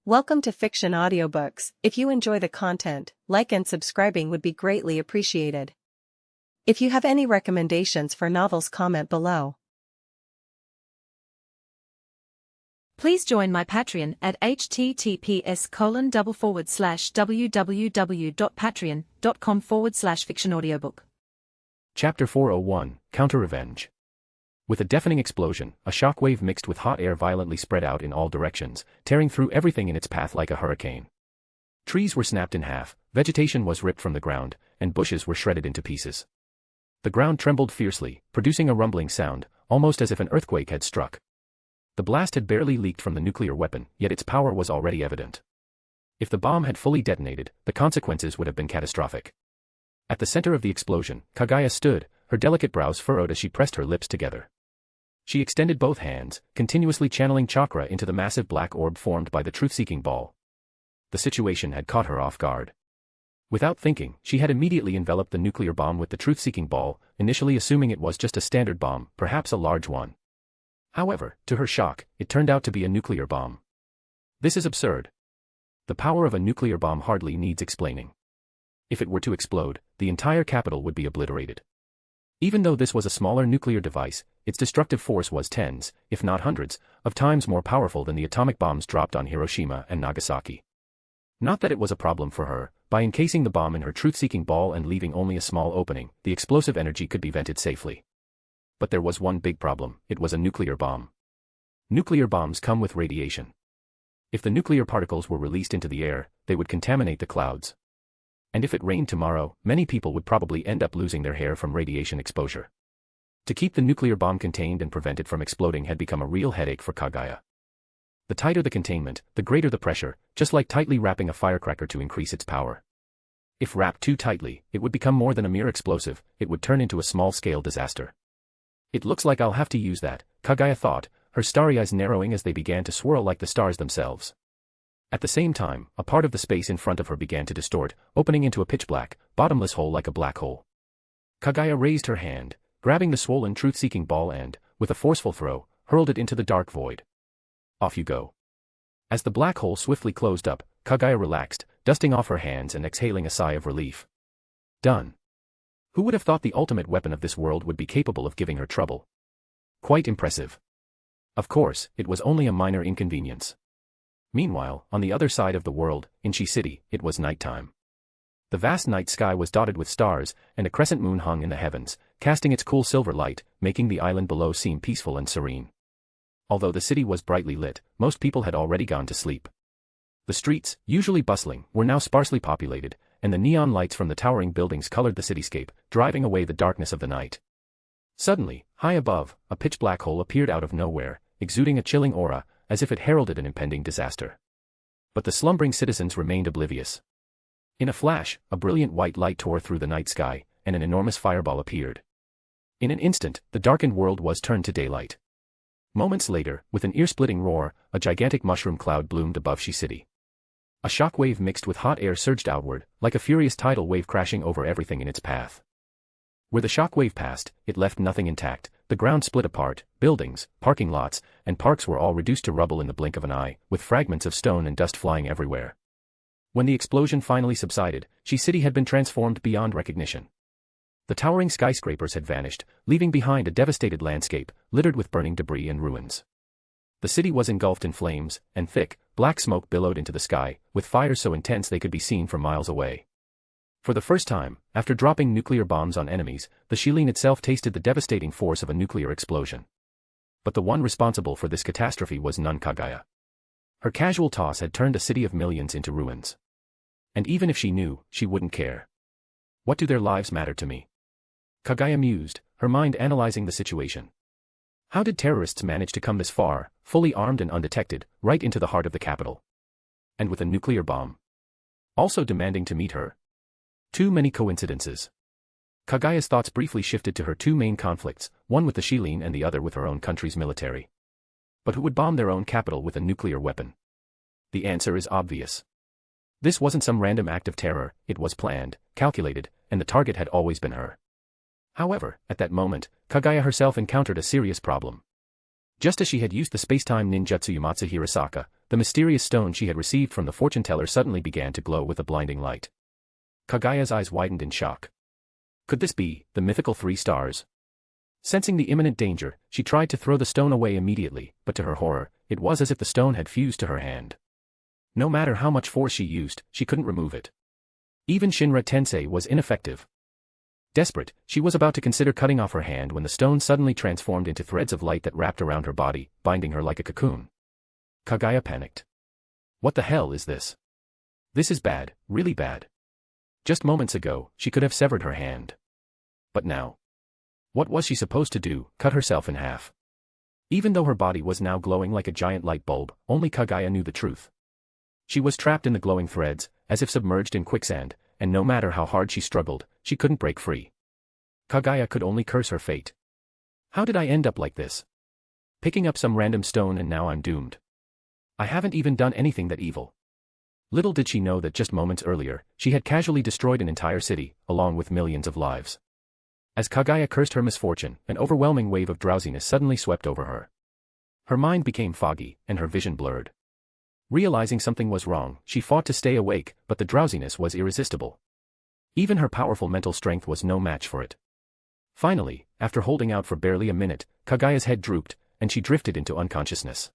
Welcome to Fiction Audiobooks. If you enjoy the content, like and subscribing would be greatly appreciated. If you have any recommendations for novels, comment below. Please join my Patreon at https://www.patreon.com/fictionaudiobook. Chapter 401, Counter-Revenge. With a deafening explosion, a shockwave mixed with hot air violently spread out in all directions, tearing through everything in its path like a hurricane. Trees were snapped in half, vegetation was ripped from the ground, and bushes were shredded into pieces. The ground trembled fiercely, producing a rumbling sound, almost as if an earthquake had struck. The blast had barely leaked from the nuclear weapon, yet its power was already evident. If the bomb had fully detonated, the consequences would have been catastrophic. At the center of the explosion, Kaguya stood, her delicate brows furrowed as she pressed her lips together. She extended both hands, continuously channeling chakra into the massive black orb formed by the truth-seeking ball. The situation had caught her off guard. Without thinking, she had immediately enveloped the nuclear bomb with the truth-seeking ball, initially assuming it was just a standard bomb, perhaps a large one. However, to her shock, it turned out to be a nuclear bomb. This is absurd. The power of a nuclear bomb hardly needs explaining. If it were to explode, the entire capital would be obliterated. Even though this was a smaller nuclear device, its destructive force was tens, if not hundreds, of times more powerful than the atomic bombs dropped on Hiroshima and Nagasaki. Not that it was a problem for her. By encasing the bomb in her truth-seeking ball and leaving only a small opening, the explosive energy could be vented safely. But there was one big problem: it was a nuclear bomb. Nuclear bombs come with radiation. If the nuclear particles were released into the air, they would contaminate the clouds. And if it rained tomorrow, many people would probably end up losing their hair from radiation exposure. To keep the nuclear bomb contained and prevent it from exploding had become a real headache for Kaguya. The tighter the containment, the greater the pressure, just like tightly wrapping a firecracker to increase its power. If wrapped too tightly, it would become more than a mere explosive, it would turn into a small-scale disaster. It looks like I'll have to use that, Kaguya thought, her starry eyes narrowing as they began to swirl like the stars themselves. At the same time, a part of the space in front of her began to distort, opening into a pitch-black, bottomless hole like a black hole. Kaguya raised her hand, grabbing the swollen truth-seeking ball and, with a forceful throw, hurled it into the dark void. Off you go. As the black hole swiftly closed up, Kaguya relaxed, dusting off her hands and exhaling a sigh of relief. Done. Who would have thought the ultimate weapon of this world would be capable of giving her trouble? Quite impressive. Of course, it was only a minor inconvenience. Meanwhile, on the other side of the world, in Shi City, it was nighttime. The vast night sky was dotted with stars, and a crescent moon hung in the heavens, casting its cool silver light, making the island below seem peaceful and serene. Although the city was brightly lit, most people had already gone to sleep. The streets, usually bustling, were now sparsely populated, and the neon lights from the towering buildings colored the cityscape, driving away the darkness of the night. Suddenly, high above, a pitch-black hole appeared out of nowhere, exuding a chilling aura, as if it heralded an impending disaster. But the slumbering citizens remained oblivious. In a flash, a brilliant white light tore through the night sky, and an enormous fireball appeared. In an instant, the darkened world was turned to daylight. Moments later, with an ear-splitting roar, a gigantic mushroom cloud bloomed above Shi City. A shockwave mixed with hot air surged outward, like a furious tidal wave crashing over everything in its path. Where the shockwave passed, it left nothing intact. The ground split apart, buildings, parking lots, and parks were all reduced to rubble in the blink of an eye, with fragments of stone and dust flying everywhere. When the explosion finally subsided, Shi City had been transformed beyond recognition. The towering skyscrapers had vanished, leaving behind a devastated landscape, littered with burning debris and ruins. The city was engulfed in flames, and thick, black smoke billowed into the sky, with fires so intense they could be seen from miles away. For the first time, after dropping nuclear bombs on enemies, the Shilin itself tasted the devastating force of a nuclear explosion. But the one responsible for this catastrophe was none Kaguya. Her casual toss had turned a city of millions into ruins. And even if she knew, she wouldn't care. What do their lives matter to me? Kaguya mused, her mind analyzing the situation. How did terrorists manage to come this far, fully armed and undetected, right into the heart of the capital? And with a nuclear bomb. Also demanding to meet her. Too many coincidences. Kaguya's thoughts briefly shifted to her two main conflicts, one with the Shilin and the other with her own country's military. But who would bomb their own capital with a nuclear weapon? The answer is obvious. This wasn't some random act of terror, it was planned, calculated, and the target had always been her. However, at that moment, Kaguya herself encountered a serious problem. Just as she had used the space-time ninjutsu Yamatsu Hirasaka, the mysterious stone she had received from the fortune teller suddenly began to glow with a blinding light. Kaguya's eyes widened in shock. Could this be the mythical 3 stars? Sensing the imminent danger, she tried to throw the stone away immediately, but to her horror, it was as if the stone had fused to her hand. No matter how much force she used, she couldn't remove it. Even Shinra Tensei was ineffective. Desperate, she was about to consider cutting off her hand when the stone suddenly transformed into threads of light that wrapped around her body, binding her like a cocoon. Kaguya panicked. What the hell is this? This is bad, really bad. Just moments ago, she could have severed her hand. But now? What was she supposed to do, cut herself in half? Even though her body was now glowing like a giant light bulb, only Kaguya knew the truth. She was trapped in the glowing threads, as if submerged in quicksand, and no matter how hard she struggled, she couldn't break free. Kaguya could only curse her fate. How did I end up like this? Picking up some random stone and now I'm doomed. I haven't even done anything that evil. Little did she know that just moments earlier, she had casually destroyed an entire city, along with millions of lives. As Kaguya cursed her misfortune, an overwhelming wave of drowsiness suddenly swept over her. Her mind became foggy, and her vision blurred. Realizing something was wrong, she fought to stay awake, but the drowsiness was irresistible. Even her powerful mental strength was no match for it. Finally, after holding out for barely a minute, Kaguya's head drooped, and she drifted into unconsciousness.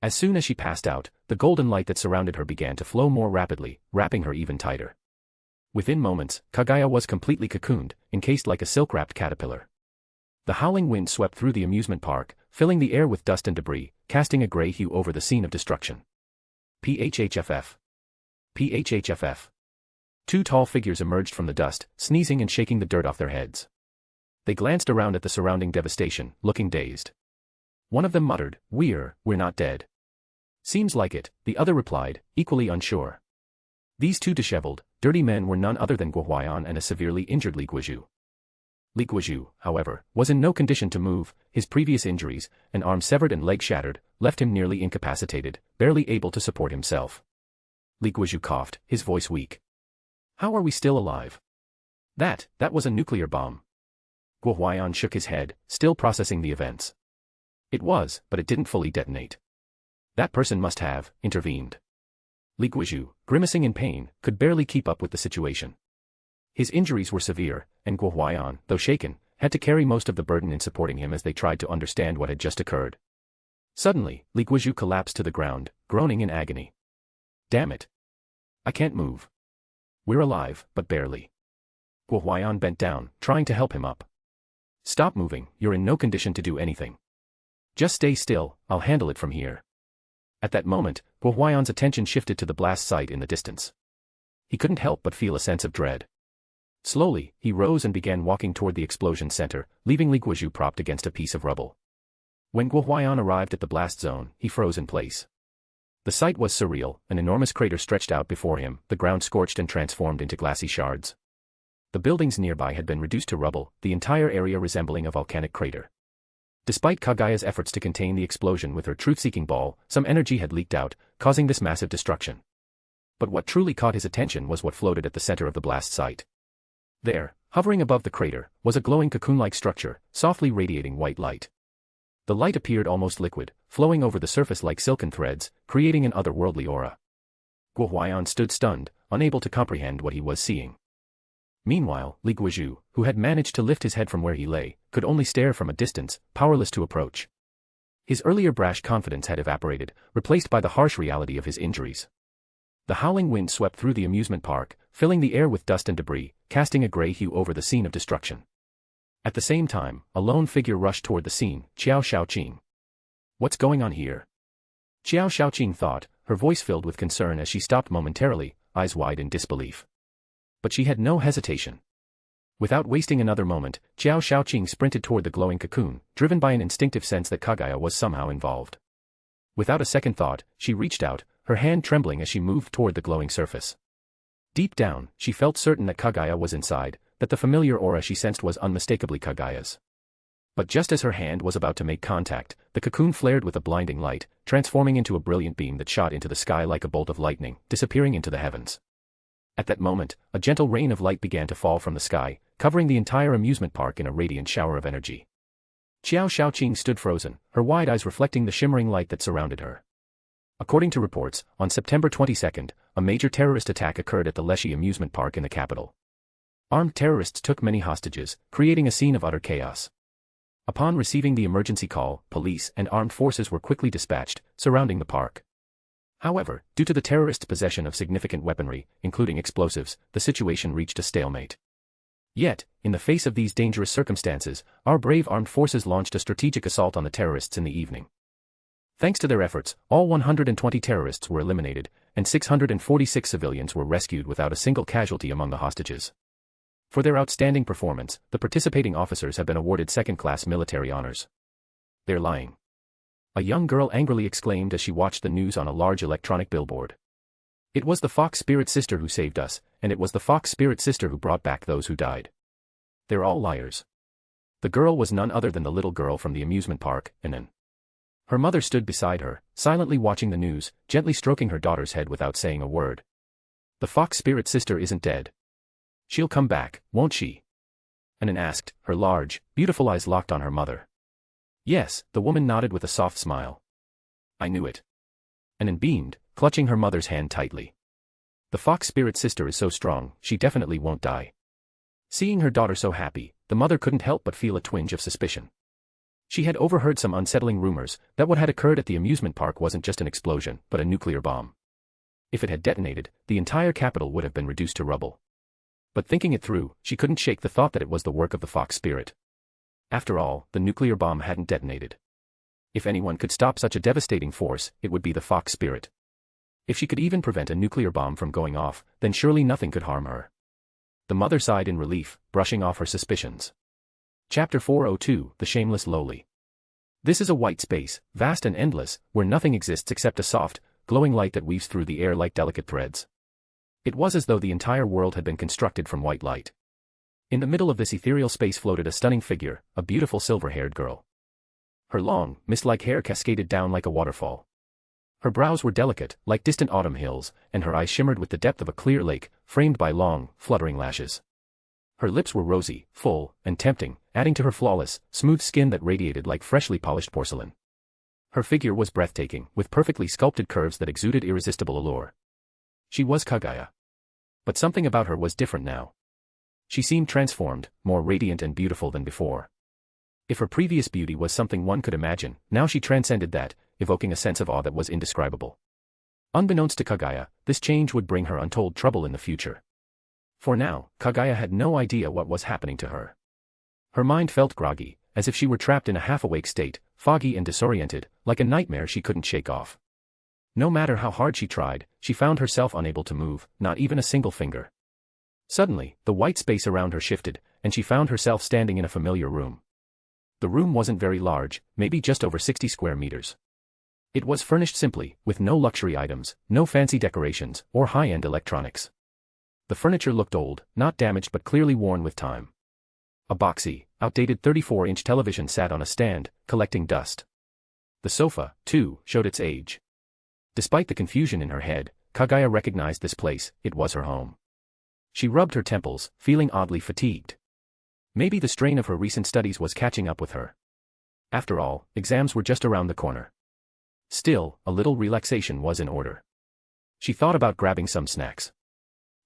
As soon as she passed out, the golden light that surrounded her began to flow more rapidly, wrapping her even tighter. Within moments, Kaguya was completely cocooned, encased like a silk-wrapped caterpillar. The howling wind swept through the amusement park, filling the air with dust and debris, casting a gray hue over the scene of destruction. PHHFF. PHHFF. 2 tall figures emerged from the dust, sneezing and shaking the dirt off their heads. They glanced around at the surrounding devastation, looking dazed. One of them muttered, we're not dead. Seems like it, the other replied, equally unsure. These 2 disheveled, dirty men were none other than Guohuayan and a severely injured Li Guizhu. Li Guizhu, however, was in no condition to move. His previous injuries, an arm severed and leg shattered, left him nearly incapacitated, barely able to support himself. Li Guizhu coughed, his voice weak. How are we still alive? That was a nuclear bomb. Guohuayan shook his head, still processing the events. It was, but it didn't fully detonate. That person must have intervened. Li Guizhu, grimacing in pain, could barely keep up with the situation. His injuries were severe, and Guohuayan, though shaken, had to carry most of the burden in supporting him as they tried to understand what had just occurred. Suddenly, Li Guizhu collapsed to the ground, groaning in agony. Damn it. I can't move. We're alive, but barely. Guohuayan bent down, trying to help him up. Stop moving, you're in no condition to do anything. Just stay still, I'll handle it from here. At that moment, Guohuayan's attention shifted to the blast site in the distance. He couldn't help but feel a sense of dread. Slowly, he rose and began walking toward the explosion center, leaving Li Guizhu propped against a piece of rubble. When Guohuayan arrived at the blast zone, he froze in place. The sight was surreal, an enormous crater stretched out before him, the ground scorched and transformed into glassy shards. The buildings nearby had been reduced to rubble, the entire area resembling a volcanic crater. Despite Kaguya's efforts to contain the explosion with her truth-seeking ball, some energy had leaked out, causing this massive destruction. But what truly caught his attention was what floated at the center of the blast site. There, hovering above the crater, was a glowing cocoon-like structure, softly radiating white light. The light appeared almost liquid, flowing over the surface like silken threads, creating an otherworldly aura. Guohuayan stood stunned, unable to comprehend what he was seeing. Meanwhile, Li Guizhu, who had managed to lift his head from where he lay, could only stare from a distance, powerless to approach. His earlier brash confidence had evaporated, replaced by the harsh reality of his injuries. The howling wind swept through the amusement park, filling the air with dust and debris, casting a gray hue over the scene of destruction. At the same time, a lone figure rushed toward the scene, Qiao Shaoqing. What's going on here? Qiao Shaoqing thought, her voice filled with concern as she stopped momentarily, eyes wide in disbelief. But she had no hesitation. Without wasting another moment, Qiao Shaoqing sprinted toward the glowing cocoon, driven by an instinctive sense that Kaguya was somehow involved. Without a second thought, she reached out, her hand trembling as she moved toward the glowing surface. Deep down, she felt certain that Kaguya was inside, that the familiar aura she sensed was unmistakably Kaguya's. But just as her hand was about to make contact, the cocoon flared with a blinding light, transforming into a brilliant beam that shot into the sky like a bolt of lightning, disappearing into the heavens. At that moment, a gentle rain of light began to fall from the sky, covering the entire amusement park in a radiant shower of energy. Qiao Shaoqing stood frozen, her wide eyes reflecting the shimmering light that surrounded her. According to reports, on September 22, a major terrorist attack occurred at the Leshy amusement park in the capital. Armed terrorists took many hostages, creating a scene of utter chaos. Upon receiving the emergency call, police and armed forces were quickly dispatched, surrounding the park. However, due to the terrorists' possession of significant weaponry, including explosives, the situation reached a stalemate. Yet, in the face of these dangerous circumstances, our brave armed forces launched a strategic assault on the terrorists in the evening. Thanks to their efforts, all 120 terrorists were eliminated, and 646 civilians were rescued without a single casualty among the hostages. For their outstanding performance, the participating officers have been awarded second-class military honors. They're lying. A young girl angrily exclaimed as she watched the news on a large electronic billboard. It was the Fox Spirit Sister who saved us, and it was the Fox Spirit Sister who brought back those who died. They're all liars. The girl was none other than the little girl from the amusement park, Anan. Her mother stood beside her, silently watching the news, gently stroking her daughter's head without saying a word. The Fox Spirit Sister isn't dead. She'll come back, won't she? Anan asked, her large, beautiful eyes locked on her mother. Yes, the woman nodded with a soft smile. I knew it. Anan beamed, clutching her mother's hand tightly. The Fox Spirit Sister is so strong, she definitely won't die. Seeing her daughter so happy, the mother couldn't help but feel a twinge of suspicion. She had overheard some unsettling rumors that what had occurred at the amusement park wasn't just an explosion, but a nuclear bomb. If it had detonated, the entire capital would have been reduced to rubble. But thinking it through, she couldn't shake the thought that it was the work of the Fox Spirit. After all, the nuclear bomb hadn't detonated. If anyone could stop such a devastating force, it would be the Fox Spirit. If she could even prevent a nuclear bomb from going off, then surely nothing could harm her. The mother sighed in relief, brushing off her suspicions. Chapter 402, The Shameless Lowly. This is a white space, vast and endless, where nothing exists except a soft, glowing light that weaves through the air like delicate threads. It was as though the entire world had been constructed from white light. In the middle of this ethereal space floated a stunning figure, a beautiful silver-haired girl. Her long, mist-like hair cascaded down like a waterfall. Her brows were delicate, like distant autumn hills, and her eyes shimmered with the depth of a clear lake, framed by long, fluttering lashes. Her lips were rosy, full, and tempting, adding to her flawless, smooth skin that radiated like freshly polished porcelain. Her figure was breathtaking, with perfectly sculpted curves that exuded irresistible allure. She was Kaguya. But something about her was different now. She seemed transformed, more radiant and beautiful than before. If her previous beauty was something one could imagine, now she transcended that, evoking a sense of awe that was indescribable. Unbeknownst to Kaguya, this change would bring her untold trouble in the future. For now, Kaguya had no idea what was happening to her. Her mind felt groggy, as if she were trapped in a half-awake state, foggy and disoriented, like a nightmare she couldn't shake off. No matter how hard she tried, she found herself unable to move, not even a single finger. Suddenly, the white space around her shifted, and she found herself standing in a familiar room. The room wasn't very large, maybe just over 60 square meters. It was furnished simply, with no luxury items, no fancy decorations, or high-end electronics. The furniture looked old, not damaged but clearly worn with time. A boxy, outdated 34-inch television sat on a stand, collecting dust. The sofa, too, showed its age. Despite the confusion in her head, Kaguya recognized this place, it was her home. She rubbed her temples, feeling oddly fatigued. Maybe the strain of her recent studies was catching up with her. After all, exams were just around the corner. Still, a little relaxation was in order. She thought about grabbing some snacks.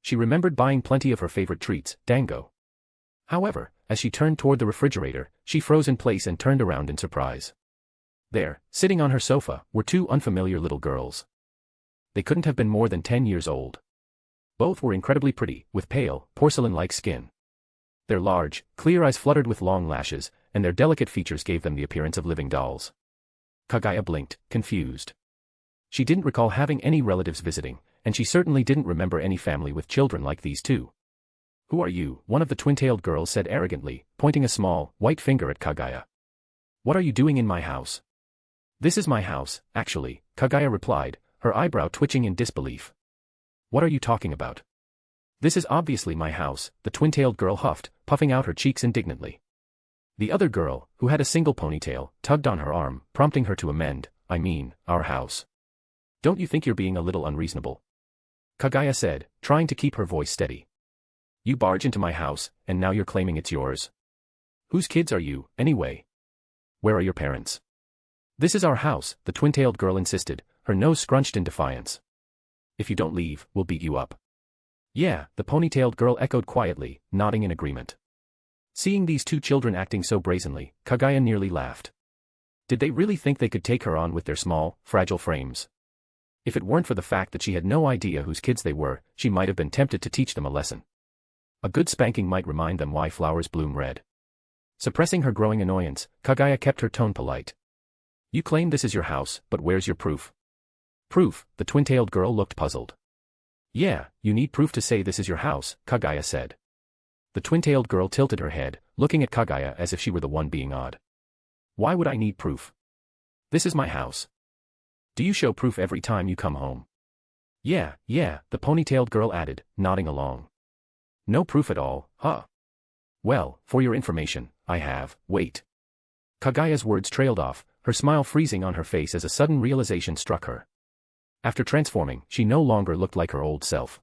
She remembered buying plenty of her favorite treats, dango. However, as she turned toward the refrigerator, she froze in place and turned around in surprise. There, sitting on her sofa, were two unfamiliar little girls. They couldn't have been more than 10 years old. Both were incredibly pretty, with pale, porcelain-like skin. Their large, clear eyes fluttered with long lashes, and their delicate features gave them the appearance of living dolls. Kaguya blinked, confused. She didn't recall having any relatives visiting, and she certainly didn't remember any family with children like these two. Who are you? One of the twin-tailed girls said arrogantly, pointing a small, white finger at Kaguya. What are you doing in my house? This is my house, actually, Kaguya replied, her eyebrow twitching in disbelief. What are you talking about? This is obviously my house, the twin-tailed girl huffed, puffing out her cheeks indignantly. The other girl, who had a single ponytail, tugged on her arm, prompting her to amend, I mean, our house. Don't you think you're being a little unreasonable? Kaguya said, trying to keep her voice steady. You barge into my house, and now you're claiming it's yours. Whose kids are you, anyway? Where are your parents? This is our house, the twin-tailed girl insisted, her nose scrunched in defiance. If you don't leave, we'll beat you up. Yeah, the ponytailed girl echoed quietly, nodding in agreement. Seeing these two children acting so brazenly, Kaguya nearly laughed. Did they really think they could take her on with their small, fragile frames? If it weren't for the fact that she had no idea whose kids they were, she might have been tempted to teach them a lesson. A good spanking might remind them why flowers bloom red. Suppressing her growing annoyance, Kaguya kept her tone polite. You claim this is your house, but where's your proof? Proof? The twin-tailed girl looked puzzled. Yeah, you need proof to say this is your house, Kaguya said. The twin-tailed girl tilted her head, looking at Kaguya as if she were the one being odd. Why would I need proof? This is my house. Do you show proof every time you come home? Yeah, the ponytailed girl added, nodding along. No proof at all, huh? Well, for your information, I have, wait. Kaguya's words trailed off, her smile freezing on her face as a sudden realization struck her. After transforming, she no longer looked like her old self.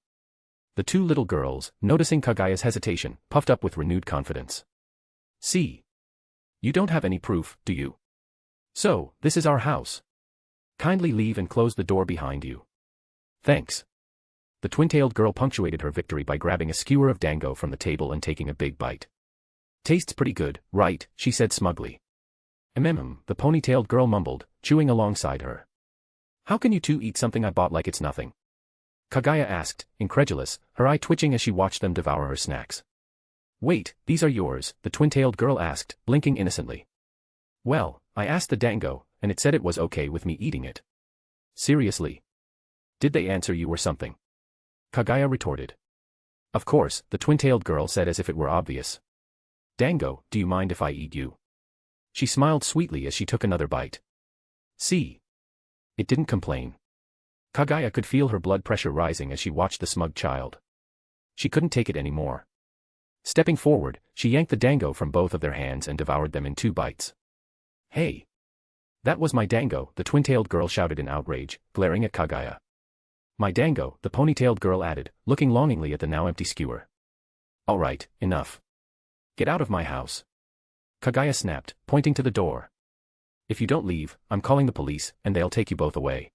The two little girls, noticing Kaguya's hesitation, puffed up with renewed confidence. See? You don't have any proof, do you? So, this is our house. Kindly leave and close the door behind you. Thanks. The twin-tailed girl punctuated her victory by grabbing a skewer of dango from the table and taking a big bite. Tastes pretty good, right? She said smugly. The pony-tailed girl mumbled, chewing alongside her. How can you two eat something I bought like it's nothing? Kaguya asked, incredulous, her eye twitching as she watched them devour her snacks. Wait, these are yours, the twin-tailed girl asked, blinking innocently. Well, I asked the dango, and it said it was okay with me eating it. Seriously? Did they answer you or something? Kaguya retorted. Of course, the twin-tailed girl said as if it were obvious. Dango, do you mind if I eat you? She smiled sweetly as she took another bite. See? It didn't complain. Kaguya could feel her blood pressure rising as she watched the smug child. She couldn't take it anymore. Stepping forward, she yanked the dango from both of their hands and devoured them in 2 bites. Hey! That was my dango, the twin-tailed girl shouted in outrage, glaring at Kaguya. My dango, the pony-tailed girl added, looking longingly at the now empty skewer. All right, enough. Get out of my house. Kaguya snapped, pointing to the door. If you don't leave, I'm calling the police, and they'll take you both away.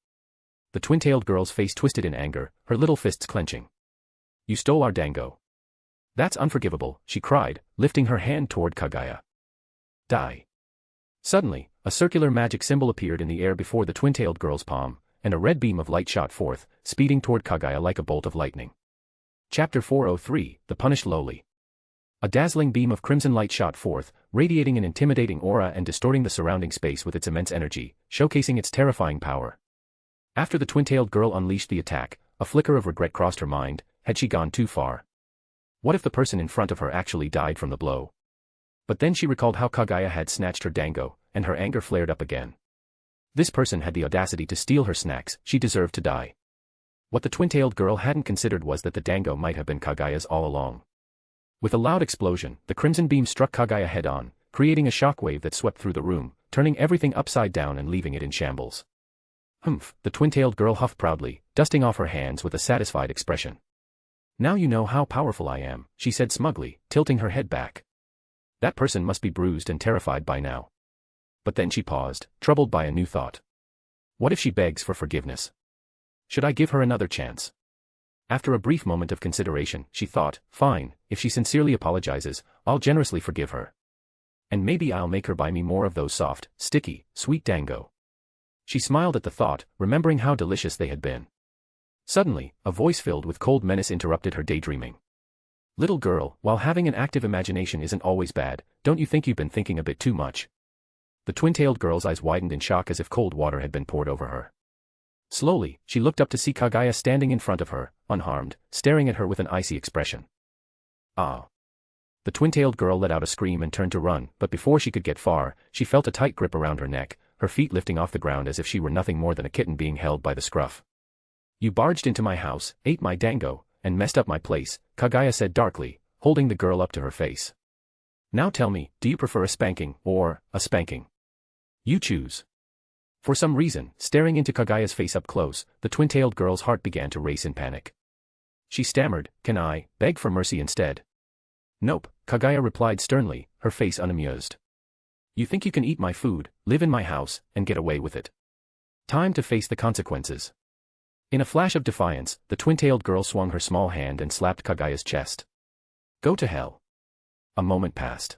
The twin-tailed girl's face twisted in anger, her little fists clenching. You stole our dango. That's unforgivable, she cried, lifting her hand toward Kaguya. Die. Suddenly, a circular magic symbol appeared in the air before the twin-tailed girl's palm, and a red beam of light shot forth, speeding toward Kaguya like a bolt of lightning. Chapter 403, The Punished Lowly. A dazzling beam of crimson light shot forth, radiating an intimidating aura and distorting the surrounding space with its immense energy, showcasing its terrifying power. After the twin-tailed girl unleashed the attack, a flicker of regret crossed her mind. Had she gone too far? What if the person in front of her actually died from the blow? But then she recalled how Kaguya had snatched her dango, and her anger flared up again. This person had the audacity to steal her snacks, she deserved to die. What the twin-tailed girl hadn't considered was that the dango might have been Kaguya's all along. With a loud explosion, the crimson beam struck Kaguya head-on, creating a shockwave that swept through the room, turning everything upside down and leaving it in shambles. Humph, the twin-tailed girl huffed proudly, dusting off her hands with a satisfied expression. Now you know how powerful I am, she said smugly, tilting her head back. That person must be bruised and terrified by now. But then she paused, troubled by a new thought. What if she begs for forgiveness? Should I give her another chance? After a brief moment of consideration, she thought, fine, if she sincerely apologizes, I'll generously forgive her. And maybe I'll make her buy me more of those soft, sticky, sweet dango. She smiled at the thought, remembering how delicious they had been. Suddenly, a voice filled with cold menace interrupted her daydreaming. Little girl, while having an active imagination isn't always bad, don't you think you've been thinking a bit too much? The twin-tailed girl's eyes widened in shock as if cold water had been poured over her. Slowly, she looked up to see Kaguya standing in front of her, unharmed, staring at her with an icy expression. Ah! The twin-tailed girl let out a scream and turned to run, but before she could get far, she felt a tight grip around her neck, her feet lifting off the ground as if she were nothing more than a kitten being held by the scruff. You barged into my house, ate my dango, and messed up my place, Kaguya said darkly, holding the girl up to her face. Now tell me, do you prefer a spanking, or a spanking? You choose. For some reason, staring into Kaguya's face up close, the twin-tailed girl's heart began to race in panic. She stammered, can I beg for mercy instead? Nope, Kaguya replied sternly, her face unamused. You think you can eat my food, live in my house, and get away with it? Time to face the consequences. In a flash of defiance, the twin-tailed girl swung her small hand and slapped Kaguya's chest. Go to hell. A moment passed.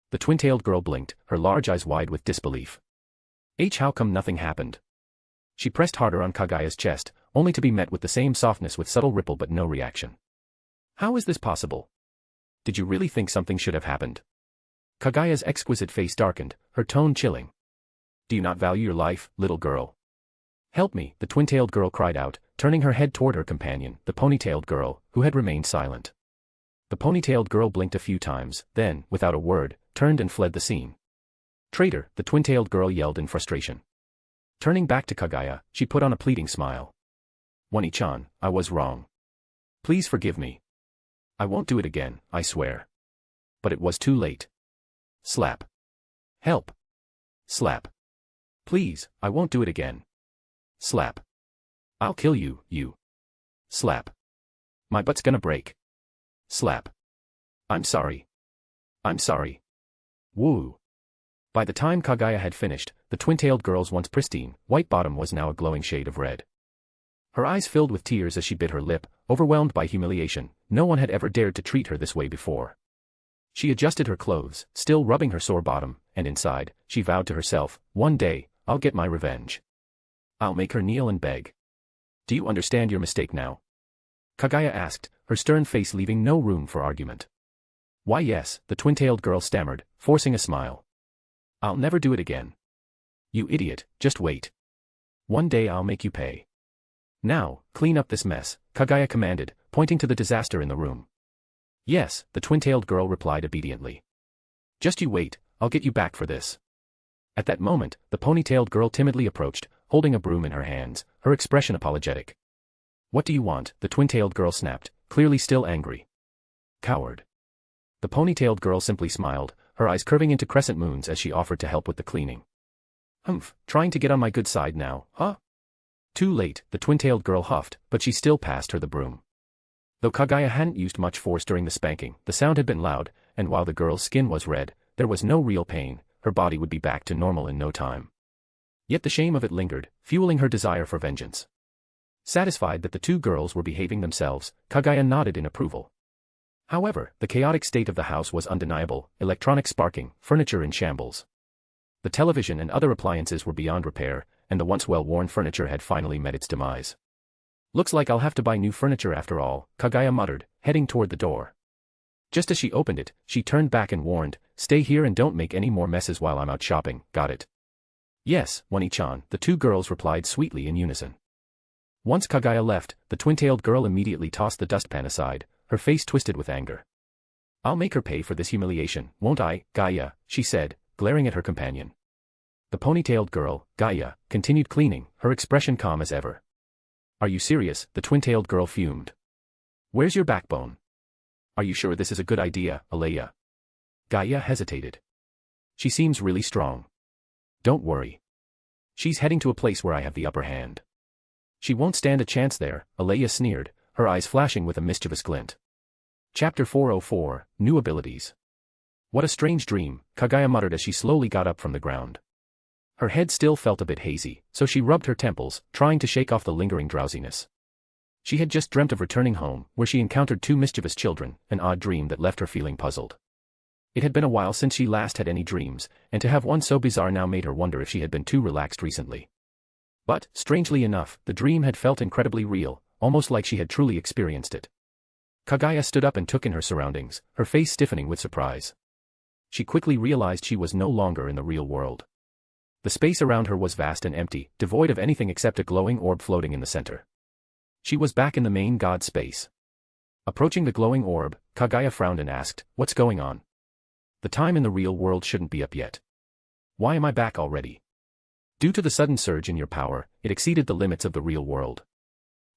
The twin-tailed girl blinked, her large eyes wide with disbelief. How come nothing happened? She pressed harder on Kaguya's chest, only to be met with the same softness with subtle ripple but no reaction. How is this possible? Did you really think something should have happened? Kaguya's exquisite face darkened, her tone chilling. Do you not value your life, little girl? Help me, the twin-tailed girl cried out, turning her head toward her companion, the pony-tailed girl, who had remained silent. The pony-tailed girl blinked a few times, then, without a word, turned and fled the scene. Traitor, the twin-tailed girl yelled in frustration. Turning back to Kaguya, she put on a pleading smile. Wani-chan, I was wrong. Please forgive me. I won't do it again, I swear. But it was too late. Slap. Help. Slap. Please, I won't do it again. Slap. I'll kill you, you. Slap. My butt's gonna break. Slap. I'm sorry. I'm sorry. Woo. By the time Kaguya had finished, the twin-tailed girl's once pristine, white bottom was now a glowing shade of red. Her eyes filled with tears as she bit her lip, overwhelmed by humiliation. No one had ever dared to treat her this way before. She adjusted her clothes, still rubbing her sore bottom, and inside, she vowed to herself, one day, I'll get my revenge. I'll make her kneel and beg. Do you understand your mistake now? Kaguya asked, her stern face leaving no room for argument. Why yes, the twin-tailed girl stammered, forcing a smile. I'll never do it again. You idiot, just wait. One day I'll make you pay. Now, clean up this mess, Kaguya commanded, pointing to the disaster in the room. Yes, the twin-tailed girl replied obediently. Just you wait, I'll get you back for this. At that moment, the pony-tailed girl timidly approached, holding a broom in her hands, her expression apologetic. What do you want? The twin-tailed girl snapped, clearly still angry. Coward. The pony-tailed girl simply smiled, her eyes curving into crescent moons as she offered to help with the cleaning. Humph, trying to get on my good side now, huh? Too late, the twin-tailed girl huffed, but she still passed her the broom. Though Kaguya hadn't used much force during the spanking, the sound had been loud, and while the girl's skin was red, there was no real pain, her body would be back to normal in no time. Yet the shame of it lingered, fueling her desire for vengeance. Satisfied that the two girls were behaving themselves, Kaguya nodded in approval. However, the chaotic state of the house was undeniable, electronics sparking, furniture in shambles. The television and other appliances were beyond repair, and the once well-worn furniture had finally met its demise. Looks like I'll have to buy new furniture after all, Kaguya muttered, heading toward the door. Just as she opened it, she turned back and warned, stay here and don't make any more messes while I'm out shopping, got it? Yes, Wani-chan, the two girls replied sweetly in unison. Once Kaguya left, the twin-tailed girl immediately tossed the dustpan aside, her face twisted with anger. I'll make her pay for this humiliation, won't I, Gaia, she said, glaring at her companion. The pony-tailed girl, Gaia, continued cleaning, her expression calm as ever. Are you serious? The twin-tailed girl fumed. Where's your backbone? Are you sure this is a good idea, Alea? Gaia hesitated. She seems really strong. Don't worry. She's heading to a place where I have the upper hand. She won't stand a chance there, Alea sneered, her eyes flashing with a mischievous glint. Chapter 404, New Abilities. What a strange dream, Kaguya muttered as she slowly got up from the ground. Her head still felt a bit hazy, so she rubbed her temples, trying to shake off the lingering drowsiness. She had just dreamt of returning home, where she encountered two mischievous children, an odd dream that left her feeling puzzled. It had been a while since she last had any dreams, and to have one so bizarre now made her wonder if she had been too relaxed recently. But, strangely enough, the dream had felt incredibly real, almost like she had truly experienced it. Kaguya stood up and took in her surroundings, her face stiffening with surprise. She quickly realized she was no longer in the real world. The space around her was vast and empty, devoid of anything except a glowing orb floating in the center. She was back in the main god space. Approaching the glowing orb, Kaguya frowned and asked, what's going on? The time in the real world shouldn't be up yet. Why am I back already? Due to the sudden surge in your power, it exceeded the limits of the real world.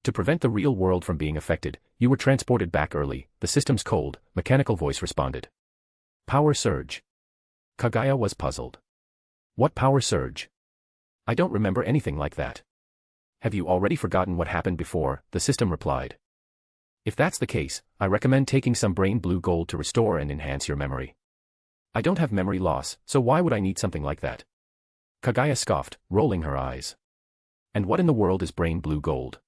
To prevent the real world from being affected, you were transported back early, the system's cold, mechanical voice responded. Power surge. Kaguya was puzzled. What power surge? I don't remember anything like that. Have you already forgotten what happened before? The system replied. If that's the case, I recommend taking some brain blue gold to restore and enhance your memory. I don't have memory loss, so why would I need something like that? Kaguya scoffed, rolling her eyes. And what in the world is Brain Blue Gold?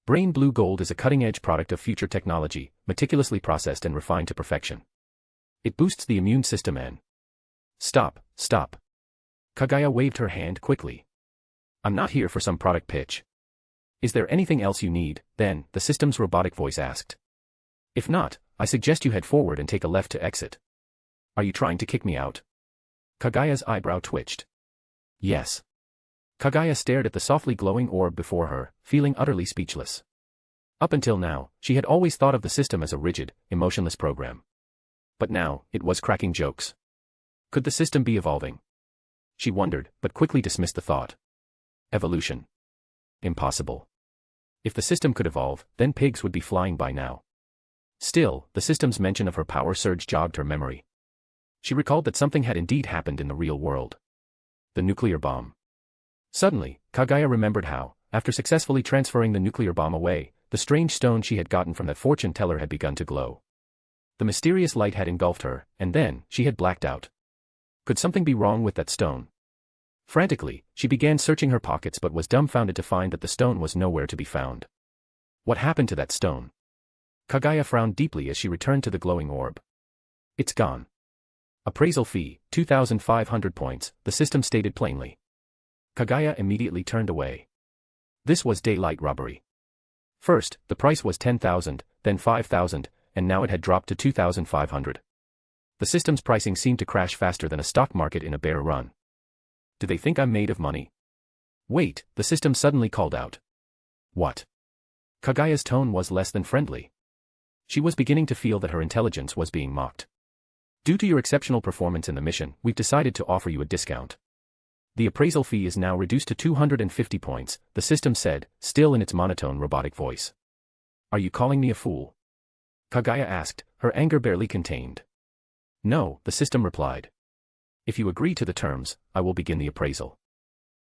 Brain Blue Gold is a cutting-edge product of future technology, meticulously processed and refined to perfection. It boosts the immune system and... Stop. Kaguya waved her hand quickly. I'm not here for some product pitch. Is there anything else you need, then? The system's robotic voice asked. If not, I suggest you head forward and take a left to exit. Are you trying to kick me out? Kaguya's eyebrow twitched. Yes. Kaguya stared at the softly glowing orb before her, feeling utterly speechless. Up until now, she had always thought of the system as a rigid, emotionless program. But now, it was cracking jokes. Could the system be evolving? She wondered, but quickly dismissed the thought. Evolution. Impossible. If the system could evolve, then pigs would be flying by now. Still, the system's mention of her power surge jogged her memory. She recalled that something had indeed happened in the real world. The nuclear bomb. Suddenly, Kaguya remembered how, after successfully transferring the nuclear bomb away, the strange stone she had gotten from that fortune teller had begun to glow. The mysterious light had engulfed her, and then, she had blacked out. Could something be wrong with that stone? Frantically, she began searching her pockets but was dumbfounded to find that the stone was nowhere to be found. What happened to that stone? Kaguya frowned deeply as she returned to the glowing orb. It's gone. Appraisal fee, 2,500 points, the system stated plainly. Kaguya immediately turned away. This was daylight robbery. First, the price was 10,000, then 5,000, and now it had dropped to 2,500. The system's pricing seemed to crash faster than a stock market in a bear run. Do they think I'm made of money? Wait, the system suddenly called out. What? Kaguya's tone was less than friendly. She was beginning to feel that her intelligence was being mocked. Due to your exceptional performance in the mission, we've decided to offer you a discount. The appraisal fee is now reduced to 250 points, the system said, still in its monotone robotic voice. Are you calling me a fool? Kaguya asked, her anger barely contained. No, the system replied. If you agree to the terms, I will begin the appraisal.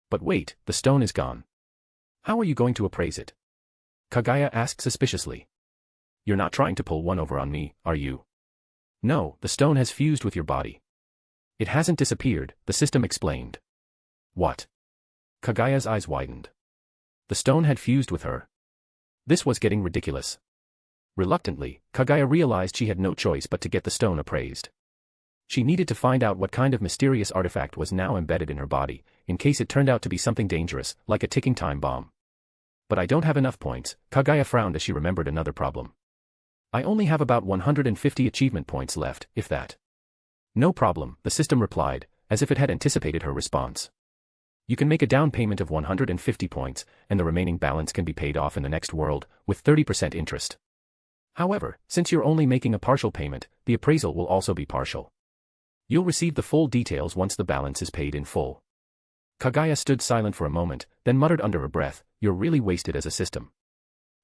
But wait, the stone is gone. How are you going to appraise it? Kaguya asked suspiciously. You're not trying to pull one over on me, are you? No, the stone has fused with your body. It hasn't disappeared, the system explained. What? Kaguya's eyes widened. The stone had fused with her. This was getting ridiculous. Reluctantly, Kaguya realized she had no choice but to get the stone appraised. She needed to find out what kind of mysterious artifact was now embedded in her body, in case it turned out to be something dangerous, like a ticking time bomb. But I don't have enough points, Kaguya frowned as she remembered another problem. I only have about 150 achievement points left, if that. No problem, the system replied, as if it had anticipated her response. You can make a down payment of 150 points, and the remaining balance can be paid off in the next world, with 30% interest. However, since you're only making a partial payment, the appraisal will also be partial. You'll receive the full details once the balance is paid in full. Kaguya stood silent for a moment, then muttered under her breath, you're really wasted as a system.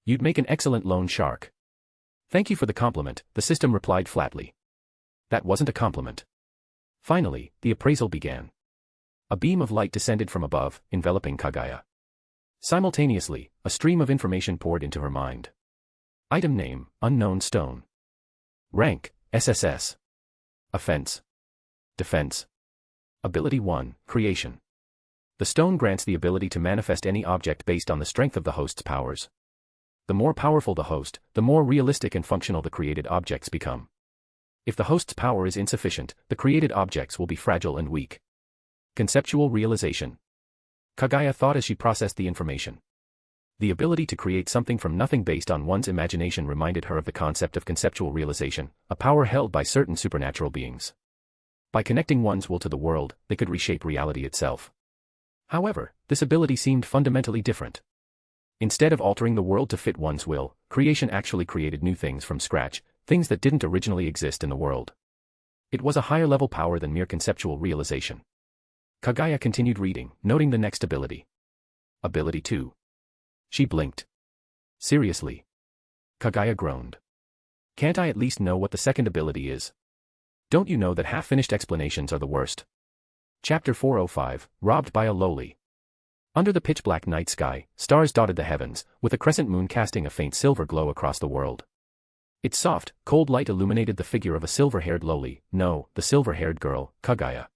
You'd make an excellent loan shark. Thank you for the compliment, the system replied flatly. That wasn't a compliment. Finally, the appraisal began. A beam of light descended from above, enveloping Kaguya. Simultaneously, a stream of information poured into her mind. Item name, unknown stone. Rank, SSS. Offense. Defense. Ability 1, Creation. The stone grants the ability to manifest any object based on the strength of the host's powers. The more powerful the host, the more realistic and functional the created objects become. If the host's power is insufficient, the created objects will be fragile and weak. Conceptual realization. Kaguya thought as she processed the information. The ability to create something from nothing based on one's imagination reminded her of the concept of conceptual realization, a power held by certain supernatural beings. By connecting one's will to the world, they could reshape reality itself. However, this ability seemed fundamentally different. Instead of altering the world to fit one's will, creation actually created new things from scratch, things that didn't originally exist in the world. It was a higher-level power than mere conceptual realization. Kaguya continued reading, noting the next ability. Ability 2. She blinked. Seriously? Kaguya groaned. Can't I at least know what the second ability is? Don't you know that half-finished explanations are the worst? Chapter 405, Robbed by a Lowly. Under the pitch-black night sky, stars dotted the heavens, with a crescent moon casting a faint silver glow across the world. Its soft, cold light illuminated the figure of a silver-haired lowly, no, the silver-haired girl, Kaguya.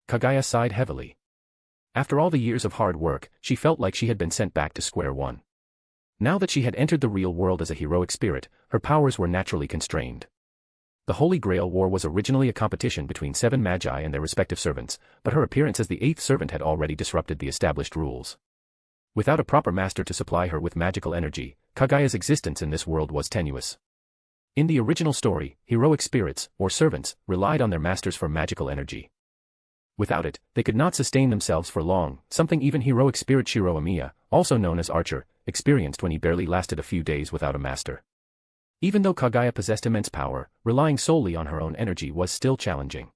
Kaguya sighed heavily. After all the years of hard work, she felt like she had been sent back to square one. Now that she had entered the real world as a heroic spirit, her powers were naturally constrained. The Holy Grail War was originally a competition between 7 magi and their respective servants, but her appearance as the 8th servant had already disrupted the established rules. Without a proper master to supply her with magical energy, Kaguya's existence in this world was tenuous. In the original story, heroic spirits, or servants, relied on their masters for magical energy. Without it, they could not sustain themselves for long, something even heroic spirit Shiro Amiya, also known as Archer, experienced when he barely lasted a few days without a master. Even though Kaguya possessed immense power, relying solely on her own energy was still challenging.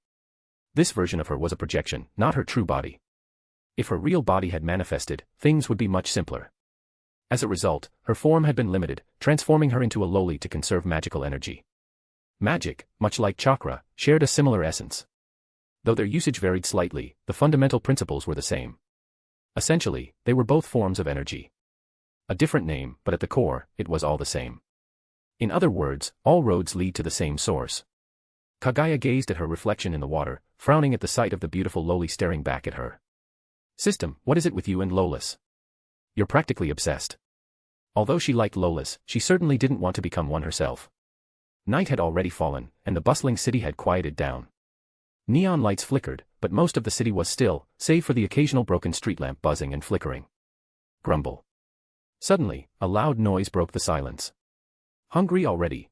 This version of her was a projection, not her true body. If her real body had manifested, things would be much simpler. As a result, her form had been limited, transforming her into a loli to conserve magical energy. Magic, much like chakra, shared a similar essence. Though their usage varied slightly, the fundamental principles were the same. Essentially, they were both forms of energy. A different name, but at the core, it was all the same. In other words, all roads lead to the same source. Kaguya gazed at her reflection in the water, frowning at the sight of the beautiful loli staring back at her. System, what is it with you and Lolis? You're practically obsessed. Although she liked Lolis, she certainly didn't want to become one herself. Night had already fallen, and the bustling city had quieted down. Neon lights flickered, but most of the city was still, save for the occasional broken street lamp buzzing and flickering. Grumble. Suddenly, a loud noise broke the silence. Hungry already?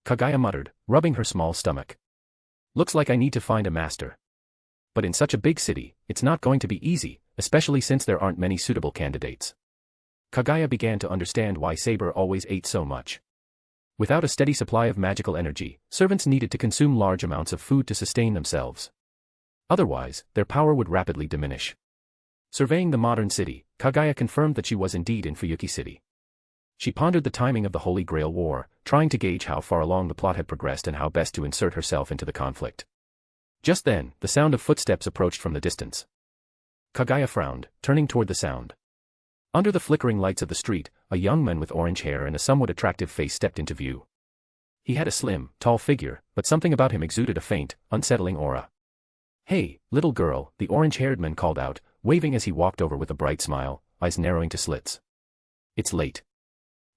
Kaguya muttered, rubbing her small stomach. Looks like I need to find a master. But in such a big city, it's not going to be easy, especially since there aren't many suitable candidates. Kaguya began to understand why Saber always ate so much. Without a steady supply of magical energy, servants needed to consume large amounts of food to sustain themselves. Otherwise, their power would rapidly diminish. Surveying the modern city, Kaguya confirmed that she was indeed in Fuyuki City. She pondered the timing of the Holy Grail War, trying to gauge how far along the plot had progressed and how best to insert herself into the conflict. Just then, the sound of footsteps approached from the distance. Kaguya frowned, turning toward the sound. Under the flickering lights of the street, a young man with orange hair and a somewhat attractive face stepped into view. He had a slim, tall figure, but something about him exuded a faint, unsettling aura. "Hey, little girl," the orange-haired man called out, waving as he walked over with a bright smile, eyes narrowing to slits. "It's late.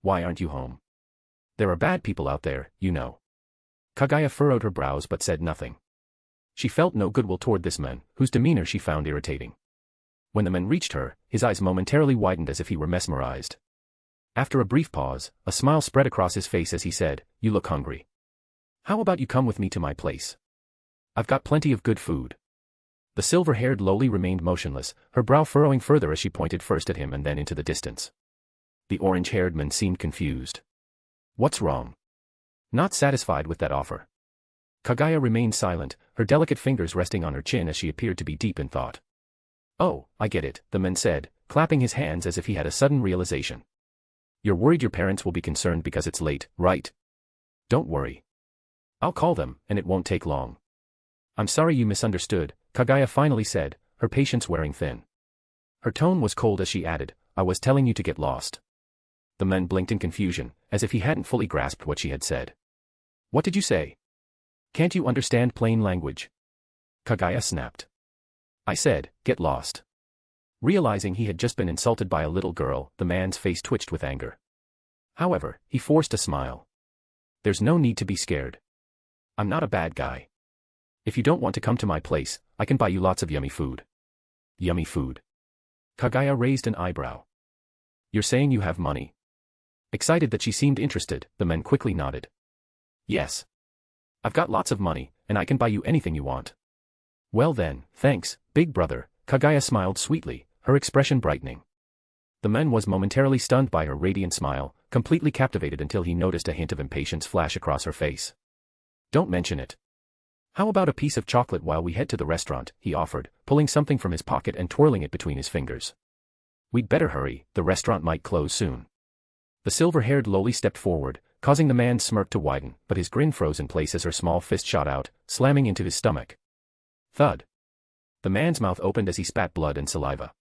Why aren't you home? There are bad people out there, you know." Kaguya furrowed her brows but said nothing. She felt no goodwill toward this man, whose demeanor she found irritating. When the man reached her, his eyes momentarily widened as if he were mesmerized. After a brief pause, a smile spread across his face as he said, "You look hungry. How about you come with me to my place? I've got plenty of good food." The silver-haired loli remained motionless, her brow furrowing further as she pointed first at him and then into the distance. The orange-haired man seemed confused. "What's wrong?" Not satisfied with that offer, Kaguya remained silent, her delicate fingers resting on her chin as she appeared to be deep in thought. "Oh, I get it," the man said, clapping his hands as if he had a sudden realization. "You're worried your parents will be concerned because it's late, right? Don't worry. I'll call them, and it won't take long." "I'm sorry you misunderstood," Kaguya finally said, her patience wearing thin. Her tone was cold as she added, "I was telling you to get lost." The man blinked in confusion, as if he hadn't fully grasped what she had said. "What did you say? Can't you understand plain language?" Kaguya snapped. "I said, get lost." Realizing he had just been insulted by a little girl, the man's face twitched with anger. However, he forced a smile. "There's no need to be scared. I'm not a bad guy. If you don't want to come to my place, I can buy you lots of yummy food." "Yummy food?" Kaguya raised an eyebrow. "You're saying you have money?" Excited that she seemed interested, the man quickly nodded. "Yes. I've got lots of money, and I can buy you anything you want." "Well then, thanks, big brother," Kaguya smiled sweetly, her expression brightening. The man was momentarily stunned by her radiant smile, completely captivated until he noticed a hint of impatience flash across her face. "Don't mention it. How about a piece of chocolate while we head to the restaurant?" he offered, pulling something from his pocket and twirling it between his fingers. "We'd better hurry, the restaurant might close soon." The silver-haired loli stepped forward, causing the man's smirk to widen, but his grin froze in place as her small fist shot out, slamming into his stomach. Thud. The man's mouth opened as he spat blood and saliva.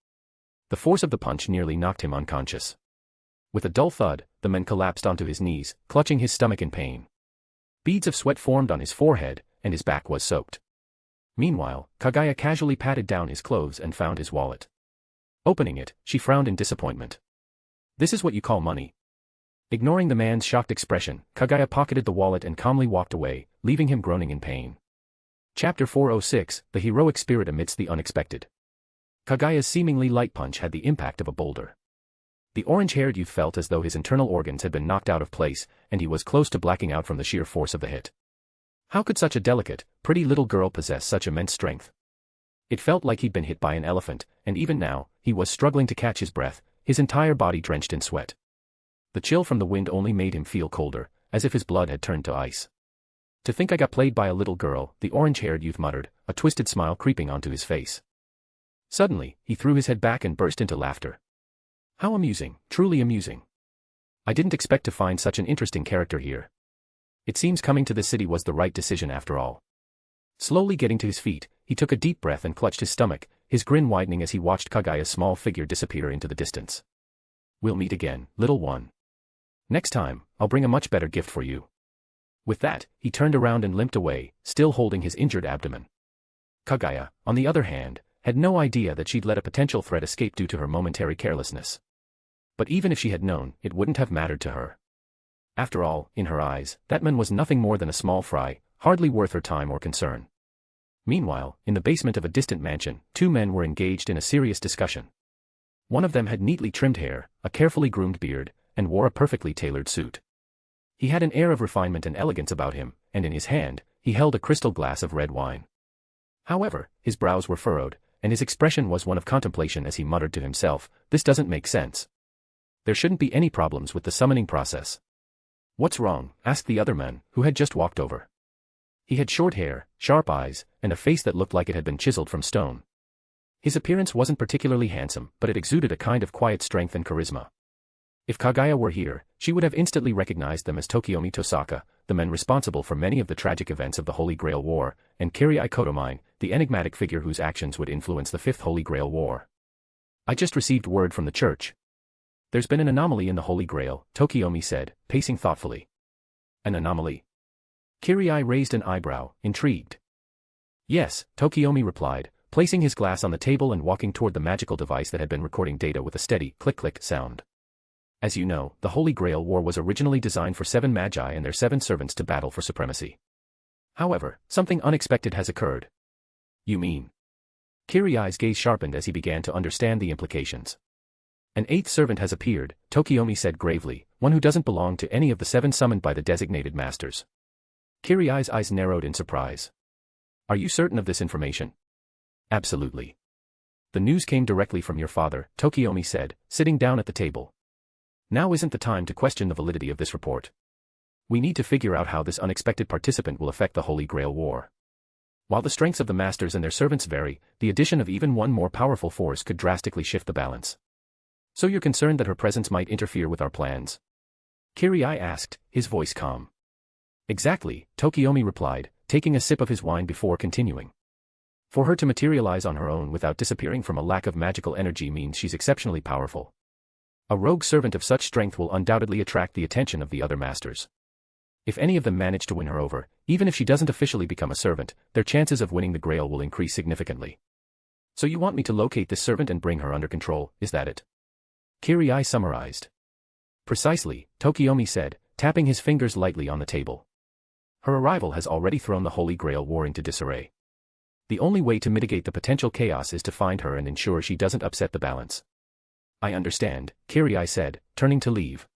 The force of the punch nearly knocked him unconscious. With a dull thud, the man collapsed onto his knees, clutching his stomach in pain. Beads of sweat formed on his forehead, and his back was soaked. Meanwhile, Kaguya casually patted down his clothes and found his wallet. Opening it, she frowned in disappointment. This is what you call money. Ignoring the man's shocked expression, Kaguya pocketed the wallet and calmly walked away, leaving him groaning in pain. Chapter 406, The Heroic Spirit Amidst the Unexpected. Kaguya's seemingly light punch had the impact of a boulder. The orange-haired youth felt as though his internal organs had been knocked out of place, and he was close to blacking out from the sheer force of the hit. How could such a delicate, pretty little girl possess such immense strength? It felt like he'd been hit by an elephant, and even now, he was struggling to catch his breath, his entire body drenched in sweat. The chill from the wind only made him feel colder, as if his blood had turned to ice. To think I got played by a little girl, the orange-haired youth muttered, a twisted smile creeping onto his face. Suddenly, he threw his head back and burst into laughter. How amusing, truly amusing. I didn't expect to find such an interesting character here. It seems coming to this city was the right decision after all. Slowly getting to his feet, he took a deep breath and clutched his stomach, his grin widening as he watched Kaguya's small figure disappear into the distance. We'll meet again, little one. Next time, I'll bring a much better gift for you. With that, he turned around and limped away, still holding his injured abdomen. Kaguya, on the other hand, had no idea that she'd let a potential threat escape due to her momentary carelessness. But even if she had known, it wouldn't have mattered to her. After all, in her eyes, that man was nothing more than a small fry, hardly worth her time or concern. Meanwhile, in the basement of a distant mansion, two men were engaged in a serious discussion. One of them had neatly trimmed hair, a carefully groomed beard, and wore a perfectly tailored suit. He had an air of refinement and elegance about him, and in his hand, he held a crystal glass of red wine. However, his brows were furrowed, and his expression was one of contemplation as he muttered to himself, "This doesn't make sense. There shouldn't be any problems with the summoning process." "What's wrong?" asked the other man, who had just walked over. He had short hair, sharp eyes, and a face that looked like it had been chiseled from stone. His appearance wasn't particularly handsome, but it exuded a kind of quiet strength and charisma. If Kaguya were here, she would have instantly recognized them as Tokiyomi Tosaka, the men responsible for many of the tragic events of the Holy Grail War, and Kirii Kotomine, the enigmatic figure whose actions would influence the Fifth Holy Grail War. "I just received word from the church. There's been an anomaly in the Holy Grail," Tokiyomi said, pacing thoughtfully. "An anomaly?" Kirii raised an eyebrow, intrigued. "Yes," Tokiyomi replied, placing his glass on the table and walking toward the magical device that had been recording data with a steady click-click sound. "As you know, the Holy Grail War was originally designed for 7 magi and their 7 servants to battle for supremacy. However, something unexpected has occurred." "You mean?" Kirii's gaze sharpened as he began to understand the implications. "An 8th servant has appeared," Tokiyomi said gravely, "one who doesn't belong to any of the 7 summoned by the designated masters." Kirii's eyes narrowed in surprise. "Are you certain of this information?" "Absolutely. The news came directly from your father," Tokiyomi said, sitting down at the table. "Now isn't the time to question the validity of this report. We need to figure out how this unexpected participant will affect the Holy Grail War. While the strengths of the masters and their servants vary, the addition of even one more powerful force could drastically shift the balance. So you're concerned that her presence might interfere with our plans?" Kirii asked, his voice calm. "Exactly," Tokiyomi replied, taking a sip of his wine before continuing. "For her to materialize on her own without disappearing from a lack of magical energy means she's exceptionally powerful. A rogue servant of such strength will undoubtedly attract the attention of the other masters. If any of them manage to win her over, even if she doesn't officially become a servant, their chances of winning the Grail will increase significantly. So you want me to locate this servant and bring her under control, is that it?" Kirii summarized. "Precisely," Tokiyomi said, tapping his fingers lightly on the table. "Her arrival has already thrown the Holy Grail War into disarray. The only way to mitigate the potential chaos is to find her and ensure she doesn't upset the balance." "I understand," Kirii said, turning to leave.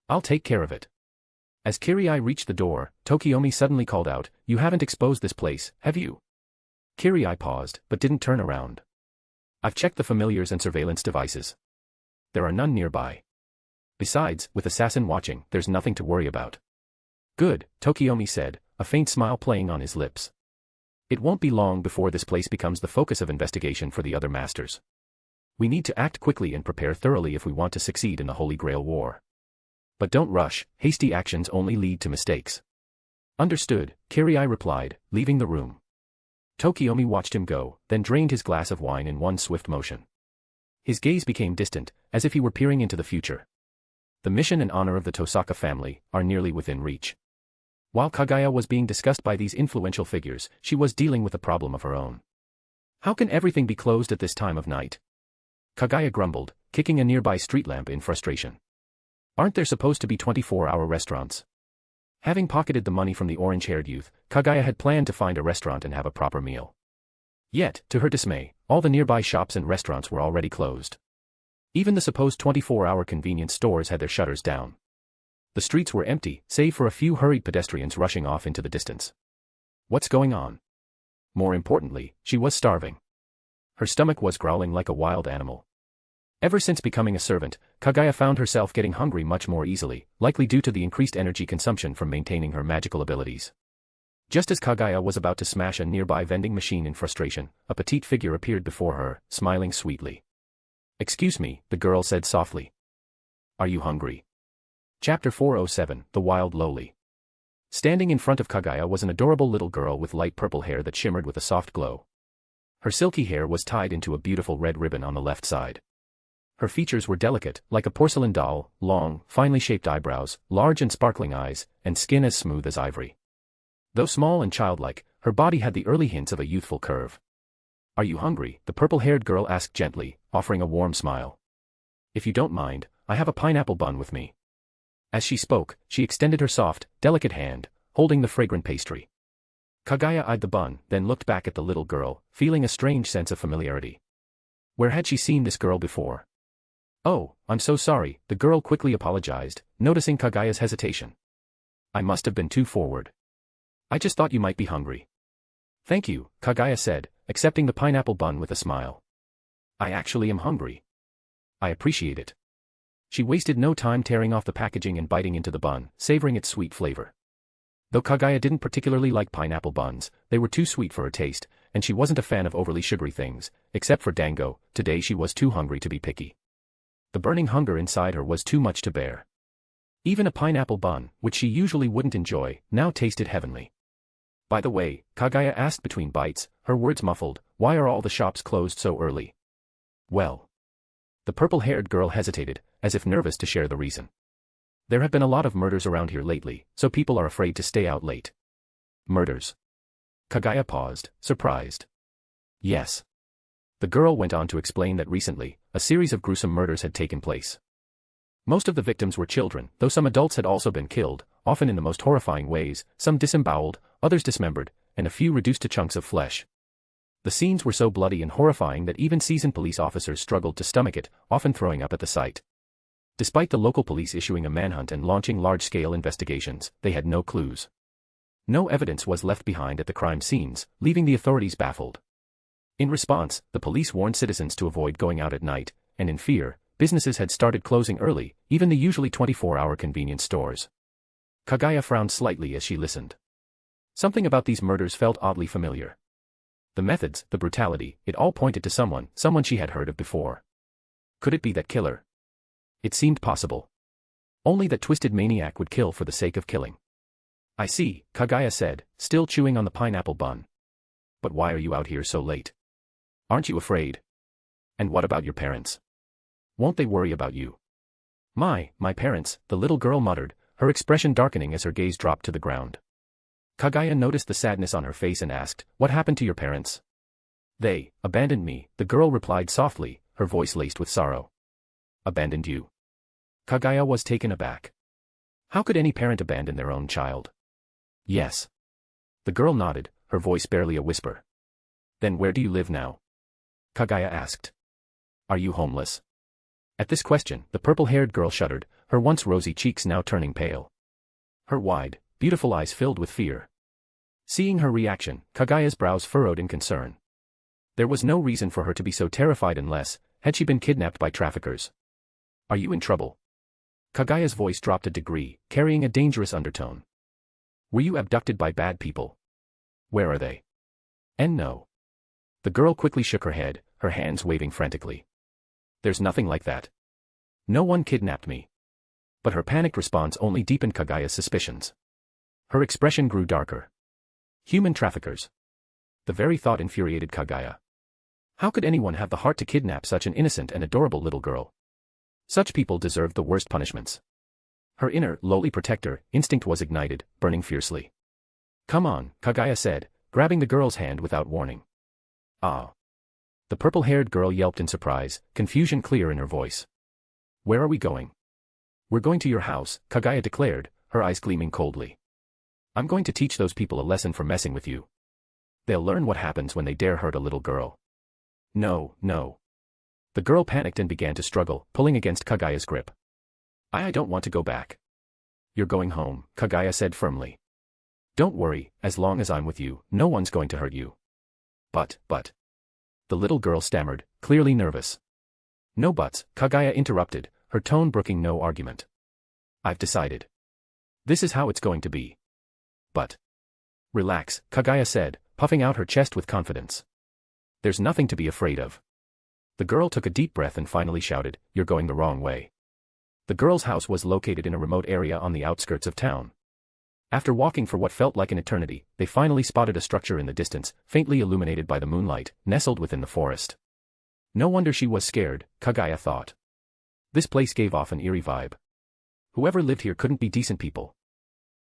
"I'll take care of it." As Kirii reached the door, Tokiyomi suddenly called out, "You haven't exposed this place, have you?" Kirii paused, but didn't turn around. "I've checked the familiars and surveillance devices. There are none nearby. Besides, with assassin watching, there's nothing to worry about." "Good," Tokiyomi said, a faint smile playing on his lips. "It won't be long before this place becomes the focus of investigation for the other masters. We need to act quickly and prepare thoroughly if we want to succeed in the Holy Grail War. But don't rush, hasty actions only lead to mistakes." "Understood," Kirii replied, leaving the room. Tokiyomi watched him go, then drained his glass of wine in one swift motion. His gaze became distant, as if he were peering into the future. The mission and honor of the Tosaka family are nearly within reach. While Kaguya was being discussed by these influential figures, she was dealing with a problem of her own. How can everything be closed at this time of night? Kaguya grumbled, kicking a nearby street lamp in frustration. Aren't there supposed to be 24-hour restaurants? Having pocketed the money from the orange-haired youth, Kaguya had planned to find a restaurant and have a proper meal. Yet, to her dismay, all the nearby shops and restaurants were already closed. Even the supposed 24-hour convenience stores had their shutters down. The streets were empty, save for a few hurried pedestrians rushing off into the distance. What's going on? More importantly, she was starving. Her stomach was growling like a wild animal. Ever since becoming a servant, Kaguya found herself getting hungry much more easily, likely due to the increased energy consumption from maintaining her magical abilities. Just as Kaguya was about to smash a nearby vending machine in frustration, a petite figure appeared before her, smiling sweetly. "Excuse me," the girl said softly. "Are you hungry?" Chapter 407, The Wild Lowly. Standing in front of Kaguya was an adorable little girl with light purple hair that shimmered with a soft glow. Her silky hair was tied into a beautiful red ribbon on the left side. Her features were delicate, like a porcelain doll, long, finely shaped eyebrows, large and sparkling eyes, and skin as smooth as ivory. Though small and childlike, her body had the early hints of a youthful curve. "Are you hungry?" the purple-haired girl asked gently, offering a warm smile. "If you don't mind, I have a pineapple bun with me." As she spoke, she extended her soft, delicate hand, holding the fragrant pastry. Kaguya eyed the bun, then looked back at the little girl, feeling a strange sense of familiarity. Where had she seen this girl before? "Oh, I'm so sorry," the girl quickly apologized, noticing Kaguya's hesitation. "I must have been too forward. I just thought you might be hungry." "Thank you," Kaguya said, accepting the pineapple bun with a smile. "I actually am hungry. I appreciate it." She wasted no time tearing off the packaging and biting into the bun, savoring its sweet flavor. Though Kaguya didn't particularly like pineapple buns, they were too sweet for her taste, and she wasn't a fan of overly sugary things, except for dango. Today she was too hungry to be picky. The burning hunger inside her was too much to bear. Even a pineapple bun, which she usually wouldn't enjoy, now tasted heavenly. "By the way," Kaguya asked between bites, her words muffled, "why are all the shops closed so early?" "Well." The purple-haired girl hesitated, as if nervous to share the reason. "There have been a lot of murders around here lately, so people are afraid to stay out late." "Murders?" Kaguya paused, surprised. "Yes." The girl went on to explain that recently, a series of gruesome murders had taken place. Most of the victims were children, though some adults had also been killed, often in the most horrifying ways, some disemboweled, others dismembered, and a few reduced to chunks of flesh. The scenes were so bloody and horrifying that even seasoned police officers struggled to stomach it, often throwing up at the sight. Despite the local police issuing a manhunt and launching large-scale investigations, they had no clues. No evidence was left behind at the crime scenes, leaving the authorities baffled. In response, the police warned citizens to avoid going out at night, and in fear, businesses had started closing early, even the usually 24-hour convenience stores. Kaguya frowned slightly as she listened. Something about these murders felt oddly familiar. The methods, the brutality, it all pointed to someone she had heard of before. Could it be that killer? It seemed possible. Only that twisted maniac would kill for the sake of killing. "I see," Kaguya said, still chewing on the pineapple bun. "But why are you out here so late? Aren't you afraid? And what about your parents? Won't they worry about you?" My parents," the little girl muttered, her expression darkening as her gaze dropped to the ground. Kaguya noticed the sadness on her face and asked, "What happened to your parents?" "They abandoned me," the girl replied softly, her voice laced with sorrow. "Abandoned you?" Kaguya was taken aback. How could any parent abandon their own child? "Yes." The girl nodded, her voice barely a whisper. "Then where do you live now?" Kaguya asked. "Are you homeless?" At this question, the purple-haired girl shuddered, her once rosy cheeks now turning pale. Her wide, beautiful eyes filled with fear. Seeing her reaction, Kaguya's brows furrowed in concern. There was no reason for her to be so terrified unless, had she been kidnapped by traffickers. "Are you in trouble?" Kaguya's voice dropped a degree, carrying a dangerous undertone. "Were you abducted by bad people? Where are they?" "And no." The girl quickly shook her head, her hands waving frantically. "There's nothing like that. No one kidnapped me." But her panicked response only deepened Kaguya's suspicions. Her expression grew darker. Human traffickers. The very thought infuriated Kaguya. How could anyone have the heart to kidnap such an innocent and adorable little girl? Such people deserved the worst punishments. Her inner, lowly protector instinct was ignited, burning fiercely. "Come on," Kaguya said, grabbing the girl's hand without warning. "Ah." The purple-haired girl yelped in surprise, confusion clear in her voice. "Where are we going?" "We're going to your house," Kaguya declared, her eyes gleaming coldly. "I'm going to teach those people a lesson for messing with you. They'll learn what happens when they dare hurt a little girl." "No, no." The girl panicked and began to struggle, pulling against Kaguya's grip. I don't want to go back." "You're going home," Kaguya said firmly. "Don't worry, as long as I'm with you, no one's going to hurt you." But. The little girl stammered, clearly nervous. "No buts," Kaguya interrupted, her tone brooking no argument. "I've decided. This is how it's going to be." "But." "Relax," Kaguya said, puffing out her chest with confidence. "There's nothing to be afraid of." The girl took a deep breath and finally shouted, "You're going the wrong way." The girl's house was located in a remote area on the outskirts of town. After walking for what felt like an eternity, they finally spotted a structure in the distance, faintly illuminated by the moonlight, nestled within the forest. No wonder she was scared, Kaguya thought. This place gave off an eerie vibe. Whoever lived here couldn't be decent people.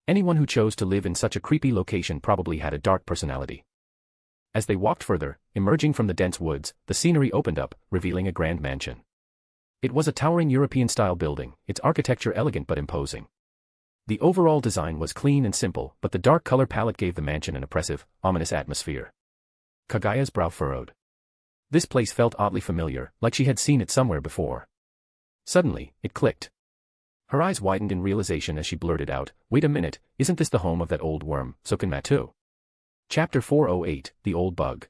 Anyone who chose to live in such a creepy location probably had a dark personality. As they walked further, emerging from the dense woods, the scenery opened up, revealing a grand mansion. It was a towering European-style building, its architecture elegant but imposing. The overall design was clean and simple, but the dark color palette gave the mansion an oppressive, ominous atmosphere. Kaguya's brow furrowed. This place felt oddly familiar, like she had seen it somewhere before. Suddenly, it clicked. Her eyes widened in realization as she blurted out, "Wait a minute, isn't this the home of that old worm, Soken-matu?" Chapter 408, The Old Bug.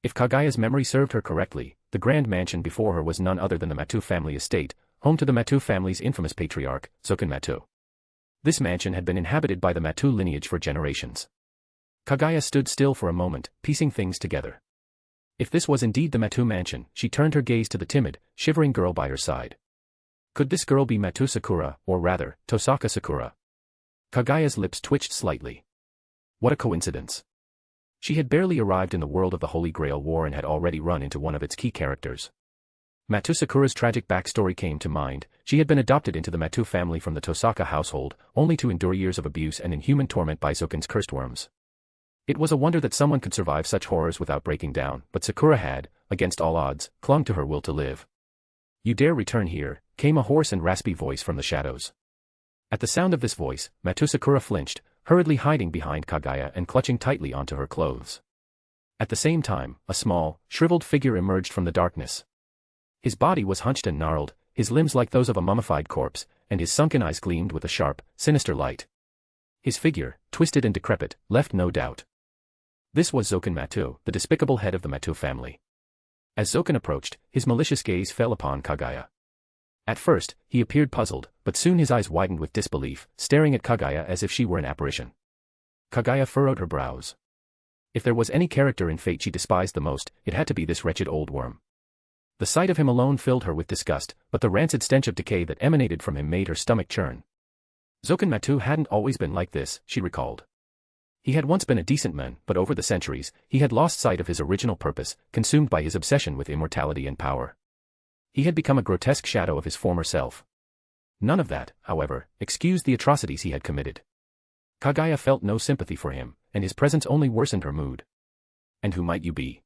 If Kaguya's memory served her correctly, the grand mansion before her was none other than the Matu family estate, home to the Matu family's infamous patriarch, Soken-matu. This mansion had been inhabited by the Matu lineage for generations. Kaguya stood still for a moment, piecing things together. If this was indeed the Matu mansion, she turned her gaze to the timid, shivering girl by her side. Could this girl be Matu Sakura, or rather, Tosaka Sakura? Kaguya's lips twitched slightly. What a coincidence. She had barely arrived in the world of the Holy Grail War and had already run into one of its key characters. Matu Sakura's tragic backstory came to mind. She had been adopted into the Matu family from the Tosaka household, only to endure years of abuse and inhuman torment by Soken's cursed worms. It was a wonder that someone could survive such horrors without breaking down, but Sakura had, against all odds, clung to her will to live. "You dare return here," came a hoarse and raspy voice from the shadows. At the sound of this voice, Matu Sakura flinched, hurriedly hiding behind Kaguya and clutching tightly onto her clothes. At the same time, a small, shriveled figure emerged from the darkness. His body was hunched and gnarled, his limbs like those of a mummified corpse, and his sunken eyes gleamed with a sharp, sinister light. His figure, twisted and decrepit, left no doubt. This was Soken-matu, the despicable head of the Matu family. As Soken approached, his malicious gaze fell upon Kaguya. At first, he appeared puzzled, but soon his eyes widened with disbelief, staring at Kaguya as if she were an apparition. Kaguya furrowed her brows. If there was any character in fate she despised the most, it had to be this wretched old worm. The sight of him alone filled her with disgust, but the rancid stench of decay that emanated from him made her stomach churn. Soken-matu hadn't always been like this, she recalled. He had once been a decent man, but over the centuries, he had lost sight of his original purpose, consumed by his obsession with immortality and power. He had become a grotesque shadow of his former self. None of that, however, excused the atrocities he had committed. Kaguya felt no sympathy for him, and his presence only worsened her mood. "And who might you be?"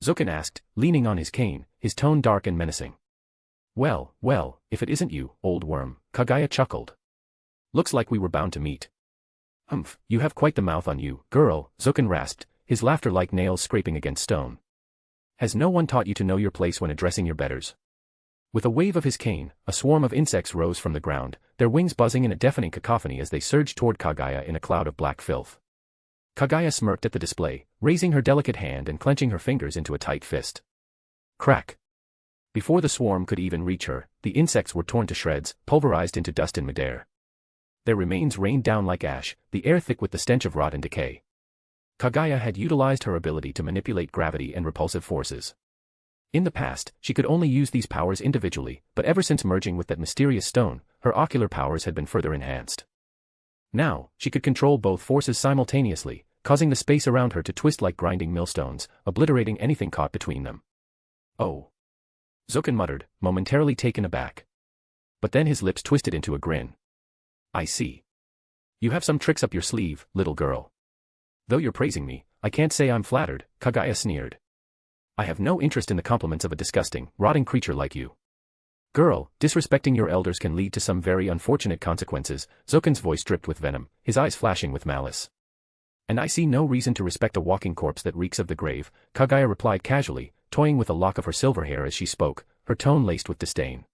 Soken asked, leaning on his cane, his tone dark and menacing. Well, if it isn't you, old worm," Kaguya chuckled. "Looks like we were bound to meet." "Humph, you have quite the mouth on you, girl," Soken rasped, his laughter like nails scraping against stone. "Has no one taught you to know your place when addressing your betters?" With a wave of his cane, a swarm of insects rose from the ground, their wings buzzing in a deafening cacophony as they surged toward Kaguya in a cloud of black filth. Kaguya smirked at the display, raising her delicate hand and clenching her fingers into a tight fist. Crack! Before the swarm could even reach her, the insects were torn to shreds, pulverized into dust in midair. Their remains rained down like ash, the air thick with the stench of rot and decay. Kaguya had utilized her ability to manipulate gravity and repulsive forces. In the past, she could only use these powers individually, but ever since merging with that mysterious stone, her ocular powers had been further enhanced. Now, she could control both forces simultaneously, causing the space around her to twist like grinding millstones, obliterating anything caught between them. "Oh," Soken muttered, momentarily taken aback. But then his lips twisted into a grin. I see. You have some tricks up your sleeve, little girl. Though you're praising me, I can't say I'm flattered, Kaguya sneered. I have no interest in the compliments of a disgusting, rotting creature like you. Girl, disrespecting your elders can lead to some very unfortunate consequences, Zoken's voice dripped with venom, his eyes flashing with malice. And I see no reason to respect a walking corpse that reeks of the grave, Kaguya replied casually, toying with a lock of her silver hair as she spoke, her tone laced with disdain.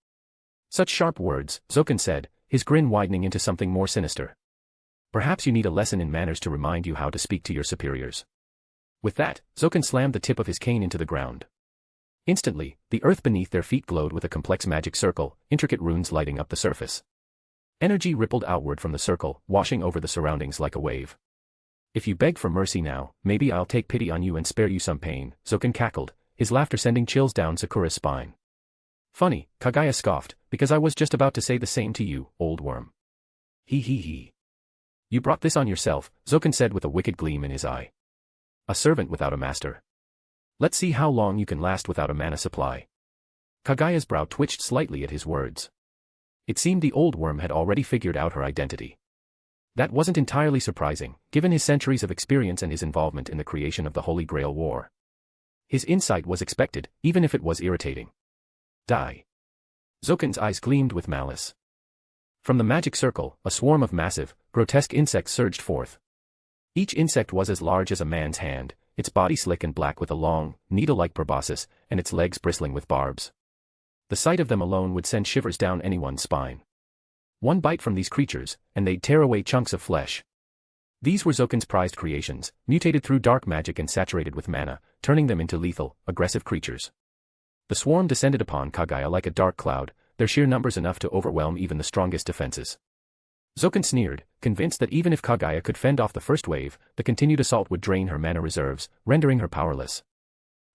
Such sharp words, Zoken said, his grin widening into something more sinister. Perhaps you need a lesson in manners to remind you how to speak to your superiors. With that, Zoken slammed the tip of his cane into the ground. Instantly, the earth beneath their feet glowed with a complex magic circle, intricate runes lighting up the surface. Energy rippled outward from the circle, washing over the surroundings like a wave. If you beg for mercy now, maybe I'll take pity on you and spare you some pain, Zoken cackled, his laughter sending chills down Sakura's spine. Funny, Kaguya scoffed, because I was just about to say the same to you, old worm. He. You brought this on yourself, Zoken said with a wicked gleam in his eye. A servant without a master. Let's see how long you can last without a mana supply. Kaguya's brow twitched slightly at his words. It seemed the old worm had already figured out her identity. That wasn't entirely surprising, given his centuries of experience and his involvement in the creation of the Holy Grail War. His insight was expected, even if it was irritating. Die. Zoken's eyes gleamed with malice. From the magic circle, a swarm of massive, grotesque insects surged forth. Each insect was as large as a man's hand, its body slick and black with a long, needle-like proboscis, and its legs bristling with barbs. The sight of them alone would send shivers down anyone's spine. One bite from these creatures, and they'd tear away chunks of flesh. These were Zoken's prized creations, mutated through dark magic and saturated with mana, turning them into lethal, aggressive creatures. The swarm descended upon Kaguya like a dark cloud, their sheer numbers enough to overwhelm even the strongest defenses. Zoken sneered, convinced that even if Kaguya could fend off the first wave, the continued assault would drain her mana reserves, rendering her powerless.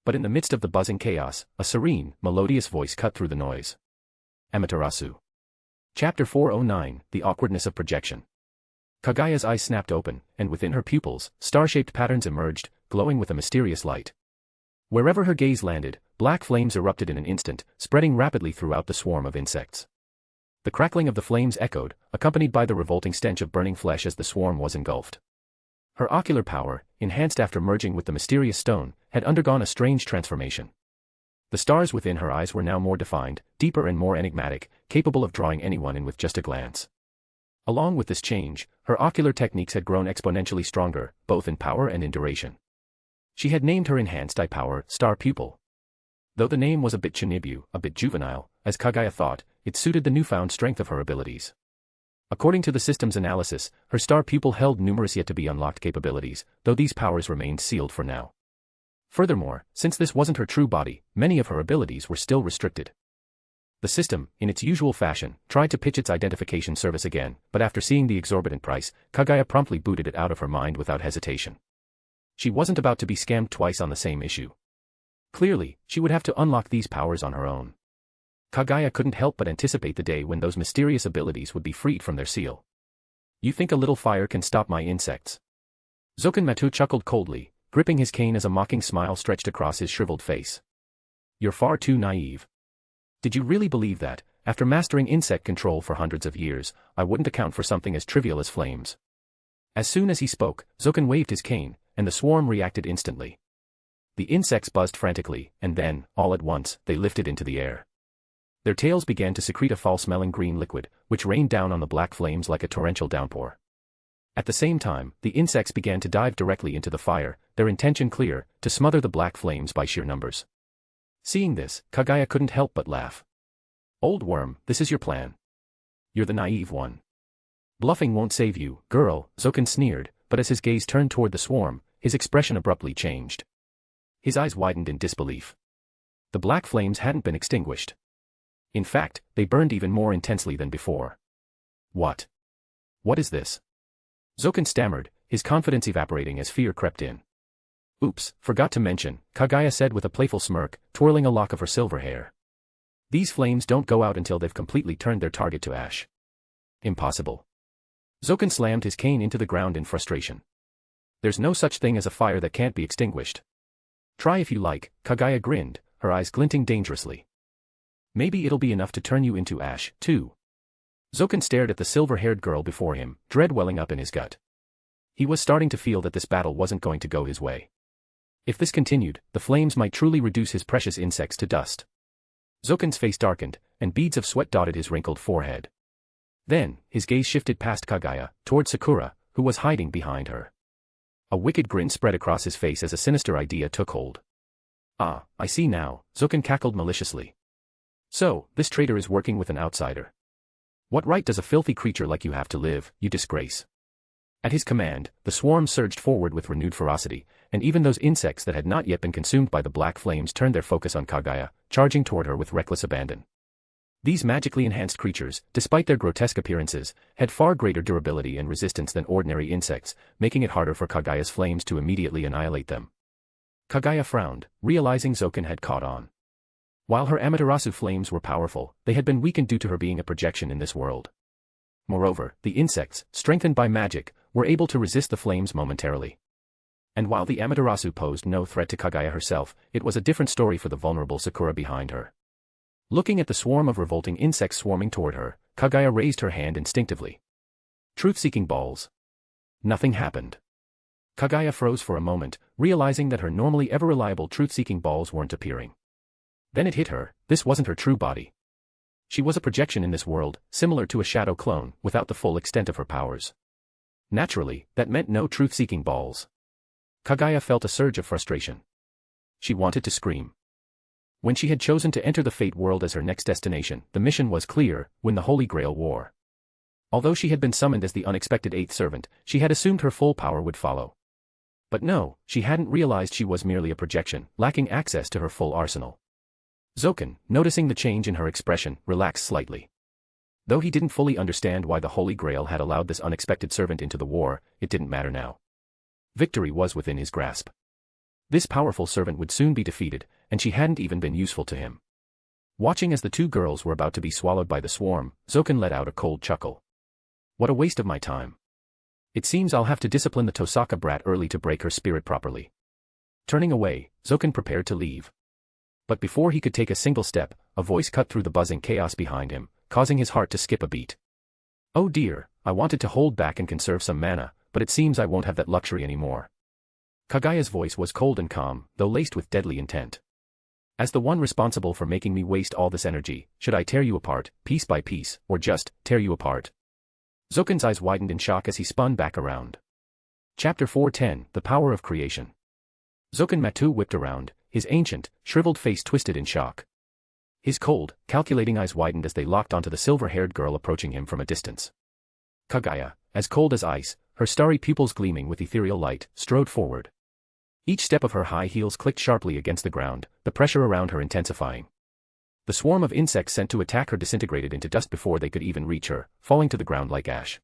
But in the midst of the buzzing chaos, a serene, melodious voice cut through the noise. Amaterasu. Chapter 409, The Awkwardness of Projection. Kaguya's eyes snapped open, and within her pupils, star-shaped patterns emerged, glowing with a mysterious light. Wherever her gaze landed, black flames erupted in an instant, spreading rapidly throughout the swarm of insects. The crackling of the flames echoed, accompanied by the revolting stench of burning flesh as the swarm was engulfed. Her ocular power, enhanced after merging with the mysterious stone, had undergone a strange transformation. The stars within her eyes were now more defined, deeper and more enigmatic, capable of drawing anyone in with just a glance. Along with this change, her ocular techniques had grown exponentially stronger, both in power and in duration. She had named her enhanced eye power Star Pupil. Though the name was a bit chinibu, a bit juvenile, as Kaguya thought, it suited the newfound strength of her abilities. According to the system's analysis, her Star Pupil held numerous yet-to-be unlocked capabilities, though these powers remained sealed for now. Furthermore, since this wasn't her true body, many of her abilities were still restricted. The system, in its usual fashion, tried to pitch its identification service again, but after seeing the exorbitant price, Kaguya promptly booted it out of her mind without hesitation. She wasn't about to be scammed twice on the same issue. Clearly, she would have to unlock these powers on her own. Kaguya couldn't help but anticipate the day when those mysterious abilities would be freed from their seal. You think a little fire can stop my insects? Zoken Matu chuckled coldly, gripping his cane as a mocking smile stretched across his shriveled face. You're far too naive. Did you really believe that, after mastering insect control for hundreds of years, I wouldn't account for something as trivial as flames? As soon as he spoke, Zoken waved his cane, and the swarm reacted instantly. The insects buzzed frantically, and then, all at once, they lifted into the air. Their tails began to secrete a foul-smelling green liquid, which rained down on the black flames like a torrential downpour. At the same time, the insects began to dive directly into the fire, their intention clear, to smother the black flames by sheer numbers. Seeing this, Kaguya couldn't help but laugh. Old worm, this is your plan. You're the naive one. Bluffing won't save you, girl, Zoken sneered, but as his gaze turned toward the swarm, his expression abruptly changed. His eyes widened in disbelief. The black flames hadn't been extinguished. In fact, they burned even more intensely than before. What? What is this? Zoken stammered, his confidence evaporating as fear crept in. Oops, forgot to mention, Kaguya said with a playful smirk, twirling a lock of her silver hair. These flames don't go out until they've completely turned their target to ash. Impossible. Zoken slammed his cane into the ground in frustration. There's no such thing as a fire that can't be extinguished. Try if you like, Kaguya grinned, her eyes glinting dangerously. Maybe it'll be enough to turn you into ash, too. Zoken stared at the silver-haired girl before him, dread welling up in his gut. He was starting to feel that this battle wasn't going to go his way. If this continued, the flames might truly reduce his precious insects to dust. Zoken's face darkened, and beads of sweat dotted his wrinkled forehead. Then, his gaze shifted past Kaguya, toward Sakura, who was hiding behind her. A wicked grin spread across his face as a sinister idea took hold. "Ah, I see now," Zoken cackled maliciously. "So, this traitor is working with an outsider. What right does a filthy creature like you have to live, you disgrace?" At his command, the swarm surged forward with renewed ferocity, and even those insects that had not yet been consumed by the black flames turned their focus on Kaguya, charging toward her with reckless abandon. These magically enhanced creatures, despite their grotesque appearances, had far greater durability and resistance than ordinary insects, making it harder for Kaguya's flames to immediately annihilate them. Kaguya frowned, realizing Zoken had caught on. While her Amaterasu flames were powerful, they had been weakened due to her being a projection in this world. Moreover, the insects, strengthened by magic, were able to resist the flames momentarily. And while the Amaterasu posed no threat to Kaguya herself, it was a different story for the vulnerable Sakura behind her. Looking at the swarm of revolting insects swarming toward her, Kaguya raised her hand instinctively. Truth-seeking balls. Nothing happened. Kaguya froze for a moment, realizing that her normally ever-reliable truth-seeking balls weren't appearing. Then it hit her, this wasn't her true body. She was a projection in this world, similar to a shadow clone, without the full extent of her powers. Naturally, that meant no truth-seeking balls. Kaguya felt a surge of frustration. She wanted to scream. When she had chosen to enter the Fate world as her next destination, the mission was clear: win the Holy Grail War. Although she had been summoned as the unexpected eighth servant, she had assumed her full power would follow. But no, she hadn't realized she was merely a projection, lacking access to her full arsenal. Zoken, noticing the change in her expression, relaxed slightly. Though he didn't fully understand why the Holy Grail had allowed this unexpected servant into the war, it didn't matter now. Victory was within his grasp. This powerful servant would soon be defeated, and she hadn't even been useful to him. Watching as the two girls were about to be swallowed by the swarm, Zoken let out a cold chuckle. What a waste of my time. It seems I'll have to discipline the Tosaka brat early to break her spirit properly. Turning away, Zoken prepared to leave. But before he could take a single step, a voice cut through the buzzing chaos behind him, causing his heart to skip a beat. "Oh dear, I wanted to hold back and conserve some mana, but it seems I won't have that luxury anymore." Kaguya's voice was cold and calm, though laced with deadly intent. "As the one responsible for making me waste all this energy, should I tear you apart, piece by piece, or just tear you apart?" Zoken's eyes widened in shock as he spun back around. Chapter 410, The Power of Creation. Zoken Matu whipped around, his ancient, shriveled face twisted in shock. His cold, calculating eyes widened as they locked onto the silver-haired girl approaching him from a distance. Kaguya, as cold as ice, her starry pupils gleaming with ethereal light, strode forward. Each step of her high heels clicked sharply against the ground, the pressure around her intensifying. The swarm of insects sent to attack her disintegrated into dust before they could even reach her, falling to the ground like ash.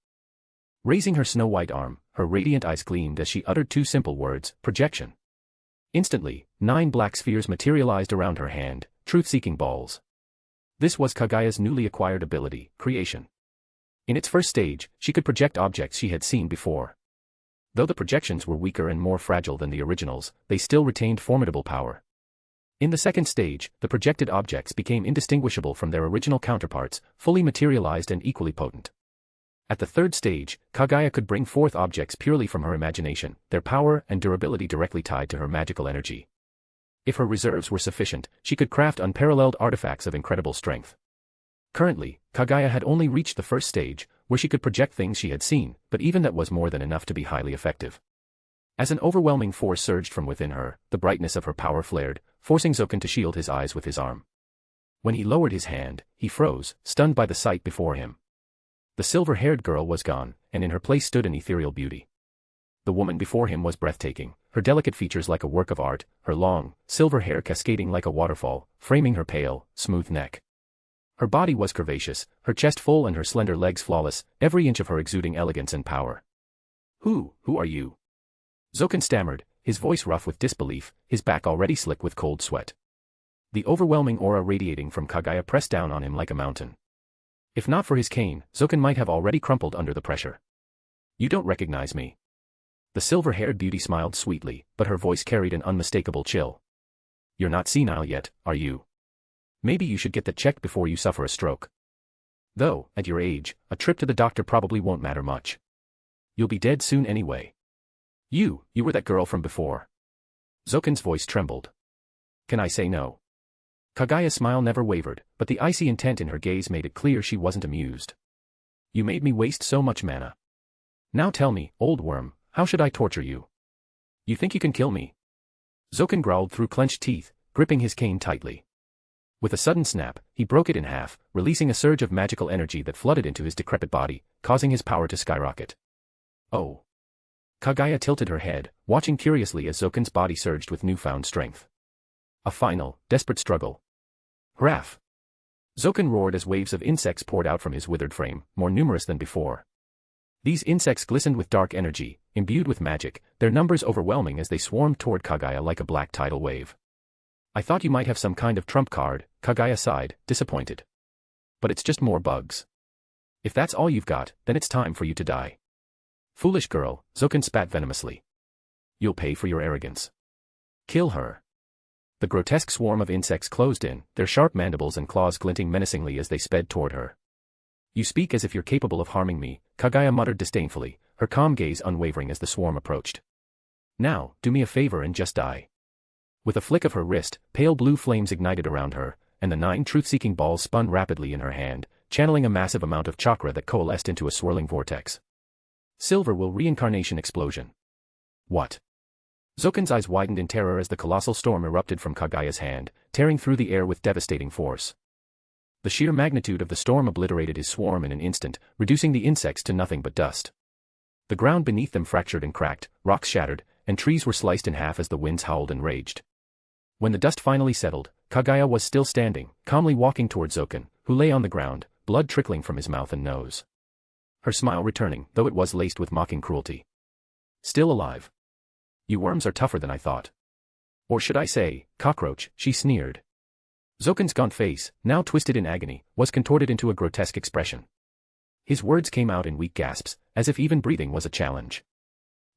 Raising her snow-white arm, her radiant eyes gleamed as she uttered two simple words: projection. Instantly, 9 black spheres materialized around her hand, truth-seeking balls. This was Kaguya's newly acquired ability, creation. In its first stage, she could project objects she had seen before. Though the projections were weaker and more fragile than the originals, they still retained formidable power. In the second stage, the projected objects became indistinguishable from their original counterparts, fully materialized and equally potent. At the third stage, Kaguya could bring forth objects purely from her imagination, their power and durability directly tied to her magical energy. If her reserves were sufficient, she could craft unparalleled artifacts of incredible strength. Currently, Kaguya had only reached the first stage, where she could project things she had seen, but even that was more than enough to be highly effective. As an overwhelming force surged from within her, the brightness of her power flared, forcing Zoken to shield his eyes with his arm. When he lowered his hand, he froze, stunned by the sight before him. The silver-haired girl was gone, and in her place stood an ethereal beauty. The woman before him was breathtaking, her delicate features like a work of art, her long, silver hair cascading like a waterfall, framing her pale, smooth neck. Her body was curvaceous, her chest full and her slender legs flawless, every inch of her exuding elegance and power. Who are you?" Zoken stammered, his voice rough with disbelief, his back already slick with cold sweat. The overwhelming aura radiating from Kaguya pressed down on him like a mountain. If not for his cane, Zoken might have already crumpled under the pressure. "You don't recognize me." The silver-haired beauty smiled sweetly, but her voice carried an unmistakable chill. "You're not senile yet, are you? Maybe you should get that checked before you suffer a stroke." Though, at your age, a trip to the doctor probably won't matter much. You'll be dead soon anyway. You were that girl from before. Zoken's voice trembled. Can I say no? Kaguya's smile never wavered, but the icy intent in her gaze made it clear she wasn't amused. You made me waste so much mana. Now tell me, old worm, how should I torture you? You think you can kill me? Zoken growled through clenched teeth, gripping his cane tightly. With a sudden snap, he broke it in half, releasing a surge of magical energy that flooded into his decrepit body, causing his power to skyrocket. Oh. Kaguya tilted her head, watching curiously as Zoken's body surged with newfound strength. A final, desperate struggle. Hraff! Zoken roared as waves of insects poured out from his withered frame, more numerous than before. These insects glistened with dark energy, imbued with magic, their numbers overwhelming as they swarmed toward Kaguya like a black tidal wave. I thought you might have some kind of trump card, Kaguya sighed, disappointed. But it's just more bugs. If that's all you've got, then it's time for you to die. Foolish girl, Zoken spat venomously. You'll pay for your arrogance. Kill her. The grotesque swarm of insects closed in, their sharp mandibles and claws glinting menacingly as they sped toward her. You speak as if you're capable of harming me, Kaguya muttered disdainfully, her calm gaze unwavering as the swarm approached. Now, do me a favor and just die. With a flick of her wrist, pale blue flames ignited around her, and the 9 truth-seeking balls spun rapidly in her hand, channeling a massive amount of chakra that coalesced into a swirling vortex. Silver will reincarnation explosion. What? Zoken's eyes widened in terror as the colossal storm erupted from Kaguya's hand, tearing through the air with devastating force. The sheer magnitude of the storm obliterated his swarm in an instant, reducing the insects to nothing but dust. The ground beneath them fractured and cracked, rocks shattered, and trees were sliced in half as the winds howled and raged. When the dust finally settled, Kaguya was still standing, calmly walking toward Zoken, who lay on the ground, blood trickling from his mouth and nose. Her smile returning, though it was laced with mocking cruelty. Still alive. You worms are tougher than I thought. Or should I say, cockroach, she sneered. Zoken's gaunt face, now twisted in agony, was contorted into a grotesque expression. His words came out in weak gasps, as if even breathing was a challenge.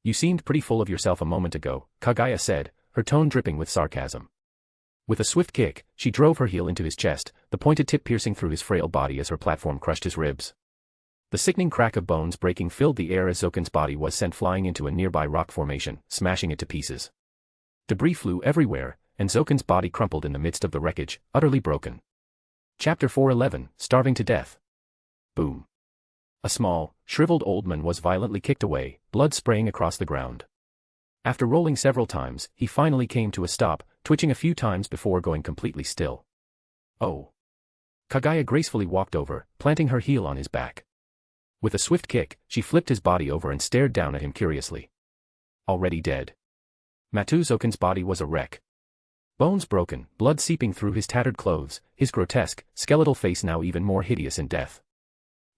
You seemed pretty full of yourself a moment ago, Kaguya said, her tone dripping with sarcasm. With a swift kick, she drove her heel into his chest, the pointed tip piercing through his frail body as her platform crushed his ribs. The sickening crack of bones breaking filled the air as Zoken's body was sent flying into a nearby rock formation, smashing it to pieces. Debris flew everywhere, and Zoken's body crumpled in the midst of the wreckage, utterly broken. Chapter 411, Starving to Death. Boom. A small, shriveled old man was violently kicked away, blood spraying across the ground. After rolling several times, he finally came to a stop, twitching a few times before going completely still. Oh. Kaguya gracefully walked over, planting her heel on his back. With a swift kick, she flipped his body over and stared down at him curiously. Already dead. Zoken's body was a wreck. Bones broken, blood seeping through his tattered clothes, his grotesque, skeletal face now even more hideous in death.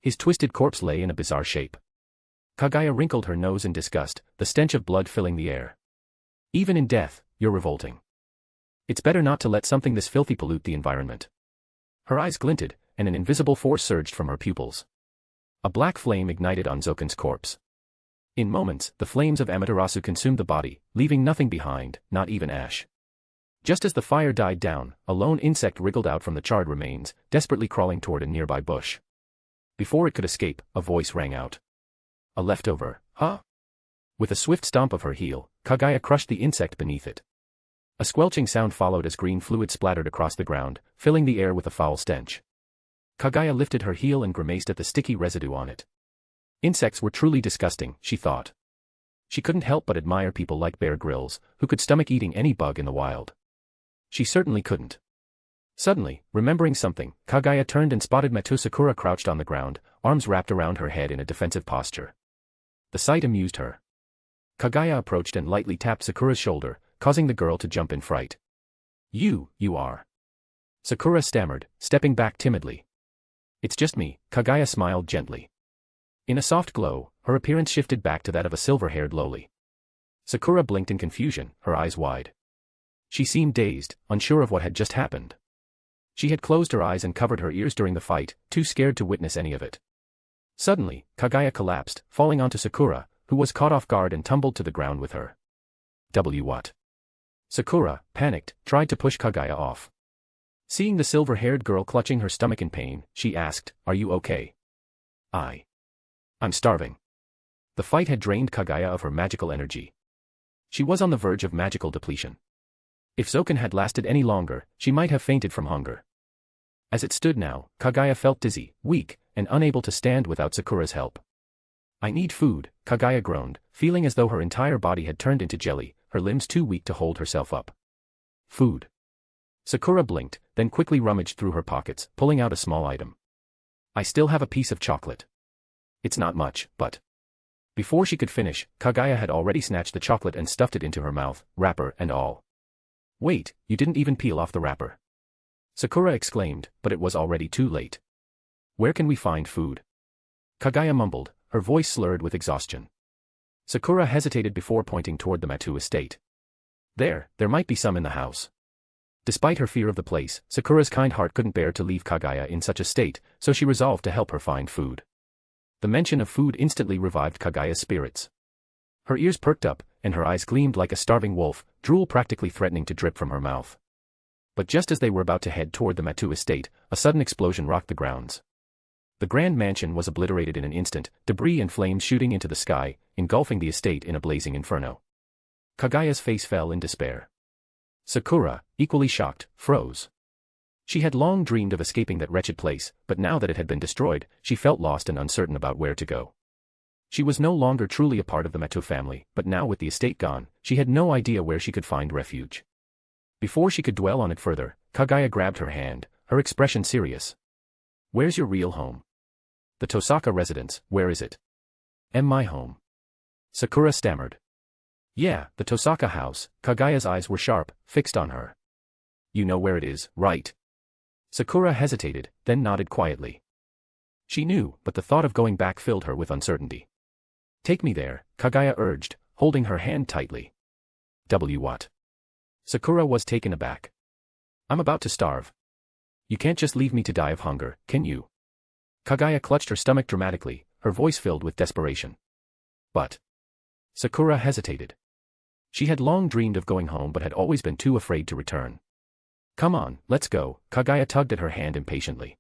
His twisted corpse lay in a bizarre shape. Kaguya wrinkled her nose in disgust, the stench of blood filling the air. Even in death, you're revolting. It's better not to let something this filthy pollute the environment. Her eyes glinted, and an invisible force surged from her pupils. A black flame ignited on Zoken's corpse. In moments, the flames of Amaterasu consumed the body, leaving nothing behind, not even ash. Just as the fire died down, a lone insect wriggled out from the charred remains, desperately crawling toward a nearby bush. Before it could escape, a voice rang out. A leftover, huh? With a swift stomp of her heel, Kaguya crushed the insect beneath it. A squelching sound followed as green fluid splattered across the ground, filling the air with a foul stench. Kaguya lifted her heel and grimaced at the sticky residue on it. Insects were truly disgusting, she thought. She couldn't help but admire people like Bear Grylls, who could stomach eating any bug in the wild. She certainly couldn't. Suddenly, remembering something, Kaguya turned and spotted Sakura crouched on the ground, arms wrapped around her head in a defensive posture. The sight amused her. Kaguya approached and lightly tapped Sakura's shoulder, causing the girl to jump in fright. You are. Sakura stammered, stepping back timidly. It's just me, Kaguya smiled gently. In a soft glow, her appearance shifted back to that of a silver-haired lowly. Sakura blinked in confusion, her eyes wide. She seemed dazed, unsure of what had just happened. She had closed her eyes and covered her ears during the fight, too scared to witness any of it. Suddenly, Kaguya collapsed, falling onto Sakura, who was caught off guard and tumbled to the ground with her. What? Sakura, panicked, tried to push Kaguya off. Seeing the silver-haired girl clutching her stomach in pain, she asked, "Are you okay?" I'm starving." The fight had drained Kaguya of her magical energy. She was on the verge of magical depletion. If Zoken had lasted any longer, she might have fainted from hunger. As it stood now, Kaguya felt dizzy, weak, and unable to stand without Sakura's help. "I need food," Kaguya groaned, feeling as though her entire body had turned into jelly, her limbs too weak to hold herself up. "Food." Sakura blinked, then quickly rummaged through her pockets, pulling out a small item. "I still have a piece of chocolate. It's not much, but..." Before she could finish, Kaguya had already snatched the chocolate and stuffed it into her mouth, wrapper and all. "Wait, you didn't even peel off the wrapper," Sakura exclaimed, but it was already too late. "Where can we find food?" Kaguya mumbled, her voice slurred with exhaustion. Sakura hesitated before pointing toward the Matsu estate. There might be some in the house." Despite her fear of the place, Sakura's kind heart couldn't bear to leave Kaguya in such a state, so she resolved to help her find food. The mention of food instantly revived Kaguya's spirits. Her ears perked up, and her eyes gleamed like a starving wolf, drool practically threatening to drip from her mouth. But just as they were about to head toward the Matsu estate, a sudden explosion rocked the grounds. The grand mansion was obliterated in an instant, debris and flames shooting into the sky, engulfing the estate in a blazing inferno. Kaguya's face fell in despair. Sakura, equally shocked, froze. She had long dreamed of escaping that wretched place, but now that it had been destroyed, she felt lost and uncertain about where to go. She was no longer truly a part of the Matsu family, but now with the estate gone, she had no idea where she could find refuge. Before she could dwell on it further, Kaguya grabbed her hand, her expression serious. "Where's your real home?" "The Tosaka residence, where is it?" "My home," Sakura stammered. "Yeah, the Tosaka house." Kaguya's eyes were sharp, fixed on her. "You know where it is, right?" Sakura hesitated, then nodded quietly. She knew, but the thought of going back filled her with uncertainty. "Take me there," Kaguya urged, holding her hand tightly. What?" Sakura was taken aback. "I'm about to starve. You can't just leave me to die of hunger, can you?" Kaguya clutched her stomach dramatically, her voice filled with desperation. "But..." Sakura hesitated. She had long dreamed of going home but had always been too afraid to return. "Come on, let's go," Kaguya tugged at her hand impatiently.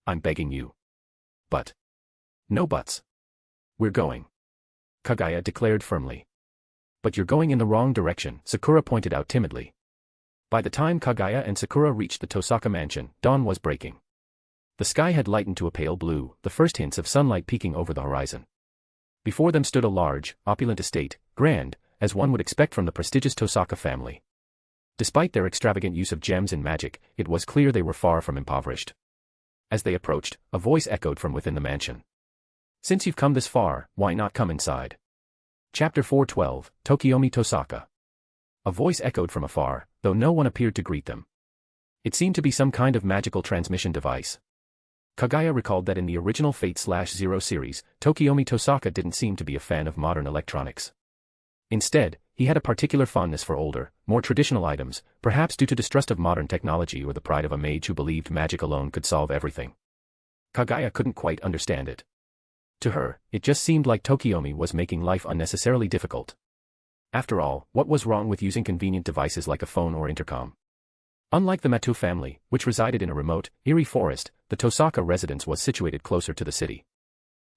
"I'm begging you." "But..." "No buts. We're going," Kaguya declared firmly. "But you're going in the wrong direction," Sakura pointed out timidly. By the time Kaguya and Sakura reached the Tosaka mansion, dawn was breaking. The sky had lightened to a pale blue, the first hints of sunlight peeking over the horizon. Before them stood a large, opulent estate, grand, as one would expect from the prestigious Tosaka family. Despite their extravagant use of gems and magic, it was clear they were far from impoverished. As they approached, a voice echoed from within the mansion. "Since you've come this far, why not come inside?" Chapter 412, Tokiomi Tosaka. A voice echoed from afar, though no one appeared to greet them. It seemed to be some kind of magical transmission device. Kaguya recalled that in the original Fate/Zero series, Tokiomi Tosaka didn't seem to be a fan of modern electronics. Instead, he had a particular fondness for older, more traditional items, perhaps due to distrust of modern technology or the pride of a mage who believed magic alone could solve everything. Kaguya couldn't quite understand it. To her, it just seemed like Tokiomi was making life unnecessarily difficult. After all, what was wrong with using convenient devices like a phone or intercom? Unlike the Matsu family, which resided in a remote, eerie forest, the Tosaka residence was situated closer to the city.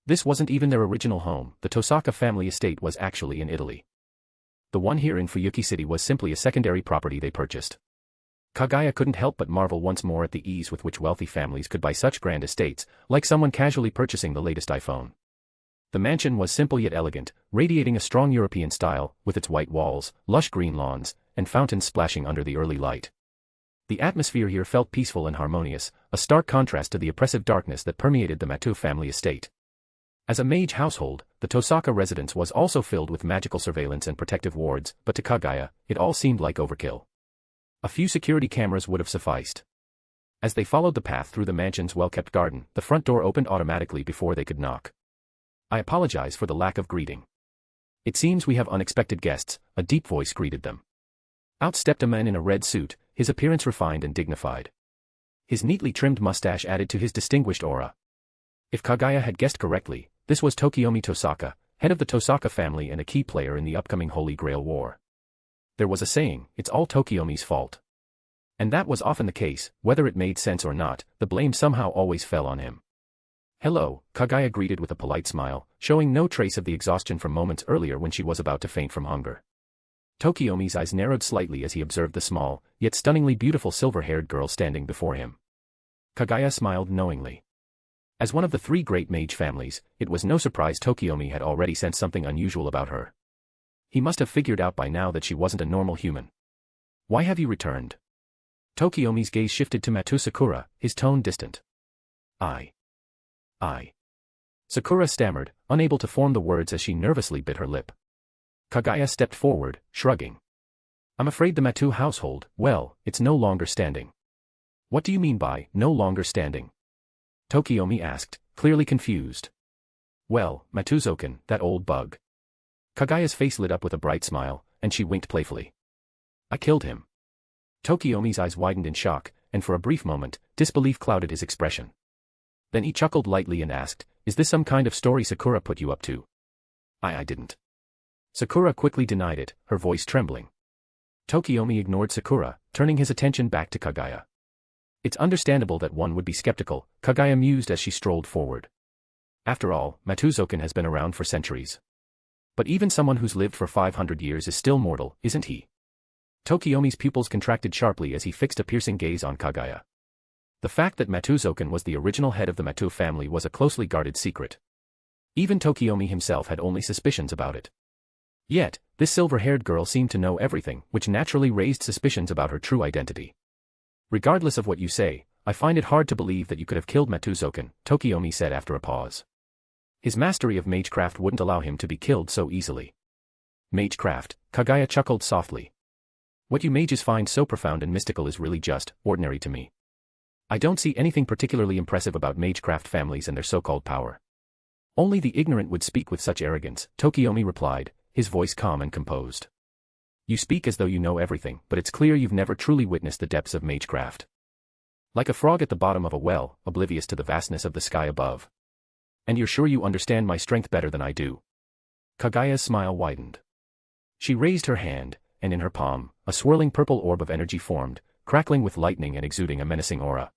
This wasn't even their original home, the Tosaka family estate was actually in Italy. The one here in Fuyuki City was simply a secondary property they purchased. Kaguya couldn't help but marvel once more at the ease with which wealthy families could buy such grand estates, like someone casually purchasing the latest iPhone. The mansion was simple yet elegant, radiating a strong European style, with its white walls, lush green lawns, and fountains splashing under the early light. The atmosphere here felt peaceful and harmonious, a stark contrast to the oppressive darkness that permeated the Matsu family estate. As a mage household, the Tosaka residence was also filled with magical surveillance and protective wards, but to Kaguya, it all seemed like overkill. A few security cameras would have sufficed. As they followed the path through the mansion's well-kept garden, the front door opened automatically before they could knock. "I apologize for the lack of greeting. It seems we have unexpected guests," a deep voice greeted them. Out stepped a man in a red suit, his appearance refined and dignified. His neatly trimmed mustache added to his distinguished aura. If Kaguya had guessed correctly, this was Tokiomi Tosaka, head of the Tosaka family and a key player in the upcoming Holy Grail War. There was a saying, "It's all Tokiomi's fault." And that was often the case, whether it made sense or not, the blame somehow always fell on him. "Hello," Kaguya greeted with a polite smile, showing no trace of the exhaustion from moments earlier when she was about to faint from hunger. Tokiomi's eyes narrowed slightly as he observed the small, yet stunningly beautiful silver-haired girl standing before him. Kaguya smiled knowingly. As one of the 3 great mage families, it was no surprise Tokiomi had already sensed something unusual about her. He must have figured out by now that she wasn't a normal human. "Why have you returned?" Tokiomi's gaze shifted to Matou Sakura, his tone distant. I. Sakura stammered, unable to form the words as she nervously bit her lip. Kaguya stepped forward, shrugging. "I'm afraid the Matou household, well, it's no longer standing." "What do you mean by, no longer standing?" Tokiomi asked, clearly confused. "Well, Matouzokan, that old bug." Kaguya's face lit up with a bright smile, and she winked playfully. "I killed him." Tokiomi's eyes widened in shock, and for a brief moment, disbelief clouded his expression. Then he chuckled lightly and asked, "Is this some kind of story Sakura put you up to?" I didn't." Sakura quickly denied it, her voice trembling. Tokiomi ignored Sakura, turning his attention back to Kaguya. "It's understandable that one would be skeptical," Kaguya mused as she strolled forward. "After all, Matouzokan has been around for centuries. But even someone who's lived for 500 years is still mortal, isn't he?" Tokiomi's pupils contracted sharply as he fixed a piercing gaze on Kaguya. The fact that Matouzokan was the original head of the Matou family was a closely guarded secret. Even Tokiomi himself had only suspicions about it. Yet, this silver-haired girl seemed to know everything, which naturally raised suspicions about her true identity. "Regardless of what you say, I find it hard to believe that you could have killed Matouzokan," Tokiomi said after a pause. His mastery of magecraft wouldn't allow him to be killed so easily. "Magecraft," Kaguya chuckled softly. "What you mages find so profound and mystical is really just ordinary to me. I don't see anything particularly impressive about magecraft families and their so-called power." "Only the ignorant would speak with such arrogance," Tokiomi replied, his voice calm and composed. "You speak as though you know everything, but it's clear you've never truly witnessed the depths of magecraft. Like a frog at the bottom of a well, oblivious to the vastness of the sky above. And you're sure you understand my strength better than I do." Kaguya's smile widened. She raised her hand, and in her palm, a swirling purple orb of energy formed, crackling with lightning and exuding a menacing aura.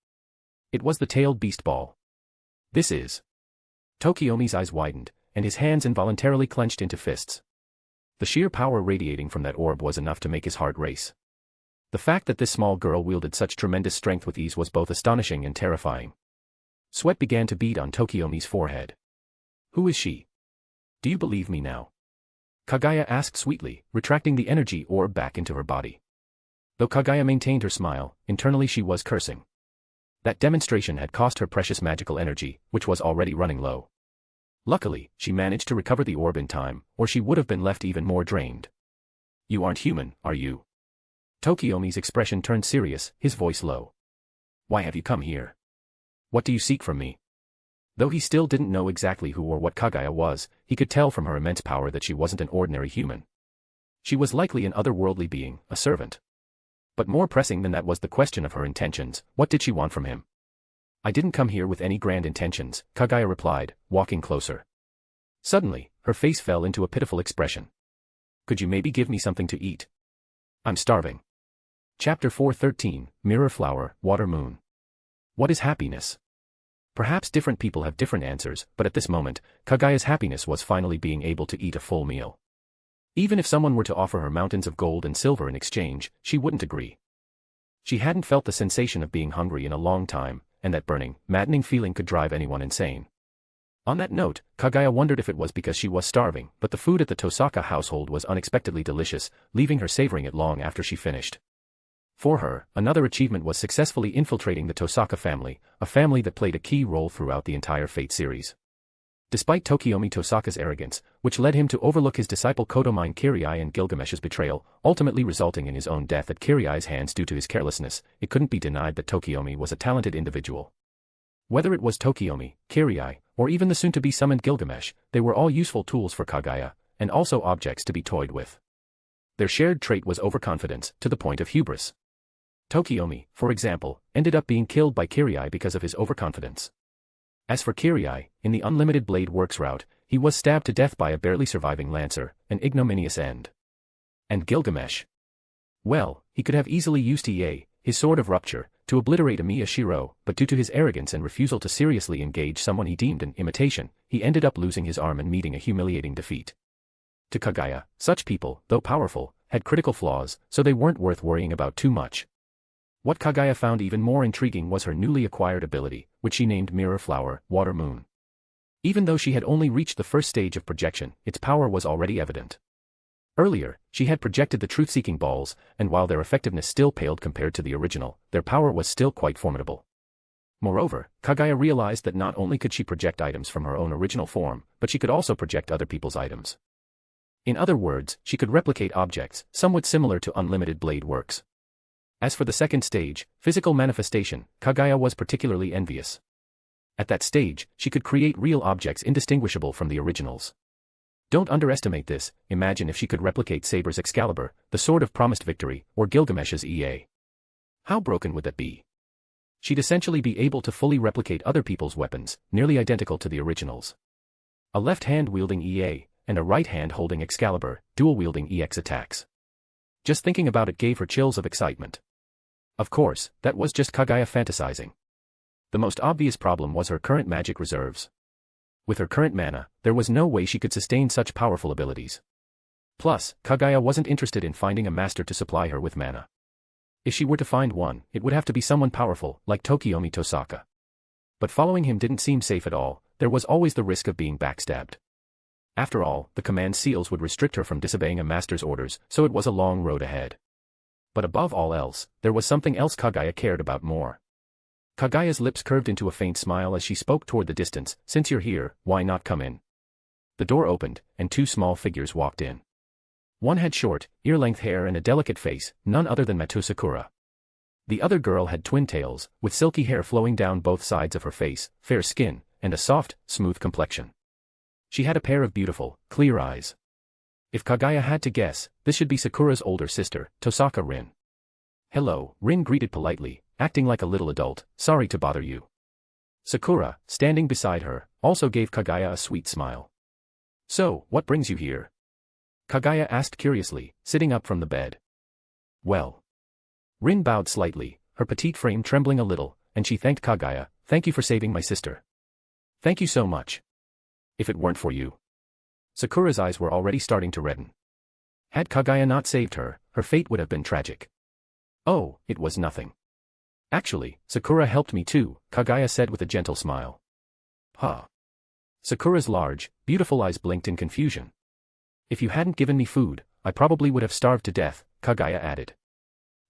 It was the tailed beast ball. "This is..." Tokiomi's eyes widened, and his hands involuntarily clenched into fists. The sheer power radiating from that orb was enough to make his heart race. The fact that this small girl wielded such tremendous strength with ease was both astonishing and terrifying. Sweat began to bead on Tokiomi's forehead. "Who is she? Do you believe me now?" Kaguya asked sweetly, retracting the energy orb back into her body. Though Kaguya maintained her smile, internally she was cursing. That demonstration had cost her precious magical energy, which was already running low. Luckily, she managed to recover the orb in time, or she would have been left even more drained. "You aren't human, are you?" Tokiomi's expression turned serious, his voice low. "Why have you come here? What do you seek from me?" Though he still didn't know exactly who or what Kaguya was, he could tell from her immense power that she wasn't an ordinary human. She was likely an otherworldly being, a servant. But more pressing than that was the question of her intentions. What did she want from him? "I didn't come here with any grand intentions," Kaguya replied, walking closer. Suddenly, her face fell into a pitiful expression. "Could you maybe give me something to eat? I'm starving." Chapter 413, Mirror Flower, Water Moon. What is happiness? Perhaps different people have different answers, but at this moment, Kaguya's happiness was finally being able to eat a full meal. Even if someone were to offer her mountains of gold and silver in exchange, she wouldn't agree. She hadn't felt the sensation of being hungry in a long time, and that burning, maddening feeling could drive anyone insane. On that note, Kaguya wondered if it was because she was starving, but the food at the Tosaka household was unexpectedly delicious, leaving her savoring it long after she finished. For her, another achievement was successfully infiltrating the Tosaka family, a family that played a key role throughout the entire Fate series. Despite Tokiomi Tosaka's arrogance, which led him to overlook his disciple Kodomine Kirai and Gilgamesh's betrayal, ultimately resulting in his own death at Kirai's hands due to his carelessness, it couldn't be denied that Tokiomi was a talented individual. Whether it was Tokiomi, Kirai, or even the soon-to-be summoned Gilgamesh, they were all useful tools for Kaguya, and also objects to be toyed with. Their shared trait was overconfidence, to the point of hubris. Tokiomi, for example, ended up being killed by Kirai because of his overconfidence. As for Kirai, in the Unlimited Blade Works route, he was stabbed to death by a barely surviving lancer, an ignominious end. And Gilgamesh? Well, he could have easily used TA, his sword of rupture, to obliterate Amiya Shiro, but due to his arrogance and refusal to seriously engage someone he deemed an imitation, he ended up losing his arm and meeting a humiliating defeat. To Kaguya, such people, though powerful, had critical flaws, so they weren't worth worrying about too much. What Kaguya found even more intriguing was her newly acquired ability, which she named Mirror Flower, Water Moon. Even though she had only reached the first stage of projection, its power was already evident. Earlier, she had projected the truth-seeking balls, and while their effectiveness still paled compared to the original, their power was still quite formidable. Moreover, Kaguya realized that not only could she project items from her own original form, but she could also project other people's items. In other words, she could replicate objects, somewhat similar to unlimited blade works. As for the second stage, physical manifestation, Kaguya was particularly envious. At that stage, she could create real objects indistinguishable from the originals. Don't underestimate this. Imagine if she could replicate Saber's Excalibur, the Sword of Promised Victory, or Gilgamesh's EA. How broken would that be? She'd essentially be able to fully replicate other people's weapons, nearly identical to the originals. A left hand wielding EA, and a right hand holding Excalibur, dual wielding EX attacks. Just thinking about it gave her chills of excitement. Of course, that was just Kaguya fantasizing. The most obvious problem was her current magic reserves. With her current mana, there was no way she could sustain such powerful abilities. Plus, Kaguya wasn't interested in finding a master to supply her with mana. If she were to find one, it would have to be someone powerful, like Tokiomi Tosaka. But following him didn't seem safe at all. There was always the risk of being backstabbed. After all, the command seals would restrict her from disobeying a master's orders, so it was a long road ahead. But above all else, there was something else Kaguya cared about more. Kaguya's lips curved into a faint smile as she spoke toward the distance. Since you're here, why not come in? The door opened, and two small figures walked in. One had short, ear-length hair and a delicate face, none other than Matou Sakura. The other girl had twin tails, with silky hair flowing down both sides of her face, fair skin, and a soft, smooth complexion. She had a pair of beautiful, clear eyes. If Kaguya had to guess, this should be Sakura's older sister, Tosaka Rin. Hello, Rin greeted politely, acting like a little adult, sorry to bother you. Sakura, standing beside her, also gave Kaguya a sweet smile. So, what brings you here? Kaguya asked curiously, sitting up from the bed. Well. Rin bowed slightly, her petite frame trembling a little, and she thanked Kaguya. Thank you for saving my sister. Thank you so much. If it weren't for you. Sakura's eyes were already starting to redden. Had Kaguya not saved her, her fate would have been tragic. Oh, it was nothing. Actually, Sakura helped me too, Kaguya said with a gentle smile. Huh. Sakura's large, beautiful eyes blinked in confusion. If you hadn't given me food, I probably would have starved to death, Kaguya added.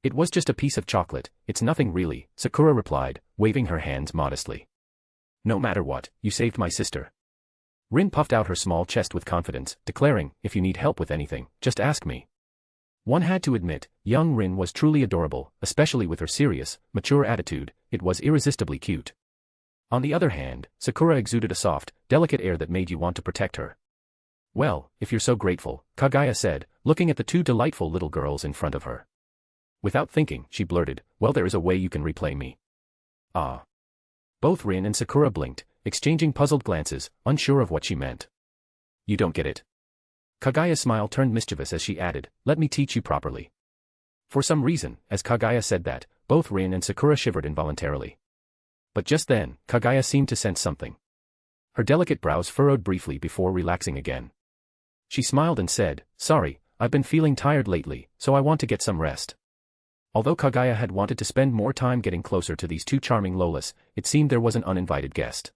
It was just a piece of chocolate, it's nothing really, Sakura replied, waving her hands modestly. No matter what, you saved my sister. Rin puffed out her small chest with confidence, declaring, if you need help with anything, just ask me. One had to admit, young Rin was truly adorable, especially with her serious, mature attitude. It was irresistibly cute. On the other hand, Sakura exuded a soft, delicate air that made you want to protect her. Well, if you're so grateful, Kaguya said, looking at the two delightful little girls in front of her. Without thinking, she blurted, well, there is a way you can replay me. Ah. Both Rin and Sakura blinked, exchanging puzzled glances, unsure of what she meant. You don't get it. Kaguya's smile turned mischievous as she added, let me teach you properly. For some reason, as Kaguya said that, both Rin and Sakura shivered involuntarily. But just then, Kaguya seemed to sense something. Her delicate brows furrowed briefly before relaxing again. She smiled and said, sorry, I've been feeling tired lately, so I want to get some rest. Although Kaguya had wanted to spend more time getting closer to these two charming Lolas, it seemed there was an uninvited guest.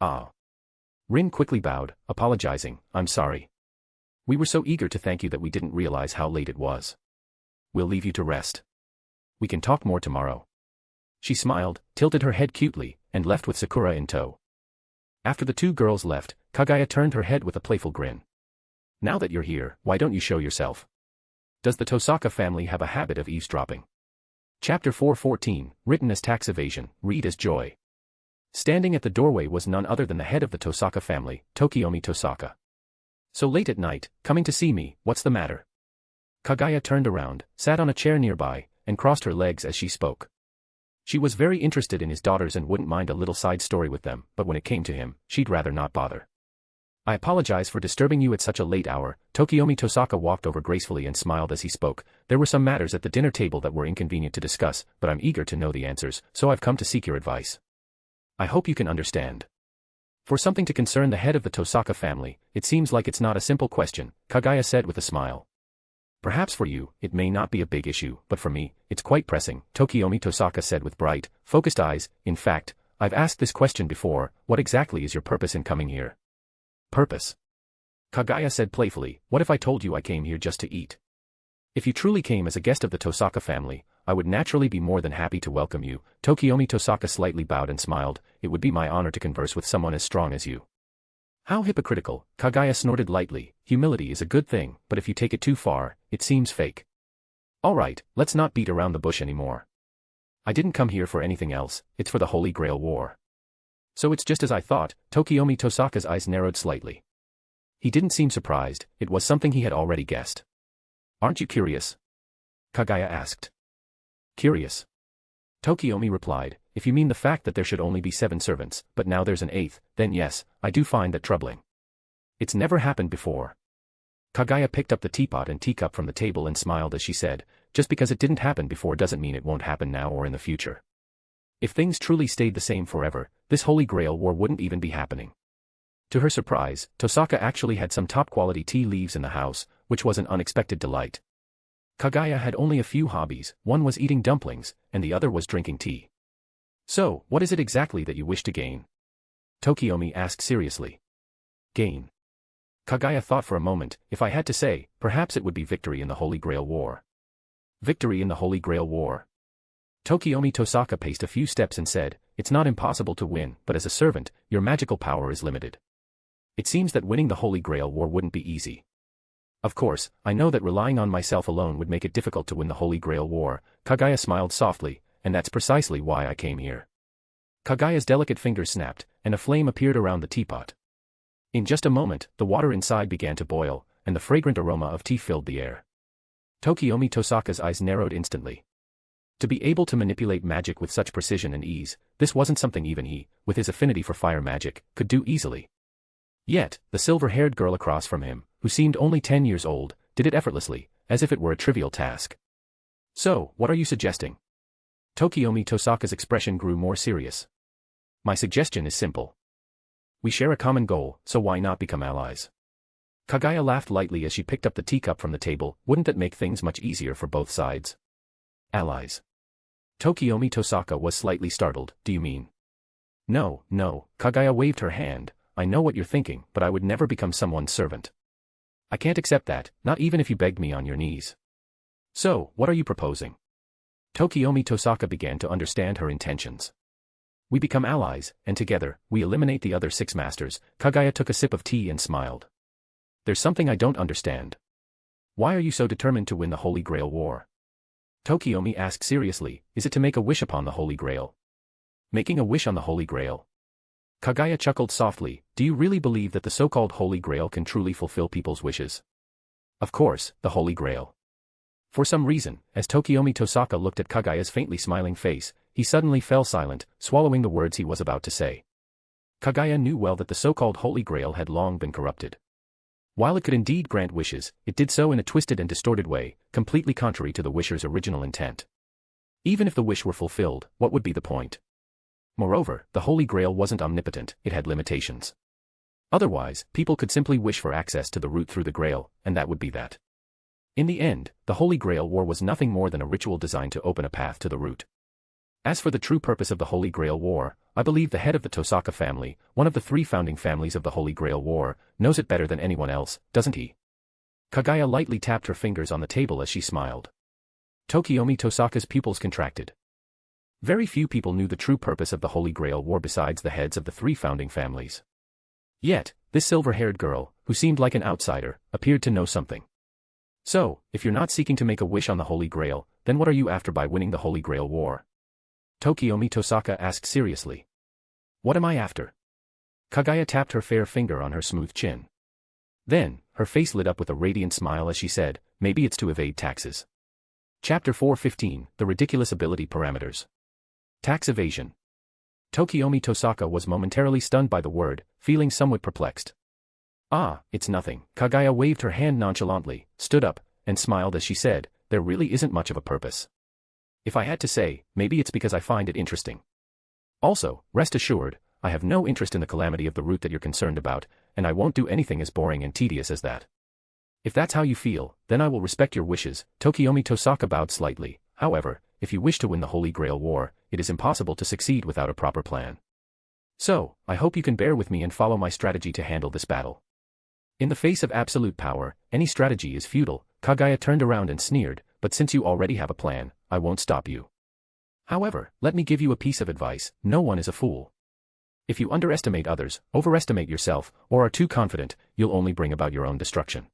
Ah. Rin quickly bowed, apologizing, I'm sorry. We were so eager to thank you that we didn't realize how late it was. We'll leave you to rest. We can talk more tomorrow. She smiled, tilted her head cutely, and left with Sakura in tow. After the two girls left, Kaguya turned her head with a playful grin. Now that you're here, why don't you show yourself? Does the Tosaka family have a habit of eavesdropping? Chapter 414, written as tax evasion, read as joy. Standing at the doorway was none other than the head of the Tosaka family, Tokiomi Tosaka. So late at night, coming to see me, what's the matter? Kaguya turned around, sat on a chair nearby, and crossed her legs as she spoke. She was very interested in his daughters and wouldn't mind a little side story with them, but when it came to him, she'd rather not bother. I apologize for disturbing you at such a late hour. Tokiomi Tosaka walked over gracefully and smiled as he spoke. There were some matters at the dinner table that were inconvenient to discuss, but I'm eager to know the answers, so I've come to seek your advice. I hope you can understand. For something to concern the head of the Tosaka family, it seems like it's not a simple question, Kaguya said with a smile. Perhaps for you, it may not be a big issue, but for me, it's quite pressing, Tokiomi Tosaka said with bright, focused eyes. In fact, I've asked this question before. What exactly is your purpose in coming here? Purpose? Kaguya said playfully. What if I told you I came here just to eat? If you truly came as a guest of the Tosaka family, I would naturally be more than happy to welcome you. Tokiomi Tosaka slightly bowed and smiled. It would be my honor to converse with someone as strong as you. How hypocritical, Kaguya snorted lightly. Humility is a good thing, but if you take it too far, it seems fake. Alright, let's not beat around the bush anymore. I didn't come here for anything else, it's for the Holy Grail War. So it's just as I thought. Tokiomi Tosaka's eyes narrowed slightly. He didn't seem surprised, it was something he had already guessed. Aren't you curious? Kaguya asked. Curious? Tokiomi replied, if you mean the fact that there should only be 7 servants, but now there's an 8th, then yes, I do find that troubling. It's never happened before. Kaguya picked up the teapot and teacup from the table and smiled as she said, just because it didn't happen before doesn't mean it won't happen now or in the future. If things truly stayed the same forever, this Holy Grail War wouldn't even be happening. To her surprise, Tosaka actually had some top-quality tea leaves in the house, which was an unexpected delight. Kaguya had only a few hobbies, one was eating dumplings, and the other was drinking tea. So, what is it exactly that you wish to gain? Tokiomi asked seriously. Gain? Kaguya thought for a moment. If I had to say, perhaps it would be victory in the Holy Grail War. Victory in the Holy Grail War. Tokiomi Tosaka paced a few steps and said, it's not impossible to win, but as a servant, your magical power is limited. It seems that winning the Holy Grail War wouldn't be easy. Of course, I know that relying on myself alone would make it difficult to win the Holy Grail War. Kaguya smiled softly, and that's precisely why I came here. Kaguya's delicate fingers snapped, and a flame appeared around the teapot. In just a moment, the water inside began to boil, and the fragrant aroma of tea filled the air. Tokiomi Tosaka's eyes narrowed instantly. To be able to manipulate magic with such precision and ease, this wasn't something even he, with his affinity for fire magic, could do easily. Yet, the silver-haired girl across from him, who seemed only 10 years old, did it effortlessly, as if it were a trivial task. So, what are you suggesting? Tokiomi Tosaka's expression grew more serious. My suggestion is simple. We share a common goal, so why not become allies? Kaguya laughed lightly as she picked up the teacup from the table. Wouldn't that make things much easier for both sides? Allies. Tokiomi Tosaka was slightly startled. Do you mean? No, Kaguya waved her hand. I know what you're thinking, but I would never become someone's servant. I can't accept that, not even if you begged me on your knees. So, what are you proposing? Tokiomi Tosaka began to understand her intentions. We become allies, and together, we eliminate the other 6 masters. Kaguya took a sip of tea and smiled. There's something I don't understand. Why are you so determined to win the Holy Grail War? Tokiomi asked seriously, is it to make a wish upon the Holy Grail? Making a wish on the Holy Grail? Kaguya chuckled softly. Do you really believe that the so-called Holy Grail can truly fulfill people's wishes? Of course, the Holy Grail. For some reason, as Tokiomi Tosaka looked at Kaguya's faintly smiling face, he suddenly fell silent, swallowing the words he was about to say. Kaguya knew well that the so-called Holy Grail had long been corrupted. While it could indeed grant wishes, it did so in a twisted and distorted way, completely contrary to the wisher's original intent. Even if the wish were fulfilled, what would be the point? Moreover, the Holy Grail wasn't omnipotent, it had limitations. Otherwise, people could simply wish for access to the route through the Grail, and that would be that. In the end, the Holy Grail War was nothing more than a ritual designed to open a path to the route. As for the true purpose of the Holy Grail War, I believe the head of the Tosaka family, one of the 3 founding families of the Holy Grail War, knows it better than anyone else, doesn't he? Kaguya lightly tapped her fingers on the table as she smiled. Tokiomi Tosaka's pupils contracted. Very few people knew the true purpose of the Holy Grail War besides the heads of the 3 founding families. Yet, this silver-haired girl, who seemed like an outsider, appeared to know something. So, if you're not seeking to make a wish on the Holy Grail, then what are you after by winning the Holy Grail War? Tokiomi Tosaka asked seriously. What am I after? Kaguya tapped her fair finger on her smooth chin. Then, her face lit up with a radiant smile as she said, maybe it's to evade taxes. Chapter 4:15, The Ridiculous Ability Parameters. Tax evasion. Tokiomi Tosaka was momentarily stunned by the word, feeling somewhat perplexed. Ah, it's nothing. Kaguya waved her hand nonchalantly, stood up, and smiled as she said, there really isn't much of a purpose. If I had to say, maybe it's because I find it interesting. Also, rest assured, I have no interest in the calamity of the root that you're concerned about, and I won't do anything as boring and tedious as that. If that's how you feel, then I will respect your wishes. Tokiomi Tosaka bowed slightly. However, if you wish to win the Holy Grail War, it is impossible to succeed without a proper plan. So, I hope you can bear with me and follow my strategy to handle this battle. In the face of absolute power, any strategy is futile. Kaguya turned around and sneered, but since you already have a plan, I won't stop you. However, let me give you a piece of advice, no one is a fool. If you underestimate others, overestimate yourself, or are too confident, you'll only bring about your own destruction.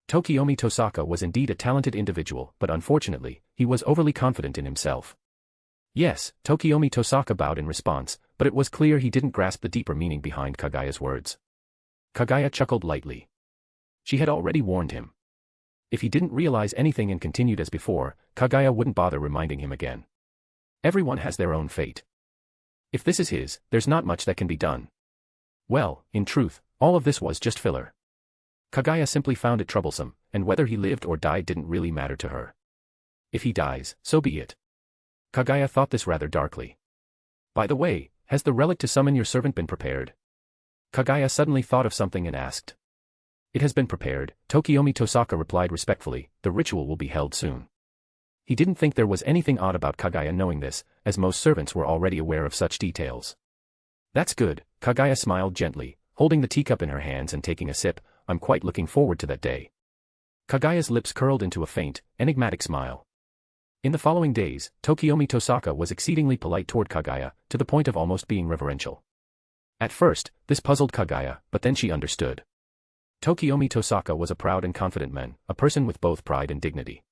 Tokiomi Tosaka was indeed a talented individual, but unfortunately, he was overly confident in himself. Yes, Tokiomi Tosaka bowed in response, but it was clear he didn't grasp the deeper meaning behind Kaguya's words. Kaguya chuckled lightly. She had already warned him. If he didn't realize anything and continued as before, Kaguya wouldn't bother reminding him again. Everyone has their own fate. If this is his, there's not much that can be done. Well, in truth, all of this was just filler. Kaguya simply found it troublesome, and whether he lived or died didn't really matter to her. If he dies, so be it. Kaguya thought this rather darkly. By the way, has the relic to summon your servant been prepared? Kaguya suddenly thought of something and asked. It has been prepared, Tokiomi Tosaka replied respectfully, the ritual will be held soon. He didn't think there was anything odd about Kaguya knowing this, as most servants were already aware of such details. That's good, Kaguya smiled gently, holding the teacup in her hands and taking a sip. I'm quite looking forward to that day. Kaguya's lips curled into a faint, enigmatic smile. In the following days, Tokiomi Tosaka was exceedingly polite toward Kaguya, to the point of almost being reverential. At first, this puzzled Kaguya, but then she understood. Tokiomi Tosaka was a proud and confident man, a person with both pride and dignity.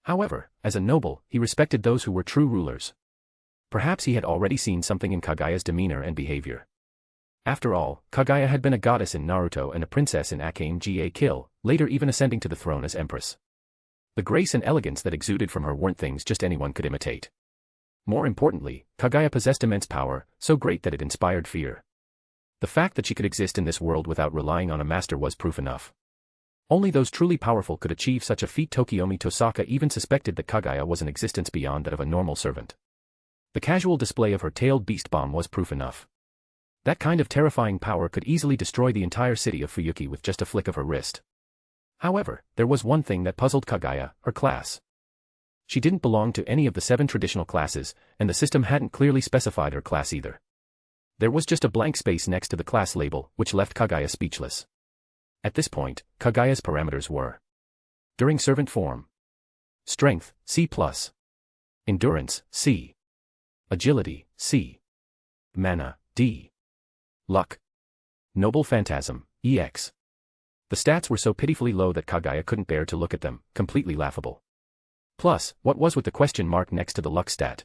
However, as a noble, he respected those who were true rulers. Perhaps he had already seen something in Kaguya's demeanor and behavior. After all, Kaguya had been a goddess in Naruto and a princess in Akame ga Kill, later even ascending to the throne as empress. The grace and elegance that exuded from her weren't things just anyone could imitate. More importantly, Kaguya possessed immense power, so great that it inspired fear. The fact that she could exist in this world without relying on a master was proof enough. Only those truly powerful could achieve such a feat. Tokiomi Tosaka even suspected that Kaguya was an existence beyond that of a normal servant. The casual display of her tailed beast bomb was proof enough. That kind of terrifying power could easily destroy the entire city of Fuyuki with just a flick of her wrist. However, there was one thing that puzzled Kaguya, her class. She didn't belong to any of the 7 traditional classes, and the system hadn't clearly specified her class either. There was just a blank space next to the class label, which left Kaguya speechless. At this point, Kaguya's parameters were: during servant form, strength, C+, endurance, C, agility, C, mana, D, luck, noble phantasm, EX. The stats were so pitifully low that Kaguya couldn't bear to look at them, completely laughable. Plus, what was with the question mark next to the luck stat?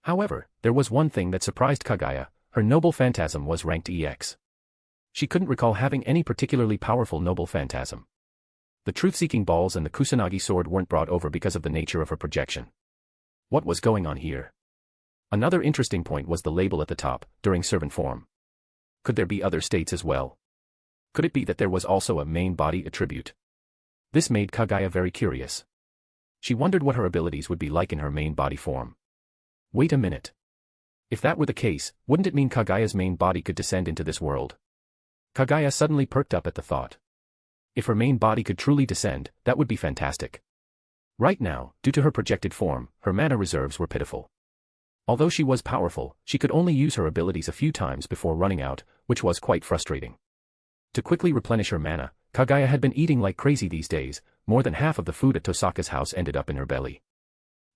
However, there was one thing that surprised Kaguya: her noble phantasm was ranked EX. She couldn't recall having any particularly powerful noble phantasm. The truth-seeking balls and the Kusanagi sword weren't brought over because of the nature of her projection. What was going on here? Another interesting point was the label at the top, during servant form. Could there be other states as well? Could it be that there was also a main body attribute? This made Kaguya very curious. She wondered what her abilities would be like in her main body form. Wait a minute. If that were the case, wouldn't it mean Kaguya's main body could descend into this world? Kaguya suddenly perked up at the thought. If her main body could truly descend, that would be fantastic. Right now, due to her projected form, her mana reserves were pitiful. Although she was powerful, she could only use her abilities a few times before running out, which was quite frustrating. To quickly replenish her mana, Kaguya had been eating like crazy these days. More than half of the food at Tosaka's house ended up in her belly.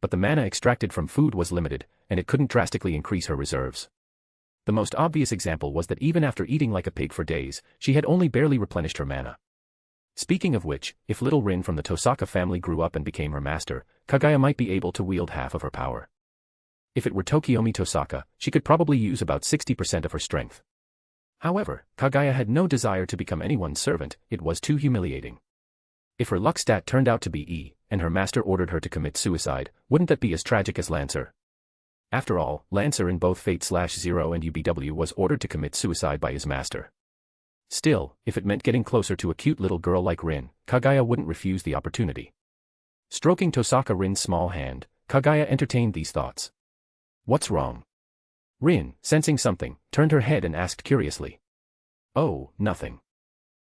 But the mana extracted from food was limited, and it couldn't drastically increase her reserves. The most obvious example was that even after eating like a pig for days, she had only barely replenished her mana. Speaking of which, if little Rin from the Tosaka family grew up and became her master, Kaguya might be able to wield half of her power. If it were Tokiomi Tosaka, she could probably use about 60% of her strength. However, Kaguya had no desire to become anyone's servant. It was too humiliating. If her luck stat turned out to be E, and her master ordered her to commit suicide, wouldn't that be as tragic as Lancer? After all, Lancer in both Fate/Zero and UBW was ordered to commit suicide by his master. Still, if it meant getting closer to a cute little girl like Rin, Kaguya wouldn't refuse the opportunity. Stroking Tosaka Rin's small hand, Kaguya entertained these thoughts. What's wrong? Rin, sensing something, turned her head and asked curiously. Oh, nothing.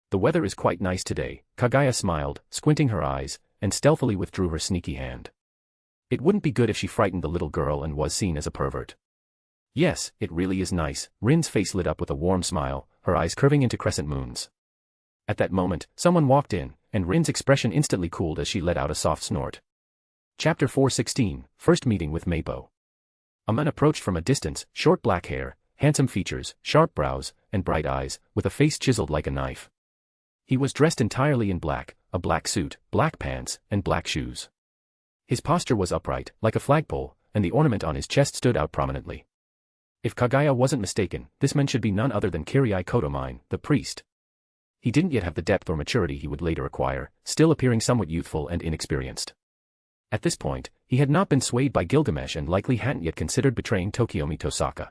The weather is quite nice today, Kaguya smiled, squinting her eyes, and stealthily withdrew her sneaky hand. It wouldn't be good if she frightened the little girl and was seen as a pervert. Yes, it really is nice, Rin's face lit up with a warm smile, her eyes curving into crescent moons. At that moment, someone walked in, and Rin's expression instantly cooled as she let out a soft snort. Chapter 416, First Meeting with Meipo. A man approached from a distance, short black hair, handsome features, sharp brows, and bright eyes, with a face chiseled like a knife. He was dressed entirely in black, a black suit, black pants, and black shoes. His posture was upright, like a flagpole, and the ornament on his chest stood out prominently. If Kaguya wasn't mistaken, this man should be none other than Kaguya Ōtsutsuki, the priest. He didn't yet have the depth or maturity he would later acquire, still appearing somewhat youthful and inexperienced. At this point, he had not been swayed by Gilgamesh and likely hadn't yet considered betraying Tokiomi Tosaka.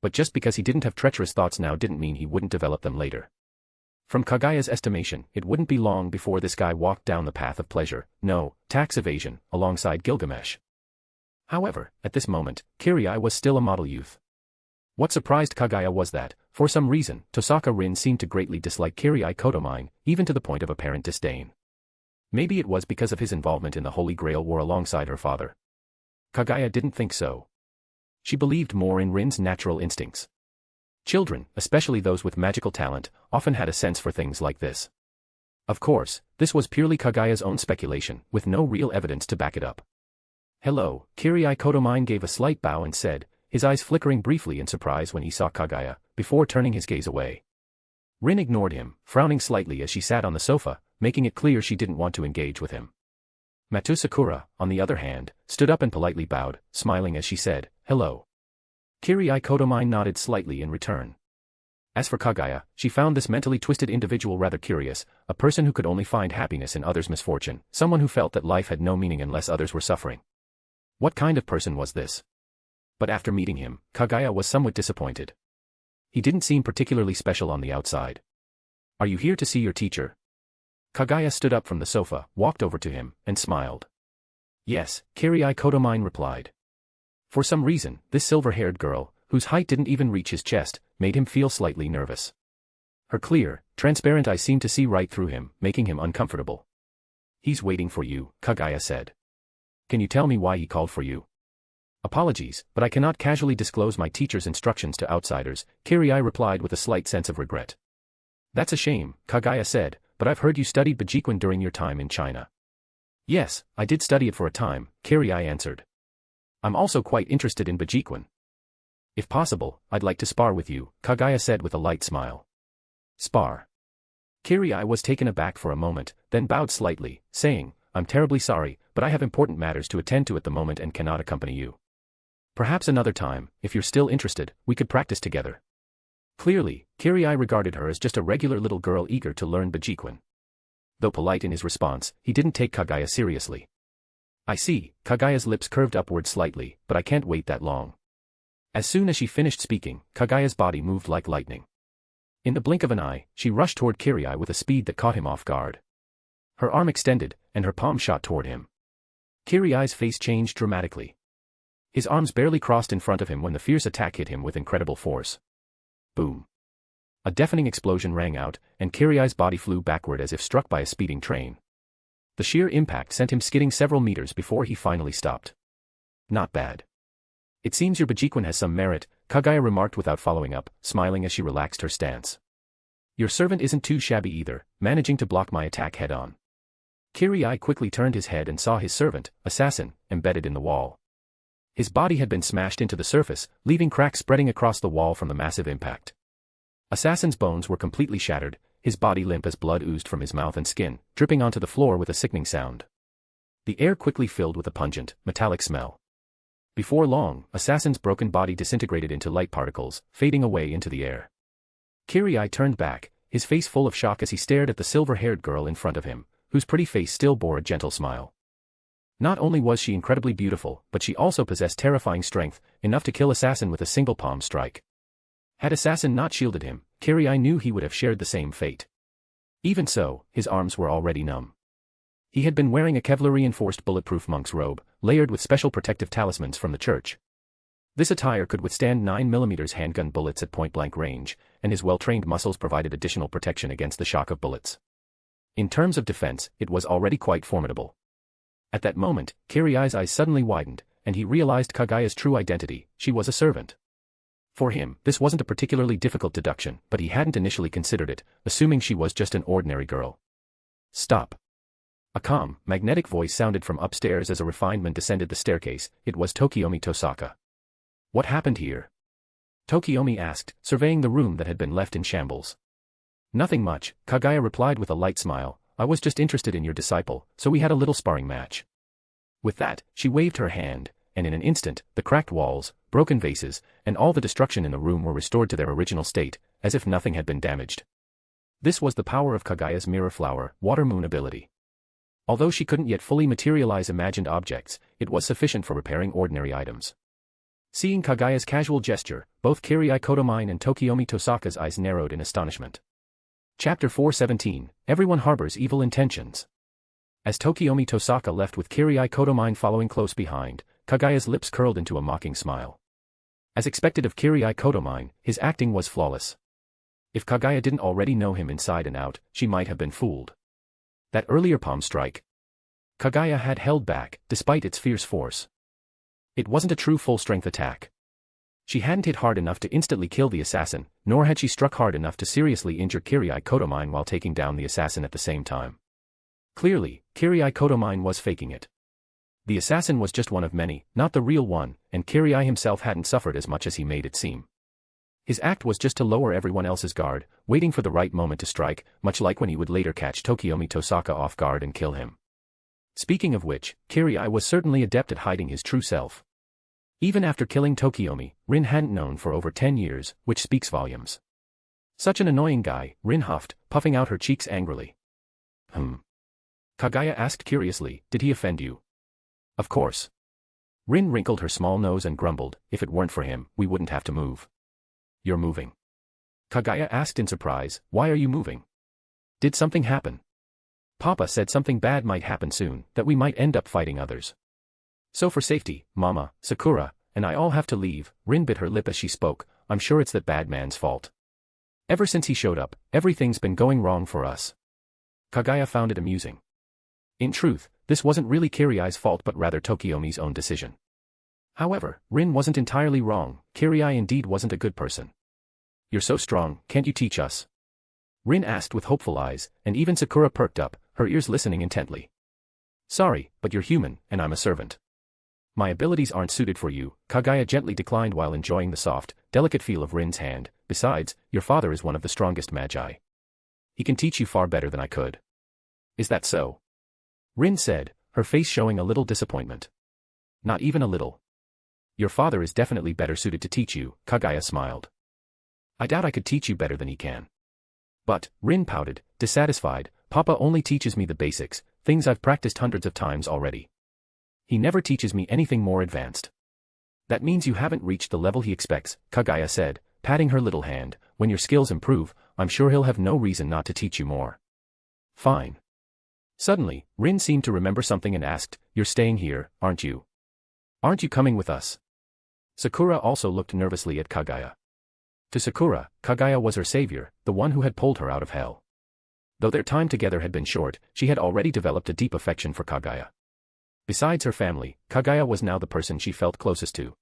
But just because he didn't have treacherous thoughts now didn't mean he wouldn't develop them later. From Kaguya's estimation, it wouldn't be long before this guy walked down the path of pleasure, no, tax evasion, alongside Gilgamesh. However, at this moment, Kaguya was still a model youth. What surprised Kaguya was that, for some reason, Tosaka Rin seemed to greatly dislike Kaguya Ōtsutsuki, even to the point of apparent disdain. Maybe it was because of his involvement in the Holy Grail War alongside her father. Kaguya didn't think so. She believed more in Rin's natural instincts. Children, especially those with magical talent, often had a sense for things like this. Of course, this was purely Kaguya's own speculation, with no real evidence to back it up. Hello, Kaguya Ōtsutsuki gave a slight bow and said, his eyes flickering briefly in surprise when he saw Kaguya, before turning his gaze away. Rin ignored him, frowning slightly as she sat on the sofa, making it clear she didn't want to engage with him. Matu Sakura, on the other hand, stood up and politely bowed, smiling as she said, hello. Kaguya Ōtsutsuki nodded slightly in return. As for Kaguya, she found this mentally twisted individual rather curious, a person who could only find happiness in others' misfortune, someone who felt that life had no meaning unless others were suffering. What kind of person was this? But after meeting him, Kaguya was somewhat disappointed. He didn't seem particularly special on the outside. Are you here to see your teacher? Kaguya stood up from the sofa, walked over to him, and smiled. Yes, Kaguya Ōtsutsuki replied. For some reason, this silver-haired girl, whose height didn't even reach his chest, made him feel slightly nervous. Her clear, transparent eyes seemed to see right through him, making him uncomfortable. He's waiting for you, Kaguya said. Can you tell me why he called for you? Apologies, but I cannot casually disclose my teacher's instructions to outsiders, Kaguya replied with a slight sense of regret. That's a shame, Kaguya said, but I've heard you studied Bajikwan during your time in China. Yes, I did study it for a time, Kaguya answered. I'm also quite interested in Bajikwan. If possible, I'd like to spar with you, Kaguya said with a light smile. Spar. Kaguya was taken aback for a moment, then bowed slightly, saying, I'm terribly sorry, but I have important matters to attend to at the moment and cannot accompany you. Perhaps another time, if you're still interested, we could practice together. Clearly, Kaguya regarded her as just a regular little girl eager to learn Bajikwan. Though polite in his response, he didn't take Kaguya seriously. I see, Kaguya's lips curved upward slightly, but I can't wait that long. As soon as she finished speaking, Kaguya's body moved like lightning. In the blink of an eye, she rushed toward Kaguya with a speed that caught him off guard. Her arm extended, and her palm shot toward him. Kaguya's face changed dramatically. His arms barely crossed in front of him when the fierce attack hit him with incredible force. Boom. A deafening explosion rang out, and Kaguya's body flew backward as if struck by a speeding train. The sheer impact sent him skidding several meters before he finally stopped. Not bad. It seems your Bajikwan has some merit, Kaguya remarked without following up, smiling as she relaxed her stance. Your servant isn't too shabby either, managing to block my attack head-on. Kaguya quickly turned his head and saw his servant, Assassin, embedded in the wall. His body had been smashed into the surface, leaving cracks spreading across the wall from the massive impact. Assassin's bones were completely shattered, his body limp as blood oozed from his mouth and skin, dripping onto the floor with a sickening sound. The air quickly filled with a pungent, metallic smell. Before long, Assassin's broken body disintegrated into light particles, fading away into the air. Kaguya turned back, his face full of shock as he stared at the silver-haired girl in front of him, whose pretty face still bore a gentle smile. Not only was she incredibly beautiful, but she also possessed terrifying strength, enough to kill Assassin with a single palm strike. Had Assassin not shielded him, Kaguya knew he would have shared the same fate. Even so, his arms were already numb. He had been wearing a Kevlar-reinforced bulletproof monk's robe, layered with special protective talismans from the church. This attire could withstand 9mm handgun bullets at point-blank range, and his well-trained muscles provided additional protection against the shock of bullets. In terms of defense, it was already quite formidable. At that moment, Kaguya's eyes suddenly widened, and he realized Kaguya's true identity: she was a servant. For him, this wasn't a particularly difficult deduction, but he hadn't initially considered it, assuming she was just an ordinary girl. Stop. A calm, magnetic voice sounded from upstairs as a refinement descended the staircase. It was Tokiomi Tosaka. What happened here? Tokiomi asked, surveying the room that had been left in shambles. Nothing much, Kaguya replied with a light smile. I was just interested in your disciple, so we had a little sparring match. With that, she waved her hand, and in an instant, the cracked walls, broken vases, and all the destruction in the room were restored to their original state, as if nothing had been damaged. This was the power of Kaguya's mirror flower, water moon ability. Although she couldn't yet fully materialize imagined objects, it was sufficient for repairing ordinary items. Seeing Kaguya's casual gesture, both Kaguya Kotomine and Tokiomi Tosaka's eyes narrowed in astonishment. Chapter 417, Everyone Harbors Evil Intentions. As Tokiomi Tosaka left with Kaguya Kotomine following close behind, Kaguya's lips curled into a mocking smile. As expected of Kaguya Kotomine, his acting was flawless. If Kaguya didn't already know him inside and out, she might have been fooled. That earlier palm strike, Kaguya had held back, despite its fierce force. It wasn't a true full-strength attack. She hadn't hit hard enough to instantly kill the assassin, nor had she struck hard enough to seriously injure Kaguya Kotomine while taking down the assassin at the same time. Clearly, Kaguya Kotomine was faking it. The assassin was just one of many, not the real one, and Kaguya himself hadn't suffered as much as he made it seem. His act was just to lower everyone else's guard, waiting for the right moment to strike, much like when he would later catch Tokiomi Tosaka off guard and kill him. Speaking of which, Kaguya was certainly adept at hiding his true self. Even after killing Tokiomi, Rin hadn't known for over 10 years, which speaks volumes. Such an annoying guy, Rin huffed, puffing out her cheeks angrily. Kaguya asked curiously, did he offend you? Of course. Rin wrinkled her small nose and grumbled, if it weren't for him, we wouldn't have to move. You're moving. Kaguya asked in surprise, why are you moving? Did something happen? Papa said something bad might happen soon, that we might end up fighting others. So for safety, Mama, Sakura, and I all have to leave. Rin bit her lip as she spoke. I'm sure it's that bad man's fault. Ever since he showed up, everything's been going wrong for us. Kaguya found it amusing. In truth, this wasn't really Kaguya's fault but rather Tokiomi's own decision. However, Rin wasn't entirely wrong. Kaguya indeed wasn't a good person. You're so strong, can't you teach us? Rin asked with hopeful eyes, and even Sakura perked up, her ears listening intently. Sorry, but you're human, and I'm a servant. My abilities aren't suited for you, Kaguya gently declined while enjoying the soft, delicate feel of Rin's hand. Besides, your father is one of the strongest magi. He can teach you far better than I could. Is that so? Rin said, her face showing a little disappointment. Not even a little. Your father is definitely better suited to teach you, Kaguya smiled. I doubt I could teach you better than he can. But, Rin pouted, dissatisfied, Papa only teaches me the basics, things I've practiced hundreds of times already. He never teaches me anything more advanced. That means you haven't reached the level he expects, Kaguya said, patting her little hand. When your skills improve, I'm sure he'll have no reason not to teach you more. Fine. Suddenly, Rin seemed to remember something and asked, you're staying here, aren't you? Aren't you coming with us? Sakura also looked nervously at Kaguya. To Sakura, Kaguya was her savior, the one who had pulled her out of hell. Though their time together had been short, she had already developed a deep affection for Kaguya. Besides her family, Kaguya was now the person she felt closest to.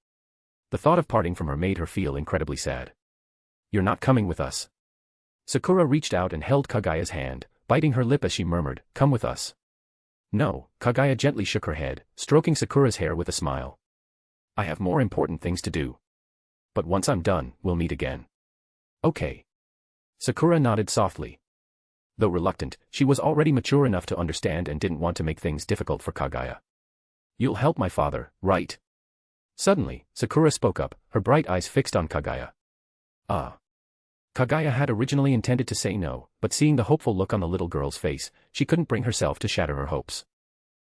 The thought of parting from her made her feel incredibly sad. You're not coming with us. Sakura reached out and held Kaguya's hand, biting her lip as she murmured, come with us. No, Kaguya gently shook her head, stroking Sakura's hair with a smile. I have more important things to do. But once I'm done, we'll meet again. Okay. Sakura nodded softly. Though reluctant, she was already mature enough to understand and didn't want to make things difficult for Kaguya. You'll help my father, right? Suddenly, Sakura spoke up, her bright eyes fixed on Kaguya. Kaguya had originally intended to say no, but seeing the hopeful look on the little girl's face, she couldn't bring herself to shatter her hopes.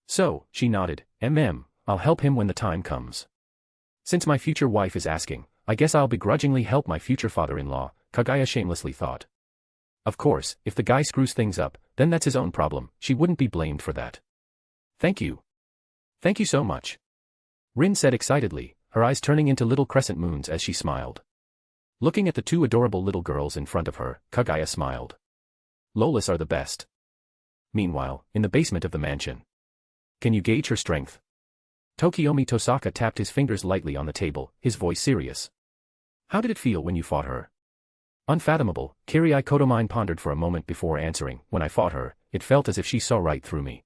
So, she nodded, I'll help him when the time comes. Since my future wife is asking, I guess I'll begrudgingly help my future father-in-law, Kaguya shamelessly thought. Of course, if the guy screws things up, then that's his own problem, she wouldn't be blamed for that. Thank you. Thank you so much. Rin said excitedly, her eyes turning into little crescent moons as she smiled. Looking at the two adorable little girls in front of her, Kaguya smiled. Lolas are the best. Meanwhile, in the basement of the mansion. Can you gauge her strength? Tokiomi Tosaka tapped his fingers lightly on the table, his voice serious. How did it feel when you fought her? Unfathomable, Kirii Kotomine pondered for a moment before answering. When I fought her, it felt as if she saw right through me.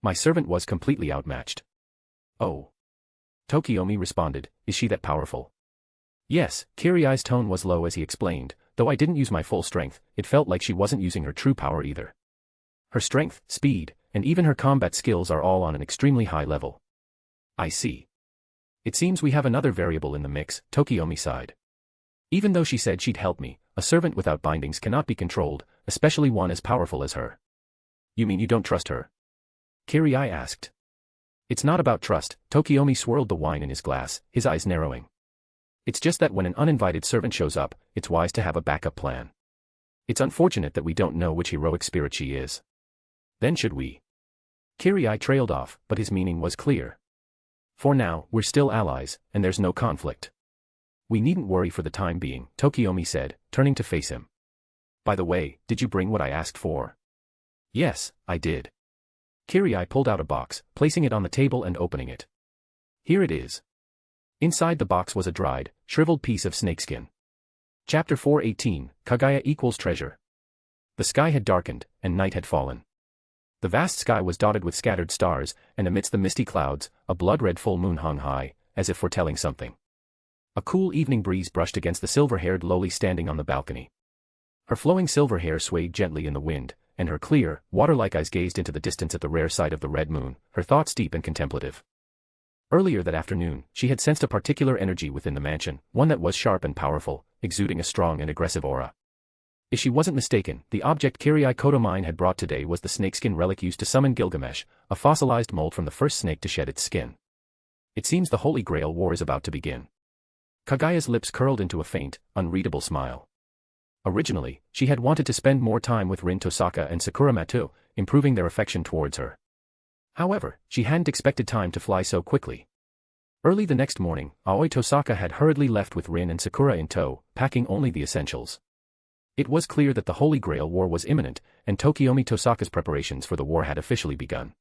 My servant was completely outmatched. Oh. Tokiomi responded, is she that powerful? Yes, Kirii's tone was low as he explained, though I didn't use my full strength, it felt like she wasn't using her true power either. Her strength, speed, and even her combat skills are all on an extremely high level. I see. It seems we have another variable in the mix, Tokiomi sighed. Even though she said she'd help me, a servant without bindings cannot be controlled, especially one as powerful as her. You mean you don't trust her? Kirii asked. It's not about trust, Tokiomi swirled the wine in his glass, his eyes narrowing. It's just that when an uninvited servant shows up, it's wise to have a backup plan. It's unfortunate that we don't know which heroic spirit she is. Then should we? Kirii trailed off, but his meaning was clear. For now, we're still allies, and there's no conflict. We needn't worry for the time being, Tokiomi said, turning to face him. By the way, did you bring what I asked for? Yes, I did. Kirii pulled out a box, placing it on the table and opening it. Here it is. Inside the box was a dried, shriveled piece of snakeskin. Chapter 4:18, Kaguya equals treasure. The sky had darkened, and night had fallen. The vast sky was dotted with scattered stars, and amidst the misty clouds, a blood-red full moon hung high, as if foretelling something. A cool evening breeze brushed against the silver-haired lowly standing on the balcony. Her flowing silver hair swayed gently in the wind, and her clear, water-like eyes gazed into the distance at the rare sight of the red moon, her thoughts deep and contemplative. Earlier that afternoon, she had sensed a particular energy within the mansion, one that was sharp and powerful, exuding a strong and aggressive aura. If she wasn't mistaken, the object Kirii Kotomine had brought today was the snakeskin relic used to summon Gilgamesh, a fossilized mold from the first snake to shed its skin. It seems the Holy Grail War is about to begin. Kaguya's lips curled into a faint, unreadable smile. Originally, she had wanted to spend more time with Rin Tosaka and Sakura Matou, improving their affection towards her. However, she hadn't expected time to fly so quickly. Early the next morning, Aoi Tosaka had hurriedly left with Rin and Sakura in tow, packing only the essentials. It was clear that the Holy Grail War was imminent, and Tokiomi Tosaka's preparations for the war had officially begun.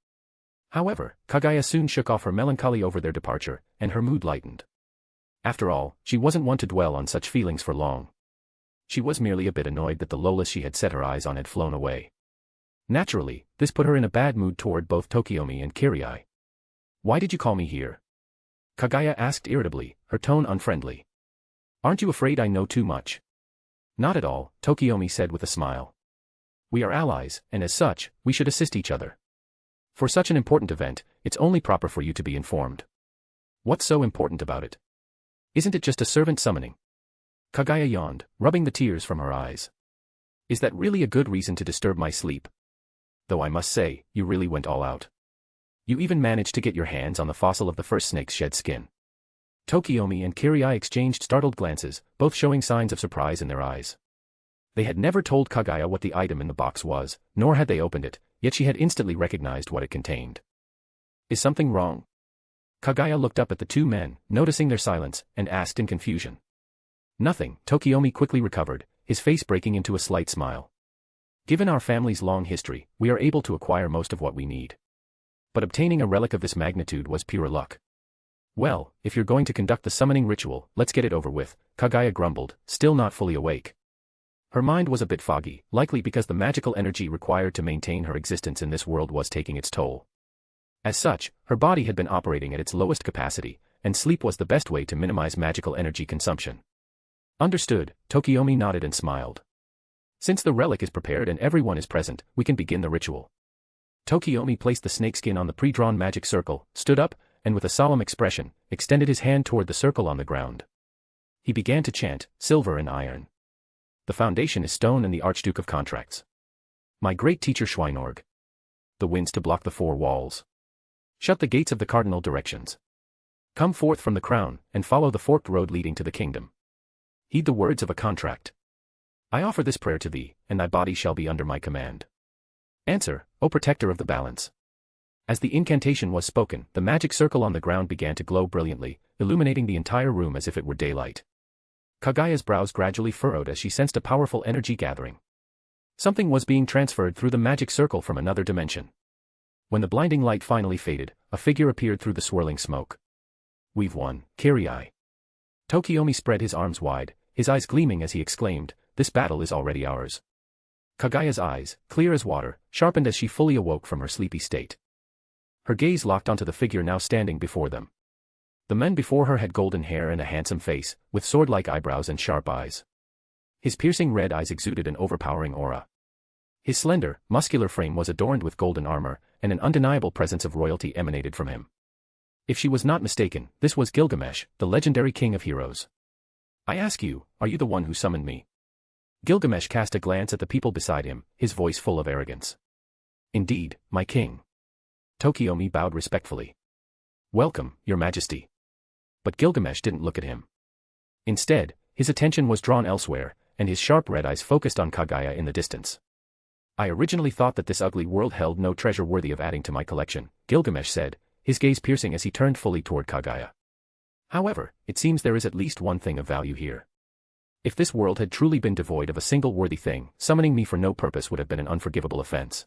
However, Kaguya soon shook off her melancholy over their departure, and her mood lightened. After all, she wasn't one to dwell on such feelings for long. She was merely a bit annoyed that the Lolas she had set her eyes on had flown away. Naturally, this put her in a bad mood toward both Tokiomi and Kirii. Why did you call me here? Kaguya asked irritably, her tone unfriendly. Aren't you afraid I know too much? Not at all, Tokiomi said with a smile. We are allies, and as such, we should assist each other. For such an important event, it's only proper for you to be informed. What's so important about it? Isn't it just a servant summoning? Kaguya yawned, rubbing the tears from her eyes. Is that really a good reason to disturb my sleep? Though I must say, you really went all out. You even managed to get your hands on the fossil of the first snake's shed skin. Tokiomi and Kirii exchanged startled glances, both showing signs of surprise in their eyes. They had never told Kaguya what the item in the box was, nor had they opened it, yet she had instantly recognized what it contained. Is something wrong? Kaguya looked up at the two men, noticing their silence, and asked in confusion. Nothing, Tokiomi quickly recovered, his face breaking into a slight smile. Given our family's long history, we are able to acquire most of what we need. But obtaining a relic of this magnitude was pure luck. Well, if you're going to conduct the summoning ritual, let's get it over with, Kaguya grumbled, still not fully awake. Her mind was a bit foggy, likely because the magical energy required to maintain her existence in this world was taking its toll. As such, her body had been operating at its lowest capacity, and sleep was the best way to minimize magical energy consumption. Understood, Tokiomi nodded and smiled. Since the relic is prepared and everyone is present, we can begin the ritual. Tokiomi placed the snakeskin on the pre-drawn magic circle, stood up, and with a solemn expression, extended his hand toward the circle on the ground. He began to chant, silver and iron. The foundation is stone and the Archduke of Contracts. My great teacher Schweinorg. The winds to block the four walls. Shut the gates of the cardinal directions. Come forth from the crown, and follow the forked road leading to the kingdom. Heed the words of a contract. I offer this prayer to thee, and thy body shall be under my command. Answer, O protector of the balance. As the incantation was spoken, the magic circle on the ground began to glow brilliantly, illuminating the entire room as if it were daylight. Kaguya's brows gradually furrowed as she sensed a powerful energy gathering. Something was being transferred through the magic circle from another dimension. When the blinding light finally faded, a figure appeared through the swirling smoke. We've won, Kaguya. Tokiomi spread his arms wide, his eyes gleaming as he exclaimed, this battle is already ours. Kaguya's eyes, clear as water, sharpened as she fully awoke from her sleepy state. Her gaze locked onto the figure now standing before them. The man before her had golden hair and a handsome face, with sword-like eyebrows and sharp eyes. His piercing red eyes exuded an overpowering aura. His slender, muscular frame was adorned with golden armor, and an undeniable presence of royalty emanated from him. If she was not mistaken, this was Gilgamesh, the legendary king of heroes. I ask you, are you the one who summoned me? Gilgamesh cast a glance at the people beside him, his voice full of arrogance. Indeed, my king. Tokiomi bowed respectfully. Welcome, your majesty. But Gilgamesh didn't look at him. Instead, his attention was drawn elsewhere, and his sharp red eyes focused on Kaguya in the distance. I originally thought that this ugly world held no treasure worthy of adding to my collection, Gilgamesh said, his gaze piercing as he turned fully toward Kaguya. However, it seems there is at least one thing of value here. If this world had truly been devoid of a single worthy thing, summoning me for no purpose would have been an unforgivable offense.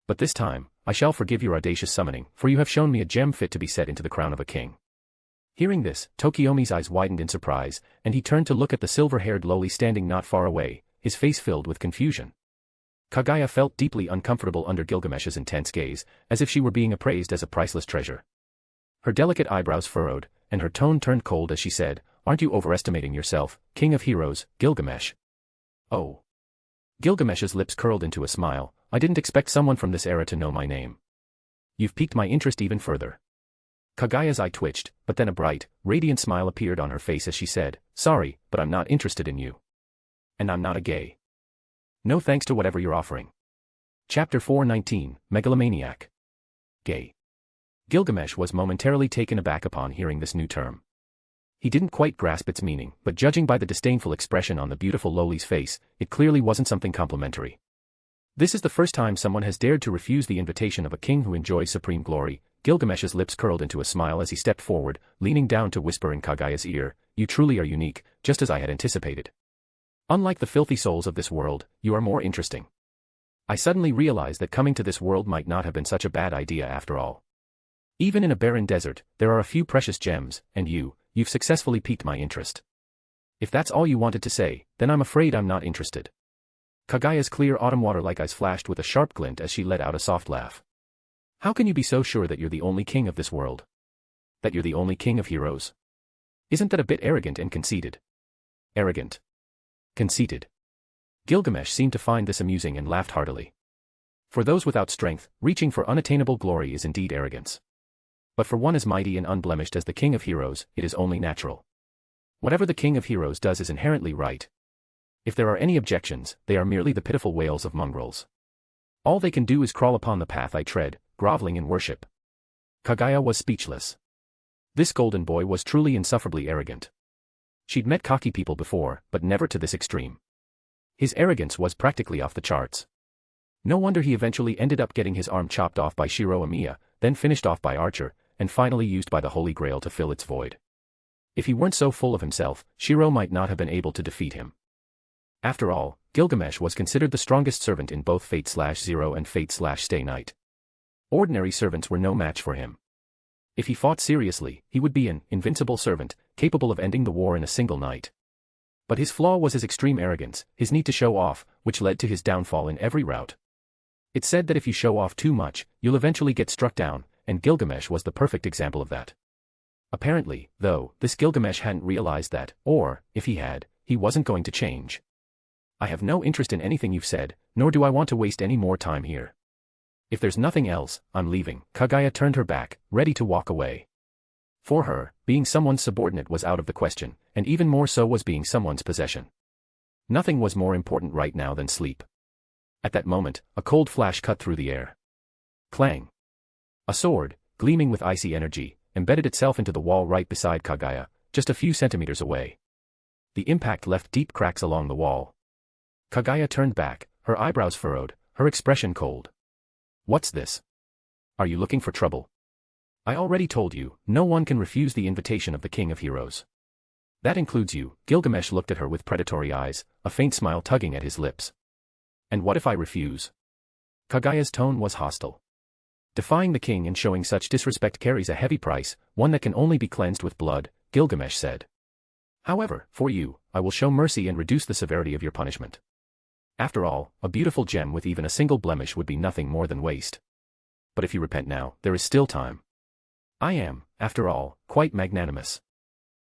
But this time, I shall forgive your audacious summoning, for you have shown me a gem fit to be set into the crown of a king. Hearing this, Tokiomi's eyes widened in surprise, and he turned to look at the silver-haired loli standing not far away, his face filled with confusion. Kaguya felt deeply uncomfortable under Gilgamesh's intense gaze, as if she were being appraised as a priceless treasure. Her delicate eyebrows furrowed, and her tone turned cold as she said, aren't you overestimating yourself, king of heroes, Gilgamesh? Oh. Gilgamesh's lips curled into a smile, I didn't expect someone from this era to know my name. You've piqued my interest even further. Kaguya's eye twitched, but then a bright, radiant smile appeared on her face as she said, sorry, but I'm not interested in you. And I'm not a gay. No thanks to whatever you're offering. Chapter 419, Megalomaniac. Gay. Gilgamesh was momentarily taken aback upon hearing this new term. He didn't quite grasp its meaning, but judging by the disdainful expression on the beautiful loli's face, it clearly wasn't something complimentary. This is the first time someone has dared to refuse the invitation of a king who enjoys supreme glory. Gilgamesh's lips curled into a smile as he stepped forward, leaning down to whisper in Kaguya's ear, you truly are unique, just as I had anticipated. Unlike the filthy souls of this world, you are more interesting. I suddenly realized that coming to this world might not have been such a bad idea after all. Even in a barren desert, there are a few precious gems, and you've successfully piqued my interest. If that's all you wanted to say, then I'm afraid I'm not interested. Kaguya's clear autumn water-like eyes flashed with a sharp glint as she let out a soft laugh. How can you be so sure that you're the only king of this world? That you're the only king of heroes? Isn't that a bit arrogant and conceited? Arrogant. Conceited. Gilgamesh seemed to find this amusing and laughed heartily. For those without strength, reaching for unattainable glory is indeed arrogance. But for one as mighty and unblemished as the king of heroes, it is only natural. Whatever the king of heroes does is inherently right. If there are any objections, they are merely the pitiful wails of mongrels. All they can do is crawl upon the path I tread, groveling in worship. Kaguya was speechless. This golden boy was truly insufferably arrogant. She'd met cocky people before, but never to this extreme. His arrogance was practically off the charts. No wonder he eventually ended up getting his arm chopped off by Shiro Amiya, then finished off by Archer, and finally used by the Holy Grail to fill its void. If he weren't so full of himself, Shiro might not have been able to defeat him. After all, Gilgamesh was considered the strongest servant in both Fate/Zero and Fate/Stay Night. Ordinary servants were no match for him. If he fought seriously, he would be an invincible servant, capable of ending the war in a single night. But his flaw was his extreme arrogance, his need to show off, which led to his downfall in every route. It's said that if you show off too much, you'll eventually get struck down, and Gilgamesh was the perfect example of that. Apparently, though, this Gilgamesh hadn't realized that, or, if he had, he wasn't going to change. I have no interest in anything you've said, nor do I want to waste any more time here. If there's nothing else, I'm leaving. Kaguya turned her back, ready to walk away. For her, being someone's subordinate was out of the question, and even more so was being someone's possession. Nothing was more important right now than sleep. At that moment, a cold flash cut through the air. Clang. A sword, gleaming with icy energy, embedded itself into the wall right beside Kaguya, just a few centimeters away. The impact left deep cracks along the wall. Kaguya turned back, her eyebrows furrowed, her expression cold. What's this? Are you looking for trouble? I already told you, no one can refuse the invitation of the King of Heroes. That includes you. Gilgamesh looked at her with predatory eyes, a faint smile tugging at his lips. And what if I refuse? Kaguya's tone was hostile. Defying the king and showing such disrespect carries a heavy price, one that can only be cleansed with blood, Gilgamesh said. However, for you, I will show mercy and reduce the severity of your punishment. After all, a beautiful gem with even a single blemish would be nothing more than waste. But if you repent now, there is still time. I am, after all, quite magnanimous.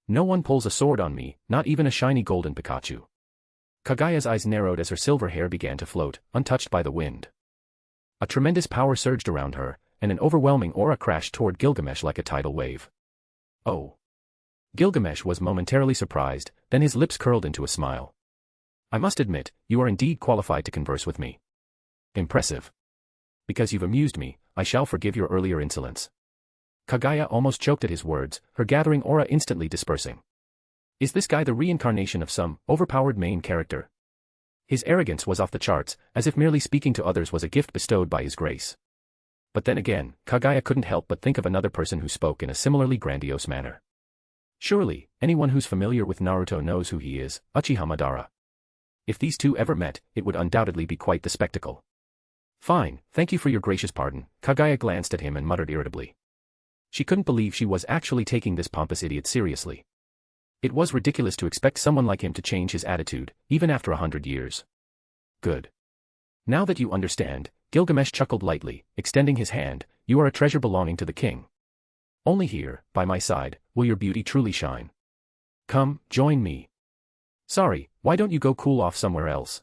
No one pulls a sword on me, not even a shiny golden Pikachu. Kaguya's eyes narrowed as her silver hair began to float, untouched by the wind. A tremendous power surged around her, and an overwhelming aura crashed toward Gilgamesh like a tidal wave. Oh. Gilgamesh was momentarily surprised, then his lips curled into a smile. I must admit, you are indeed qualified to converse with me. Impressive. Because you've amused me, I shall forgive your earlier insolence. Kaguya almost choked at his words, her gathering aura instantly dispersing. Is this guy the reincarnation of some overpowered main character? His arrogance was off the charts, as if merely speaking to others was a gift bestowed by his grace. But then again, Kaguya couldn't help but think of another person who spoke in a similarly grandiose manner. Surely, anyone who's familiar with Naruto knows who he is, Uchiha Madara. If these two ever met, it would undoubtedly be quite the spectacle. Fine, thank you for your gracious pardon. Kaguya glanced at him and muttered irritably. She couldn't believe she was actually taking this pompous idiot seriously. It was ridiculous to expect someone like him to change his attitude, even after 100 years. Good. Now that you understand, Gilgamesh chuckled lightly, extending his hand, you are a treasure belonging to the king. Only here, by my side, will your beauty truly shine. Come, join me. Sorry, why don't you go cool off somewhere else?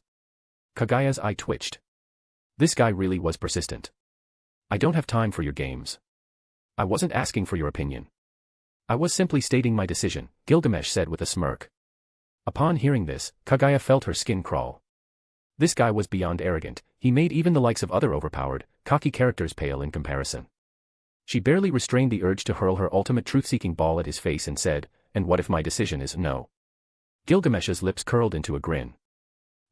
Kaguya's eye twitched. This guy really was persistent. I don't have time for your games. I wasn't asking for your opinion. I was simply stating my decision, Gilgamesh said with a smirk. Upon hearing this, Kaguya felt her skin crawl. This guy was beyond arrogant, he made even the likes of other overpowered, cocky characters pale in comparison. She barely restrained the urge to hurl her ultimate truth-seeking ball at his face and said, and what if my decision is no? Gilgamesh's lips curled into a grin.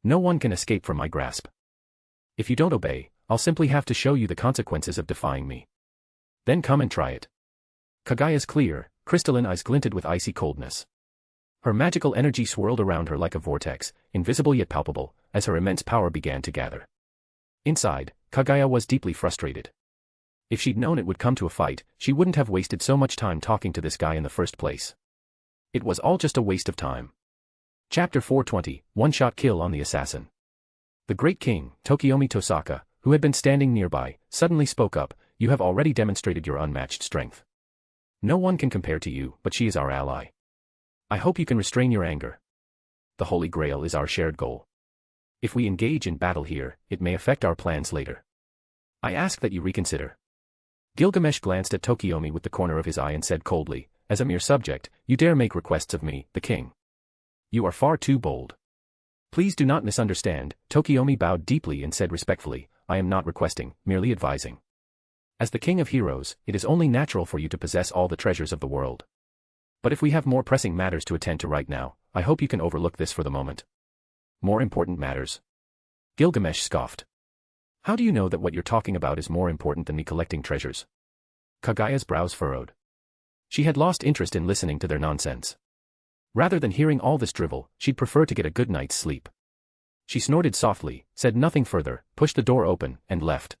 No one can escape from my grasp. If you don't obey, I'll simply have to show you the consequences of defying me. Then come and try it. Kaguya's clear, crystalline eyes glinted with icy coldness. Her magical energy swirled around her like a vortex, invisible yet palpable, as her immense power began to gather. Inside, Kaguya was deeply frustrated. If she'd known it would come to a fight, she wouldn't have wasted so much time talking to this guy in the first place. It was all just a waste of time. Chapter 420, One-Shot Kill on the Assassin. The great king, Tokiomi Tosaka, who had been standing nearby, suddenly spoke up, you have already demonstrated your unmatched strength. No one can compare to you, but she is our ally. I hope you can restrain your anger. The Holy Grail is our shared goal. If we engage in battle here, it may affect our plans later. I ask that you reconsider. Gilgamesh glanced at Tokiomi with the corner of his eye and said coldly, as a mere subject, you dare make requests of me, the king. You are far too bold. Please do not misunderstand, Tokiomi bowed deeply and said respectfully, I am not requesting, merely advising. As the king of heroes, it is only natural for you to possess all the treasures of the world. But if we have more pressing matters to attend to right now, I hope you can overlook this for the moment. More important matters? Gilgamesh scoffed. How do you know that what you're talking about is more important than me collecting treasures? Kaguya's brows furrowed. She had lost interest in listening to their nonsense. Rather than hearing all this drivel, she'd prefer to get a good night's sleep. She snorted softly, said nothing further, pushed the door open, and left.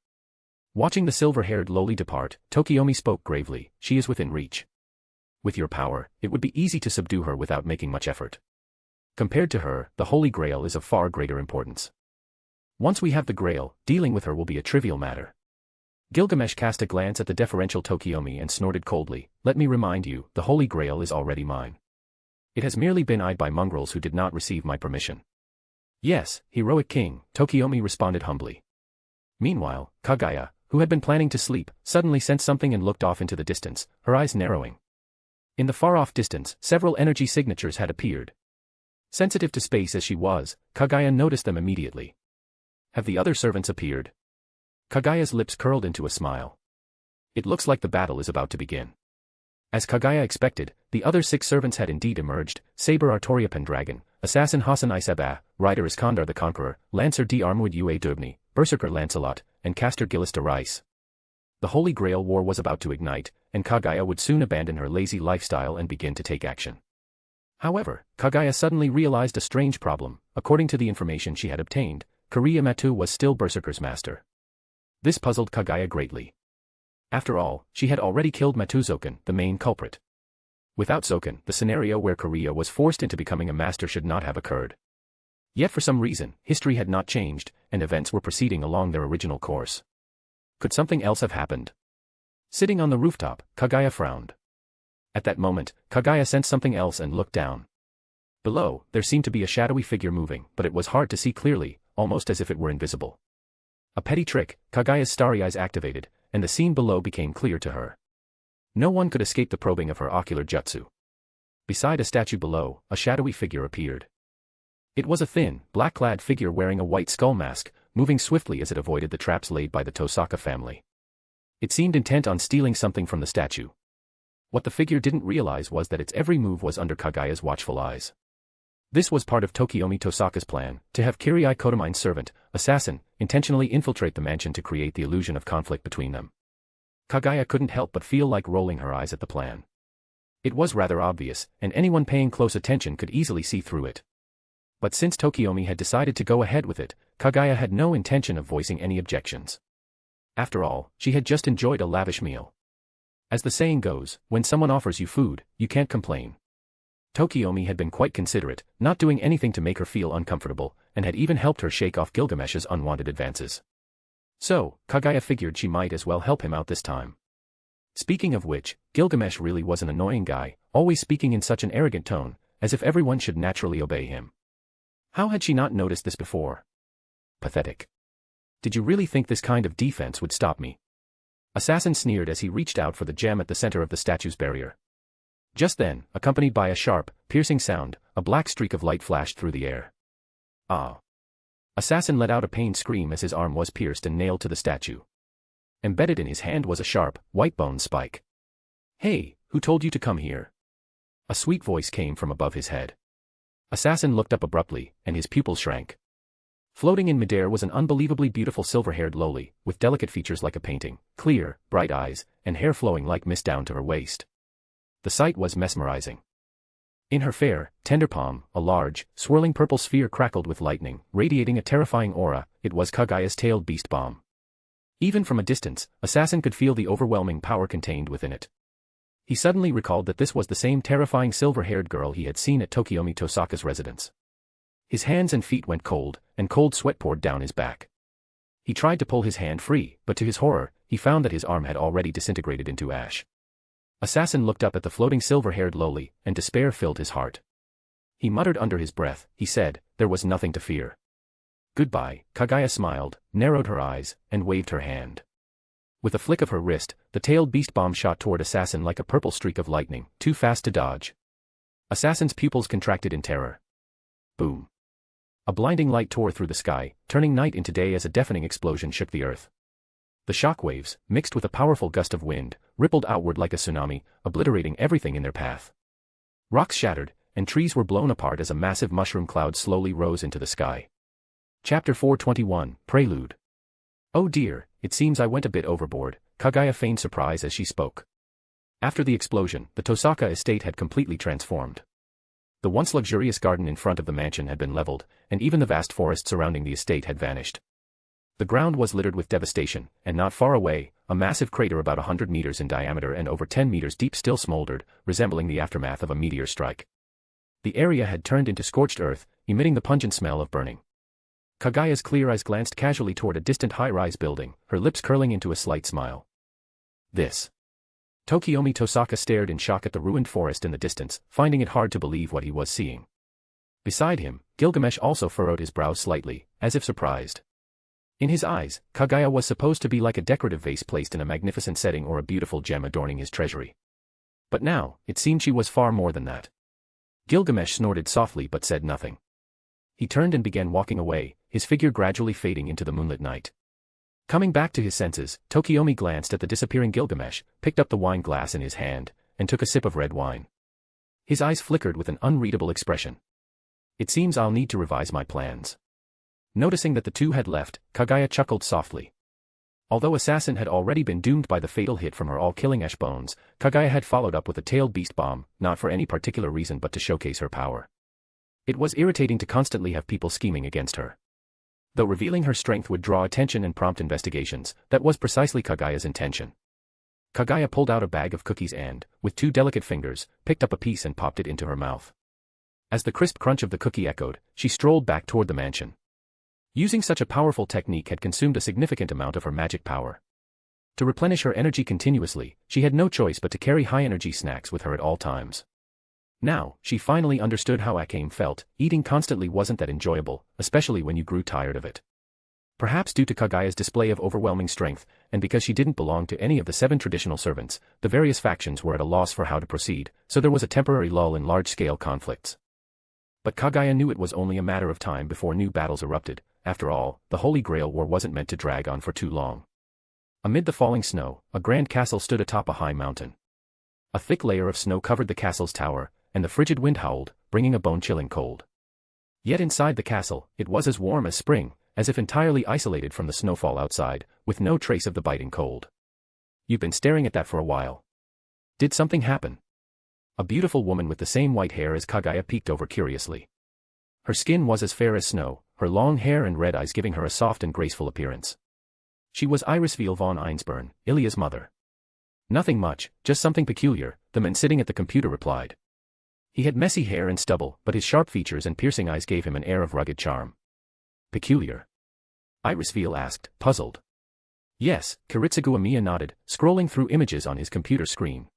Watching the silver-haired lowly depart, Tokiomi spoke gravely, she is within reach. With your power, it would be easy to subdue her without making much effort. Compared to her, the Holy Grail is of far greater importance. Once we have the Grail, dealing with her will be a trivial matter. Gilgamesh cast a glance at the deferential Tokiomi and snorted coldly, let me remind you, the Holy Grail is already mine. It has merely been eyed by mongrels who did not receive my permission. Yes, heroic king, Tokiomi responded humbly. Meanwhile, Kaguya, who had been planning to sleep, suddenly sensed something and looked off into the distance, her eyes narrowing. In the far-off distance, several energy signatures had appeared. Sensitive to space as she was, Kaguya noticed them immediately. Have the other servants appeared? Kaguya's lips curled into a smile. It looks like the battle is about to begin. As Kaguya expected, the other 6 servants had indeed emerged: Saber Artoria Pendragon, Assassin Hassan Isaba, Rider Iskandar the Conqueror, Lancer d'Armwood Ua Dubni, Berserker Lancelot, and Caster Gillis de Rice. The Holy Grail War was about to ignite, and Kaguya would soon abandon her lazy lifestyle and begin to take action. However, Kaguya suddenly realized a strange problem. According to the information she had obtained, Kaguya Matu was still Berserker's master. This puzzled Kaguya greatly. After all, she had already killed Matuzoken, the main culprit. Without Zoken, the scenario where Kaguya was forced into becoming a master should not have occurred. Yet for some reason, history had not changed, and events were proceeding along their original course. Could something else have happened? Sitting on the rooftop, Kaguya frowned. At that moment, Kaguya sensed something else and looked down. Below, there seemed to be a shadowy figure moving, but it was hard to see clearly, almost as if it were invisible. A petty trick, Kaguya's starry eyes activated, and the scene below became clear to her. No one could escape the probing of her ocular jutsu. Beside a statue below, a shadowy figure appeared. It was a thin, black-clad figure wearing a white skull mask, moving swiftly as it avoided the traps laid by the Tosaka family. It seemed intent on stealing something from the statue. What the figure didn't realize was that its every move was under Kaguya's watchful eyes. This was part of Tokiomi Tosaka's plan, to have Kirai Kotomine's servant, assassin, intentionally infiltrate the mansion to create the illusion of conflict between them. Kaguya couldn't help but feel like rolling her eyes at the plan. It was rather obvious, and anyone paying close attention could easily see through it. But since Tokiomi had decided to go ahead with it, Kaguya had no intention of voicing any objections. After all, she had just enjoyed a lavish meal. As the saying goes, when someone offers you food, you can't complain. Tokiomi had been quite considerate, not doing anything to make her feel uncomfortable, and had even helped her shake off Gilgamesh's unwanted advances. So, Kaguya figured she might as well help him out this time. Speaking of which, Gilgamesh really was an annoying guy, always speaking in such an arrogant tone, as if everyone should naturally obey him. How had she not noticed this before? Pathetic. Did you really think this kind of defense would stop me? Assassin sneered as he reached out for the gem at the center of the statue's barrier. Just then, accompanied by a sharp, piercing sound, a black streak of light flashed through the air. Ah! Assassin let out a pained scream as his arm was pierced and nailed to the statue. Embedded in his hand was a sharp, white-boned spike. "Hey, who told you to come here?" A sweet voice came from above his head. Assassin looked up abruptly, and his pupils shrank. Floating in midair was an unbelievably beautiful silver-haired loli, with delicate features like a painting, clear, bright eyes, and hair flowing like mist down to her waist. The sight was mesmerizing. In her fair, tender palm, a large, swirling purple sphere crackled with lightning, radiating a terrifying aura. It was Kaguya's tailed beast bomb. Even from a distance, Assassin could feel the overwhelming power contained within it. He suddenly recalled that this was the same terrifying silver-haired girl he had seen at Tokiomi Tosaka's residence. His hands and feet went cold, and cold sweat poured down his back. He tried to pull his hand free, but to his horror, he found that his arm had already disintegrated into ash. Assassin looked up at the floating silver-haired loli, and despair filled his heart. He muttered under his breath. He said, "There was nothing to fear." "Goodbye." Kaguya smiled, narrowed her eyes, and waved her hand. With a flick of her wrist, the tailed beast bomb shot toward Assassin like a purple streak of lightning, too fast to dodge. Assassin's pupils contracted in terror. Boom. A blinding light tore through the sky, turning night into day as a deafening explosion shook the earth. The shockwaves, mixed with a powerful gust of wind, rippled outward like a tsunami, obliterating everything in their path. Rocks shattered, and trees were blown apart as a massive mushroom cloud slowly rose into the sky. Chapter 421, Prelude. "Oh dear, it seems I went a bit overboard," Kaguya feigned surprise as she spoke. After the explosion, the Tosaka estate had completely transformed. The once luxurious garden in front of the mansion had been leveled, and even the vast forest surrounding the estate had vanished. The ground was littered with devastation, and not far away, a massive crater about 100 meters in diameter and over 10 meters deep still smoldered, resembling the aftermath of a meteor strike. The area had turned into scorched earth, emitting the pungent smell of burning. Kaguya's clear eyes glanced casually toward a distant high-rise building, her lips curling into a slight smile. This. Tokiomi Tosaka stared in shock at the ruined forest in the distance, finding it hard to believe what he was seeing. Beside him, Gilgamesh also furrowed his brows slightly, as if surprised. In his eyes, Kaguya was supposed to be like a decorative vase placed in a magnificent setting or a beautiful gem adorning his treasury. But now, it seemed she was far more than that. Gilgamesh snorted softly but said nothing. He turned and began walking away, his figure gradually fading into the moonlit night. Coming back to his senses, Tokiomi glanced at the disappearing Gilgamesh, picked up the wine glass in his hand, and took a sip of red wine. His eyes flickered with an unreadable expression. It seems I'll need to revise my plans. Noticing that the two had left, Kaguya chuckled softly. Although Assassin had already been doomed by the fatal hit from her all-killing ash bones, Kaguya had followed up with a tailed beast bomb, not for any particular reason but to showcase her power. It was irritating to constantly have people scheming against her. Though revealing her strength would draw attention and prompt investigations, that was precisely Kaguya's intention. Kaguya pulled out a bag of cookies and, with two delicate fingers, picked up a piece and popped it into her mouth. As the crisp crunch of the cookie echoed, she strolled back toward the mansion. Using such a powerful technique had consumed a significant amount of her magic power. To replenish her energy continuously, she had no choice but to carry high-energy snacks with her at all times. Now, she finally understood how Akame felt. Eating constantly wasn't that enjoyable, especially when you grew tired of it. Perhaps due to Kaguya's display of overwhelming strength, and because she didn't belong to any of the 7 traditional servants, the various factions were at a loss for how to proceed, so there was a temporary lull in large-scale conflicts. But Kaguya knew it was only a matter of time before new battles erupted. After all, the Holy Grail War wasn't meant to drag on for too long. Amid the falling snow, a grand castle stood atop a high mountain. A thick layer of snow covered the castle's tower, and the frigid wind howled, bringing a bone-chilling cold. Yet inside the castle, it was as warm as spring, as if entirely isolated from the snowfall outside, with no trace of the biting cold. You've been staring at that for a while. Did something happen? A beautiful woman with the same white hair as Kaguya peeked over curiously. Her skin was as fair as snow, her long hair and red eyes giving her a soft and graceful appearance. She was Irisveil von Einsburn, Ilya's mother. Nothing much, just something peculiar, the man sitting at the computer replied. He had messy hair and stubble, but his sharp features and piercing eyes gave him an air of rugged charm. Peculiar? Irisveil asked, puzzled. Yes, Kiritsugu Amiya nodded, scrolling through images on his computer screen.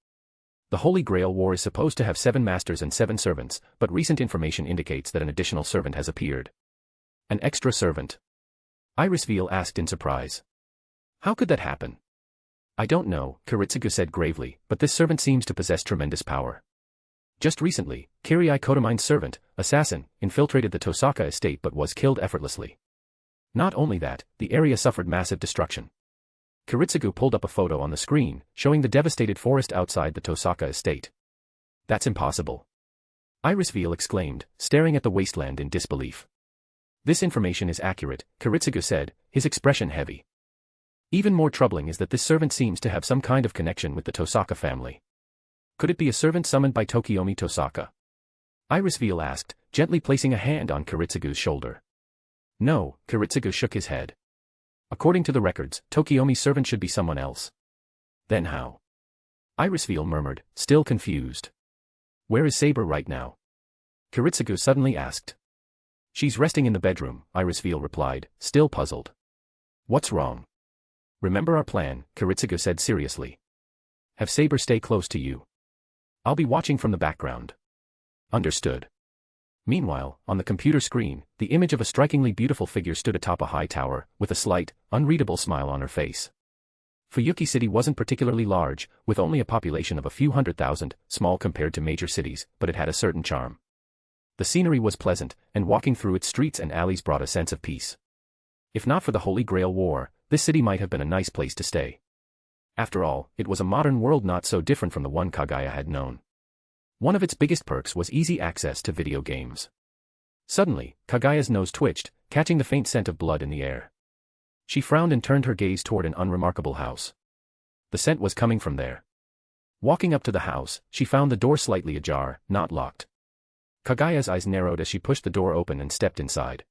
The Holy Grail War is supposed to have 7 masters and 7 servants, but recent information indicates that an additional servant has appeared. An extra servant? Irisveil asked in surprise. How could that happen? I don't know, Kiritsugu said gravely, but this servant seems to possess tremendous power. Just recently, Kirii Kotomine's servant, Assassin, infiltrated the Tosaka estate but was killed effortlessly. Not only that, the area suffered massive destruction. Kiritsugu pulled up a photo on the screen, showing the devastated forest outside the Tosaka estate. That's impossible. Irisveil exclaimed, staring at the wasteland in disbelief. This information is accurate, Kiritsugu said, his expression heavy. Even more troubling is that this servant seems to have some kind of connection with the Tosaka family. Could it be a servant summoned by Tokiomi Tosaka? Irisveil asked, gently placing a hand on Kiritsugu's shoulder. No, Kiritsugu shook his head. According to the records, Tokiomi's servant should be someone else. Then how? Irisveil murmured, still confused. Where is Saber right now? Kiritsugu suddenly asked. She's resting in the bedroom, Irisveil replied, still puzzled. What's wrong? Remember our plan, Kiritsugu said seriously. Have Saber stay close to you. I'll be watching from the background. Understood. Meanwhile, on the computer screen, the image of a strikingly beautiful figure stood atop a high tower, with a slight, unreadable smile on her face. Fuyuki City wasn't particularly large, with only a population of a few 100,000, small compared to major cities, but it had a certain charm. The scenery was pleasant, and walking through its streets and alleys brought a sense of peace. If not for the Holy Grail War, this city might have been a nice place to stay. After all, it was a modern world not so different from the one Kaguya had known. One of its biggest perks was easy access to video games. Suddenly, Kaguya's nose twitched, catching the faint scent of blood in the air. She frowned and turned her gaze toward an unremarkable house. The scent was coming from there. Walking up to the house, she found the door slightly ajar, not locked. Kaguya's eyes narrowed as she pushed the door open and stepped inside.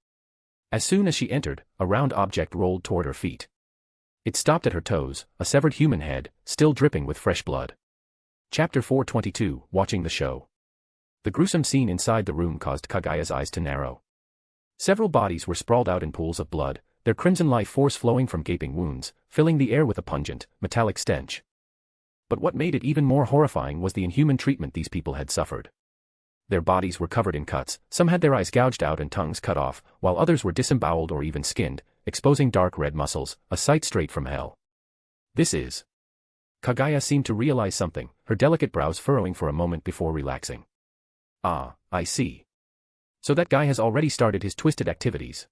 As soon as she entered, a round object rolled toward her feet. It stopped at her toes, a severed human head, still dripping with fresh blood. Chapter 422, Watching the Show. The gruesome scene inside the room caused Kaguya's eyes to narrow. Several bodies were sprawled out in pools of blood, their crimson life force flowing from gaping wounds, filling the air with a pungent, metallic stench. But what made it even more horrifying was the inhuman treatment these people had suffered. Their bodies were covered in cuts, some had their eyes gouged out and tongues cut off, while others were disemboweled or even skinned, exposing dark red muscles, a sight straight from hell. This is... Kaguya seemed to realize something, her delicate brows furrowing for a moment before relaxing. Ah, I see. So that guy has already started his twisted activities.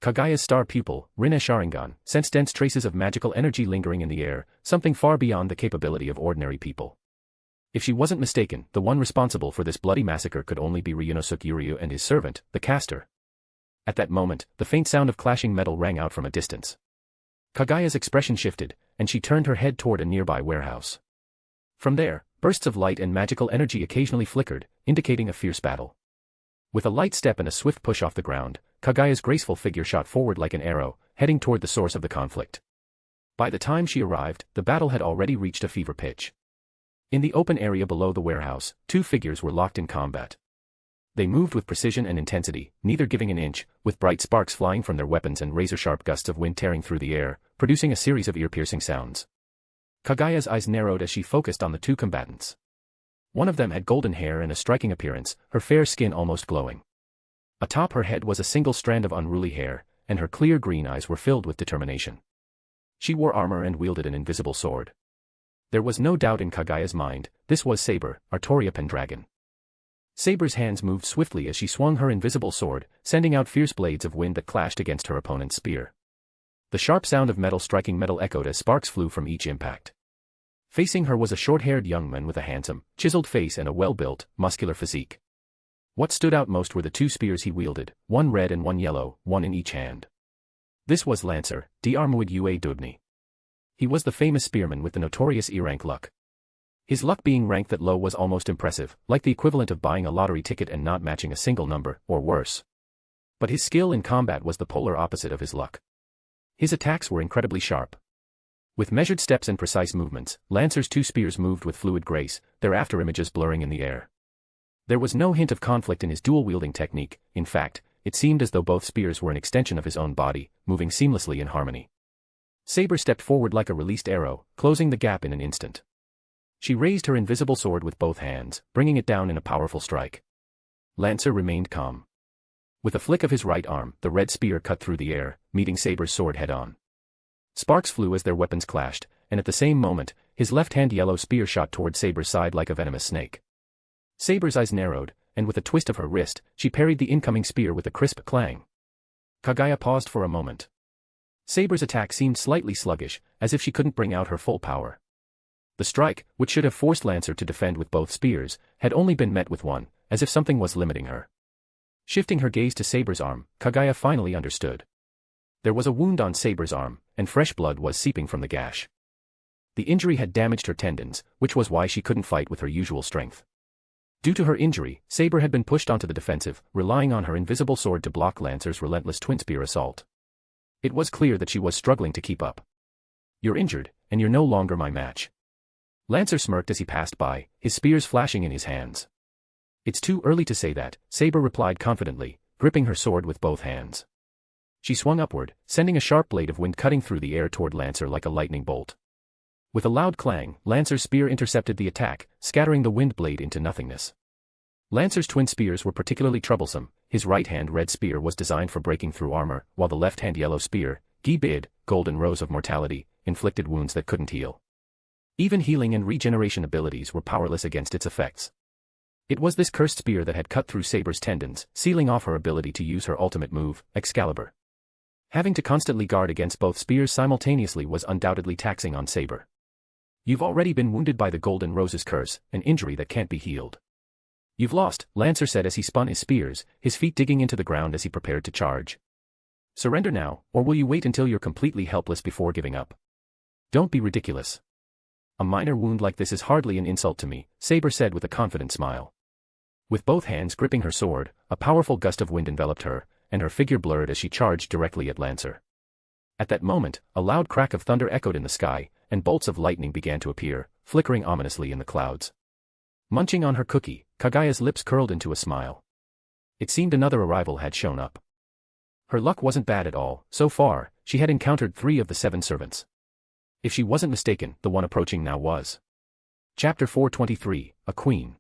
Kaguya's star pupil, Rinne Sharingan, sensed dense traces of magical energy lingering in the air, something far beyond the capability of ordinary people. If she wasn't mistaken, the one responsible for this bloody massacre could only be Ryunosuke Uryu and his servant, the caster. At that moment, the faint sound of clashing metal rang out from a distance. Kaguya's expression shifted, and she turned her head toward a nearby warehouse. From there, bursts of light and magical energy occasionally flickered, indicating a fierce battle. With a light step and a swift push off the ground, Kaguya's graceful figure shot forward like an arrow, heading toward the source of the conflict. By the time she arrived, the battle had already reached a fever pitch. In the open area below the warehouse, two figures were locked in combat. They moved with precision and intensity, neither giving an inch, with bright sparks flying from their weapons and razor-sharp gusts of wind tearing through the air, producing a series of ear-piercing sounds. Kaguya's eyes narrowed as she focused on the two combatants. One of them had golden hair and a striking appearance, her fair skin almost glowing. Atop her head was a single strand of unruly hair, and her clear green eyes were filled with determination. She wore armor and wielded an invisible sword. There was no doubt in Kaguya's mind, this was Saber, Artoria Pendragon. Saber's hands moved swiftly as she swung her invisible sword, sending out fierce blades of wind that clashed against her opponent's spear. The sharp sound of metal striking metal echoed as sparks flew from each impact. Facing her was a short-haired young man with a handsome, chiseled face and a well-built, muscular physique. What stood out most were the two spears he wielded, one red and one yellow, one in each hand. This was Lancer, Diarmuid Ue Dubni. He was the famous spearman with the notorious E-rank luck. His luck being ranked that low was almost impressive, like the equivalent of buying a lottery ticket and not matching a single number, or worse. But his skill in combat was the polar opposite of his luck. His attacks were incredibly sharp. With measured steps and precise movements, Lancer's two spears moved with fluid grace, their afterimages blurring in the air. There was no hint of conflict in his dual-wielding technique. In fact, it seemed as though both spears were an extension of his own body, moving seamlessly in harmony. Saber stepped forward like a released arrow, closing the gap in an instant. She raised her invisible sword with both hands, bringing it down in a powerful strike. Lancer remained calm. With a flick of his right arm, the red spear cut through the air, meeting Saber's sword head-on. Sparks flew as their weapons clashed, and at the same moment, his left-hand yellow spear shot toward Saber's side like a venomous snake. Saber's eyes narrowed, and with a twist of her wrist, she parried the incoming spear with a crisp clang. Kaguya paused for a moment. Saber's attack seemed slightly sluggish, as if she couldn't bring out her full power. The strike, which should have forced Lancer to defend with both spears, had only been met with one, as if something was limiting her. Shifting her gaze to Saber's arm, Kaguya finally understood. There was a wound on Saber's arm, and fresh blood was seeping from the gash. The injury had damaged her tendons, which was why she couldn't fight with her usual strength. Due to her injury, Saber had been pushed onto the defensive, relying on her invisible sword to block Lancer's relentless twin-spear assault. It was clear that she was struggling to keep up. "You're injured, and you're no longer my match." Lancer smirked as he passed by, his spears flashing in his hands. "It's too early to say that," Saber replied confidently, gripping her sword with both hands. She swung upward, sending a sharp blade of wind cutting through the air toward Lancer like a lightning bolt. With a loud clang, Lancer's spear intercepted the attack, scattering the wind blade into nothingness. Lancer's twin spears were particularly troublesome. His right-hand red spear was designed for breaking through armor, while the left-hand yellow spear, Gi Bid, Golden Rose of Mortality, inflicted wounds that couldn't heal. Even healing and regeneration abilities were powerless against its effects. It was this cursed spear that had cut through Saber's tendons, sealing off her ability to use her ultimate move, Excalibur. Having to constantly guard against both spears simultaneously was undoubtedly taxing on Saber. "You've already been wounded by the Golden Rose's curse, an injury that can't be healed. You've lost," Lancer said as he spun his spears, his feet digging into the ground as he prepared to charge. "Surrender now, or will you wait until you're completely helpless before giving up? Don't be ridiculous. A minor wound like this is hardly an insult to me," Saber said with a confident smile. With both hands gripping her sword, a powerful gust of wind enveloped her, and her figure blurred as she charged directly at Lancer. At that moment, a loud crack of thunder echoed in the sky, and bolts of lightning began to appear, flickering ominously in the clouds. Munching on her cookie, Kaguya's lips curled into a smile. It seemed another arrival had shown up. Her luck wasn't bad at all. So far, she had encountered 3 of the 7 servants. If she wasn't mistaken, the one approaching now was. Chapter 423, A Queen.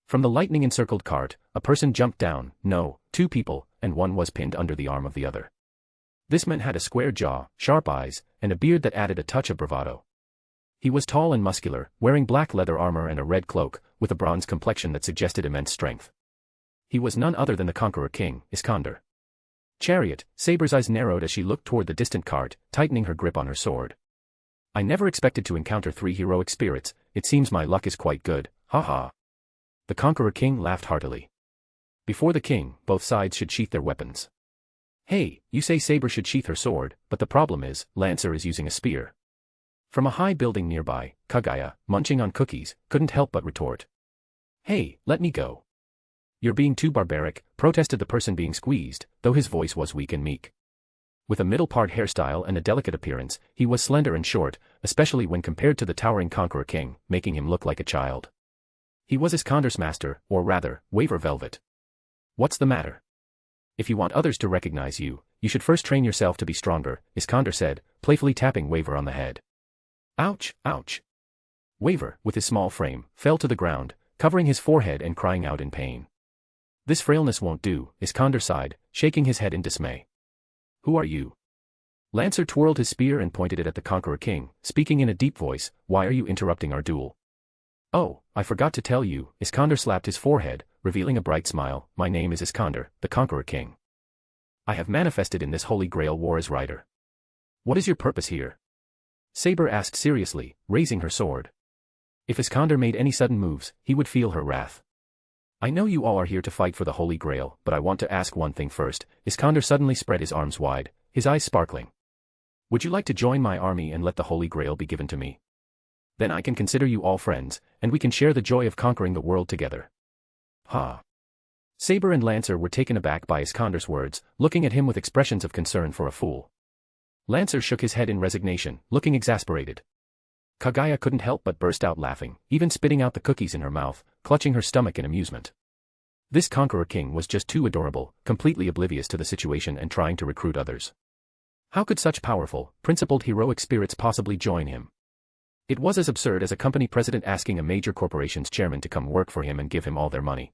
From the lightning-encircled cart, a person jumped down, no, 2 people, and one was pinned under the arm of the other. This man had a square jaw, sharp eyes, and a beard that added a touch of bravado. He was tall and muscular, wearing black leather armor and a red cloak, with a bronze complexion that suggested immense strength. He was none other than the Conqueror King, Iskander. Chariot, Saber's eyes narrowed as she looked toward the distant cart, tightening her grip on her sword. I never expected to encounter 3 heroic spirits, it seems my luck is quite good, haha. The Conqueror King laughed heartily. Before the king, both sides should sheath their weapons. Hey, you say Saber should sheath her sword, but the problem is, Lancer is using a spear. From a high building nearby, Kaguya, munching on cookies, couldn't help but retort. Hey, let me go. You're being too barbaric, protested the person being squeezed, though his voice was weak and meek. With a middle-part hairstyle and a delicate appearance, he was slender and short, especially when compared to the towering Conqueror King, making him look like a child. He was Iskandar's master, or rather, Waver Velvet. What's the matter? If you want others to recognize you, you should first train yourself to be stronger, Iskandar said, playfully tapping Waver on the head. Ouch, ouch. Waver, with his small frame, fell to the ground, covering his forehead and crying out in pain. This frailness won't do, Iskandar sighed, shaking his head in dismay. Who are you? Lancer twirled his spear and pointed it at the Conqueror King, speaking in a deep voice, why are you interrupting our duel? Oh, I forgot to tell you, Iskandar slapped his forehead, revealing a bright smile, my name is Iskandar, the Conqueror King. I have manifested in this Holy Grail war as rider. What is your purpose here? Saber asked seriously, raising her sword. If Iskandar made any sudden moves, he would feel her wrath. I know you all are here to fight for the Holy Grail, but I want to ask one thing first. Iskandar suddenly spread his arms wide, his eyes sparkling. Would you like to join my army and let the Holy Grail be given to me? Then I can consider you all friends, and we can share the joy of conquering the world together. Ha! Saber and Lancer were taken aback by Iskandar's words, looking at him with expressions of concern for a fool. Lancer shook his head in resignation, looking exasperated. Kaguya couldn't help but burst out laughing, even spitting out the cookies in her mouth, clutching her stomach in amusement. This Conqueror King was just too adorable, completely oblivious to the situation and trying to recruit others. How could such powerful, principled heroic spirits possibly join him? It was as absurd as a company president asking a major corporation's chairman to come work for him and give him all their money.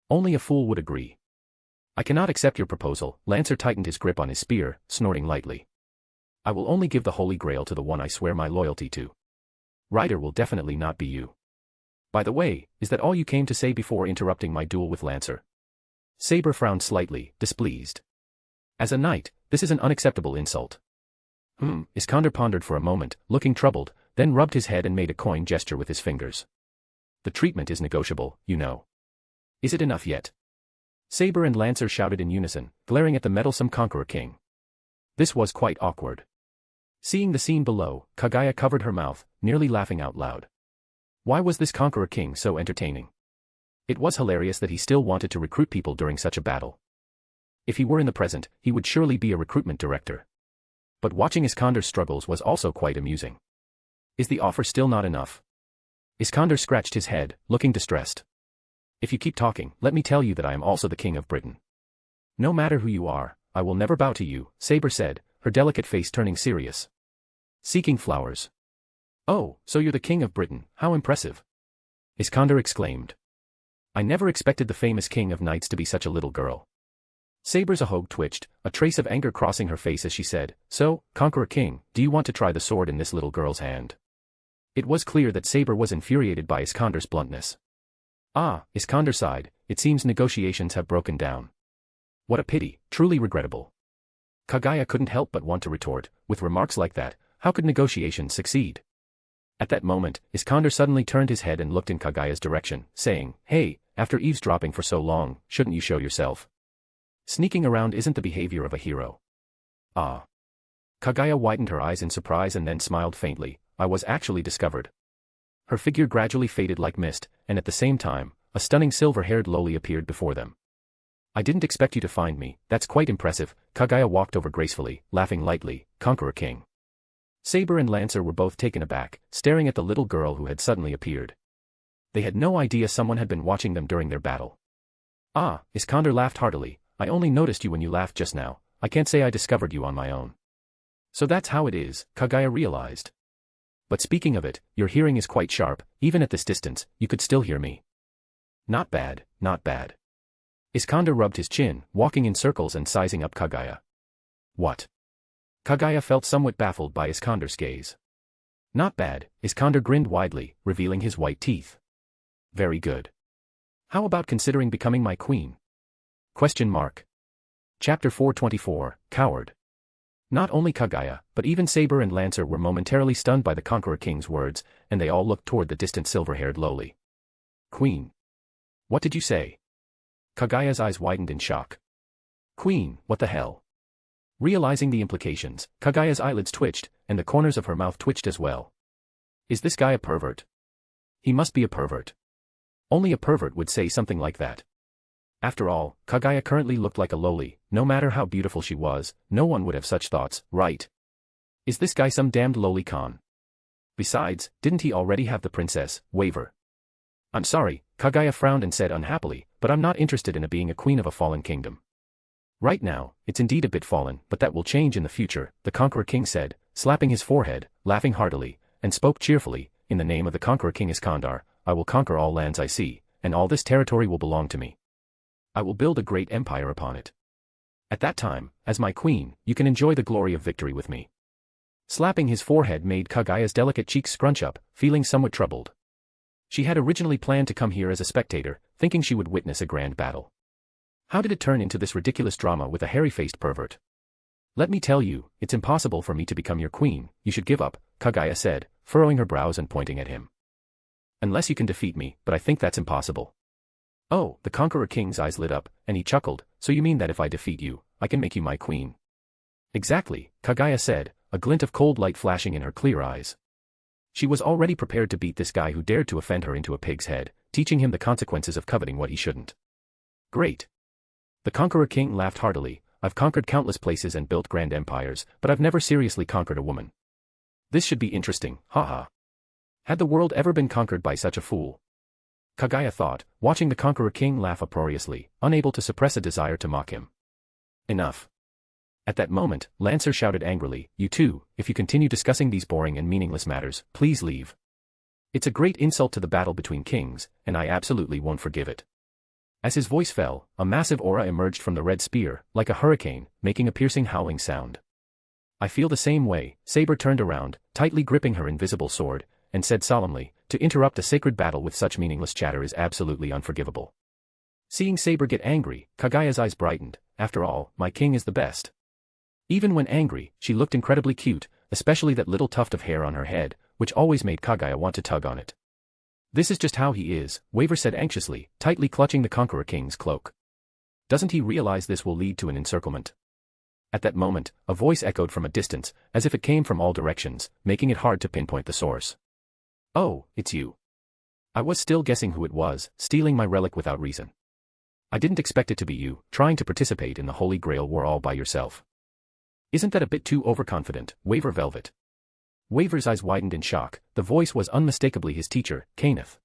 Only a fool would agree. I cannot accept your proposal, Lancer tightened his grip on his spear, snorting lightly. I will only give the Holy Grail to the one I swear my loyalty to. Ryder will definitely not be you. By the way, is that all you came to say before interrupting my duel with Lancer? Saber frowned slightly, displeased. As a knight, this is an unacceptable insult. Iskandar pondered for a moment, looking troubled, then rubbed his head and made a coin gesture with his fingers. The treatment is negotiable, you know. Is it enough yet? Saber and Lancer shouted in unison, glaring at the meddlesome Conqueror King. This was quite awkward. Seeing the scene below, Kaguya covered her mouth, nearly laughing out loud. Why was this Conqueror King so entertaining? It was hilarious that he still wanted to recruit people during such a battle. If he were in the present, he would surely be a recruitment director. But watching Iskandar's struggles was also quite amusing. Is the offer still not enough? Iskandar scratched his head, looking distressed. If you keep talking, let me tell you that I am also the King of Britain. No matter who you are, I will never bow to you, Saber said, her delicate face turning serious. Seeking flowers. Oh, so you're the King of Britain, how impressive. Iskandar exclaimed. I never expected the famous King of Knights to be such a little girl. Saber's ahogue twitched, a trace of anger crossing her face as she said, so, Conqueror King, do you want to try the sword in this little girl's hand? It was clear that Saber was infuriated by Iskandar's bluntness. Ah, Iskandar sighed, it seems negotiations have broken down. What a pity, truly regrettable. Kaguya couldn't help but want to retort, with remarks like that, how could negotiations succeed? At that moment, Iskandar suddenly turned his head and looked in Kaguya's direction, saying, hey, after eavesdropping for so long, shouldn't you show yourself? Sneaking around isn't the behavior of a hero. Ah. Kaguya widened her eyes in surprise and then smiled faintly, I was actually discovered. Her figure gradually faded like mist, and at the same time, a stunning silver-haired loli appeared before them. I didn't expect you to find me, that's quite impressive, Kaguya walked over gracefully, laughing lightly, Conqueror King. Saber and Lancer were both taken aback, staring at the little girl who had suddenly appeared. They had no idea someone had been watching them during their battle. Ah, Iskandar laughed heartily, I only noticed you when you laughed just now, I can't say I discovered you on my own. So that's how it is, Kaguya realized. But speaking of it, your hearing is quite sharp, even at this distance, you could still hear me. Not bad, not bad. Iskandar rubbed his chin, walking in circles and sizing up Kaguya. What? Kaguya felt somewhat baffled by Iskandar's gaze. Not bad, Iskandar grinned widely, revealing his white teeth. Very good. How about considering becoming my queen? Question mark. Chapter 424, Coward. Not only Kaguya, but even Saber and Lancer were momentarily stunned by the Conqueror King's words, and they all looked toward the distant silver-haired lowly Queen. What did you say? Kaguya's eyes widened in shock. Queen, what the hell? Realizing the implications, Kaguya's eyelids twitched, and the corners of her mouth twitched as well. Is this guy a pervert? He must be a pervert. Only a pervert would say something like that. After all, Kaguya currently looked like a lowly. No matter how beautiful she was, no one would have such thoughts, right? Is this guy some damned lowly con? Besides, didn't he already have the princess, Waver? I'm sorry, Kaguya frowned and said unhappily, but I'm not interested in being a queen of a fallen kingdom. Right now, it's indeed a bit fallen, but that will change in the future, the Conqueror King said, slapping his forehead, laughing heartily, and spoke cheerfully, in the name of the Conqueror King Iskandar, I will conquer all lands I see, and all this territory will belong to me. I will build a great empire upon it. At that time, as my queen, you can enjoy the glory of victory with me. Slapping his forehead made Kaguya's delicate cheeks scrunch up, feeling somewhat troubled. She had originally planned to come here as a spectator, thinking she would witness a grand battle. How did it turn into this ridiculous drama with a hairy-faced pervert? Let me tell you, it's impossible for me to become your queen, you should give up, Kaguya said, furrowing her brows and pointing at him. Unless you can defeat me, but I think that's impossible. Oh, the Conqueror King's eyes lit up, and he chuckled, so you mean that if I defeat you, I can make you my queen? Exactly, Kaguya said, a glint of cold light flashing in her clear eyes. She was already prepared to beat this guy who dared to offend her into a pig's head, teaching him the consequences of coveting what he shouldn't. Great. The Conqueror King laughed heartily, I've conquered countless places and built grand empires, but I've never seriously conquered a woman. This should be interesting, haha. Had the world ever been conquered by such a fool? Kaguya thought, watching the Conqueror King laugh uproariously, unable to suppress a desire to mock him. Enough. At that moment, Lancer shouted angrily, you two, if you continue discussing these boring and meaningless matters, please leave. It's a great insult to the battle between kings, and I absolutely won't forgive it. As his voice fell, a massive aura emerged from the red spear, like a hurricane, making a piercing howling sound. I feel the same way, Saber turned around, tightly gripping her invisible sword, and said solemnly, to interrupt a sacred battle with such meaningless chatter is absolutely unforgivable. Seeing Saber get angry, Kaguya's eyes brightened, after all, my king is the best. Even when angry, she looked incredibly cute, especially that little tuft of hair on her head, which always made Kaguya want to tug on it. This is just how he is, Waver said anxiously, tightly clutching the Conqueror King's cloak. Doesn't he realize this will lead to an encirclement? At that moment, a voice echoed from a distance, as if it came from all directions, making it hard to pinpoint the source. Oh, it's you. I was still guessing who it was, stealing my relic without reason. I didn't expect it to be you, trying to participate in the Holy Grail war all by yourself. Isn't that a bit too overconfident, Waver Velvet? Waver's eyes widened in shock, the voice was unmistakably his teacher, Kenneth.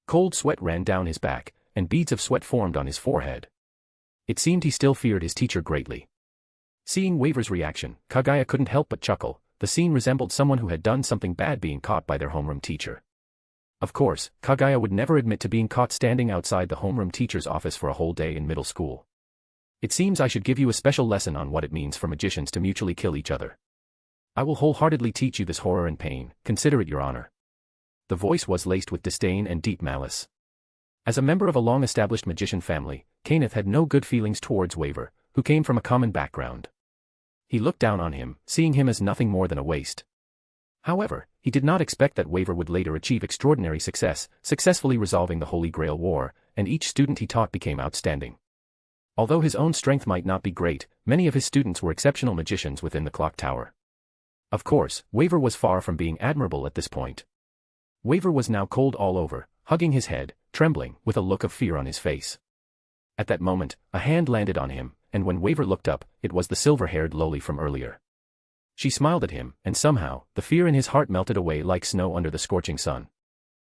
Cold sweat ran down his back, and beads of sweat formed on his forehead. It seemed he still feared his teacher greatly. Seeing Waver's reaction, Kaguya couldn't help but chuckle. The scene resembled someone who had done something bad being caught by their homeroom teacher. Of course, Kaguya would never admit to being caught standing outside the homeroom teacher's office for a whole day in middle school. It seems I should give you a special lesson on what it means for magicians to mutually kill each other. I will wholeheartedly teach you this horror and pain, consider it your honor. The voice was laced with disdain and deep malice. As a member of a long-established magician family, Kenneth had no good feelings towards Waver, who came from a common background. He looked down on him, seeing him as nothing more than a waste. However, he did not expect that Waver would later achieve extraordinary success, successfully resolving the Holy Grail War, and each student he taught became outstanding. Although his own strength might not be great, many of his students were exceptional magicians within the clock tower. Of course, Waver was far from being admirable at this point. Waver was now cold all over, hugging his head, trembling, with a look of fear on his face. At that moment, a hand landed on him, and when Waver looked up, it was the silver-haired lowly from earlier. She smiled at him, and somehow, the fear in his heart melted away like snow under the scorching sun.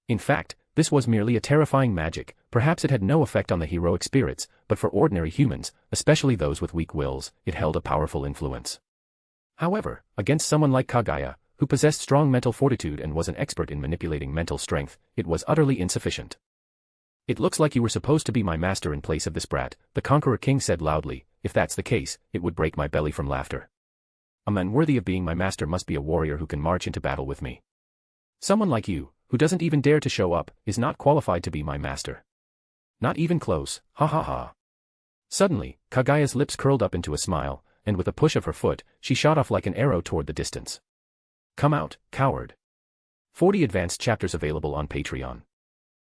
In fact, this was merely a terrifying magic, perhaps it had no effect on the heroic spirits, but for ordinary humans, especially those with weak wills, it held a powerful influence. However, against someone like Kaguya, who possessed strong mental fortitude and was an expert in manipulating mental strength, it was utterly insufficient. It looks like you were supposed to be my master in place of this brat, the Conqueror King said loudly. If that's the case, it would break my belly from laughter. A man worthy of being my master must be a warrior who can march into battle with me. Someone like you, who doesn't even dare to show up, is not qualified to be my master. Not even close, ha ha ha. Suddenly, Kaguya's lips curled up into a smile, and with a push of her foot, she shot off like an arrow toward the distance. Come out, coward. 40 advanced chapters available on Patreon.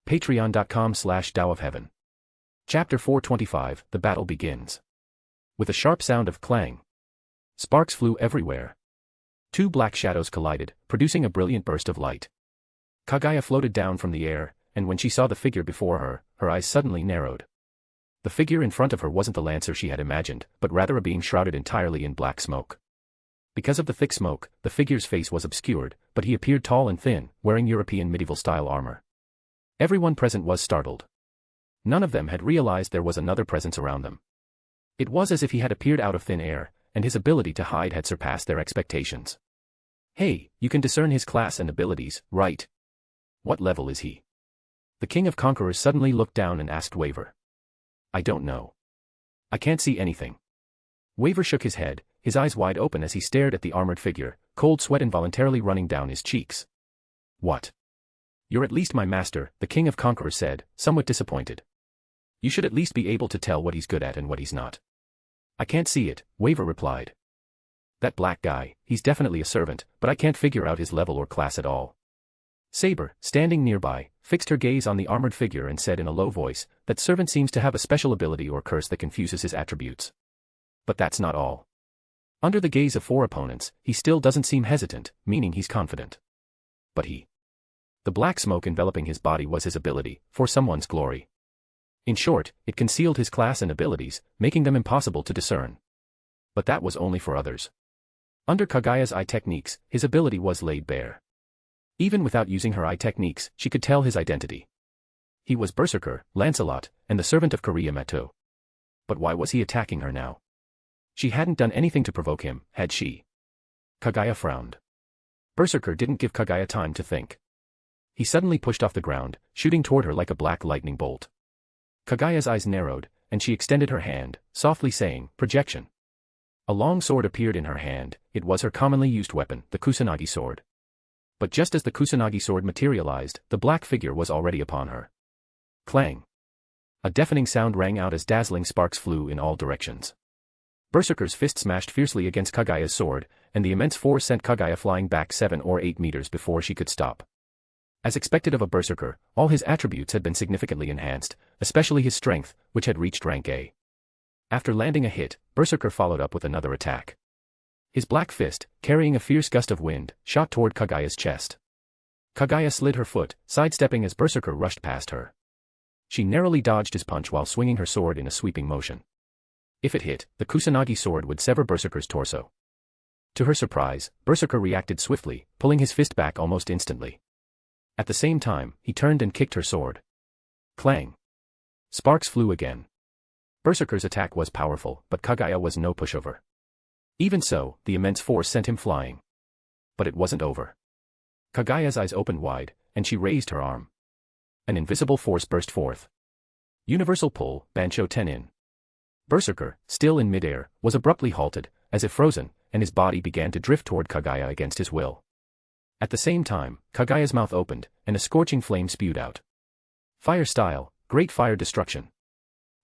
Patreon.com/Tao of Heaven. Chapter 425, The Battle Begins. With a sharp sound of clang, sparks flew everywhere. Two black shadows collided, producing a brilliant burst of light. Kaguya floated down from the air, and when she saw the figure before her, her eyes suddenly narrowed. The figure in front of her wasn't the lancer she had imagined, but rather a being shrouded entirely in black smoke. Because of the thick smoke, the figure's face was obscured, but he appeared tall and thin, wearing European medieval-style armor. Everyone present was startled. None of them had realized there was another presence around them. It was as if he had appeared out of thin air, and his ability to hide had surpassed their expectations. Hey, you can discern his class and abilities, right? What level is he? The King of Conquerors suddenly looked down and asked Waver. I don't know. I can't see anything. Waver shook his head, his eyes wide open as he stared at the armored figure, cold sweat involuntarily running down his cheeks. What? You're at least my master, the King of Conquerors said, somewhat disappointed. You should at least be able to tell what he's good at and what he's not. I can't see it, Waver replied. That black guy, he's definitely a servant, but I can't figure out his level or class at all. Saber, standing nearby, fixed her gaze on the armored figure and said in a low voice, that servant seems to have a special ability or curse that confuses his attributes. But that's not all. Under the gaze of 4 opponents, he still doesn't seem hesitant, meaning he's confident. But the black smoke enveloping his body was his ability, for someone's glory. In short, it concealed his class and abilities, making them impossible to discern. But that was only for others. Under Kaguya's eye techniques, his ability was laid bare. Even without using her eye techniques, she could tell his identity. He was Berserker, Lancelot, and the servant of Kaguya Ōtsutsuki. But why was he attacking her now? She hadn't done anything to provoke him, had she? Kaguya frowned. Berserker didn't give Kaguya time to think. He suddenly pushed off the ground, shooting toward her like a black lightning bolt. Kaguya's eyes narrowed, and she extended her hand, softly saying, projection. A long sword appeared in her hand. It was her commonly used weapon, the Kusanagi sword. But just as the Kusanagi sword materialized, the black figure was already upon her. Clang. A deafening sound rang out as dazzling sparks flew in all directions. Berserker's fist smashed fiercely against Kaguya's sword, and the immense force sent Kaguya flying back 7 or 8 meters before she could stop. As expected of a berserker, all his attributes had been significantly enhanced, especially his strength, which had reached rank A. After landing a hit, Berserker followed up with another attack. His black fist, carrying a fierce gust of wind, shot toward Kaguya's chest. Kaguya slid her foot, sidestepping as Berserker rushed past her. She narrowly dodged his punch while swinging her sword in a sweeping motion. If it hit, the Kusanagi sword would sever Berserker's torso. To her surprise, Berserker reacted swiftly, pulling his fist back almost instantly. At the same time, he turned and kicked her sword. Clang. Sparks flew again. Berserker's attack was powerful, but Kaguya was no pushover. Even so, the immense force sent him flying. But it wasn't over. Kaguya's eyes opened wide, and she raised her arm. An invisible force burst forth. Universal pull, Bansho Tenin. Berserker, still in midair, was abruptly halted, as if frozen, and his body began to drift toward Kaguya against his will. At the same time, Kaguya's mouth opened, and a scorching flame spewed out. Fire style, great fire destruction.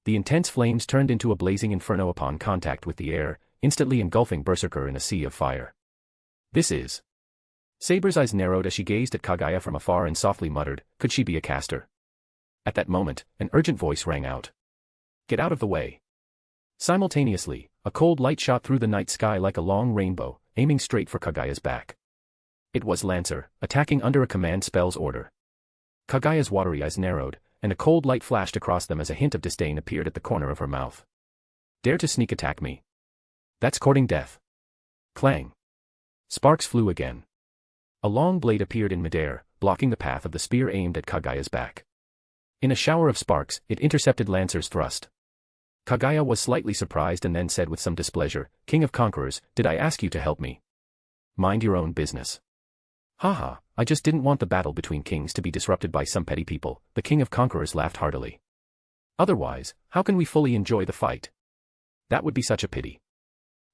The intense flames turned into a blazing inferno upon contact with the air, instantly engulfing Berserker in a sea of fire. This is. Saber's eyes narrowed as she gazed at Kaguya from afar and softly muttered, could she be a caster? At that moment, an urgent voice rang out. Get out of the way. Simultaneously, a cold light shot through the night sky like a long rainbow, aiming straight for Kaguya's back. It was Lancer, attacking under a command spell's order. Kaguya's watery eyes narrowed, and a cold light flashed across them as a hint of disdain appeared at the corner of her mouth. Dare to sneak attack me? That's courting death. Clang. Sparks flew again. A long blade appeared in midair, blocking the path of the spear aimed at Kaguya's back. In a shower of sparks, it intercepted Lancer's thrust. Kaguya was slightly surprised and then said with some displeasure, King of Conquerors, did I ask you to help me? Mind your own business. Haha, I just didn't want the battle between kings to be disrupted by some petty people, the King of Conquerors laughed heartily. Otherwise, how can we fully enjoy the fight? That would be such a pity.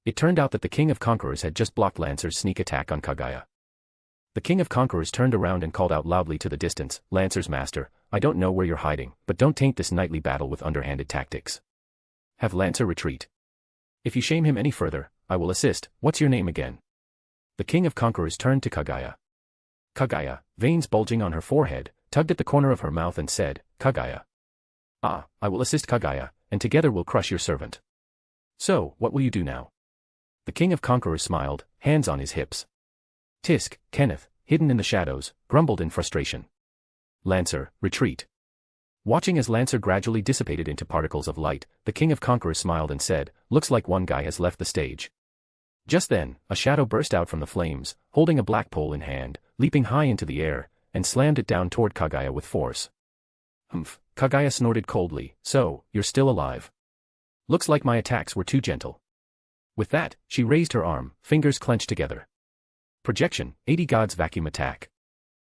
It turned out that the King of Conquerors had just blocked Lancer's sneak attack on Kaguya. The King of Conquerors turned around and called out loudly to the distance, Lancer's master, I don't know where you're hiding, but don't taint this nightly battle with underhanded tactics. Have Lancer retreat. If you shame him any further, I will assist. What's your name again? The king of conquerors turned to Kaguya. Kaguya, veins bulging on her forehead, tugged at the corner of her mouth and said, Kaguya. Ah, I will assist Kaguya, and together we'll crush your servant. So, what will you do now? The king of conquerors smiled, hands on his hips. Tisk, Kenneth, hidden in the shadows, grumbled in frustration. Lancer, retreat. Watching as Lancer gradually dissipated into particles of light, the king of conquerors smiled and said, looks like one guy has left the stage. Just then, a shadow burst out from the flames, holding a black pole in hand, leaping high into the air, and slammed it down toward Kaguya with force. Humph, Kaguya snorted coldly, so, you're still alive. Looks like my attacks were too gentle. With that, she raised her arm, fingers clenched together. Projection, 80 Gods vacuum attack.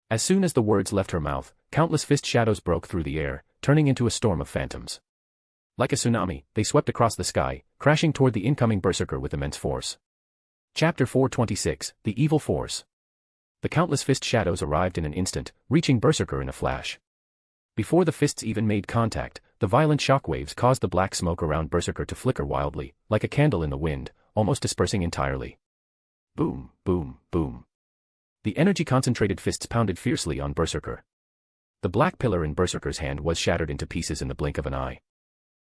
As soon as the words left her mouth, countless fist shadows broke through the air, turning into a storm of phantoms. Like a tsunami, they swept across the sky, crashing toward the incoming berserker with immense force. Chapter 426, The Evil Force. The countless fist shadows arrived in an instant, reaching berserker in a flash. Before the fists even made contact, the violent shockwaves caused the black smoke around berserker to flicker wildly, like a candle in the wind, almost dispersing entirely. Boom, boom, boom. The energy-concentrated fists pounded fiercely on berserker. The black pillar in berserker's hand was shattered into pieces in the blink of an eye.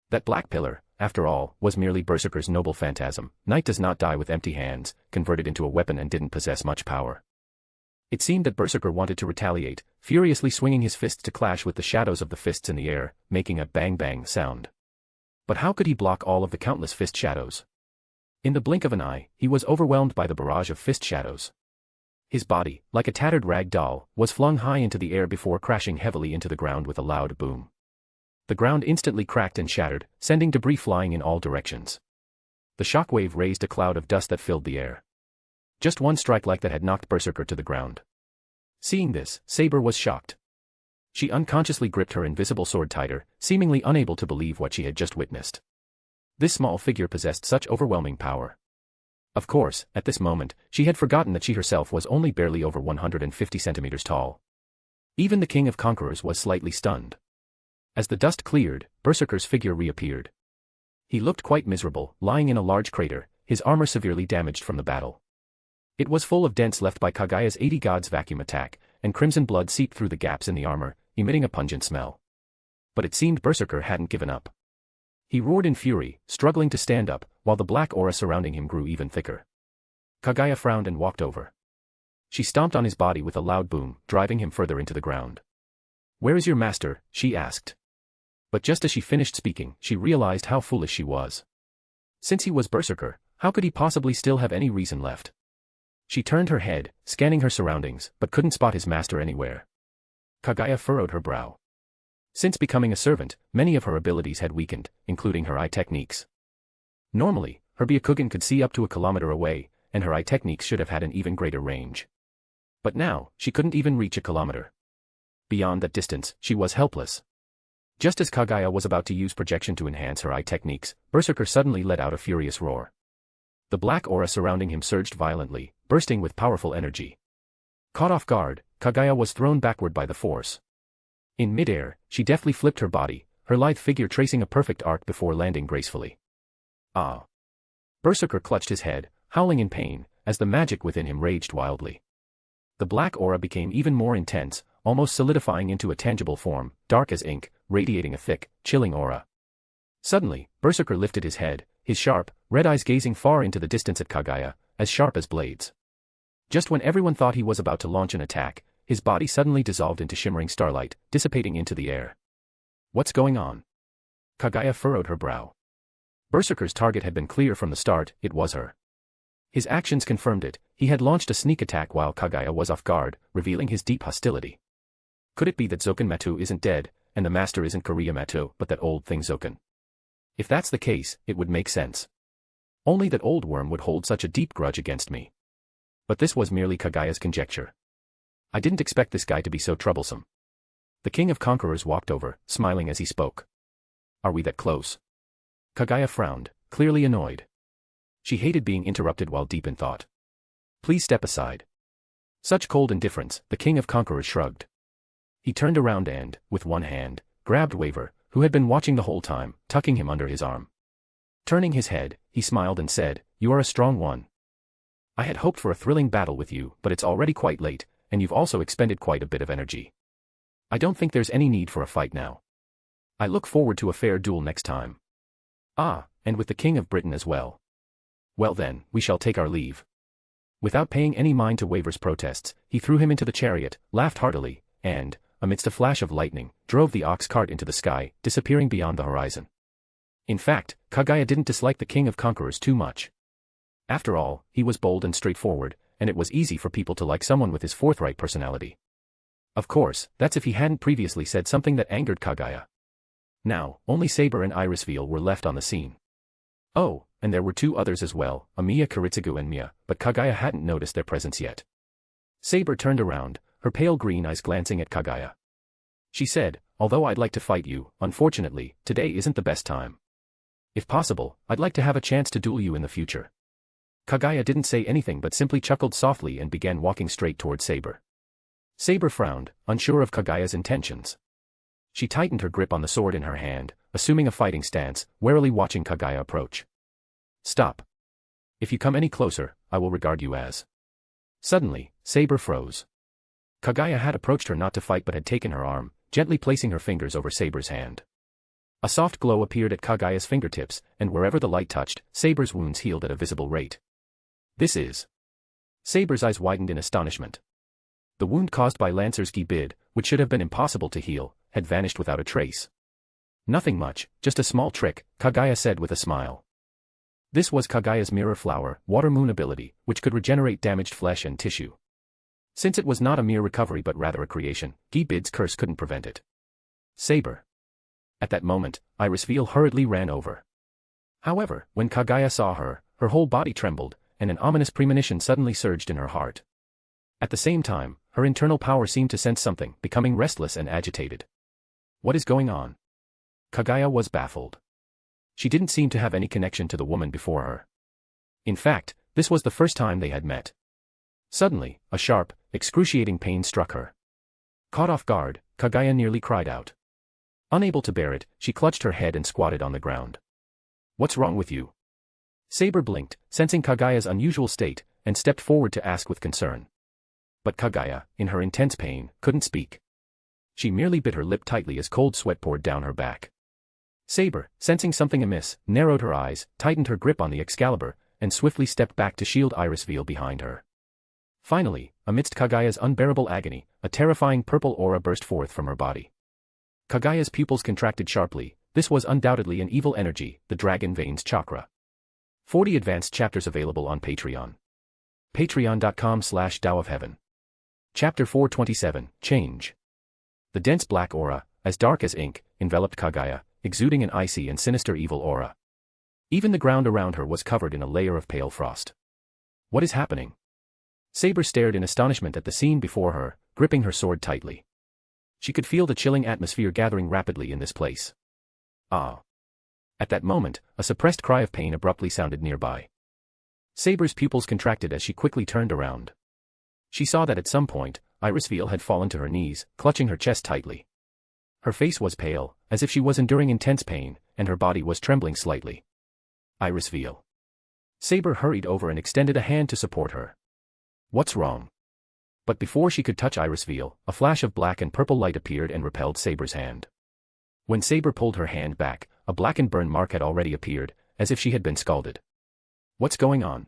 That black pillar, after all, was merely berserker's noble phantasm. Knight does not die with empty hands, converted into a weapon and didn't possess much power. It seemed that berserker wanted to retaliate, furiously swinging his fists to clash with the shadows of the fists in the air, making a bang-bang sound. But how could he block all of the countless fist shadows? In the blink of an eye, he was overwhelmed by the barrage of fist shadows. His body, like a tattered rag doll, was flung high into the air before crashing heavily into the ground with a loud boom. The ground instantly cracked and shattered, sending debris flying in all directions. The shockwave raised a cloud of dust that filled the air. Just one strike like that had knocked berserker to the ground. Seeing this, Saber was shocked. She unconsciously gripped her invisible sword tighter, seemingly unable to believe what she had just witnessed. This small figure possessed such overwhelming power. Of course, at this moment, she had forgotten that she herself was only barely over 150 centimeters tall. Even the king of conquerors was slightly stunned. As the dust cleared, berserker's figure reappeared. He looked quite miserable, lying in a large crater, his armor severely damaged from the battle. It was full of dents left by Kaguya's 80 Gods vacuum attack, and crimson blood seeped through the gaps in the armor, emitting a pungent smell. But it seemed berserker hadn't given up. He roared in fury, struggling to stand up, while the black aura surrounding him grew even thicker. Kaguya frowned and walked over. She stomped on his body with a loud boom, driving him further into the ground. "Where is your master?" she asked. But just as she finished speaking, she realized how foolish she was. Since he was berserker, how could he possibly still have any reason left? She turned her head, scanning her surroundings, but couldn't spot his master anywhere. Kaguya furrowed her brow. Since becoming a servant, many of her abilities had weakened, including her eye techniques. Normally, her Byakugan could see up to a kilometer away, and her eye techniques should have had an even greater range. But now, she couldn't even reach a kilometer. Beyond that distance, she was helpless. Just as Kaguya was about to use projection to enhance her eye techniques, berserker suddenly let out a furious roar. The black aura surrounding him surged violently, bursting with powerful energy. Caught off guard, Kaguya was thrown backward by the force. In midair, she deftly flipped her body, her lithe figure tracing a perfect arc before landing gracefully. Ah! Berserker clutched his head, howling in pain, as the magic within him raged wildly. The black aura became even more intense, almost solidifying into a tangible form, dark as ink, radiating a thick, chilling aura. Suddenly, Berserker lifted his head, his sharp, red eyes gazing far into the distance at Kaguya, as sharp as blades. Just when everyone thought he was about to launch an attack, his body suddenly dissolved into shimmering starlight, dissipating into the air. What's going on? Kaguya furrowed her brow. Berserker's target had been clear from the start, it was her. His actions confirmed it, he had launched a sneak attack while Kaguya was off guard, revealing his deep hostility. Could it be that Zoken Matu isn't dead, and the master isn't Kaguya Matu, but that old thing Zoken? If that's the case, it would make sense. Only that old worm would hold such a deep grudge against me. But this was merely Kaguya's conjecture. I didn't expect this guy to be so troublesome. The king of conquerors walked over, smiling as he spoke. Are we that close? Kaguya frowned, clearly annoyed. She hated being interrupted while deep in thought. Please step aside. Such cold indifference, the king of conquerors shrugged. He turned around and, with one hand, grabbed Waver, who had been watching the whole time, tucking him under his arm. Turning his head, he smiled and said, "You are a strong one. I had hoped for a thrilling battle with you, but it's already quite late, and you've also expended quite a bit of energy. I don't think there's any need for a fight now. I look forward to a fair duel next time. Ah, and with the King of Britain as well. Well then, we shall take our leave." Without paying any mind to Waver's protests, he threw him into the chariot, laughed heartily, and, amidst a flash of lightning, drove the ox cart into the sky, disappearing beyond the horizon. In fact, Kaguya didn't dislike the King of Conquerors too much. After all, he was bold and straightforward, and it was easy for people to like someone with his forthright personality. Of course, that's if he hadn't previously said something that angered Kaguya. Now, only Saber and Irisveal were left on the scene. Oh, and there were two others as well, Amiya Kiritsugu and Mia, but Kaguya hadn't noticed their presence yet. Saber turned around, her pale green eyes glancing at Kaguya. She said, "Although I'd like to fight you, unfortunately, today isn't the best time. If possible, I'd like to have a chance to duel you in the future." Kaguya didn't say anything but simply chuckled softly and began walking straight toward Saber. Saber frowned, unsure of Kaguya's intentions. She tightened her grip on the sword in her hand, assuming a fighting stance, warily watching Kaguya approach. "Stop. If you come any closer, I will regard you as..." Suddenly, Saber froze. Kaguya had approached her not to fight but had taken her arm, gently placing her fingers over Saber's hand. A soft glow appeared at Kaguya's fingertips, and wherever the light touched, Saber's wounds healed at a visible rate. "This is..." Saber's eyes widened in astonishment. The wound caused by Lancer's Gibid, which should have been impossible to heal, had vanished without a trace. "Nothing much, just a small trick," Kaguya said with a smile. This was Kaguya's Mirror Flower, Water Moon ability, which could regenerate damaged flesh and tissue. Since it was not a mere recovery but rather a creation, Gibid's curse couldn't prevent it. "Saber." At that moment, Irisveal hurriedly ran over. However, when Kaguya saw her, her whole body trembled, and an ominous premonition suddenly surged in her heart. At the same time, her internal power seemed to sense something, becoming restless and agitated. What is going on? Kaguya was baffled. She didn't seem to have any connection to the woman before her. In fact, this was the first time they had met. Suddenly, a sharp, excruciating pain struck her. Caught off guard, Kaguya nearly cried out. Unable to bear it, she clutched her head and squatted on the ground. "What's wrong with you?" Saber blinked, sensing Kaguya's unusual state, and stepped forward to ask with concern. But Kaguya, in her intense pain, couldn't speak. She merely bit her lip tightly as cold sweat poured down her back. Saber, sensing something amiss, narrowed her eyes, tightened her grip on the Excalibur, and swiftly stepped back to shield Irisveal behind her. Finally, amidst Kaguya's unbearable agony, a terrifying purple aura burst forth from her body. Kaguya's pupils contracted sharply. This was undoubtedly an evil energy, the Dragon Veins Chakra. 40 advanced chapters available on Patreon. Patreon.com/DAOofHeaven. Chapter 427, Change. The dense black aura, as dark as ink, enveloped Kaguya, exuding an icy and sinister evil aura. Even the ground around her was covered in a layer of pale frost. What is happening? Saber stared in astonishment at the scene before her, gripping her sword tightly. She could feel the chilling atmosphere gathering rapidly in this place. Ah! At that moment, a suppressed cry of pain abruptly sounded nearby. Saber's pupils contracted as she quickly turned around. She saw that at some point, Irisveal had fallen to her knees, clutching her chest tightly. Her face was pale, as if she was enduring intense pain, and her body was trembling slightly. Irisveal. Saber hurried over and extended a hand to support her. What's wrong? But before she could touch Irisveal, a flash of black and purple light appeared and repelled Saber's hand. When Saber pulled her hand back, a blackened burn mark had already appeared, as if she had been scalded. What's going on?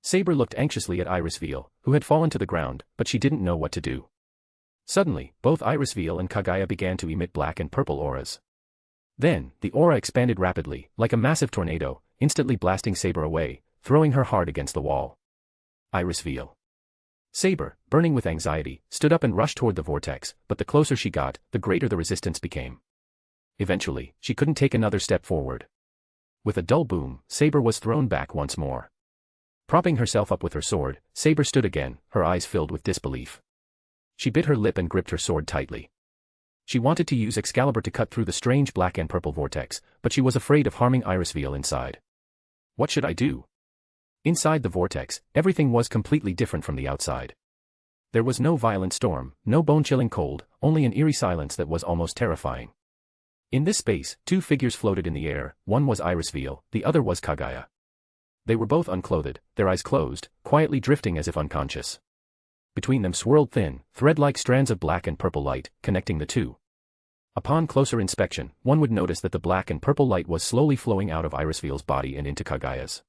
Saber looked anxiously at Irisveal, who had fallen to the ground, but she didn't know what to do. Suddenly, both Irisveal and Kaguya began to emit black and purple auras. Then, the aura expanded rapidly, like a massive tornado, instantly blasting Saber away, throwing her hard against the wall. Irisveal. Saber, burning with anxiety, stood up and rushed toward the vortex, but the closer she got, the greater the resistance became. Eventually, she couldn't take another step forward. With a dull boom, Saber was thrown back once more. Propping herself up with her sword, Saber stood again, her eyes filled with disbelief. She bit her lip and gripped her sword tightly. She wanted to use Excalibur to cut through the strange black and purple vortex, but she was afraid of harming Irisveal inside. What should I do? Inside the vortex, everything was completely different from the outside. There was no violent storm, no bone-chilling cold, only an eerie silence that was almost terrifying. In this space, two figures floated in the air, one was Irisveal, the other was Kaguya. They were both unclothed, their eyes closed, quietly drifting as if unconscious. Between them swirled thin, thread-like strands of black and purple light, connecting the two. Upon closer inspection, one would notice that the black and purple light was slowly flowing out of Irisveal's body and into Kaguya's.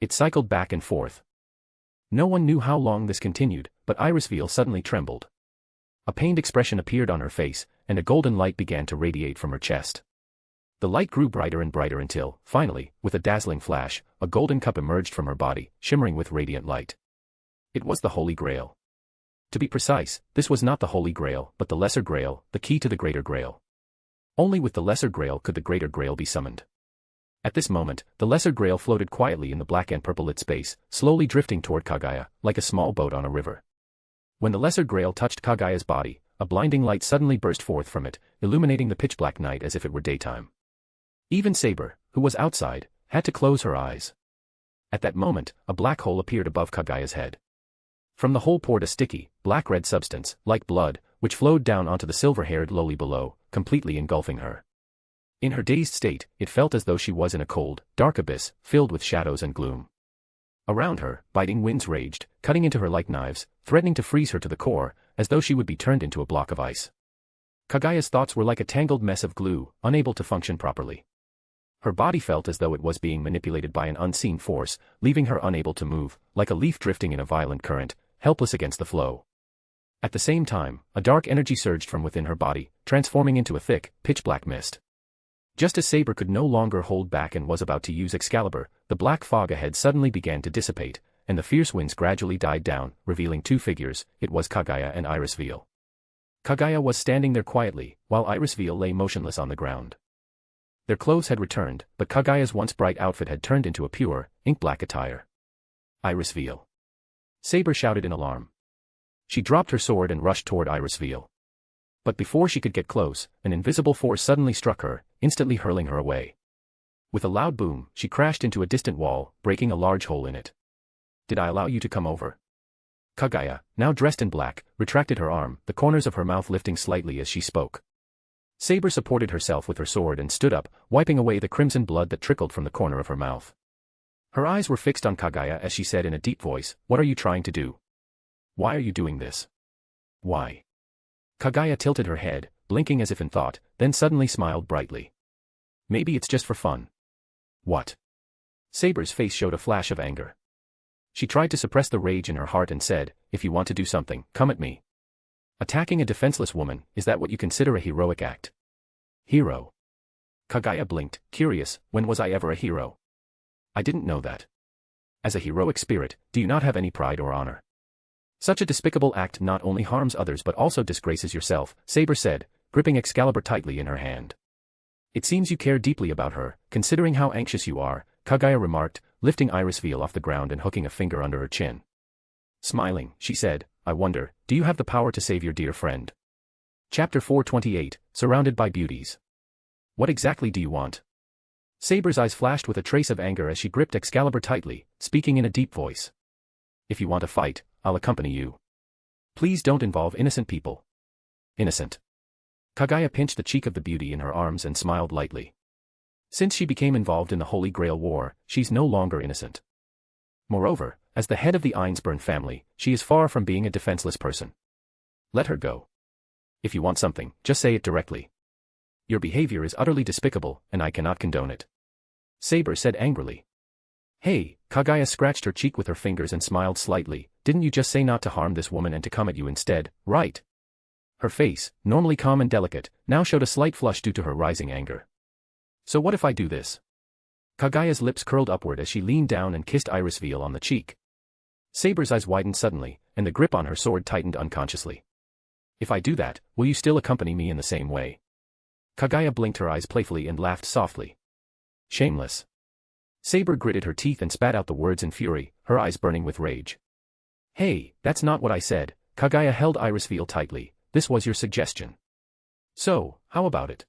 It cycled back and forth. No one knew how long this continued, but Irisveal suddenly trembled. A pained expression appeared on her face, and a golden light began to radiate from her chest. The light grew brighter and brighter until, finally, with a dazzling flash, a golden cup emerged from her body, shimmering with radiant light. It was the Holy Grail. To be precise, this was not the Holy Grail, but the Lesser Grail, the key to the Greater Grail. Only with the Lesser Grail could the Greater Grail be summoned. At this moment, the Lesser Grail floated quietly in the black and purple lit space, slowly drifting toward Kaguya, like a small boat on a river. When the Lesser Grail touched Kaguya's body, a blinding light suddenly burst forth from it, illuminating the pitch-black night as if it were daytime. Even Saber, who was outside, had to close her eyes. At that moment, a black hole appeared above Kaguya's head. From the hole poured a sticky, black-red substance, like blood, which flowed down onto the silver-haired lowly below, completely engulfing her. In her dazed state, it felt as though she was in a cold, dark abyss, filled with shadows and gloom. Around her, biting winds raged, cutting into her like knives, threatening to freeze her to the core, as though she would be turned into a block of ice. Kaguya's thoughts were like a tangled mess of glue, unable to function properly. Her body felt as though it was being manipulated by an unseen force, leaving her unable to move, like a leaf drifting in a violent current, helpless against the flow. At the same time, a dark energy surged from within her body, transforming into a thick, pitch-black mist. Just as Saber could no longer hold back and was about to use Excalibur, the black fog ahead suddenly began to dissipate, and the fierce winds gradually died down, revealing two figures. It was Kaguya and Irisveal. Kaguya was standing there quietly, while Irisveal lay motionless on the ground. Their clothes had returned, but Kaguya's once bright outfit had turned into a pure, ink-black attire. Irisveal! Saber shouted in alarm. She dropped her sword and rushed toward Irisveal. But before she could get close, an invisible force suddenly struck her, instantly hurling her away. With a loud boom, she crashed into a distant wall, breaking a large hole in it. "Did I allow you to come over?" Kaguya, now dressed in black, retracted her arm, the corners of her mouth lifting slightly as she spoke. Saber supported herself with her sword and stood up, wiping away the crimson blood that trickled from the corner of her mouth. Her eyes were fixed on Kaguya as she said in a deep voice, "What are you trying to do? Why are you doing this? Why?" Kaguya tilted her head, blinking as if in thought, then suddenly smiled brightly. "Maybe it's just for fun." "What?" Saber's face showed a flash of anger. She tried to suppress the rage in her heart and said, "If you want to do something, come at me. Attacking a defenseless woman, is that what you consider a heroic act?" "Hero?" Kaguya blinked, curious, when was I ever a hero? I didn't know that. As a heroic spirit, do you not have any pride or honor? Such a despicable act not only harms others but also disgraces yourself, Saber said, gripping Excalibur tightly in her hand. "It seems you care deeply about her, considering how anxious you are," Kaguya remarked, lifting Irisveal off the ground and hooking a finger under her chin. Smiling, she said, "I wonder, do you have the power to save your dear friend?" Chapter 428, Surrounded by Beauties. "What exactly do you want?" Saber's eyes flashed with a trace of anger as she gripped Excalibur tightly, speaking in a deep voice. "If you want a fight, I'll accompany you. Please don't involve innocent people." "Innocent?" Kaguya pinched the cheek of the beauty in her arms and smiled lightly. "Since she became involved in the Holy Grail War, she's no longer innocent. Moreover, as the head of the Einsburn family, she is far from being a defenseless person. Let her go. If you want something, just say it directly. Your behavior is utterly despicable, and I cannot condone it." Saber said angrily. "Hey," Kaguya scratched her cheek with her fingers and smiled slightly, "didn't you just say not to harm this woman and to come at you instead, right?" Her face, normally calm and delicate, now showed a slight flush due to her rising anger. "So what if I do this?" Kaguya's lips curled upward as she leaned down and kissed Irisveal on the cheek. Saber's eyes widened suddenly, and the grip on her sword tightened unconsciously. "If I do that, will you still accompany me in the same way?" Kaguya blinked her eyes playfully and laughed softly. "Shameless." Saber gritted her teeth and spat out the words in fury, her eyes burning with rage. "Hey, that's not what I said." Kaguya held Irisveal tightly. "This was your suggestion. So, how about it?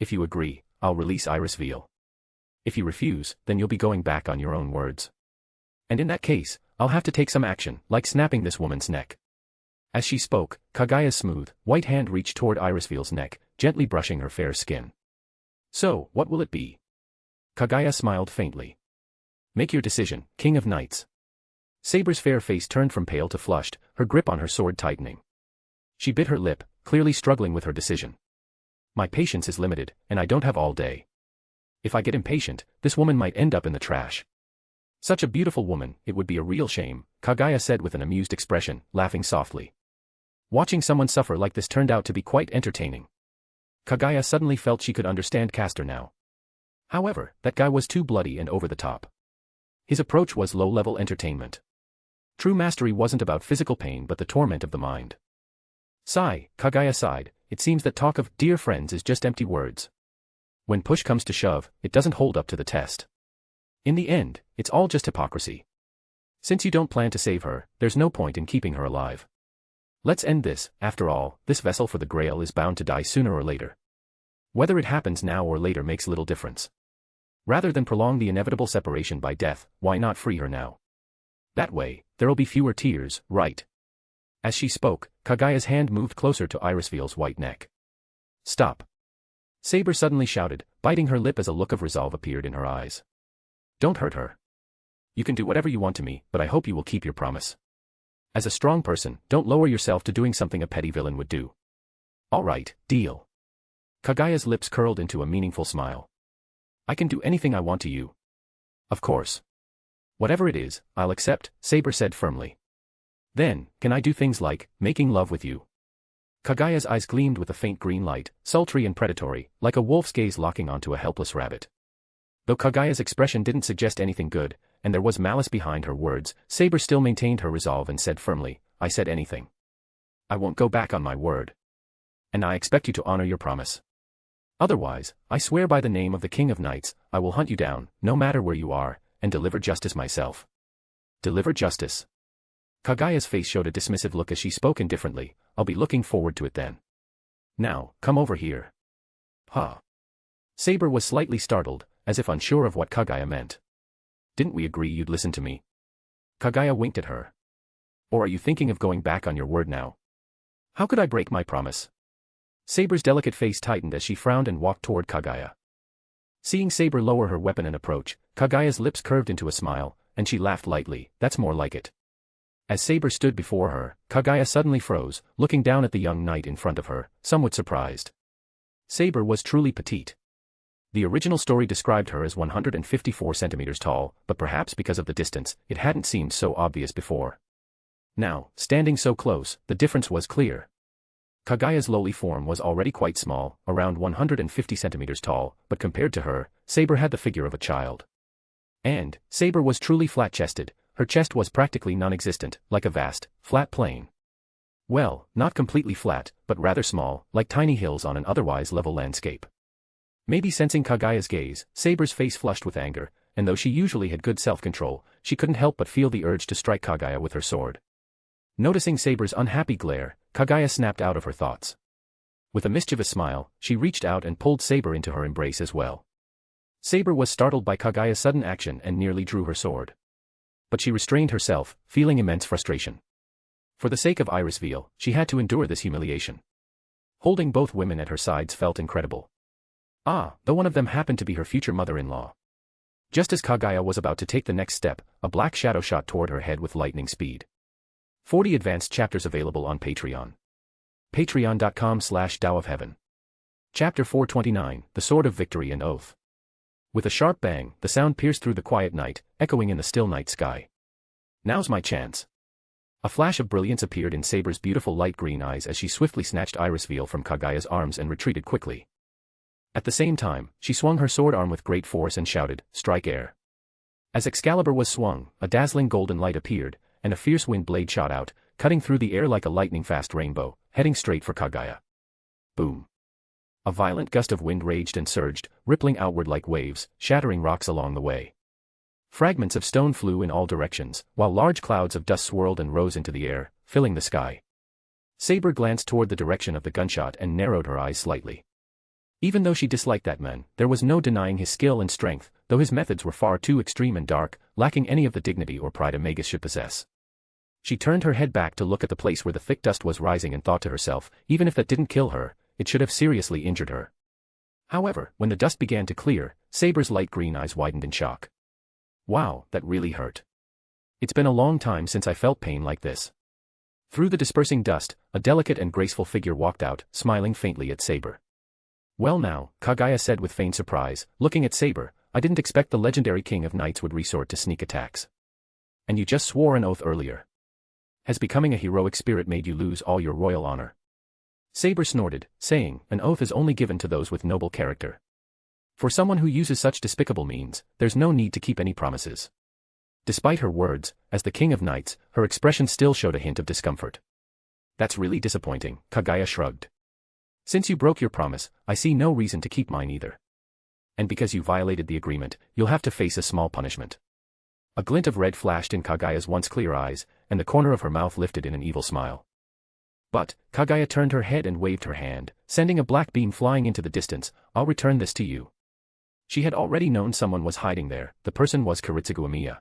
If you agree, I'll release Irisveal. If you refuse, then you'll be going back on your own words. And in that case, I'll have to take some action, like snapping this woman's neck." As she spoke, Kaguya's smooth, white hand reached toward Irisveal's neck, gently brushing her fair skin. So, what will it be? Kaguya smiled faintly. Make your decision, King of Knights. Saber's fair face turned from pale to flushed, her grip on her sword tightening. She bit her lip, clearly struggling with her decision. My patience is limited, and I don't have all day. If I get impatient, this woman might end up in the trash. Such a beautiful woman, it would be a real shame, Kaguya said with an amused expression, laughing softly. Watching someone suffer like this turned out to be quite entertaining. Kaguya suddenly felt she could understand Castor now. However, that guy was too bloody and over the top. His approach was low-level entertainment. True mastery wasn't about physical pain but the torment of the mind. Sigh, Kaguya sighed, it seems that talk of dear friends is just empty words. When push comes to shove, it doesn't hold up to the test. In the end, it's all just hypocrisy. Since you don't plan to save her, there's no point in keeping her alive. Let's end this, after all, this vessel for the Grail is bound to die sooner or later. Whether it happens now or later makes little difference. Rather than prolong the inevitable separation by death, why not free her now? That way, there'll be fewer tears, right? As she spoke, Kaguya's hand moved closer to Irisveil's white neck. Stop. Saber suddenly shouted, biting her lip as a look of resolve appeared in her eyes. Don't hurt her. You can do whatever you want to me, but I hope you will keep your promise. As a strong person, don't lower yourself to doing something a petty villain would do. All right, deal. Kaguya's lips curled into a meaningful smile. I can do anything I want to you. Of course. Whatever it is, I'll accept, Saber said firmly. Then, can I do things like, making love with you? Kaguya's eyes gleamed with a faint green light, sultry and predatory, like a wolf's gaze locking onto a helpless rabbit. Though Kaguya's expression didn't suggest anything good, and there was malice behind her words, Saber still maintained her resolve and said firmly, I said anything. I won't go back on my word. And I expect you to honor your promise. Otherwise, I swear by the name of the King of Knights, I will hunt you down, no matter where you are, and deliver justice myself. Deliver justice. Kaguya's face showed a dismissive look as she spoke indifferently, I'll be looking forward to it then. Now, come over here. Huh. Saber was slightly startled, as if unsure of what Kaguya meant. Didn't we agree you'd listen to me? Kaguya winked at her. Or are you thinking of going back on your word now? How could I break my promise? Saber's delicate face tightened as she frowned and walked toward Kaguya. Seeing Saber lower her weapon and approach, Kaguya's lips curved into a smile, and she laughed lightly, that's more like it. As Saber stood before her, Kaguya suddenly froze, looking down at the young knight in front of her, somewhat surprised. Saber was truly petite. The original story described her as 154 centimeters tall, but perhaps because of the distance, it hadn't seemed so obvious before. Now, standing so close, the difference was clear. Kaguya's lowly form was already quite small, around 150 centimeters tall, but compared to her, Saber had the figure of a child. And, Saber was truly flat-chested, her chest was practically non-existent, like a vast, flat plain. Well, not completely flat, but rather small, like tiny hills on an otherwise level landscape. Maybe sensing Kaguya's gaze, Saber's face flushed with anger, and though she usually had good self-control, she couldn't help but feel the urge to strike Kaguya with her sword. Noticing Saber's unhappy glare, Kaguya snapped out of her thoughts. With a mischievous smile, she reached out and pulled Saber into her embrace as well. Saber was startled by Kaguya's sudden action and nearly drew her sword. But she restrained herself, feeling immense frustration. For the sake of Irisveil, she had to endure this humiliation. Holding both women at her sides felt incredible. Though one of them happened to be her future mother-in-law. Just as Kaguya was about to take the next step, a black shadow shot toward her head with lightning speed. 40 advanced chapters available on Patreon. Patreon.com/DAOofHeaven. Chapter 429, The Sword of Victory and Oath. With a sharp bang, the sound pierced through the quiet night, echoing in the still night sky. Now's my chance. A flash of brilliance appeared in Saber's beautiful light green eyes as she swiftly snatched Irisveil from Kaguya's arms and retreated quickly. At the same time, she swung her sword arm with great force and shouted, "Strike air." As Excalibur was swung, a dazzling golden light appeared, and a fierce wind blade shot out, cutting through the air like a lightning-fast rainbow, heading straight for Kaguya. Boom. A violent gust of wind raged and surged, rippling outward like waves, shattering rocks along the way. Fragments of stone flew in all directions, while large clouds of dust swirled and rose into the air, filling the sky. Saber glanced toward the direction of the gunshot and narrowed her eyes slightly. Even though she disliked that man, there was no denying his skill and strength, though his methods were far too extreme and dark, lacking any of the dignity or pride a magus should possess. She turned her head back to look at the place where the thick dust was rising and thought to herself, even if that didn't kill her, it should have seriously injured her. However, when the dust began to clear, Saber's light green eyes widened in shock. Wow, that really hurt. It's been a long time since I felt pain like this. Through the dispersing dust, a delicate and graceful figure walked out, smiling faintly at Saber. Well now, Kaguya said with feigned surprise, looking at Saber, I didn't expect the legendary king of knights would resort to sneak attacks. And you just swore an oath earlier. Has becoming a heroic spirit made you lose all your royal honor? Saber snorted, saying, an oath is only given to those with noble character. For someone who uses such despicable means, there's no need to keep any promises. Despite her words, as the king of knights, her expression still showed a hint of discomfort. That's really disappointing, Kaguya shrugged. Since you broke your promise, I see no reason to keep mine either. And because you violated the agreement, you'll have to face a small punishment. A glint of red flashed in Kaguya's once clear eyes, and the corner of her mouth lifted in an evil smile. But, Kaguya turned her head and waved her hand, sending a black beam flying into the distance. I'll return this to you. She had already known someone was hiding there. The person was Kiritsugu Amiya.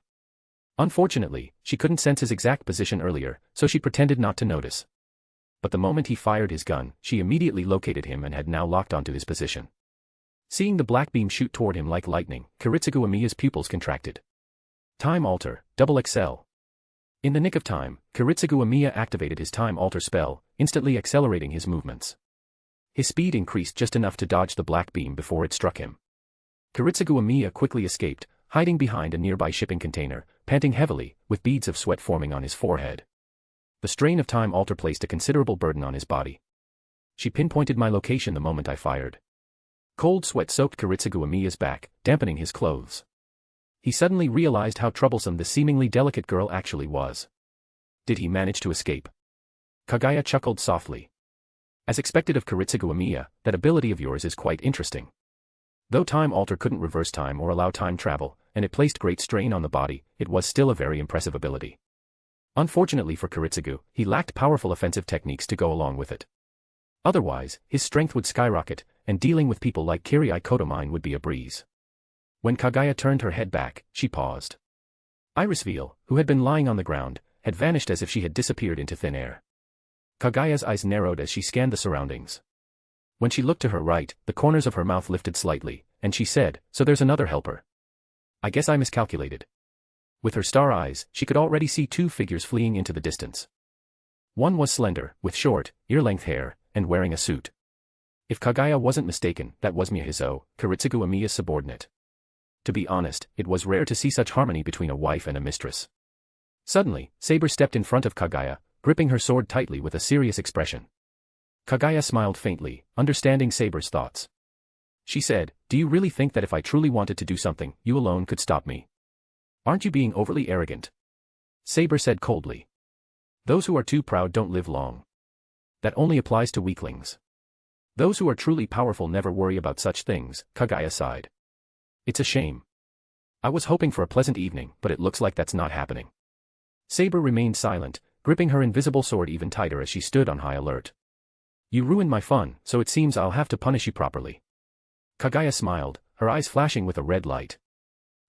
Unfortunately, she couldn't sense his exact position earlier, so she pretended not to notice. But the moment he fired his gun, she immediately located him and had now locked onto his position. Seeing the black beam shoot toward him like lightning, Kiritsugu Amiya's pupils contracted. Time Alter, Double XL. In the nick of time, Kiritsugu Amiya activated his Time Alter spell, instantly accelerating his movements. His speed increased just enough to dodge the black beam before it struck him. Kiritsugu Amiya quickly escaped, hiding behind a nearby shipping container, panting heavily, with beads of sweat forming on his forehead. The strain of Time Alter placed a considerable burden on his body. She pinpointed my location the moment I fired. Cold sweat soaked Kiritsugu Amiya's back, dampening his clothes. He suddenly realized how troublesome this seemingly delicate girl actually was. Did he manage to escape? Kaguya chuckled softly. As expected of Kiritsugu Amiya, that ability of yours is quite interesting. Though Time Alter couldn't reverse time or allow time travel, and it placed great strain on the body, it was still a very impressive ability. Unfortunately for Kiritsugu, he lacked powerful offensive techniques to go along with it. Otherwise, his strength would skyrocket, and dealing with people like Kirai Kotomine would be a breeze. When Kaguya turned her head back, she paused. Irisveal, who had been lying on the ground, had vanished as if she had disappeared into thin air. Kaguya's eyes narrowed as she scanned the surroundings. When she looked to her right, the corners of her mouth lifted slightly, and she said, so there's another helper. I guess I miscalculated. With her star eyes, she could already see two figures fleeing into the distance. One was slender, with short, ear-length hair, and wearing a suit. If Kaguya wasn't mistaken, that was Miyahizo, Kiritsugu Amiya's subordinate. To be honest, it was rare to see such harmony between a wife and a mistress. Suddenly, Saber stepped in front of Kaguya, gripping her sword tightly with a serious expression. Kaguya smiled faintly, understanding Saber's thoughts. She said, do you really think that if I truly wanted to do something, you alone could stop me? Aren't you being overly arrogant? Saber said coldly. Those who are too proud don't live long. That only applies to weaklings. Those who are truly powerful never worry about such things, Kaguya sighed. It's a shame. I was hoping for a pleasant evening, but it looks like that's not happening. Saber remained silent, gripping her invisible sword even tighter as she stood on high alert. You ruined my fun, so it seems I'll have to punish you properly. Kaguya smiled, her eyes flashing with a red light.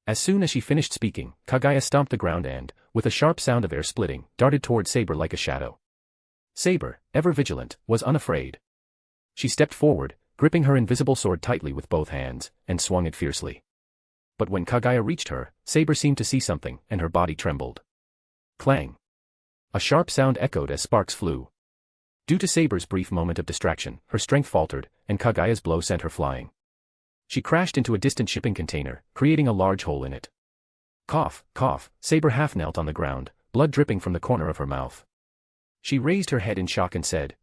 As soon as she finished speaking, Kaguya stomped the ground and, with a sharp sound of air splitting, darted toward Saber like a shadow. Saber, ever vigilant, was unafraid. She stepped forward, gripping her invisible sword tightly with both hands, and swung it fiercely. But when Kaguya reached her, Saber seemed to see something, and her body trembled. Clang! A sharp sound echoed as sparks flew. Due to Saber's brief moment of distraction, her strength faltered, and Kaguya's blow sent her flying. She crashed into a distant shipping container, creating a large hole in it. Cough, cough, Saber half knelt on the ground, blood dripping from the corner of her mouth. She raised her head in shock and said,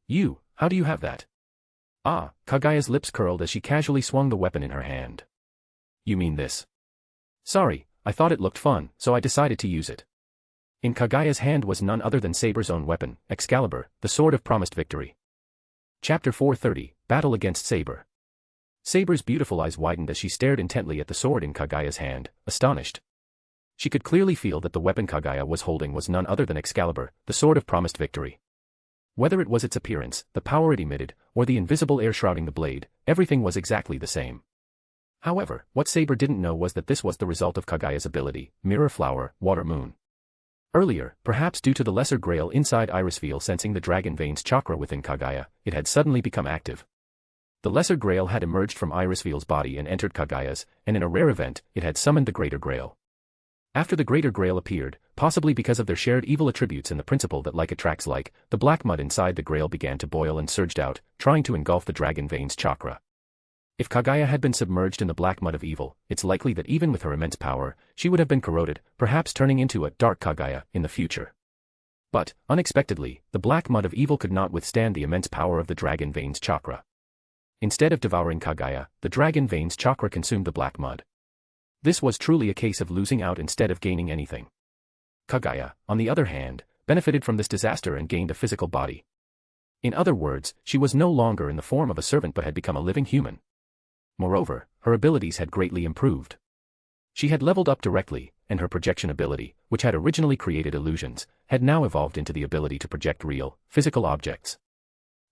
how do you have that? Ah, Kaguya's lips curled as she casually swung the weapon in her hand. You mean this? Sorry, I thought it looked fun, so I decided to use it. In Kaguya's hand was none other than Saber's own weapon, Excalibur, the sword of promised victory. Chapter 430, Battle Against Saber. Saber's beautiful eyes widened as she stared intently at the sword in Kaguya's hand, astonished. She could clearly feel that the weapon Kaguya was holding was none other than Excalibur, the sword of promised victory. Whether it was its appearance, the power it emitted, or the invisible air shrouding the blade, everything was exactly the same. However, what Saber didn't know was that this was the result of Kaguya's ability, Mirror Flower, Water Moon. Earlier, perhaps due to the lesser grail inside Irisveal sensing the dragon veins chakra within Kaguya, it had suddenly become active. The Lesser Grail had emerged from Irisveel's body and entered Kaguya's, and in a rare event, it had summoned the Greater Grail. After the Greater Grail appeared, possibly because of their shared evil attributes and the principle that like attracts like, the black mud inside the Grail began to boil and surged out, trying to engulf the dragon veins chakra. If Kaguya had been submerged in the black mud of evil, it's likely that even with her immense power, she would have been corroded, perhaps turning into a dark Kaguya in the future. But, unexpectedly, the black mud of evil could not withstand the immense power of the dragon veins chakra. Instead of devouring Kaguya, the dragon veins chakra consumed the black mud. This was truly a case of losing out instead of gaining anything. Kaguya, on the other hand, benefited from this disaster and gained a physical body. In other words, she was no longer in the form of a servant but had become a living human. Moreover, her abilities had greatly improved. She had leveled up directly, and her projection ability, which had originally created illusions, had now evolved into the ability to project real, physical objects.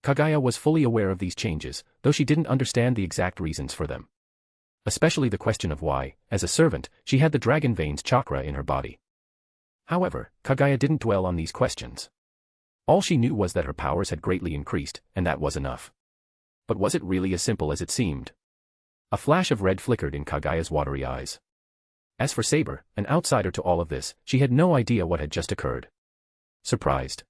Kaguya was fully aware of these changes, though she didn't understand the exact reasons for them. Especially the question of why, as a servant, she had the dragon veins chakra in her body. However, Kaguya didn't dwell on these questions. All she knew was that her powers had greatly increased, and that was enough. But was it really as simple as it seemed? A flash of red flickered in Kaguya's watery eyes. As for Saber, an outsider to all of this, she had no idea what had just occurred. Surprised,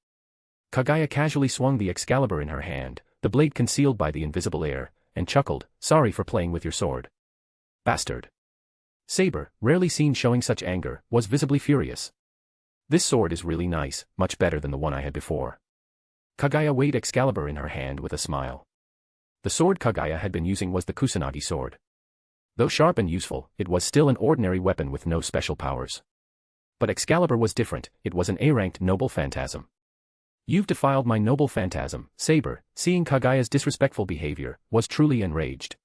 Kaguya casually swung the Excalibur in her hand, the blade concealed by the invisible air, and chuckled, "Sorry for playing with your sword. Bastard." Saber, rarely seen showing such anger, was visibly furious. "This sword is really nice, much better than the one I had before." Kaguya weighed Excalibur in her hand with a smile. The sword Kaguya had been using was the Kusanagi sword. Though sharp and useful, it was still an ordinary weapon with no special powers. But Excalibur was different, it was an A-ranked noble phantasm. "You've defiled my noble phantasm," Saber, seeing Kaguya's disrespectful behavior, was truly enraged.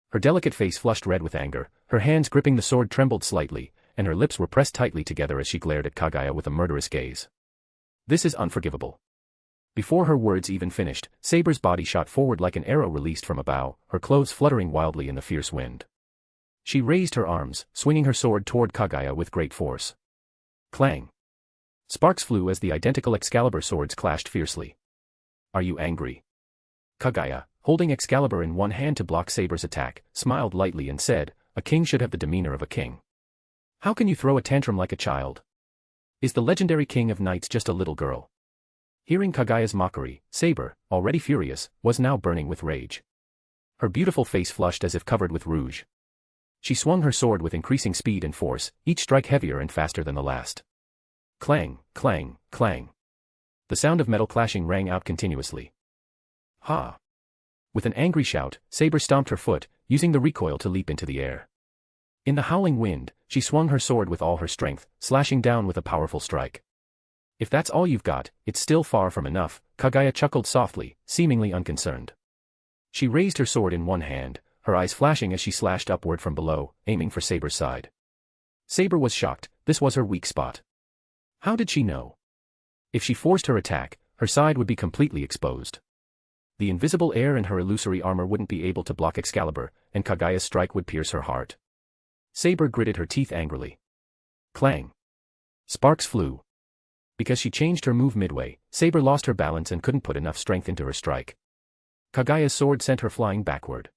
Her delicate face flushed red with anger, her hands gripping the sword trembled slightly, and her lips were pressed tightly together as she glared at Kaguya with a murderous gaze. "This is unforgivable." Before her words even finished, Saber's body shot forward like an arrow released from a bow, her clothes fluttering wildly in the fierce wind. She raised her arms, swinging her sword toward Kaguya with great force. Clang! Sparks flew as the identical Excalibur swords clashed fiercely. "Are you angry?" Kaguya, holding Excalibur in one hand to block Saber's attack, smiled lightly and said, "A king should have the demeanor of a king. How can you throw a tantrum like a child? Is the legendary king of knights just a little girl?" Hearing Kaguya's mockery, Saber, already furious, was now burning with rage. Her beautiful face flushed as if covered with rouge. She swung her sword with increasing speed and force, each strike heavier and faster than the last. Clang, clang, clang. The sound of metal clashing rang out continuously. "Ha!" With an angry shout, Saber stomped her foot, using the recoil to leap into the air. In the howling wind, she swung her sword with all her strength, slashing down with a powerful strike. "If that's all you've got, it's still far from enough," Kaguya chuckled softly, seemingly unconcerned. She raised her sword in one hand, her eyes flashing as she slashed upward from below, aiming for Saber's side. Saber was shocked, this was her weak spot. How did she know? If she forced her attack, her side would be completely exposed. The invisible air and her illusory armor wouldn't be able to block Excalibur, and Kaguya's strike would pierce her heart. Saber gritted her teeth angrily. Clang! Sparks flew. Because she changed her move midway, Saber lost her balance and couldn't put enough strength into her strike. Kaguya's sword sent her flying backward.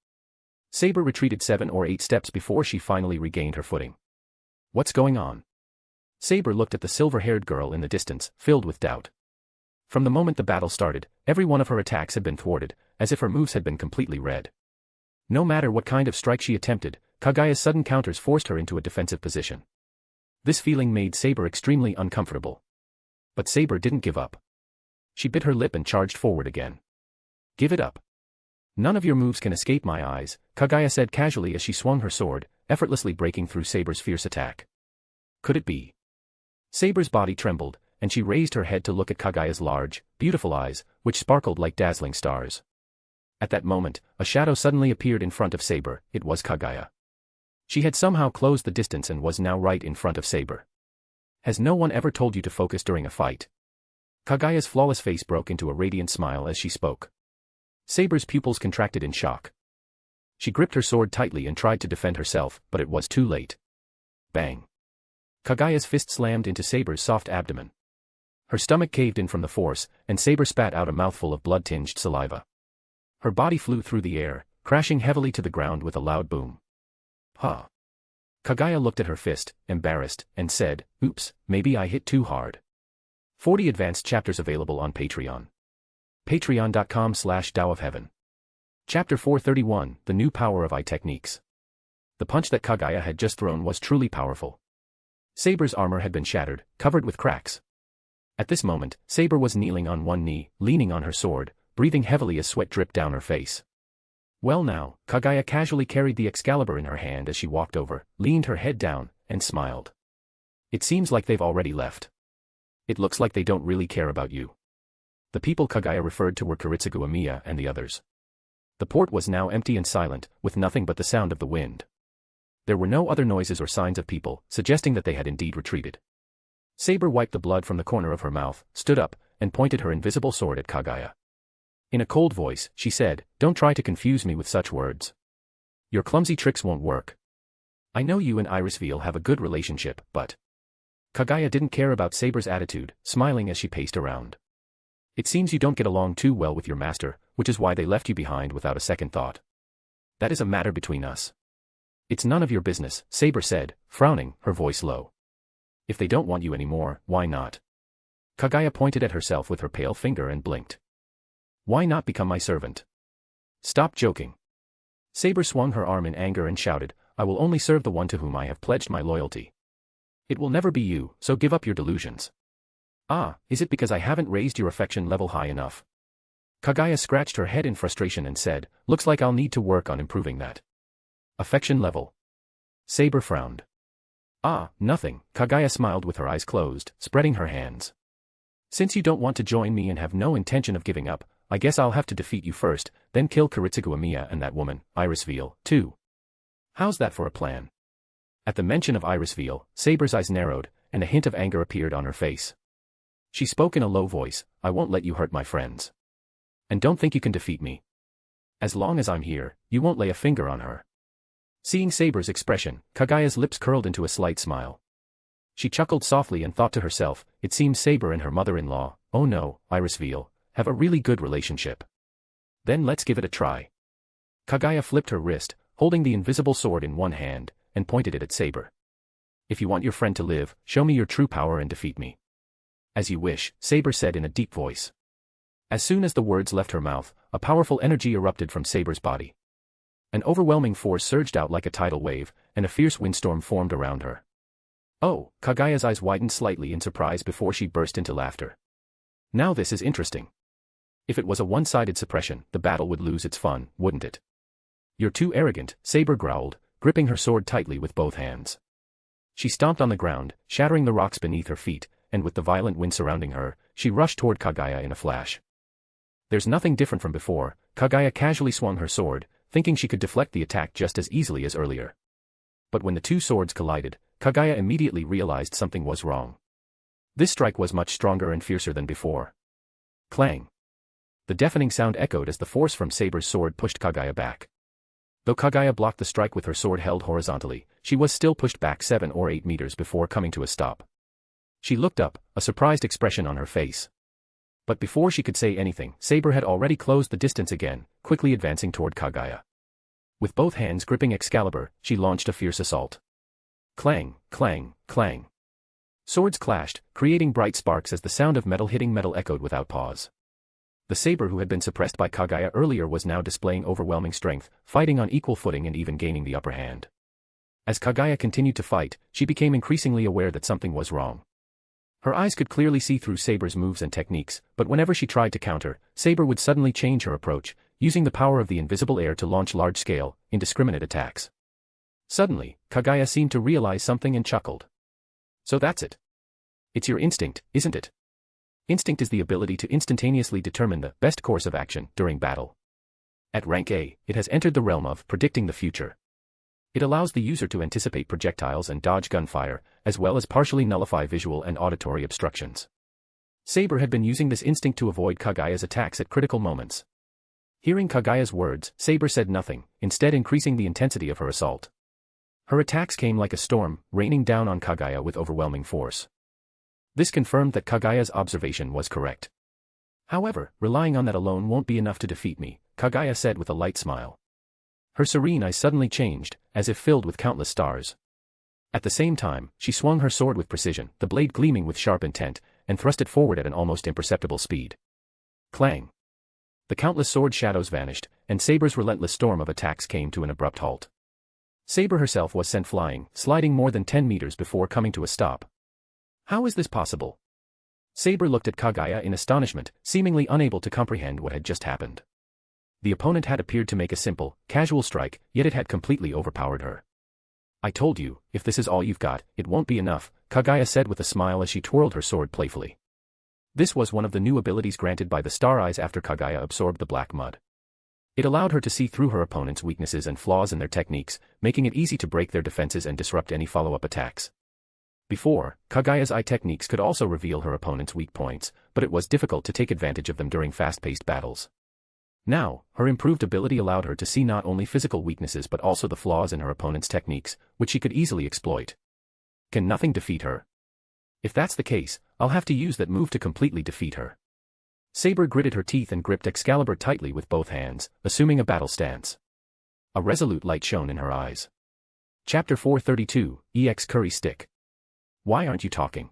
Saber retreated 7 or 8 steps before she finally regained her footing. What's going on? Saber looked at the silver-haired girl in the distance, filled with doubt. From the moment the battle started, every one of her attacks had been thwarted, as if her moves had been completely read. No matter what kind of strike she attempted, Kaguya's sudden counters forced her into a defensive position. This feeling made Saber extremely uncomfortable. But Saber didn't give up. She bit her lip and charged forward again. "Give it up. None of your moves can escape my eyes," Kaguya said casually as she swung her sword, effortlessly breaking through Saber's fierce attack. Could it be? Saber's body trembled, and she raised her head to look at Kaguya's large, beautiful eyes, which sparkled like dazzling stars. At that moment, a shadow suddenly appeared in front of Saber. It was Kaguya. She had somehow closed the distance and was now right in front of Saber. "Has no one ever told you to focus during a fight?" Kaguya's flawless face broke into a radiant smile as she spoke. Saber's pupils contracted in shock. She gripped her sword tightly and tried to defend herself, but it was too late. Bang! Kaguya's fist slammed into Saber's soft abdomen. Her stomach caved in from the force, and Saber spat out a mouthful of blood-tinged saliva. Her body flew through the air, crashing heavily to the ground with a loud boom. Huh. Kaguya looked at her fist, embarrassed, and said, "Oops, maybe I hit too hard." 40 advanced chapters available on Patreon. Patreon.com/DAOofHeaven. Chapter 431, The New Power of Eye Techniques. The punch that Kaguya had just thrown was truly powerful. Saber's armor had been shattered, covered with cracks. At this moment, Saber was kneeling on one knee, leaning on her sword, breathing heavily as sweat dripped down her face. Well now, Kaguya casually carried the Excalibur in her hand as she walked over, leaned her head down, and smiled. "It seems like they've already left. It looks like they don't really care about you." The people Kaguya referred to were Kiritsugu Amiya and the others. The port was now empty and silent, with nothing but the sound of the wind. There were no other noises or signs of people, suggesting that they had indeed retreated. Saber wiped the blood from the corner of her mouth, stood up, and pointed her invisible sword at Kaguya. In a cold voice, she said, "Don't try to confuse me with such words. Your clumsy tricks won't work. I know you and Irisveal have a good relationship, but..." Kaguya didn't care about Saber's attitude, smiling as she paced around. "It seems you don't get along too well with your master, which is why they left you behind without a second thought. That is a matter between us." "It's none of your business," Saber said, frowning, her voice low. "If they don't want you anymore, why not?" Kaguya pointed at herself with her pale finger and blinked. "Why not become my servant?" "Stop joking." Saber swung her arm in anger and shouted, "I will only serve the one to whom I have pledged my loyalty. It will never be you, so give up your delusions." "Ah, is it because I haven't raised your affection level high enough?" Kaguya scratched her head in frustration and said, "Looks like I'll need to work on improving that." "Affection level?" Saber frowned. "Ah, nothing," Kaguya smiled with her eyes closed, spreading her hands. "Since you don't want to join me and have no intention of giving up, I guess I'll have to defeat you first, then kill Kiritsugu Amiya and that woman, Irisveal, too. How's that for a plan?" At the mention of Irisveal, Saber's eyes narrowed, and a hint of anger appeared on her face. She spoke in a low voice, "I won't let you hurt my friends. And don't think you can defeat me. As long as I'm here, you won't lay a finger on her." Seeing Saber's expression, Kaguya's lips curled into a slight smile. She chuckled softly and thought to herself, it seems Saber and her mother-in-law, oh no, Irisveal, have a really good relationship. Then let's give it a try. Kaguya flipped her wrist, holding the invisible sword in one hand, and pointed it at Saber. "If you want your friend to live, show me your true power and defeat me." "As you wish," Saber said in a deep voice. As soon as the words left her mouth, a powerful energy erupted from Saber's body. An overwhelming force surged out like a tidal wave, and a fierce windstorm formed around her. "Oh," Kaguya's eyes widened slightly in surprise before she burst into laughter. "Now this is interesting. If it was a one-sided suppression, the battle would lose its fun, wouldn't it?" "You're too arrogant," Saber growled, gripping her sword tightly with both hands. She stomped on the ground, shattering the rocks beneath her feet, and with the violent wind surrounding her, she rushed toward Kaguya in a flash. There's nothing different from before, Kaguya casually swung her sword, thinking she could deflect the attack just as easily as earlier. But when the two swords collided, Kaguya immediately realized something was wrong. This strike was much stronger and fiercer than before. Clang! The deafening sound echoed as the force from Saber's sword pushed Kaguya back. Though Kaguya blocked the strike with her sword held horizontally, she was still pushed back 7 or 8 meters before coming to a stop. She looked up, a surprised expression on her face. But before she could say anything, Saber had already closed the distance again, quickly advancing toward Kaguya. With both hands gripping Excalibur, she launched a fierce assault. Clang, clang, clang. Swords clashed, creating bright sparks as the sound of metal hitting metal echoed without pause. The Saber who had been suppressed by Kaguya earlier was now displaying overwhelming strength, fighting on equal footing and even gaining the upper hand. As Kaguya continued to fight, she became increasingly aware that something was wrong. Her eyes could clearly see through Saber's moves and techniques, but whenever she tried to counter, Saber would suddenly change her approach, using the power of the invisible air to launch large-scale, indiscriminate attacks. Suddenly, Kaguya seemed to realize something and chuckled. "So that's it. It's your instinct, isn't it? Instinct is the ability to instantaneously determine the best course of action during battle. At rank A, it has entered the realm of predicting the future. It allows the user to anticipate projectiles and dodge gunfire, as well as partially nullify visual and auditory obstructions." Saber had been using this instinct to avoid Kaguya's attacks at critical moments. Hearing Kaguya's words, Saber said nothing, instead increasing the intensity of her assault. Her attacks came like a storm, raining down on Kaguya with overwhelming force. This confirmed that Kaguya's observation was correct. "However, relying on that alone won't be enough to defeat me," Kaguya said with a light smile. Her serene eyes suddenly changed, as if filled with countless stars. At the same time, she swung her sword with precision, the blade gleaming with sharp intent, and thrust it forward at an almost imperceptible speed. Clang! The countless sword shadows vanished, and Saber's relentless storm of attacks came to an abrupt halt. Saber herself was sent flying, sliding more than 10 meters before coming to a stop. How is this possible? Saber looked at Kaguya in astonishment, seemingly unable to comprehend what had just happened. The opponent had appeared to make a simple, casual strike, yet it had completely overpowered her. I told you, if this is all you've got, it won't be enough, Kaguya said with a smile as she twirled her sword playfully. This was one of the new abilities granted by the Star Eyes after Kaguya absorbed the black mud. It allowed her to see through her opponent's weaknesses and flaws in their techniques, making it easy to break their defenses and disrupt any follow-up attacks. Before, Kaguya's eye techniques could also reveal her opponent's weak points, but it was difficult to take advantage of them during fast-paced battles. Now, her improved ability allowed her to see not only physical weaknesses but also the flaws in her opponent's techniques, which she could easily exploit. Can nothing defeat her? If that's the case, I'll have to use that move to completely defeat her. Saber gritted her teeth and gripped Excalibur tightly with both hands, assuming a battle stance. A resolute light shone in her eyes. Chapter 432, EX Curry Stick. Why aren't you talking?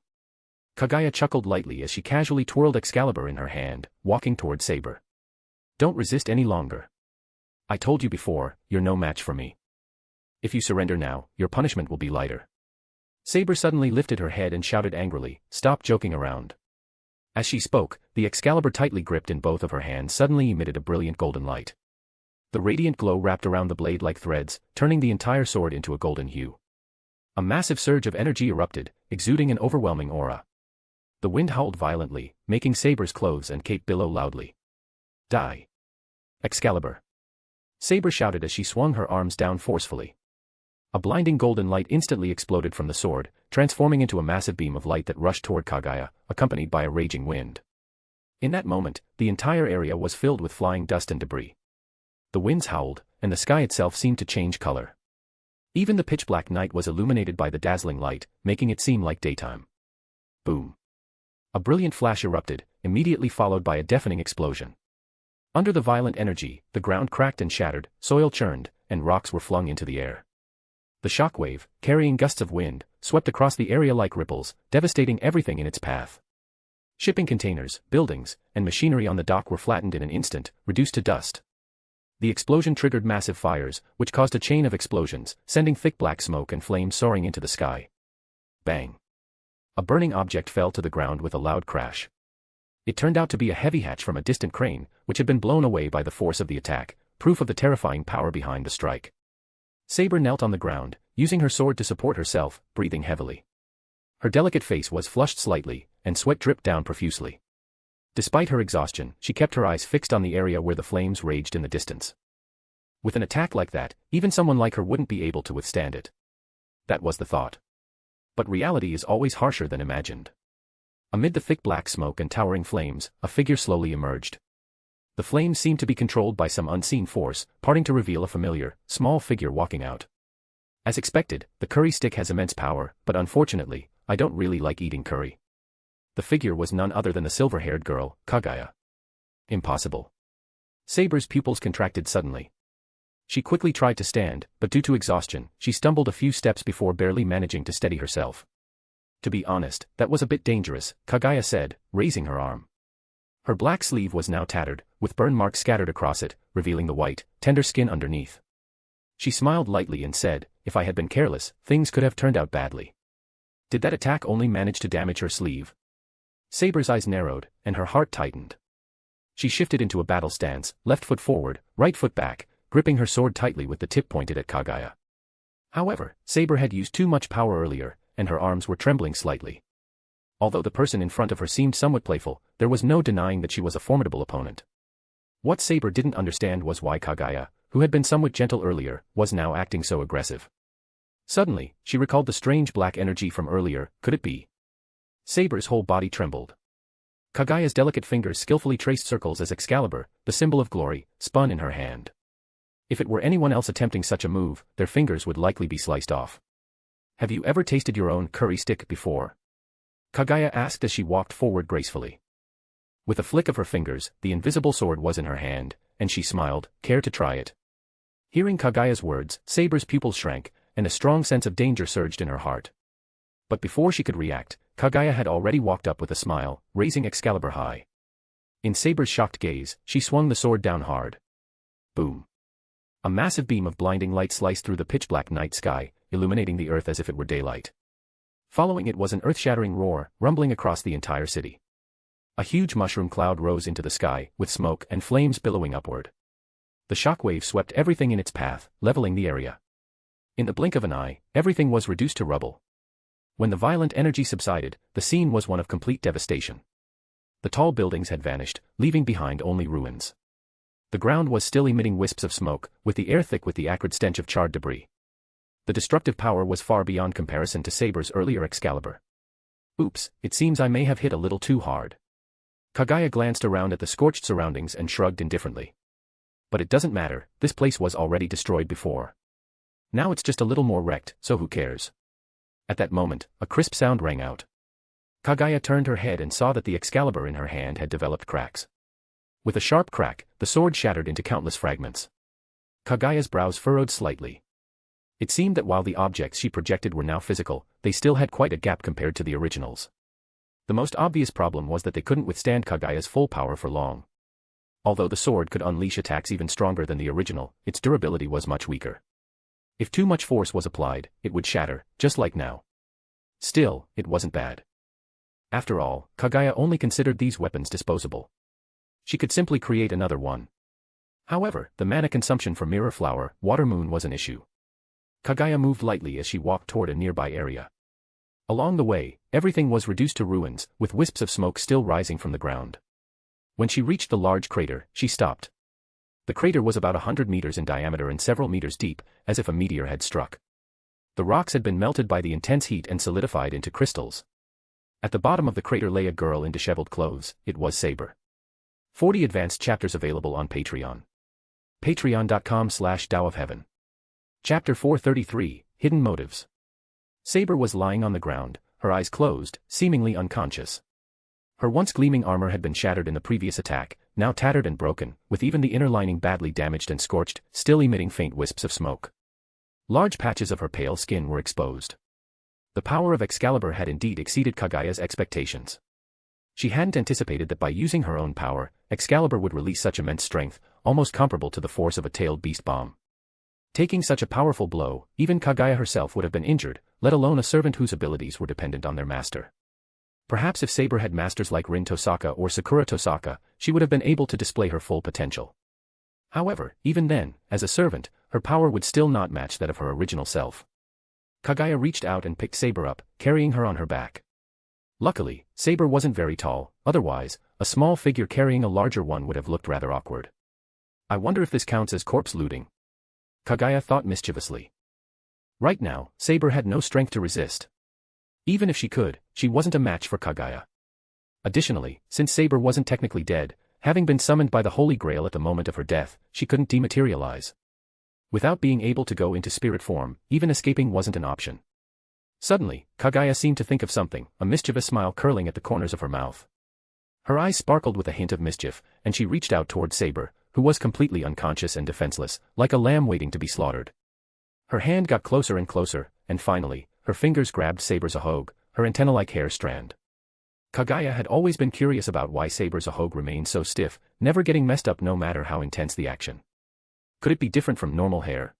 Kaguya chuckled lightly as she casually twirled Excalibur in her hand, walking toward Saber. Don't resist any longer. I told you before, you're no match for me. If you surrender now, your punishment will be lighter. Saber suddenly lifted her head and shouted angrily, "Stop joking around." As she spoke, the Excalibur tightly gripped in both of her hands suddenly emitted a brilliant golden light. The radiant glow wrapped around the blade like threads, turning the entire sword into a golden hue. A massive surge of energy erupted, exuding an overwhelming aura. The wind howled violently, making Saber's clothes and cape billow loudly. Die! Excalibur! Saber shouted as she swung her arms down forcefully. A blinding golden light instantly exploded from the sword, transforming into a massive beam of light that rushed toward Kaguya, accompanied by a raging wind. In that moment, the entire area was filled with flying dust and debris. The winds howled, and the sky itself seemed to change color. Even the pitch-black night was illuminated by the dazzling light, making it seem like daytime. Boom! A brilliant flash erupted, immediately followed by a deafening explosion. Under the violent energy, the ground cracked and shattered, soil churned, and rocks were flung into the air. The shockwave, carrying gusts of wind, swept across the area like ripples, devastating everything in its path. Shipping containers, buildings, and machinery on the dock were flattened in an instant, reduced to dust. The explosion triggered massive fires, which caused a chain of explosions, sending thick black smoke and flames soaring into the sky. Bang! A burning object fell to the ground with a loud crash. It turned out to be a heavy hatch from a distant crane, which had been blown away by the force of the attack, proof of the terrifying power behind the strike. Saber knelt on the ground, using her sword to support herself, breathing heavily. Her delicate face was flushed slightly, and sweat dripped down profusely. Despite her exhaustion, she kept her eyes fixed on the area where the flames raged in the distance. With an attack like that, even someone like her wouldn't be able to withstand it. That was the thought. But reality is always harsher than imagined. Amid the thick black smoke and towering flames, a figure slowly emerged. The flames seemed to be controlled by some unseen force, parting to reveal a familiar, small figure walking out. As expected, the curry stick has immense power, but unfortunately, I don't really like eating curry. The figure was none other than the silver-haired girl, Kaguya. Impossible. Saber's pupils contracted suddenly. She quickly tried to stand, but due to exhaustion, she stumbled a few steps before barely managing to steady herself. To be honest, that was a bit dangerous, Kaguya said, raising her arm. Her black sleeve was now tattered, with burn marks scattered across it, revealing the white, tender skin underneath. She smiled lightly and said, "If I had been careless, things could have turned out badly." Did that attack only manage to damage her sleeve? Saber's eyes narrowed, and her heart tightened. She shifted into a battle stance, left foot forward, right foot back, gripping her sword tightly with the tip pointed at Kaguya. However, Saber had used too much power earlier, and her arms were trembling slightly. Although the person in front of her seemed somewhat playful, there was no denying that she was a formidable opponent. What Saber didn't understand was why Kaguya, who had been somewhat gentle earlier, was now acting so aggressive. Suddenly, she recalled the strange black energy from earlier. Could it be? Saber's whole body trembled. Kaguya's delicate fingers skillfully traced circles as Excalibur, the symbol of glory, spun in her hand. If it were anyone else attempting such a move, their fingers would likely be sliced off. Have you ever tasted your own curry stick before? Kaguya asked as she walked forward gracefully. With a flick of her fingers, the invisible sword was in her hand, and she smiled. Care to try it? Hearing Kaguya's words, Saber's pupils shrank, and a strong sense of danger surged in her heart. But before she could react, Kaguya had already walked up with a smile, raising Excalibur high. In Saber's shocked gaze, she swung the sword down hard. Boom. A massive beam of blinding light sliced through the pitch-black night sky, illuminating the earth as if it were daylight. Following it was an earth-shattering roar, rumbling across the entire city. A huge mushroom cloud rose into the sky, with smoke and flames billowing upward. The shockwave swept everything in its path, leveling the area. In the blink of an eye, everything was reduced to rubble. When the violent energy subsided, the scene was one of complete devastation. The tall buildings had vanished, leaving behind only ruins. The ground was still emitting wisps of smoke, with the air thick with the acrid stench of charred debris. The destructive power was far beyond comparison to Saber's earlier Excalibur. Oops, it seems I may have hit a little too hard. Kaguya glanced around at the scorched surroundings and shrugged indifferently. But it doesn't matter, this place was already destroyed before. Now it's just a little more wrecked, so who cares? At that moment, a crisp sound rang out. Kaguya turned her head and saw that the Excalibur in her hand had developed cracks. With a sharp crack, the sword shattered into countless fragments. Kaguya's brows furrowed slightly. It seemed that while the objects she projected were now physical, they still had quite a gap compared to the originals. The most obvious problem was that they couldn't withstand Kaguya's full power for long. Although the sword could unleash attacks even stronger than the original, its durability was much weaker. If too much force was applied, it would shatter, just like now. Still, it wasn't bad. After all, Kaguya only considered these weapons disposable. She could simply create another one. However, the mana consumption for Mirror Flower, Water Moon was an issue. Kaguya moved lightly as she walked toward a nearby area. Along the way, everything was reduced to ruins, with wisps of smoke still rising from the ground. When she reached the large crater, she stopped. The crater was about 100 meters in diameter and several meters deep, as if a meteor had struck. The rocks had been melted by the intense heat and solidified into crystals. At the bottom of the crater lay a girl in disheveled clothes. It was Saber. 40 advanced chapters available on Patreon. Patreon.com/DAOofHeaven. Chapter 433, Hidden Motives. Saber was lying on the ground, her eyes closed, seemingly unconscious. Her once gleaming armor had been shattered in the previous attack, now tattered and broken, with even the inner lining badly damaged and scorched, still emitting faint wisps of smoke. Large patches of her pale skin were exposed. The power of Excalibur had indeed exceeded Kaguya's expectations. She hadn't anticipated that by using her own power, Excalibur would release such immense strength, almost comparable to the force of a tailed beast bomb. Taking such a powerful blow, even Kaguya herself would have been injured, let alone a servant whose abilities were dependent on their master. Perhaps if Saber had masters like Rin Tosaka or Sakura Tosaka, she would have been able to display her full potential. However, even then, as a servant, her power would still not match that of her original self. Kaguya reached out and picked Saber up, carrying her on her back. Luckily, Saber wasn't very tall, otherwise, a small figure carrying a larger one would have looked rather awkward. I wonder if this counts as corpse looting. Kaguya thought mischievously. Right now, Saber had no strength to resist. Even if she could, she wasn't a match for Kaguya. Additionally, since Saber wasn't technically dead, having been summoned by the Holy Grail at the moment of her death, she couldn't dematerialize. Without being able to go into spirit form, even escaping wasn't an option. Suddenly, Kaguya seemed to think of something, a mischievous smile curling at the corners of her mouth. Her eyes sparkled with a hint of mischief, and she reached out toward Saber, who was completely unconscious and defenseless, like a lamb waiting to be slaughtered. Her hand got closer and closer, and finally, her fingers grabbed Saber's ahog, her antenna-like hair strand. Kaguya had always been curious about why Saber's ahog remained so stiff, never getting messed up no matter how intense the action. Could it be different from normal hair?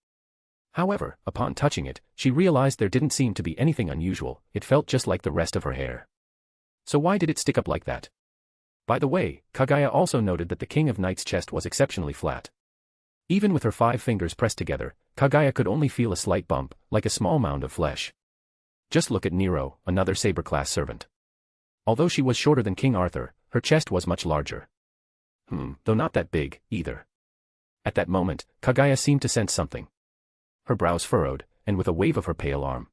However, upon touching it, she realized there didn't seem to be anything unusual, it felt just like the rest of her hair. So why did it stick up like that? By the way, Kaguya also noted that the King of Night's chest was exceptionally flat. Even with her 5 fingers pressed together, Kaguya could only feel a slight bump, like a small mound of flesh. Just look at Nero, another Saber-class servant. Although she was shorter than King Arthur, her chest was much larger. Though not that big, either. At that moment, Kaguya seemed to sense something. Her brows furrowed, and with a wave of her pale arm.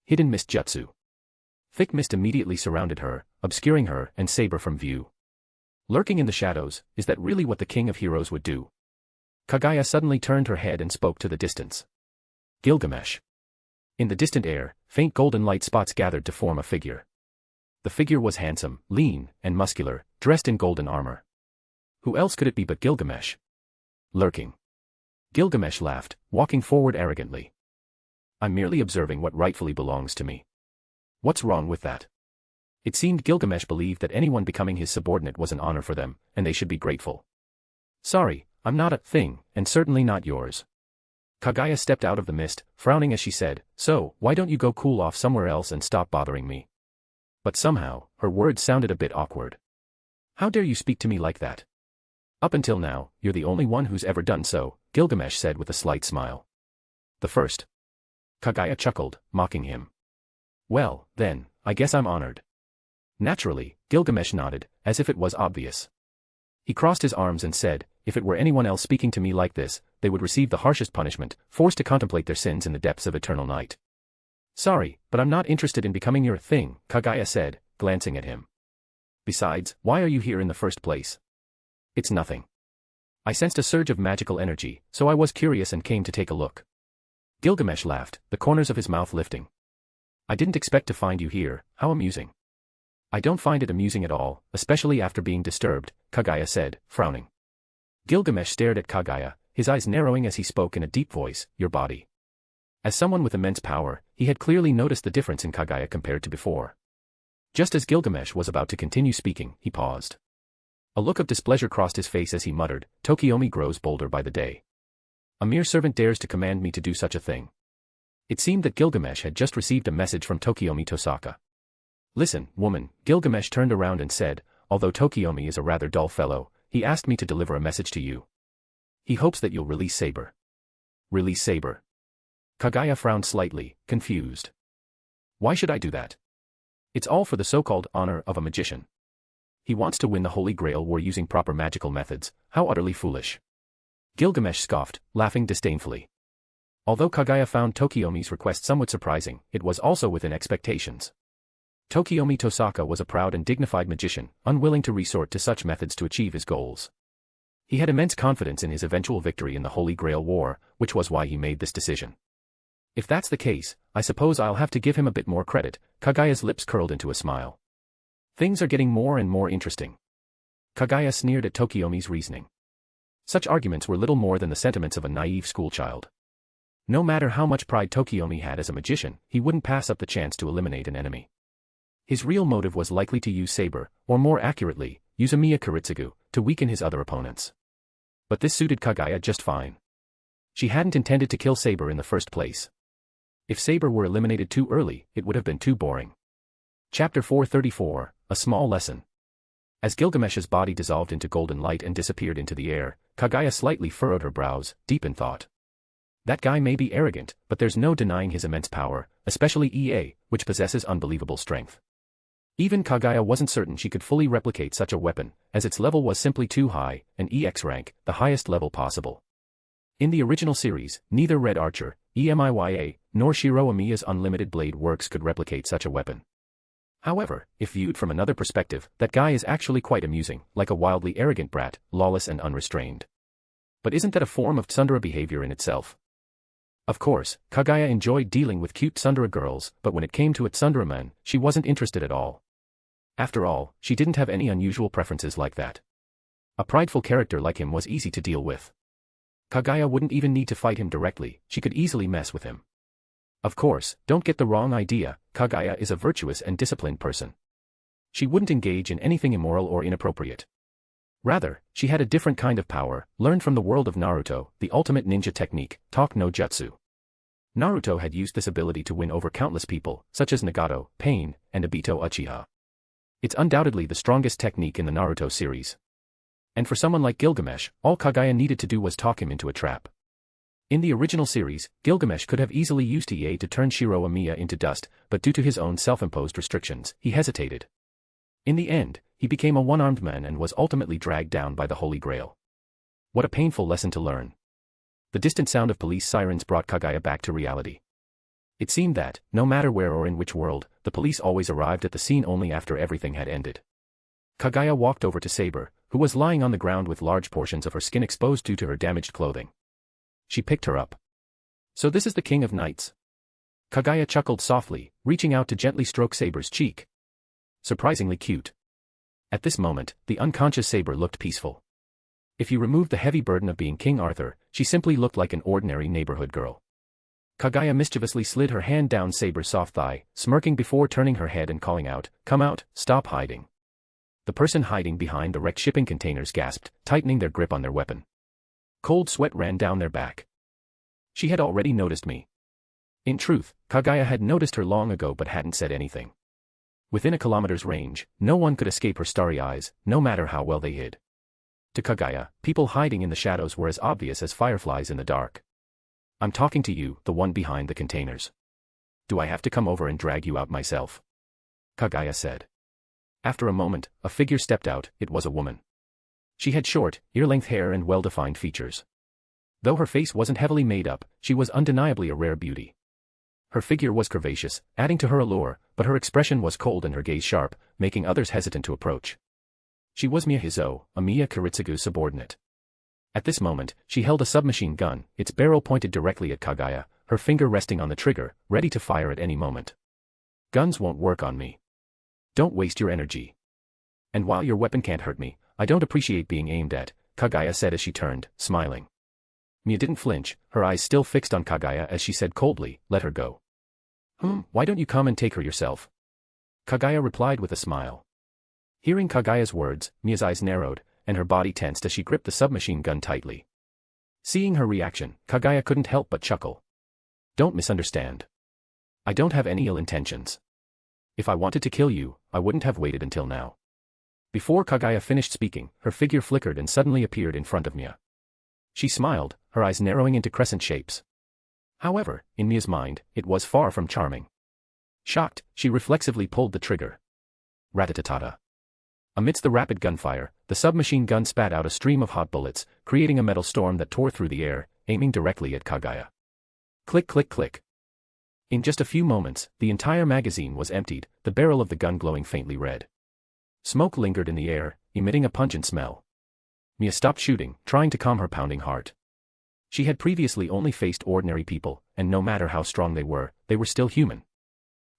Hidden mist jutsu. Thick mist immediately surrounded her, obscuring her and Saber from view. Lurking in the shadows, is that really what the King of Heroes would do? Kaguya suddenly turned her head and spoke to the distance. Gilgamesh. In the distant air, faint golden light spots gathered to form a figure. The figure was handsome, lean, and muscular, dressed in golden armor. Who else could it be but Gilgamesh? Lurking. Gilgamesh laughed, walking forward arrogantly. I'm merely observing what rightfully belongs to me. What's wrong with that? It seemed Gilgamesh believed that anyone becoming his subordinate was an honor for them, and they should be grateful. Sorry, I'm not a thing, and certainly not yours. Kaguya stepped out of the mist, frowning as she said, so, why don't you go cool off somewhere else and stop bothering me? But somehow, her words sounded a bit awkward. How dare you speak to me like that? Up until now, you're the only one who's ever done so, Gilgamesh said with a slight smile. The first. Kaguya chuckled, mocking him. Well, then, I guess I'm honored. Naturally, Gilgamesh nodded, as if it was obvious. He crossed his arms and said, if it were anyone else speaking to me like this, they would receive the harshest punishment, forced to contemplate their sins in the depths of eternal night. Sorry, but I'm not interested in becoming your thing, Kaguya said, glancing at him. Besides, why are you here in the first place? It's nothing. I sensed a surge of magical energy, so I was curious and came to take a look. Gilgamesh laughed, the corners of his mouth lifting. I didn't expect to find you here, how amusing. I don't find it amusing at all, especially after being disturbed, Kaguya said, frowning. Gilgamesh stared at Kaguya, his eyes narrowing as he spoke in a deep voice, your body. As someone with immense power, he had clearly noticed the difference in Kaguya compared to before. Just as Gilgamesh was about to continue speaking, he paused. A look of displeasure crossed his face as he muttered, Tokiomi grows bolder by the day. A mere servant dares to command me to do such a thing. It seemed that Gilgamesh had just received a message from Tokiomi Tosaka. Listen, woman, Gilgamesh turned around and said, although Tokiomi is a rather dull fellow, he asked me to deliver a message to you. He hopes that you'll release Saber. Release Saber? Kaguya frowned slightly, confused. Why should I do that? It's all for the so-called honor of a magician. He wants to win the Holy Grail war using proper magical methods, how utterly foolish. Gilgamesh scoffed, laughing disdainfully. Although Kaguya found Tokiomi's request somewhat surprising, it was also within expectations. Tokiomi Tosaka was a proud and dignified magician, unwilling to resort to such methods to achieve his goals. He had immense confidence in his eventual victory in the Holy Grail War, which was why he made this decision. If that's the case, I suppose I'll have to give him a bit more credit, Kaguya's lips curled into a smile. Things are getting more and more interesting. Kaguya sneered at Tokiomi's reasoning. Such arguments were little more than the sentiments of a naive schoolchild. No matter how much pride Tokiomi had as a magician, he wouldn't pass up the chance to eliminate an enemy. His real motive was likely to use Saber, or more accurately, use Amiya Kiritsugu, to weaken his other opponents. But this suited Kaguya just fine. She hadn't intended to kill Saber in the first place. If Saber were eliminated too early, it would have been too boring. Chapter 434, A Small Lesson. As Gilgamesh's body dissolved into golden light and disappeared into the air, Kaguya slightly furrowed her brows, deep in thought. That guy may be arrogant, but there's no denying his immense power, especially EA, which possesses unbelievable strength. Even Kaguya wasn't certain she could fully replicate such a weapon, as its level was simply too high, an EX rank, the highest level possible. In the original series, neither Red Archer, EMIYA, nor Shiro Amiya's Unlimited Blade Works could replicate such a weapon. However, if viewed from another perspective, that guy is actually quite amusing, like a wildly arrogant brat, lawless and unrestrained. But isn't that a form of tsundere behavior in itself? Of course, Kaguya enjoyed dealing with cute tsundere girls, but when it came to a tsundere man, she wasn't interested at all. After all, she didn't have any unusual preferences like that. A prideful character like him was easy to deal with. Kaguya wouldn't even need to fight him directly, she could easily mess with him. Of course, don't get the wrong idea, Kaguya is a virtuous and disciplined person. She wouldn't engage in anything immoral or inappropriate. Rather, she had a different kind of power, learned from the world of Naruto, the ultimate ninja technique, Talk no Jutsu. Naruto had used this ability to win over countless people, such as Nagato, Pain, and Obito Uchiha. It's undoubtedly the strongest technique in the Naruto series. And for someone like Gilgamesh, all Kaguya needed to do was talk him into a trap. In the original series, Gilgamesh could have easily used EA to turn Shiro Amiya into dust, but due to his own self-imposed restrictions, he hesitated. In the end, he became a one-armed man and was ultimately dragged down by the Holy Grail. What a painful lesson to learn. The distant sound of police sirens brought Kaguya back to reality. It seemed that, no matter where or in which world, the police always arrived at the scene only after everything had ended. Kaguya walked over to Saber, who was lying on the ground with large portions of her skin exposed due to her damaged clothing. She picked her up. So this is the King of Knights. Kaguya chuckled softly, reaching out to gently stroke Saber's cheek. Surprisingly cute. At this moment, the unconscious Saber looked peaceful. If you removed the heavy burden of being King Arthur, she simply looked like an ordinary neighborhood girl. Kaguya mischievously slid her hand down Saber's soft thigh, smirking before turning her head and calling out, "Come out, stop hiding." The person hiding behind the wrecked shipping containers gasped, tightening their grip on their weapon. Cold sweat ran down their back. She had already noticed me. In truth, Kaguya had noticed her long ago but hadn't said anything. Within a kilometer's range, no one could escape her starry eyes, no matter how well they hid. To Kaguya, people hiding in the shadows were as obvious as fireflies in the dark. "I'm talking to you, the one behind the containers. Do I have to come over and drag you out myself?" Kaguya said. After a moment, a figure stepped out. It was a woman. She had short, ear-length hair and well-defined features. Though her face wasn't heavily made up, she was undeniably a rare beauty. Her figure was curvaceous, adding to her allure, but her expression was cold and her gaze sharp, making others hesitant to approach. She was Miya Hizo, a Miya Kiritsugu's subordinate. At this moment, she held a submachine gun, its barrel pointed directly at Kaguya, her finger resting on the trigger, ready to fire at any moment. "Guns won't work on me. Don't waste your energy. And while your weapon can't hurt me, I don't appreciate being aimed at," Kaguya said as she turned, smiling. Miya didn't flinch, her eyes still fixed on Kaguya as she said coldly, "Let her go." Why don't you come and take her yourself?" Kaguya replied with a smile. Hearing Kaguya's words, Miya's eyes narrowed, and her body tensed as she gripped the submachine gun tightly. Seeing her reaction, Kaguya couldn't help but chuckle. "Don't misunderstand. I don't have any ill intentions. If I wanted to kill you, I wouldn't have waited until now." Before Kaguya finished speaking, her figure flickered and suddenly appeared in front of Miya. She smiled, her eyes narrowing into crescent shapes. However, in Miya's mind, it was far from charming. Shocked, she reflexively pulled the trigger. Rat-a-tat-ta. Amidst the rapid gunfire, the submachine gun spat out a stream of hot bullets, creating a metal storm that tore through the air, aiming directly at Kaguya. Click click click. In just a few moments, the entire magazine was emptied, the barrel of the gun glowing faintly red. Smoke lingered in the air, emitting a pungent smell. Miya stopped shooting, trying to calm her pounding heart. She had previously only faced ordinary people, and no matter how strong they were still human.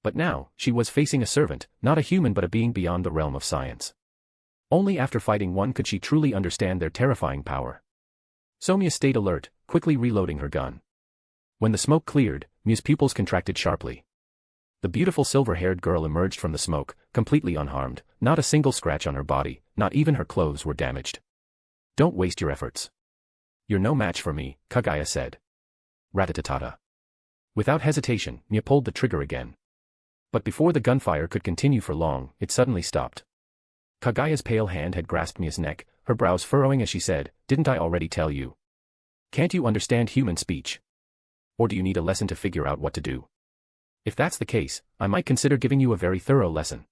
But now, she was facing a servant, not a human but a being beyond the realm of science. Only after fighting one could she truly understand their terrifying power. So Miya stayed alert, quickly reloading her gun. When the smoke cleared, Miya's pupils contracted sharply. The beautiful silver-haired girl emerged from the smoke, completely unharmed, not a single scratch on her body, not even her clothes were damaged. "Don't waste your efforts. You're no match for me," Kaguya said. Rat-a-tat-ta. Without hesitation, Miya pulled the trigger again. But before the gunfire could continue for long, it suddenly stopped. Kaguya's pale hand had grasped Miya's neck, her brows furrowing as she said, "Didn't I already tell you? Can't you understand human speech? Or do you need a lesson to figure out what to do? If that's the case, I might consider giving you a very thorough lesson."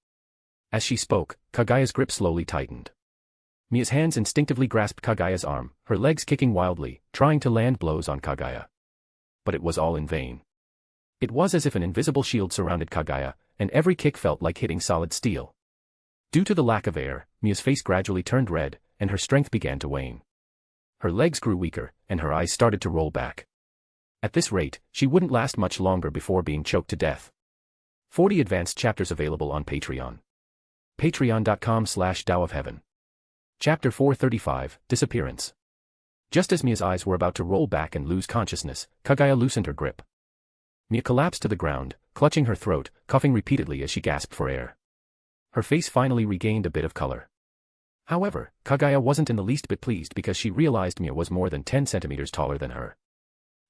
As she spoke, Kaguya's grip slowly tightened. Miya's hands instinctively grasped Kaguya's arm, her legs kicking wildly, trying to land blows on Kaguya. But it was all in vain. It was as if an invisible shield surrounded Kaguya, and every kick felt like hitting solid steel. Due to the lack of air, Miya's face gradually turned red, and her strength began to wane. Her legs grew weaker, and her eyes started to roll back. At this rate, she wouldn't last much longer before being choked to death. 40 advanced chapters available on Patreon. Patreon.com/DAOofHeaven. Chapter 435, Disappearance. Just as Miya's eyes were about to roll back and lose consciousness, Kaguya loosened her grip. Miya collapsed to the ground, clutching her throat, coughing repeatedly as she gasped for air. Her face finally regained a bit of color. However, Kaguya wasn't in the least bit pleased because she realized Miya was more than 10 centimeters taller than her.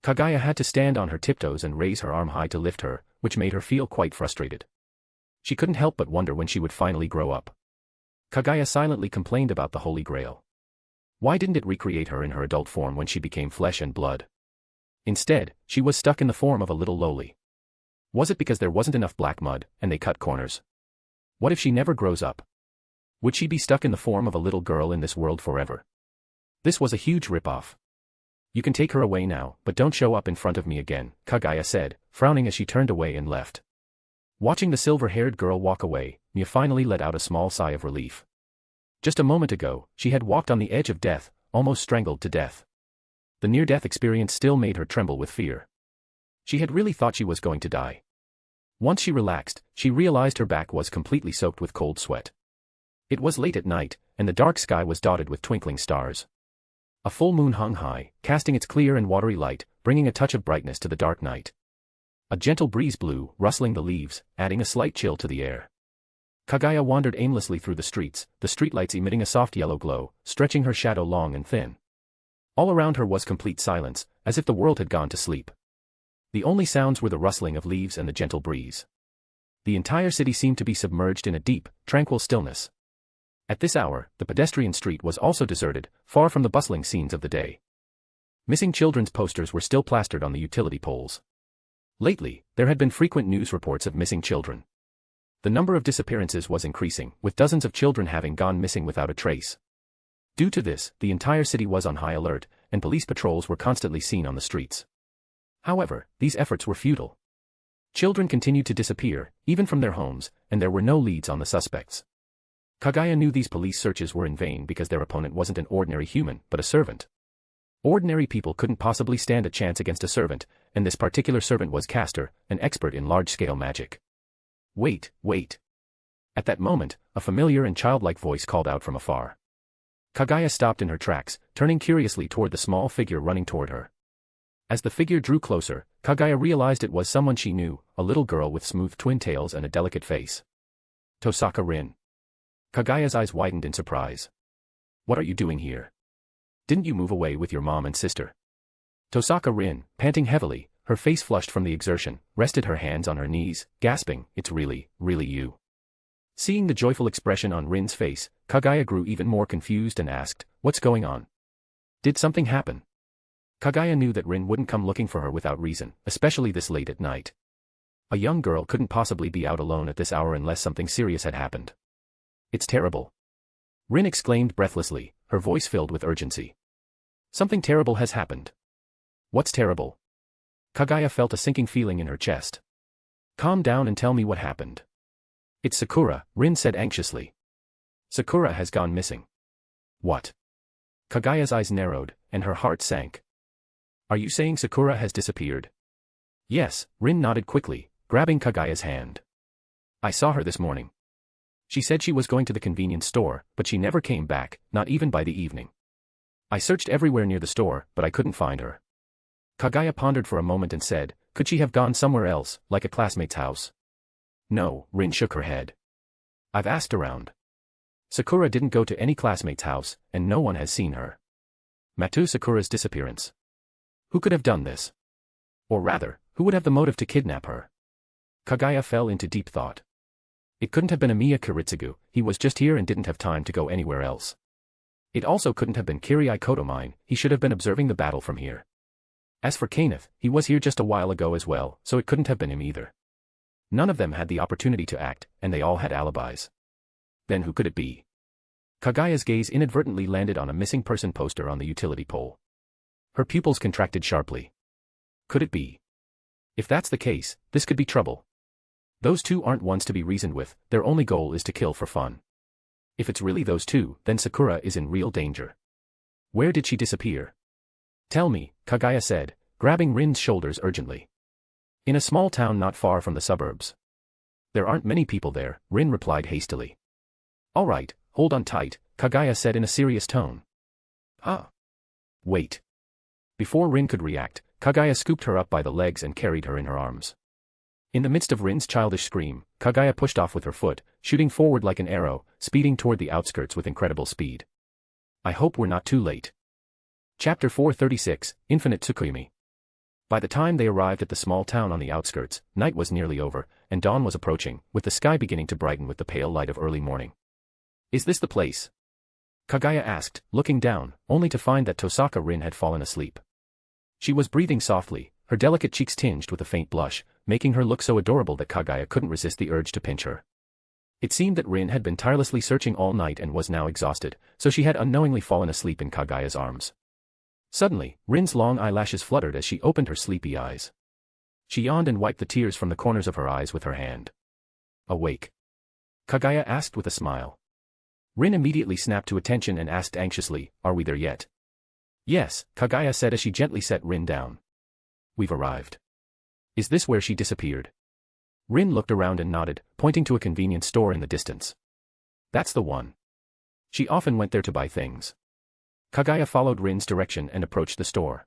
Kaguya had to stand on her tiptoes and raise her arm high to lift her, which made her feel quite frustrated. She couldn't help but wonder when she would finally grow up. Kaguya silently complained about the Holy Grail. Why didn't it recreate her in her adult form when she became flesh and blood? Instead, she was stuck in the form of a little lowly. Was it because there wasn't enough black mud, and they cut corners? What if she never grows up? Would she be stuck in the form of a little girl in this world forever? This was a huge rip-off. "You can take her away now, but don't show up in front of me again," Kaguya said, frowning as she turned away and left. Watching the silver-haired girl walk away, Miya finally let out a small sigh of relief. Just a moment ago, she had walked on the edge of death, almost strangled to death. The near-death experience still made her tremble with fear. She had really thought she was going to die. Once she relaxed, she realized her back was completely soaked with cold sweat. It was late at night, and the dark sky was dotted with twinkling stars. A full moon hung high, casting its clear and watery light, bringing a touch of brightness to the dark night. A gentle breeze blew, rustling the leaves, adding a slight chill to the air. Kaguya wandered aimlessly through the streets, the streetlights emitting a soft yellow glow, stretching her shadow long and thin. All around her was complete silence, as if the world had gone to sleep. The only sounds were the rustling of leaves and the gentle breeze. The entire city seemed to be submerged in a deep, tranquil stillness. At this hour, the pedestrian street was also deserted, far from the bustling scenes of the day. Missing children's posters were still plastered on the utility poles. Lately, there had been frequent news reports of missing children. The number of disappearances was increasing, with dozens of children having gone missing without a trace. Due to this, the entire city was on high alert, and police patrols were constantly seen on the streets. However, these efforts were futile. Children continued to disappear, even from their homes, and there were no leads on the suspects. Kaguya knew these police searches were in vain because their opponent wasn't an ordinary human, but a servant. Ordinary people couldn't possibly stand a chance against a servant, and this particular servant was Castor, an expert in large-scale magic. Wait, wait. At that moment, a familiar and childlike voice called out from afar. Kaguya stopped in her tracks, turning curiously toward the small figure running toward her. As the figure drew closer, Kaguya realized it was someone she knew, a little girl with smooth twin tails and a delicate face. Tosaka Rin. Kaguya's eyes widened in surprise. What are you doing here? Didn't you move away with your mom and sister? Tosaka Rin, panting heavily, her face flushed from the exertion, rested her hands on her knees, gasping, "It's really you." Seeing the joyful expression on Rin's face, Kaguya grew even more confused and asked, "What's going on? Did something happen?" Kaguya knew that Rin wouldn't come looking for her without reason, especially this late at night. A young girl couldn't possibly be out alone at this hour unless something serious had happened. "It's terrible," Rin exclaimed breathlessly, her voice filled with urgency. "Something terrible has happened." "What's terrible?" Kaguya felt a sinking feeling in her chest. "Calm down and tell me what happened." "It's Sakura," Rin said anxiously. "Sakura has gone missing." "What?" Kaguya's eyes narrowed, and her heart sank. "Are you saying Sakura has disappeared?" "Yes," Rin nodded quickly, grabbing Kaguya's hand. "I saw her this morning. She said she was going to the convenience store, but she never came back, not even by the evening. I searched everywhere near the store, but I couldn't find her." Kaguya pondered for a moment and said, "Could she have gone somewhere else, like a classmate's house?" "No," Rin shook her head. "I've asked around. Sakura didn't go to any classmate's house, and no one has seen her. Matu Sakura's disappearance. Who could have done this? Or rather, who would have the motive to kidnap her?" Kaguya fell into deep thought. It couldn't have been Amiya Kiritsugu, he was just here and didn't have time to go anywhere else. It also couldn't have been Kirii Kotomine, he should have been observing the battle from here. As for Kaneth, he was here just a while ago as well, so it couldn't have been him either. None of them had the opportunity to act, and they all had alibis. Then who could it be? Kaguya's gaze inadvertently landed on a missing person poster on the utility pole. Her pupils contracted sharply. Could it be? If that's the case, this could be trouble. Those two aren't ones to be reasoned with, their only goal is to kill for fun. If it's really those two, then Sakura is in real danger. Where did she disappear? "Tell me," Kaguya said, grabbing Rin's shoulders urgently. "In a small town not far from the suburbs." "There aren't many people there," Rin replied hastily. "All right, hold on tight," Kaguya said in a serious tone. "Huh? Wait." Before Rin could react, Kaguya scooped her up by the legs and carried her in her arms. In the midst of Rin's childish scream, Kaguya pushed off with her foot, shooting forward like an arrow, speeding toward the outskirts with incredible speed. "I hope we're not too late." Chapter 436, Infinite Tsukuyomi. By the time they arrived at the small town on the outskirts, night was nearly over, and dawn was approaching, with the sky beginning to brighten with the pale light of early morning. "Is this the place?" Kaguya asked, looking down, only to find that Tosaka Rin had fallen asleep. She was breathing softly, her delicate cheeks tinged with a faint blush, making her look so adorable that Kaguya couldn't resist the urge to pinch her. It seemed that Rin had been tirelessly searching all night and was now exhausted, so she had unknowingly fallen asleep in Kaguya's arms. Suddenly, Rin's long eyelashes fluttered as she opened her sleepy eyes. She yawned and wiped the tears from the corners of her eyes with her hand. "Awake?" Kaguya asked with a smile. Rin immediately snapped to attention and asked anxiously, "Are we there yet?" "Yes," Kaguya said as she gently set Rin down. "We've arrived. Is this where she disappeared?" Rin looked around and nodded, pointing to a convenience store in the distance. "That's the one. She often went there to buy things." Kaguya followed Rin's direction and approached the store.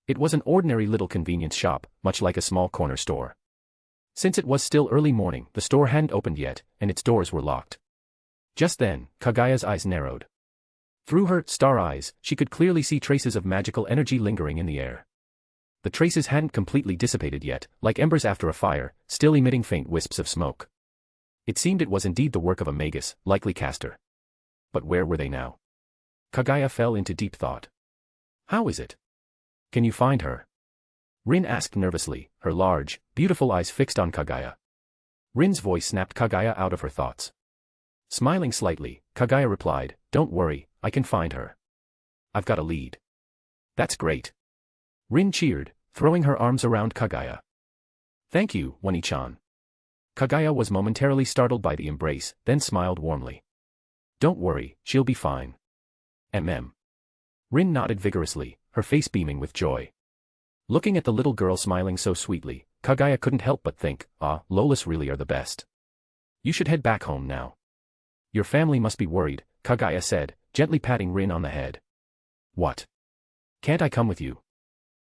It was an ordinary little convenience shop, much like a small corner store. Since it was still early morning, the store hadn't opened yet, and its doors were locked. Just then, Kaguya's eyes narrowed. Through her star eyes, she could clearly see traces of magical energy lingering in the air. The traces hadn't completely dissipated yet, like embers after a fire, still emitting faint wisps of smoke. It seemed it was indeed the work of a magus, likely caster. But where were they now? Kaguya fell into deep thought. How is it? Can you find her? Rin asked nervously, her large, beautiful eyes fixed on Kaguya. Rin's voice snapped Kaguya out of her thoughts. Smiling slightly, Kaguya replied, "Don't worry, I can find her. I've got a lead." "That's great." Rin cheered, throwing her arms around Kaguya. "Thank you, Wani-chan." Kaguya was momentarily startled by the embrace, then smiled warmly. "Don't worry, she'll be fine." Rin nodded vigorously, her face beaming with joy. Looking at the little girl smiling so sweetly, Kaguya couldn't help but think, Lolas really are the best. "You should head back home now." "Your family must be worried," Kaguya said, gently patting Rin on the head. "What? Can't I come with you?"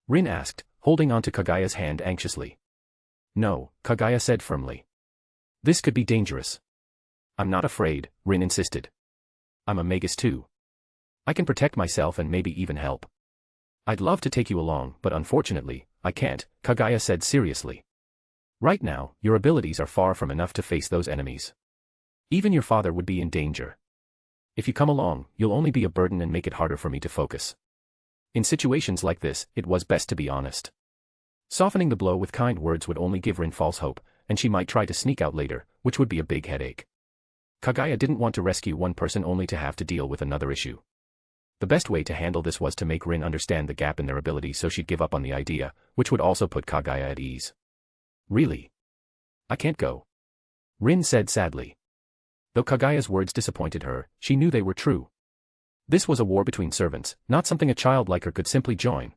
Rin asked, holding onto Kaguya's hand anxiously. "No," Kaguya said firmly. "This could be dangerous." "I'm not afraid," Rin insisted. "I'm a magus too. I can protect myself and maybe even help." "I'd love to take you along, but unfortunately, I can't," Kaguya said seriously. "Right now, your abilities are far from enough to face those enemies. Even your father would be in danger. If you come along, you'll only be a burden and make it harder for me to focus." In situations like this, it was best to be honest. Softening the blow with kind words would only give Rin false hope, and she might try to sneak out later, which would be a big headache. Kaguya didn't want to rescue one person only to have to deal with another issue. The best way to handle this was to make Rin understand the gap in their abilities so she'd give up on the idea, which would also put Kaguya at ease. "Really? I can't go," Rin said sadly. Though Kaguya's words disappointed her, she knew they were true. This was a war between servants, not something a child like her could simply join.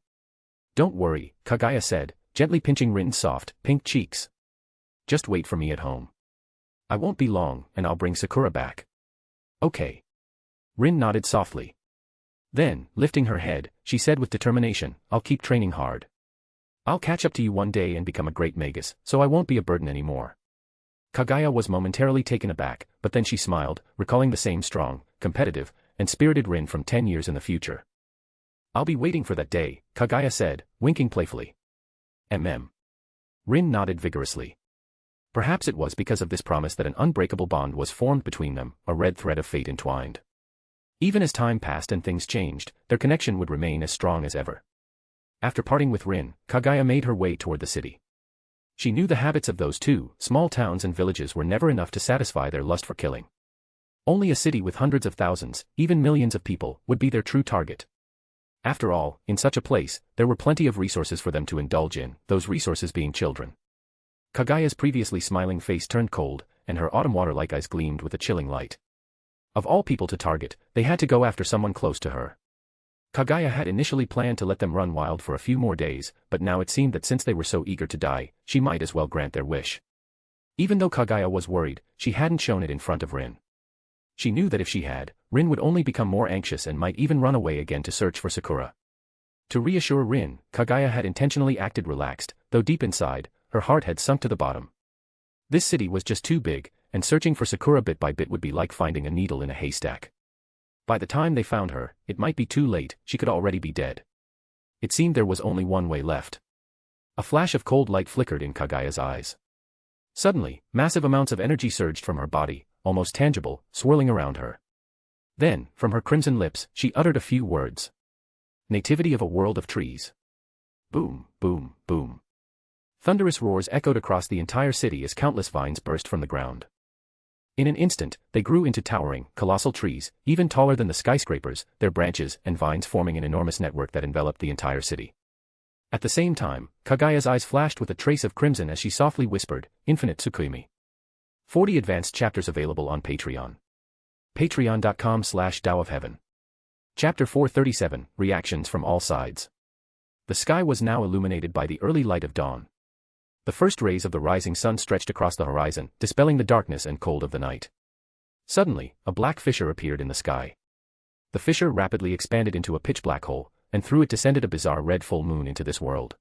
"Don't worry," Kaguya said, gently pinching Rin's soft, pink cheeks. "Just wait for me at home. I won't be long, and I'll bring Sakura back." "Okay." Rin nodded softly. Then, lifting her head, she said with determination, "I'll keep training hard. I'll catch up to you one day and become a great magus, so I won't be a burden anymore." Kaguya was momentarily taken aback, but then she smiled, recalling the same strong, competitive, and spirited Rin from 10 years in the future. "I'll be waiting for that day," Kaguya said, winking playfully. Rin nodded vigorously. Perhaps it was because of this promise that an unbreakable bond was formed between them, a red thread of fate entwined. Even as time passed and things changed, their connection would remain as strong as ever. After parting with Rin, Kaguya made her way toward the city. She knew the habits of those two small towns and villages were never enough to satisfy their lust for killing. Only a city with hundreds of thousands, even millions of people, would be their true target. After all, in such a place, there were plenty of resources for them to indulge in, those resources being children. Kaguya's previously smiling face turned cold, and her autumn water-like eyes gleamed with a chilling light. Of all people to target, they had to go after someone close to her. Kaguya had initially planned to let them run wild for a few more days, but now it seemed that since they were so eager to die, she might as well grant their wish. Even though Kaguya was worried, she hadn't shown it in front of Rin. She knew that if she had, Rin would only become more anxious and might even run away again to search for Sakura. To reassure Rin, Kaguya had intentionally acted relaxed, though deep inside, her heart had sunk to the bottom. This city was just too big, and searching for Sakura bit by bit would be like finding a needle in a haystack. By the time they found her, it might be too late, she could already be dead. It seemed there was only one way left. A flash of cold light flickered in Kaguya's eyes. Suddenly, massive amounts of energy surged from her body, almost tangible, swirling around her. Then, from her crimson lips, she uttered a few words. "Nativity of a world of trees." Boom, boom, boom. Thunderous roars echoed across the entire city as countless vines burst from the ground. In an instant, they grew into towering, colossal trees, even taller than the skyscrapers, their branches and vines forming an enormous network that enveloped the entire city. At the same time, Kaguya's eyes flashed with a trace of crimson as she softly whispered, "Infinite Tsukimi." 40 advanced chapters available on Patreon. Patreon.com/Tao of Heaven. Chapter 437, Reactions from All Sides. The sky was now illuminated by the early light of dawn. The first rays of the rising sun stretched across the horizon, dispelling the darkness and cold of the night. Suddenly, a black fissure appeared in the sky. The fissure rapidly expanded into a pitch-black hole, and through it descended a bizarre red full moon into this world.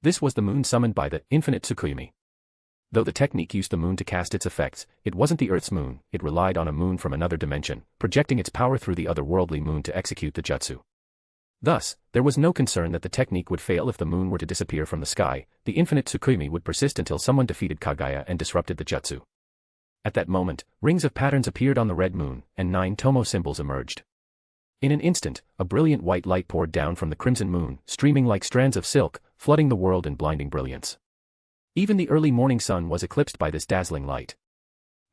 This was the moon summoned by the infinite Tsukuyomi. Though the technique used the moon to cast its effects, it wasn't the Earth's moon, it relied on a moon from another dimension, projecting its power through the otherworldly moon to execute the jutsu. Thus, there was no concern that the technique would fail if the moon were to disappear from the sky. The infinite Tsukuyomi would persist until someone defeated Kaguya and disrupted the jutsu. At that moment, rings of patterns appeared on the red moon, and 9 tomo symbols emerged. In an instant, a brilliant white light poured down from the crimson moon, streaming like strands of silk, flooding the world in blinding brilliance. Even the early morning sun was eclipsed by this dazzling light.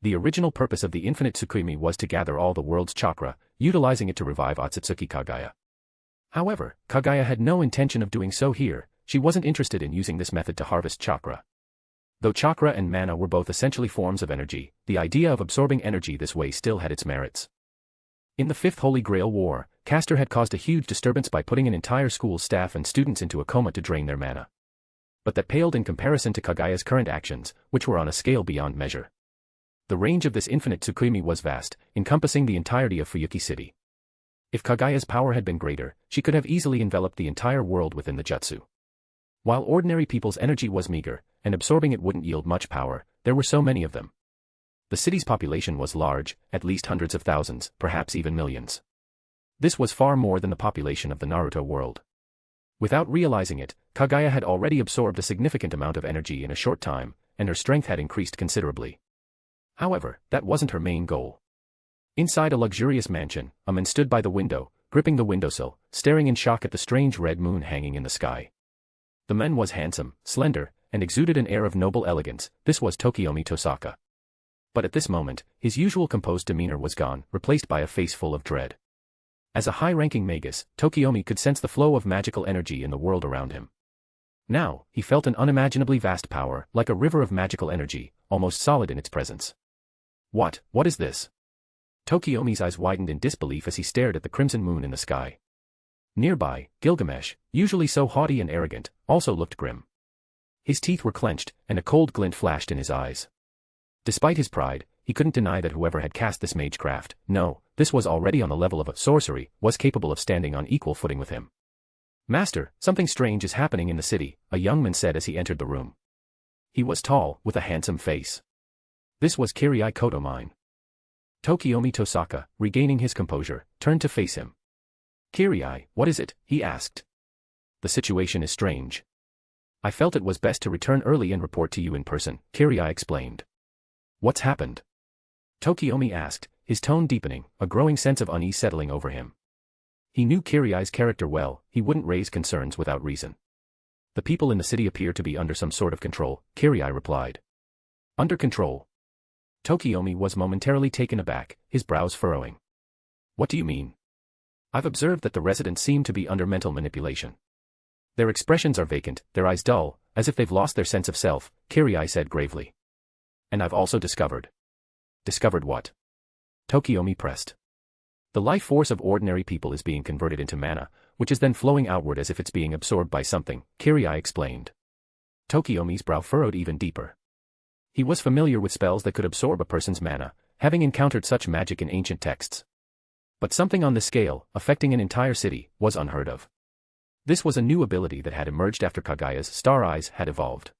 The original purpose of the infinite Tsukuyomi was to gather all the world's chakra, utilizing it to revive Ōtsutsuki Kaguya. However, Kaguya had no intention of doing so here. She wasn't interested in using this method to harvest chakra. Though chakra and mana were both essentially forms of energy, the idea of absorbing energy this way still had its merits. In the Fifth Holy Grail War, Castor had caused a huge disturbance by putting an entire school's staff and students into a coma to drain their mana. But that paled in comparison to Kaguya's current actions, which were on a scale beyond measure. The range of this infinite Tsukuyomi was vast, encompassing the entirety of Fuyuki City. If Kaguya's power had been greater, she could have easily enveloped the entire world within the jutsu. While ordinary people's energy was meager, and absorbing it wouldn't yield much power, there were so many of them. The city's population was large, at least hundreds of thousands, perhaps even millions. This was far more than the population of the Naruto world. Without realizing it, Kaguya had already absorbed a significant amount of energy in a short time, and her strength had increased considerably. However, that wasn't her main goal. Inside a luxurious mansion, a man stood by the window, gripping the windowsill, staring in shock at the strange red moon hanging in the sky. The man was handsome, slender, and exuded an air of noble elegance. This was Tokiyomi Tosaka. But at this moment, his usual composed demeanor was gone, replaced by a face full of dread. As a high-ranking magus, Tokiyomi could sense the flow of magical energy in the world around him. Now, he felt an unimaginably vast power, like a river of magical energy, almost solid in its presence. What is this? Tokiyomi's eyes widened in disbelief as he stared at the crimson moon in the sky. Nearby, Gilgamesh, usually so haughty and arrogant, also looked grim. His teeth were clenched, and a cold glint flashed in his eyes. Despite his pride, he couldn't deny that whoever had cast this magecraft, no, this was already on the level of a sorcery, was capable of standing on equal footing with him. Master, something strange is happening in the city, a young man said as he entered the room. He was tall, with a handsome face. This was Kirai Kotomine. Tokiyomi Tosaka, regaining his composure, turned to face him. Kirai, what is it? He asked. The situation is strange. I felt it was best to return early and report to you in person, Kirai explained. What's happened? Tokiyomi asked, his tone deepening, a growing sense of unease settling over him. He knew Kirai's character well, he wouldn't raise concerns without reason. The people in the city appear to be under some sort of control, Kirai replied. Under control? Tokiyomi was momentarily taken aback, his brows furrowing. What do you mean? I've observed that the residents seem to be under mental manipulation. Their expressions are vacant, their eyes dull, as if they've lost their sense of self, Kirai said gravely. And I've also discovered. Discovered what? Tokiyomi pressed. The life force of ordinary people is being converted into mana, which is then flowing outward as if it's being absorbed by something, Kirai explained. Tokiyomi's brow furrowed even deeper. He was familiar with spells that could absorb a person's mana, having encountered such magic in ancient texts. But something on this scale, affecting an entire city, was unheard of. This was a new ability that had emerged after Kaguya's star eyes had evolved.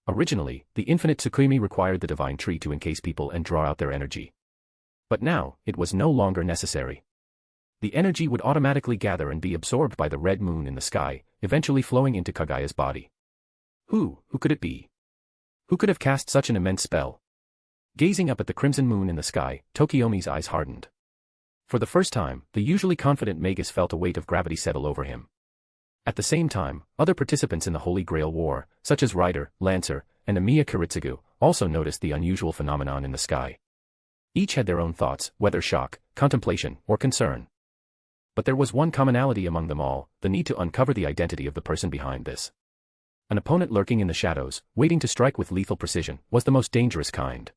Originally, the infinite Tsukuyomi required the divine tree to encase people and draw out their energy. But now, it was no longer necessary. The energy would automatically gather and be absorbed by the red moon in the sky, eventually flowing into Kaguya's body. Who could it be? Who could have cast such an immense spell? Gazing up at the crimson moon in the sky, Tokiyomi's eyes hardened. For the first time, the usually confident magus felt a weight of gravity settle over him. At the same time, other participants in the Holy Grail War, such as Rider, Lancer, and Amiya Kiritsugu, also noticed the unusual phenomenon in the sky. Each had their own thoughts, whether shock, contemplation, or concern. But there was one commonality among them all, the need to uncover the identity of the person behind this. An opponent lurking in the shadows, waiting to strike with lethal precision, was the most dangerous kind.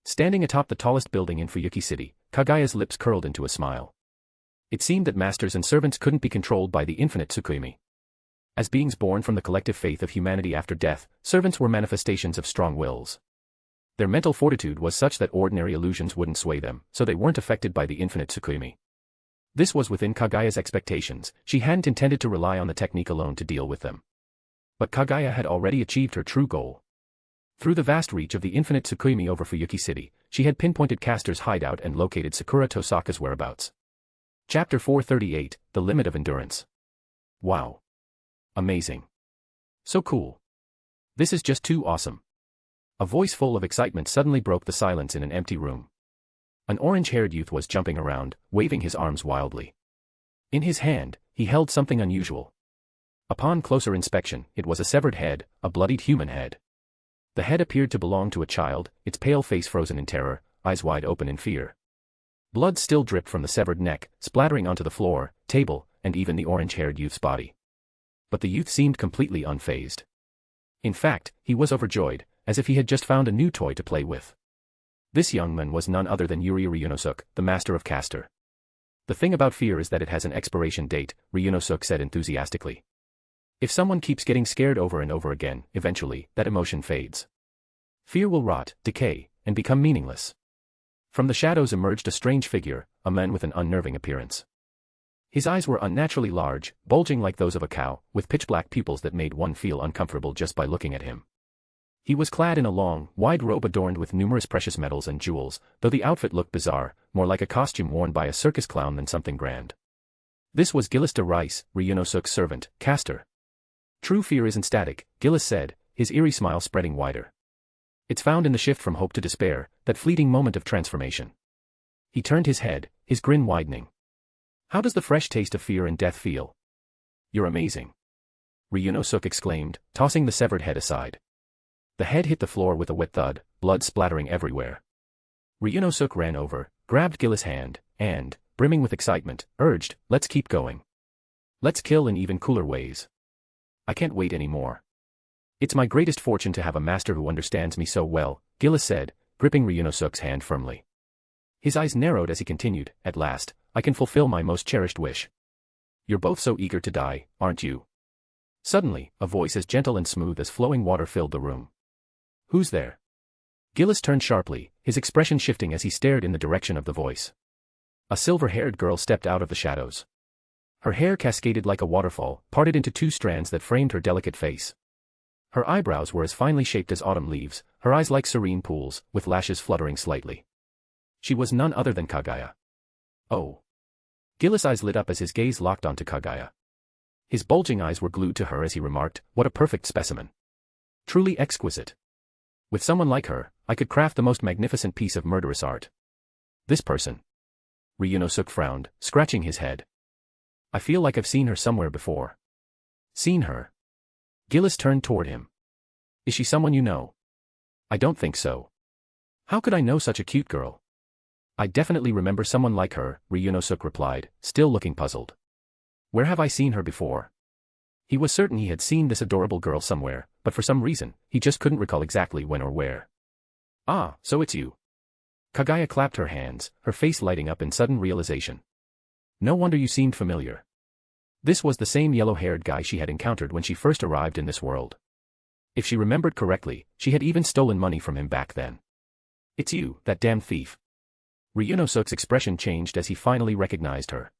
Standing atop the tallest building in Fuyuki City, Kaguya's lips curled into a smile. It seemed that masters and servants couldn't be controlled by the infinite Tsukuyomi. As beings born from the collective faith of humanity after death, servants were manifestations of strong wills. Their mental fortitude was such that ordinary illusions wouldn't sway them, so they weren't affected by the infinite Tsukuyomi. This was within Kaguya's expectations. She hadn't intended to rely on the technique alone to deal with them. But Kaguya had already achieved her true goal. Through the vast reach of the infinite Tsukuyomi over Fuyuki City, she had pinpointed Castor's hideout and located Sakura Tosaka's whereabouts. Chapter 438, The Limit of Endurance. Wow. Amazing. So cool. This is just too awesome. A voice full of excitement suddenly broke the silence in an empty room. An orange-haired youth was jumping around, waving his arms wildly. In his hand, he held something unusual. Upon closer inspection, it was a severed head, a bloodied human head. The head appeared to belong to a child, its pale face frozen in terror, eyes wide open in fear. Blood still dripped from the severed neck, splattering onto the floor, table, and even the orange-haired youth's body. But the youth seemed completely unfazed. In fact, he was overjoyed, as if he had just found a new toy to play with. This young man was none other than Yuri Ryunosuke, the master of Castor. The thing about fear is that it has an expiration date, Ryunosuke said enthusiastically. If someone keeps getting scared over and over again, eventually, that emotion fades. Fear will rot, decay, and become meaningless. From the shadows emerged a strange figure, a man with an unnerving appearance. His eyes were unnaturally large, bulging like those of a cow, with pitch-black pupils that made one feel uncomfortable just by looking at him. He was clad in a long, wide robe adorned with numerous precious metals and jewels, though the outfit looked bizarre, more like a costume worn by a circus clown than something grand. This was Gillis de Rice, Ryunosuke's servant, Castor. True fear isn't static, Gillis said, his eerie smile spreading wider. It's found in the shift from hope to despair, that fleeting moment of transformation. He turned his head, his grin widening. How does the fresh taste of fear and death feel? You're amazing. Ryunosuke exclaimed, tossing the severed head aside. The head hit the floor with a wet thud, blood splattering everywhere. Ryunosuke ran over, grabbed Gillis' hand, and, brimming with excitement, urged, let's keep going. Let's kill in even cooler ways. I can't wait anymore. It's my greatest fortune to have a master who understands me so well, Gillis said, gripping Ryunosuke's hand firmly. His eyes narrowed as he continued, at last, I can fulfill my most cherished wish. You're both so eager to die, aren't you? Suddenly, a voice as gentle and smooth as flowing water filled the room. Who's there? Gillis turned sharply, his expression shifting as he stared in the direction of the voice. A silver-haired girl stepped out of the shadows. Her hair cascaded like a waterfall, parted into two strands that framed her delicate face. Her eyebrows were as finely shaped as autumn leaves, her eyes like serene pools, with lashes fluttering slightly. She was none other than Kaguya. Oh. Gillis' eyes lit up as his gaze locked onto Kaguya. His bulging eyes were glued to her as he remarked, what a perfect specimen. Truly exquisite. With someone like her, I could craft the most magnificent piece of murderous art. This person. Ryunosuke frowned, scratching his head. I feel like I've seen her somewhere before. Seen her? Gillis turned toward him. Is she someone you know? I don't think so. How could I know such a cute girl? I definitely remember someone like her, Ryunosuke replied, still looking puzzled. Where have I seen her before? He was certain he had seen this adorable girl somewhere, but for some reason, he just couldn't recall exactly when or where. Ah, so it's you. Kaguya clapped her hands, her face lighting up in sudden realization. No wonder you seemed familiar. This was the same yellow-haired guy she had encountered when she first arrived in this world. If she remembered correctly, she had even stolen money from him back then. It's you, that damn thief. Ryunosuke's expression changed as he finally recognized her.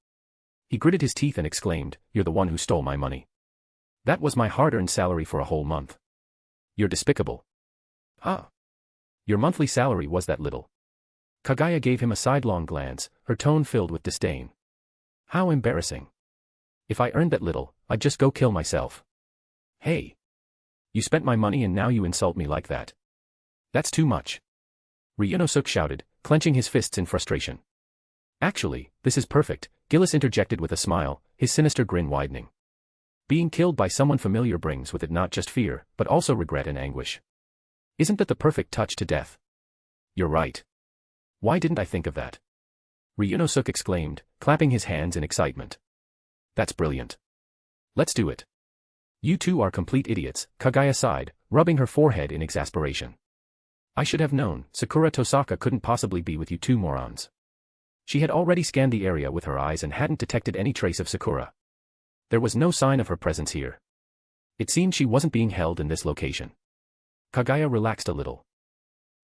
He gritted his teeth and exclaimed, you're the one who stole my money. That was my hard-earned salary for a whole month. You're despicable. Huh? Your monthly salary was that little. Kaguya gave him a sidelong glance, her tone filled with disdain. How embarrassing. If I earned that little, I'd just go kill myself. Hey. You spent my money and now you insult me like that. That's too much. Ryunosuke shouted, clenching his fists in frustration. Actually, this is perfect, Gillis interjected with a smile, his sinister grin widening. Being killed by someone familiar brings with it not just fear, but also regret and anguish. Isn't that the perfect touch to death? You're right. Why didn't I think of that? Ryunosuke exclaimed, clapping his hands in excitement. That's brilliant. Let's do it. You two are complete idiots, Kaguya sighed, rubbing her forehead in exasperation. I should have known, Sakura Tosaka couldn't possibly be with you two morons. She had already scanned the area with her eyes and hadn't detected any trace of Sakura. There was no sign of her presence here. It seemed she wasn't being held in this location. Kaguya relaxed a little.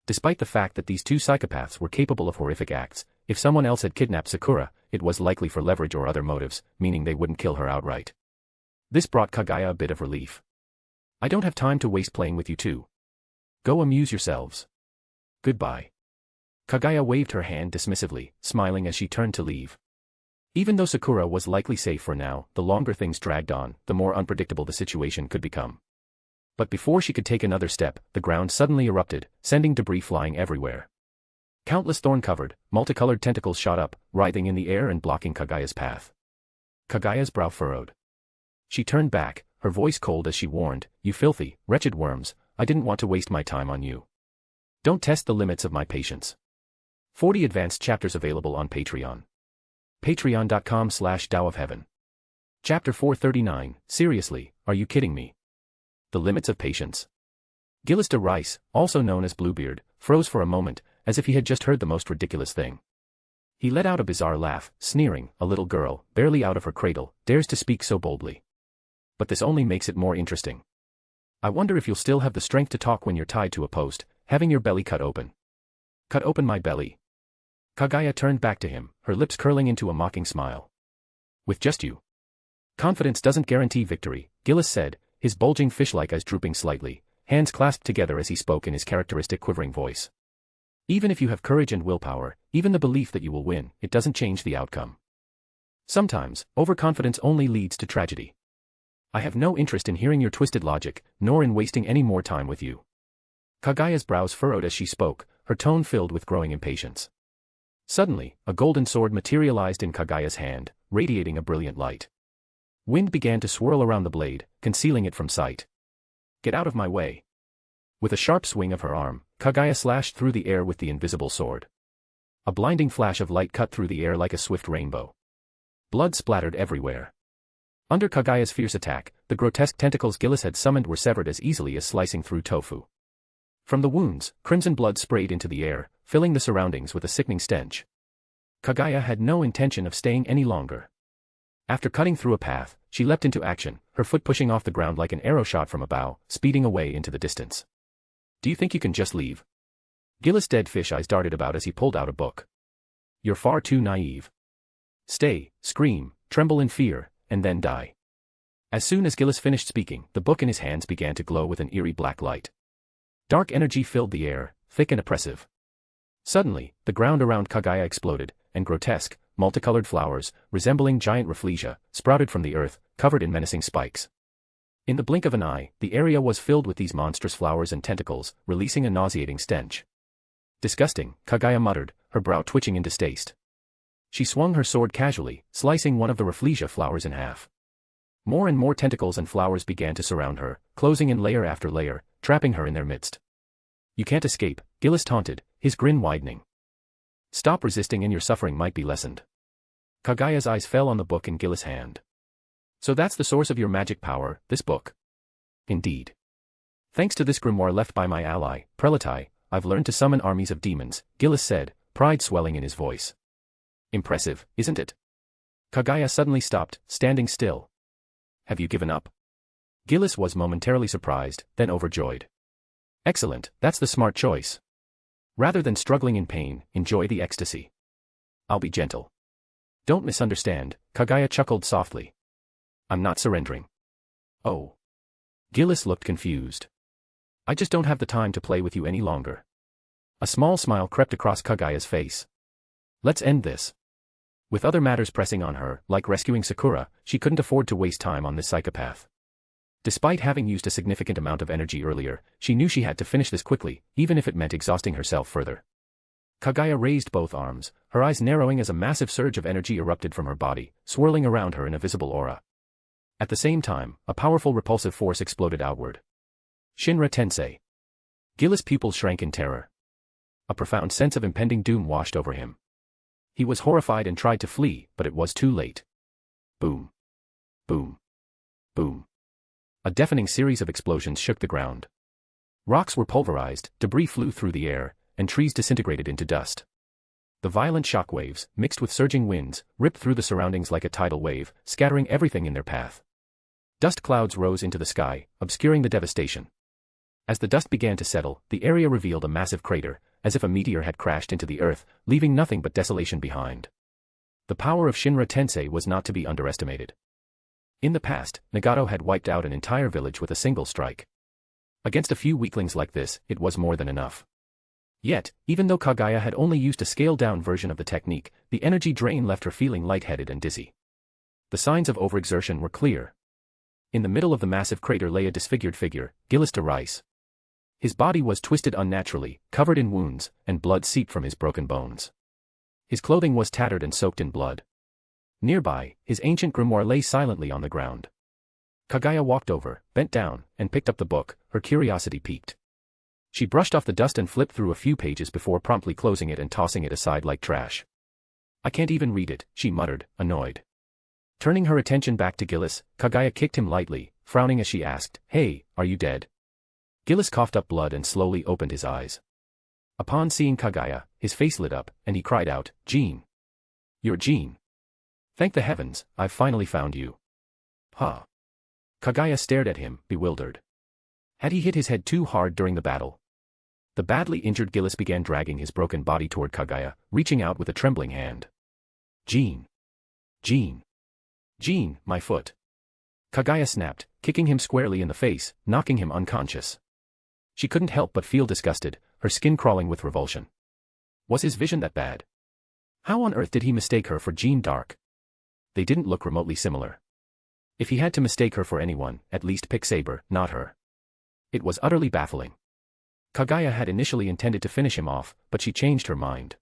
Despite the fact that these two psychopaths were capable of horrific acts, if someone else had kidnapped Sakura, it was likely for leverage or other motives, meaning they wouldn't kill her outright. This brought Kaguya a bit of relief. I don't have time to waste playing with you two. Go amuse yourselves. Goodbye. Kaguya waved her hand dismissively, smiling as she turned to leave. Even though Sakura was likely safe for now, the longer things dragged on, the more unpredictable the situation could become. But before she could take another step, the ground suddenly erupted, sending debris flying everywhere. Countless thorn-covered, multicolored tentacles shot up, writhing in the air and blocking Kaguya's path. Kaguya's brow furrowed. She turned back, her voice cold as she warned, "You filthy, wretched worms, I didn't want to waste my time on you. Don't test the limits of my patience." 40 advanced chapters available on Patreon. Patreon.com/DAOofHeaven. Chapter 439, Seriously, are you kidding me? The limits of patience. Gillis de Rice, also known as Bluebeard, froze for a moment, as if he had just heard the most ridiculous thing. He let out a bizarre laugh, sneering. A little girl, barely out of her cradle, dares to speak so boldly. But this only makes it more interesting. I wonder if you'll still have the strength to talk when you're tied to a post, having your belly cut open. Cut open my belly. Kaguya turned back to him, her lips curling into a mocking smile. With just you. Confidence doesn't guarantee victory, Gillis said, his bulging fish-like eyes drooping slightly, hands clasped together as he spoke in his characteristic quivering voice. Even if you have courage and willpower, even the belief that you will win, it doesn't change the outcome. Sometimes, overconfidence only leads to tragedy. I have no interest in hearing your twisted logic, nor in wasting any more time with you. Kaguya's brows furrowed as she spoke, her tone filled with growing impatience. Suddenly, a golden sword materialized in Kaguya's hand, radiating a brilliant light. Wind began to swirl around the blade, concealing it from sight. Get out of my way. With a sharp swing of her arm, Kaguya slashed through the air with the invisible sword. A blinding flash of light cut through the air like a swift rainbow. Blood splattered everywhere. Under Kaguya's fierce attack, the grotesque tentacles Gillis had summoned were severed as easily as slicing through tofu. From the wounds, crimson blood sprayed into the air, filling the surroundings with a sickening stench. Kaguya had no intention of staying any longer. After cutting through a path, she leapt into action, her foot pushing off the ground like an arrow shot from a bow, speeding away into the distance. Do you think you can just leave? Gillis' dead fish eyes darted about as he pulled out a book. You're far too naive. Stay, scream, tremble in fear, and then die. As soon as Gillis finished speaking, the book in his hands began to glow with an eerie black light. Dark energy filled the air, thick and oppressive. Suddenly, the ground around Kaguya exploded, and grotesque, multicolored flowers, resembling giant rafflesia, sprouted from the earth, covered in menacing spikes. In the blink of an eye, the area was filled with these monstrous flowers and tentacles, releasing a nauseating stench. Disgusting, Kaguya muttered, her brow twitching in distaste. She swung her sword casually, slicing one of the rafflesia flowers in half. More and more tentacles and flowers began to surround her, closing in layer after layer, trapping her in their midst. You can't escape, Gillis taunted, his grin widening. Stop resisting and your suffering might be lessened. Kaguya's eyes fell on the book in Gillis' hand. So that's the source of your magic power, this book. Indeed. Thanks to this grimoire left by my ally, Prelatai, I've learned to summon armies of demons, Gillis said, pride swelling in his voice. Impressive, isn't it? Kaguya suddenly stopped, standing still. Have you given up? Gillis was momentarily surprised, then overjoyed. Excellent, that's the smart choice. Rather than struggling in pain, enjoy the ecstasy. I'll be gentle. Don't misunderstand, Kaguya chuckled softly. I'm not surrendering. Oh. Gillis looked confused. I just don't have the time to play with you any longer. A small smile crept across Kaguya's face. Let's end this. With other matters pressing on her, like rescuing Sakura, she couldn't afford to waste time on this psychopath. Despite having used a significant amount of energy earlier, she knew she had to finish this quickly, even if it meant exhausting herself further. Kaguya raised both arms, her eyes narrowing as a massive surge of energy erupted from her body, swirling around her in a visible aura. At the same time, a powerful repulsive force exploded outward. Shinra Tensei. Gillis' pupils shrank in terror. A profound sense of impending doom washed over him. He was horrified and tried to flee, but it was too late. Boom. Boom. Boom. A deafening series of explosions shook the ground. Rocks were pulverized, debris flew through the air, and trees disintegrated into dust. The violent shockwaves, mixed with surging winds, ripped through the surroundings like a tidal wave, scattering everything in their path. Dust clouds rose into the sky, obscuring the devastation. As the dust began to settle, the area revealed a massive crater, as if a meteor had crashed into the earth, leaving nothing but desolation behind. The power of Shinra Tensei was not to be underestimated. In the past, Nagato had wiped out an entire village with a single strike. Against a few weaklings like this, it was more than enough. Yet, even though Kaguya had only used a scaled-down version of the technique, the energy drain left her feeling lightheaded and dizzy. The signs of overexertion were clear. In the middle of the massive crater lay a disfigured figure, Gillis de Rice. His body was twisted unnaturally, covered in wounds, and blood seeped from his broken bones. His clothing was tattered and soaked in blood. Nearby, his ancient grimoire lay silently on the ground. Kaguya walked over, bent down, and picked up the book, her curiosity piqued. She brushed off the dust and flipped through a few pages before promptly closing it and tossing it aside like trash. I can't even read it, she muttered, annoyed. Turning her attention back to Gillis, Kaguya kicked him lightly, frowning as she asked, "Hey, are you dead?" Gillis coughed up blood and slowly opened his eyes. Upon seeing Kaguya, his face lit up, and he cried out, "Jean! You're Jean! Thank the heavens, I've finally found you." Huh? Kaguya stared at him, bewildered. Had he hit his head too hard during the battle? The badly injured Gillis began dragging his broken body toward Kaguya, reaching out with a trembling hand. "Jean! Jean! Jean, my foot!" Kaguya snapped, kicking him squarely in the face, knocking him unconscious. She couldn't help but feel disgusted, her skin crawling with revulsion. Was his vision that bad? How on earth did he mistake her for Jean d'Arc? They didn't look remotely similar. If he had to mistake her for anyone, at least pick Saber, not her. It was utterly baffling. Kaguya had initially intended to finish him off, but she changed her mind.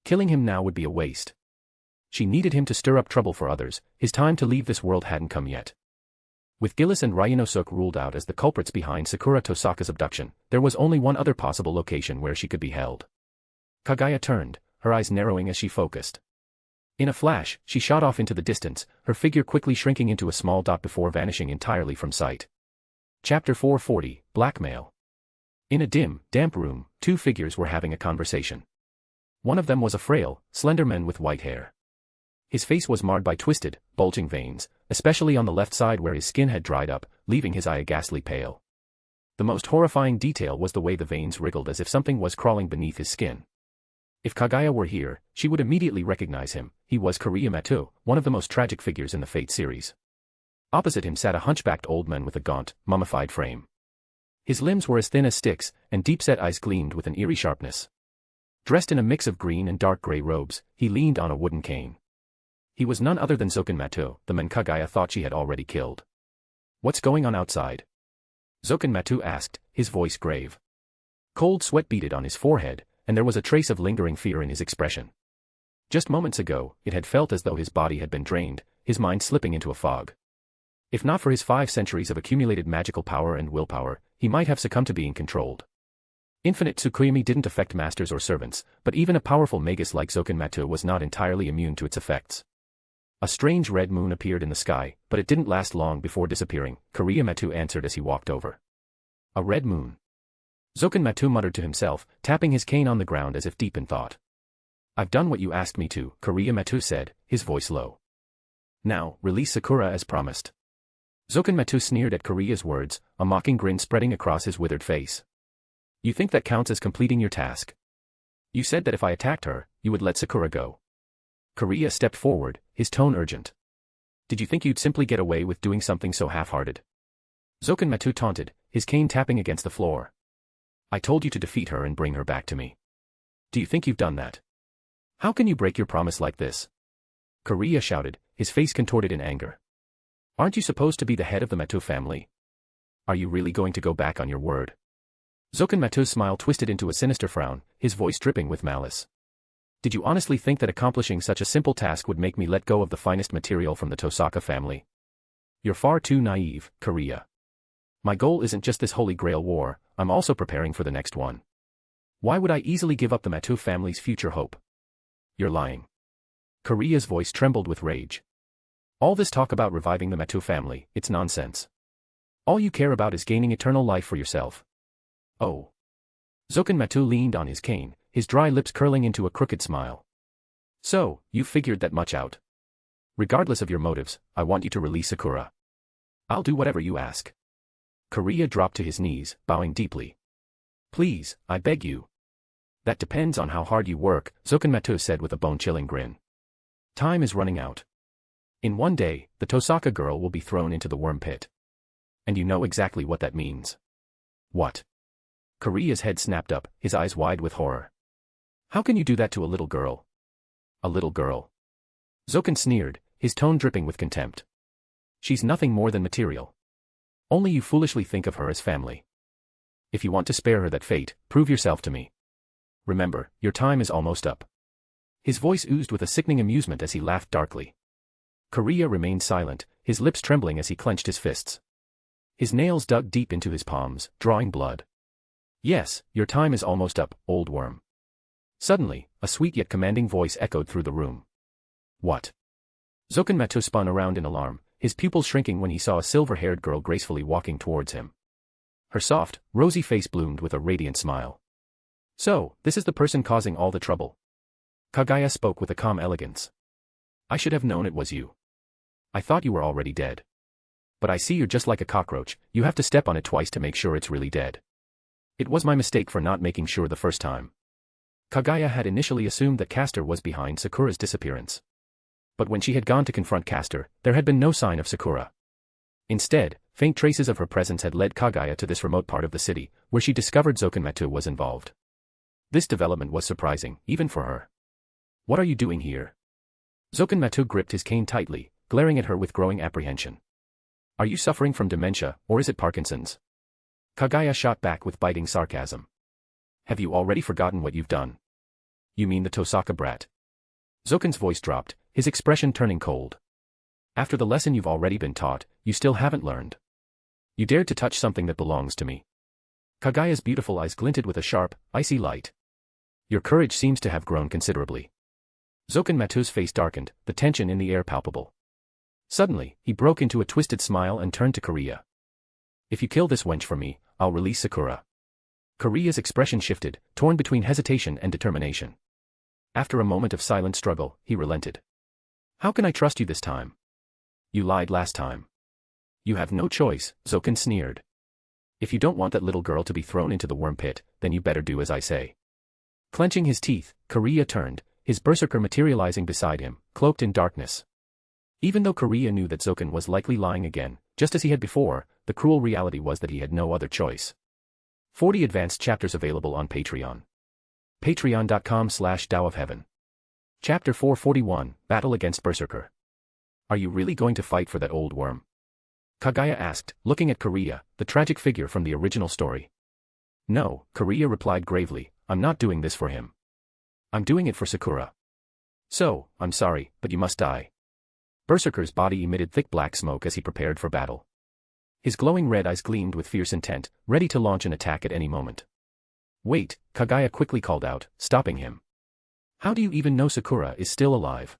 Killing him now would be a waste. She needed him to stir up trouble for others, his time to leave this world hadn't come yet. With Gillis and Ryunosuke ruled out as the culprits behind Sakura Tosaka's abduction, there was only one other possible location where she could be held. Kaguya turned, her eyes narrowing as she focused. In a flash, she shot off into the distance, her figure quickly shrinking into a small dot before vanishing entirely from sight. Chapter 440, Blackmail. In a dim, damp room, two figures were having a conversation. One of them was a frail, slender man with white hair. His face was marred by twisted, bulging veins, especially on the left side where his skin had dried up, leaving his eye a ghastly pale. The most horrifying detail was the way the veins wriggled as if something was crawling beneath his skin. If Kaguya were here, she would immediately recognize him. He was Kaguya Ōtsutsuki, one of the most tragic figures in the Fate series. Opposite him sat a hunchbacked old man with a gaunt, mummified frame. His limbs were as thin as sticks, and deep-set eyes gleamed with an eerie sharpness. Dressed in a mix of green and dark gray robes, he leaned on a wooden cane. He was none other than Zoken Matsu, the man Kaguya thought she had already killed. "What's going on outside?" Zoken Matsu asked, his voice grave. Cold sweat beaded on his forehead, and there was a trace of lingering fear in his expression. Just moments ago, it had felt as though his body had been drained, his mind slipping into a fog. If not for his 5 centuries of accumulated magical power and willpower, he might have succumbed to being controlled. Infinite Tsukuyomi didn't affect masters or servants, but even a powerful magus like Zoken Matsu was not entirely immune to its effects. A strange red moon appeared in the sky, but it didn't last long before disappearing, Kaguya Matsu answered as he walked over. "A red moon?" Zoken Matsu muttered to himself, tapping his cane on the ground as if deep in thought. "I've done what you asked me to," Kaguya Matsu said, his voice low. "Now, release Sakura as promised." Zoken Matsu sneered at Kaguya's words, a mocking grin spreading across his withered face. "You think that counts as completing your task? You said that if I attacked her, you would let Sakura go." Kaguya stepped forward, his tone urgent. "Did you think you'd simply get away with doing something so half-hearted?" Zoken Matsu taunted, his cane tapping against the floor. "I told you to defeat her and bring her back to me. Do you think you've done that? How can you break your promise like this?" Kaguya shouted, his face contorted in anger. "Aren't you supposed to be the head of the Matsu family? Are you really going to go back on your word?" Zoken Matsu's smile twisted into a sinister frown, his voice dripping with malice. "Did you honestly think that accomplishing such a simple task would make me let go of the finest material from the Tosaka family? You're far too naive, Kaguya. My goal isn't just this Holy Grail war, I'm also preparing for the next one. Why would I easily give up the Matsu family's future hope?" "You're lying." Kaguya's voice trembled with rage. "All this talk about reviving the Matsu family, it's nonsense. All you care about is gaining eternal life for yourself." "Oh." Zoken Matsu leaned on his cane, his dry lips curling into a crooked smile. "So, you've figured that much out. Regardless of your motives, I want you to release Sakura. I'll do whatever you ask." Kaguya dropped to his knees, bowing deeply. "Please, I beg you." "That depends on how hard you work," Zoken Matsu said with a bone-chilling grin. Time is running out. In one day, the Tosaka girl will be thrown into the worm pit. And you know exactly what that means. What? Kaguya's head snapped up, his eyes wide with horror. How can you do that to a little girl? A little girl. Zoken sneered, his tone dripping with contempt. She's nothing more than material. Only you foolishly think of her as family. If you want to spare her that fate, prove yourself to me. Remember, your time is almost up. His voice oozed with a sickening amusement as he laughed darkly. Kaguya remained silent, his lips trembling as he clenched his fists. His nails dug deep into his palms, drawing blood. Yes, your time is almost up, old worm. Suddenly, a sweet yet commanding voice echoed through the room. What? Zoken spun around in alarm, his pupils shrinking when he saw a silver-haired girl gracefully walking towards him. Her soft, rosy face bloomed with a radiant smile. So, this is the person causing all the trouble. Kaguya spoke with a calm elegance. I should have known it was you. I thought you were already dead. But I see you're just like a cockroach, you have to step on it twice to make sure it's really dead. It was my mistake for not making sure the first time. Kaguya had initially assumed that Castor was behind Sakura's disappearance. But when she had gone to confront Castor, there had been no sign of Sakura. Instead, faint traces of her presence had led Kaguya to this remote part of the city, where she discovered Zoken was involved. This development was surprising, even for her. What are you doing here? Zoken gripped his cane tightly, glaring at her with growing apprehension. Are you suffering from dementia, or is it Parkinson's? Kaguya shot back with biting sarcasm. Have you already forgotten what you've done? You mean the Tosaka brat? Zoken's voice dropped, his expression turning cold. After the lesson you've already been taught, you still haven't learned. You dared to touch something that belongs to me. Kaguya's beautiful eyes glinted with a sharp, icy light. Your courage seems to have grown considerably. Zoken face darkened, the tension in the air palpable. Suddenly, he broke into a twisted smile and turned to Kaguya. If you kill this wench for me, I'll release Sakura. Kaguya's expression shifted, torn between hesitation and determination. After a moment of silent struggle, he relented. How can I trust you this time? You lied last time. You have no choice, Zoken sneered. If you don't want that little girl to be thrown into the worm pit, then you better do as I say. Clenching his teeth, Kaguya turned, his berserker materializing beside him, cloaked in darkness. Even though Kaguya knew that Zoken was likely lying again, just as he had before, the cruel reality was that he had no other choice. 40 advanced chapters available on Patreon. Patreon.com/DAOofHeaven. Chapter 441, Battle Against Berserker. Are you really going to fight for that old worm? Kaguya asked, looking at Kaguya, the tragic figure from the original story. No, Kaguya replied gravely, I'm not doing this for him. I'm doing it for Sakura. So, I'm sorry, but you must die. Berserker's body emitted thick black smoke as he prepared for battle. His glowing red eyes gleamed with fierce intent, ready to launch an attack at any moment. Wait, Kaguya quickly called out, stopping him. How do you even know Sakura is still alive?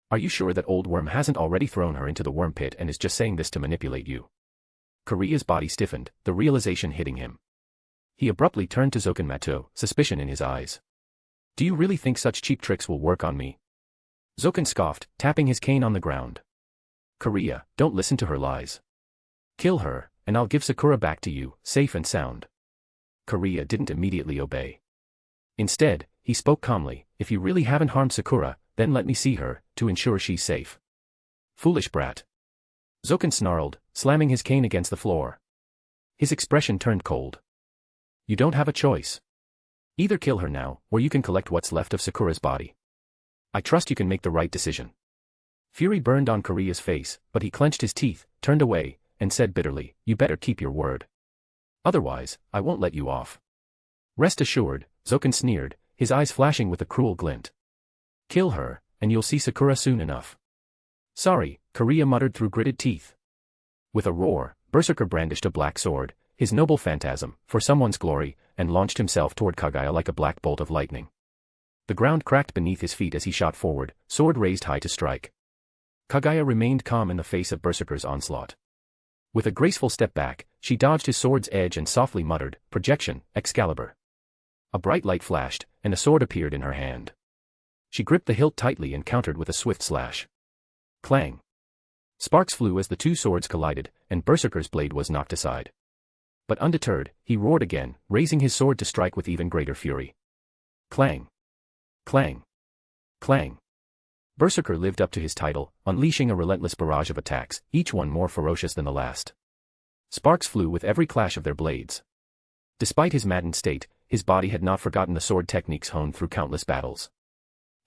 Are you sure that old worm hasn't already thrown her into the worm pit and is just saying this to manipulate you? Kaguya's body stiffened, the realization hitting him. He abruptly turned to Zoken, suspicion in his eyes. Do you really think such cheap tricks will work on me? Zoken scoffed, tapping his cane on the ground. Kaguya, don't listen to her lies. Kill her, and I'll give Sakura back to you, safe and sound. Kaguya didn't immediately obey. Instead, he spoke calmly, if you really haven't harmed Sakura, then let me see her, to ensure she's safe. Foolish brat. Zoken snarled, slamming his cane against the floor. His expression turned cold. You don't have a choice. Either kill her now, or you can collect what's left of Sakura's body. I trust you can make the right decision. Fury burned on Kaguya's face, but he clenched his teeth, turned away, and said bitterly, you better keep your word. Otherwise, I won't let you off. Rest assured, Zoken sneered, his eyes flashing with a cruel glint. Kill her, and you'll see Sakura soon enough. Sorry, Kaguya muttered through gritted teeth. With a roar, Berserker brandished a black sword, his noble phantasm, for someone's glory, and launched himself toward Kaguya like a black bolt of lightning. The ground cracked beneath his feet as he shot forward, sword raised high to strike. Kaguya remained calm in the face of Berserker's onslaught. With a graceful step back, she dodged his sword's edge and softly muttered, Projection, Excalibur. A bright light flashed, and a sword appeared in her hand. She gripped the hilt tightly and countered with a swift slash. Clang. Sparks flew as the two swords collided, and Berserker's blade was knocked aside. But undeterred, he roared again, raising his sword to strike with even greater fury. Clang. Clang. Clang. Berserker lived up to his title, unleashing a relentless barrage of attacks, each one more ferocious than the last. Sparks flew with every clash of their blades. Despite his maddened state, his body had not forgotten the sword techniques honed through countless battles.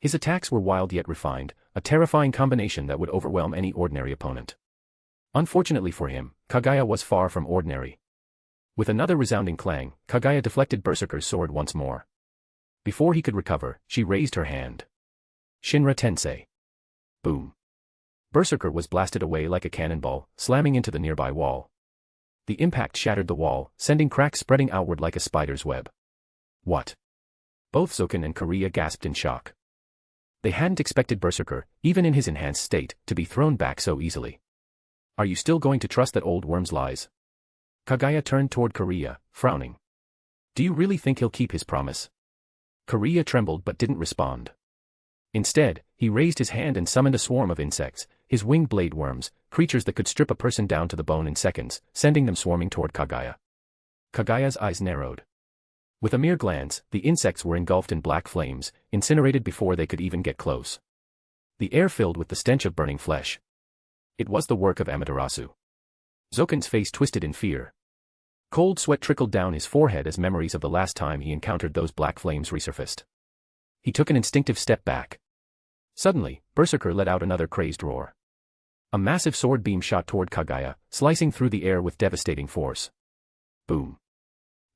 His attacks were wild yet refined, a terrifying combination that would overwhelm any ordinary opponent. Unfortunately for him, Kaguya was far from ordinary. With another resounding clang, Kaguya deflected Berserker's sword once more. Before he could recover, she raised her hand. Shinra Tensei. Boom. Berserker was blasted away like a cannonball, slamming into the nearby wall. The impact shattered the wall, sending cracks spreading outward like a spider's web. What? Both Zoken and Kaguya gasped in shock. They hadn't expected Berserker, even in his enhanced state, to be thrown back so easily. Are you still going to trust that old worm's lies? Kaguya turned toward Kaguya, frowning. Do you really think he'll keep his promise? Kaguya trembled but didn't respond. Instead, he raised his hand and summoned a swarm of insects, his winged blade worms, creatures that could strip a person down to the bone in seconds, sending them swarming toward Kaguya. Kaguya's eyes narrowed. With a mere glance, the insects were engulfed in black flames, incinerated before they could even get close. The air filled with the stench of burning flesh. It was the work of Amaterasu. Zoken's face twisted in fear. Cold sweat trickled down his forehead as memories of the last time he encountered those black flames resurfaced. He took an instinctive step back. Suddenly, Berserker let out another crazed roar. A massive sword beam shot toward Kaguya, slicing through the air with devastating force. Boom.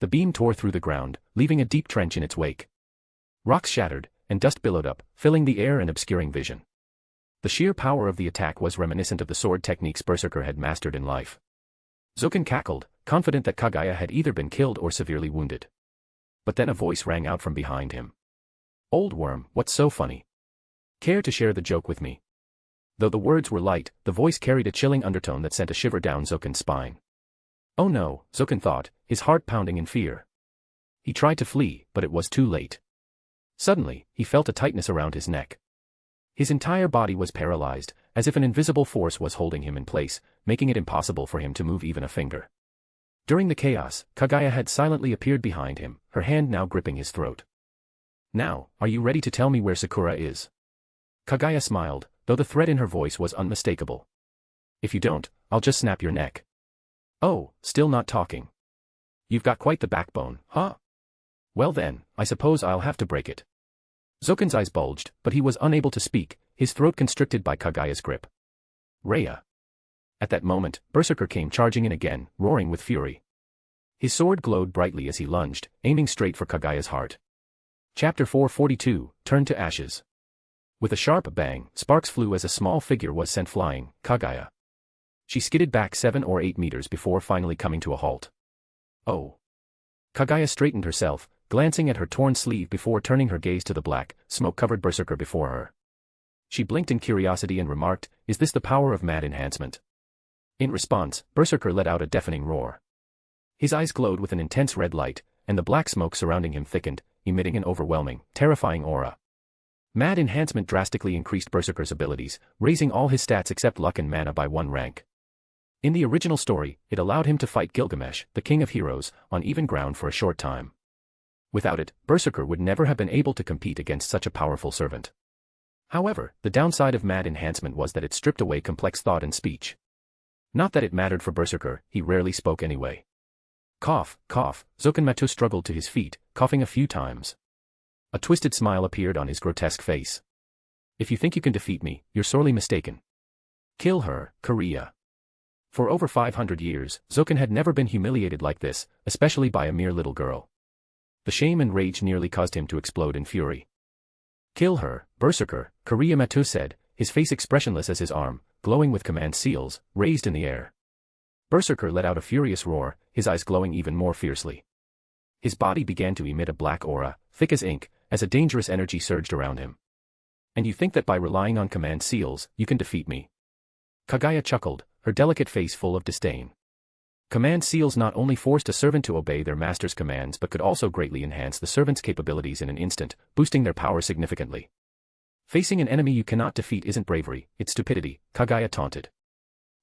The beam tore through the ground, leaving a deep trench in its wake. Rocks shattered, and dust billowed up, filling the air and obscuring vision. The sheer power of the attack was reminiscent of the sword techniques Berserker had mastered in life. Zoken cackled, confident that Kaguya had either been killed or severely wounded. But then a voice rang out from behind him. Old worm, what's so funny? Care to share the joke with me? Though the words were light, the voice carried a chilling undertone that sent a shiver down Zoken's spine. Oh no, Zoken thought, his heart pounding in fear. He tried to flee, but it was too late. Suddenly, he felt a tightness around his neck. His entire body was paralyzed, as if an invisible force was holding him in place, making it impossible for him to move even a finger. During the chaos, Kaguya had silently appeared behind him, her hand now gripping his throat. Now, are you ready to tell me where Sakura is? Kaguya smiled, though the threat in her voice was unmistakable. If you don't, I'll just snap your neck. Oh, still not talking. You've got quite the backbone, huh? Well then, I suppose I'll have to break it. Zoken's eyes bulged, but he was unable to speak, his throat constricted by Kaguya's grip. Rhea. At that moment, Berserker came charging in again, roaring with fury. His sword glowed brightly as he lunged, aiming straight for Kaguya's heart. Chapter 442, Turn to Ashes. With a sharp bang, sparks flew as a small figure was sent flying, Kaguya. She skidded back 7 or 8 meters before finally coming to a halt. Oh. Kaguya straightened herself, glancing at her torn sleeve before turning her gaze to the black, smoke-covered Berserker before her. She blinked in curiosity and remarked, "Is this the power of mad enhancement?" In response, Berserker let out a deafening roar. His eyes glowed with an intense red light, and the black smoke surrounding him thickened, emitting an overwhelming, terrifying aura. Mad enhancement drastically increased Berserker's abilities, raising all his stats except luck and mana by 1 rank. In the original story, it allowed him to fight Gilgamesh, the king of heroes, on even ground for a short time. Without it, Berserker would never have been able to compete against such a powerful servant. However, the downside of mad enhancement was that it stripped away complex thought and speech. Not that it mattered for Berserker, he rarely spoke anyway. Cough, cough, Zokenmatu struggled to his feet, coughing a few times. A twisted smile appeared on his grotesque face. If you think you can defeat me, you're sorely mistaken. Kill her, Kaguya. For over 500 years, Zoken had never been humiliated like this, especially by a mere little girl. The shame and rage nearly caused him to explode in fury. Kill her, Berserker, Kaguya Matu said, his face expressionless as his arm, glowing with command seals, raised in the air. Berserker let out a furious roar, his eyes glowing even more fiercely. His body began to emit a black aura, thick as ink, as a dangerous energy surged around him. And you think that by relying on command seals, you can defeat me? Kaguya chuckled, her delicate face full of disdain. Command seals not only forced a servant to obey their master's commands but could also greatly enhance the servant's capabilities in an instant, boosting their power significantly. Facing an enemy you cannot defeat isn't bravery, it's stupidity, Kaguya taunted.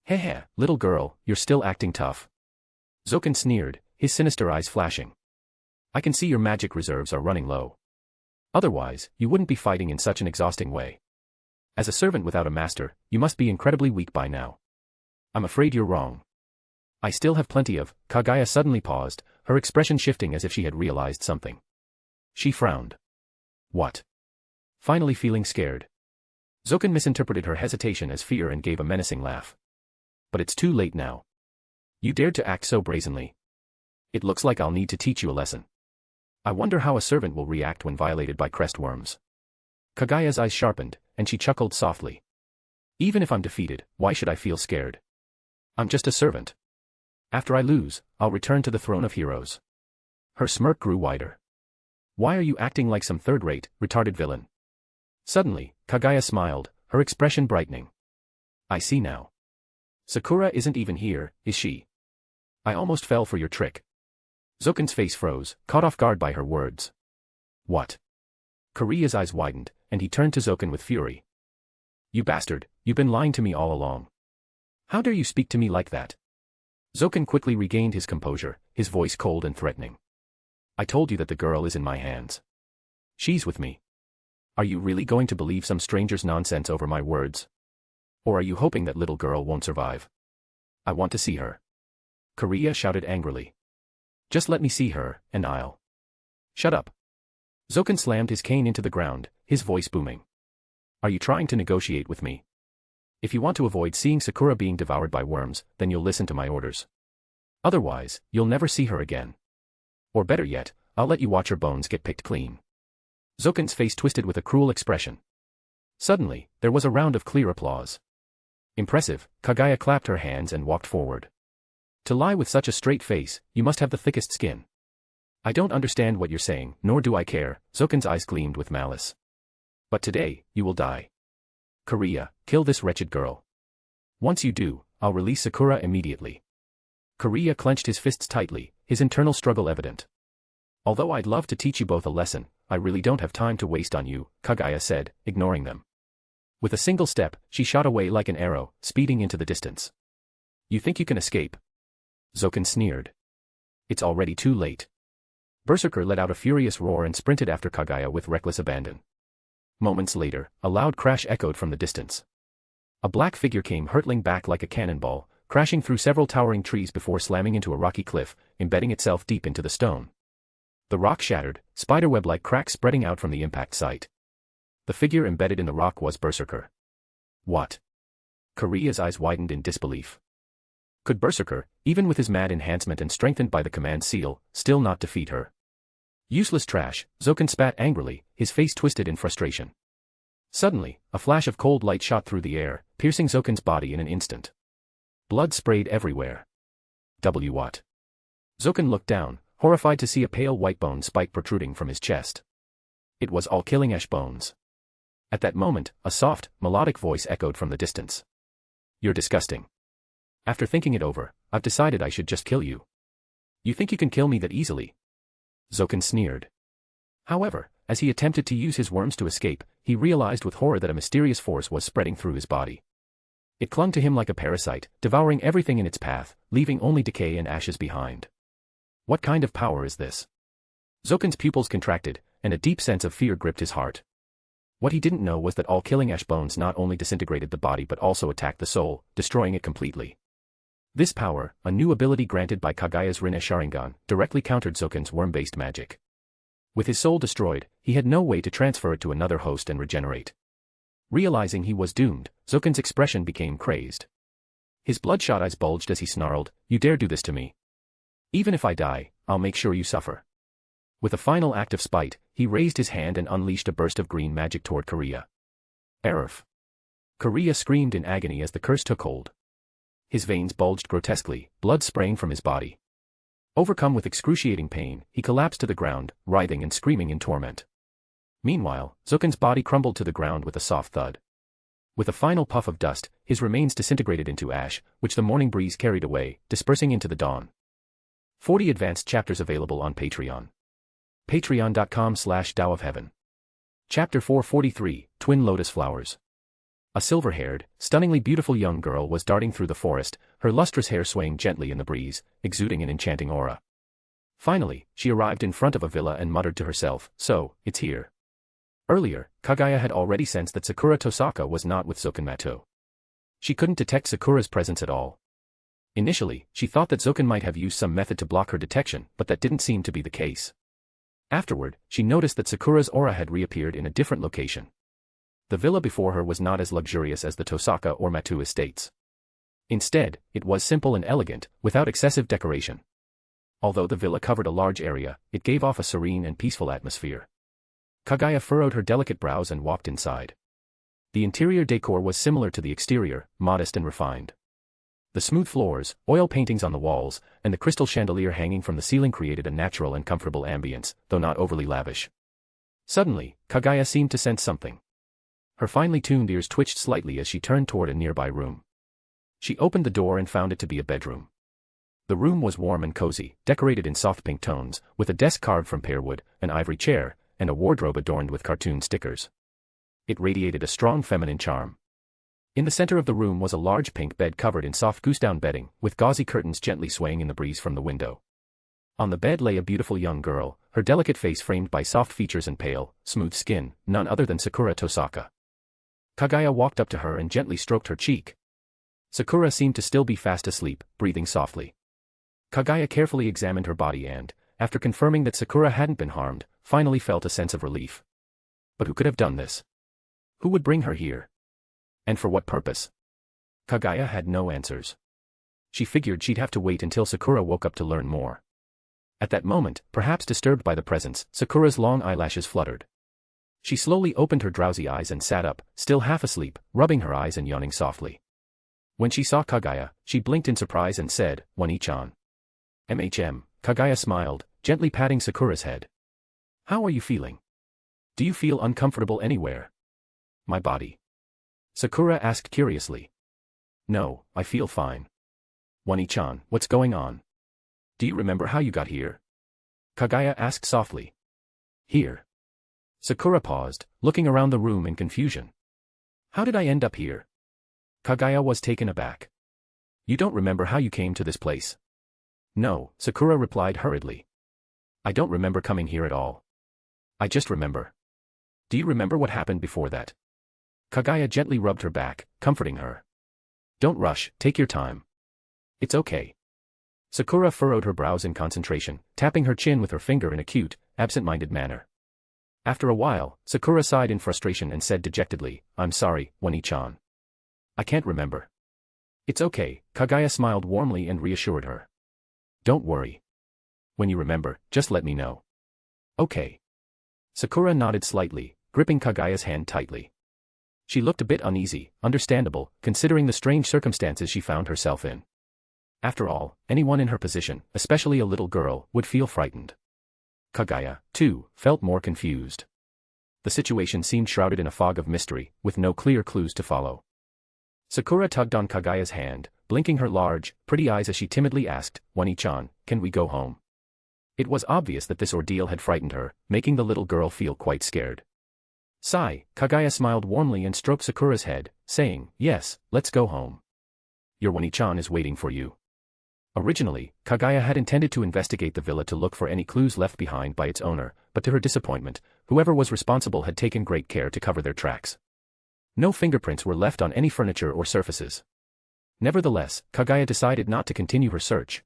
Heh, little girl, you're still acting tough. Zoken sneered, his sinister eyes flashing. I can see your magic reserves are running low. Otherwise, you wouldn't be fighting in such an exhausting way. As a servant without a master, you must be incredibly weak by now. I'm afraid you're wrong. I still have plenty of. Kaguya suddenly paused, her expression shifting as if she had realized something. She frowned. What? Finally feeling scared. Zoken misinterpreted her hesitation as fear and gave a menacing laugh. But it's too late now. You dared to act so brazenly. It looks like I'll need to teach you a lesson. I wonder how a servant will react when violated by crest worms. Kaguya's eyes sharpened, and she chuckled softly. Even if I'm defeated, why should I feel scared? I'm just a servant. After I lose, I'll return to the throne of heroes. Her smirk grew wider. Why are you acting like some third-rate, retarded villain? Suddenly, Kaguya smiled, her expression brightening. I see now. Sakura isn't even here, is she? I almost fell for your trick. Zoken's face froze, caught off guard by her words. What? Kaguya's eyes widened, and he turned to Zoken with fury. You bastard, you've been lying to me all along. How dare you speak to me like that? Zoken quickly regained his composure, his voice cold and threatening. I told you that the girl is in my hands. She's with me. Are you really going to believe some stranger's nonsense over my words? Or are you hoping that little girl won't survive? I want to see her. Kaguya shouted angrily. Just let me see her, and I'll... Shut up. Zoken slammed his cane into the ground, his voice booming. Are you trying to negotiate with me? If you want to avoid seeing Sakura being devoured by worms, then you'll listen to my orders. Otherwise, you'll never see her again. Or better yet, I'll let you watch her bones get picked clean. Zoken's face twisted with a cruel expression. Suddenly, there was a round of clear applause. Impressive, Kaguya clapped her hands and walked forward. To lie with such a straight face, you must have the thickest skin. I don't understand what you're saying, nor do I care, Zoken's eyes gleamed with malice. But today, you will die. Kaguya, kill this wretched girl. Once you do, I'll release Sakura immediately. Kaguya clenched his fists tightly, his internal struggle evident. Although I'd love to teach you both a lesson, I really don't have time to waste on you, Kaguya said, ignoring them. With a single step, she shot away like an arrow, speeding into the distance. You think you can escape? Zoken sneered. It's already too late. Berserker let out a furious roar and sprinted after Kaguya with reckless abandon. Moments later, a loud crash echoed from the distance. A black figure came hurtling back like a cannonball, crashing through several towering trees before slamming into a rocky cliff, embedding itself deep into the stone. The rock shattered, spiderweb-like cracks spreading out from the impact site. The figure embedded in the rock was Berserker. What? Kaguya's eyes widened in disbelief. Could Berserker, even with his mad enhancement and strengthened by the command seal, still not defeat her? Useless trash, Zoken spat angrily, his face twisted in frustration. Suddenly, a flash of cold light shot through the air, piercing Zoken's body in an instant. Blood sprayed everywhere. What? Zoken looked down, horrified to see a pale white bone spike protruding from his chest. It was all-killing ash bones. At that moment, a soft, melodic voice echoed from the distance. You're disgusting. After thinking it over, I've decided I should just kill you. You think you can kill me that easily? Zoken sneered. However, as he attempted to use his worms to escape, he realized with horror that a mysterious force was spreading through his body. It clung to him like a parasite, devouring everything in its path, leaving only decay and ashes behind. What kind of power is this? Zoken's pupils contracted, and a deep sense of fear gripped his heart. What he didn't know was that all-killing ash bones not only disintegrated the body but also attacked the soul, destroying it completely. This power, a new ability granted by Kaguya's Rinne Sharingan, directly countered Zoken's worm-based magic. With his soul destroyed, he had no way to transfer it to another host and regenerate. Realizing he was doomed, Zoken's expression became crazed. His bloodshot eyes bulged as he snarled, "You dare do this to me? Even if I die, I'll make sure you suffer." With a final act of spite, he raised his hand and unleashed a burst of green magic toward Kaguya. Erf! Kaguya screamed in agony as the curse took hold. His veins bulged grotesquely, blood spraying from his body. Overcome with excruciating pain, he collapsed to the ground, writhing and screaming in torment. Meanwhile, Zoken's body crumbled to the ground with a soft thud. With a final puff of dust, his remains disintegrated into ash, which the morning breeze carried away, dispersing into the dawn. 40 advanced chapters available on Patreon. Patreon.com/Tao of Heaven. Chapter 443, Twin Lotus Flowers. A silver-haired, stunningly beautiful young girl was darting through the forest, her lustrous hair swaying gently in the breeze, exuding an enchanting aura. Finally, she arrived in front of a villa and muttered to herself, "So, it's here." Earlier, Kaguya had already sensed that Sakura Tosaka was not with Zoken. She couldn't detect Sakura's presence at all. Initially, she thought that Zoken might have used some method to block her detection, but that didn't seem to be the case. Afterward, she noticed that Sakura's aura had reappeared in a different location. The villa before her was not as luxurious as the Tosaka or Matu estates. Instead, it was simple and elegant, without excessive decoration. Although the villa covered a large area, it gave off a serene and peaceful atmosphere. Kaguya furrowed her delicate brows and walked inside. The interior decor was similar to the exterior, modest and refined. The smooth floors, oil paintings on the walls, and the crystal chandelier hanging from the ceiling created a natural and comfortable ambience, though not overly lavish. Suddenly, Kaguya seemed to sense something. Her finely tuned ears twitched slightly as she turned toward a nearby room. She opened the door and found it to be a bedroom. The room was warm and cozy, decorated in soft pink tones, with a desk carved from pear wood, an ivory chair, and a wardrobe adorned with cartoon stickers. It radiated a strong feminine charm. In the center of the room was a large pink bed covered in soft goose-down bedding, with gauzy curtains gently swaying in the breeze from the window. On the bed lay a beautiful young girl, her delicate face framed by soft features and pale, smooth skin, none other than Sakura Tosaka. Kaguya walked up to her and gently stroked her cheek. Sakura seemed to still be fast asleep, breathing softly. Kaguya carefully examined her body and, after confirming that Sakura hadn't been harmed, finally felt a sense of relief. But who could have done this? Who would bring her here? And for what purpose? Kaguya had no answers. She figured she'd have to wait until Sakura woke up to learn more. At that moment, perhaps disturbed by the presence, Sakura's long eyelashes fluttered. She slowly opened her drowsy eyes and sat up, still half asleep, rubbing her eyes and yawning softly. When she saw Kaguya, she blinked in surprise and said, "Wani-chan." Kaguya smiled, gently patting Sakura's head. "How are you feeling? Do you feel uncomfortable anywhere?" "My body." Sakura asked curiously. "No, I feel fine." "Wani-chan, what's going on? Do you remember how you got here?" Kaguya asked softly. "Here?" Sakura paused, looking around the room in confusion. "How did I end up here?" Kaguya was taken aback. "You don't remember how you came to this place?" "No," Sakura replied hurriedly. "I don't remember coming here at all. I just remember." "Do you remember what happened before that?" Kaguya gently rubbed her back, comforting her. "Don't rush, take your time. It's okay." Sakura furrowed her brows in concentration, tapping her chin with her finger in a cute, absent-minded manner. After a while, Sakura sighed in frustration and said dejectedly, "I'm sorry, Wani-chan. I can't remember." "It's okay," Kaguya smiled warmly and reassured her. "Don't worry. When you remember, just let me know." "Okay." Sakura nodded slightly, gripping Kaguya's hand tightly. She looked a bit uneasy, understandable, considering the strange circumstances she found herself in. After all, anyone in her position, especially a little girl, would feel frightened. Kaguya, too, felt more confused. The situation seemed shrouded in a fog of mystery, with no clear clues to follow. Sakura tugged on Kaguya's hand, blinking her large, pretty eyes as she timidly asked, "Wani-chan, can we go home?" It was obvious that this ordeal had frightened her, making the little girl feel quite scared. Sigh, Kaguya smiled warmly and stroked Sakura's head, saying, "Yes, let's go home. Your Wani-chan is waiting for you." Originally, Kaguya had intended to investigate the villa to look for any clues left behind by its owner, but to her disappointment, whoever was responsible had taken great care to cover their tracks. No fingerprints were left on any furniture or surfaces. Nevertheless, Kaguya decided not to continue her search.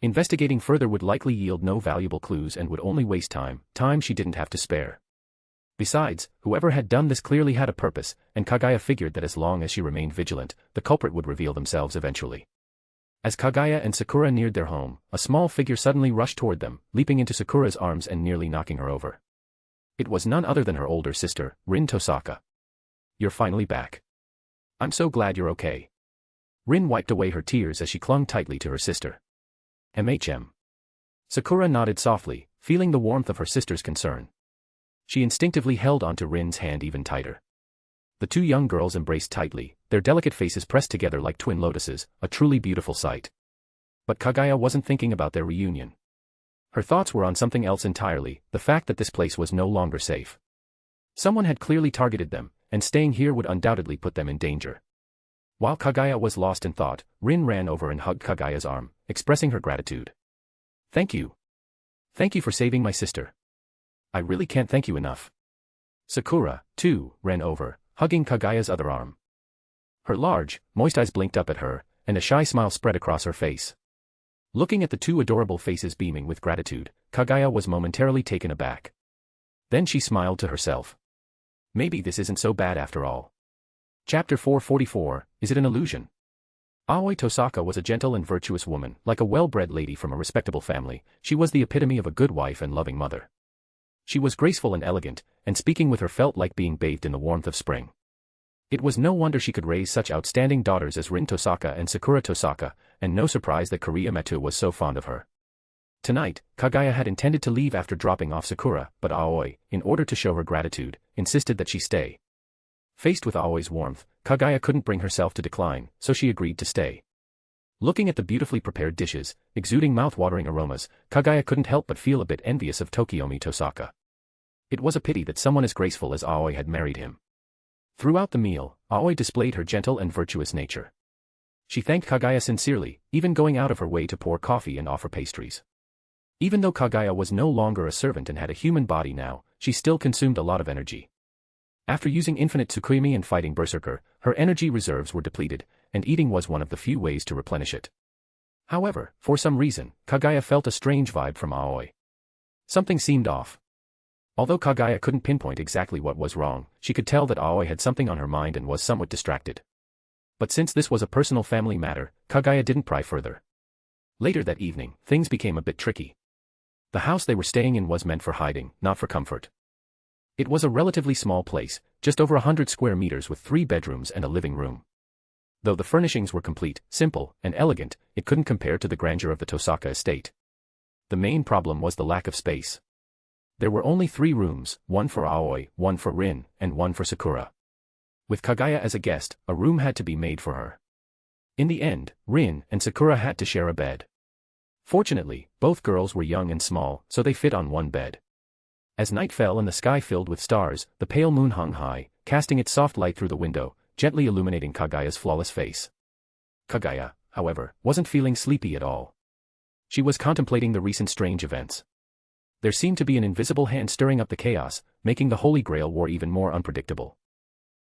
Investigating further would likely yield no valuable clues and would only waste time she didn't have to spare. Besides, whoever had done this clearly had a purpose, and Kaguya figured that as long as she remained vigilant, the culprit would reveal themselves eventually. As Kaguya and Sakura neared their home, a small figure suddenly rushed toward them, leaping into Sakura's arms and nearly knocking her over. It was none other than her older sister, Rin Tosaka. "You're finally back. I'm so glad you're okay." Rin wiped away her tears as she clung tightly to her sister. Sakura nodded softly, feeling the warmth of her sister's concern. She instinctively held onto Rin's hand even tighter. The two young girls embraced tightly, their delicate faces pressed together like twin lotuses, a truly beautiful sight. But Kaguya wasn't thinking about their reunion. Her thoughts were on something else entirely, the fact that this place was no longer safe. Someone had clearly targeted them, and staying here would undoubtedly put them in danger. While Kaguya was lost in thought, Rin ran over and hugged Kaguya's arm, expressing her gratitude. "Thank you. Thank you for saving my sister. I really can't thank you enough." Sakura, too, ran over, hugging Kaguya's other arm. Her large, moist eyes blinked up at her, and a shy smile spread across her face. Looking at the two adorable faces beaming with gratitude, Kaguya was momentarily taken aback. Then she smiled to herself. Maybe this isn't so bad after all. Chapter 444, Is it an illusion? Aoi Tosaka was a gentle and virtuous woman, like a well-bred lady from a respectable family. She was the epitome of a good wife and loving mother. She was graceful and elegant, and speaking with her felt like being bathed in the warmth of spring. It was no wonder she could raise such outstanding daughters as Rin Tosaka and Sakura Tosaka, and no surprise that Kaguya Ōtsutsuki was so fond of her. Tonight, Kaguya had intended to leave after dropping off Sakura, but Aoi, in order to show her gratitude, insisted that she stay. Faced with Aoi's warmth, Kaguya couldn't bring herself to decline, so she agreed to stay. Looking at the beautifully prepared dishes, exuding mouth-watering aromas, Kaguya couldn't help but feel a bit envious of Tokiomi Tosaka. It was a pity that someone as graceful as Aoi had married him. Throughout the meal, Aoi displayed her gentle and virtuous nature. She thanked Kaguya sincerely, even going out of her way to pour coffee and offer pastries. Even though Kaguya was no longer a servant and had a human body now, she still consumed a lot of energy. After using infinite Tsukimi and fighting Berserker, her energy reserves were depleted, and eating was one of the few ways to replenish it. However, for some reason, Kaguya felt a strange vibe from Aoi. Something seemed off. Although Kaguya couldn't pinpoint exactly what was wrong, she could tell that Aoi had something on her mind and was somewhat distracted. But since this was a personal family matter, Kaguya didn't pry further. Later that evening, things became a bit tricky. The house they were staying in was meant for hiding, not for comfort. It was a relatively small place, just over 100 square meters with 3 bedrooms and a living room. Though the furnishings were complete, simple, and elegant, it couldn't compare to the grandeur of the Tosaka estate. The main problem was the lack of space. There were only 3 rooms, one for Aoi, one for Rin, and one for Sakura. With Kaguya as a guest, a room had to be made for her. In the end, Rin and Sakura had to share a bed. Fortunately, both girls were young and small, so they fit on one bed. As night fell and the sky filled with stars, the pale moon hung high, casting its soft light through the window, gently illuminating Kaguya's flawless face. Kaguya, however, wasn't feeling sleepy at all. She was contemplating the recent strange events. There seemed to be an invisible hand stirring up the chaos, making the Holy Grail war even more unpredictable.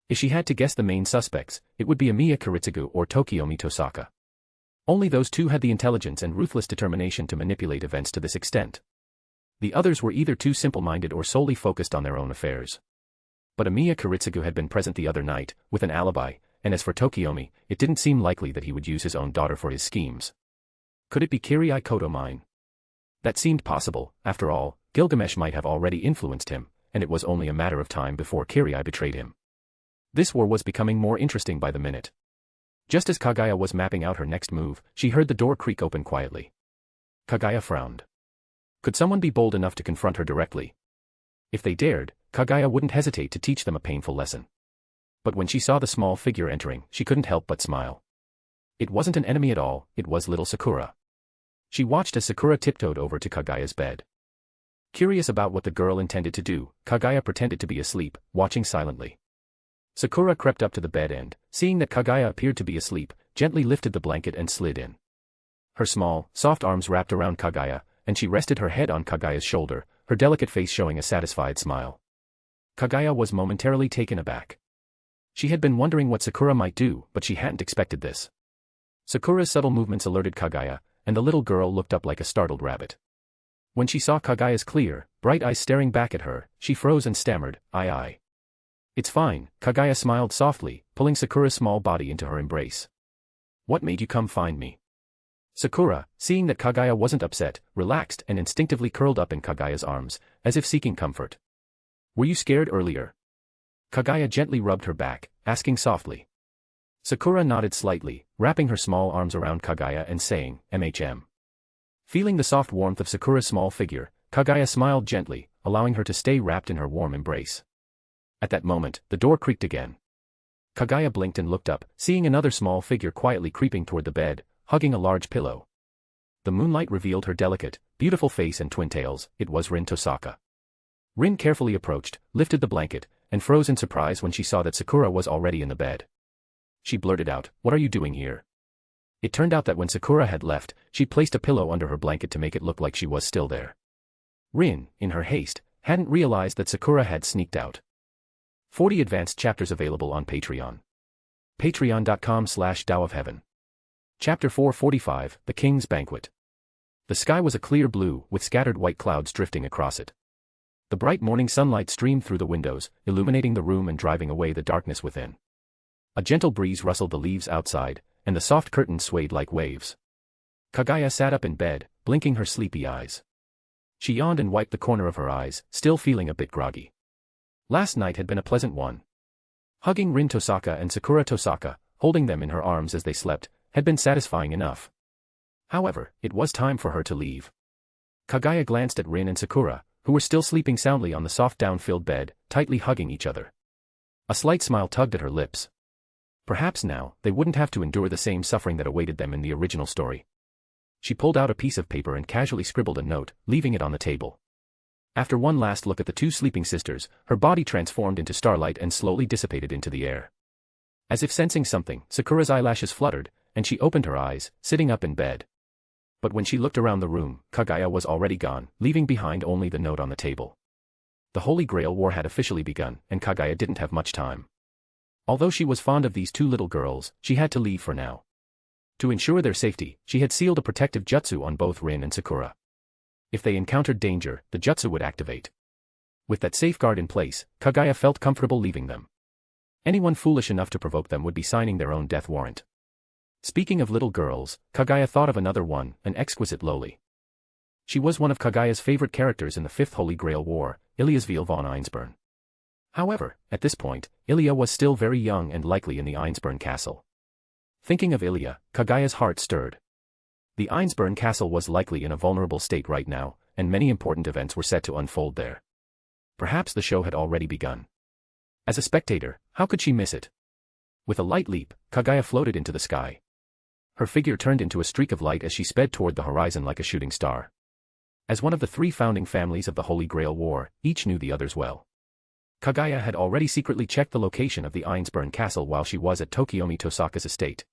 If she had to guess the main suspects, it would be Amiya Kiritsugu or Tokiomi Tosaka. Only those two had the intelligence and ruthless determination to manipulate events to this extent. The others were either too simple-minded or solely focused on their own affairs. But Amiya Kiritsugu had been present the other night, with an alibi, and as for Tokiomi, it didn't seem likely that he would use his own daughter for his schemes. Could it be Kirie Kotomine? That seemed possible. After all, Gilgamesh might have already influenced him, and it was only a matter of time before Kirie betrayed him. This war was becoming more interesting by the minute. Just as Kaguya was mapping out her next move, she heard the door creak open quietly. Kaguya frowned. Could someone be bold enough to confront her directly? If they dared, Kaguya wouldn't hesitate to teach them a painful lesson. But when she saw the small figure entering, she couldn't help but smile. It wasn't an enemy at all, it was little Sakura. She watched as Sakura tiptoed over to Kaguya's bed. Curious about what the girl intended to do, Kaguya pretended to be asleep, watching silently. Sakura crept up to the bed and, seeing that Kaguya appeared to be asleep, gently lifted the blanket and slid in. Her small, soft arms wrapped around Kaguya, and she rested her head on Kaguya's shoulder, her delicate face showing a satisfied smile. Kaguya was momentarily taken aback. She had been wondering what Sakura might do, but she hadn't expected this. Sakura's subtle movements alerted Kaguya, and the little girl looked up like a startled rabbit. When she saw Kaguya's clear, bright eyes staring back at her, she froze and stammered, "Aye. It's fine," Kaguya smiled softly, pulling Sakura's small body into her embrace. "What made you come find me?" Sakura, seeing that Kaguya wasn't upset, relaxed and instinctively curled up in Kaguya's arms, as if seeking comfort. "Were you scared earlier?" Kaguya gently rubbed her back, asking softly. Sakura nodded slightly, wrapping her small arms around Kaguya and saying, "MHM." Feeling the soft warmth of Sakura's small figure, Kaguya smiled gently, allowing her to stay wrapped in her warm embrace. At that moment, the door creaked again. Kaguya blinked and looked up, seeing another small figure quietly creeping toward the bed, hugging a large pillow. The moonlight revealed her delicate, beautiful face and twin tails. It was Rin Tosaka. Rin carefully approached, lifted the blanket, and froze in surprise when she saw that Sakura was already in the bed. She blurted out, "What are you doing here?" It turned out that when Sakura had left, she'd placed a pillow under her blanket to make it look like she was still there. Rin, in her haste, hadn't realized that Sakura had sneaked out. 40 advanced chapters available on Patreon. Patreon.com/Tao of Heaven. Chapter 445, The King's Banquet. The sky was a clear blue, with scattered white clouds drifting across it. The bright morning sunlight streamed through the windows, illuminating the room and driving away the darkness within. A gentle breeze rustled the leaves outside, and the soft curtains swayed like waves. Kaguya sat up in bed, blinking her sleepy eyes. She yawned and wiped the corner of her eyes, still feeling a bit groggy. Last night had been a pleasant one. Hugging Rin Tosaka and Sakura Tosaka, holding them in her arms as they slept, had been satisfying enough. However, it was time for her to leave. Kaguya glanced at Rin and Sakura, who were still sleeping soundly on the soft down-filled bed, tightly hugging each other. A slight smile tugged at her lips. Perhaps now, they wouldn't have to endure the same suffering that awaited them in the original story. She pulled out a piece of paper and casually scribbled a note, leaving it on the table. After one last look at the two sleeping sisters, her body transformed into starlight and slowly dissipated into the air. As if sensing something, Sakura's eyelashes fluttered, and she opened her eyes, sitting up in bed. But when she looked around the room, Kaguya was already gone, leaving behind only the note on the table. The Holy Grail War had officially begun, and Kaguya didn't have much time. Although she was fond of these two little girls, she had to leave for now. To ensure their safety, she had sealed a protective jutsu on both Rin and Sakura. If they encountered danger, the jutsu would activate. With that safeguard in place, Kaguya felt comfortable leaving them. Anyone foolish enough to provoke them would be signing their own death warrant. Speaking of little girls, Kaguya thought of another one, an exquisite loli. She was one of Kaguya's favorite characters in the Fifth Holy Grail War, Iliasville von Einsburn. However, at this point, Ilia was still very young and likely in the Einsburn castle. Thinking of Ilia, Kaguya's heart stirred. The Einsburn castle was likely in a vulnerable state right now, and many important events were set to unfold there. Perhaps the show had already begun. As a spectator, how could she miss it? With a light leap, Kaguya floated into the sky. Her figure turned into a streak of light as she sped toward the horizon like a shooting star. As one of the three founding families of the Holy Grail War, each knew the others well. Kaguya had already secretly checked the location of the Einsburn castle while she was at Tokiomi Tosaka's estate.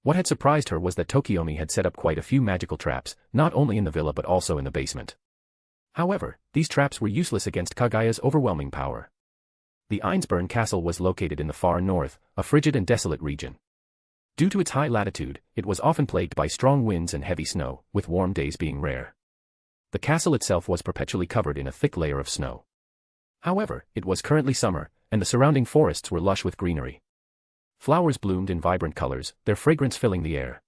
What had surprised her was that Tokiomi had set up quite a few magical traps, not only in the villa but also in the basement. However, these traps were useless against Kaguya's overwhelming power. The Einsburn castle was located in the far north, a frigid and desolate region. Due to its high latitude, it was often plagued by strong winds and heavy snow, with warm days being rare. The castle itself was perpetually covered in a thick layer of snow. However, it was currently summer, and the surrounding forests were lush with greenery. Flowers bloomed in vibrant colors, their fragrance filling the air.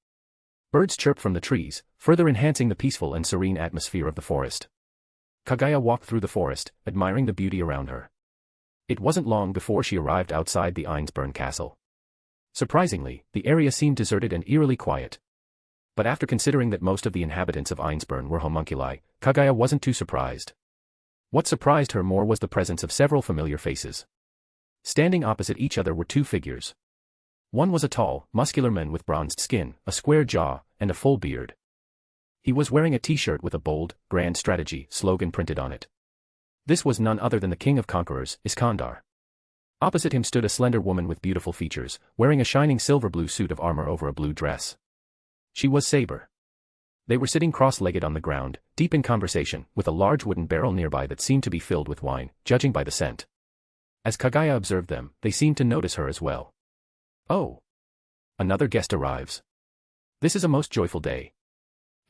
Birds chirped from the trees, further enhancing the peaceful and serene atmosphere of the forest. Kaguya walked through the forest, admiring the beauty around her. It wasn't long before she arrived outside the Einsburn castle. Surprisingly, the area seemed deserted and eerily quiet. But after considering that most of the inhabitants of Einsburn were homunculi, Kaguya wasn't too surprised. What surprised her more was the presence of several familiar faces. Standing opposite each other were two figures. One was a tall, muscular man with bronzed skin, a square jaw, and a full beard. He was wearing a t-shirt with a bold, grand strategy slogan printed on it. This was none other than the King of Conquerors, Iskandar. Opposite him stood a slender woman with beautiful features, wearing a shining silver blue suit of armor over a blue dress. She was Saber. They were sitting cross-legged on the ground, deep in conversation, with a large wooden barrel nearby that seemed to be filled with wine, judging by the scent. As Kaguya observed them, they seemed to notice her as well. Oh! Another guest arrives. This is a most joyful day.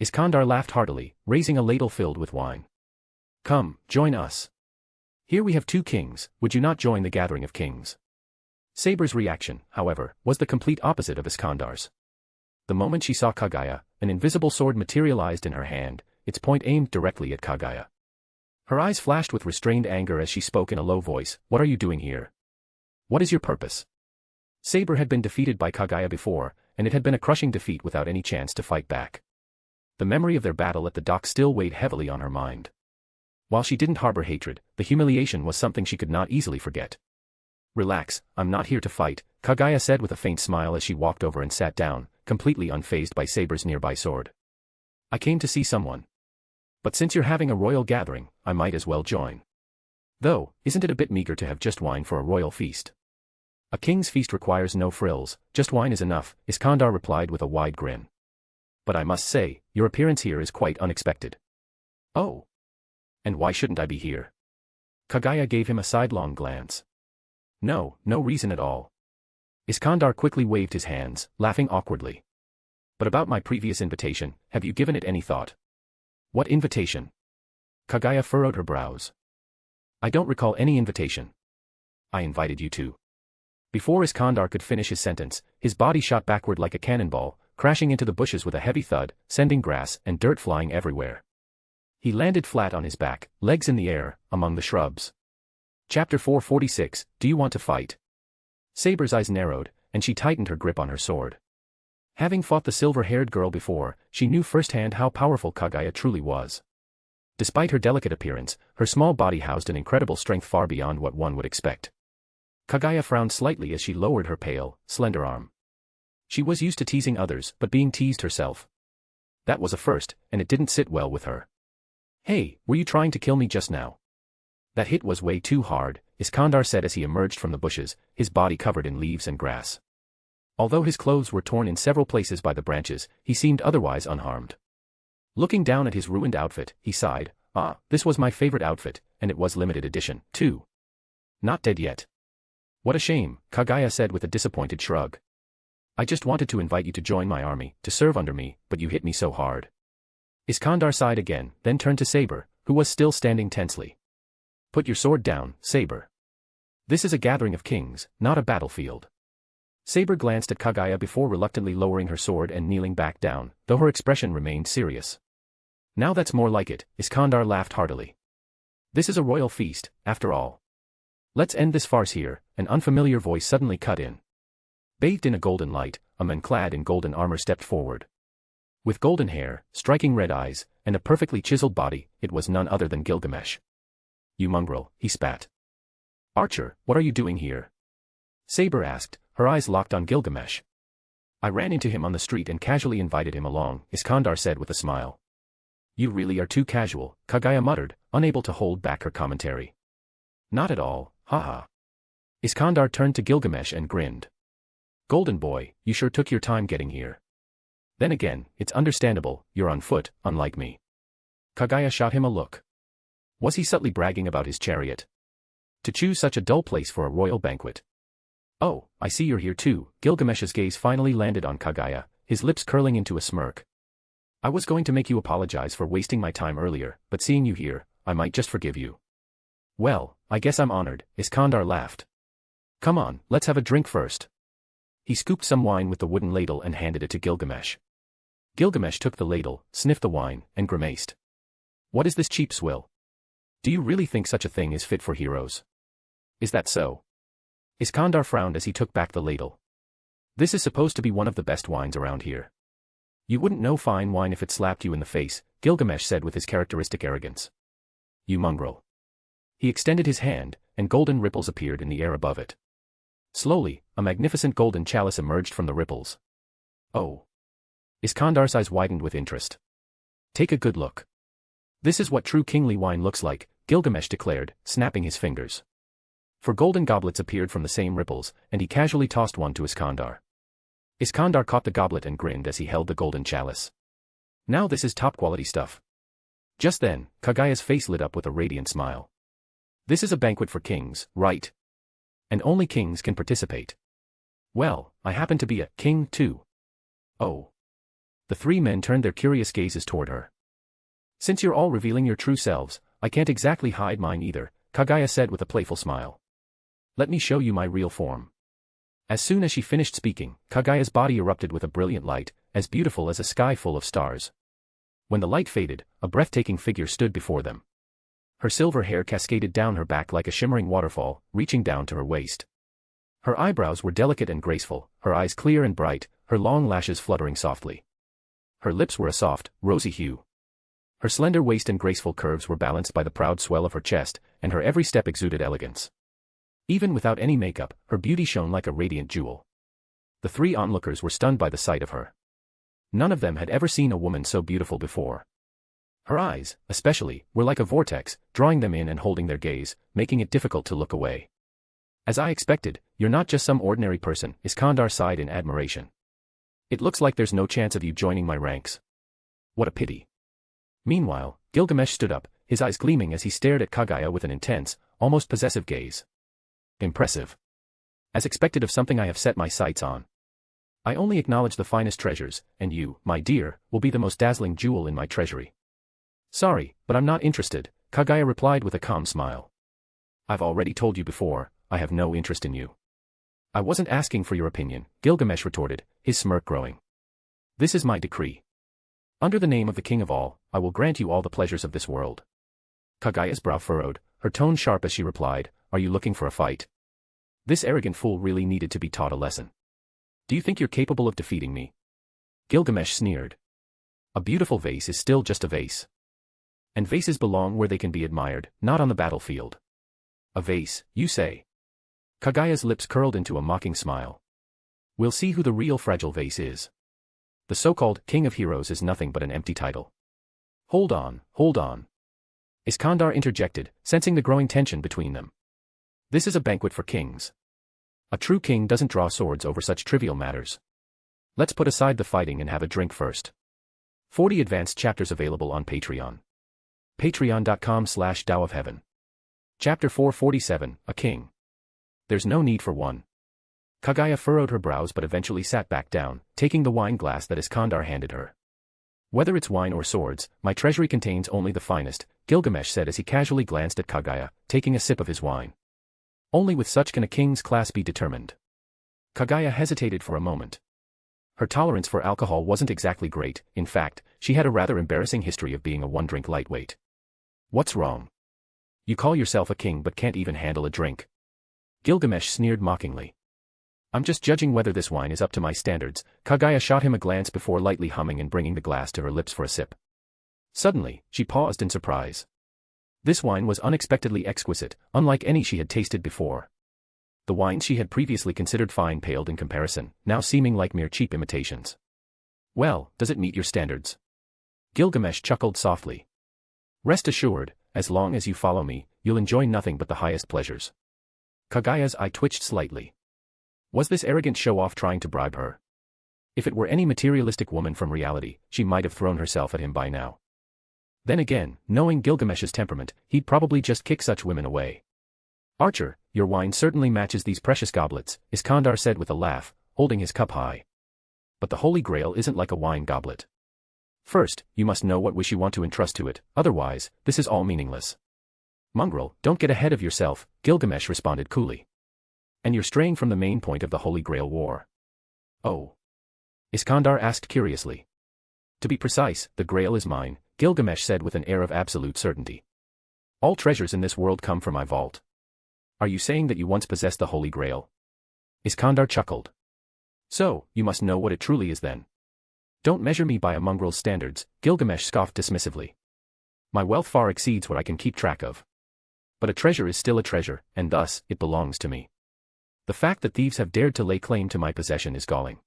Iskandar laughed heartily, raising a ladle filled with wine. Come, join us. Here we have two kings, would you not join the gathering of kings? Saber's reaction, however, was the complete opposite of Iskandar's. The moment she saw Kaguya, an invisible sword materialized in her hand, its point aimed directly at Kaguya. Her eyes flashed with restrained anger as she spoke in a low voice, "What are you doing here? What is your purpose?" Saber had been defeated by Kaguya before, and it had been a crushing defeat without any chance to fight back. The memory of their battle at the dock still weighed heavily on her mind. While she didn't harbor hatred, the humiliation was something she could not easily forget. "Relax, I'm not here to fight," Kaguya said with a faint smile as she walked over and sat down, completely unfazed by Saber's nearby sword. "I came to see someone. But since you're having a royal gathering, I might as well join. Though, isn't it a bit meager to have just wine for a royal feast?" "A king's feast requires no frills, just wine is enough," Iskandar replied with a wide grin. "But I must say, your appearance here is quite unexpected." "Oh. And why shouldn't I be here?" Kaguya gave him a sidelong glance. No, no reason at all. Iskandar quickly waved his hands, laughing awkwardly. But about my previous invitation, have you given it any thought? What invitation? Kaguya furrowed her brows. I don't recall any invitation. I invited you to. Before Iskandar could finish his sentence, his body shot backward like a cannonball, crashing into the bushes with a heavy thud, sending grass and dirt flying everywhere. He landed flat on his back, legs in the air, among the shrubs. Chapter 446, Do You Want to Fight? Saber's eyes narrowed, and she tightened her grip on her sword. Having fought the silver-haired girl before, she knew firsthand how powerful Kaguya truly was. Despite her delicate appearance, her small body housed an incredible strength far beyond what one would expect. Kaguya frowned slightly as she lowered her pale, slender arm. She was used to teasing others, but being teased herself. That was a first, and it didn't sit well with her. Hey, were you trying to kill me just now? That hit was way too hard, Iskandar said as he emerged from the bushes, his body covered in leaves and grass. Although his clothes were torn in several places by the branches, he seemed otherwise unharmed. Looking down at his ruined outfit, he sighed, this was my favorite outfit, and it was limited edition, too. Not dead yet. What a shame, Kaguya said with a disappointed shrug. I just wanted to invite you to join my army, to serve under me, but you hit me so hard. Iskandar sighed again, then turned to Saber, who was still standing tensely. Put your sword down, Saber. This is a gathering of kings, not a battlefield. Saber glanced at Kaguya before reluctantly lowering her sword and kneeling back down, though her expression remained serious. Now that's more like it, Iskandar laughed heartily. This is a royal feast, after all. Let's end this farce here, an unfamiliar voice suddenly cut in. Bathed in a golden light, a man clad in golden armor stepped forward. With golden hair, striking red eyes, and a perfectly chiseled body, it was none other than Gilgamesh. You mongrel, he spat. Archer, what are you doing here? Saber asked, her eyes locked on Gilgamesh. I ran into him on the street and casually invited him along, Iskandar said with a smile. You really are too casual, Kaguya muttered, unable to hold back her commentary. Not at all, haha. Iskandar turned to Gilgamesh and grinned. Golden boy, you sure took your time getting here. Then again, it's understandable, you're on foot, unlike me. Kaguya shot him a look. Was he subtly bragging about his chariot? To choose such a dull place for a royal banquet. Oh, I see you're here too, Gilgamesh's gaze finally landed on Kaguya, his lips curling into a smirk. I was going to make you apologize for wasting my time earlier, but seeing you here, I might just forgive you. Well, I guess I'm honored, Iskandar laughed. Come on, let's have a drink first. He scooped some wine with the wooden ladle and handed it to Gilgamesh. Gilgamesh took the ladle, sniffed the wine, and grimaced. What is this cheap swill? Do you really think such a thing is fit for heroes? Is that so? Iskandar frowned as he took back the ladle. This is supposed to be one of the best wines around here. You wouldn't know fine wine if it slapped you in the face, Gilgamesh said with his characteristic arrogance. You mongrel. He extended his hand, and golden ripples appeared in the air above it. Slowly, a magnificent golden chalice emerged from the ripples. Oh. Iskandar's eyes widened with interest. Take a good look. This is what true kingly wine looks like, Gilgamesh declared, snapping his fingers. 4 golden goblets appeared from the same ripples, and he casually tossed one to Iskandar. Iskandar caught the goblet and grinned as he held the golden chalice. Now this is top-quality stuff. Just then, Kaguya's face lit up with a radiant smile. This is a banquet for kings, right? And only kings can participate. Well, I happen to be a king too. Oh. The 3 men turned their curious gazes toward her. Since you're all revealing your true selves, I can't exactly hide mine either, Kaguya said with a playful smile. Let me show you my real form. As soon as she finished speaking, Kaguya's body erupted with a brilliant light, as beautiful as a sky full of stars. When the light faded, a breathtaking figure stood before them. Her silver hair cascaded down her back like a shimmering waterfall, reaching down to her waist. Her eyebrows were delicate and graceful, her eyes clear and bright, her long lashes fluttering softly. Her lips were a soft, rosy hue. Her slender waist and graceful curves were balanced by the proud swell of her chest, and her every step exuded elegance. Even without any makeup, her beauty shone like a radiant jewel. The 3 onlookers were stunned by the sight of her. None of them had ever seen a woman so beautiful before. Her eyes, especially, were like a vortex, drawing them in and holding their gaze, making it difficult to look away. As I expected, you're not just some ordinary person, Iskandar sighed in admiration. It looks like there's no chance of you joining my ranks. What a pity. Meanwhile, Gilgamesh stood up, his eyes gleaming as he stared at Kaguya with an intense, almost possessive gaze. Impressive. As expected of something I have set my sights on. I only acknowledge the finest treasures, and you, my dear, will be the most dazzling jewel in my treasury. Sorry, but I'm not interested, Kaguya replied with a calm smile. I've already told you before, I have no interest in you. I wasn't asking for your opinion, Gilgamesh retorted, his smirk growing. This is my decree. Under the name of the king of all, I will grant you all the pleasures of this world. Kaguya's brow furrowed, her tone sharp as she replied, Are you looking for a fight? This arrogant fool really needed to be taught a lesson. Do you think you're capable of defeating me? Gilgamesh sneered. A beautiful vase is still just a vase. And vases belong where they can be admired, not on the battlefield. A vase, you say? Kaguya's lips curled into a mocking smile. We'll see who the real fragile vase is. The so-called King of Heroes is nothing but an empty title. Hold on, hold on. Iskandar interjected, sensing the growing tension between them. This is a banquet for kings. A true king doesn't draw swords over such trivial matters. Let's put aside the fighting and have a drink first. 40 advanced chapters available on Patreon. Patreon.com/Tao of Heaven. Chapter 447, A King. There's no need for one. Kaguya furrowed her brows but eventually sat back down, taking the wine glass that Iskandar handed her. Whether it's wine or swords, my treasury contains only the finest, Gilgamesh said as he casually glanced at Kaguya, taking a sip of his wine. Only with such can a king's class be determined. Kaguya hesitated for a moment. Her tolerance for alcohol wasn't exactly great, in fact, she had a rather embarrassing history of being a one-drink lightweight. What's wrong? You call yourself a king but can't even handle a drink. Gilgamesh sneered mockingly. I'm just judging whether this wine is up to my standards. Kaguya shot him a glance before lightly humming and bringing the glass to her lips for a sip. Suddenly, she paused in surprise. This wine was unexpectedly exquisite, unlike any she had tasted before. The wines she had previously considered fine paled in comparison, now seeming like mere cheap imitations. Well, does it meet your standards? Gilgamesh chuckled softly. Rest assured, as long as you follow me, you'll enjoy nothing but the highest pleasures. Kaguya's eye twitched slightly. Was this arrogant show-off trying to bribe her? If it were any materialistic woman from reality, she might have thrown herself at him by now. Then again, knowing Gilgamesh's temperament, he'd probably just kick such women away. Archer, your wine certainly matches these precious goblets, Iskandar said with a laugh, holding his cup high. But the Holy Grail isn't like a wine goblet. First, you must know what wish you want to entrust to it, otherwise, this is all meaningless. Mongrel, don't get ahead of yourself, Gilgamesh responded coolly. And you're straying from the main point of the Holy Grail war. Oh. Iskandar asked curiously. To be precise, the Grail is mine, Gilgamesh said with an air of absolute certainty. All treasures in this world come from my vault. Are you saying that you once possessed the Holy Grail? Iskandar chuckled. So, you must know what it truly is then. Don't measure me by a mongrel's standards, Gilgamesh scoffed dismissively. My wealth far exceeds what I can keep track of. But a treasure is still a treasure, and thus, it belongs to me. The fact that thieves have dared to lay claim to my possession is galling.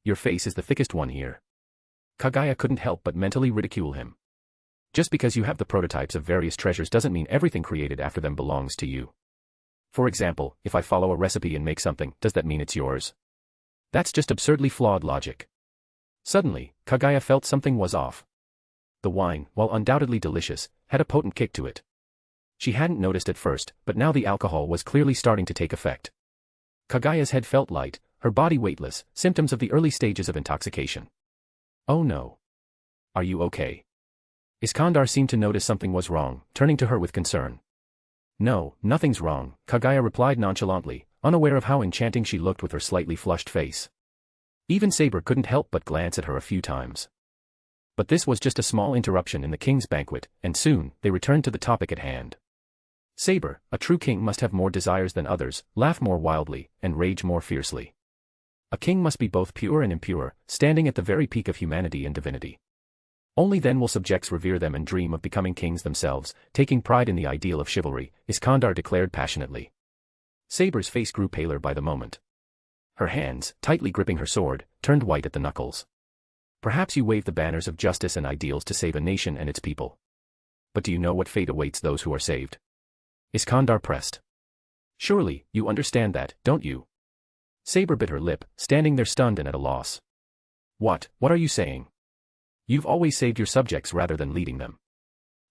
Your face is the thickest one here. Kaguya couldn't help but mentally ridicule him. Just because you have the prototypes of various treasures doesn't mean everything created after them belongs to you. For example, if I follow a recipe and make something, does that mean it's yours? That's just absurdly flawed logic. Suddenly, Kaguya felt something was off. The wine, while undoubtedly delicious, had a potent kick to it. She hadn't noticed at first, but now the alcohol was clearly starting to take effect. Kaguya's head felt light, her body weightless, symptoms of the early stages of intoxication. Oh no. Are you okay? Iskandar seemed to notice something was wrong, turning to her with concern. No, nothing's wrong, Kaguya replied nonchalantly, unaware of how enchanting she looked with her slightly flushed face. Even Saber couldn't help but glance at her a few times. But this was just a small interruption in the king's banquet, and soon, they returned to the topic at hand. Saber, a true king must have more desires than others, laugh more wildly, and rage more fiercely. A king must be both pure and impure, standing at the very peak of humanity and divinity. Only then will subjects revere them and dream of becoming kings themselves, taking pride in the ideal of chivalry, Iskandar declared passionately. Saber's face grew paler by the moment. Her hands, tightly gripping her sword, turned white at the knuckles. Perhaps you wave the banners of justice and ideals to save a nation and its people. But do you know what fate awaits those who are saved? Iskandar pressed. Surely, you understand that, don't you? Saber bit her lip, standing there stunned and at a loss. What are you saying? You've always saved your subjects rather than leading them.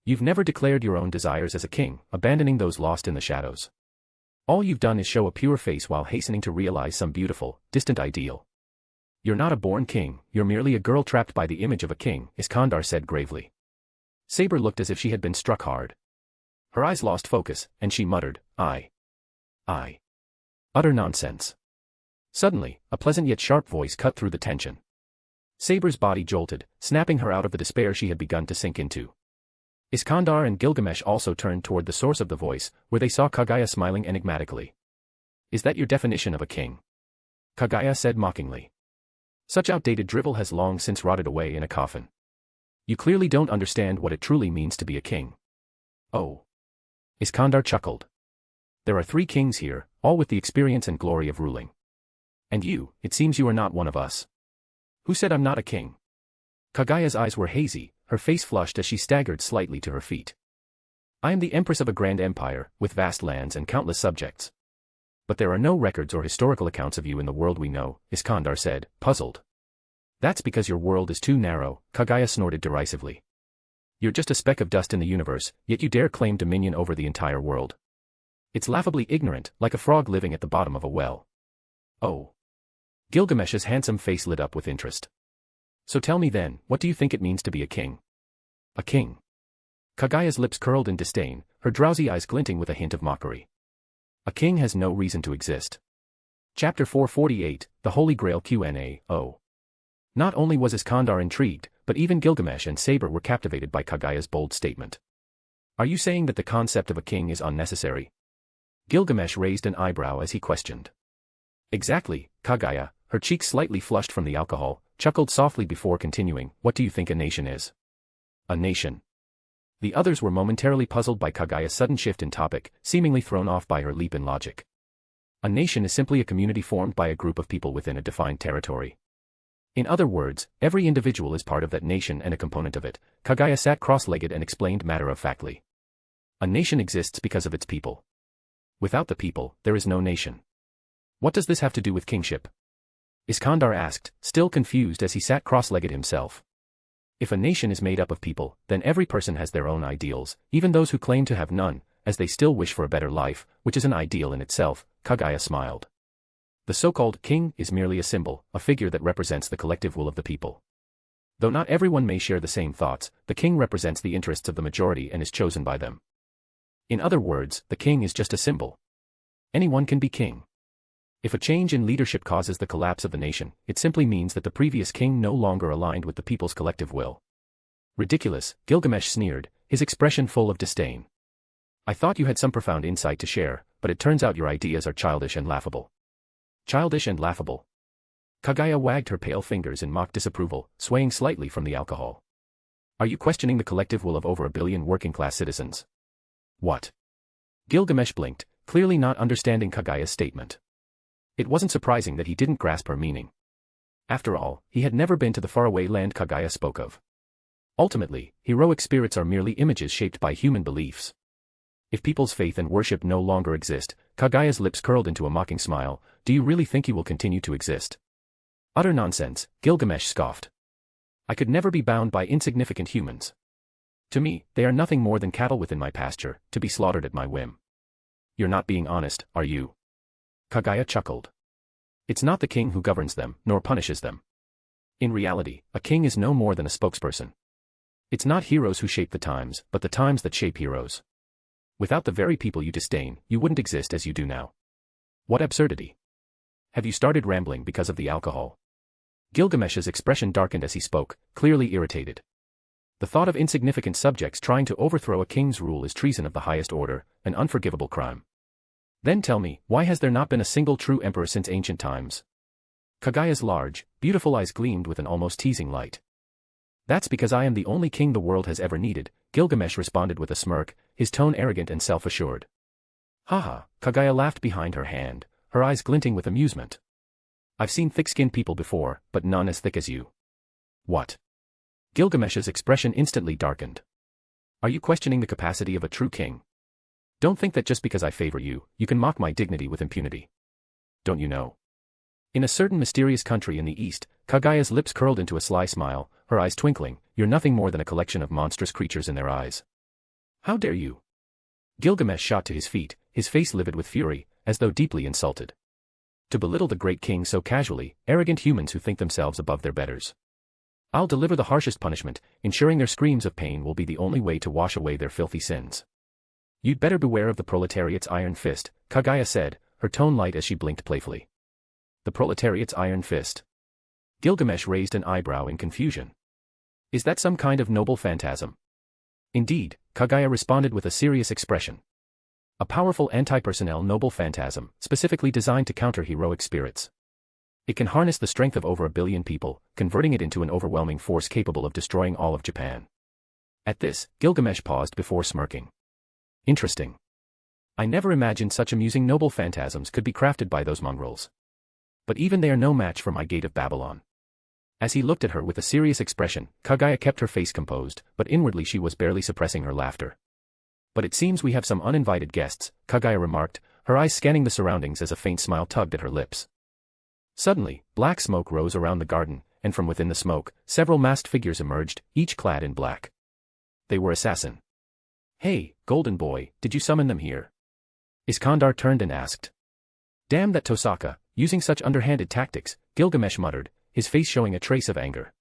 You've never declared your own desires as a king, abandoning those lost in the shadows. All you've done is show a pure face while hastening to realize some beautiful, distant ideal. You're not a born king, you're merely a girl trapped by the image of a king, Iskandar said gravely. Saber looked as if she had been struck hard. Her eyes lost focus, and she muttered, I. Utter nonsense. Suddenly, a pleasant yet sharp voice cut through the tension. Saber's body jolted, snapping her out of the despair she had begun to sink into. Iskandar and Gilgamesh also turned toward the source of the voice, where they saw Kaguya smiling enigmatically. Is that your definition of a king? Kaguya said mockingly. Such outdated drivel has long since rotted away in a coffin. You clearly don't understand what it truly means to be a king. Oh. Iskandar chuckled. There are 3 kings here, all with the experience and glory of ruling. And you, it seems you are not one of us. Who said I'm not a king? Kaguya's eyes were hazy, her face flushed as she staggered slightly to her feet. I am the empress of a grand empire, with vast lands and countless subjects. But there are no records or historical accounts of you in the world we know, Iskandar said, puzzled. That's because your world is too narrow, Kaguya snorted derisively. You're just a speck of dust in the universe, yet you dare claim dominion over the entire world. It's laughably ignorant, like a frog living at the bottom of a well. Oh. Gilgamesh's handsome face lit up with interest. So tell me then, what do you think it means to be a king? A king. Kaguya's lips curled in disdain, her drowsy eyes glinting with a hint of mockery. A king has no reason to exist. Chapter 448, The Holy Grail Q&A. Oh. Not only was Iskandar intrigued, but even Gilgamesh and Saber were captivated by Kaguya's bold statement. Are you saying that the concept of a king is unnecessary? Gilgamesh raised an eyebrow as he questioned. Exactly, Kaguya, her cheeks slightly flushed from the alcohol, chuckled softly before continuing, what do you think a nation is? A nation. The others were momentarily puzzled by Kaguya's sudden shift in topic, seemingly thrown off by her leap in logic. A nation is simply a community formed by a group of people within a defined territory. In other words, every individual is part of that nation and a component of it. Kaguya sat cross-legged and explained matter-of-factly. A nation exists because of its people. Without the people, there is no nation. What does this have to do with kingship? Iskandar asked, still confused as he sat cross-legged himself. If a nation is made up of people, then every person has their own ideals, even those who claim to have none, as they still wish for a better life, which is an ideal in itself, Kaguya smiled. The so-called king is merely a symbol, a figure that represents the collective will of the people. Though not everyone may share the same thoughts, the king represents the interests of the majority and is chosen by them. In other words, the king is just a symbol. Anyone can be king. If a change in leadership causes the collapse of the nation, it simply means that the previous king no longer aligned with the people's collective will. Ridiculous, Gilgamesh sneered, his expression full of disdain. I thought you had some profound insight to share, but it turns out your ideas are childish and laughable. Childish and laughable. Kaguya wagged her pale fingers in mock disapproval, swaying slightly from the alcohol. Are you questioning the collective will of over 1 billion working-class citizens? What? Gilgamesh blinked, clearly not understanding Kaguya's statement. It wasn't surprising that he didn't grasp her meaning. After all, he had never been to the faraway land Kaguya spoke of. Ultimately, heroic spirits are merely images shaped by human beliefs. If people's faith and worship no longer exist, Kaguya's lips curled into a mocking smile, do you really think you will continue to exist? Utter nonsense, Gilgamesh scoffed. I could never be bound by insignificant humans. To me, they are nothing more than cattle within my pasture, to be slaughtered at my whim. You're not being honest, are you? Kaguya chuckled. It's not the king who governs them, nor punishes them. In reality, a king is no more than a spokesperson. It's not heroes who shape the times, but the times that shape heroes. Without the very people you disdain, you wouldn't exist as you do now. What absurdity. Have you started rambling because of the alcohol? Gilgamesh's expression darkened as he spoke, clearly irritated. The thought of insignificant subjects trying to overthrow a king's rule is treason of the highest order, an unforgivable crime. Then tell me, why has there not been a single true emperor since ancient times? Kaguya's large, beautiful eyes gleamed with an almost teasing light. That's because I am the only king the world has ever needed, Gilgamesh responded with a smirk, his tone arrogant and self-assured. Haha, Kaguya laughed behind her hand, her eyes glinting with amusement. I've seen thick-skinned people before, but none as thick as you. What? Gilgamesh's expression instantly darkened. Are you questioning the capacity of a true king? Don't think that just because I favor you, you can mock my dignity with impunity. Don't you know? In a certain mysterious country in the east, Kaguya's lips curled into a sly smile, her eyes twinkling, you're nothing more than a collection of monstrous creatures in their eyes. How dare you? Gilgamesh shot to his feet, his face livid with fury, as though deeply insulted. To belittle the great king so casually, arrogant humans who think themselves above their betters. I'll deliver the harshest punishment, ensuring their screams of pain will be the only way to wash away their filthy sins. You'd better beware of the proletariat's iron fist, Kaguya said, her tone light as she blinked playfully. The proletariat's iron fist. Gilgamesh raised an eyebrow in confusion. Is that some kind of noble phantasm? Indeed, Kaguya responded with a serious expression. A powerful anti-personnel noble phantasm, specifically designed to counter heroic spirits. It can harness the strength of over 1 billion people, converting it into an overwhelming force capable of destroying all of Japan. At this, Gilgamesh paused before smirking. Interesting. I never imagined such amusing noble phantasms could be crafted by those mongrels. But even they are no match for my Gate of Babylon. As he looked at her with a serious expression, Kaguya kept her face composed, but inwardly she was barely suppressing her laughter. But it seems we have some uninvited guests, Kaguya remarked, her eyes scanning the surroundings as a faint smile tugged at her lips. Suddenly, black smoke rose around the garden, and from within the smoke, several masked figures emerged, each clad in black. They were assassin. Hey, Golden Boy, did you summon them here? Iskandar turned and asked. Damn that Tosaka, using such underhanded tactics, Gilgamesh muttered, his face showing a trace of anger.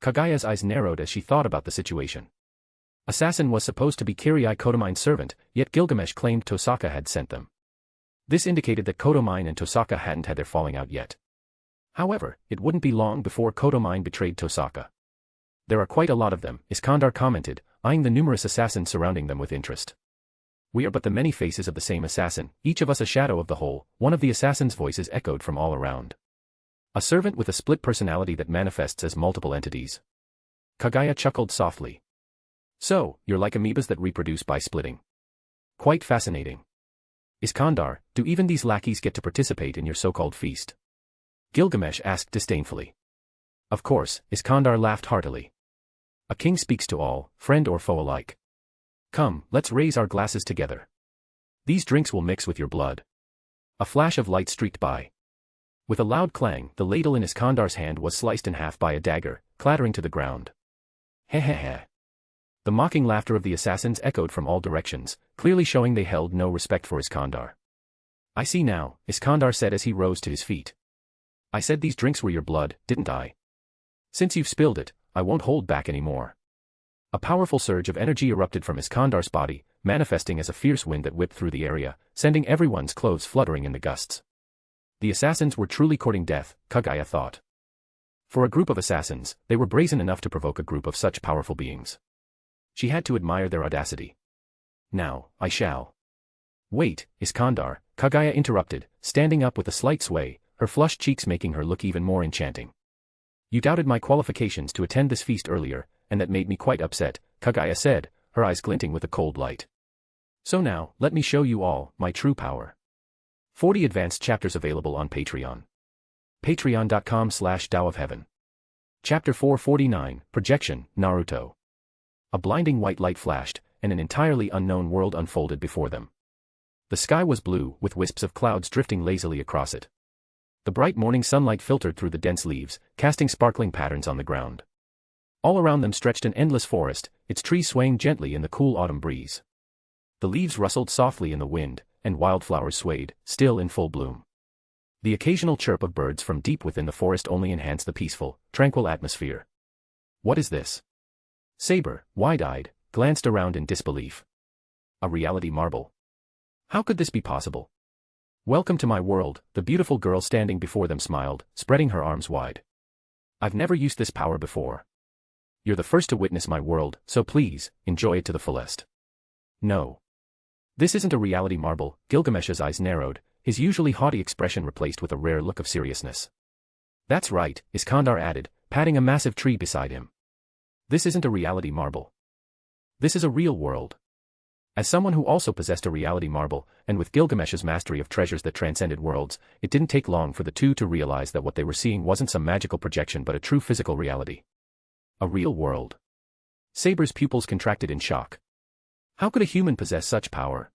Kaguya's eyes narrowed as she thought about the situation. Assassin was supposed to be Kirai Kotomine's servant, yet Gilgamesh claimed Tosaka had sent them. This indicated that Kotomine and Tosaka hadn't had their falling out yet. However, it wouldn't be long before Kotomine betrayed Tosaka. There are quite a lot of them, Iskandar commented, eyeing the numerous assassins surrounding them with interest. We are but the many faces of the same assassin, each of us a shadow of the whole, one of the assassin's voices echoed from all around. A servant with a split personality that manifests as multiple entities. Kaguya chuckled softly. So, you're like amoebas that reproduce by splitting. Quite fascinating. Iskandar, do even these lackeys get to participate in your so-called feast? Gilgamesh asked disdainfully. Of course, Iskandar laughed heartily. A king speaks to all, friend or foe alike. Come, let's raise our glasses together. These drinks will mix with your blood. A flash of light streaked by. With a loud clang, the ladle in Iskandar's hand was sliced in half by a dagger, clattering to the ground. Hehehe. The mocking laughter of the assassins echoed from all directions, clearly showing they held no respect for Iskandar. I see now, Iskandar said as he rose to his feet. I said these drinks were your blood, didn't I? Since you've spilled it, I won't hold back anymore. A powerful surge of energy erupted from Iskandar's body, manifesting as a fierce wind that whipped through the area, sending everyone's clothes fluttering in the gusts. The assassins were truly courting death, Kaguya thought. For a group of assassins, they were brazen enough to provoke a group of such powerful beings. She had to admire their audacity. Now, I shall. Wait, Iskandar, Kaguya interrupted, standing up with a slight sway, her flushed cheeks making her look even more enchanting. You doubted my qualifications to attend this feast earlier, and that made me quite upset, Kaguya said, her eyes glinting with a cold light. So now, let me show you all my true power. 40 advanced chapters available on Patreon. Patreon.com/Tao of Heaven. Chapter 449, Projection, Naruto. A blinding white light flashed, and an entirely unknown world unfolded before them. The sky was blue, with wisps of clouds drifting lazily across it. The bright morning sunlight filtered through the dense leaves, casting sparkling patterns on the ground. All around them stretched an endless forest, its trees swaying gently in the cool autumn breeze. The leaves rustled softly in the wind, and wildflowers swayed, still in full bloom. The occasional chirp of birds from deep within the forest only enhanced the peaceful, tranquil atmosphere. What is this? Saber, wide-eyed, glanced around in disbelief. A reality marble. How could this be possible? Welcome to my world, the beautiful girl standing before them smiled, spreading her arms wide. I've never used this power before. You're the first to witness my world, so please, enjoy it to the fullest. No. This isn't a reality marble, Gilgamesh's eyes narrowed, his usually haughty expression replaced with a rare look of seriousness. That's right, Iskandar added, patting a massive tree beside him. This isn't a reality marble. This is a real world. As someone who also possessed a reality marble, and with Gilgamesh's mastery of treasures that transcended worlds, it didn't take long for the two to realize that what they were seeing wasn't some magical projection but a true physical reality. A real world. Saber's pupils contracted in shock. How could a human possess such power?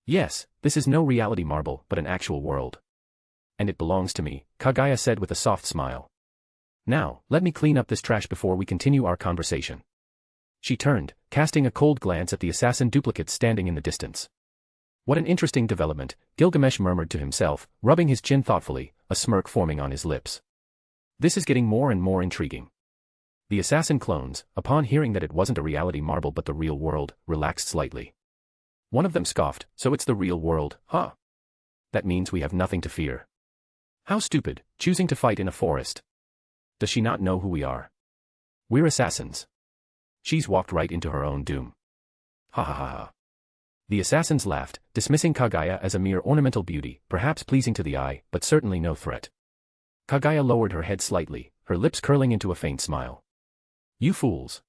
Yes, this is no reality marble, but an actual world. And it belongs to me, Kaguya said with a soft smile. Now, let me clean up this trash before we continue our conversation. She turned, casting a cold glance at the assassin duplicates standing in the distance. What an interesting development, Gilgamesh murmured to himself, rubbing his chin thoughtfully, a smirk forming on his lips. This is getting more and more intriguing. The assassin clones, upon hearing that it wasn't a reality marble but the real world, relaxed slightly. One of them scoffed, so it's the real world, huh? That means we have nothing to fear. How stupid, choosing to fight in a forest. Does she not know who we are? We're assassins. She's walked right into her own doom. Ha ha ha ha. The assassins laughed, dismissing Kaguya as a mere ornamental beauty, perhaps pleasing to the eye, but certainly no threat. Kaguya lowered her head slightly, her lips curling into a faint smile. You fools.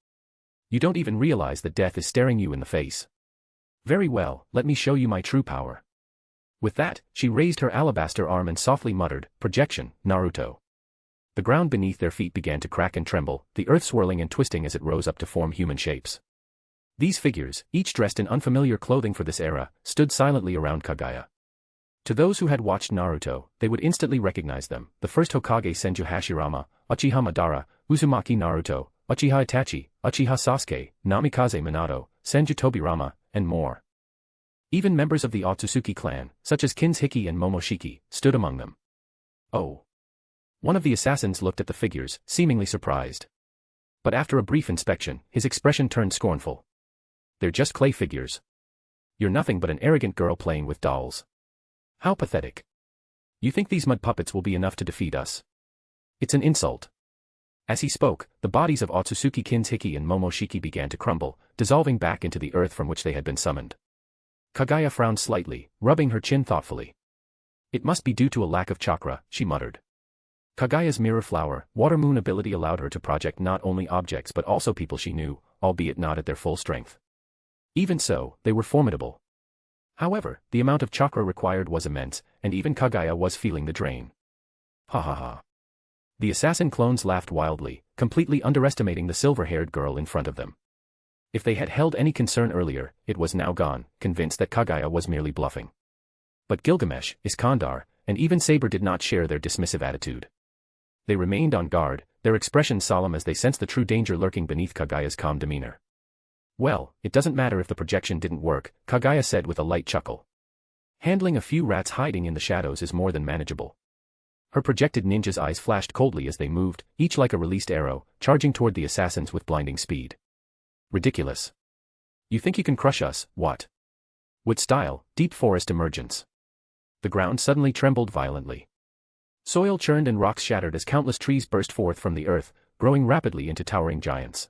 You don't even realize that death is staring you in the face. Very well, let me show you my true power. With that, she raised her alabaster arm and softly muttered, "Projection, Naruto." The ground beneath their feet began to crack and tremble, the earth swirling and twisting as it rose up to form human shapes. These figures, each dressed in unfamiliar clothing for this era, stood silently around Kaguya. To those who had watched Naruto, they would instantly recognize them: the first Hokage Senju Hashirama, Uchiha Madara, Uzumaki Naruto, Uchiha Itachi, Uchiha Sasuke, Namikaze Minato, Senju Tobirama, and more. Even members of the Ōtsutsuki clan, such as Kinshiki and Momoshiki, stood among them. Oh. One of the assassins looked at the figures, seemingly surprised. But after a brief inspection, his expression turned scornful. They're just clay figures. You're nothing but an arrogant girl playing with dolls. How pathetic. You think these mud puppets will be enough to defeat us? It's an insult. As he spoke, the bodies of Ōtsutsuki Kinshiki and Momoshiki began to crumble, dissolving back into the earth from which they had been summoned. Kaguya frowned slightly, rubbing her chin thoughtfully. It must be due to a lack of chakra, she muttered. Kaguya's mirror flower, water moon ability allowed her to project not only objects but also people she knew, albeit not at their full strength. Even so, they were formidable. However, the amount of chakra required was immense, and even Kaguya was feeling the drain. Ha ha ha. The assassin clones laughed wildly, completely underestimating the silver-haired girl in front of them. If they had held any concern earlier, it was now gone, convinced that Kaguya was merely bluffing. But Gilgamesh, Iskandar, and even Saber did not share their dismissive attitude. They remained on guard, their expressions solemn as they sensed the true danger lurking beneath Kaguya's calm demeanor. Well, it doesn't matter if the projection didn't work, Kaguya said with a light chuckle. Handling a few rats hiding in the shadows is more than manageable. Her projected ninja's eyes flashed coldly as they moved, each like a released arrow, charging toward the assassins with blinding speed. Ridiculous. You think you can crush us, what? With style, deep forest emergence. The ground suddenly trembled violently. Soil churned and rocks shattered as countless trees burst forth from the earth, growing rapidly into towering giants.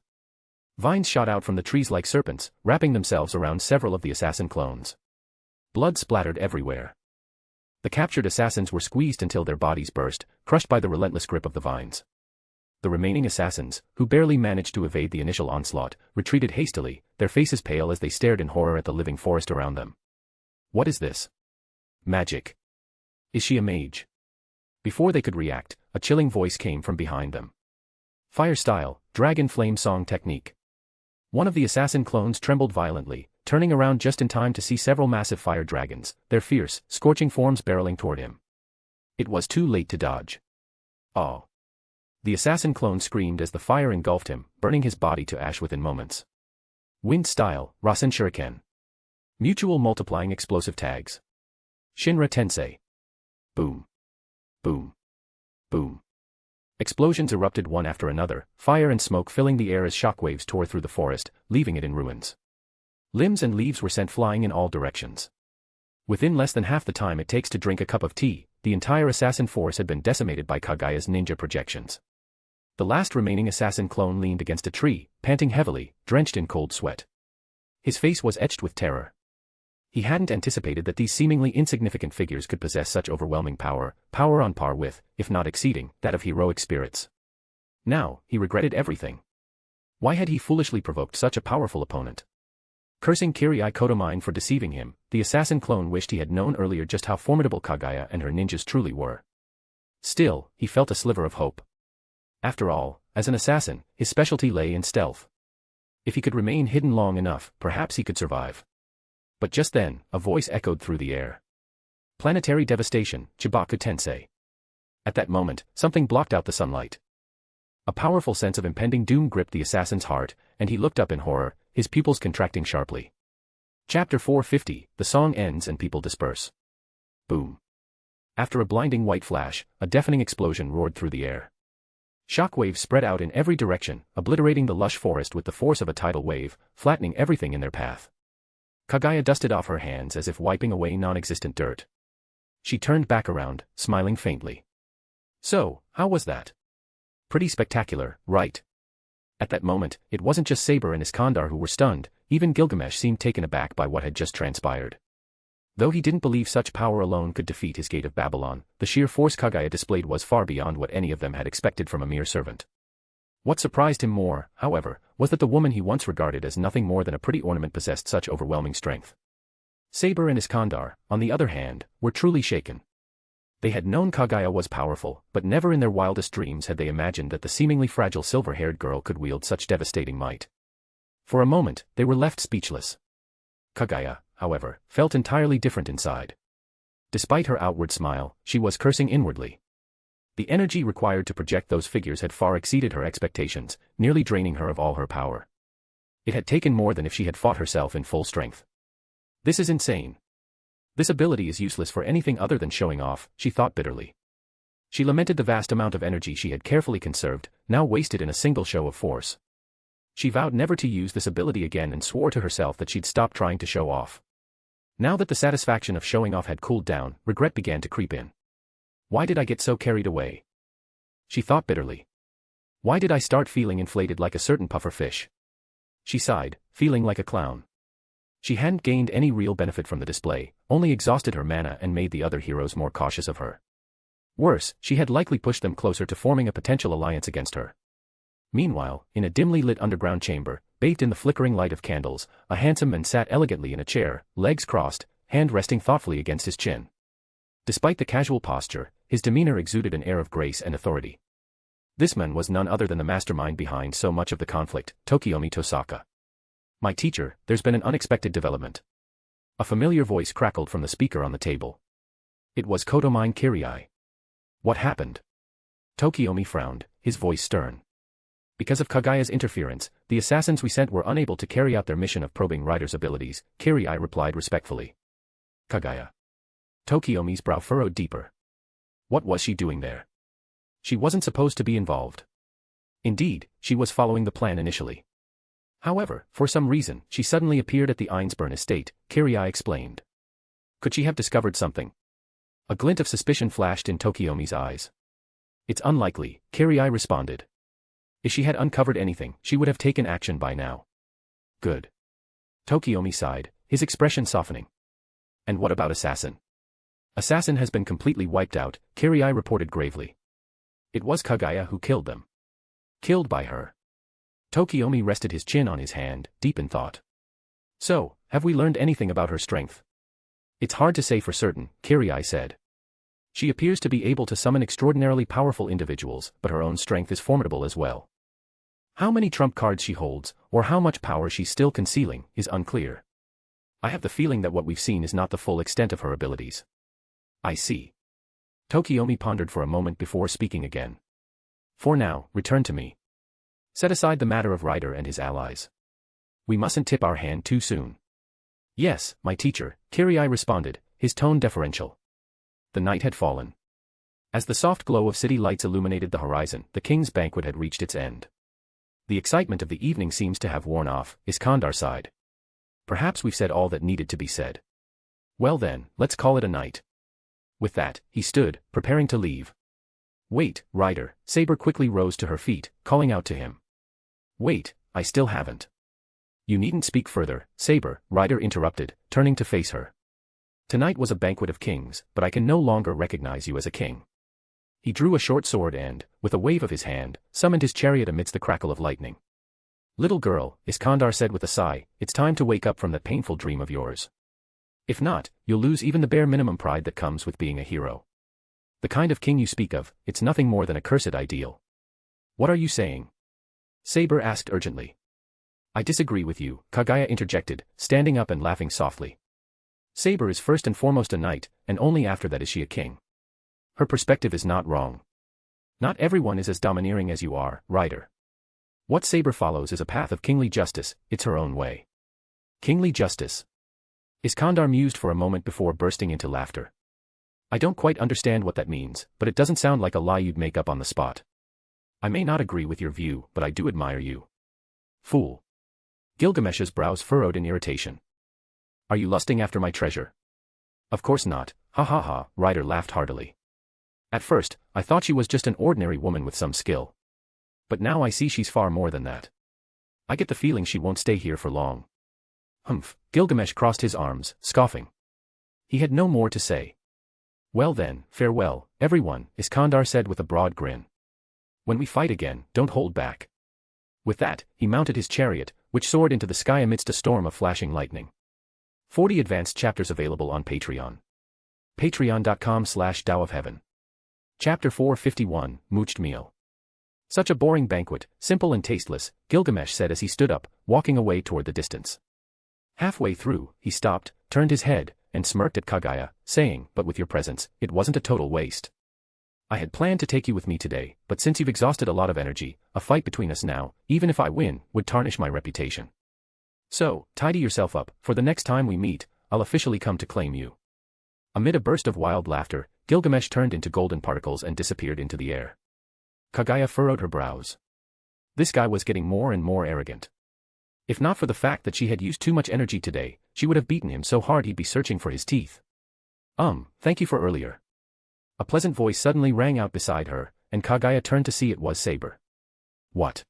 Vines shot out from the trees like serpents, wrapping themselves around several of the assassin clones. Blood splattered everywhere. The captured assassins were squeezed until their bodies burst, crushed by the relentless grip of the vines. The remaining assassins, who barely managed to evade the initial onslaught, retreated hastily, their faces pale as they stared in horror at the living forest around them. What is this? Magic. Is she a mage? Before they could react, a chilling voice came from behind them. Fire style, dragon flame song technique. One of the assassin clones trembled violently, turning around just in time to see several massive fire dragons, their fierce, scorching forms barreling toward him. It was too late to dodge. Oh. The assassin clone screamed as the fire engulfed him, burning his body to ash within moments. Wind style, Rasen Shuriken. Mutual multiplying explosive tags. Shinra Tensei. Boom. Boom. Boom. Explosions erupted one after another, fire and smoke filling the air as shockwaves tore through the forest, leaving it in ruins. Limbs and leaves were sent flying in all directions. Within less than half the time it takes to drink a cup of tea, the entire assassin force had been decimated by Kaguya's ninja projections. The last remaining assassin clone leaned against a tree, panting heavily, drenched in cold sweat. His face was etched with terror. He hadn't anticipated that these seemingly insignificant figures could possess such overwhelming power on par with, if not exceeding, that of heroic spirits. Now, he regretted everything. Why had he foolishly provoked such a powerful opponent? Cursing Kirii Kotomine for deceiving him, the assassin clone wished he had known earlier just how formidable Kaguya and her ninjas truly were. Still, he felt a sliver of hope. After all, as an assassin, his specialty lay in stealth. If he could remain hidden long enough, perhaps he could survive. But just then, a voice echoed through the air. Planetary devastation, Chibaku Tensei. At that moment, something blocked out the sunlight. A powerful sense of impending doom gripped the assassin's heart, and he looked up in horror, his pupils contracting sharply. Chapter 450, the song ends and people disperse. Boom. After a blinding white flash, a deafening explosion roared through the air. Shockwaves spread out in every direction, obliterating the lush forest with the force of a tidal wave, flattening everything in their path. Kaguya dusted off her hands as if wiping away non-existent dirt. She turned back around, smiling faintly. So, how was that? Pretty spectacular, right? At that moment, it wasn't just Saber and Iskandar who were stunned, even Gilgamesh seemed taken aback by what had just transpired. Though he didn't believe such power alone could defeat his Gate of Babylon, the sheer force Kaguya displayed was far beyond what any of them had expected from a mere servant. What surprised him more, however, was that the woman he once regarded as nothing more than a pretty ornament possessed such overwhelming strength. Saber and Iskandar, on the other hand, were truly shaken. They had known Kaguya was powerful, but never in their wildest dreams had they imagined that the seemingly fragile silver-haired girl could wield such devastating might. For a moment, they were left speechless. Kaguya, however, felt entirely different inside. Despite her outward smile, she was cursing inwardly. The energy required to project those figures had far exceeded her expectations, nearly draining her of all her power. It had taken more than if she had fought herself in full strength. This is insane. This ability is useless for anything other than showing off, she thought bitterly. She lamented the vast amount of energy she had carefully conserved, now wasted in a single show of force. She vowed never to use this ability again and swore to herself that she'd stop trying to show off. Now that the satisfaction of showing off had cooled down, regret began to creep in. Why did I get so carried away? She thought bitterly. Why did I start feeling inflated like a certain puffer fish? She sighed, feeling like a clown. She hadn't gained any real benefit from the display, only exhausted her mana and made the other heroes more cautious of her. Worse, she had likely pushed them closer to forming a potential alliance against her. Meanwhile, in a dimly lit underground chamber, bathed in the flickering light of candles, a handsome man sat elegantly in a chair, legs crossed, hand resting thoughtfully against his chin. Despite the casual posture, his demeanor exuded an air of grace and authority. This man was none other than the mastermind behind so much of the conflict, Tokiomi Tosaka. My teacher, there's been an unexpected development. A familiar voice crackled from the speaker on the table. It was Kotomine Kirii. What happened? Tokiomi frowned, his voice stern. Because of Kaguya's interference, the assassins we sent were unable to carry out their mission of probing Rider's abilities, Kirii replied respectfully. Kaguya. Tokiomi's brow furrowed deeper. What was she doing there? She wasn't supposed to be involved. Indeed, she was following the plan initially. However, for some reason, she suddenly appeared at the Einsburn estate, Kirii explained. Could she have discovered something? A glint of suspicion flashed in Tokiomi's eyes. It's unlikely, Kirii responded. If she had uncovered anything, she would have taken action by now. Good. Tokiomi sighed, his expression softening. And what about Assassin? Assassin has been completely wiped out, Kirii reported gravely. It was Kaguya who killed them. Killed by her. Tokiomi rested his chin on his hand, deep in thought. So, have we learned anything about her strength? It's hard to say for certain, Kirii said. She appears to be able to summon extraordinarily powerful individuals, but her own strength is formidable as well. How many trump cards she holds, or how much power she's still concealing, is unclear. I have the feeling that what we've seen is not the full extent of her abilities. I see. Tokiomi pondered for a moment before speaking again. For now, return to me. Set aside the matter of Rider and his allies. We mustn't tip our hand too soon. Yes, my teacher, Kirii responded, his tone deferential. The night had fallen. As the soft glow of city lights illuminated the horizon, the king's banquet had reached its end. The excitement of the evening seems to have worn off, Iskandar sighed. Perhaps we've said all that needed to be said. Well then, let's call it a night. With that, he stood, preparing to leave. Wait, Rider, Saber quickly rose to her feet, calling out to him. Wait, I still haven't. You needn't speak further, Saber, Rider interrupted, turning to face her. Tonight was a banquet of kings, but I can no longer recognize you as a king. He drew a short sword and, with a wave of his hand, summoned his chariot amidst the crackle of lightning. Little girl, Iskandar said with a sigh, it's time to wake up from that painful dream of yours. If not, you'll lose even the bare minimum pride that comes with being a hero. The kind of king you speak of, it's nothing more than a cursed ideal. What are you saying? Saber asked urgently. I disagree with you, Kaguya interjected, standing up and laughing softly. Saber is first and foremost a knight, and only after that is she a king. Her perspective is not wrong. Not everyone is as domineering as you are, Rider. What Saber follows is a path of kingly justice, it's her own way. Kingly justice. Iskandar mused for a moment before bursting into laughter. I don't quite understand what that means, but it doesn't sound like a lie you'd make up on the spot. I may not agree with your view, but I do admire you. Fool. Gilgamesh's brows furrowed in irritation. Are you lusting after my treasure? Of course not, ha ha ha, Ryder laughed heartily. At first, I thought she was just an ordinary woman with some skill. But now I see she's far more than that. I get the feeling she won't stay here for long. Humph, Gilgamesh crossed his arms, scoffing. He had no more to say. Well then, farewell, everyone, Iskandar said with a broad grin. When we fight again, don't hold back. With that, he mounted his chariot, which soared into the sky amidst a storm of flashing lightning. 40 advanced chapters available on Patreon. Patreon.com/Tao of Heaven. Chapter 451, Mooched Meal. Such a boring banquet, simple and tasteless, Gilgamesh said as he stood up, walking away toward the distance. Halfway through, he stopped, turned his head, and smirked at Kaguya, saying, but with your presence, it wasn't a total waste. I had planned to take you with me today, but since you've exhausted a lot of energy, a fight between us now, even if I win, would tarnish my reputation. So, tidy yourself up, for the next time we meet, I'll officially come to claim you. Amid a burst of wild laughter, Gilgamesh turned into golden particles and disappeared into the air. Kaguya furrowed her brows. This guy was getting more and more arrogant. If not for the fact that she had used too much energy today, she would have beaten him so hard he'd be searching for his teeth. Thank you for earlier. A pleasant voice suddenly rang out beside her, and Kaguya turned to see it was Saber. What?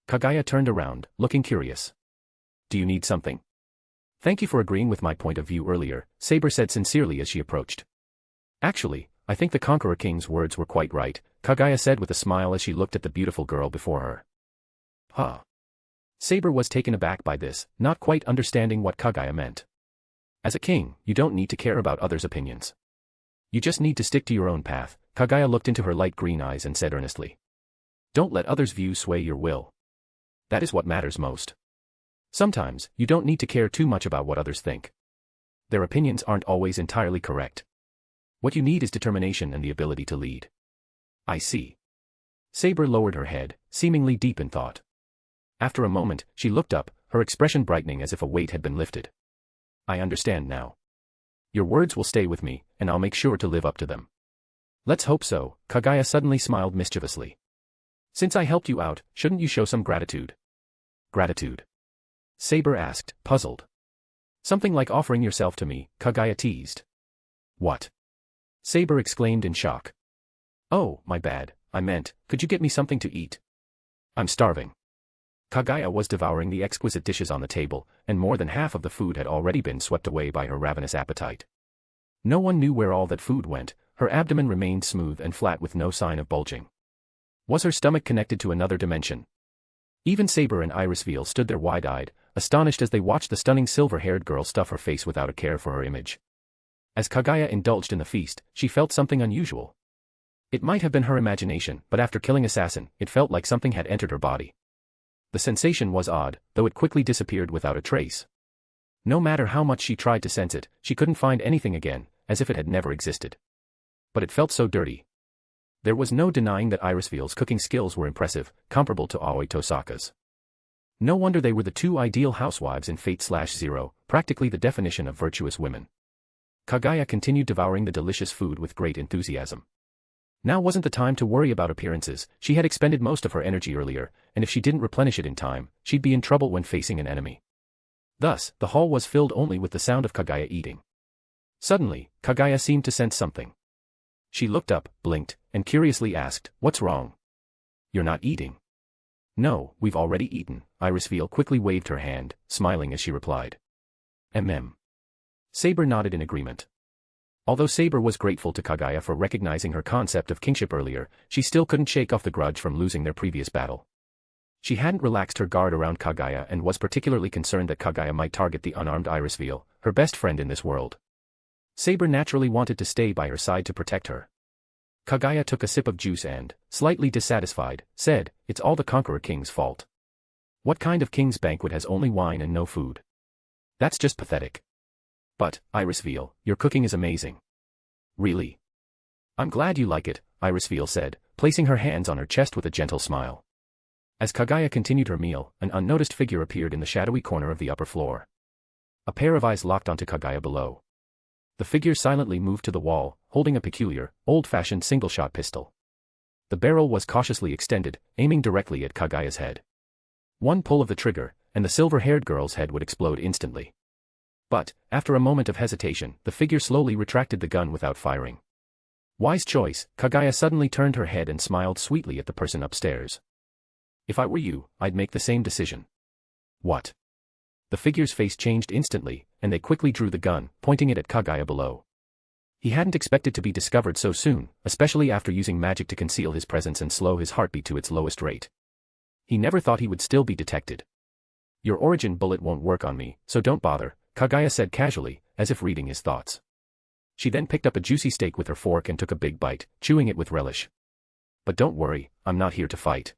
Kaguya turned around, looking curious. Do you need something? Thank you for agreeing with my point of view earlier, Saber said sincerely as she approached. Actually, I think the Conqueror King's words were quite right, Kaguya said with a smile as she looked at the beautiful girl before her. Huh. Saber was taken aback by this, not quite understanding what Kaguya meant. As a king, you don't need to care about others' opinions. You just need to stick to your own path, Kaguya looked into her light green eyes and said earnestly. Don't let others' views sway your will. That is what matters most. Sometimes, you don't need to care too much about what others think. Their opinions aren't always entirely correct. What you need is determination and the ability to lead. I see. Saber lowered her head, seemingly deep in thought. After a moment, she looked up, her expression brightening as if a weight had been lifted. I understand now. Your words will stay with me, and I'll make sure to live up to them. Let's hope so, Kaguya suddenly smiled mischievously. Since I helped you out, shouldn't you show some gratitude? Gratitude? Saber asked, puzzled. Something like offering yourself to me, Kaguya teased. What? Saber exclaimed in shock. Oh, my bad, I meant, could you get me something to eat? I'm starving. Kaguya was devouring the exquisite dishes on the table, and more than half of the food had already been swept away by her ravenous appetite. No one knew where all that food went, her abdomen remained smooth and flat with no sign of bulging. Was her stomach connected to another dimension? Even Saber and Irisveal stood there wide-eyed, astonished as they watched the stunning silver-haired girl stuff her face without a care for her image. As Kaguya indulged in the feast, she felt something unusual. It might have been her imagination, but after killing Assassin, it felt like something had entered her body. The sensation was odd, though it quickly disappeared without a trace. No matter how much she tried to sense it, she couldn't find anything again, as if it had never existed. But it felt so dirty. There was no denying that Irisveal's cooking skills were impressive, comparable to Aoi Tosaka's. No wonder they were the two ideal housewives in Fate/Zero, practically the definition of virtuous women. Kaguya continued devouring the delicious food with great enthusiasm. Now wasn't the time to worry about appearances, she had expended most of her energy earlier, and if she didn't replenish it in time, she'd be in trouble when facing an enemy. Thus, the hall was filled only with the sound of Kaguya eating. Suddenly, Kaguya seemed to sense something. She looked up, blinked, and curiously asked, "What's wrong? You're not eating." "No, we've already eaten," Irisveal quickly waved her hand, smiling as she replied. Saber nodded in agreement. Although Saber was grateful to Kaguya for recognizing her concept of kingship earlier, she still couldn't shake off the grudge from losing their previous battle. She hadn't relaxed her guard around Kaguya and was particularly concerned that Kaguya might target the unarmed Irisveal, her best friend in this world. Saber naturally wanted to stay by her side to protect her. Kaguya took a sip of juice and, slightly dissatisfied, said, "It's all the Conqueror King's fault. What kind of king's banquet has only wine and no food? That's just pathetic. But, Irisveal, your cooking is amazing." "Really? I'm glad you like it," Irisveal said, placing her hands on her chest with a gentle smile. As Kaguya continued her meal, an unnoticed figure appeared in the shadowy corner of the upper floor. A pair of eyes locked onto Kaguya below. The figure silently moved to the wall, holding a peculiar, old-fashioned single-shot pistol. The barrel was cautiously extended, aiming directly at Kaguya's head. One pull of the trigger, and the silver-haired girl's head would explode instantly. But, after a moment of hesitation, the figure slowly retracted the gun without firing. Wise choice, Kaguya suddenly turned her head and smiled sweetly at the person upstairs. If I were you, I'd make the same decision. What? The figure's face changed instantly, and they quickly drew the gun, pointing it at Kaguya below. He hadn't expected to be discovered so soon, especially after using magic to conceal his presence and slow his heartbeat to its lowest rate. He never thought he would still be detected. Your origin bullet won't work on me, so don't bother, Kaguya said casually, as if reading his thoughts. She then picked up a juicy steak with her fork and took a big bite, chewing it with relish. But don't worry, I'm not here to fight.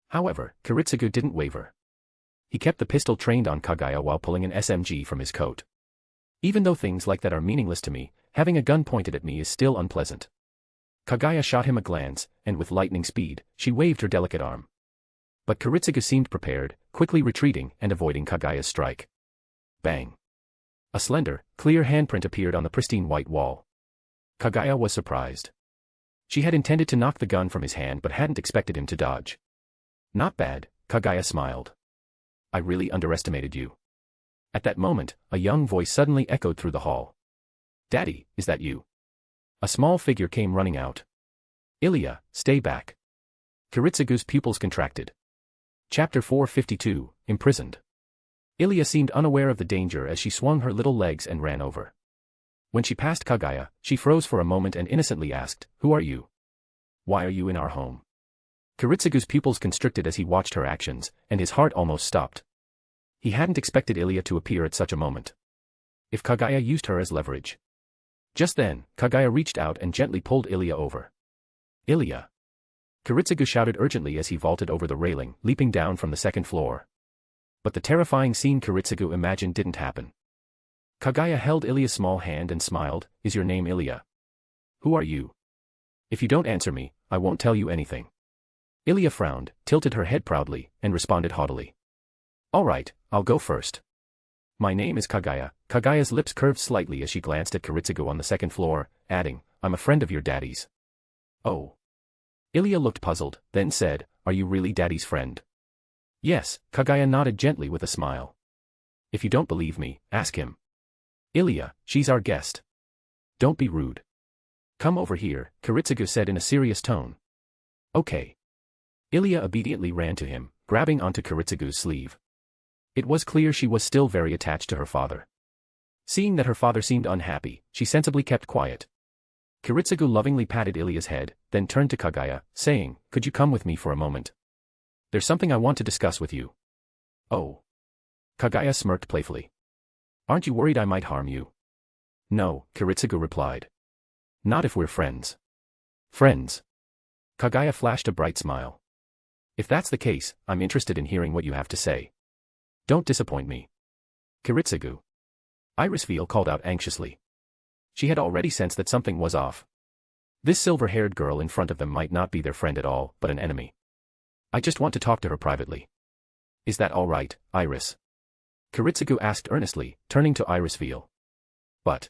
However, Kiritsugu didn't waver. He kept the pistol trained on Kaguya while pulling an SMG from his coat. Even though things like that are meaningless to me, having a gun pointed at me is still unpleasant. Kaguya shot him a glance, and with lightning speed, she waved her delicate arm. But Kiritsugu seemed prepared, quickly retreating and avoiding Kaguya's strike. Bang! A slender, clear handprint appeared on the pristine white wall. Kaguya was surprised. She had intended to knock the gun from his hand but hadn't expected him to dodge. Not bad, Kaguya smiled. I really underestimated you. At that moment, a young voice suddenly echoed through the hall. Daddy, is that you? A small figure came running out. Ilya, stay back. Kiritsugu's pupils contracted. Chapter 452, Imprisoned. Ilya seemed unaware of the danger as she swung her little legs and ran over. When she passed Kaguya, she froze for a moment and innocently asked, Who are you? Why are you in our home? Kiritsugu's pupils constricted as he watched her actions, and his heart almost stopped. He hadn't expected Ilya to appear at such a moment. If Kaguya used her as leverage. Just then, Kaguya reached out and gently pulled Ilya over. Ilya! Kiritsugu shouted urgently as he vaulted over the railing, leaping down from the second floor. But the terrifying scene Kiritsugu imagined didn't happen. Kaguya held Ilya's small hand and smiled, Is your name Ilya? Who are you? If you don't answer me, I won't tell you anything. Ilya frowned, tilted her head proudly, and responded haughtily. All right, I'll go first. My name is Kaguya. Kaguya's lips curved slightly as she glanced at Kiritsugu on the second floor, adding, I'm a friend of your daddy's. Oh. Ilya looked puzzled, then said, Are you really daddy's friend? Yes, Kaguya nodded gently with a smile. If you don't believe me, ask him. Ilya, she's our guest. Don't be rude. Come over here, Kiritsugu said in a serious tone. Okay. Ilya obediently ran to him, grabbing onto Kiritsugu's sleeve. It was clear she was still very attached to her father. Seeing that her father seemed unhappy, she sensibly kept quiet. Kiritsugu lovingly patted Ilya's head, then turned to Kaguya, saying, Could you come with me for a moment? There's something I want to discuss with you. Oh. Kaguya smirked playfully. Aren't you worried I might harm you? No, Kiritsugu replied. Not if we're friends. Friends. Kaguya flashed a bright smile. If that's the case, I'm interested in hearing what you have to say. Don't disappoint me. Kiritsugu. Irisveil called out anxiously. She had already sensed that something was off. This silver-haired girl in front of them might not be their friend at all, but an enemy. I just want to talk to her privately. Is that all right, Iris? Kiritsugu asked earnestly, turning to Irisveil. But.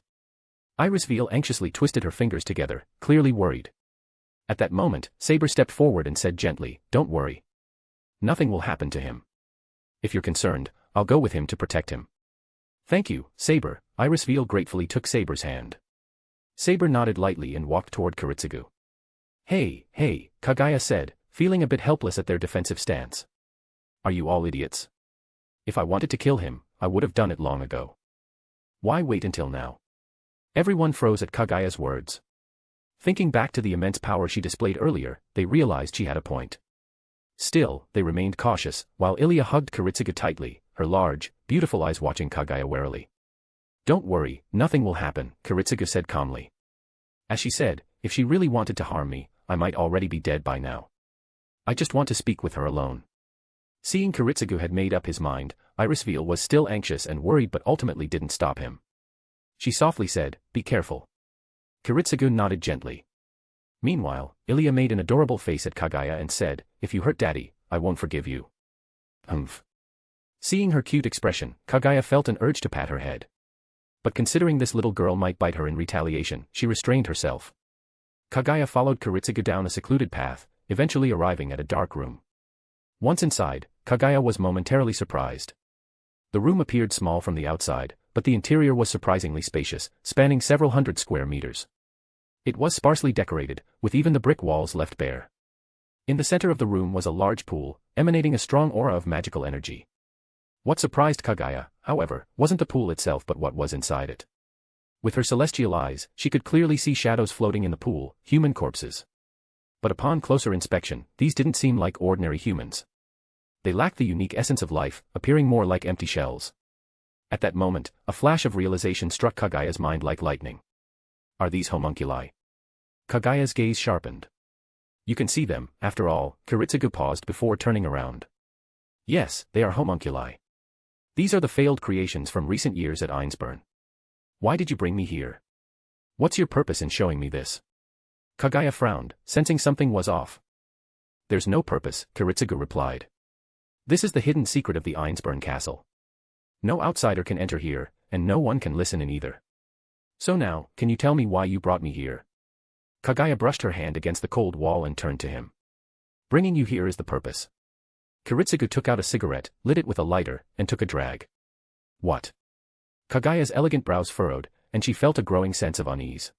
Irisveil anxiously twisted her fingers together, clearly worried. At that moment, Saber stepped forward and said gently, Don't worry. Nothing will happen to him. If you're concerned, I'll go with him to protect him. Thank you, Saber. Irisveil gratefully took Saber's hand. Saber nodded lightly and walked toward Kiritsugu. Hey, Kaguya said, feeling a bit helpless at their defensive stance. Are you all idiots? If I wanted to kill him, I would have done it long ago. Why wait until now? Everyone froze at Kaguya's words. Thinking back to the immense power she displayed earlier, they realized she had a point. Still, they remained cautious, while Ilya hugged Kiritsugu tightly, her large, beautiful eyes watching Kaguya warily. Don't worry, nothing will happen, Kiritsugu said calmly. As she said, if she really wanted to harm me, I might already be dead by now. I just want to speak with her alone. Seeing Kiritsugu had made up his mind, Irisveil was still anxious and worried but ultimately didn't stop him. She softly said, Be careful. Kiritsugu nodded gently. Meanwhile, Ilya made an adorable face at Kaguya and said, If you hurt Daddy, I won't forgive you. Humph. Seeing her cute expression, Kaguya felt an urge to pat her head. But considering this little girl might bite her in retaliation, she restrained herself. Kaguya followed Kiritsugu down a secluded path, eventually arriving at a dark room. Once inside, Kaguya was momentarily surprised. The room appeared small from the outside, but the interior was surprisingly spacious, spanning several hundred square meters. It was sparsely decorated, with even the brick walls left bare. In the center of the room was a large pool, emanating a strong aura of magical energy. What surprised Kaguya, however, wasn't the pool itself but what was inside it. With her celestial eyes, she could clearly see shadows floating in the pool, human corpses. But upon closer inspection, these didn't seem like ordinary humans. They lacked the unique essence of life, appearing more like empty shells. At that moment, a flash of realization struck Kaguya's mind like lightning. Are these homunculi? Kaguya's gaze sharpened. You can see them, after all, Kiritsugu paused before turning around. Yes, they are homunculi. These are the failed creations from recent years at Ainsburn. Why did you bring me here? What's your purpose in showing me this? Kaguya frowned, sensing something was off. There's no purpose, Kiritsugu replied. This is the hidden secret of the Ainsburn castle. No outsider can enter here, and no one can listen in either. So now, can you tell me why you brought me here? Kaguya brushed her hand against the cold wall and turned to him. Bringing you here is the purpose. Kiritsugu took out a cigarette, lit it with a lighter, and took a drag. What? Kaguya's elegant brows furrowed, and she felt a growing sense of unease.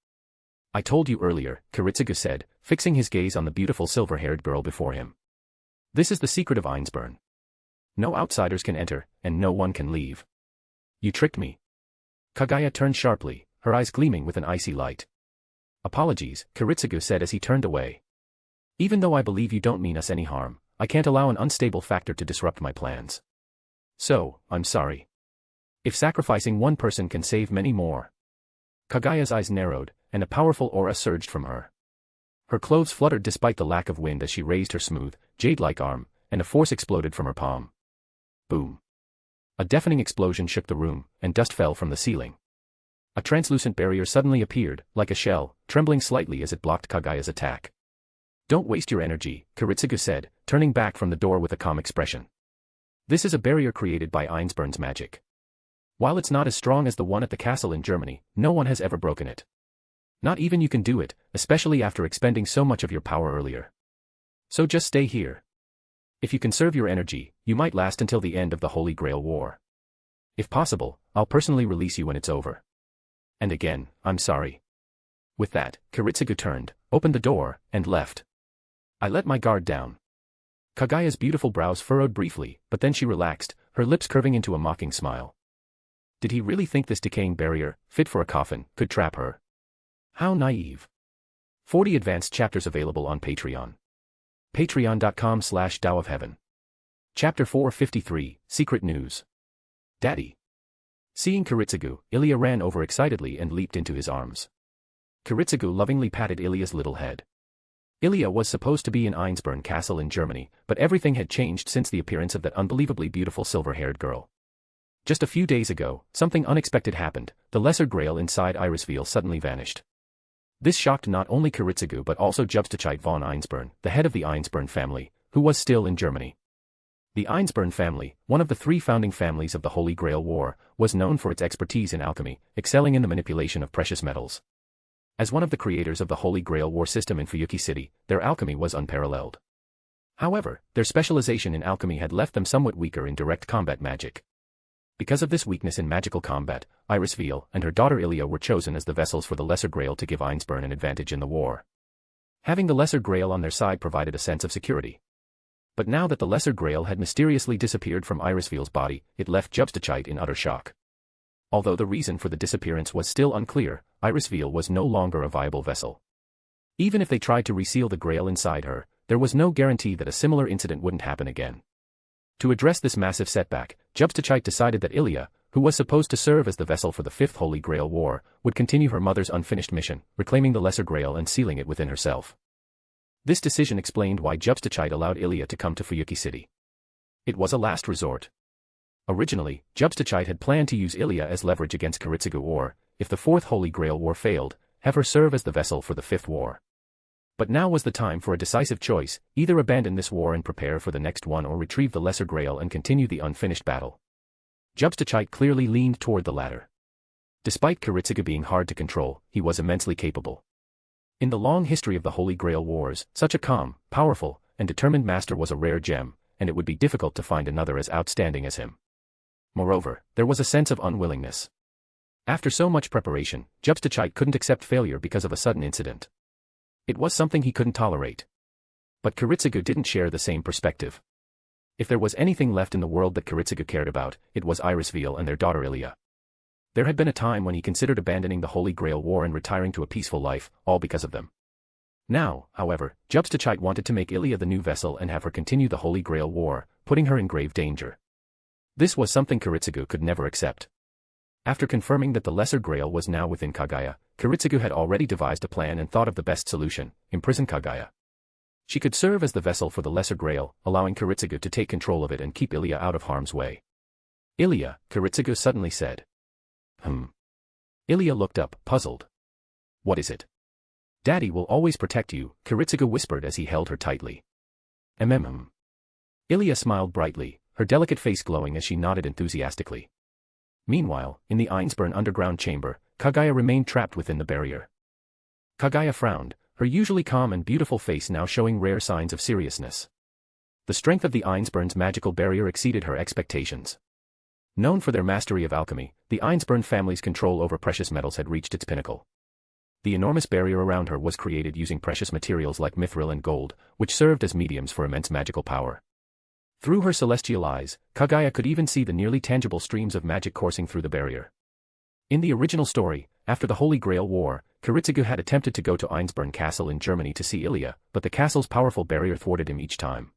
I told you earlier, Kiritsugu said, fixing his gaze on the beautiful silver-haired girl before him. This is the secret of Ainsburn. No outsiders can enter, and no one can leave. You tricked me. Kaguya turned sharply, her eyes gleaming with an icy light. Apologies, Kiritsugu said as he turned away. Even though I believe you don't mean us any harm, I can't allow an unstable factor to disrupt my plans. So, I'm sorry. If sacrificing one person can save many more. Kaguya's eyes narrowed, and a powerful aura surged from her. Her clothes fluttered despite the lack of wind as she raised her smooth, jade-like arm, and a force exploded from her palm. Boom. A deafening explosion shook the room, and dust fell from the ceiling. A translucent barrier suddenly appeared, like a shell, trembling slightly as it blocked Kaguya's attack. Don't waste your energy, Kiritsugu said, turning back from the door with a calm expression. This is a barrier created by Ainsburn's magic. While it's not as strong as the one at the castle in Germany, no one has ever broken it. Not even you can do it, especially after expending so much of your power earlier. So just stay here. If you conserve your energy, you might last until the end of the Holy Grail War. If possible, I'll personally release you when it's over. And again, I'm sorry. With that, Kiritsugu turned, opened the door, and left. I let my guard down. Kaguya's beautiful brows furrowed briefly, but then she relaxed, her lips curving into a mocking smile. Did he really think this decaying barrier, fit for a coffin, could trap her? How naive. 40 advanced chapters available on Patreon. Patreon.com/DAOofHeaven. Chapter 453, Secret News. Daddy. Seeing Kiritsugu, Ilya ran over excitedly and leaped into his arms. Kiritsugu lovingly patted Ilya's little head. Ilya was supposed to be in Ainsburn Castle in Germany, but everything had changed since the appearance of that unbelievably beautiful silver-haired girl. Just a few days ago, something unexpected happened. The Lesser Grail inside Irisveil suddenly vanished. This shocked not only Kiritsugu but also Jubstachite von Ainsburn, the head of the Ainsburn family, who was still in Germany. The Ainsburn family, one of the 3 founding families of the Holy Grail War, was known for its expertise in alchemy, excelling in the manipulation of precious metals. As one of the creators of the Holy Grail War system in Fuyuki City, their alchemy was unparalleled. However, their specialization in alchemy had left them somewhat weaker in direct combat magic. Because of this weakness in magical combat, Irisveil and her daughter Ilya were chosen as the vessels for the Lesser Grail to give Ainsburn an advantage in the war. Having the Lesser Grail on their side provided a sense of security. But now that the Lesser Grail had mysteriously disappeared from Irisveil's body, it left Jubstachite in utter shock. Although the reason for the disappearance was still unclear, Irisveil was no longer a viable vessel. Even if they tried to reseal the Grail inside her, there was no guarantee that a similar incident wouldn't happen again. To address this massive setback, Jubstachite decided that Ilya, who was supposed to serve as the vessel for the 5th Holy Grail War, would continue her mother's unfinished mission, reclaiming the Lesser Grail and sealing it within herself. This decision explained why Jubstachite allowed Ilya to come to Fuyuki City. It was a last resort. Originally, Jubstachite had planned to use Ilya as leverage against Kiritsugu or, if the 4th Holy Grail War failed, have her serve as the vessel for the 5th war. But now was the time for a decisive choice: either abandon this war and prepare for the next one, or retrieve the Lesser Grail and continue the unfinished battle. Ōtsutsuki clearly leaned toward the latter. Despite Kiritsugu being hard to control, he was immensely capable. In the long history of the Holy Grail Wars, such a calm, powerful, and determined master was a rare gem, and it would be difficult to find another as outstanding as him. Moreover, there was a sense of unwillingness. After so much preparation, Ōtsutsuki couldn't accept failure because of a sudden incident. It was something he couldn't tolerate. But Kiritsugu didn't share the same perspective. If there was anything left in the world that Kiritsugu cared about, it was Irisveil and their daughter Ilia. There had been a time when he considered abandoning the Holy Grail War and retiring to a peaceful life, all because of them. Now, however, Ōtsutsuki wanted to make Ilia the new vessel and have her continue the Holy Grail War, putting her in grave danger. This was something Kiritsugu could never accept. After confirming that the Lesser Grail was now within Kaguya, Kiritsugu had already devised a plan and thought of the best solution: imprison Kaguya. She could serve as the vessel for the Lesser Grail, allowing Kiritsugu to take control of it and keep Ilia out of harm's way. Ilia, Kiritsugu suddenly said. Ilia looked up, puzzled. What is it? Daddy will always protect you, Kiritsugu whispered as he held her tightly. Ilia smiled brightly, her delicate face glowing as she nodded enthusiastically. Meanwhile, in the Einsburn underground chamber, Kaguya remained trapped within the barrier. Kaguya frowned, her usually calm and beautiful face now showing rare signs of seriousness. The strength of the Einsburn's magical barrier exceeded her expectations. Known for their mastery of alchemy, the Einsburn family's control over precious metals had reached its pinnacle. The enormous barrier around her was created using precious materials like mithril and gold, which served as mediums for immense magical power. Through her celestial eyes, Kaguya could even see the nearly tangible streams of magic coursing through the barrier. In the original story, after the Holy Grail War, Kiritsugu had attempted to go to Einsburn Castle in Germany to see Ilia, but the castle's powerful barrier thwarted him each time.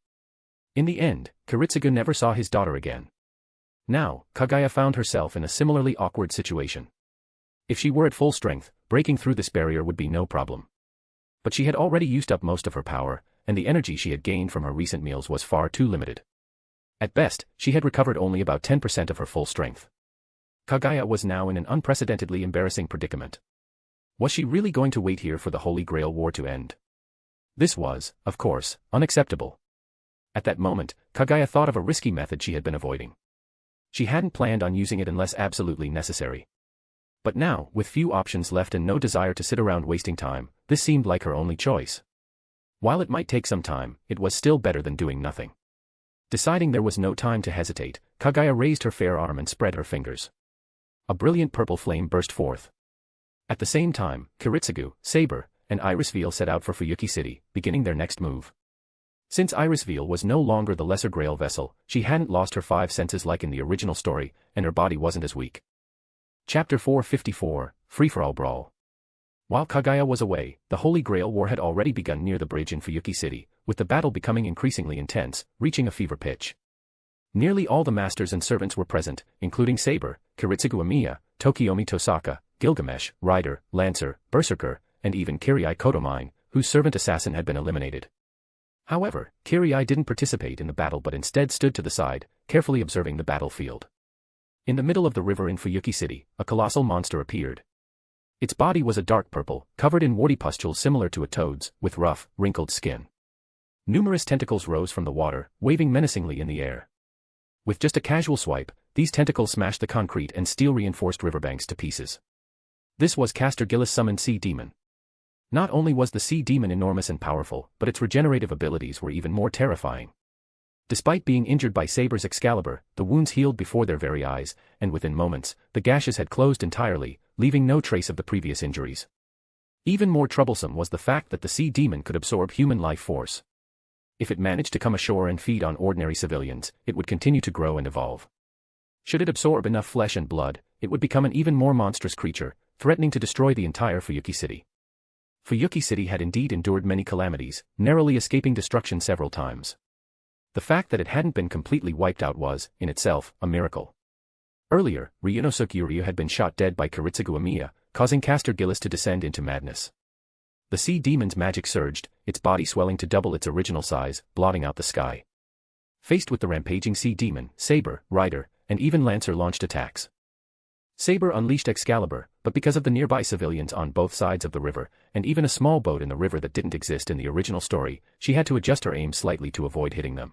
In the end, Kiritsugu never saw his daughter again. Now, Kaguya found herself in a similarly awkward situation. If she were at full strength, breaking through this barrier would be no problem. But she had already used up most of her power, and the energy she had gained from her recent meals was far too limited. At best, she had recovered only about 10% of her full strength. Kaguya was now in an unprecedentedly embarrassing predicament. Was she really going to wait here for the Holy Grail War to end? This was, of course, unacceptable. At that moment, Kaguya thought of a risky method she had been avoiding. She hadn't planned on using it unless absolutely necessary. But now, with few options left and no desire to sit around wasting time, this seemed like her only choice. While it might take some time, it was still better than doing nothing. Deciding there was no time to hesitate, Kaguya raised her fair arm and spread her fingers. A brilliant purple flame burst forth. At the same time, Kiritsugu, Saber, and Irisveil set out for Fuyuki City, beginning their next move. Since Irisveil was no longer the Lesser Grail vessel, she hadn't lost her 5 senses like in the original story, and her body wasn't as weak. Chapter 454, Free-for-all Brawl. While Kaguya was away, the Holy Grail War had already begun near the bridge in Fuyuki City, with the battle becoming increasingly intense, reaching a fever pitch. Nearly all the masters and servants were present, including Saber, Kiritsugu Amiya, Tokiomi Tosaka, Gilgamesh, Rider, Lancer, Berserker, and even Kirai Kotomine, whose servant assassin had been eliminated. However, Kirai didn't participate in the battle but instead stood to the side, carefully observing the battlefield. In the middle of the river in Fuyuki City, a colossal monster appeared. Its body was a dark purple, covered in warty pustules similar to a toad's, with rough, wrinkled skin. Numerous tentacles rose from the water, waving menacingly in the air. With just a casual swipe, these tentacles smashed the concrete and steel-reinforced riverbanks to pieces. This was Castor Gillis' summoned sea demon. Not only was the sea demon enormous and powerful, but its regenerative abilities were even more terrifying. Despite being injured by Saber's Excalibur, the wounds healed before their very eyes, and within moments, the gashes had closed entirely, leaving no trace of the previous injuries. Even more troublesome was the fact that the sea demon could absorb human life force. If it managed to come ashore and feed on ordinary civilians, it would continue to grow and evolve. Should it absorb enough flesh and blood, it would become an even more monstrous creature, threatening to destroy the entire Fuyuki City. Fuyuki City had indeed endured many calamities, narrowly escaping destruction several times. The fact that it hadn't been completely wiped out was, in itself, a miracle. Earlier, Ryunosuke Uryu had been shot dead by Kiritsugu Amiya, causing Castor Gillis to descend into madness. The sea demon's magic surged, its body swelling to double its original size, blotting out the sky. Faced with the rampaging sea demon, Saber, Rider, and even Lancer launched attacks. Saber unleashed Excalibur, but because of the nearby civilians on both sides of the river, and even a small boat in the river that didn't exist in the original story, she had to adjust her aim slightly to avoid hitting them.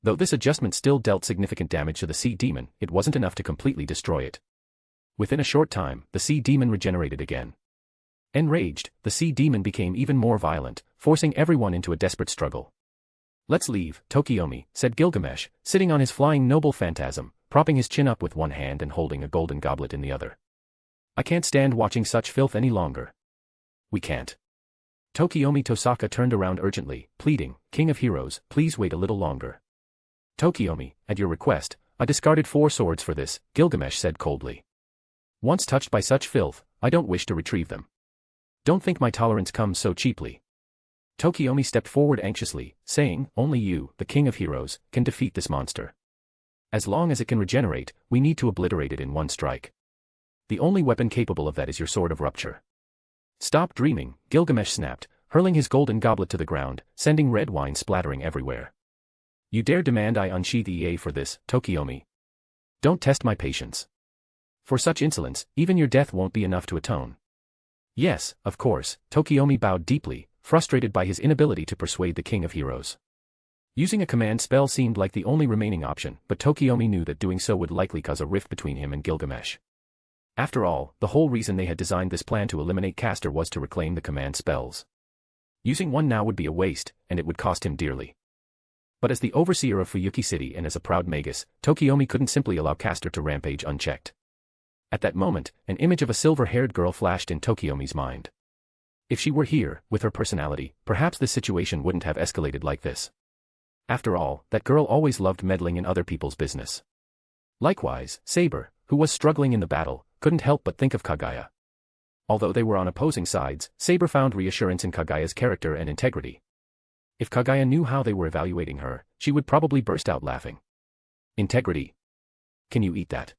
Though this adjustment still dealt significant damage to the sea demon, it wasn't enough to completely destroy it. Within a short time, the sea demon regenerated again. Enraged, the sea demon became even more violent, forcing everyone into a desperate struggle. "Let's leave, Tokiomi," said Gilgamesh, sitting on his flying noble phantasm, propping his chin up with one hand and holding a golden goblet in the other. "I can't stand watching such filth any longer." "We can't." Tokiomi Tosaka turned around urgently, pleading, "King of Heroes, please wait a little longer." "Tokiomi, at your request, I discarded 4 swords for this," Gilgamesh said coldly. "Once touched by such filth, I don't wish to retrieve them. Don't think my tolerance comes so cheaply." Tokiomi stepped forward anxiously, saying, "Only you, the King of Heroes, can defeat this monster. As long as it can regenerate, we need to obliterate it in one strike. The only weapon capable of that is your sword of rupture." "Stop dreaming," Gilgamesh snapped, hurling his golden goblet to the ground, sending red wine splattering everywhere. "You dare demand I unsheath EA for this, Tokiomi? Don't test my patience. For such insolence, even your death won't be enough to atone." "Yes, of course," Tokiomi bowed deeply, frustrated by his inability to persuade the King of Heroes. Using a command spell seemed like the only remaining option, but Tokiomi knew that doing so would likely cause a rift between him and Gilgamesh. After all, the whole reason they had designed this plan to eliminate Castor was to reclaim the command spells. Using one now would be a waste, and it would cost him dearly. But as the overseer of Fuyuki City and as a proud magus, Tokiomi couldn't simply allow Castor to rampage unchecked. At that moment, an image of a silver-haired girl flashed in Tokiomi's mind. If she were here, with her personality, perhaps this situation wouldn't have escalated like this. After all, that girl always loved meddling in other people's business. Likewise, Saber, who was struggling in the battle, couldn't help but think of Kaguya. Although they were on opposing sides, Saber found reassurance in Kaguya's character and integrity. If Kaguya knew how they were evaluating her, she would probably burst out laughing. Integrity? Can you eat that?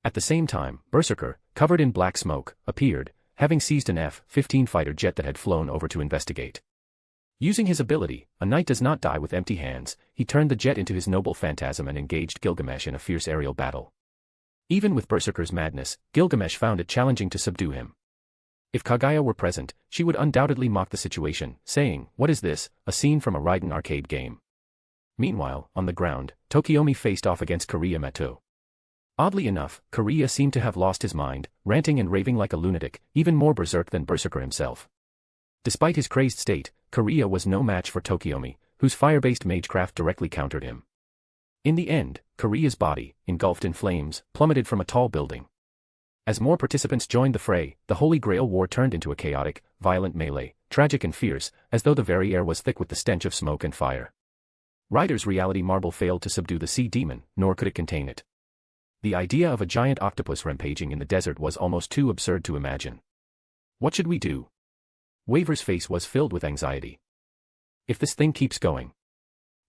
At the same time, Berserker, covered in black smoke, appeared, having seized an F-15 fighter jet that had flown over to investigate. Using his ability, a knight does not die with empty hands, he turned the jet into his noble phantasm and engaged Gilgamesh in a fierce aerial battle. Even with Berserker's madness, Gilgamesh found it challenging to subdue him. If Kaguya were present, she would undoubtedly mock the situation, saying, "What is this, a scene from a Raiden arcade game?" Meanwhile, on the ground, Tokiomi faced off against Kaguya Mato. Oddly enough, Kaguya seemed to have lost his mind, ranting and raving like a lunatic, even more berserk than Berserker himself. Despite his crazed state, Kaguya was no match for Tokiomi, whose fire-based magecraft directly countered him. In the end, Kaguya's body, engulfed in flames, plummeted from a tall building. As more participants joined the fray, the Holy Grail War turned into a chaotic, violent melee, tragic and fierce, as though the very air was thick with the stench of smoke and fire. Ryder's reality marble failed to subdue the sea demon, nor could it contain it. The idea of a giant octopus rampaging in the desert was almost too absurd to imagine. What should we do? Waver's face was filled with anxiety. If this thing keeps going,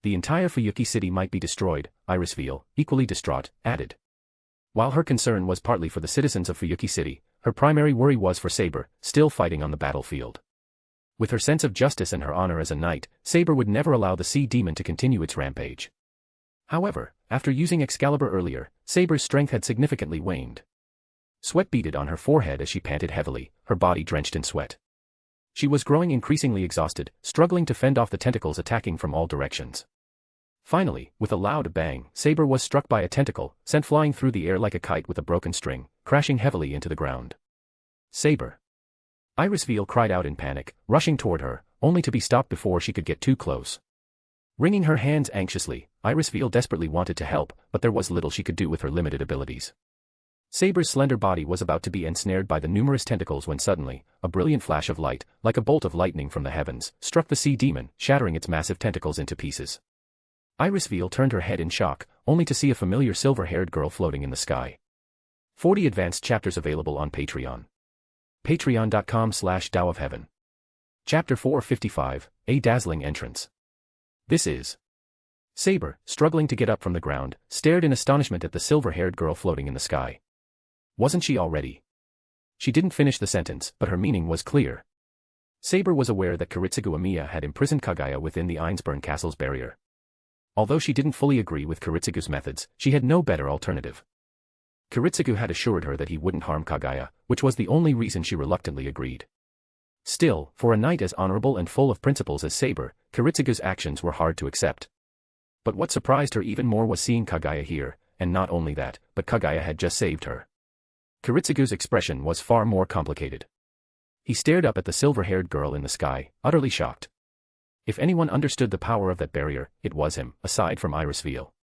the entire Fuyuki city might be destroyed, Irisveal, equally distraught, added. While her concern was partly for the citizens of Fuyuki City, her primary worry was for Saber, still fighting on the battlefield. With her sense of justice and her honor as a knight, Saber would never allow the sea demon to continue its rampage. However, after using Excalibur earlier, Saber's strength had significantly waned. Sweat beaded on her forehead as she panted heavily, her body drenched in sweat. She was growing increasingly exhausted, struggling to fend off the tentacles attacking from all directions. Finally, with a loud bang, Saber was struck by a tentacle, sent flying through the air like a kite with a broken string, crashing heavily into the ground. Saber! Irisveal cried out in panic, rushing toward her, only to be stopped before she could get too close. Wringing her hands anxiously, Irisveal desperately wanted to help, but there was little she could do with her limited abilities. Saber's slender body was about to be ensnared by the numerous tentacles when suddenly, a brilliant flash of light, like a bolt of lightning from the heavens, struck the sea demon, shattering its massive tentacles into pieces. Irisveal turned her head in shock, only to see a familiar silver-haired girl floating in the sky. 40 advanced chapters available on Patreon. Patreon.com/DAOofHeaven. Chapter 455, A Dazzling Entrance. This is. Saber, struggling to get up from the ground, stared in astonishment at the silver-haired girl floating in the sky. Wasn't she already? She didn't finish the sentence, but her meaning was clear. Saber was aware that Kiritsugu Amiya had imprisoned Kaguya within the Ainsburn Castle's barrier. Although she didn't fully agree with Kiritsugu's methods, she had no better alternative. Kiritsugu had assured her that he wouldn't harm Kaguya, which was the only reason she reluctantly agreed. Still, for a knight as honorable and full of principles as Saber, Kiritsugu's actions were hard to accept. But what surprised her even more was seeing Kaguya here, and not only that, but Kaguya had just saved her. Kiritsugu's expression was far more complicated. He stared up at the silver-haired girl in the sky, utterly shocked. If anyone understood the power of that barrier, it was him, aside from Iris Veil.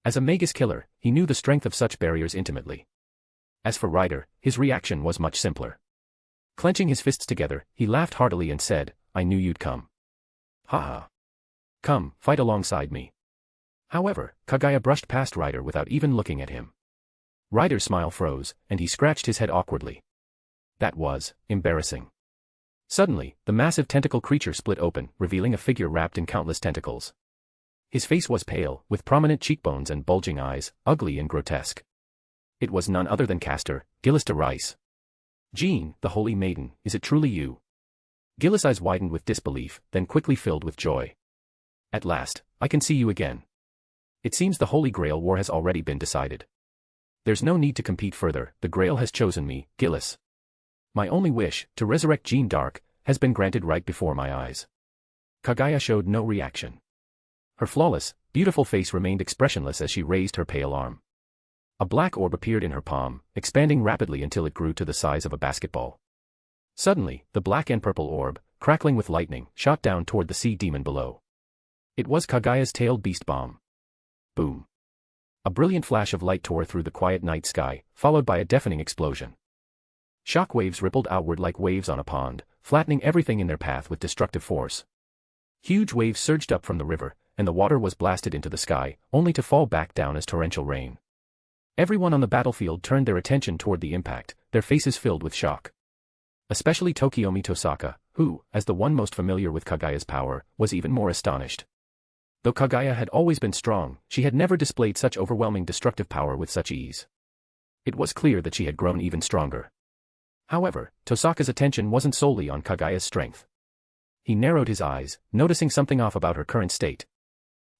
As a Magus killer, he knew the strength of such barriers intimately. As for Ryder, his reaction was much simpler. Clenching his fists together, he laughed heartily and said, "I knew you'd come. Ha. Come, fight alongside me." However, Kaguya brushed past Ryder without even looking at him. Ryder's smile froze, and he scratched his head awkwardly. That was embarrassing. Suddenly, the massive tentacle creature split open, revealing a figure wrapped in countless tentacles. His face was pale, with prominent cheekbones and bulging eyes, ugly and grotesque. It was none other than Castor, Gillis de Rice. "Jean, the Holy Maiden, is it truly you?" Gillis' eyes widened with disbelief, then quickly filled with joy. "At last, I can see you again. It seems the Holy Grail war has already been decided. There's no need to compete further, the Grail has chosen me, Gillis. My only wish, to resurrect Jean d'Arc, has been granted right before my eyes." Kaguya showed no reaction. Her flawless, beautiful face remained expressionless as she raised her pale arm. A black orb appeared in her palm, expanding rapidly until it grew to the size of a basketball. Suddenly, the black and purple orb, crackling with lightning, shot down toward the sea demon below. It was Kaguya's tailed beast bomb. Boom. A brilliant flash of light tore through the quiet night sky, followed by a deafening explosion. Shock waves rippled outward like waves on a pond, flattening everything in their path with destructive force. Huge waves surged up from the river, and the water was blasted into the sky, only to fall back down as torrential rain. Everyone on the battlefield turned their attention toward the impact, their faces filled with shock. Especially Tokiomi Tosaka, who, as the one most familiar with Kaguya's power, was even more astonished. Though Kaguya had always been strong, she had never displayed such overwhelming destructive power with such ease. It was clear that she had grown even stronger. However, Tosaka's attention wasn't solely on Kaguya's strength. He narrowed his eyes, noticing something off about her current state.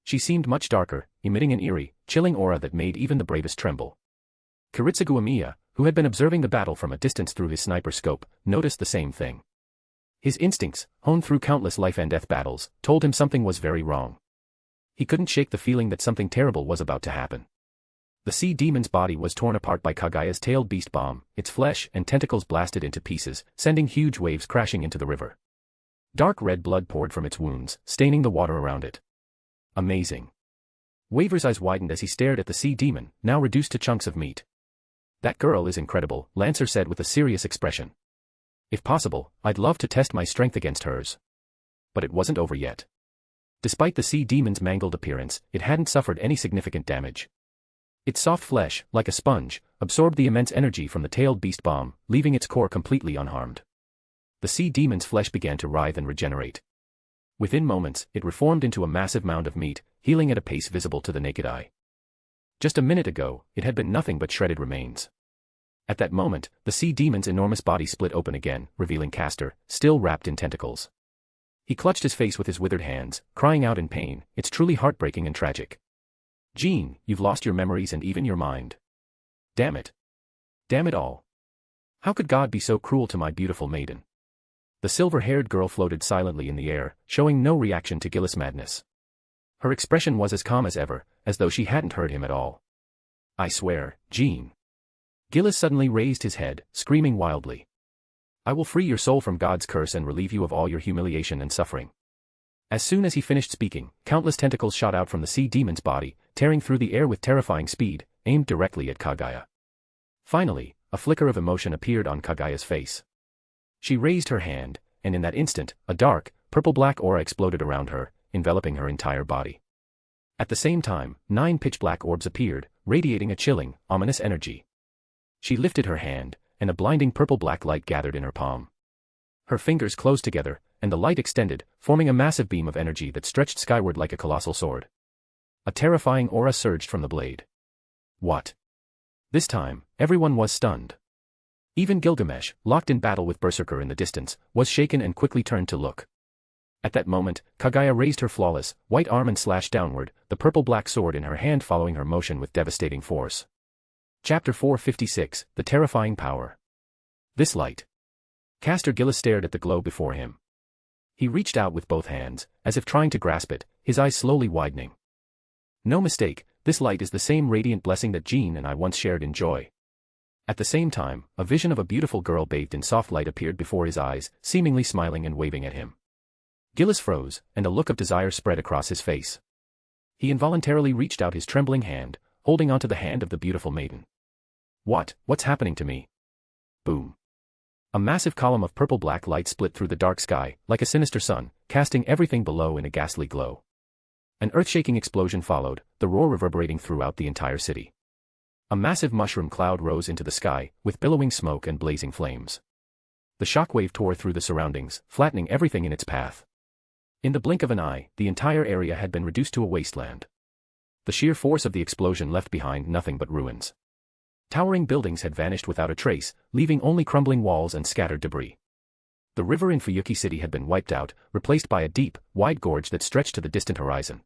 She seemed much darker, emitting an eerie, chilling aura that made even the bravest tremble. Kiritsugu Amiya, who had been observing the battle from a distance through his sniper scope, noticed the same thing. His instincts, honed through countless life and death battles, told him something was very wrong. He couldn't shake the feeling that something terrible was about to happen. The sea demon's body was torn apart by Kaguya's tailed beast bomb, its flesh and tentacles blasted into pieces, sending huge waves crashing into the river. Dark red blood poured from its wounds, staining the water around it. Amazing. Waver's eyes widened as he stared at the sea demon, now reduced to chunks of meat. "That girl is incredible," Lancer said with a serious expression. "If possible, I'd love to test my strength against hers." But it wasn't over yet. Despite the sea demon's mangled appearance, it hadn't suffered any significant damage. Its soft flesh, like a sponge, absorbed the immense energy from the tailed beast bomb, leaving its core completely unharmed. The sea demon's flesh began to writhe and regenerate. Within moments, it reformed into a massive mound of meat, healing at a pace visible to the naked eye. Just a minute ago, it had been nothing but shredded remains. At that moment, the sea demon's enormous body split open again, revealing Castor, still wrapped in tentacles. He clutched his face with his withered hands, crying out in pain, "It's truly heartbreaking and tragic. Jean, you've lost your memories and even your mind. Damn it. Damn it all. How could God be so cruel to my beautiful maiden?" The silver-haired girl floated silently in the air, showing no reaction to Gillis' madness. Her expression was as calm as ever, as though she hadn't heard him at all. "I swear, Jean." Gillis suddenly raised his head, screaming wildly. "I will free your soul from God's curse and relieve you of all your humiliation and suffering." As soon as he finished speaking, countless tentacles shot out from the sea demon's body, tearing through the air with terrifying speed, aimed directly at Kaguya. Finally, a flicker of emotion appeared on Kaguya's face. She raised her hand, and in that instant, a dark, purple-black aura exploded around her, enveloping her entire body. At the same time, 9 pitch-black orbs appeared, radiating a chilling, ominous energy. She lifted her hand, and a blinding purple-black light gathered in her palm. Her fingers closed together, and the light extended, forming a massive beam of energy that stretched skyward like a colossal sword. A terrifying aura surged from the blade. What? This time, everyone was stunned. Even Gilgamesh, locked in battle with Berserker in the distance, was shaken and quickly turned to look. At that moment, Kaguya raised her flawless, white arm and slashed downward, the purple-black sword in her hand following her motion with devastating force. Chapter 456, The Terrifying Power. This light. Caster Gillis stared at the glow before him. He reached out with both hands, as if trying to grasp it, his eyes slowly widening. No mistake, this light is the same radiant blessing that Jean and I once shared in joy. At the same time, a vision of a beautiful girl bathed in soft light appeared before his eyes, seemingly smiling and waving at him. Gillis froze, and a look of desire spread across his face. He involuntarily reached out his trembling hand, holding onto the hand of the beautiful maiden. What's happening to me? Boom. A massive column of purple-black light split through the dark sky, like a sinister sun, casting everything below in a ghastly glow. An earth-shaking explosion followed, the roar reverberating throughout the entire city. A massive mushroom cloud rose into the sky, with billowing smoke and blazing flames. The shockwave tore through the surroundings, flattening everything in its path. In the blink of an eye, the entire area had been reduced to a wasteland. The sheer force of the explosion left behind nothing but ruins. Towering buildings had vanished without a trace, leaving only crumbling walls and scattered debris. The river in Fuyuki City had been wiped out, replaced by a deep, wide gorge that stretched to the distant horizon.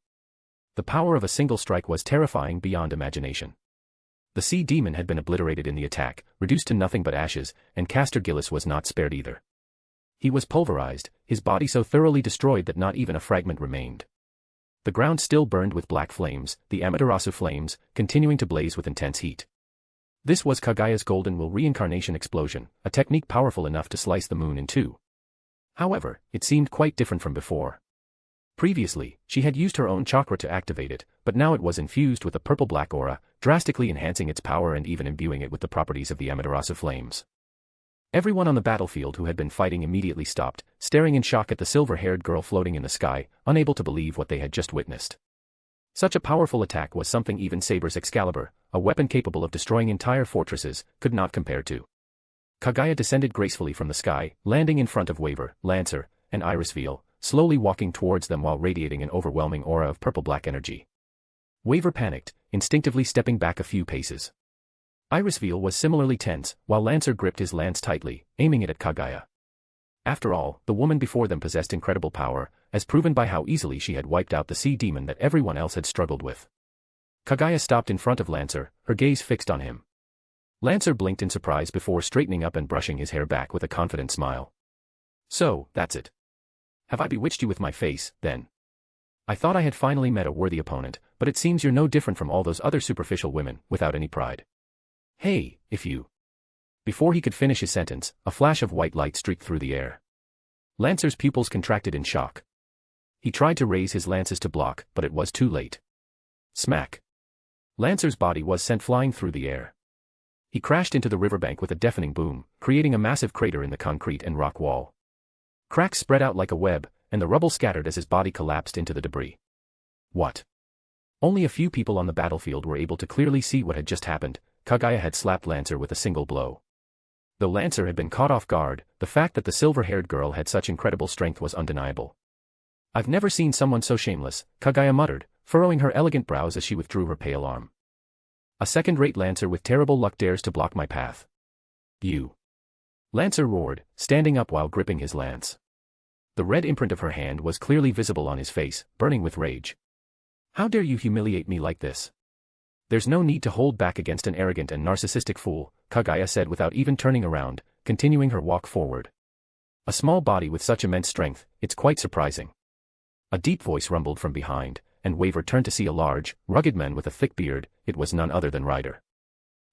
The power of a single strike was terrifying beyond imagination. The sea demon had been obliterated in the attack, reduced to nothing but ashes, and Caster Gillis was not spared either. He was pulverized, his body so thoroughly destroyed that not even a fragment remained. The ground still burned with black flames, the Amaterasu flames, continuing to blaze with intense heat. This was Kaguya's Golden Will reincarnation explosion, a technique powerful enough to slice the moon in two. However, it seemed quite different from before. Previously, she had used her own chakra to activate it, but now it was infused with a purple-black aura, drastically enhancing its power and even imbuing it with the properties of the Amaterasu flames. Everyone on the battlefield who had been fighting immediately stopped, staring in shock at the silver-haired girl floating in the sky, unable to believe what they had just witnessed. Such a powerful attack was something even Saber's Excalibur, a weapon capable of destroying entire fortresses, could not compare to. Kaguya descended gracefully from the sky, landing in front of Waver, Lancer, and Irisveal, slowly walking towards them while radiating an overwhelming aura of purple-black energy. Waver panicked, instinctively stepping back a few paces. Irisveal was similarly tense, while Lancer gripped his lance tightly, aiming it at Kaguya. After all, the woman before them possessed incredible power, as proven by how easily she had wiped out the sea demon that everyone else had struggled with. Kaguya stopped in front of Lancer, her gaze fixed on him. Lancer blinked in surprise before straightening up and brushing his hair back with a confident smile. So, that's it. Have I bewitched you with my face, then? I thought I had finally met a worthy opponent, but it seems you're no different from all those other superficial women, without any pride. Hey, if you... Before he could finish his sentence, a flash of white light streaked through the air. Lancer's pupils contracted in shock. He tried to raise his lances to block, but it was too late. Smack. Lancer's body was sent flying through the air. He crashed into the riverbank with a deafening boom, creating a massive crater in the concrete and rock wall. Cracks spread out like a web, and the rubble scattered as his body collapsed into the debris. What? Only a few people on the battlefield were able to clearly see what had just happened. Kaguya had slapped Lancer with a single blow. Though Lancer had been caught off guard, the fact that the silver-haired girl had such incredible strength was undeniable. I've never seen someone so shameless, Kaguya muttered, furrowing her elegant brows as she withdrew her pale arm. A second-rate Lancer with terrible luck dares to block my path. You. Lancer roared, standing up while gripping his lance. The red imprint of her hand was clearly visible on his face, burning with rage. How dare you humiliate me like this? There's no need to hold back against an arrogant and narcissistic fool, Kaguya said without even turning around, continuing her walk forward. A small body with such immense strength, it's quite surprising. A deep voice rumbled from behind, and Waver turned to see a large, rugged man with a thick beard. It was none other than Ryder.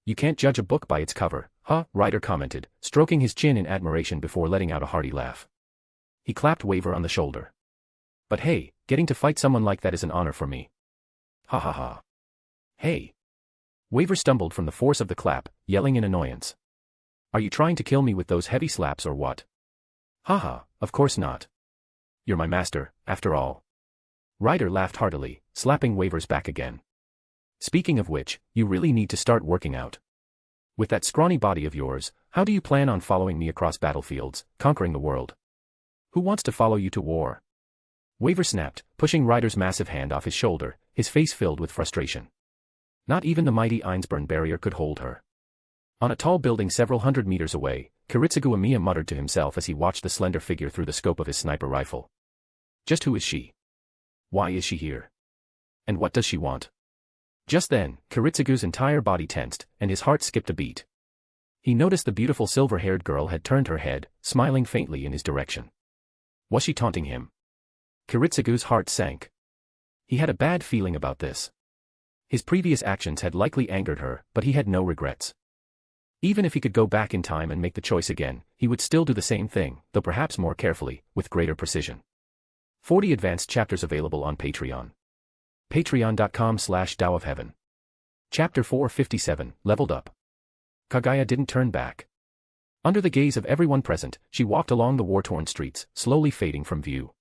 You can't judge a book by its cover, huh? Ryder commented, stroking his chin in admiration before letting out a hearty laugh. He clapped Waver on the shoulder. But hey, getting to fight someone like that is an honor for me. Ha ha ha. Hey. Waver stumbled from the force of the clap, yelling in annoyance. Are you trying to kill me with those heavy slaps or what? Haha, of course not. You're my master, after all. Ryder laughed heartily, slapping Waver's back again. Speaking of which, you really need to start working out. With that scrawny body of yours, how do you plan on following me across battlefields, conquering the world? Who wants to follow you to war? Waver snapped, pushing Ryder's massive hand off his shoulder, his face filled with frustration. Not even the mighty Einsburn barrier could hold her. On a tall building several hundred meters away, Kiritsugu Amiya muttered to himself as he watched the slender figure through the scope of his sniper rifle. Just who is she? Why is she here? And what does she want? Just then, Kiritsugu's entire body tensed, and his heart skipped a beat. He noticed the beautiful silver-haired girl had turned her head, smiling faintly in his direction. Was she taunting him? Kiritsugu's heart sank. He had a bad feeling about this. His previous actions had likely angered her, but he had no regrets. Even if he could go back in time and make the choice again, he would still do the same thing, though perhaps more carefully, with greater precision. 40 advanced chapters available on Patreon. Patreon.com/Tao of Heaven. Chapter 457, Leveled Up. Kaguya didn't turn back. Under the gaze of everyone present, she walked along the war-torn streets, slowly fading from view.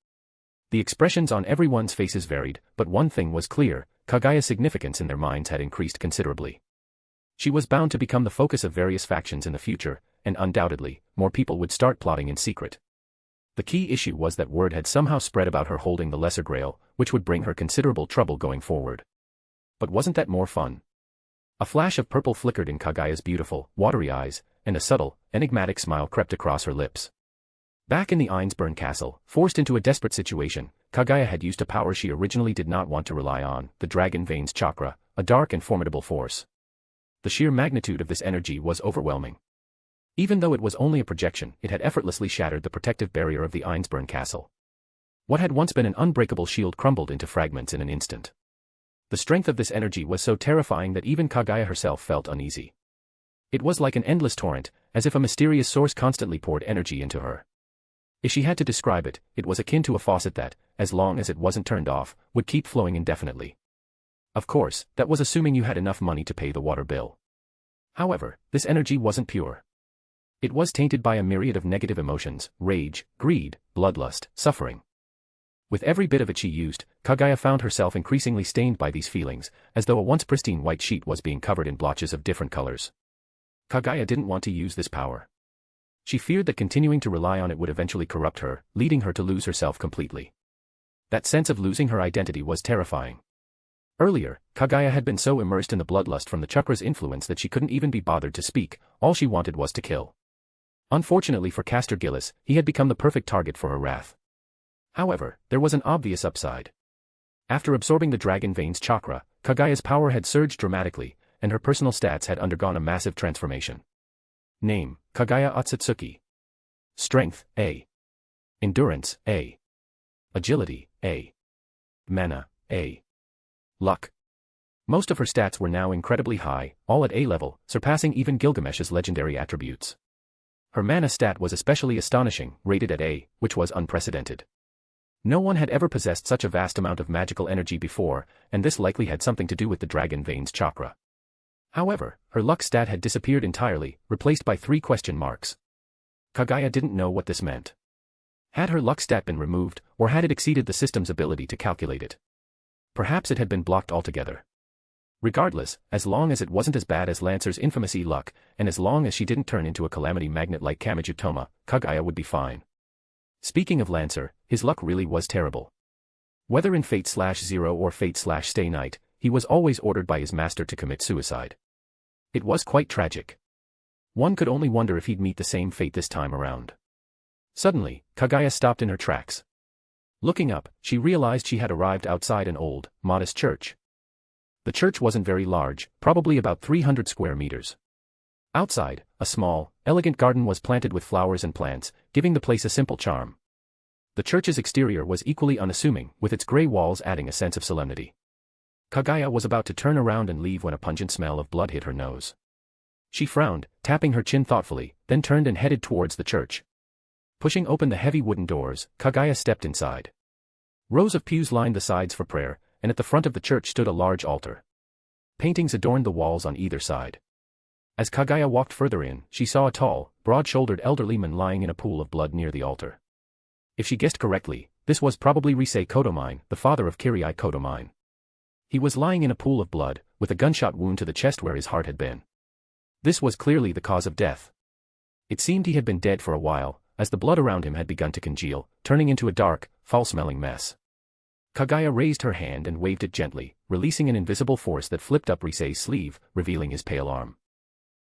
The expressions on everyone's faces varied, but one thing was clear: Kaguya's significance in their minds had increased considerably. She was bound to become the focus of various factions in the future, and undoubtedly, more people would start plotting in secret. The key issue was that word had somehow spread about her holding the Lesser Grail, which would bring her considerable trouble going forward. But wasn't that more fun? A flash of purple flickered in Kaguya's beautiful, watery eyes, and a subtle, enigmatic smile crept across her lips. Back in the Einsburn castle, forced into a desperate situation, Kaguya had used a power she originally did not want to rely on, the Dragon Veins chakra, a dark and formidable force. The sheer magnitude of this energy was overwhelming. Even though it was only a projection, it had effortlessly shattered the protective barrier of the Einsburn castle. What had once been an unbreakable shield crumbled into fragments in an instant. The strength of this energy was so terrifying that even Kaguya herself felt uneasy. It was like an endless torrent, as if a mysterious source constantly poured energy into her. If she had to describe it, it was akin to a faucet that, as long as it wasn't turned off, would keep flowing indefinitely. Of course, that was assuming you had enough money to pay the water bill. However, this energy wasn't pure. It was tainted by a myriad of negative emotions: rage, greed, bloodlust, suffering. With every bit of it she used, Kaguya found herself increasingly stained by these feelings, as though a once pristine white sheet was being covered in blotches of different colors. Kaguya didn't want to use this power. She feared that continuing to rely on it would eventually corrupt her, leading her to lose herself completely. That sense of losing her identity was terrifying. Earlier, Kaguya had been so immersed in the bloodlust from the chakra's influence that she couldn't even be bothered to speak. All she wanted was to kill. Unfortunately for Castor Gillis, he had become the perfect target for her wrath. However, there was an obvious upside. After absorbing the Dragon Veins chakra, Kaguya's power had surged dramatically, and her personal stats had undergone a massive transformation. Name: Kaguya Ōtsutsuki. Strength: A. Endurance: A. Agility: A. Mana: A. Luck. Most of her stats were now incredibly high, all at A level, surpassing even Gilgamesh's legendary attributes. Her mana stat was especially astonishing, rated at A, which was unprecedented. No one had ever possessed such a vast amount of magical energy before, and this likely had something to do with the Dragon Veins chakra. However, her luck stat had disappeared entirely, replaced by 3 question marks. Kaguya didn't know what this meant. Had her luck stat been removed, or had it exceeded the system's ability to calculate it? Perhaps it had been blocked altogether. Regardless, as long as it wasn't as bad as Lancer's infamous E-luck, and as long as she didn't turn into a calamity magnet like Kamijutoma, Kaguya would be fine. Speaking of Lancer, his luck really was terrible. Whether in Fate/0 or Fate/Stay Night, he was always ordered by his master to commit suicide. It was quite tragic. One could only wonder if he'd meet the same fate this time around. Suddenly, Kaguya stopped in her tracks. Looking up, she realized she had arrived outside an old, modest church. The church wasn't very large, probably about 300 square meters. Outside, a small, elegant garden was planted with flowers and plants, giving the place a simple charm. The church's exterior was equally unassuming, with its gray walls adding a sense of solemnity. Kaguya was about to turn around and leave when a pungent smell of blood hit her nose. She frowned, tapping her chin thoughtfully, then turned and headed towards the church. Pushing open the heavy wooden doors, Kaguya stepped inside. Rows of pews lined the sides for prayer, and at the front of the church stood a large altar. Paintings adorned the walls on either side. As Kaguya walked further in, she saw a tall, broad-shouldered elderly man lying in a pool of blood near the altar. If she guessed correctly, this was probably Risei Kodomine, the father of Kirie Kodomine. He was lying in a pool of blood, with a gunshot wound to the chest where his heart had been. This was clearly the cause of death. It seemed he had been dead for a while, as the blood around him had begun to congeal, turning into a dark, foul-smelling mess. Kaguya raised her hand and waved it gently, releasing an invisible force that flipped up Risei's sleeve, revealing his pale arm.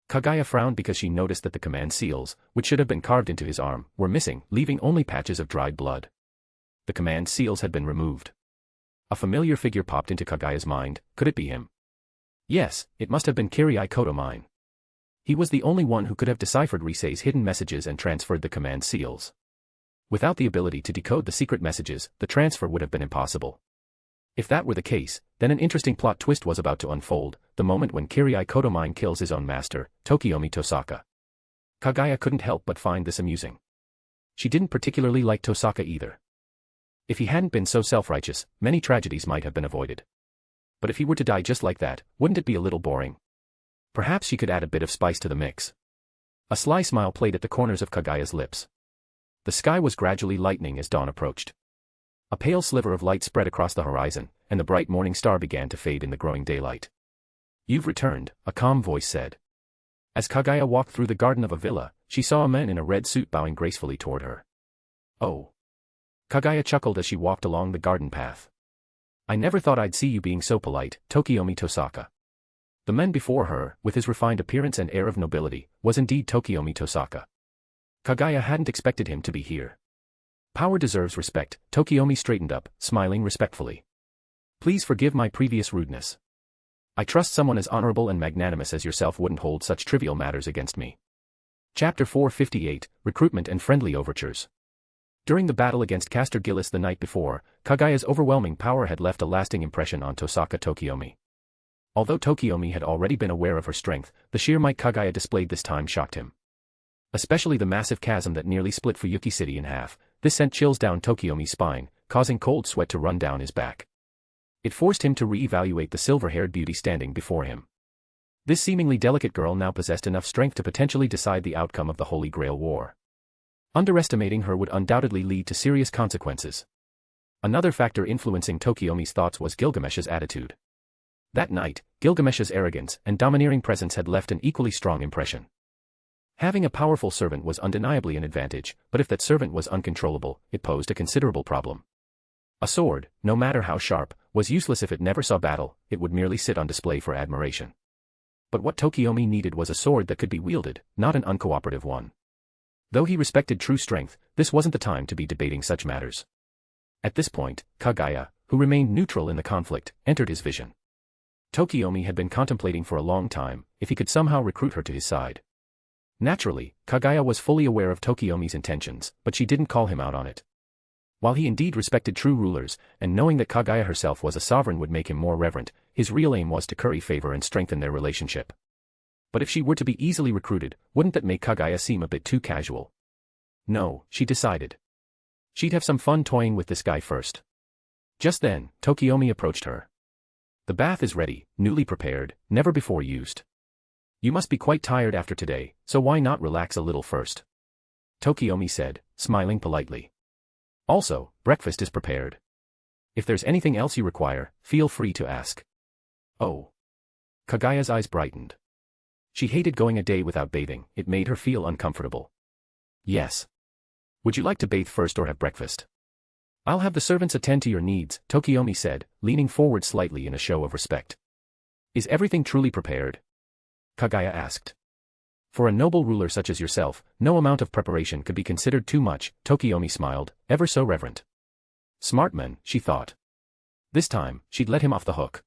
Kaguya frowned because she noticed that the command seals, which should have been carved into his arm, were missing, leaving only patches of dried blood. The command seals had been removed. A familiar figure popped into Kaguya's mind. Could it be him? Yes, it must have been Kaguya Ōtsutsuki. He was the only one who could have deciphered Risei's hidden messages and transferred the command seals. Without the ability to decode the secret messages, the transfer would have been impossible. If that were the case, then an interesting plot twist was about to unfold, the moment when Kaguya Ōtsutsuki kills his own master, Tokiyomi Tosaka. Kaguya couldn't help but find this amusing. She didn't particularly like Tosaka either. If he hadn't been so self-righteous, many tragedies might have been avoided. But if he were to die just like that, wouldn't it be a little boring? Perhaps she could add a bit of spice to the mix. A sly smile played at the corners of Kaguya's lips. The sky was gradually lightening as dawn approached. A pale sliver of light spread across the horizon, and the bright morning star began to fade in the growing daylight. "You've returned," a calm voice said. As Kaguya walked through the garden of a villa, she saw a man in a red suit bowing gracefully toward her. "Oh." Kaguya chuckled as she walked along the garden path. "I never thought I'd see you being so polite, Tokiyomi Tosaka." The man before her, with his refined appearance and air of nobility, was indeed Tokiyomi Tosaka. Kaguya hadn't expected him to be here. Power deserves respect, Tokiyomi straightened up, smiling respectfully. "Please forgive my previous rudeness. I trust someone as honorable and magnanimous as yourself wouldn't hold such trivial matters against me." Chapter 458, Recruitment and Friendly Overtures. During the battle against Caster Gillis the night before, Kaguya's overwhelming power had left a lasting impression on Tosaka Tokiyomi. Although Tokiyomi had already been aware of her strength, the sheer might Kaguya displayed this time shocked him. Especially the massive chasm that nearly split Fuyuki City in half. This sent chills down Tokiyomi's spine, causing cold sweat to run down his back. It forced him to re-evaluate the silver-haired beauty standing before him. This seemingly delicate girl now possessed enough strength to potentially decide the outcome of the Holy Grail War. Underestimating her would undoubtedly lead to serious consequences. Another factor influencing Tokiyomi's thoughts was Gilgamesh's attitude. That night, Gilgamesh's arrogance and domineering presence had left an equally strong impression. Having a powerful servant was undeniably an advantage, but if that servant was uncontrollable, it posed a considerable problem. A sword, no matter how sharp, was useless if it never saw battle, it would merely sit on display for admiration. But what Tokiyomi needed was a sword that could be wielded, not an uncooperative one. Though he respected true strength, this wasn't the time to be debating such matters. At this point, Kaguya, who remained neutral in the conflict, entered his vision. Tokiyomi had been contemplating for a long time if he could somehow recruit her to his side. Naturally, Kaguya was fully aware of Tokiyomi's intentions, but she didn't call him out on it. While he indeed respected true rulers, and knowing that Kaguya herself was a sovereign would make him more reverent, his real aim was to curry favor and strengthen their relationship. But if she were to be easily recruited, wouldn't that make Kaguya seem a bit too casual? No, she decided. She'd have some fun toying with this guy first. Just then, Tokiyomi approached her. "The bath is ready, newly prepared, never before used. You must be quite tired after today, so why not relax a little first?" Tokiyomi said, smiling politely. "Also, breakfast is prepared. If there's anything else you require, feel free to ask." "Oh." Kaguya's eyes brightened. She hated going a day without bathing, it made her feel uncomfortable. "Yes. Would you like to bathe first or have breakfast?" "I'll have the servants attend to your needs," Tokiyomi said, leaning forward slightly in a show of respect. "Is everything truly prepared?" Kaguya asked. "For a noble ruler such as yourself, no amount of preparation could be considered too much," Tokiyomi smiled, ever so reverent. Smart man, she thought. This time, she'd let him off the hook.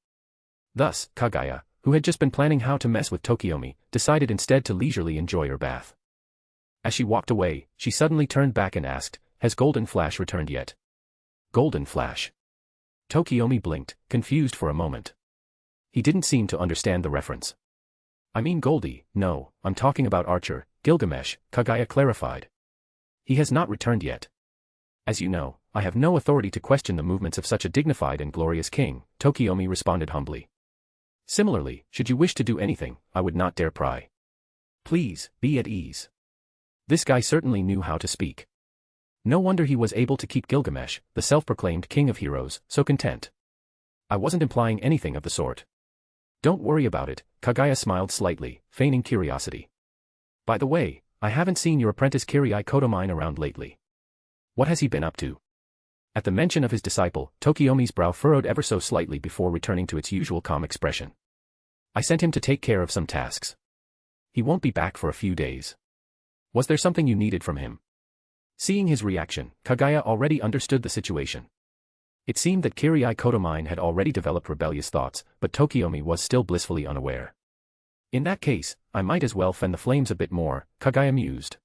Thus, Kaguya, who had just been planning how to mess with Tokiyomi, decided instead to leisurely enjoy her bath. As she walked away, she suddenly turned back and asked, "Has Golden Flash returned yet?" Golden Flash. Tokiyomi blinked, confused for a moment. He didn't seem to understand the reference. "I mean Goldie, no, I'm talking about Archer, Gilgamesh," Kaguya clarified. "He has not returned yet. As you know, I have no authority to question the movements of such a dignified and glorious king," Tokiyomi responded humbly. "Similarly, should you wish to do anything, I would not dare pry. Please, be at ease." This guy certainly knew how to speak. No wonder he was able to keep Gilgamesh, the self-proclaimed king of heroes, so content. "I wasn't implying anything of the sort." "Don't worry about it," Kaguya smiled slightly, feigning curiosity. "By the way, I haven't seen your apprentice Kaguya Ōtsutsuki around lately. What has he been up to?" At the mention of his disciple, Tokiyomi's brow furrowed ever so slightly before returning to its usual calm expression. "I sent him to take care of some tasks. He won't be back for a few days." "Was there something you needed from him?" Seeing his reaction, Kaguya already understood the situation. It seemed that Kaguya Kotomine had already developed rebellious thoughts, but Tokiomi was still blissfully unaware. In that case, I might as well fan the flames a bit more, Kaguya mused.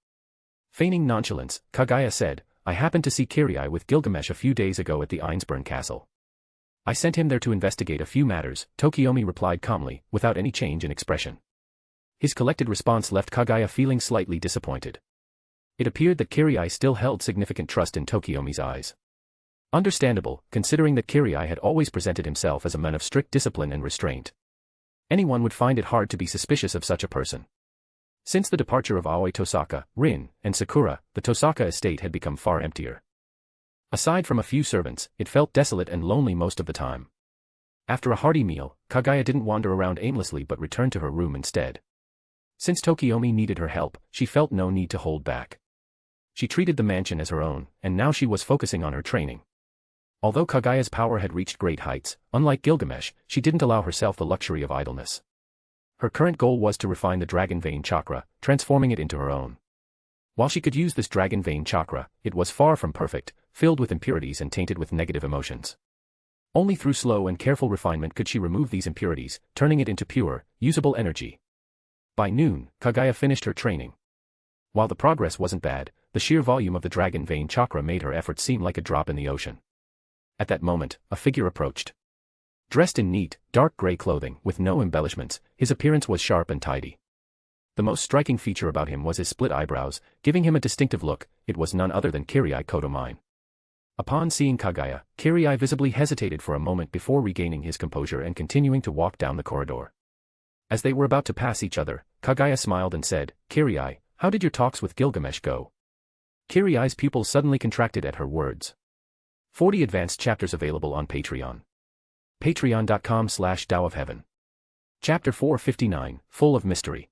Feigning nonchalance, Kaguya said, I happened to see Kaguya with Gilgamesh a few days ago at the Einsburn castle. I sent him there to investigate a few matters, Tokiomi replied calmly, without any change in expression. His collected response left Kaguya feeling slightly disappointed. It appeared that Kaguya still held significant trust in Tokiomi's eyes. Understandable, considering that Kaguya had always presented himself as a man of strict discipline and restraint. Anyone would find it hard to be suspicious of such a person. Since the departure of Aoi Tosaka, Rin, and Sakura, the Tosaka estate had become far emptier. Aside from a few servants, it felt desolate and lonely most of the time. After a hearty meal, Kaguya didn't wander around aimlessly but returned to her room instead. Since Tokiomi needed her help, she felt no need to hold back. She treated the mansion as her own, and now she was focusing on her training. Although Kaguya's power had reached great heights, unlike Gilgamesh, she didn't allow herself the luxury of idleness. Her current goal was to refine the Dragon Vein chakra, transforming it into her own. While she could use this Dragon Vein chakra, it was far from perfect, filled with impurities and tainted with negative emotions. Only through slow and careful refinement could she remove these impurities, turning it into pure, usable energy. By noon, Kaguya finished her training. While the progress wasn't bad, the sheer volume of the Dragon Vein chakra made her effort seem like a drop in the ocean. At that moment, a figure approached. Dressed in neat, dark gray clothing, with no embellishments, his appearance was sharp and tidy. The most striking feature about him was his split eyebrows, giving him a distinctive look. It was none other than Kaguya Kotomine. Upon seeing Kaguya, Kaguya visibly hesitated for a moment before regaining his composure and continuing to walk down the corridor. As they were about to pass each other, Kaguya smiled and said, Kaguya, how did your talks with Gilgamesh go? Kaguya's pupils suddenly contracted at her words. 40 advanced chapters available on Patreon. Patreon.com/Tao of Heaven. Chapter 459, Full of Mystery.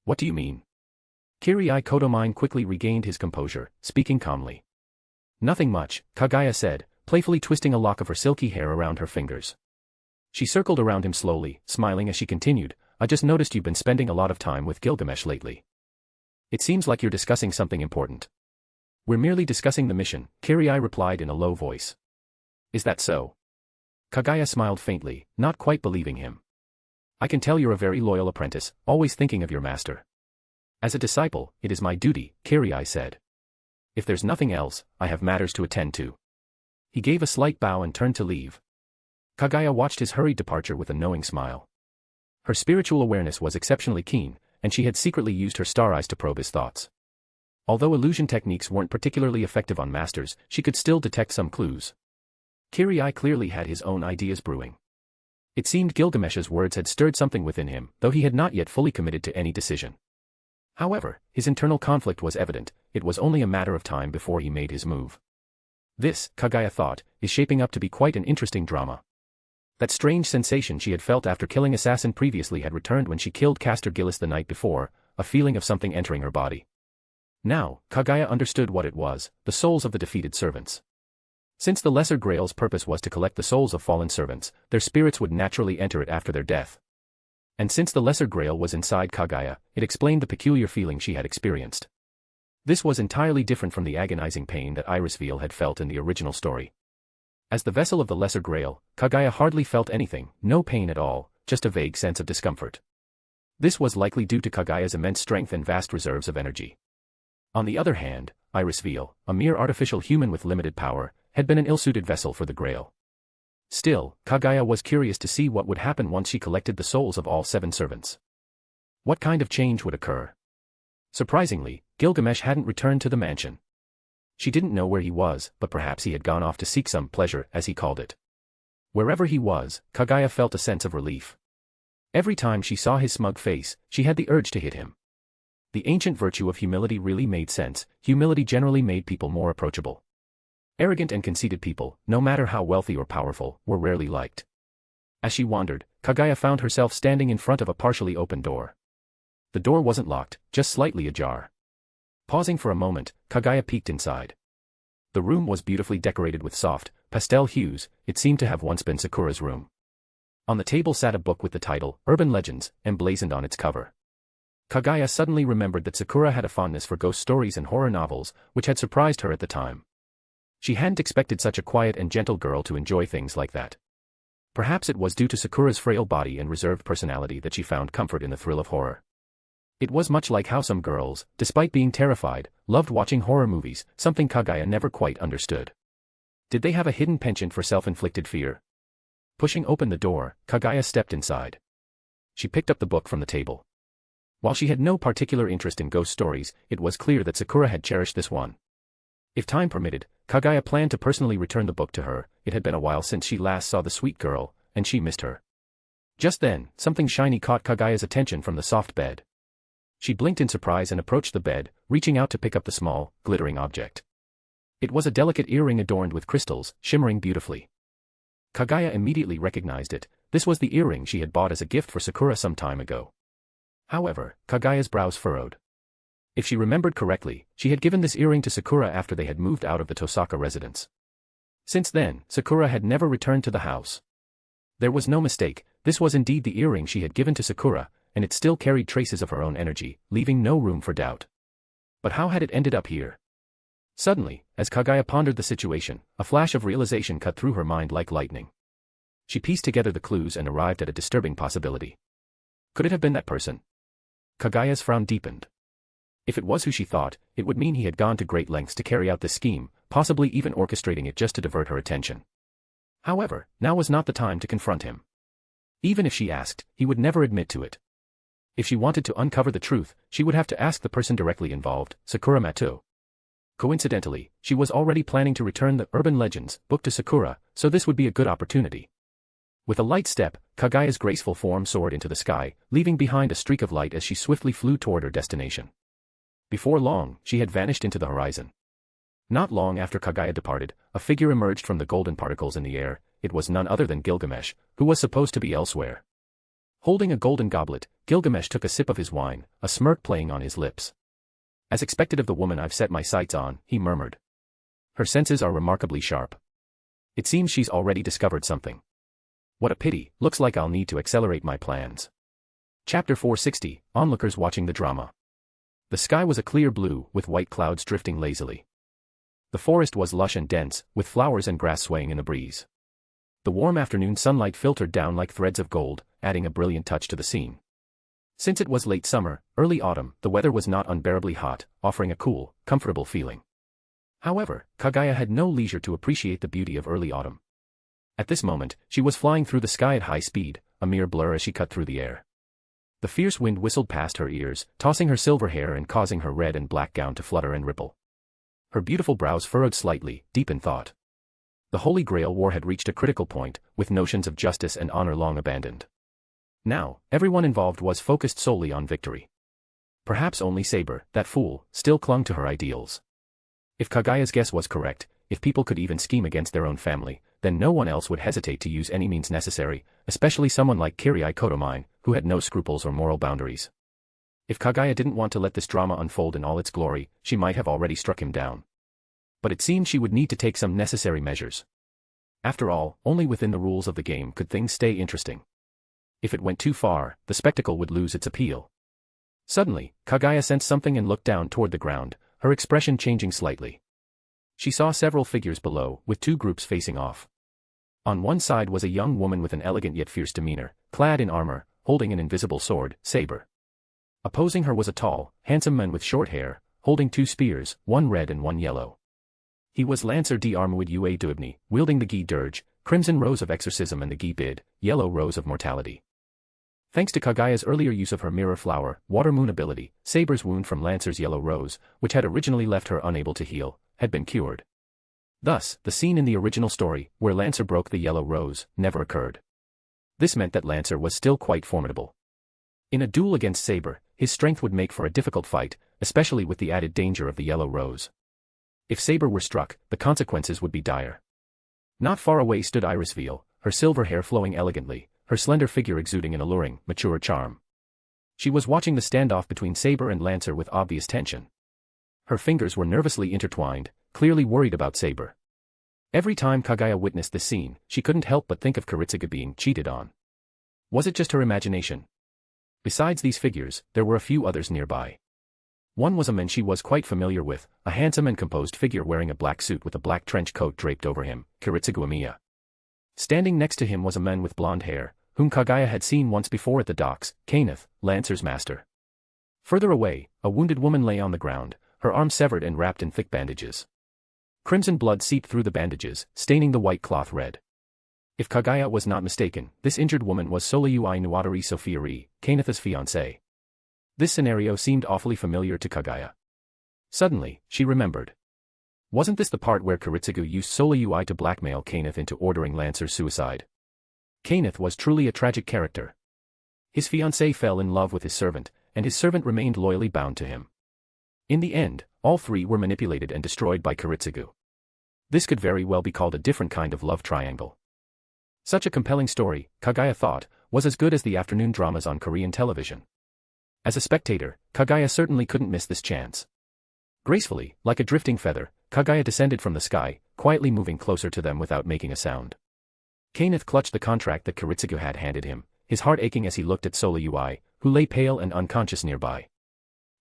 What do you mean? Kaguya Kotomine quickly regained his composure, speaking calmly. Nothing much, Kaguya said, playfully twisting a lock of her silky hair around her fingers. She circled around him slowly, smiling as she continued, I just noticed you've been spending a lot of time with Gilgamesh lately. It seems like you're discussing something important. We're merely discussing the mission, Kaguya replied in a low voice. Is that so? Kaguya smiled faintly, not quite believing him. I can tell you're a very loyal apprentice, always thinking of your master. As a disciple, it is my duty, Kaguya said. If there's nothing else, I have matters to attend to. He gave a slight bow and turned to leave. Kaguya watched his hurried departure with a knowing smile. Her spiritual awareness was exceptionally keen, and she had secretly used her star eyes to probe his thoughts. Although illusion techniques weren't particularly effective on masters, she could still detect some clues. Kaguya clearly had his own ideas brewing. It seemed Gilgamesh's words had stirred something within him, though he had not yet fully committed to any decision. However, his internal conflict was evident, it was only a matter of time before he made his move. This, Kaguya thought, is shaping up to be quite an interesting drama. That strange sensation she had felt after killing Assassin previously had returned when she killed Caster Gillis the night before, a feeling of something entering her body. Now, Kaguya understood what it was, the souls of the defeated servants. Since the Lesser Grail's purpose was to collect the souls of fallen servants, their spirits would naturally enter it after their death. And since the Lesser Grail was inside Kaguya, it explained the peculiar feeling she had experienced. This was entirely different from the agonizing pain that Irisveal had felt in the original story. As the vessel of the Lesser Grail, Kaguya hardly felt anything, no pain at all, just a vague sense of discomfort. This was likely due to Kaguya's immense strength and vast reserves of energy. On the other hand, Irisveal, a mere artificial human with limited power, had been an ill-suited vessel for the Grail. Still, Kaguya was curious to see what would happen once she collected the souls of all 7 servants. What kind of change would occur? Surprisingly, Gilgamesh hadn't returned to the mansion. She didn't know where he was, but perhaps he had gone off to seek some pleasure, as he called it. Wherever he was, Kaguya felt a sense of relief. Every time she saw his smug face, she had the urge to hit him. The ancient virtue of humility really made sense. Humility generally made people more approachable. Arrogant and conceited people, no matter how wealthy or powerful, were rarely liked. As she wandered, Kaguya found herself standing in front of a partially open door. The door wasn't locked, just slightly ajar. Pausing for a moment, Kaguya peeked inside. The room was beautifully decorated with soft, pastel hues. It seemed to have once been Sakura's room. On the table sat a book with the title, Urban Legends, emblazoned on its cover. Kaguya suddenly remembered that Sakura had a fondness for ghost stories and horror novels, which had surprised her at the time. She hadn't expected such a quiet and gentle girl to enjoy things like that. Perhaps it was due to Sakura's frail body and reserved personality that she found comfort in the thrill of horror. It was much like how some girls, despite being terrified, loved watching horror movies, something Kaguya never quite understood. Did they have a hidden penchant for self-inflicted fear? Pushing open the door, Kaguya stepped inside. She picked up the book from the table. While she had no particular interest in ghost stories, it was clear that Sakura had cherished this one. If time permitted, Kaguya planned to personally return the book to her. It had been a while since she last saw the sweet girl, and she missed her. Just then, something shiny caught Kaguya's attention from the soft bed. She blinked in surprise and approached the bed, reaching out to pick up the small, glittering object. It was a delicate earring adorned with crystals, shimmering beautifully. Kaguya immediately recognized it. This was the earring she had bought as a gift for Sakura some time ago. However, Kaguya's brows furrowed. If she remembered correctly, she had given this earring to Sakura after they had moved out of the Tosaka residence. Since then, Sakura had never returned to the house. There was no mistake, this was indeed the earring she had given to Sakura, and it still carried traces of her own energy, leaving no room for doubt. But how had it ended up here? Suddenly, as Kaguya pondered the situation, a flash of realization cut through her mind like lightning. She pieced together the clues and arrived at a disturbing possibility. Could it have been that person? Kaguya's frown deepened. If it was who she thought, it would mean he had gone to great lengths to carry out this scheme, possibly even orchestrating it just to divert her attention. However, now was not the time to confront him. Even if she asked, he would never admit to it. If she wanted to uncover the truth, she would have to ask the person directly involved, Sakura Mato. Coincidentally, she was already planning to return the Urban Legends book to Sakura, so this would be a good opportunity. With a light step, Kaguya's graceful form soared into the sky, leaving behind a streak of light as she swiftly flew toward her destination. Before long, she had vanished into the horizon. Not long after Kaguya departed, a figure emerged from the golden particles in the air. It was none other than Gilgamesh, who was supposed to be elsewhere. Holding a golden goblet, Gilgamesh took a sip of his wine, a smirk playing on his lips. As expected of the woman I've set my sights on, he murmured. Her senses are remarkably sharp. It seems she's already discovered something. What a pity, looks like I'll need to accelerate my plans. Chapter 460, Onlookers watching the drama. The sky was a clear blue, with white clouds drifting lazily. The forest was lush and dense, with flowers and grass swaying in the breeze. The warm afternoon sunlight filtered down like threads of gold, adding a brilliant touch to the scene. Since it was late summer, early autumn, the weather was not unbearably hot, offering a cool, comfortable feeling. However, Kaguya had no leisure to appreciate the beauty of early autumn. At this moment, she was flying through the sky at high speed, a mere blur as she cut through the air. The fierce wind whistled past her ears, tossing her silver hair and causing her red and black gown to flutter and ripple. Her beautiful brows furrowed slightly, deep in thought. The Holy Grail war had reached a critical point, with notions of justice and honor long abandoned. Now, everyone involved was focused solely on victory. Perhaps only Saber, that fool, still clung to her ideals. If Kaguya's guess was correct, if people could even scheme against their own family, then no one else would hesitate to use any means necessary, especially someone like Kirai Kotomine, who had no scruples or moral boundaries. If Kaguya didn't want to let this drama unfold in all its glory, she might have already struck him down. But it seemed she would need to take some necessary measures. After all, only within the rules of the game could things stay interesting. If it went too far, the spectacle would lose its appeal. Suddenly, Kaguya sensed something and looked down toward the ground, her expression changing slightly. She saw several figures below, with two groups facing off. On one side was a young woman with an elegant yet fierce demeanor, clad in armor, holding an invisible sword, Saber. Opposing her was a tall, handsome man with short hair, holding two spears, one red and one yellow. He was Lancer d'Armuid Ua Duibni, wielding the Gi Dirge, crimson rose of exorcism and the Gi Bid, yellow rose of mortality. Thanks to Kaguya's earlier use of her mirror flower, water moon ability, Saber's wound from Lancer's yellow rose, which had originally left her unable to heal, had been cured. Thus, the scene in the original story, where Lancer broke the yellow rose, never occurred. This meant that Lancer was still quite formidable. In a duel against Saber, his strength would make for a difficult fight, especially with the added danger of the yellow rose. If Saber were struck, the consequences would be dire. Not far away stood Irisveil, her silver hair flowing elegantly, her slender figure exuding an alluring, mature charm. She was watching the standoff between Saber and Lancer with obvious tension. Her fingers were nervously intertwined, clearly worried about Saber. Every time Kaguya witnessed this scene, she couldn't help but think of Kiritsuga being cheated on. Was it just her imagination? Besides these figures, there were a few others nearby. One was a man she was quite familiar with, a handsome and composed figure wearing a black suit with a black trench coat draped over him, Kiritsugu Ōmiya. Standing next to him was a man with blonde hair, whom Kaguya had seen once before at the docks, Kaineth, Lancer's master. Further away, a wounded woman lay on the ground, her arm severed and wrapped in thick bandages. Crimson blood seeped through the bandages, staining the white cloth red. If Kaguya was not mistaken, this injured woman was Sorayuai Nuatari Sophia-ri, Kaineth's fiancée. This scenario seemed awfully familiar to Kaguya. Suddenly, she remembered. Wasn't this the part where Kiritsugu used Sorayuai to blackmail Kaineth into ordering Lancer's suicide? Kaineth was truly a tragic character. His fiancée fell in love with his servant, and his servant remained loyally bound to him. In the end, all three were manipulated and destroyed by Kiritsugu. This could very well be called a different kind of love triangle. Such a compelling story, Kaguya thought, was as good as the afternoon dramas on Korean television. As a spectator, Kaguya certainly couldn't miss this chance. Gracefully, like a drifting feather, Kaguya descended from the sky, quietly moving closer to them without making a sound. Kaineth clutched the contract that Kiritsugu had handed him, his heart aching as he looked at Sorayuai, who lay pale and unconscious nearby.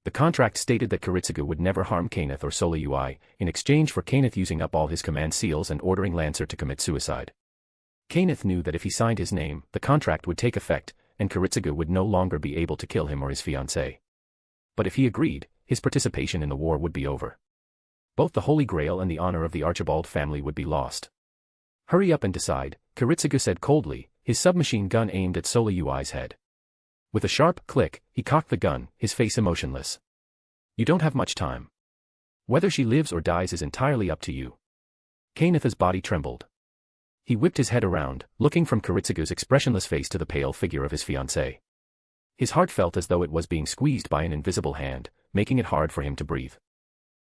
The contract stated that Kiritsugu would never harm Kaineth or Sorayuai, in exchange for Kaineth using up all his command seals and ordering Lancer to commit suicide. Kaineth knew that if he signed his name, the contract would take effect, and Kiritsugu would no longer be able to kill him or his fiancée. But if he agreed, his participation in the war would be over. Both the Holy Grail and the honor of the Archibald family would be lost. Hurry up and decide, Kiritsugu said coldly, his submachine gun aimed at Sorayuai's head. With a sharp click, he cocked the gun, his face emotionless. You don't have much time. Whether she lives or dies is entirely up to you. Kaineth's body trembled. He whipped his head around, looking from Kiritsugu's expressionless face to the pale figure of his fiancée. His heart felt as though it was being squeezed by an invisible hand, making it hard for him to breathe.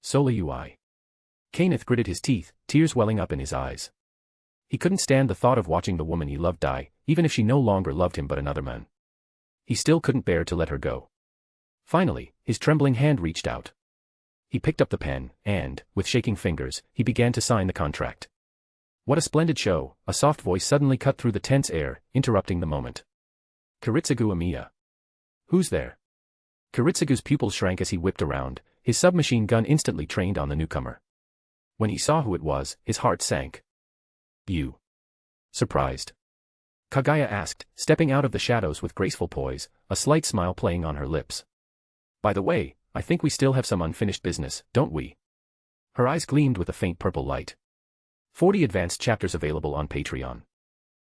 Sorayuai. Kaineth gritted his teeth, tears welling up in his eyes. He couldn't stand the thought of watching the woman he loved die, even if she no longer loved him but another man. He still couldn't bear to let her go. Finally, his trembling hand reached out. He picked up the pen, and, with shaking fingers, he began to sign the contract. What a splendid show, a soft voice suddenly cut through the tense air, interrupting the moment. Kiritsugu Ōmiya. Who's there? Kiritsugu's pupils shrank as he whipped around, his submachine gun instantly trained on the newcomer. When he saw who it was, his heart sank. You. Surprised? Kaguya asked, stepping out of the shadows with graceful poise, a slight smile playing on her lips. By the way, I think we still have some unfinished business, don't we? Her eyes gleamed with a faint purple light. 40 advanced chapters available on Patreon.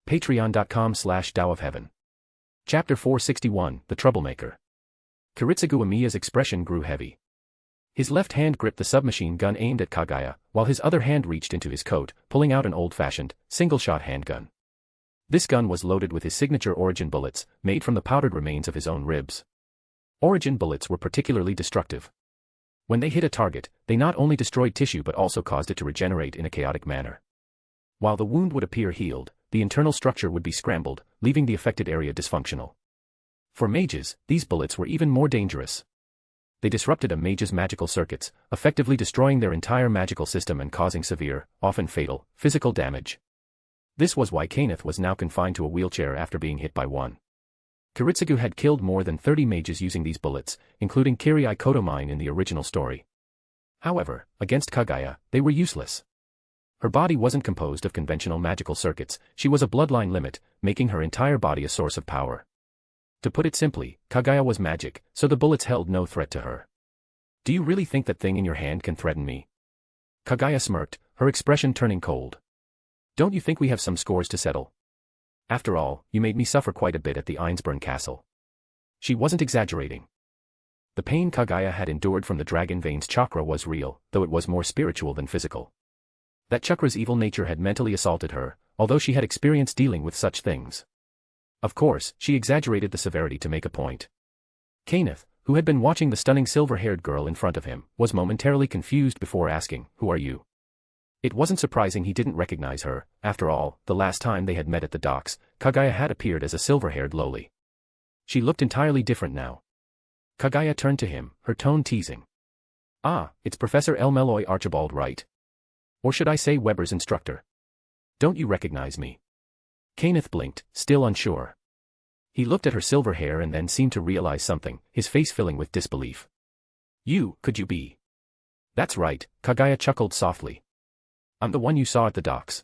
Patreon.com/Tao of Heaven. Chapter 461, The Troublemaker. Kiritsugu Ōmiya's expression grew heavy. His left hand gripped the submachine gun aimed at Kaguya, while his other hand reached into his coat, pulling out an old-fashioned, single-shot handgun. This gun was loaded with his signature Origin bullets, made from the powdered remains of his own ribs. Origin bullets were particularly destructive. When they hit a target, they not only destroyed tissue but also caused it to regenerate in a chaotic manner. While the wound would appear healed, the internal structure would be scrambled, leaving the affected area dysfunctional. For mages, these bullets were even more dangerous. They disrupted a mage's magical circuits, effectively destroying their entire magical system and causing severe, often fatal, physical damage. This was why Kaineth was now confined to a wheelchair after being hit by one. Kiritsugu had killed more than 30 mages using these bullets, including Kirai Kotomine in the original story. However, against Kaguya, they were useless. Her body wasn't composed of conventional magical circuits, she was a bloodline limit, making her entire body a source of power. To put it simply, Kaguya was magic, so the bullets held no threat to her. Do you really think that thing in your hand can threaten me? Kaguya smirked, her expression turning cold. Don't you think we have some scores to settle? After all, you made me suffer quite a bit at the Einsburn castle. She wasn't exaggerating. The pain Kaguya had endured from the dragon veins chakra was real, though it was more spiritual than physical. That chakra's evil nature had mentally assaulted her, although she had experience dealing with such things. Of course, she exaggerated the severity to make a point. Kaineth, who had been watching the stunning silver-haired girl in front of him, was momentarily confused before asking, "Who are you?" It wasn't surprising he didn't recognize her. After all, the last time they had met at the docks, Kaguya had appeared as a silver-haired lowly. She looked entirely different now. Kaguya turned to him, her tone teasing. Ah, it's Professor Elmeloy Archibald, right? Or should I say Weber's instructor? Don't you recognize me? Kaineth blinked, still unsure. He looked at her silver hair and then seemed to realize something, his face filling with disbelief. Could you be? That's right, Kaguya chuckled softly. I'm the one you saw at the docks.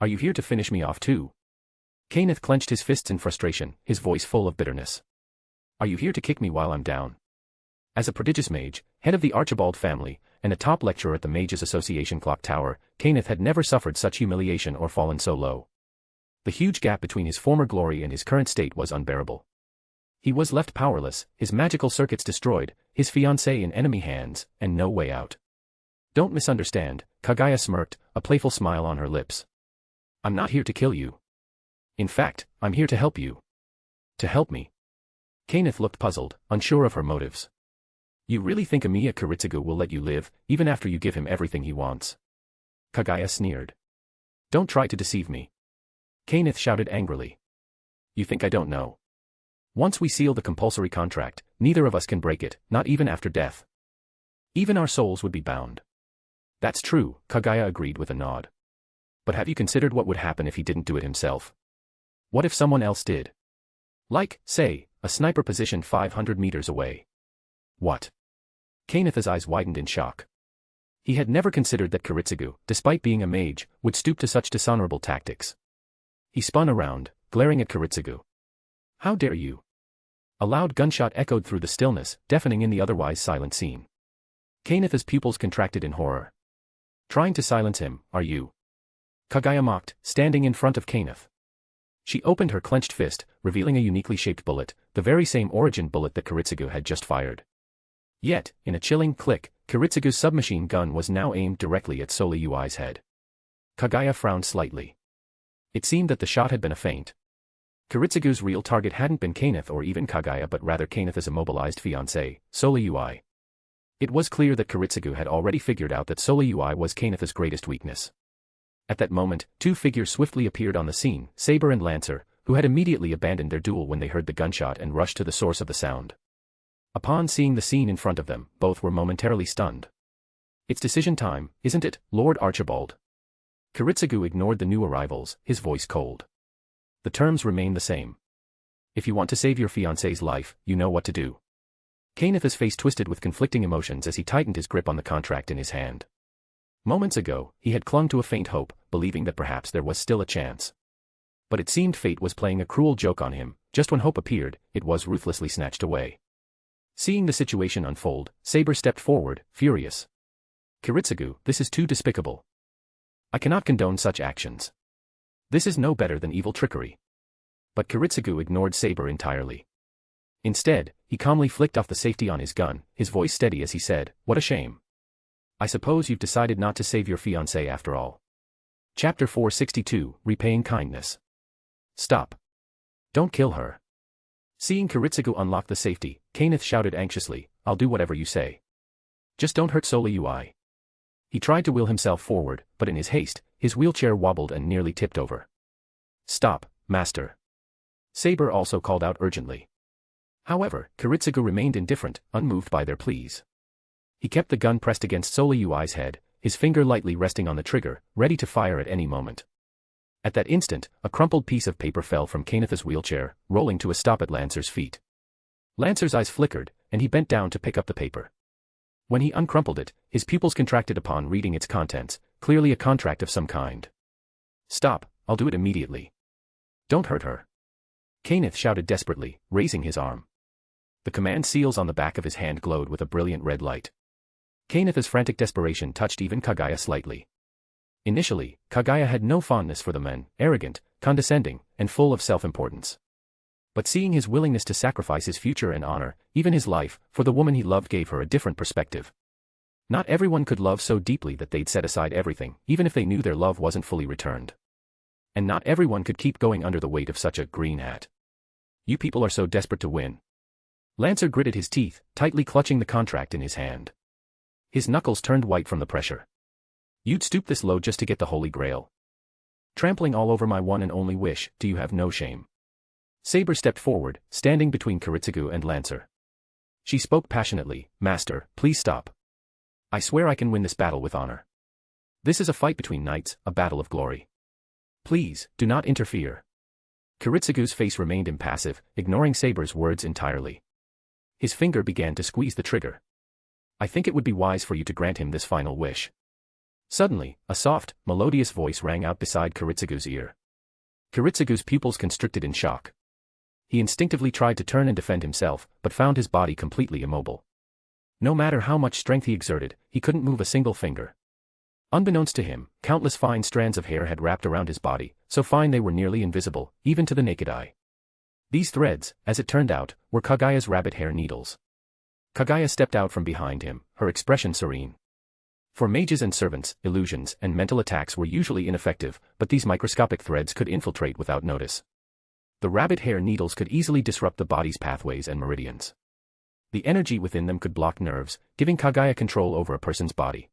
Are you here to finish me off too? Kaineth clenched his fists in frustration, his voice full of bitterness. Are you here to kick me while I'm down? As a prodigious mage, head of the Archibald family, and a top lecturer at the Mages Association Clock Tower, Kaineth had never suffered such humiliation or fallen so low. The huge gap between his former glory and his current state was unbearable. He was left powerless, his magical circuits destroyed, his fiancée in enemy hands, and no way out. Don't misunderstand, Kaguya smirked, a playful smile on her lips. I'm not here to kill you. In fact, I'm here to help you. To help me? Kaineth looked puzzled, unsure of her motives. You really think Amiya Kiritsugu will let you live, even after you give him everything he wants? Kaguya sneered. Don't try to deceive me. Kaineth shouted angrily. You think I don't know? Once we seal the compulsory contract, neither of us can break it, not even after death. Even our souls would be bound. That's true, Kaguya agreed with a nod. But have you considered what would happen if he didn't do it himself? What if someone else did? Like, say, a sniper positioned 500 meters away. What? Kaineth's eyes widened in shock. He had never considered that Kiritsugu, despite being a mage, would stoop to such dishonorable tactics. He spun around, glaring at Kiritsugu. How dare you? A loud gunshot echoed through the stillness, deafening in the otherwise silent scene. Kaineth's pupils contracted in horror. Trying to silence him, are you? Kaguya mocked, standing in front of Kaineth. She opened her clenched fist, revealing a uniquely shaped bullet, the very same origin bullet that Kiritsugu had just fired. Yet, in a chilling click, Kiritsugu's submachine gun was now aimed directly at Sole Yui's head. Kaguya frowned slightly. It seemed that the shot had been a feint. Kiritsugu's real target hadn't been Kaineth or even Kaguya but rather Kaineth's immobilized fiancée, Sole Yui. It was clear that Kiritsugu had already figured out that Sole Yui was Kaineth's greatest weakness. At that moment, two figures swiftly appeared on the scene, Saber and Lancer, who had immediately abandoned their duel when they heard the gunshot and rushed to the source of the sound. Upon seeing the scene in front of them, both were momentarily stunned. It's decision time, isn't it, Lord Archibald? Kiritsugu ignored the new arrivals, his voice cold. The terms remain the same. If you want to save your fiancée's life, you know what to do. Kaineth's face twisted with conflicting emotions as he tightened his grip on the contract in his hand. Moments ago, he had clung to a faint hope, believing that perhaps there was still a chance. But it seemed fate was playing a cruel joke on him. Just when hope appeared, it was ruthlessly snatched away. Seeing the situation unfold, Saber stepped forward, furious. Kiritsugu, this is too despicable. I cannot condone such actions. This is no better than evil trickery. But Kiritsugu ignored Saber entirely. Instead, he calmly flicked off the safety on his gun, his voice steady as he said, "What a shame. I suppose you've decided not to save your fiancée after all." Chapter 462, Repaying Kindness. Stop. Don't kill her. Seeing Kiritsugu unlock the safety, Kaineth shouted anxiously, "I'll do whatever you say. Just don't hurt Sole Yui." He tried to will himself forward, but in his haste, his wheelchair wobbled and nearly tipped over. "Stop, master." Saber also called out urgently. However, Kiritsugu remained indifferent, unmoved by their pleas. He kept the gun pressed against Sole Yui's head, his finger lightly resting on the trigger, ready to fire at any moment. At that instant, a crumpled piece of paper fell from Kaineth's wheelchair, rolling to a stop at Lancer's feet. Lancer's eyes flickered, and he bent down to pick up the paper. When he uncrumpled it, his pupils contracted upon reading its contents, clearly a contract of some kind. "Stop, I'll do it immediately. Don't hurt her." Kaineth shouted desperately, raising his arm. The command seals on the back of his hand glowed with a brilliant red light. Kaineth's frantic desperation touched even Kaguya slightly. Initially, Kaguya had no fondness for the man, arrogant, condescending, and full of self-importance. But seeing his willingness to sacrifice his future and honor, even his life, for the woman he loved gave her a different perspective. Not everyone could love so deeply that they'd set aside everything, even if they knew their love wasn't fully returned. And not everyone could keep going under the weight of such a green hat. You people are so desperate to win. Lancer gritted his teeth, tightly clutching the contract in his hand. His knuckles turned white from the pressure. You'd stoop this low just to get the Holy Grail. Trampling all over my one and only wish, do you have no shame? Saber stepped forward, standing between Kiritsugu and Lancer. She spoke passionately, "Master, please stop. I swear I can win this battle with honor. This is a fight between knights, a battle of glory. Please, do not interfere." Kiritsugu's face remained impassive, ignoring Saber's words entirely. His finger began to squeeze the trigger. I think it would be wise for you to grant him this final wish. Suddenly, a soft, melodious voice rang out beside Kiritsugu's ear. Kiritsugu's pupils constricted in shock. He instinctively tried to turn and defend himself, but found his body completely immobile. No matter how much strength he exerted, he couldn't move a single finger. Unbeknownst to him, countless fine strands of hair had wrapped around his body, so fine they were nearly invisible, even to the naked eye. These threads, as it turned out, were Kaguya's rabbit hair needles. Kaguya stepped out from behind him, her expression serene. For mages and servants, illusions and mental attacks were usually ineffective, but these microscopic threads could infiltrate without notice. The rabbit hair needles could easily disrupt the body's pathways and meridians. The energy within them could block nerves, giving Kaguya control over a person's body.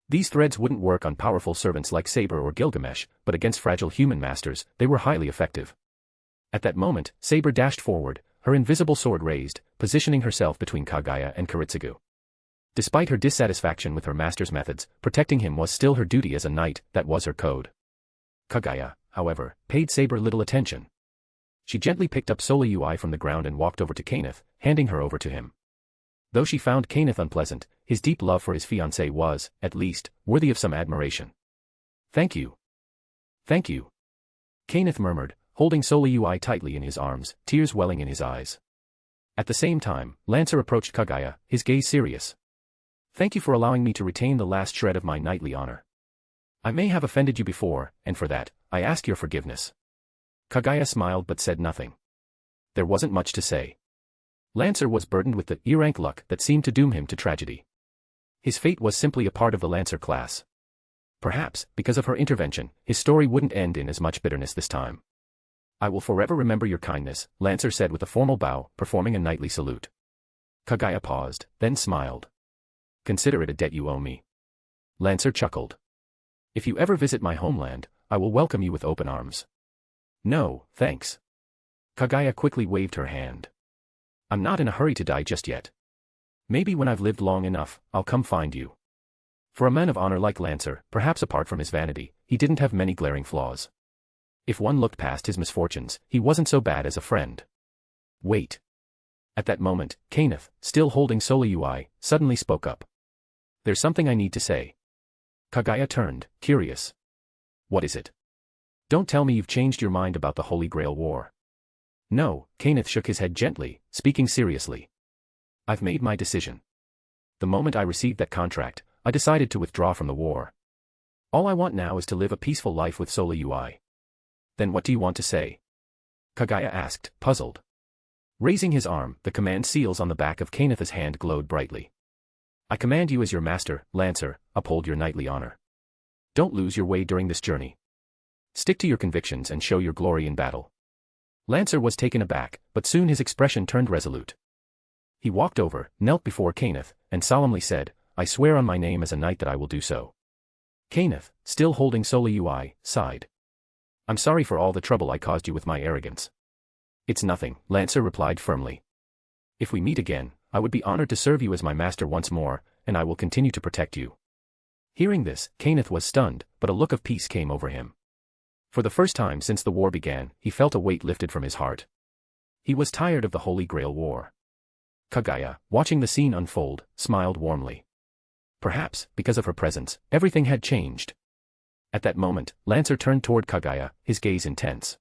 These threads wouldn't work on powerful servants like Saber or Gilgamesh, but against fragile human masters, they were highly effective. At that moment, Saber dashed forward, her invisible sword raised, positioning herself between Kaguya and Kiritsugu. Despite her dissatisfaction with her master's methods, protecting him was still her duty as a knight, that was her code. Kaguya, however, paid Saber little attention. She gently picked up Sola Ui from the ground and walked over to Kainith, handing her over to him. Though she found Kainith unpleasant, his deep love for his fiancée was, at least, worthy of some admiration. Thank you. Thank you. Kainith murmured, holding Sola Ui tightly in his arms, tears welling in his eyes. At the same time, Lancer approached Kaguya, his gaze serious. Thank you for allowing me to retain the last shred of my knightly honor. I may have offended you before, and for that, I ask your forgiveness. Kaguya smiled but said nothing. There wasn't much to say. Lancer was burdened with the E-rank luck that seemed to doom him to tragedy. His fate was simply a part of the Lancer class. Perhaps, because of her intervention, his story wouldn't end in as much bitterness this time. I will forever remember your kindness, Lancer said with a formal bow, performing a knightly salute. Kaguya paused, then smiled. Consider it a debt you owe me. Lancer chuckled. If you ever visit my homeland, I will welcome you with open arms. No, thanks. Kaguya quickly waved her hand. I'm not in a hurry to die just yet. Maybe when I've lived long enough, I'll come find you. For a man of honor like Lancer, perhaps apart from his vanity, he didn't have many glaring flaws. If one looked past his misfortunes, he wasn't so bad as a friend. Wait. At that moment, Kainith, still holding Sola Ui, suddenly spoke up. There's something I need to say. Kaguya turned, curious. What is it? Don't tell me you've changed your mind about the Holy Grail War. No, Kainith shook his head gently, speaking seriously. I've made my decision. The moment I received that contract, I decided to withdraw from the war. All I want now is to live a peaceful life with Sola Ui. Then what do you want to say? Kaguya asked, puzzled. Raising his arm, the command seals on the back of Kainith's hand glowed brightly. I command you as your master, Lancer, uphold your knightly honor. Don't lose your way during this journey. Stick to your convictions and show your glory in battle. Lancer was taken aback, but soon his expression turned resolute. He walked over, knelt before Kainith, and solemnly said, I swear on my name as a knight that I will do so. Kainith, still holding Sola Ui, sighed. I'm sorry for all the trouble I caused you with my arrogance. It's nothing, Lancer replied firmly. If we meet again, I would be honored to serve you as my master once more, and I will continue to protect you. Hearing this, Kainith was stunned, but a look of peace came over him. For the first time since the war began, he felt a weight lifted from his heart. He was tired of the Holy Grail War. Kaguya, watching the scene unfold, smiled warmly. Perhaps, because of her presence, everything had changed. At that moment, Lancer turned toward Kaguya, his gaze intense.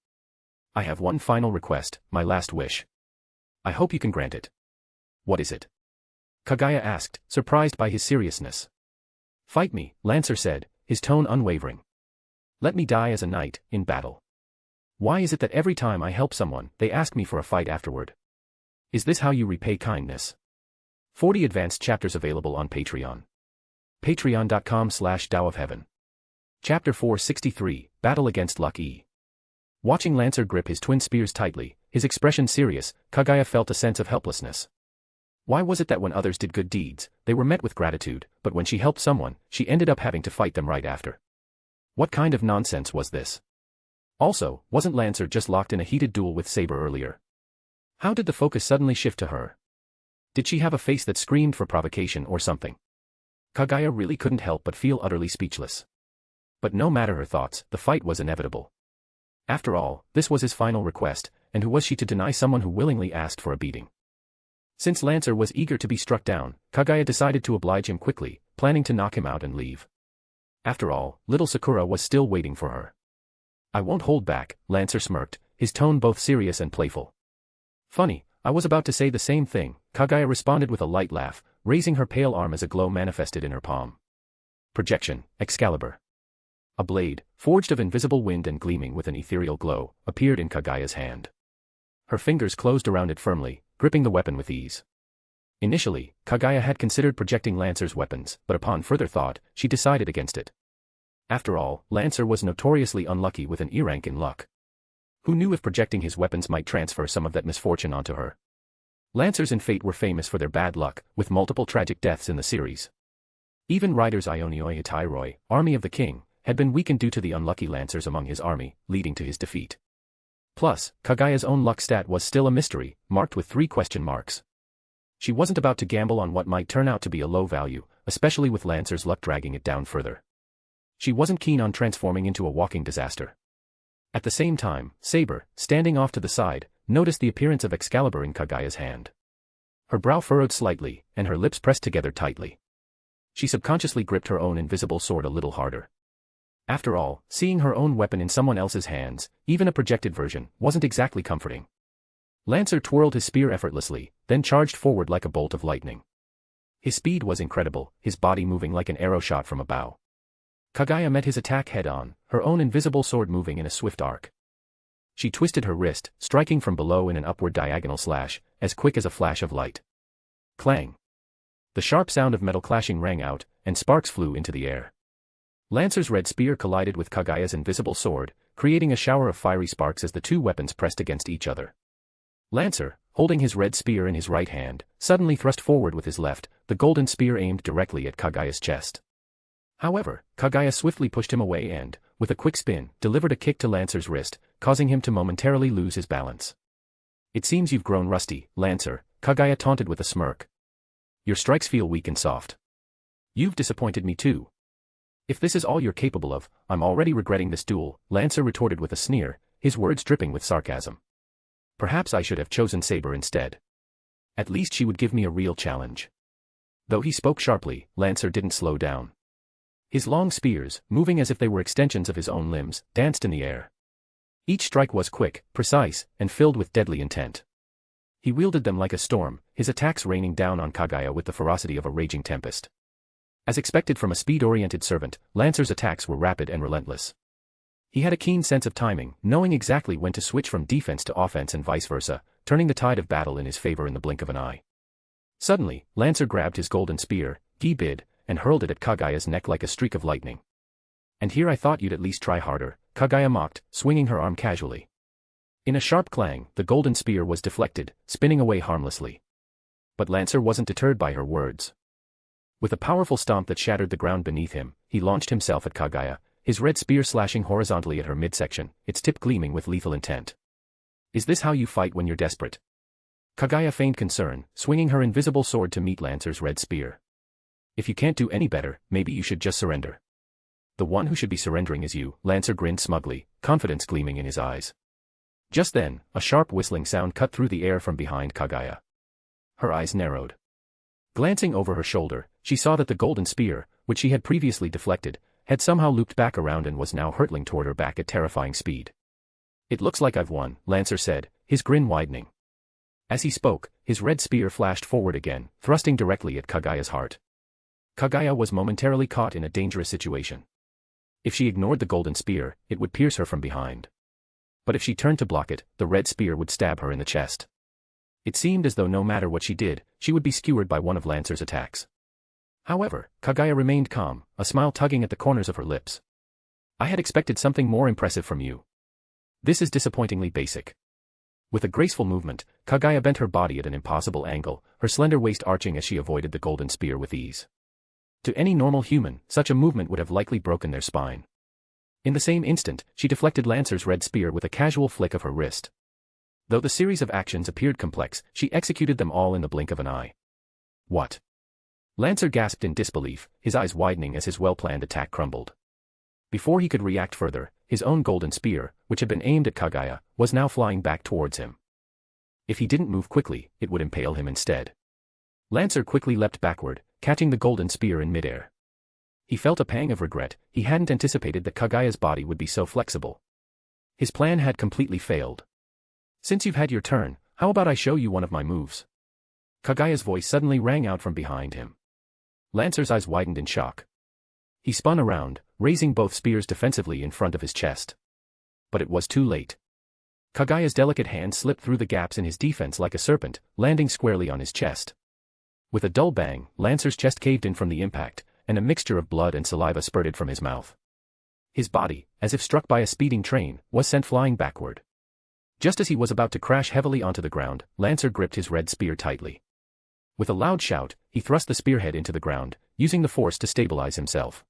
I have one final request, my last wish. I hope you can grant it. What is it? Kaguya asked, surprised by his seriousness. Fight me, Lancer said, his tone unwavering. Let me die as a knight, in battle. Why is it that every time I help someone, they ask me for a fight afterward? Is this how you repay kindness? 40 advanced chapters available on Patreon. Patreon.com/DAOofHeaven. Chapter 463, Battle Against Luck E. Watching Lancer grip his twin spears tightly, his expression serious, Kaguya felt a sense of helplessness. Why was it that when others did good deeds, they were met with gratitude, but when she helped someone, she ended up having to fight them right after? What kind of nonsense was this? Also, wasn't Lancer just locked in a heated duel with Saber earlier? How did the focus suddenly shift to her? Did she have a face that screamed for provocation or something? Kaguya really couldn't help but feel utterly speechless. But no matter her thoughts, the fight was inevitable. After all, this was his final request, and who was she to deny someone who willingly asked for a beating? Since Lancer was eager to be struck down, Kaguya decided to oblige him quickly, planning to knock him out and leave. After all, little Sakura was still waiting for her. I won't hold back, Lancer smirked, his tone both serious and playful. Funny, I was about to say the same thing, Kaguya responded with a light laugh, raising her pale arm as a glow manifested in her palm. Projection, Excalibur. A blade, forged of invisible wind and gleaming with an ethereal glow, appeared in Kaguya's hand. Her fingers closed around it firmly, gripping the weapon with ease. Initially, Kaguya had considered projecting Lancer's weapons, but upon further thought, she decided against it. After all, Lancer was notoriously unlucky with an E rank in luck. Who knew if projecting his weapons might transfer some of that misfortune onto her? Lancers in Fate were famous for their bad luck, with multiple tragic deaths in the series. Even Riders Ionioi Itairoi, Army of the King, had been weakened due to the unlucky Lancers among his army, leading to his defeat. Plus, Kaguya's own luck stat was still a mystery, marked with 3 question marks. She wasn't about to gamble on what might turn out to be a low value, especially with Lancer's luck dragging it down further. She wasn't keen on transforming into a walking disaster. At the same time, Saber, standing off to the side, noticed the appearance of Excalibur in Kaguya's hand. Her brow furrowed slightly, and her lips pressed together tightly. She subconsciously gripped her own invisible sword a little harder. After all, seeing her own weapon in someone else's hands, even a projected version, wasn't exactly comforting. Lancer twirled his spear effortlessly, then charged forward like a bolt of lightning. His speed was incredible, his body moving like an arrow shot from a bow. Kaguya met his attack head-on, her own invisible sword moving in a swift arc. She twisted her wrist, striking from below in an upward diagonal slash, as quick as a flash of light. Clang! The sharp sound of metal clashing rang out, and sparks flew into the air. Lancer's red spear collided with Kaguya's invisible sword, creating a shower of fiery sparks as the two weapons pressed against each other. Lancer, holding his red spear in his right hand, suddenly thrust forward with his left, the golden spear aimed directly at Kaguya's chest. However, Kaguya swiftly pushed him away and, with a quick spin, delivered a kick to Lancer's wrist, causing him to momentarily lose his balance. It seems you've grown rusty, Lancer, Kaguya taunted with a smirk. Your strikes feel weak and soft. You've disappointed me too. If this is all you're capable of, I'm already regretting this duel, Lancer retorted with a sneer, his words dripping with sarcasm. Perhaps I should have chosen Saber instead. At least she would give me a real challenge. Though he spoke sharply, Lancer didn't slow down. His long spears, moving as if they were extensions of his own limbs, danced in the air. Each strike was quick, precise, and filled with deadly intent. He wielded them like a storm, his attacks raining down on Kaguya with the ferocity of a raging tempest. As expected from a speed-oriented servant, Lancer's attacks were rapid and relentless. He had a keen sense of timing, knowing exactly when to switch from defense to offense and vice versa, turning the tide of battle in his favor in the blink of an eye. Suddenly, Lancer grabbed his golden spear, Gi-bid, and hurled it at Kaguya's neck like a streak of lightning. And here I thought you'd at least try harder, Kaguya mocked, swinging her arm casually. In a sharp clang, the golden spear was deflected, spinning away harmlessly. But Lancer wasn't deterred by her words. With a powerful stomp that shattered the ground beneath him, he launched himself at Kaguya, his red spear slashing horizontally at her midsection, its tip gleaming with lethal intent. Is this how you fight when you're desperate? Kaguya feigned concern, swinging her invisible sword to meet Lancer's red spear. If you can't do any better, maybe you should just surrender. The one who should be surrendering is you, Lancer grinned smugly, confidence gleaming in his eyes. Just then, a sharp whistling sound cut through the air from behind Kaguya. Her eyes narrowed. Glancing over her shoulder, she saw that the golden spear, which she had previously deflected, had somehow looped back around and was now hurtling toward her back at terrifying speed. It looks like I've won, Lancer said, his grin widening. As he spoke, his red spear flashed forward again, thrusting directly at Kaguya's heart. Kaguya was momentarily caught in a dangerous situation. If she ignored the golden spear, it would pierce her from behind. But if she turned to block it, the red spear would stab her in the chest. It seemed as though no matter what she did, she would be skewered by one of Lancer's attacks. However, Kaguya remained calm, a smile tugging at the corners of her lips. I had expected something more impressive from you. This is disappointingly basic. With a graceful movement, Kaguya bent her body at an impossible angle, her slender waist arching as she avoided the golden spear with ease. To any normal human, such a movement would have likely broken their spine. In the same instant, she deflected Lancer's red spear with a casual flick of her wrist. Though the series of actions appeared complex, she executed them all in the blink of an eye. What? Lancer gasped in disbelief, his eyes widening as his well-planned attack crumbled. Before he could react further, his own golden spear, which had been aimed at Kaguya, was now flying back towards him. If he didn't move quickly, it would impale him instead. Lancer quickly leapt backward, catching the golden spear in midair. He felt a pang of regret. He hadn't anticipated that Kaguya's body would be so flexible. His plan had completely failed. Since you've had your turn, how about I show you one of my moves? Kaguya's voice suddenly rang out from behind him. Lancer's eyes widened in shock. He spun around, raising both spears defensively in front of his chest. But it was too late. Kaguya's delicate hand slipped through the gaps in his defense like a serpent, landing squarely on his chest. With a dull bang, Lancer's chest caved in from the impact, and a mixture of blood and saliva spurted from his mouth. His body, as if struck by a speeding train, was sent flying backward. Just as he was about to crash heavily onto the ground, Lancer gripped his red spear tightly. With a loud shout, he thrust the spearhead into the ground, using the force to stabilize himself.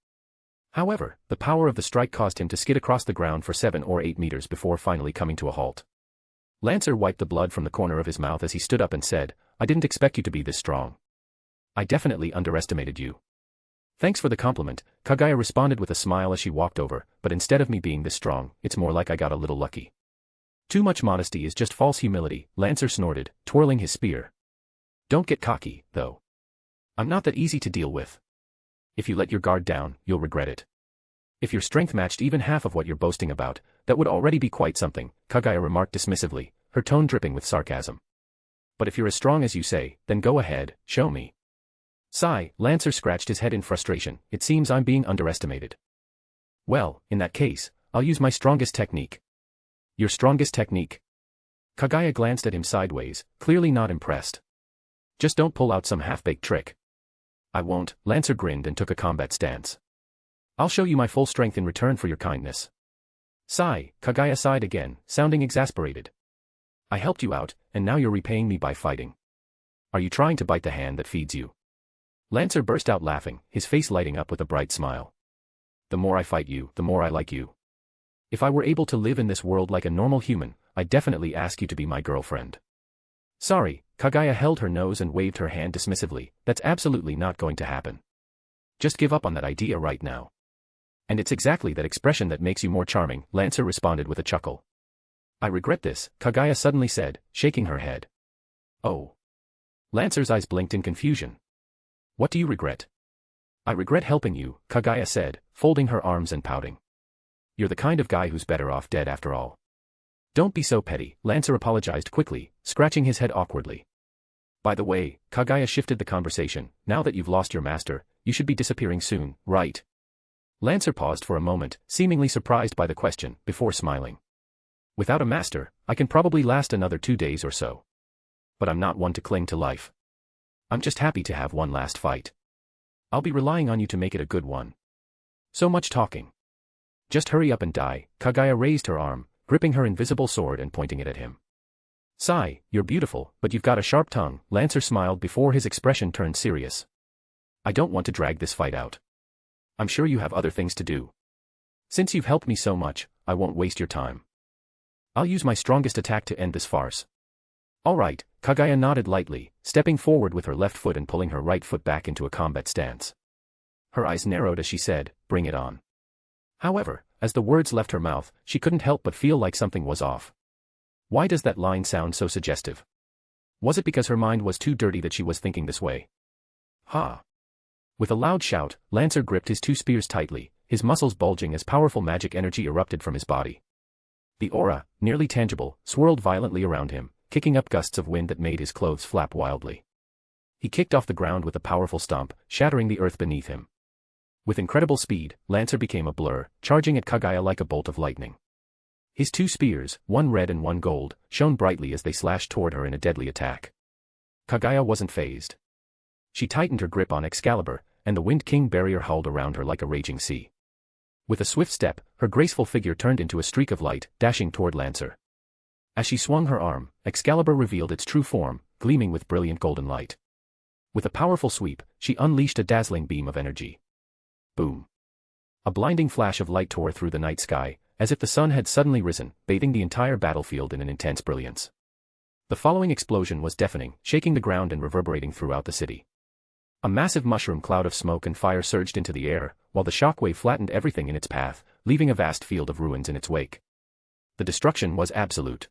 However, the power of the strike caused him to skid across the ground for 7 or 8 meters before finally coming to a halt. Lancer wiped the blood from the corner of his mouth as he stood up and said, "I didn't expect you to be this strong. I definitely underestimated you." "Thanks for the compliment," Kaguya responded with a smile as she walked over, "but instead of me being this strong, it's more like I got a little lucky." "Too much modesty is just false humility," Lancer snorted, twirling his spear. "Don't get cocky, though. I'm not that easy to deal with. If you let your guard down, you'll regret it. If your strength matched even half of what you're boasting about, that would already be quite something," Kaguya remarked dismissively, her tone dripping with sarcasm. "But if you're as strong as you say, then go ahead, show me." Sigh, Lancer scratched his head in frustration. "It seems I'm being underestimated." "Well, in that case, I'll use my strongest technique." "Your strongest technique?" Kaguya glanced at him sideways, clearly not impressed. "Just don't pull out some half-baked trick." "I won't," Lancer grinned and took a combat stance. "I'll show you my full strength in return for your kindness." Sigh, Kaguya sighed again, sounding exasperated. "I helped you out, and now you're repaying me by fighting. Are you trying to bite the hand that feeds you?" Lancer burst out laughing, his face lighting up with a bright smile. "The more I fight you, the more I like you. If I were able to live in this world like a normal human, I'd definitely ask you to be my girlfriend." "Sorry," Kaguya held her nose and waved her hand dismissively, "that's absolutely not going to happen. Just give up on that idea right now." "And it's exactly that expression that makes you more charming," Lancer responded with a chuckle. "I regret this," Kaguya suddenly said, shaking her head. "Oh." Lancer's eyes blinked in confusion. "What do you regret?" "I regret helping you," Kaguya said, folding her arms and pouting. "You're the kind of guy who's better off dead after all." "Don't be so petty," Lancer apologized quickly, scratching his head awkwardly. "By the way," Kaguya shifted the conversation, "now that you've lost your master, you should be disappearing soon, right?" Lancer paused for a moment, seemingly surprised by the question, before smiling. "Without a master, I can probably last another 2 days or so. But I'm not one to cling to life. I'm just happy to have one last fight. I'll be relying on you to make it a good one. So much talking. Just hurry up and die." Kaguya raised her arm, gripping her invisible sword and pointing it at him. "Sigh, you're beautiful, but you've got a sharp tongue," Lancer smiled before his expression turned serious. "I don't want to drag this fight out. I'm sure you have other things to do. Since you've helped me so much, I won't waste your time. I'll use my strongest attack to end this farce." "All right," Kaguya nodded lightly, stepping forward with her left foot and pulling her right foot back into a combat stance. Her eyes narrowed as she said, "Bring it on." However, as the words left her mouth, she couldn't help but feel like something was off. Why does that line sound so suggestive? Was it because her mind was too dirty that she was thinking this way? Ha! With a loud shout, Lancer gripped his 2 spears tightly, his muscles bulging as powerful magic energy erupted from his body. The aura, nearly tangible, swirled violently around him, kicking up gusts of wind that made his clothes flap wildly. He kicked off the ground with a powerful stomp, shattering the earth beneath him. With incredible speed, Lancer became a blur, charging at Kaguya like a bolt of lightning. His 2 spears, one red and one gold, shone brightly as they slashed toward her in a deadly attack. Kaguya wasn't fazed. She tightened her grip on Excalibur, and the Wind King barrier howled around her like a raging sea. With a swift step, her graceful figure turned into a streak of light, dashing toward Lancer. As she swung her arm, Excalibur revealed its true form, gleaming with brilliant golden light. With a powerful sweep, she unleashed a dazzling beam of energy. Boom! A blinding flash of light tore through the night sky, as if the sun had suddenly risen, bathing the entire battlefield in an intense brilliance. The following explosion was deafening, shaking the ground and reverberating throughout the city. A massive mushroom cloud of smoke and fire surged into the air, while the shockwave flattened everything in its path, leaving a vast field of ruins in its wake. The destruction was absolute.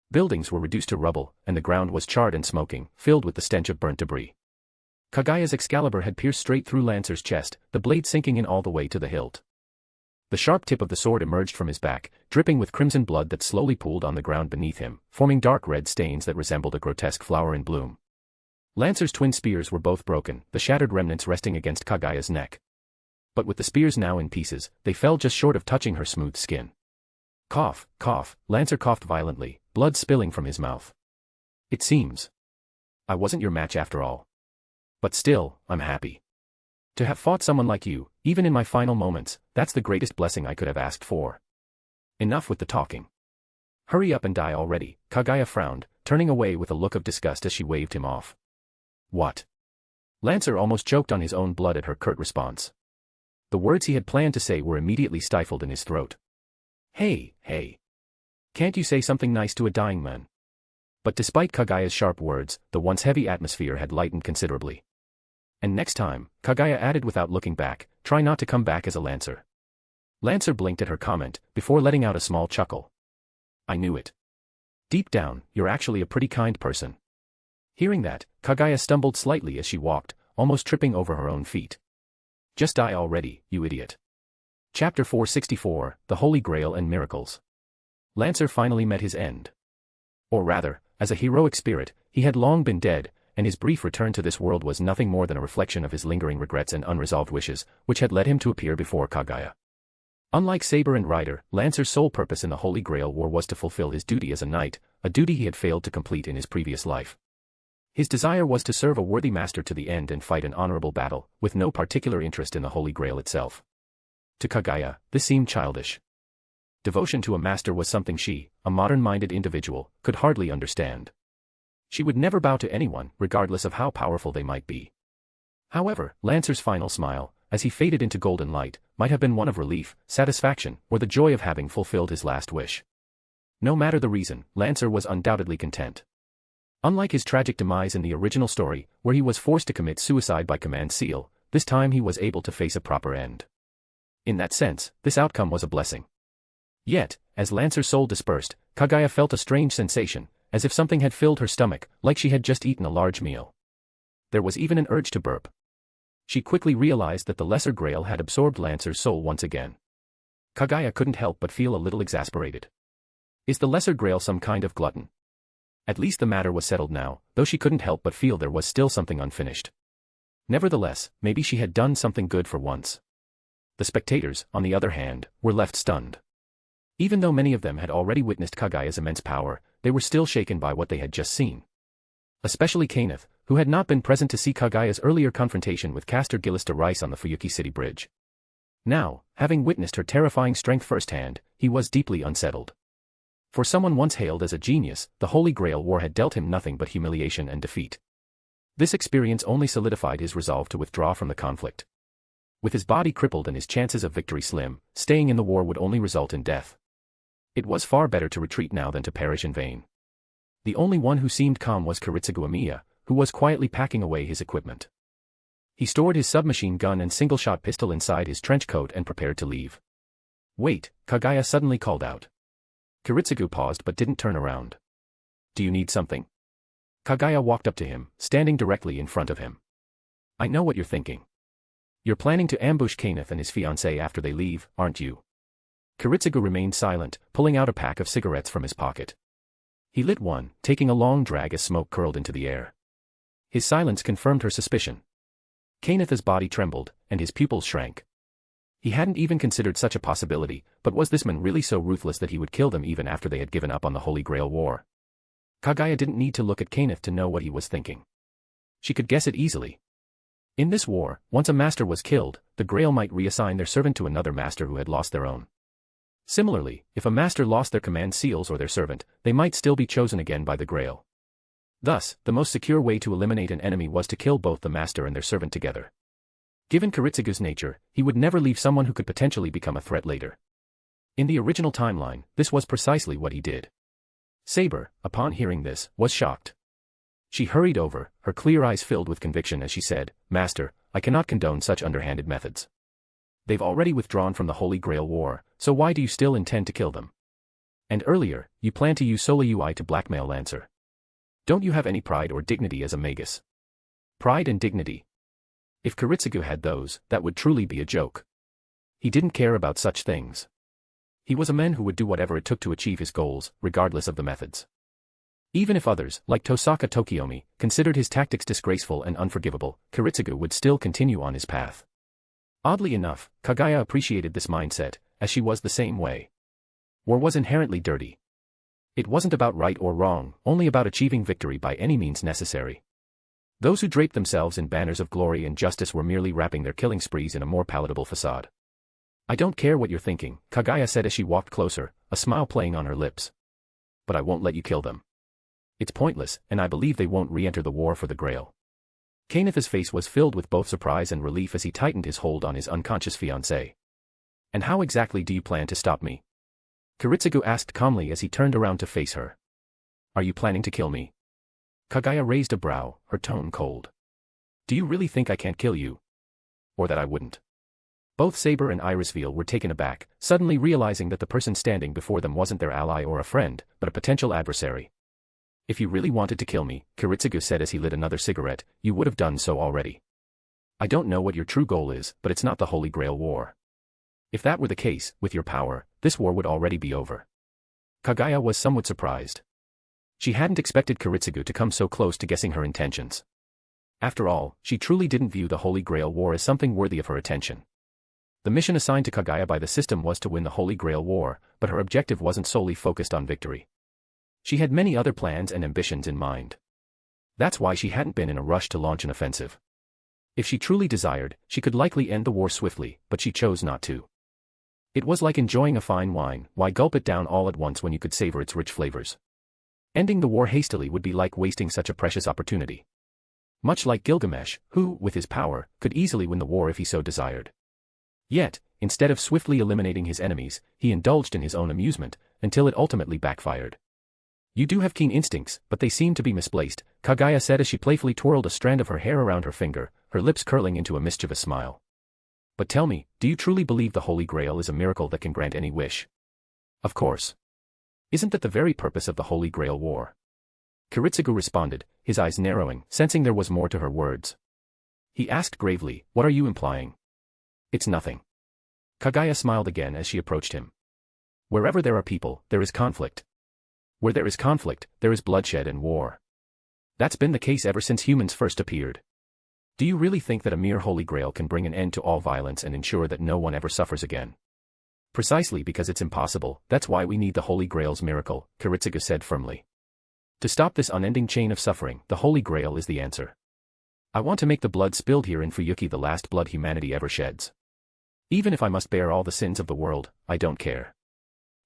Buildings were reduced to rubble, and the ground was charred and smoking, filled with the stench of burnt debris. Kaguya's Excalibur had pierced straight through Lancer's chest, the blade sinking in all the way to the hilt. The sharp tip of the sword emerged from his back, dripping with crimson blood that slowly pooled on the ground beneath him, forming dark red stains that resembled a grotesque flower in bloom. Lancer's twin spears were both broken, the shattered remnants resting against Kaguya's neck. But with the spears now in pieces, they fell just short of touching her smooth skin. Cough, cough, Lancer coughed violently, blood spilling from his mouth. It seems I wasn't your match after all. But still, I'm happy. To have fought someone like you, even in my final moments, that's the greatest blessing I could have asked for. Enough with the talking. Hurry up and die already, Kaguya frowned, turning away with a look of disgust as she waved him off. What? Lancer almost choked on his own blood at her curt response. The words he had planned to say were immediately stifled in his throat. Hey, hey. Can't you say something nice to a dying man? But despite Kaguya's sharp words, the once heavy atmosphere had lightened considerably. And next time, Kaguya added without looking back, try not to come back as a Lancer. Lancer blinked at her comment, before letting out a small chuckle. I knew it. Deep down, you're actually a pretty kind person. Hearing that, Kaguya stumbled slightly as she walked, almost tripping over her own feet. Just die already, you idiot. Chapter 464, The Holy Grail and Miracles. Lancer finally met his end. Or rather, as a heroic spirit, he had long been dead, and his brief return to this world was nothing more than a reflection of his lingering regrets and unresolved wishes, which had led him to appear before Kaguya. Unlike Saber and Rider, Lancer's sole purpose in the Holy Grail War was to fulfill his duty as a knight, a duty he had failed to complete in his previous life. His desire was to serve a worthy master to the end and fight an honorable battle, with no particular interest in the Holy Grail itself. To Kaguya, this seemed childish. Devotion to a master was something she, a modern-minded individual, could hardly understand. She would never bow to anyone, regardless of how powerful they might be. However, Lancer's final smile, as he faded into golden light, might have been one of relief, satisfaction, or the joy of having fulfilled his last wish. No matter the reason, Lancer was undoubtedly content. Unlike his tragic demise in the original story, where he was forced to commit suicide by command seal, this time he was able to face a proper end. In that sense, this outcome was a blessing. Yet, as Lancer's soul dispersed, Kaguya felt a strange sensation, as if something had filled her stomach, like she had just eaten a large meal. There was even an urge to burp. She quickly realized that the Lesser Grail had absorbed Lancer's soul once again. Kaguya couldn't help but feel a little exasperated. Is the Lesser Grail some kind of glutton? At least the matter was settled now, though she couldn't help but feel there was still something unfinished. Nevertheless, maybe she had done something good for once. The spectators, on the other hand, were left stunned. Even though many of them had already witnessed Kaguya's immense power, they were still shaken by what they had just seen. Especially Kaineth, who had not been present to see Kaguya's earlier confrontation with Caster Gillista Rice on the Fuyuki City Bridge. Now, having witnessed her terrifying strength firsthand, he was deeply unsettled. For someone once hailed as a genius, the Holy Grail War had dealt him nothing but humiliation and defeat. This experience only solidified his resolve to withdraw from the conflict. With his body crippled and his chances of victory slim, staying in the war would only result in death. It was far better to retreat now than to perish in vain. The only one who seemed calm was Kiritsugu Amiya, who was quietly packing away his equipment. He stored his submachine gun and single-shot pistol inside his trench coat and prepared to leave. Wait, Kaguya suddenly called out. Kiritsugu paused but didn't turn around. Do you need something? Kaguya walked up to him, standing directly in front of him. I know what you're thinking. You're planning to ambush Kaineth and his fiancée after they leave, aren't you? Kiritsugu remained silent, pulling out a pack of cigarettes from his pocket. He lit one, taking a long drag as smoke curled into the air. His silence confirmed her suspicion. Kaineth's body trembled, and his pupils shrank. He hadn't even considered such a possibility, but was this man really so ruthless that he would kill them even after they had given up on the Holy Grail War? Kaguya didn't need to look at Kaineth to know what he was thinking. She could guess it easily. In this war, once a master was killed, the Grail might reassign their servant to another master who had lost their own. Similarly, if a master lost their command seals or their servant, they might still be chosen again by the Grail. Thus, the most secure way to eliminate an enemy was to kill both the master and their servant together. Given Kiritsugu's nature, he would never leave someone who could potentially become a threat later. In the original timeline, this was precisely what he did. Saber, upon hearing this, was shocked. She hurried over, her clear eyes filled with conviction as she said, Master, I cannot condone such underhanded methods. They've already withdrawn from the Holy Grail War, so why do you still intend to kill them? And earlier, you planned to use Sola UI to blackmail Lancer. Don't you have any pride or dignity as a magus? Pride and dignity. If Kiritsugu had those, that would truly be a joke. He didn't care about such things. He was a man who would do whatever it took to achieve his goals, regardless of the methods. Even if others, like Tosaka Tokiomi, considered his tactics disgraceful and unforgivable, Kiritsugu would still continue on his path. Oddly enough, Kaguya appreciated this mindset, as she was the same way. War was inherently dirty. It wasn't about right or wrong, only about achieving victory by any means necessary. Those who draped themselves in banners of glory and justice were merely wrapping their killing sprees in a more palatable facade. I don't care what you're thinking, Kaguya said as she walked closer, a smile playing on her lips. But I won't let you kill them. It's pointless, and I believe they won't re-enter the war for the Grail. Kainitha's face was filled with both surprise and relief as he tightened his hold on his unconscious fiancée. And how exactly do you plan to stop me? Kiritsugu asked calmly as he turned around to face her. Are you planning to kill me? Kaguya raised a brow, her tone cold. Do you really think I can't kill you? Or that I wouldn't? Both Saber and Irisveal were taken aback, suddenly realizing that the person standing before them wasn't their ally or a friend, but a potential adversary. If you really wanted to kill me, Kiritsugu said as he lit another cigarette, you would have done so already. I don't know what your true goal is, but it's not the Holy Grail War. If that were the case, with your power, this war would already be over. Kaguya was somewhat surprised. She hadn't expected Kiritsugu to come so close to guessing her intentions. After all, she truly didn't view the Holy Grail War as something worthy of her attention. The mission assigned to Kaguya by the system was to win the Holy Grail War, but her objective wasn't solely focused on victory. She had many other plans and ambitions in mind. That's why she hadn't been in a rush to launch an offensive. If she truly desired, she could likely end the war swiftly, but she chose not to. It was like enjoying a fine wine, why gulp it down all at once when you could savor its rich flavors? Ending the war hastily would be like wasting such a precious opportunity. Much like Gilgamesh, who, with his power, could easily win the war if he so desired. Yet, instead of swiftly eliminating his enemies, he indulged in his own amusement, until it ultimately backfired. You do have keen instincts, but they seem to be misplaced, Kaguya said as she playfully twirled a strand of her hair around her finger, her lips curling into a mischievous smile. But tell me, do you truly believe the Holy Grail is a miracle that can grant any wish? Of course. Isn't that the very purpose of the Holy Grail War? Kiritsugu responded, his eyes narrowing, sensing there was more to her words. He asked gravely, what are you implying? It's nothing. Kaguya smiled again as she approached him. Wherever there are people, there is conflict. Where there is conflict, there is bloodshed and war. That's been the case ever since humans first appeared. Do you really think that a mere Holy Grail can bring an end to all violence and ensure that no one ever suffers again? Precisely because it's impossible, that's why we need the Holy Grail's miracle, Kiritsugu said firmly. To stop this unending chain of suffering, the Holy Grail is the answer. I want to make the blood spilled here in Fuyuki the last blood humanity ever sheds. Even if I must bear all the sins of the world, I don't care.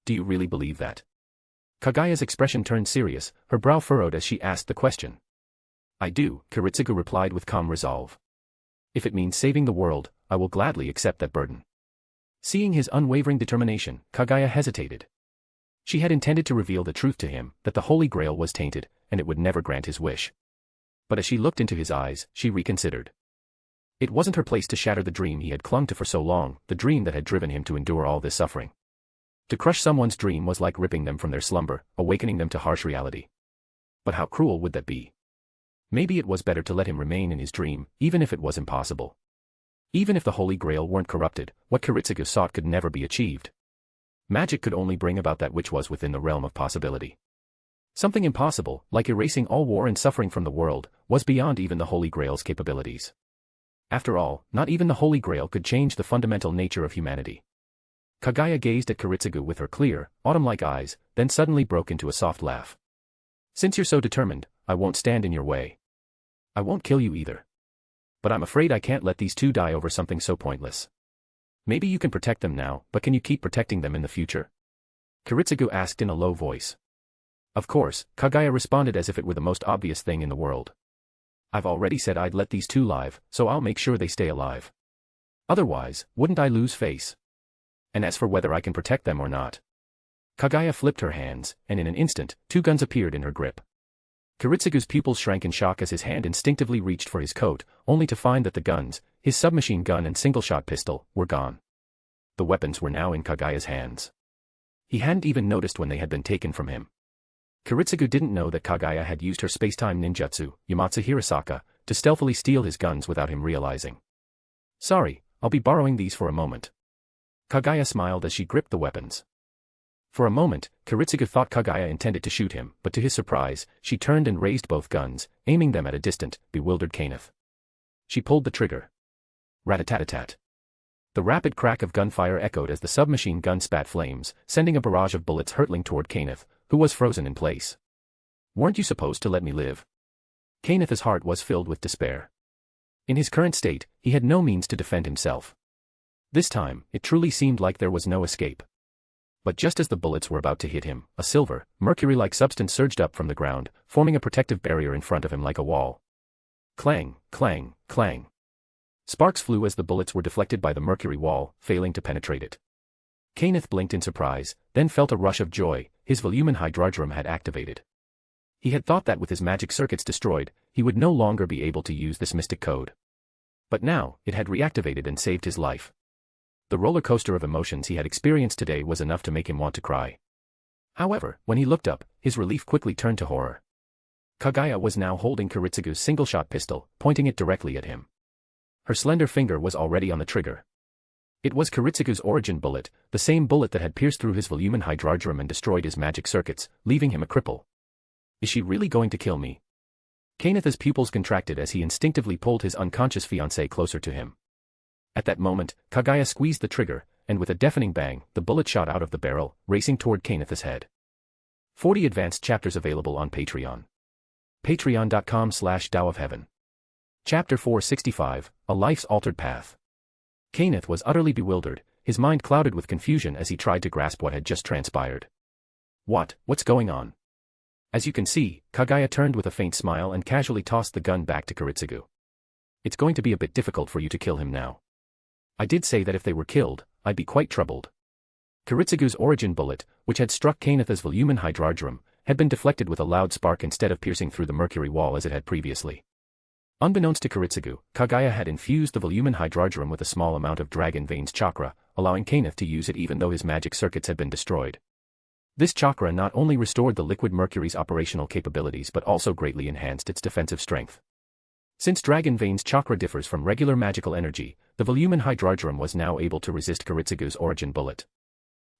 Do you really believe that? Kaguya's expression turned serious, her brow furrowed as she asked the question. I do, Kiritsugu replied with calm resolve. If it means saving the world, I will gladly accept that burden. Seeing his unwavering determination, Kaguya hesitated. She had intended to reveal the truth to him, that the Holy Grail was tainted, and it would never grant his wish. But as she looked into his eyes, she reconsidered. It wasn't her place to shatter the dream he had clung to for so long, the dream that had driven him to endure all this suffering. To crush someone's dream was like ripping them from their slumber, awakening them to harsh reality. But how cruel would that be? Maybe it was better to let him remain in his dream, even if it was impossible. Even if the Holy Grail weren't corrupted, what Kiritsugu sought could never be achieved. Magic could only bring about that which was within the realm of possibility. Something impossible, like erasing all war and suffering from the world, was beyond even the Holy Grail's capabilities. After all, not even the Holy Grail could change the fundamental nature of humanity. Kaguya gazed at Kiritsugu with her clear, autumn-like eyes, then suddenly broke into a soft laugh. Since you're so determined, I won't stand in your way. I won't kill you either. But I'm afraid I can't let these two die over something so pointless. Maybe you can protect them now, but can you keep protecting them in the future? Kiritsugu asked in a low voice. Of course, Kaguya responded as if it were the most obvious thing in the world. I've already said I'd let these two live, so I'll make sure they stay alive. Otherwise, wouldn't I lose face? And as for whether I can protect them or not. Kaguya flipped her hands, and in an instant, two guns appeared in her grip. Kiritsugu's pupils shrank in shock as his hand instinctively reached for his coat, only to find that the guns, his submachine gun and single-shot pistol, were gone. The weapons were now in Kaguya's hands. He hadn't even noticed when they had been taken from him. Kiritsugu didn't know that Kaguya had used her spacetime ninjutsu, Yamatsu Hirasaka, to stealthily steal his guns without him realizing. Sorry, I'll be borrowing these for a moment. Kaguya smiled as she gripped the weapons. For a moment, Kiritsugu thought Kaguya intended to shoot him, but to his surprise, she turned and raised both guns, aiming them at a distant, bewildered Kaineth. She pulled the trigger. Rat-a-tat-a-tat. The rapid crack of gunfire echoed as the submachine gun spat flames, sending a barrage of bullets hurtling toward Kaineth, who was frozen in place. Weren't you supposed to let me live? Kaineth's heart was filled with despair. In his current state, he had no means to defend himself. This time, it truly seemed like there was no escape. But just as the bullets were about to hit him, a silver, mercury-like substance surged up from the ground, forming a protective barrier in front of him like a wall. Clang, clang, clang. Sparks flew as the bullets were deflected by the mercury wall, failing to penetrate it. Kaineth blinked in surprise, then felt a rush of joy. His volumen hydrodrum had activated. He had thought that with his magic circuits destroyed, he would no longer be able to use this mystic code. But now, it had reactivated and saved his life. The roller coaster of emotions he had experienced today was enough to make him want to cry. However, when he looked up, his relief quickly turned to horror. Kaguya was now holding Kiritsugu's single-shot pistol, pointing it directly at him. Her slender finger was already on the trigger. It was Kiritsugu's origin bullet, the same bullet that had pierced through his volumen hydrodrum and destroyed his magic circuits, leaving him a cripple. Is she really going to kill me? Kaineth's pupils contracted as he instinctively pulled his unconscious fiancée closer to him. At that moment, Kaguya squeezed the trigger, and with a deafening bang, the bullet shot out of the barrel, racing toward Kaineth's head. 40 advanced chapters available on Patreon. Patreon.com/DAOofHeaven. Chapter 465, A Life's Altered Path. Kaineth was utterly bewildered, his mind clouded with confusion as he tried to grasp what had just transpired. What's going on? As you can see, Kaguya turned with a faint smile and casually tossed the gun back to Kiritsugu. It's going to be a bit difficult for you to kill him now. I did say that if they were killed, I'd be quite troubled. Kiritsugu's origin bullet, which had struck Kaineth's volumen hydrodrum, had been deflected with a loud spark instead of piercing through the mercury wall as it had previously. Unbeknownst to Kiritsugu, Kaguya had infused the volumen hydrodrum with a small amount of Dragon Veins chakra, allowing Kaineth to use it even though his magic circuits had been destroyed. This chakra not only restored the liquid mercury's operational capabilities but also greatly enhanced its defensive strength. Since Dragon Veins chakra differs from regular magical energy, the volumen hydrodrum was now able to resist Kiritsugu's origin bullet.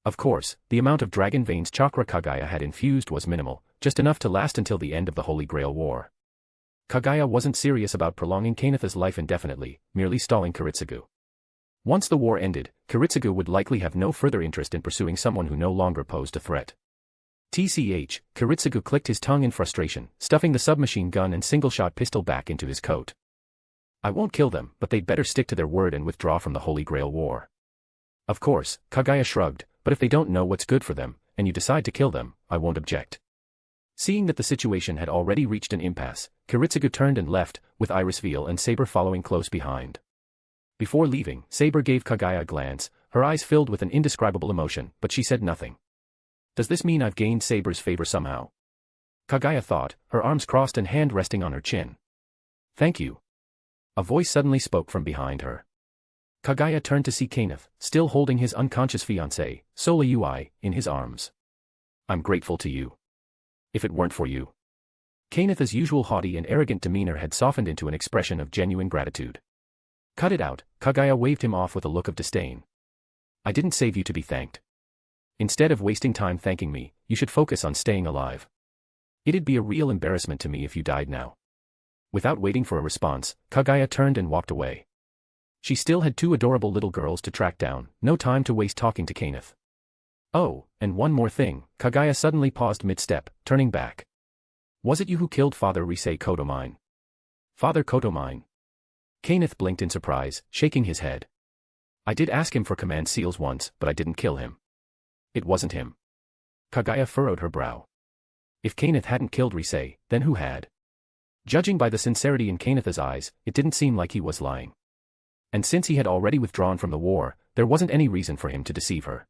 Of course, the amount of Dragon Veins chakra Kaguya had infused was minimal, just enough to last until the end of the Holy Grail War. Kaguya wasn't serious about prolonging Kaineth's life indefinitely, merely stalling Kiritsugu. Once the war ended, Kiritsugu would likely have no further interest in pursuing someone who no longer posed a threat. Kiritsugu clicked his tongue in frustration, stuffing the submachine gun and single-shot pistol back into his coat. I won't kill them, but they'd better stick to their word and withdraw from the Holy Grail War. Of course, Kaguya shrugged, but if they don't know what's good for them, and you decide to kill them, I won't object. Seeing that the situation had already reached an impasse, Kiritsugu turned and left, with Irisveil and Saber following close behind. Before leaving, Saber gave Kaguya a glance, her eyes filled with an indescribable emotion, but she said nothing. Does this mean I've gained Saber's favor somehow? Kaguya thought, her arms crossed and hand resting on her chin. Thank you. A voice suddenly spoke from behind her. Kaguya turned to see Kaineth, still holding his unconscious fiancée, Sola Ui, in his arms. I'm grateful to you. If it weren't for you. Kaineth's usual haughty and arrogant demeanor had softened into an expression of genuine gratitude. Cut it out, Kaguya waved him off with a look of disdain. I didn't save you to be thanked. Instead of wasting time thanking me, you should focus on staying alive. It'd be a real embarrassment to me if you died now. Without waiting for a response, Kaguya turned and walked away. She still had 2 adorable little girls to track down, no time to waste talking to Kaineth. Oh, and one more thing, Kaguya suddenly paused mid-step, turning back. Was it you who killed Father Risei Kotomine? Father Kotomine? Kaineth blinked in surprise, shaking his head. I did ask him for command seals once, but I didn't kill him. It wasn't him. Kaguya furrowed her brow. If Kaineth hadn't killed Risei, then who had? Judging by the sincerity in Kaineth's eyes, it didn't seem like he was lying. And since he had already withdrawn from the war, there wasn't any reason for him to deceive her.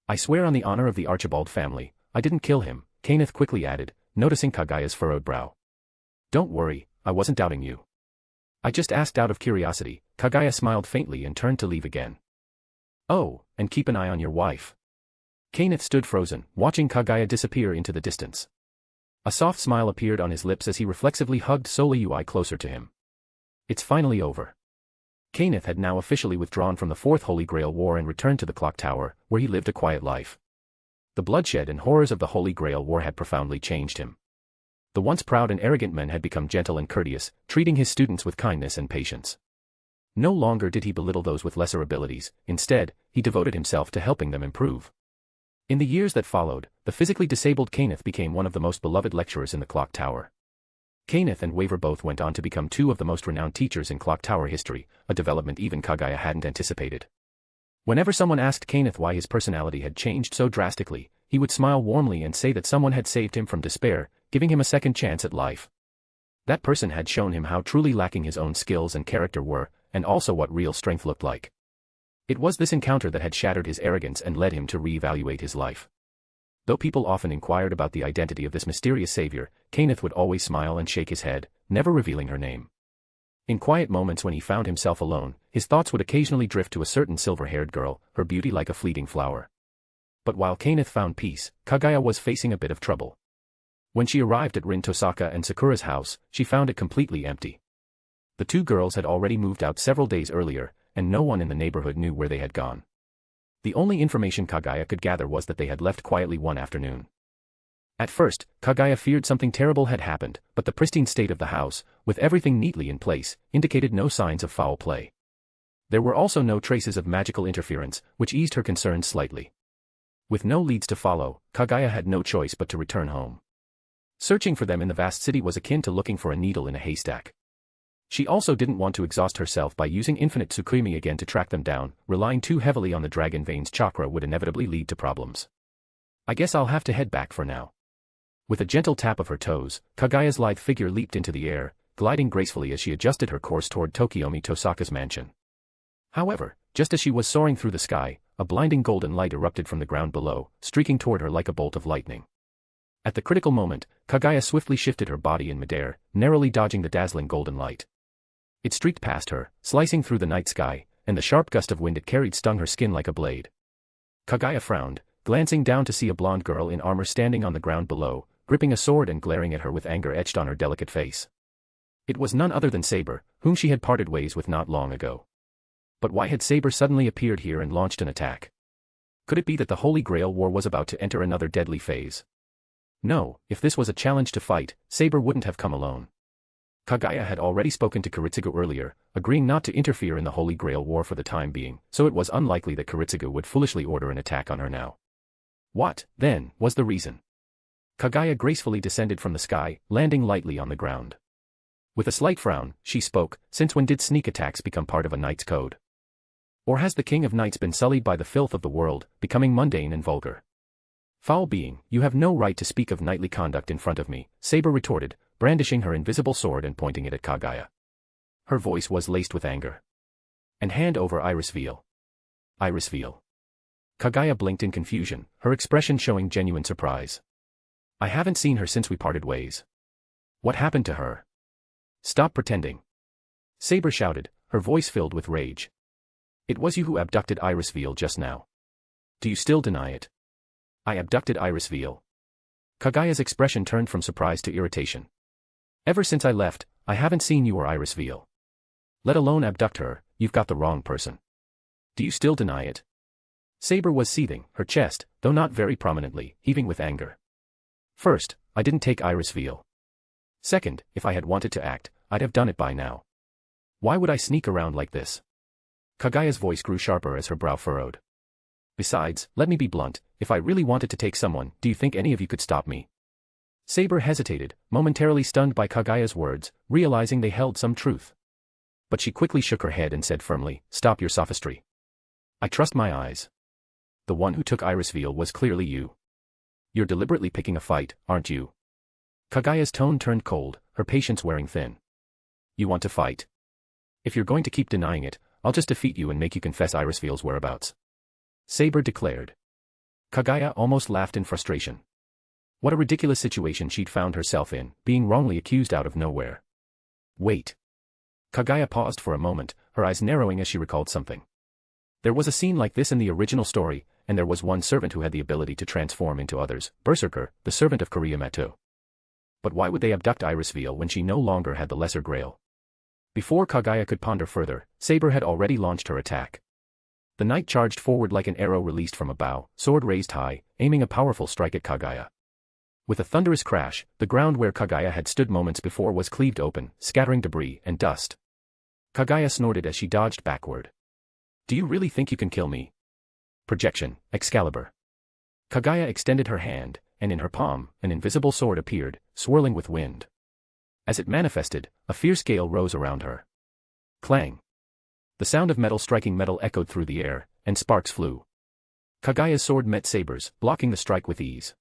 I swear on the honor of the Archibald family, I didn't kill him, Kaineth quickly added, noticing Kaguya's furrowed brow. Don't worry, I wasn't doubting you. I just asked out of curiosity. Kaguya smiled faintly and turned to leave again. Oh, and keep an eye on your wife. Kainith stood frozen, watching Kaguya disappear into the distance. A soft smile appeared on his lips as he reflexively hugged Soleil closer to him. It's finally over. Kainith had now officially withdrawn from the Fourth Holy Grail War and returned to the Clock Tower, where he lived a quiet life. The bloodshed and horrors of the Holy Grail War had profoundly changed him. The once proud and arrogant man had become gentle and courteous, treating his students with kindness and patience. No longer did he belittle those with lesser abilities, instead, he devoted himself to helping them improve. In the years that followed, the physically disabled Kainith became one of the most beloved lecturers in the Clock Tower. Kainith and Waver both went on to become two of the most renowned teachers in Clock Tower history, a development even Kaguya hadn't anticipated. Whenever someone asked Kainith why his personality had changed so drastically, he would smile warmly and say that someone had saved him from despair, giving him a second chance at life. That person had shown him how truly lacking his own skills and character were, and also what real strength looked like. It was this encounter that had shattered his arrogance and led him to re-evaluate his life. Though people often inquired about the identity of this mysterious savior, Kainith would always smile and shake his head, never revealing her name. In quiet moments when he found himself alone, his thoughts would occasionally drift to a certain silver-haired girl, her beauty like a fleeting flower. But while Kainith found peace, Kaguya was facing a bit of trouble. When she arrived at Rin Tosaka and Sakura's house, she found it completely empty. The two girls had already moved out several days earlier, and no one in the neighborhood knew where they had gone. The only information Kaguya could gather was that they had left quietly one afternoon. At first, Kaguya feared something terrible had happened, but the pristine state of the house, with everything neatly in place, indicated no signs of foul play. There were also no traces of magical interference, which eased her concerns slightly. With no leads to follow, Kaguya had no choice but to return home. Searching for them in the vast city was akin to looking for a needle in a haystack. She also didn't want to exhaust herself by using infinite Tsukimi again to track them down. Relying too heavily on the Dragon Veins chakra would inevitably lead to problems. I guess I'll have to head back for now. With a gentle tap of her toes, Kaguya's lithe figure leaped into the air, gliding gracefully as she adjusted her course toward Tokiomi Tosaka's mansion. However, just as she was soaring through the sky, a blinding golden light erupted from the ground below, streaking toward her like a bolt of lightning. At the critical moment, Kaguya swiftly shifted her body in midair, narrowly dodging the dazzling golden light. It streaked past her, slicing through the night sky, and the sharp gust of wind it carried stung her skin like a blade. Kaguya frowned, glancing down to see a blonde girl in armor standing on the ground below, gripping a sword and glaring at her with anger etched on her delicate face. It was none other than Saber, whom she had parted ways with not long ago. But why had Saber suddenly appeared here and launched an attack? Could it be that the Holy Grail War was about to enter another deadly phase? No, if this was a challenge to fight, Saber wouldn't have come alone. Kaguya had already spoken to Kiritsugu earlier, agreeing not to interfere in the Holy Grail War for the time being, so it was unlikely that Kiritsugu would foolishly order an attack on her now. What, then, was the reason? Kaguya gracefully descended from the sky, landing lightly on the ground. With a slight frown, she spoke, since when did sneak attacks become part of a knight's code? Or has the King of Knights been sullied by the filth of the world, becoming mundane and vulgar? Foul being, you have no right to speak of knightly conduct in front of me, Saber retorted, brandishing her invisible sword and pointing it at Kaguya. Her voice was laced with anger. And hand over Iris Veil. Iris Veil. Kaguya blinked in confusion, her expression showing genuine surprise. I haven't seen her since we parted ways. What happened to her? Stop pretending. Saber shouted, her voice filled with rage. It was you who abducted Iris Veil just now. Do you still deny it? I abducted Iris Veil. Kaguya's expression turned from surprise to irritation. Ever since I left, I haven't seen you or Iris Veil. Let alone abduct her, you've got the wrong person. Do you still deny it? Saber was seething, her chest, though not very prominently, heaving with anger. First, I didn't take Iris Veil. Second, if I had wanted to act, I'd have done it by now. Why would I sneak around like this? Kaguya's voice grew sharper as her brow furrowed. Besides, let me be blunt, if I really wanted to take someone, do you think any of you could stop me? Saber hesitated, momentarily stunned by Kaguya's words, realizing they held some truth. But she quickly shook her head and said firmly, stop your sophistry. I trust my eyes. The one who took Iris Veil was clearly you. You're deliberately picking a fight, aren't you? Kaguya's tone turned cold, her patience wearing thin. You want to fight? If you're going to keep denying it, I'll just defeat you and make you confess Iris Veil's whereabouts. Saber declared. Kaguya almost laughed in frustration. What a ridiculous situation she'd found herself in, being wrongly accused out of nowhere. Wait. Kaguya paused for a moment, her eyes narrowing as she recalled something. There was a scene like this in the original story, and there was one servant who had the ability to transform into others, Berserker, the servant of Kaguya Ōtsutsuki. But why would they abduct Irisveil when she no longer had the Lesser Grail? Before Kaguya could ponder further, Saber had already launched her attack. The knight charged forward like an arrow released from a bow, sword raised high, aiming a powerful strike at Kaguya. With a thunderous crash, the ground where Kaguya had stood moments before was cleaved open, scattering debris and dust. Kaguya snorted as she dodged backward. "Do you really think you can kill me?" Projection, Excalibur. Kaguya extended her hand, and in her palm, an invisible sword appeared, swirling with wind. As it manifested, a fierce gale rose around her. Clang. The sound of metal striking metal echoed through the air, and sparks flew. Kaguya's sword met Saber's, blocking the strike with ease.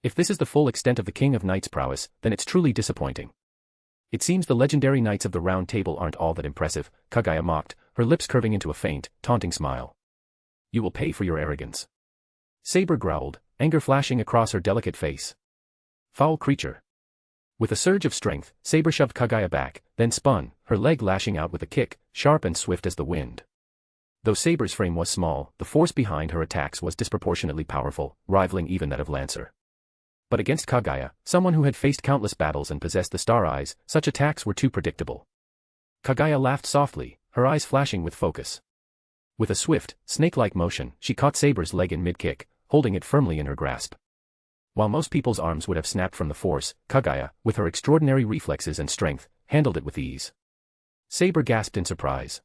If this is the full extent of the King of Knights' prowess, then it's truly disappointing. It seems the legendary Knights of the Round Table aren't all that impressive, Kaguya mocked, her lips curving into a faint, taunting smile. "You will pay for your arrogance." Saber growled, anger flashing across her delicate face. Foul creature. With a surge of strength, Saber shoved Kaguya back, then spun, her leg lashing out with a kick, sharp and swift as the wind. Though Saber's frame was small, the force behind her attacks was disproportionately powerful, rivaling even that of Lancer. But against Kaguya, someone who had faced countless battles and possessed the star eyes, such attacks were too predictable. Kaguya laughed softly, her eyes flashing with focus. With a swift, snake-like motion, she caught Saber's leg in mid-kick, holding it firmly in her grasp. While most people's arms would have snapped from the force, Kaguya, with her extraordinary reflexes and strength, handled it with ease. Saber gasped in surprise.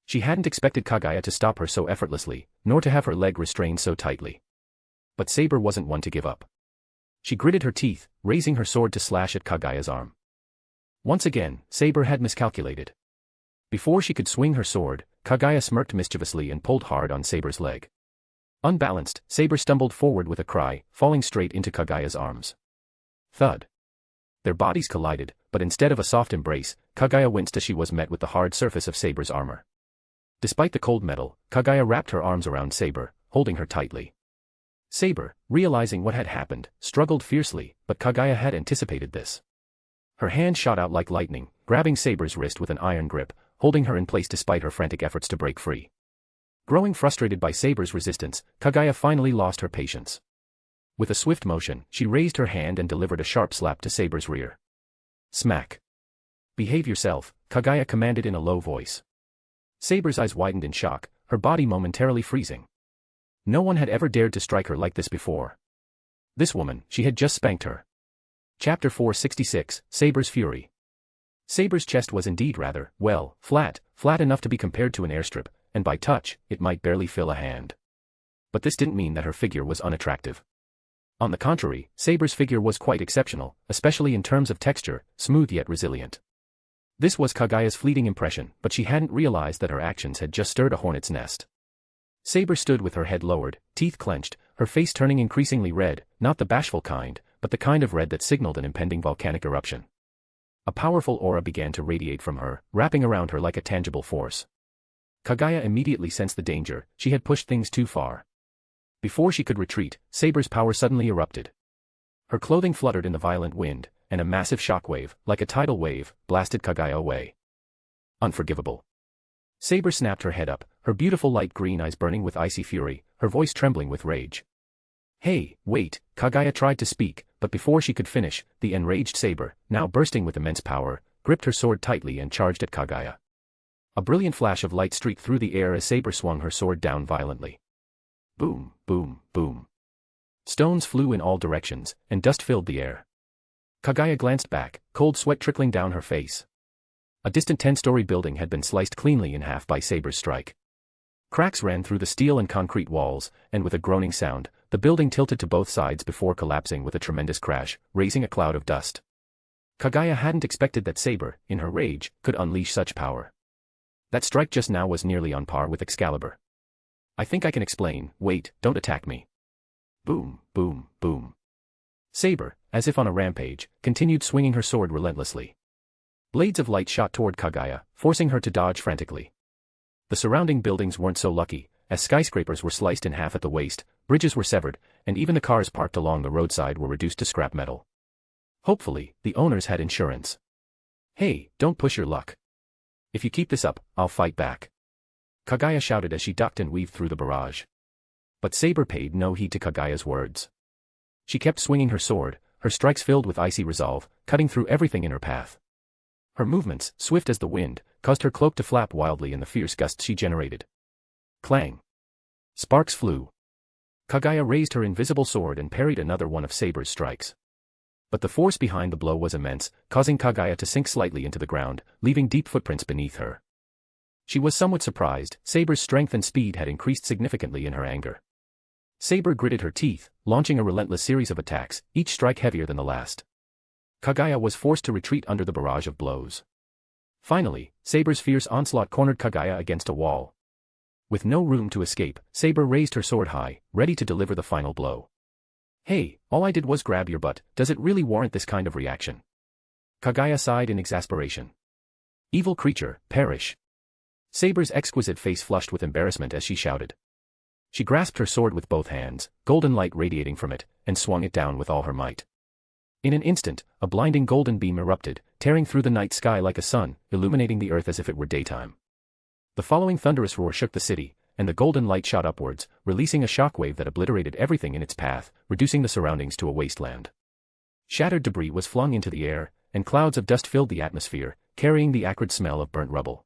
She hadn't expected Kaguya to stop her so effortlessly, nor to have her leg restrained so tightly. But Saber wasn't one to give up. She gritted her teeth, raising her sword to slash at Kaguya's arm. Once again, Saber had miscalculated. Before she could swing her sword, Kaguya smirked mischievously and pulled hard on Saber's leg. Unbalanced, Saber stumbled forward with a cry, falling straight into Kaguya's arms. Thud. Their bodies collided, but instead of a soft embrace, Kaguya winced as she was met with the hard surface of Saber's armor. Despite the cold metal, Kaguya wrapped her arms around Saber, holding her tightly. Saber, realizing what had happened, struggled fiercely, but Kaguya had anticipated this. Her hand shot out like lightning, grabbing Saber's wrist with an iron grip, holding her in place despite her frantic efforts to break free. Growing frustrated by Saber's resistance, Kaguya finally lost her patience. With a swift motion, she raised her hand and delivered a sharp slap to Saber's rear. Smack. "Behave yourself," Kaguya commanded in a low voice. Saber's eyes widened in shock, her body momentarily freezing. No one had ever dared to strike her like this before. This woman, she had just spanked her. Chapter 466, Saber's Fury. Saber's chest was indeed rather, well, flat enough to be compared to an airstrip, and by touch, it might barely fill a hand. But this didn't mean that her figure was unattractive. On the contrary, Saber's figure was quite exceptional, especially in terms of texture, smooth yet resilient. This was Kaguya's fleeting impression, but she hadn't realized that her actions had just stirred a hornet's nest. Saber stood with her head lowered, teeth clenched, her face turning increasingly red, not the bashful kind, but the kind of red that signaled an impending volcanic eruption. A powerful aura began to radiate from her, wrapping around her like a tangible force. Kaguya immediately sensed the danger, she had pushed things too far. Before she could retreat, Saber's power suddenly erupted. Her clothing fluttered in the violent wind, and a massive shockwave, like a tidal wave, blasted Kaguya away. Unforgivable. Saber snapped her head up, her beautiful light green eyes burning with icy fury, her voice trembling with rage. "Hey, wait," Kaguya tried to speak, but before she could finish, the enraged Saber, now bursting with immense power, gripped her sword tightly and charged at Kaguya. A brilliant flash of light streaked through the air as Saber swung her sword down violently. Boom, boom, boom. Stones flew in all directions, and dust filled the air. Kaguya glanced back, cold sweat trickling down her face. A distant 10-story building had been sliced cleanly in half by Saber's strike. Cracks ran through the steel and concrete walls, and with a groaning sound, the building tilted to both sides before collapsing with a tremendous crash, raising a cloud of dust. Kaguya hadn't expected that Saber, in her rage, could unleash such power. That strike just now was nearly on par with Excalibur. "I think I can explain, wait, don't attack me." Boom, boom, boom. Saber, as if on a rampage, continued swinging her sword relentlessly. Blades of light shot toward Kaguya, forcing her to dodge frantically. The surrounding buildings weren't so lucky, as skyscrapers were sliced in half at the waist, bridges were severed, and even the cars parked along the roadside were reduced to scrap metal. Hopefully, the owners had insurance. "Hey, don't push your luck. If you keep this up, I'll fight back," Kaguya shouted as she ducked and weaved through the barrage. But Saber paid no heed to Kaguya's words. She kept swinging her sword, her strikes filled with icy resolve, cutting through everything in her path. Her movements, swift as the wind, caused her cloak to flap wildly in the fierce gusts she generated. Clang! Sparks flew. Kaguya raised her invisible sword and parried another one of Saber's strikes. But the force behind the blow was immense, causing Kaguya to sink slightly into the ground, leaving deep footprints beneath her. She was somewhat surprised. Saber's strength and speed had increased significantly in her anger. Saber gritted her teeth, launching a relentless series of attacks, each strike heavier than the last. Kaguya was forced to retreat under the barrage of blows. Finally, Saber's fierce onslaught cornered Kaguya against a wall. With no room to escape, Saber raised her sword high, ready to deliver the final blow. "Hey, all I did was grab your butt, does it really warrant this kind of reaction?" Kaguya sighed in exasperation. "Evil creature, perish." Saber's exquisite face flushed with embarrassment as she shouted. She grasped her sword with both hands, golden light radiating from it, and swung it down with all her might. In an instant, a blinding golden beam erupted, tearing through the night sky like a sun, illuminating the earth as if it were daytime. The following thunderous roar shook the city, and the golden light shot upwards, releasing a shockwave that obliterated everything in its path, reducing the surroundings to a wasteland. Shattered debris was flung into the air, and clouds of dust filled the atmosphere, carrying the acrid smell of burnt rubble.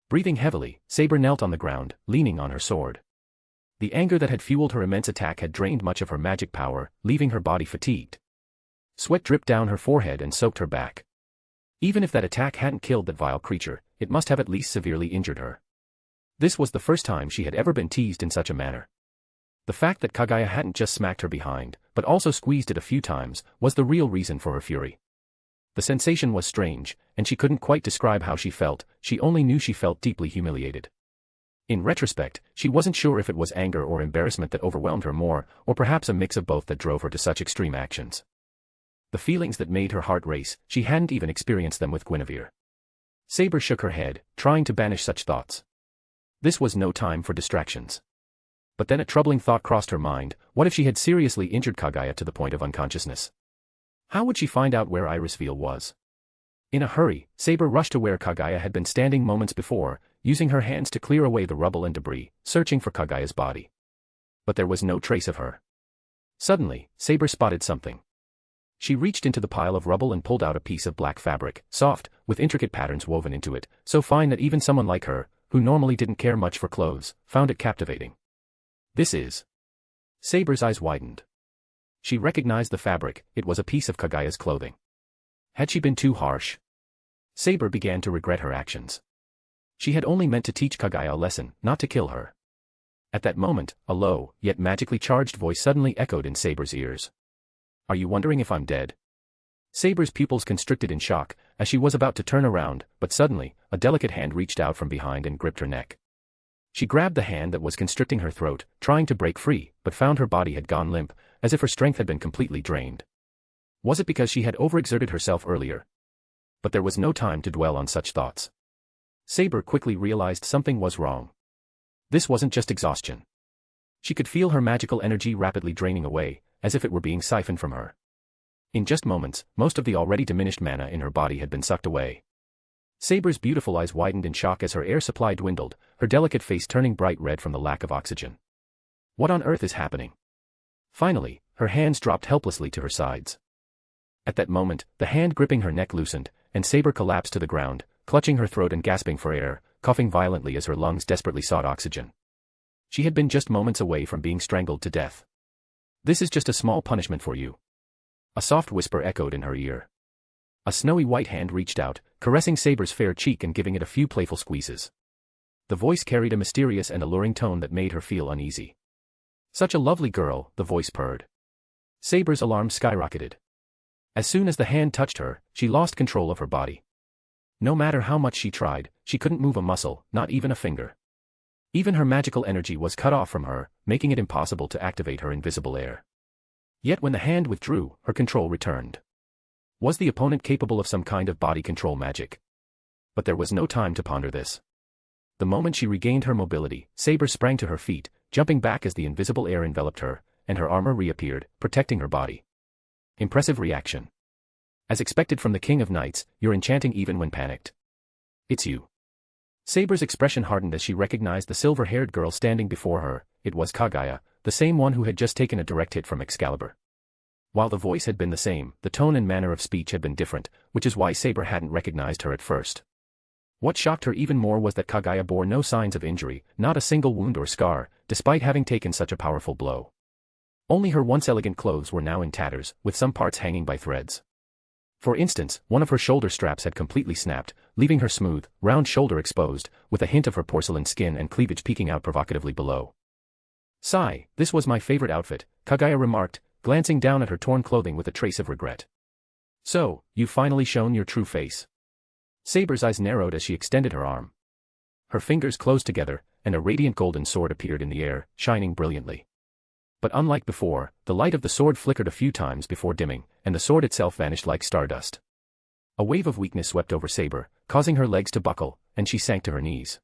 Breathing heavily, Saber knelt on the ground, leaning on her sword. The anger that had fueled her immense attack had drained much of her magic power, leaving her body fatigued. Sweat dripped down her forehead and soaked her back. Even if that attack hadn't killed that vile creature, it must have at least severely injured her. This was the first time she had ever been teased in such a manner. The fact that Kaguya hadn't just smacked her behind, but also squeezed it a few times, was the real reason for her fury. The sensation was strange, and she couldn't quite describe how she felt, she only knew she felt deeply humiliated. In retrospect, she wasn't sure if it was anger or embarrassment that overwhelmed her more, or perhaps a mix of both that drove her to such extreme actions. The feelings that made her heart race, she hadn't even experienced them with Guinevere. Saber shook her head, trying to banish such thoughts. This was no time for distractions. But then a troubling thought crossed her mind: what if she had seriously injured Kaguya to the point of unconsciousness? How would she find out where Irisville was? In a hurry, Saber rushed to where Kaguya had been standing moments before, using her hands to clear away the rubble and debris, searching for Kaguya's body. But there was no trace of her. Suddenly, Saber spotted something. She reached into the pile of rubble and pulled out a piece of black fabric, soft, with intricate patterns woven into it, so fine that even someone like her, who normally didn't care much for clothes, found it captivating. "This is..." Saber's eyes widened. She recognized the fabric. It was a piece of Kaguya's clothing. Had she been too harsh? Saber began to regret her actions. She had only meant to teach Kaguya a lesson, not to kill her. At that moment, a low, yet magically charged voice suddenly echoed in Saber's ears. "Are you wondering if I'm dead?" Saber's pupils constricted in shock, as she was about to turn around, but suddenly, a delicate hand reached out from behind and gripped her neck. She grabbed the hand that was constricting her throat, trying to break free, but found her body had gone limp, as if her strength had been completely drained. Was it because she had overexerted herself earlier? But there was no time to dwell on such thoughts. Saber quickly realized something was wrong. This wasn't just exhaustion. She could feel her magical energy rapidly draining away, as if it were being siphoned from her. In just moments, most of the already diminished mana in her body had been sucked away. Saber's beautiful eyes widened in shock as her air supply dwindled, her delicate face turning bright red from the lack of oxygen. What on earth is happening? Finally, her hands dropped helplessly to her sides. At that moment, the hand gripping her neck loosened, and Saber collapsed to the ground, clutching her throat and gasping for air, coughing violently as her lungs desperately sought oxygen. She had been just moments away from being strangled to death. "This is just a small punishment for you." A soft whisper echoed in her ear. A snowy white hand reached out, caressing Saber's fair cheek and giving it a few playful squeezes. The voice carried a mysterious and alluring tone that made her feel uneasy. "Such a lovely girl," the voice purred. Saber's alarm skyrocketed. As soon as the hand touched her, she lost control of her body. No matter how much she tried, she couldn't move a muscle, not even a finger. Even her magical energy was cut off from her, making it impossible to activate her invisible air. Yet when the hand withdrew, her control returned. Was the opponent capable of some kind of body control magic? But there was no time to ponder this. The moment she regained her mobility, Saber sprang to her feet, jumping back as the invisible air enveloped her, and her armor reappeared, protecting her body. Impressive reaction. As expected from the King of Knights, you're enchanting even when panicked. It's you. Saber's expression hardened as she recognized the silver-haired girl standing before her. It was Kaguya, the same one who had just taken a direct hit from Excalibur. While the voice had been the same, the tone and manner of speech had been different, which is why Saber hadn't recognized her at first. What shocked her even more was that Kaguya bore no signs of injury, not a single wound or scar, despite having taken such a powerful blow. Only her once elegant clothes were now in tatters, with some parts hanging by threads. For instance, one of her shoulder straps had completely snapped, leaving her smooth, round shoulder exposed, with a hint of her porcelain skin and cleavage peeking out provocatively below. "Sigh, this was my favorite outfit," Kaguya remarked, glancing down at her torn clothing with a trace of regret. "So, you've finally shown your true face." Saber's eyes narrowed as she extended her arm. Her fingers closed together, and a radiant golden sword appeared in the air, shining brilliantly. But unlike before, the light of the sword flickered a few times before dimming, and the sword itself vanished like stardust. A wave of weakness swept over Saber, causing her legs to buckle, and she sank to her knees.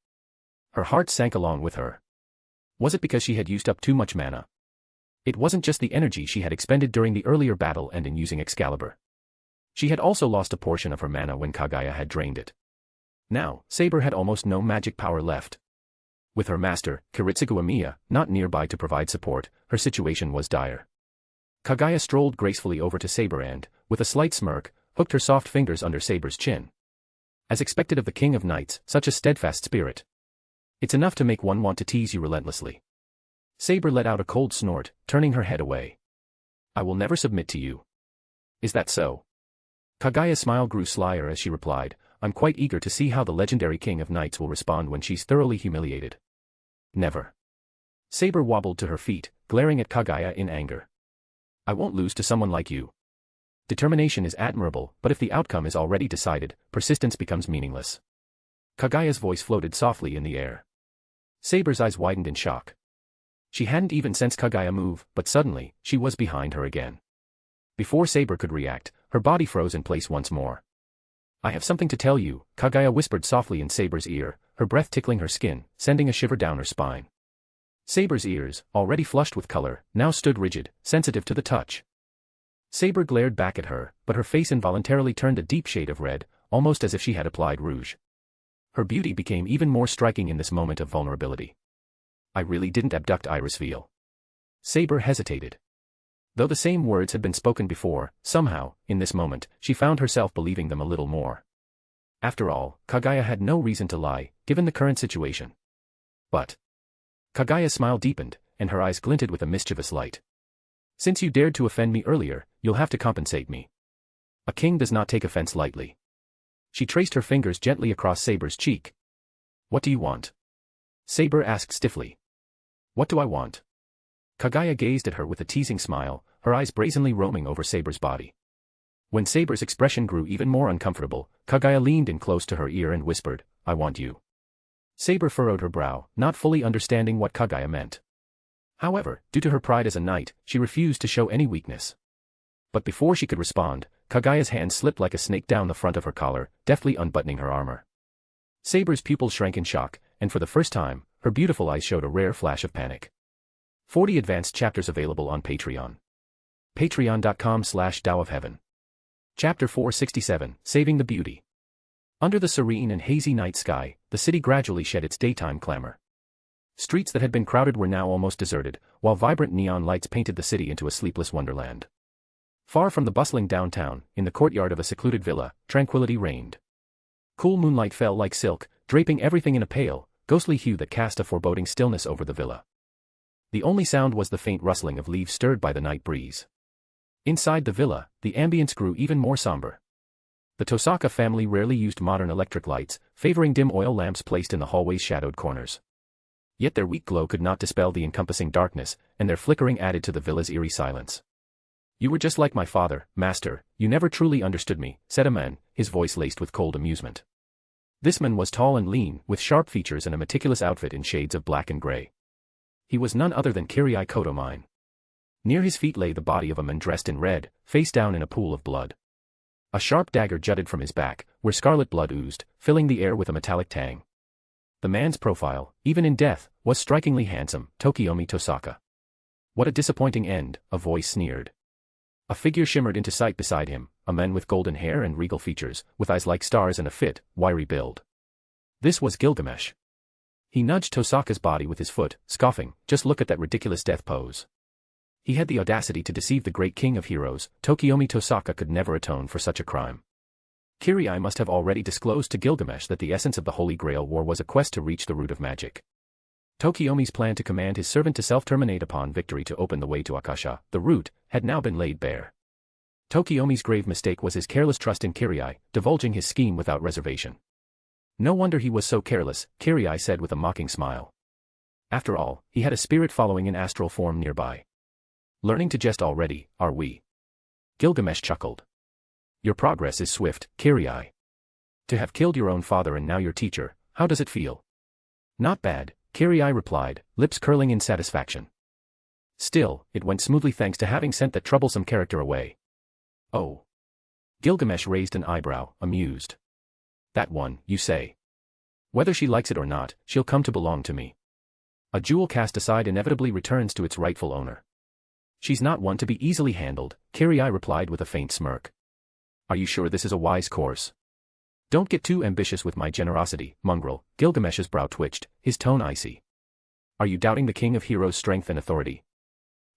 Her heart sank along with her. Was it because she had used up too much mana? It wasn't just the energy she had expended during the earlier battle and in using Excalibur. She had also lost a portion of her mana when Kaguya had drained it. Now, Saber had almost no magic power left. With her master, Kiritsugu Amiya, not nearby to provide support, her situation was dire. Kaguya strolled gracefully over to Saber and, with a slight smirk, hooked her soft fingers under Saber's chin. As expected of the King of Knights, such a steadfast spirit. It's enough to make one want to tease you relentlessly. Saber let out a cold snort, turning her head away. "I will never submit to you." "Is that so?" Kaguya's smile grew slyer as she replied, "I'm quite eager to see how the legendary King of Knights will respond when she's thoroughly humiliated." "Never." Saber wobbled to her feet, glaring at Kaguya in anger. "I won't lose to someone like you. Determination is admirable, but if the outcome is already decided, persistence becomes meaningless." Kaguya's voice floated softly in the air. Saber's eyes widened in shock. She hadn't even sensed Kaguya move, but suddenly, she was behind her again. Before Saber could react, her body froze in place once more. "I have something to tell you," Kaguya whispered softly in Saber's ear, her breath tickling her skin, sending a shiver down her spine. Saber's ears, already flushed with color, now stood rigid, sensitive to the touch. Saber glared back at her, but her face involuntarily turned a deep shade of red, almost as if she had applied rouge. Her beauty became even more striking in this moment of vulnerability. "I really didn't abduct Irisveal." Saber hesitated. Though the same words had been spoken before, somehow, in this moment, she found herself believing them a little more. After all, Kaguya had no reason to lie, given the current situation. But Kaguya's smile deepened, and her eyes glinted with a mischievous light. "Since you dared to offend me earlier, you'll have to compensate me. A king does not take offense lightly." She traced her fingers gently across Saber's cheek. "What do you want?" Saber asked stiffly. "What do I want?" Kaguya gazed at her with a teasing smile, her eyes brazenly roaming over Saber's body. When Saber's expression grew even more uncomfortable, Kaguya leaned in close to her ear and whispered, "I want you." Saber furrowed her brow, not fully understanding what Kaguya meant. However, due to her pride as a knight, she refused to show any weakness. But before she could respond, Kaguya's hand slipped like a snake down the front of her collar, deftly unbuttoning her armor. Saber's pupils shrank in shock, and for the first time, her beautiful eyes showed a rare flash of panic. 40 advanced chapters available on Patreon. Patreon.com/DAOofHeaven. Chapter 467, Saving the Beauty. Under the serene and hazy night sky, the city gradually shed its daytime clamor. Streets that had been crowded were now almost deserted, while vibrant neon lights painted the city into a sleepless wonderland. Far from the bustling downtown, in the courtyard of a secluded villa, tranquility reigned. Cool moonlight fell like silk, draping everything in a pale, ghostly hue that cast a foreboding stillness over the villa. The only sound was the faint rustling of leaves stirred by the night breeze. Inside the villa, the ambience grew even more somber. The Tosaka family rarely used modern electric lights, favoring dim oil lamps placed in the hallway's shadowed corners. Yet their weak glow could not dispel the encompassing darkness, and their flickering added to the villa's eerie silence. "You were just like my father, master, you never truly understood me," said a man, his voice laced with cold amusement. This man was tall and lean, with sharp features and a meticulous outfit in shades of black and gray. He was none other than Kiryai Kotomine. Near his feet lay the body of a man dressed in red, face down in a pool of blood. A sharp dagger jutted from his back, where scarlet blood oozed, filling the air with a metallic tang. The man's profile, even in death, was strikingly handsome, Tokiomi Tosaka. "What a disappointing end," a voice sneered. A figure shimmered into sight beside him, a man with golden hair and regal features, with eyes like stars and a fit, wiry build. This was Gilgamesh. He nudged Tosaka's body with his foot, scoffing, "Just look at that ridiculous death pose." He had the audacity to deceive the great king of heroes. Tokiomi Tosaka could never atone for such a crime. Kirai must have already disclosed to Gilgamesh that the essence of the Holy Grail War was a quest to reach the root of magic. Tokiomi's plan to command his servant to self-terminate upon victory to open the way to Akasha, the root, had now been laid bare. Tokiomi's grave mistake was his careless trust in Kirai, divulging his scheme without reservation. No wonder he was so careless, Kirai said with a mocking smile. After all, he had a spirit following in astral form nearby. Learning to jest already, are we? Gilgamesh chuckled. Your progress is swift, Kirai. To have killed your own father and now your teacher, how does it feel? Not bad, Kirai replied, lips curling in satisfaction. Still, it went smoothly thanks to having sent that troublesome character away. Oh. Gilgamesh raised an eyebrow, amused. That one, you say. Whether she likes it or not, she'll come to belong to me. A jewel cast aside inevitably returns to its rightful owner. She's not one to be easily handled, Kirai replied with a faint smirk. Are you sure this is a wise course? Don't get too ambitious with my generosity, mongrel. Gilgamesh's brow twitched, his tone icy. Are you doubting the King of Heroes' strength and authority?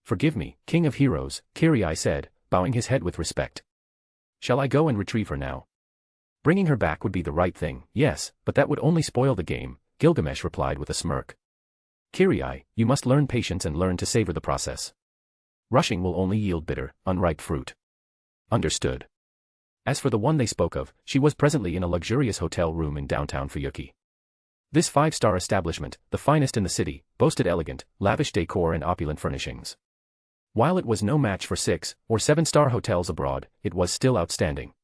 Forgive me, King of Heroes, Kirai said, bowing his head with respect. Shall I go and retrieve her now? Bringing her back would be the right thing, yes, but that would only spoil the game, Gilgamesh replied with a smirk. Kirai, you must learn patience and learn to savor the process. Rushing will only yield bitter, unripe fruit. Understood. As for the one they spoke of, she was presently in a luxurious hotel room in downtown Fuyuki. This five-star establishment, the finest in the city, boasted elegant, lavish decor and opulent furnishings. While it was no match for 6- or 7-star hotels abroad, it was still outstanding.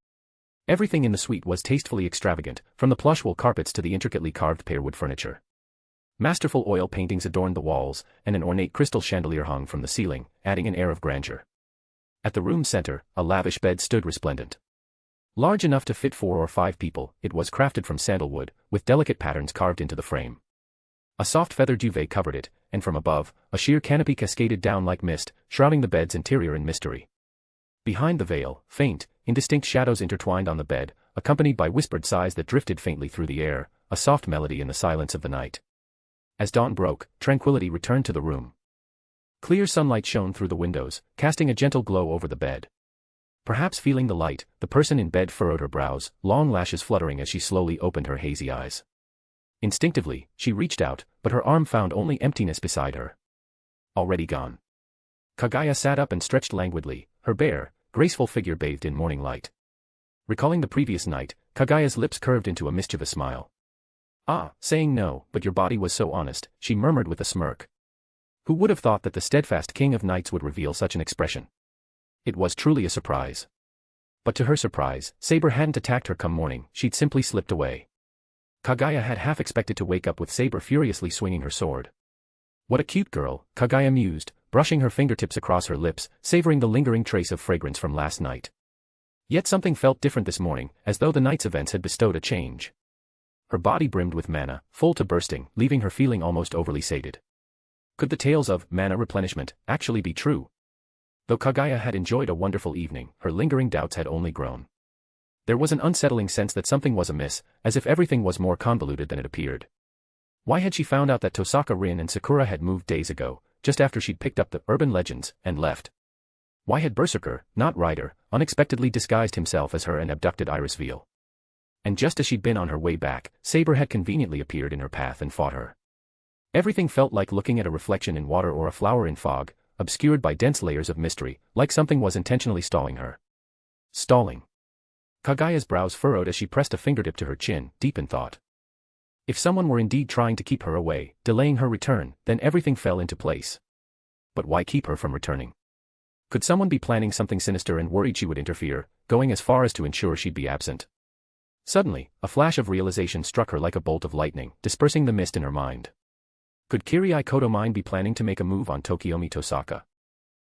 Everything in the suite was tastefully extravagant, from the plush wool carpets to the intricately carved pearwood furniture. Masterful oil paintings adorned the walls, and an ornate crystal chandelier hung from the ceiling, adding an air of grandeur. At the room's center, a lavish bed stood resplendent. Large enough to fit 4 or 5 people, it was crafted from sandalwood, with delicate patterns carved into the frame. A soft feather duvet covered it, and from above, a sheer canopy cascaded down like mist, shrouding the bed's interior in mystery. Behind the veil, faint, indistinct shadows intertwined on the bed, accompanied by whispered sighs that drifted faintly through the air, a soft melody in the silence of the night. As dawn broke, tranquility returned to the room. Clear sunlight shone through the windows, casting a gentle glow over the bed. Perhaps feeling the light, the person in bed furrowed her brows, long lashes fluttering as she slowly opened her hazy eyes. Instinctively, she reached out, but her arm found only emptiness beside her. Already gone. Kaguya sat up and stretched languidly, her bare, graceful figure bathed in morning light. Recalling the previous night, Kaguya's lips curved into a mischievous smile. Ah, saying no, but your body was so honest, she murmured with a smirk. Who would have thought that the steadfast king of knights would reveal such an expression? It was truly a surprise. But to her surprise, Saber hadn't attacked her come morning, she'd simply slipped away. Kaguya had half expected to wake up with Saber furiously swinging her sword. What a cute girl, Kaguya mused, brushing her fingertips across her lips, savoring the lingering trace of fragrance from last night. Yet something felt different this morning, as though the night's events had bestowed a change. Her body brimmed with mana, full to bursting, leaving her feeling almost overly sated. Could the tales of mana replenishment actually be true? Though Kaguya had enjoyed a wonderful evening, her lingering doubts had only grown. There was an unsettling sense that something was amiss, as if everything was more convoluted than it appeared. Why had she found out that Tosaka Rin and Sakura had moved days ago, just after she'd picked up the urban legends, and left? Why had Berserker, not Rider, unexpectedly disguised himself as her and abducted Iris Veil? And just as she'd been on her way back, Saber had conveniently appeared in her path and fought her. Everything felt like looking at a reflection in water or a flower in fog, obscured by dense layers of mystery, like something was intentionally stalling her. Stalling. Kaguya's brows furrowed as she pressed a fingertip to her chin, deep in thought. If someone were indeed trying to keep her away, delaying her return, then everything fell into place. But why keep her from returning? Could someone be planning something sinister and worried she would interfere, going as far as to ensure she'd be absent? Suddenly, a flash of realization struck her like a bolt of lightning, dispersing the mist in her mind. Could Kirai Kotomine be planning to make a move on Tokiomi Tosaka?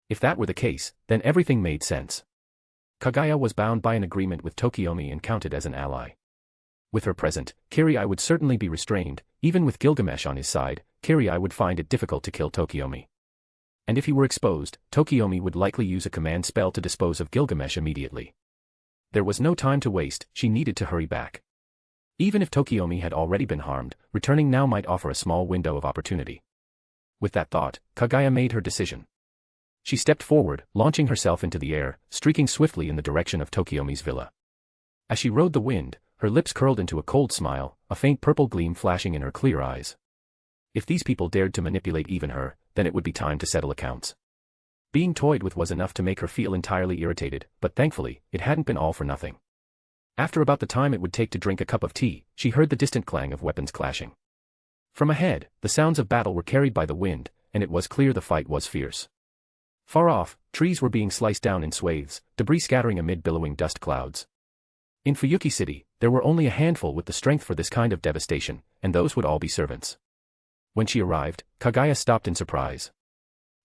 If that were the case, then everything made sense. Kaguya was bound by an agreement with Tokiomi and counted as an ally. With her present, Kirai would certainly be restrained, even with Gilgamesh on his side, Kirai would find it difficult to kill Tokiomi. And if he were exposed, Tokiomi would likely use a command spell to dispose of Gilgamesh immediately. There was no time to waste, she needed to hurry back. Even if Tokiomi had already been harmed, returning now might offer a small window of opportunity. With that thought, Kaguya made her decision. She stepped forward, launching herself into the air, streaking swiftly in the direction of Tokiomi's villa. As she rode the wind, her lips curled into a cold smile, a faint purple gleam flashing in her clear eyes. If these people dared to manipulate even her, then it would be time to settle accounts. Being toyed with was enough to make her feel entirely irritated, but thankfully, it hadn't been all for nothing. After about the time it would take to drink a cup of tea, she heard the distant clang of weapons clashing. From ahead, the sounds of battle were carried by the wind, and it was clear the fight was fierce. Far off, trees were being sliced down in swathes, debris scattering amid billowing dust clouds. In Fuyuki City, there were only a handful with the strength for this kind of devastation, and those would all be servants. When she arrived, Kaguya stopped in surprise.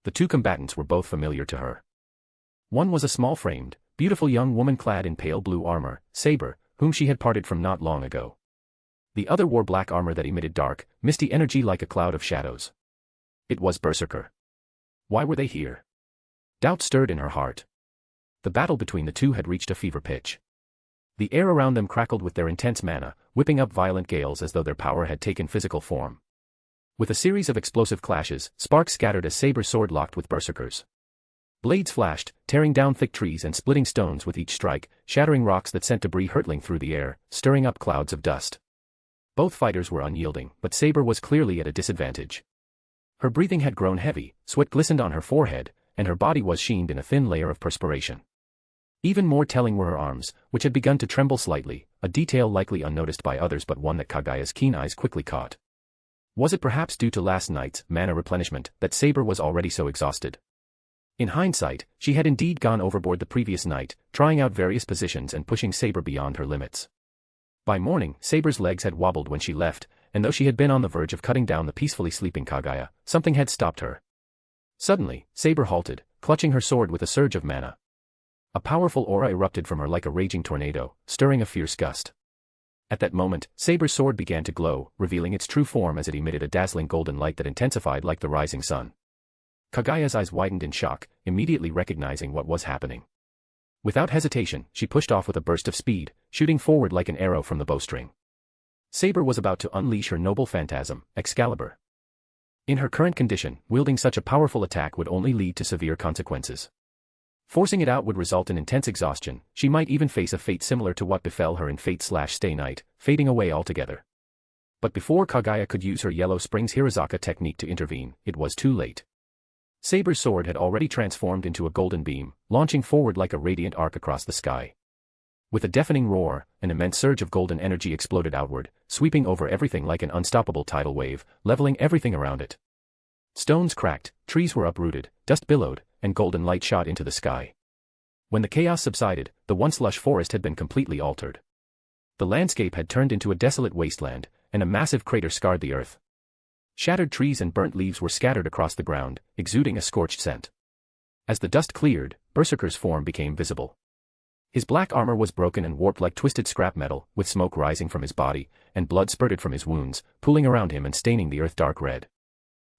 The two combatants were both familiar to her. One was a small-framed, beautiful young woman clad in pale blue armor, Saber, whom she had parted from not long ago. The other wore black armor that emitted dark, misty energy like a cloud of shadows. It was Berserker. Why were they here? Doubt stirred in her heart. The battle between the two had reached a fever pitch. The air around them crackled with their intense mana, whipping up violent gales as though their power had taken physical form. With a series of explosive clashes, sparks scattered as Saber's sword locked with Berserker's. Blades flashed, tearing down thick trees and splitting stones with each strike, shattering rocks that sent debris hurtling through the air, stirring up clouds of dust. Both fighters were unyielding, but Saber was clearly at a disadvantage. Her breathing had grown heavy, sweat glistened on her forehead, and her body was sheened in a thin layer of perspiration. Even more telling were her arms, which had begun to tremble slightly, a detail likely unnoticed by others but one that Kaguya's keen eyes quickly caught. Was it perhaps due to last night's mana replenishment that Saber was already so exhausted? In hindsight, she had indeed gone overboard the previous night, trying out various positions and pushing Saber beyond her limits. By morning, Saber's legs had wobbled when she left, and though she had been on the verge of cutting down the peacefully sleeping Kaguya, something had stopped her. Suddenly, Saber halted, clutching her sword with a surge of mana. A powerful aura erupted from her like a raging tornado, stirring a fierce gust. At that moment, Saber's sword began to glow, revealing its true form as it emitted a dazzling golden light that intensified like the rising sun. Kaguya's eyes widened in shock, immediately recognizing what was happening. Without hesitation, she pushed off with a burst of speed, shooting forward like an arrow from the bowstring. Saber was about to unleash her noble phantasm, Excalibur. In her current condition, wielding such a powerful attack would only lead to severe consequences. Forcing it out would result in intense exhaustion, she might even face a fate similar to what befell her in Fate/Stay Night, fading away altogether. But before Kaguya could use her Yellow Springs Hirazaka technique to intervene, it was too late. Saber's sword had already transformed into a golden beam, launching forward like a radiant arc across the sky. With a deafening roar, an immense surge of golden energy exploded outward, sweeping over everything like an unstoppable tidal wave, leveling everything around it. Stones cracked, trees were uprooted, dust billowed, and golden light shot into the sky. When the chaos subsided, the once lush forest had been completely altered. The landscape had turned into a desolate wasteland, and a massive crater scarred the earth. Shattered trees and burnt leaves were scattered across the ground, exuding a scorched scent. As the dust cleared, Berserker's form became visible. His black armor was broken and warped like twisted scrap metal, with smoke rising from his body, and blood spurted from his wounds, pooling around him and staining the earth dark red.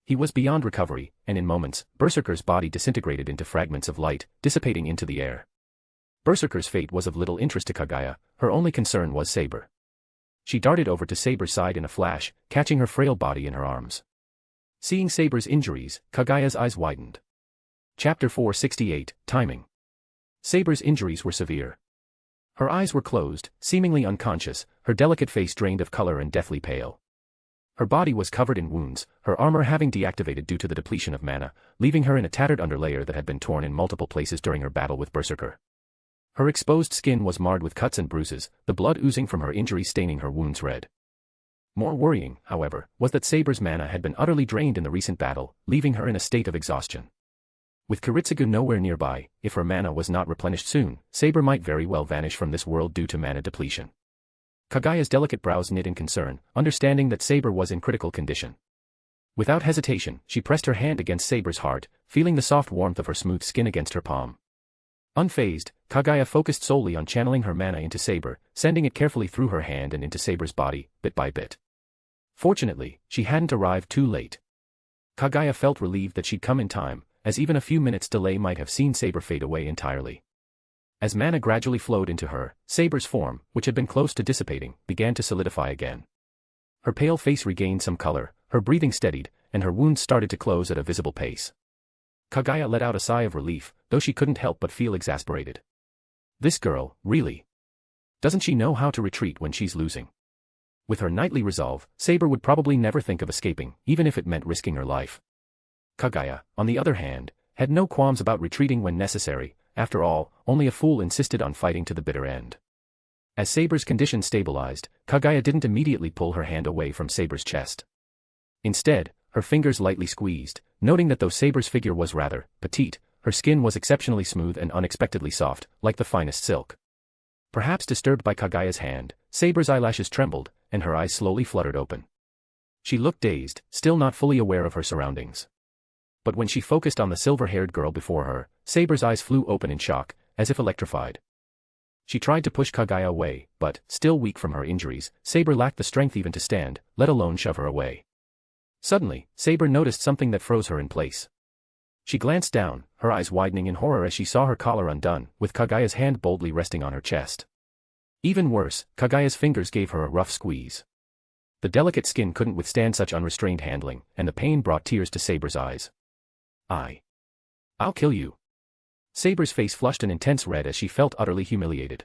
He was beyond recovery, and in moments, Berserker's body disintegrated into fragments of light, dissipating into the air. Berserker's fate was of little interest to Kaguya, her only concern was Saber. She darted over to Saber's side in a flash, catching her frail body in her arms. Seeing Saber's injuries, Kaguya's eyes widened. Chapter 468, Timing. Saber's injuries were severe. Her eyes were closed, seemingly unconscious, her delicate face drained of color and deathly pale. Her body was covered in wounds, her armor having deactivated due to the depletion of mana, leaving her in a tattered underlayer that had been torn in multiple places during her battle with Berserker. Her exposed skin was marred with cuts and bruises, the blood oozing from her injuries staining her wounds red. More worrying, however, was that Saber's mana had been utterly drained in the recent battle, leaving her in a state of exhaustion. With Kiritsugu nowhere nearby, if her mana was not replenished soon, Saber might very well vanish from this world due to mana depletion. Kaguya's delicate brows knit in concern, understanding that Saber was in critical condition. Without hesitation, she pressed her hand against Saber's heart, feeling the soft warmth of her smooth skin against her palm. Unfazed, Kaguya focused solely on channeling her mana into Saber, sending it carefully through her hand and into Saber's body, bit by bit. Fortunately, she hadn't arrived too late. Kaguya felt relieved that she'd come in time, as even a few minutes' delay might have seen Saber fade away entirely. As mana gradually flowed into her, Saber's form, which had been close to dissipating, began to solidify again. Her pale face regained some color, her breathing steadied, and her wounds started to close at a visible pace. Kaguya let out a sigh of relief, though she couldn't help but feel exasperated. This girl, really? Doesn't she know how to retreat when she's losing? With her knightly resolve, Saber would probably never think of escaping, even if it meant risking her life. Kaguya, on the other hand, had no qualms about retreating when necessary. After all, only a fool insisted on fighting to the bitter end. As Saber's condition stabilized, Kaguya didn't immediately pull her hand away from Saber's chest. Instead, her fingers lightly squeezed, noting that though Saber's figure was rather petite, her skin was exceptionally smooth and unexpectedly soft, like the finest silk. Perhaps disturbed by Kaguya's hand, Saber's eyelashes trembled, and her eyes slowly fluttered open. She looked dazed, still not fully aware of her surroundings. But when she focused on the silver-haired girl before her, Saber's eyes flew open in shock, as if electrified. She tried to push Kaguya away, but, still weak from her injuries, Saber lacked the strength even to stand, let alone shove her away. Suddenly, Saber noticed something that froze her in place. She glanced down, her eyes widening in horror as she saw her collar undone, with Kaguya's hand boldly resting on her chest. Even worse, Kaguya's fingers gave her a rough squeeze. The delicate skin couldn't withstand such unrestrained handling, and the pain brought tears to Saber's eyes. I'll kill you. Saber's face flushed an intense red as she felt utterly humiliated.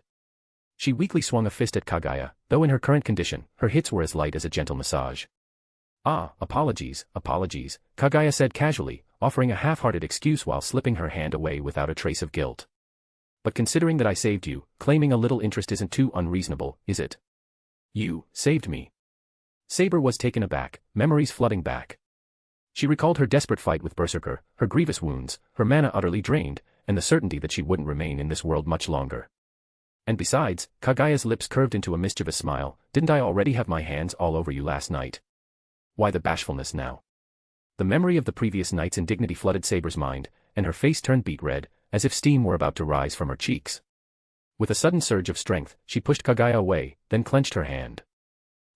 She weakly swung a fist at Kaguya, though in her current condition, her hits were as light as a gentle massage. Apologies, Kaguya said casually, offering a half-hearted excuse while slipping her hand away without a trace of guilt. But considering that I saved you, claiming a little interest isn't too unreasonable, is it? You saved me. Saber was taken aback, memories flooding back. She recalled her desperate fight with Berserker, her grievous wounds, her mana utterly drained, and the certainty that she wouldn't remain in this world much longer. And besides, Kaguya's lips curved into a mischievous smile, didn't I already have my hands all over you last night? Why the bashfulness now? The memory of the previous night's indignity flooded Saber's mind, and her face turned beet red, as if steam were about to rise from her cheeks. With a sudden surge of strength, she pushed Kaguya away, then clenched her hand.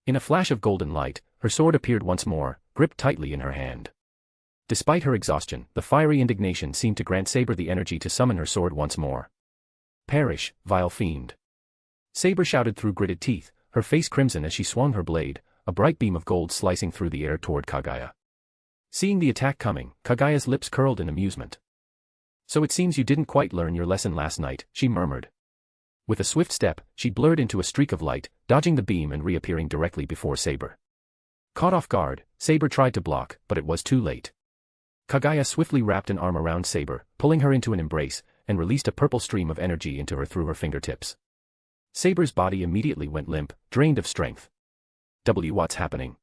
In a flash of golden light, her sword appeared once more, gripped tightly in her hand. Despite her exhaustion, the fiery indignation seemed to grant Saber the energy to summon her sword once more. Perish, vile fiend! Saber shouted through gritted teeth, her face crimson as she swung her blade, a bright beam of gold slicing through the air toward Kaguya. Seeing the attack coming, Kaguya's lips curled in amusement. So it seems you didn't quite learn your lesson last night, she murmured. With a swift step, she blurred into a streak of light, dodging the beam and reappearing directly before Saber. Caught off guard, Saber tried to block, but it was too late. Kaguya swiftly wrapped an arm around Saber, pulling her into an embrace, and released a purple stream of energy into her through her fingertips. Saber's body immediately went limp, drained of strength. What's happening?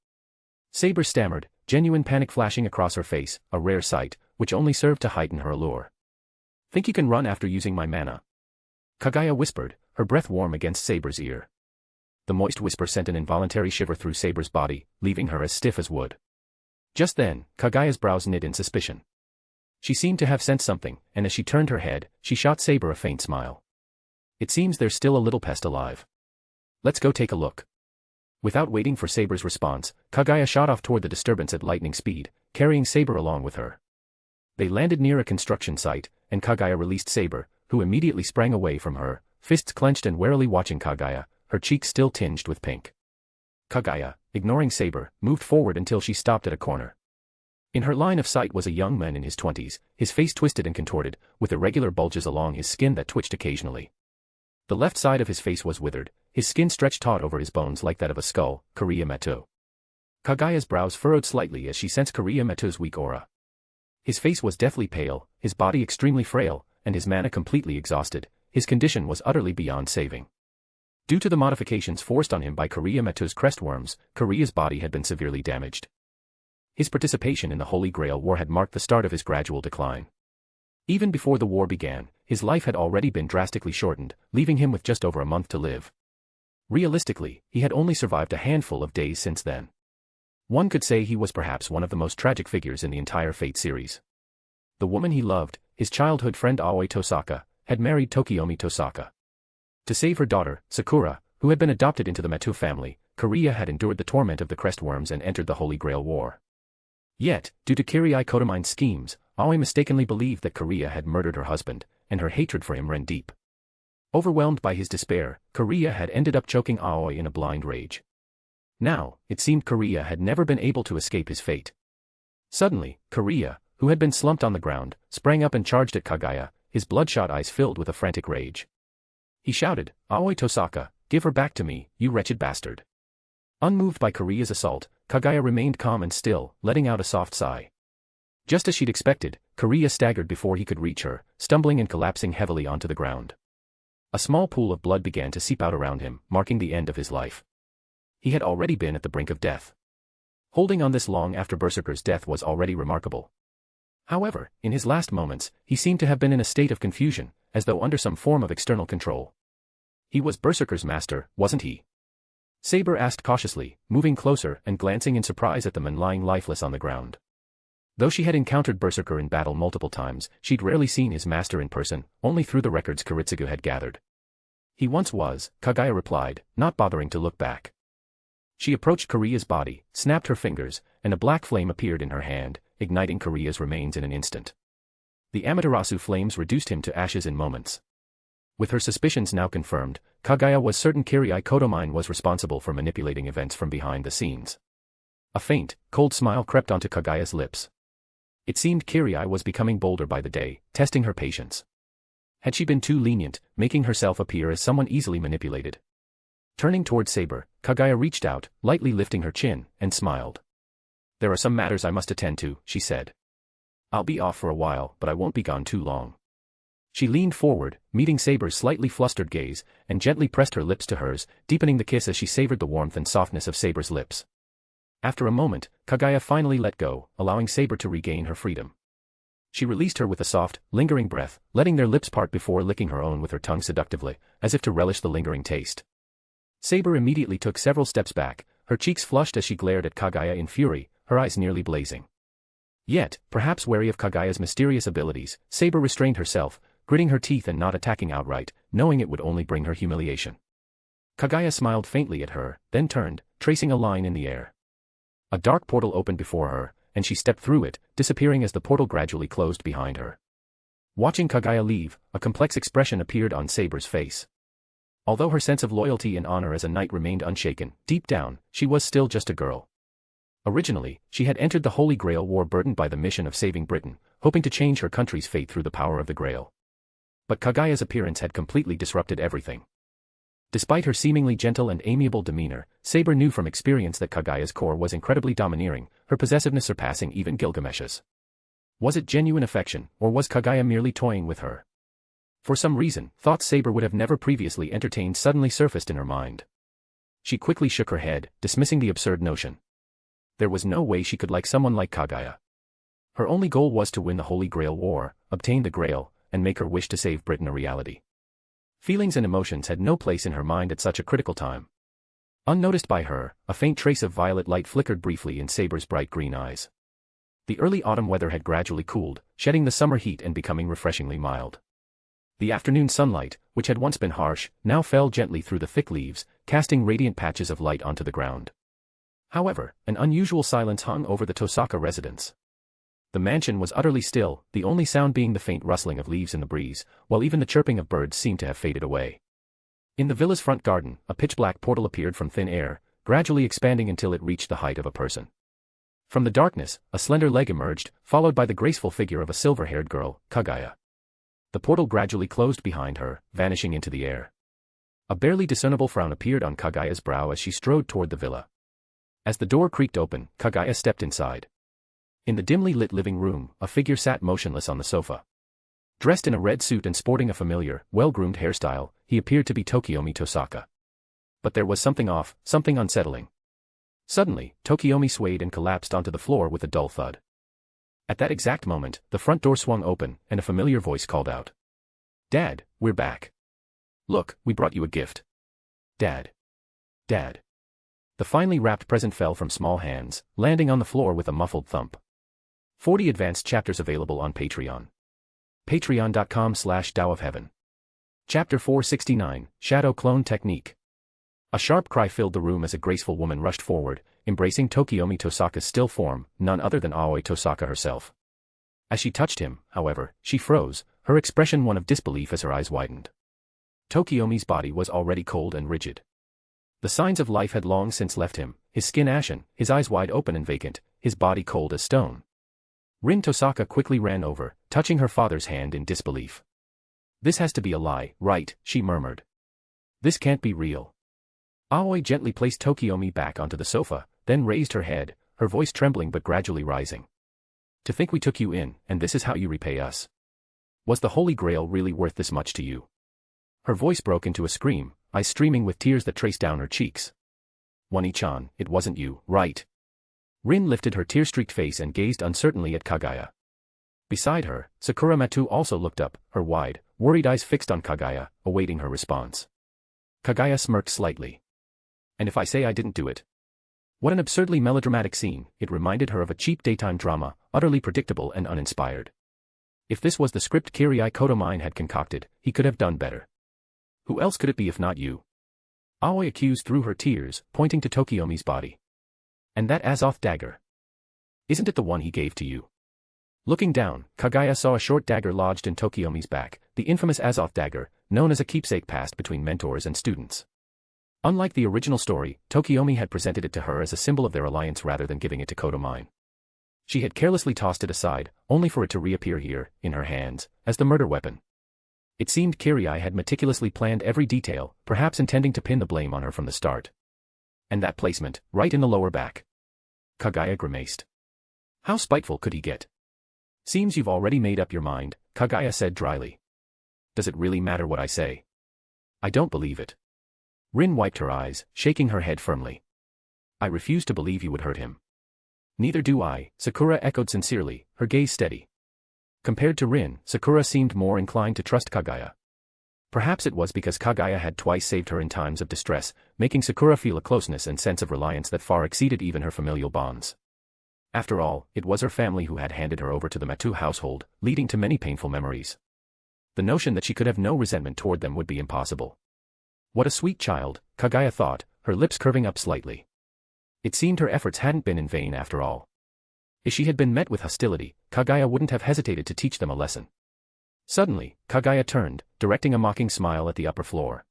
Saber stammered, genuine panic flashing across her face, a rare sight, which only served to heighten her allure. Think you can run after using my mana? Kaguya whispered, her breath warm against Saber's ear. The moist whisper sent an involuntary shiver through Saber's body, leaving her as stiff as wood. Just then, Kaguya's brows knit in suspicion. She seemed to have sensed something, and as she turned her head, she shot Saber a faint smile. It seems there's still a little pest alive. Let's go take a look. Without waiting for Saber's response, Kaguya shot off toward the disturbance at lightning speed, carrying Saber along with her. They landed near a construction site, and Kaguya released Saber, who immediately sprang away from her, fists clenched and warily watching Kaguya, her cheeks still tinged with pink. Kaguya, ignoring Saber, moved forward until she stopped at a corner. In her line of sight was a young man in his 20s, his face twisted and contorted, with irregular bulges along his skin that twitched occasionally. The left side of his face was withered, his skin stretched taut over his bones like that of a skull, Kaguya Ōtsutsuki. Kaguya's brows furrowed slightly as she sensed Kaguya Ōtsutsuki's weak aura. His face was deathly pale, his body extremely frail, and his mana completely exhausted. His condition was utterly beyond saving. Due to the modifications forced on him by Kaguya Ōtsutsuki's crestworms, Kaguya's body had been severely damaged. His participation in the Holy Grail War had marked the start of his gradual decline. Even before the war began, his life had already been drastically shortened, leaving him with just over a month to live. Realistically, he had only survived a handful of days since then. One could say he was perhaps one of the most tragic figures in the entire Fate series. The woman he loved, his childhood friend Aoi Tosaka, had married Tokiomi Tosaka. To save her daughter, Sakura, who had been adopted into the Ōtsutsuki family, Kaguya had endured the torment of the crestworms and entered the Holy Grail War. Yet, due to Kirai Kotomine's schemes, Aoi mistakenly believed that Kaguya had murdered her husband, and her hatred for him ran deep. Overwhelmed by his despair, Kaguya had ended up choking Aoi in a blind rage. Now, it seemed Kaguya had never been able to escape his fate. Suddenly, Kaguya, who had been slumped on the ground, sprang up and charged at Kaguya, his bloodshot eyes filled with a frantic rage. He shouted, "Aoi Tosaka, give her back to me, you wretched bastard." Unmoved by Kaguya's assault, Kaguya remained calm and still, letting out a soft sigh. Just as she'd expected, Kaguya staggered before he could reach her, stumbling and collapsing heavily onto the ground. A small pool of blood began to seep out around him, marking the end of his life. He had already been at the brink of death. Holding on this long after Berserker's death was already remarkable. However, in his last moments, he seemed to have been in a state of confusion, as though under some form of external control. He was Berserker's master, wasn't he? Saber asked cautiously, moving closer and glancing in surprise at the man lying lifeless on the ground. Though she had encountered Berserker in battle multiple times, she'd rarely seen his master in person, only through the records Kiritsugu had gathered. "He once was," Kaguya replied, not bothering to look back. She approached Kaguya's body, snapped her fingers, and a black flame appeared in her hand, igniting Kaguya's remains in an instant. The Amaterasu flames reduced him to ashes in moments. With her suspicions now confirmed, Kaguya was certain Kirai Kotomine was responsible for manipulating events from behind the scenes. A faint, cold smile crept onto Kaguya's lips. It seemed Kirai was becoming bolder by the day, testing her patience. Had she been too lenient, making herself appear as someone easily manipulated? Turning toward Saber, Kaguya reached out, lightly lifting her chin, and smiled. "There are some matters I must attend to," she said. "I'll be off for a while, but I won't be gone too long." She leaned forward, meeting Saber's slightly flustered gaze, and gently pressed her lips to hers, deepening the kiss as she savored the warmth and softness of Saber's lips. After a moment, Kaguya finally let go, allowing Saber to regain her freedom. She released her with a soft, lingering breath, letting their lips part before licking her own with her tongue seductively, as if to relish the lingering taste. Saber immediately took several steps back, her cheeks flushed as she glared at Kaguya in fury, her eyes nearly blazing. Yet, perhaps wary of Kaguya's mysterious abilities, Saber restrained herself, gritting her teeth and not attacking outright, knowing it would only bring her humiliation. Kaguya smiled faintly at her, then turned, tracing a line in the air. A dark portal opened before her, and she stepped through it, disappearing as the portal gradually closed behind her. Watching Kaguya leave, a complex expression appeared on Saber's face. Although her sense of loyalty and honor as a knight remained unshaken, deep down, she was still just a girl. Originally, she had entered the Holy Grail War burdened by the mission of saving Britain, hoping to change her country's fate through the power of the Grail. But Kaguya's appearance had completely disrupted everything. Despite her seemingly gentle and amiable demeanor, Saber knew from experience that Kaguya's core was incredibly domineering, her possessiveness surpassing even Gilgamesh's. Was it genuine affection, or was Kaguya merely toying with her? For some reason, thoughts Saber would have never previously entertained suddenly surfaced in her mind. She quickly shook her head, dismissing the absurd notion. There was no way she could like someone like Kaguya. Her only goal was to win the Holy Grail War, obtain the Grail, and make her wish to save Britain a reality. Feelings and emotions had no place in her mind at such a critical time. Unnoticed by her, a faint trace of violet light flickered briefly in Saber's bright green eyes. The early autumn weather had gradually cooled, shedding the summer heat and becoming refreshingly mild. The afternoon sunlight, which had once been harsh, now fell gently through the thick leaves, casting radiant patches of light onto the ground. However, an unusual silence hung over the Tosaka residence. The mansion was utterly still, the only sound being the faint rustling of leaves in the breeze, while even the chirping of birds seemed to have faded away. In the villa's front garden, a pitch-black portal appeared from thin air, gradually expanding until it reached the height of a person. From the darkness, a slender leg emerged, followed by the graceful figure of a silver-haired girl, Kaguya. The portal gradually closed behind her, vanishing into the air. A barely discernible frown appeared on Kaguya's brow as she strode toward the villa. As the door creaked open, Kaguya stepped inside. In the dimly lit living room, a figure sat motionless on the sofa. Dressed in a red suit and sporting a familiar, well-groomed hairstyle, he appeared to be Tokiomi Tosaka. But there was something off, something unsettling. Suddenly, Tokiomi swayed and collapsed onto the floor with a dull thud. At that exact moment, the front door swung open, and a familiar voice called out. "Dad, we're back. Look, we brought you a gift." "Dad. Dad." The finely wrapped present fell from small hands, landing on the floor with a muffled thump. 40 advanced chapters available on Patreon. Patreon.com/DAOofHeaven. Chapter 469, Shadow Clone Technique. A sharp cry filled the room as a graceful woman rushed forward, embracing Tokiomi Tosaka's still form, none other than Aoi Tosaka herself. As she touched him, however, she froze, her expression one of disbelief as her eyes widened. Tokiomi's body was already cold and rigid. The signs of life had long since left him, his skin ashen, his eyes wide open and vacant, his body cold as stone. Rin Tosaka quickly ran over, touching her father's hand in disbelief. "This has to be a lie, right?" she murmured. "This can't be real." Aoi gently placed Tokiomi back onto the sofa, then raised her head, her voice trembling but gradually rising. "To think we took you in, and this is how you repay us. Was the Holy Grail really worth this much to you?" Her voice broke into a scream, eyes streaming with tears that traced down her cheeks. "Wani-chan, it wasn't you, right?" Rin lifted her tear-streaked face and gazed uncertainly at Kaguya. Beside her, Sakura Matu also looked up, her wide, worried eyes fixed on Kaguya, awaiting her response. Kaguya smirked slightly. "And if I say I didn't do it?" What an absurdly melodramatic scene, it reminded her of a cheap daytime drama, utterly predictable and uninspired. If this was the script Kirai Kotomine had concocted, he could have done better. "Who else could it be if not you?" Aoi accused through her tears, pointing to Tokiomi's body. "And that Azoth dagger? Isn't it the one he gave to you?" Looking down, Kaguya saw a short dagger lodged in Tokiomi's back, the infamous Azoth dagger, known as a keepsake passed between mentors and students. Unlike the original story, Tokiomi had presented it to her as a symbol of their alliance rather than giving it to Kotomine. She had carelessly tossed it aside, only for it to reappear here, in her hands, as the murder weapon. It seemed Kirai had meticulously planned every detail, perhaps intending to pin the blame on her from the start. And that placement, right in the lower back. Kaguya grimaced. How spiteful could he get? "Seems you've already made up your mind," Kaguya said dryly. "Does it really matter what I say?" "I don't believe it." Rin wiped her eyes, shaking her head firmly. "I refuse to believe you would hurt him." "Neither do I," Sakura echoed sincerely, her gaze steady. Compared to Rin, Sakura seemed more inclined to trust Kaguya. Perhaps it was because Kaguya had twice saved her in times of distress, making Sakura feel a closeness and sense of reliance that far exceeded even her familial bonds. After all, it was her family who had handed her over to the Matu household, leading to many painful memories. The notion that she could have no resentment toward them would be impossible. What a sweet child, Kaguya thought, her lips curving up slightly. It seemed her efforts hadn't been in vain after all. If she had been met with hostility, Kaguya wouldn't have hesitated to teach them a lesson. Suddenly, Kaguya turned, directing a mocking smile at the upper floor.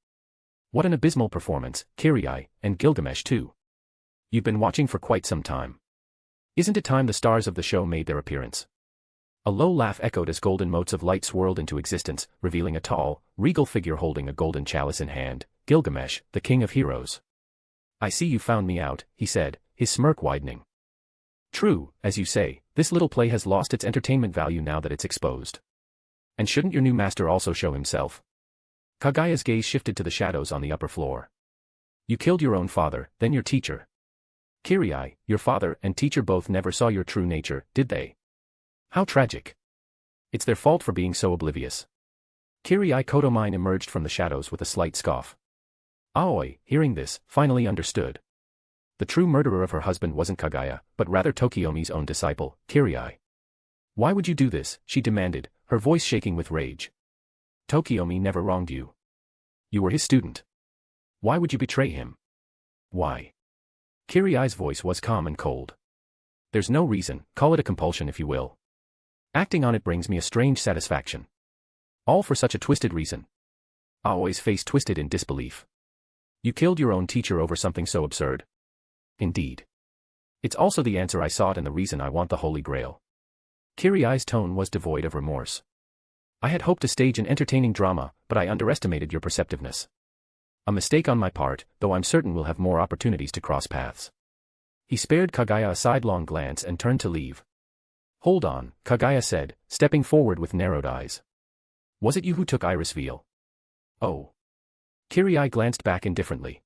"What an abysmal performance, Kirai, and Gilgamesh too. You've been watching for quite some time. Isn't it time the stars of the show made their appearance?" A low laugh echoed as golden motes of light swirled into existence, revealing a tall, regal figure holding a golden chalice in hand, Gilgamesh, the king of heroes. "I see you found me out," he said, his smirk widening. "True, as you say, this little play has lost its entertainment value now that it's exposed. And shouldn't your new master also show himself?" Kaguya's gaze shifted to the shadows on the upper floor. "You killed your own father, then your teacher. Kirai, your father and teacher both never saw your true nature, did they? How tragic. It's their fault for being so oblivious." Kirai Kotomine emerged from the shadows with a slight scoff. Aoi, hearing this, finally understood. The true murderer of her husband wasn't Kaguya, but rather Tokiomi's own disciple, Kirai. "Why would you do this?" she demanded, her voice shaking with rage. "Tokiomi never wronged you. You were his student. Why would you betray him?" "Why?" Kirai's voice was calm and cold. "There's no reason, call it a compulsion if you will. Acting on it brings me a strange satisfaction. All for such a twisted reason." Aoi's face twisted in disbelief. "You killed your own teacher over something so absurd?" "Indeed. It's also the answer I sought and the reason I want the Holy Grail." Kirai's tone was devoid of remorse. "I had hoped to stage an entertaining drama, but I underestimated your perceptiveness. A mistake on my part, though I'm certain we'll have more opportunities to cross paths." He spared Kaguya a sidelong glance and turned to leave. "Hold on," Kaguya said, stepping forward with narrowed eyes. "Was it you who took Iris Veil?" "Oh." Kirai glanced back indifferently.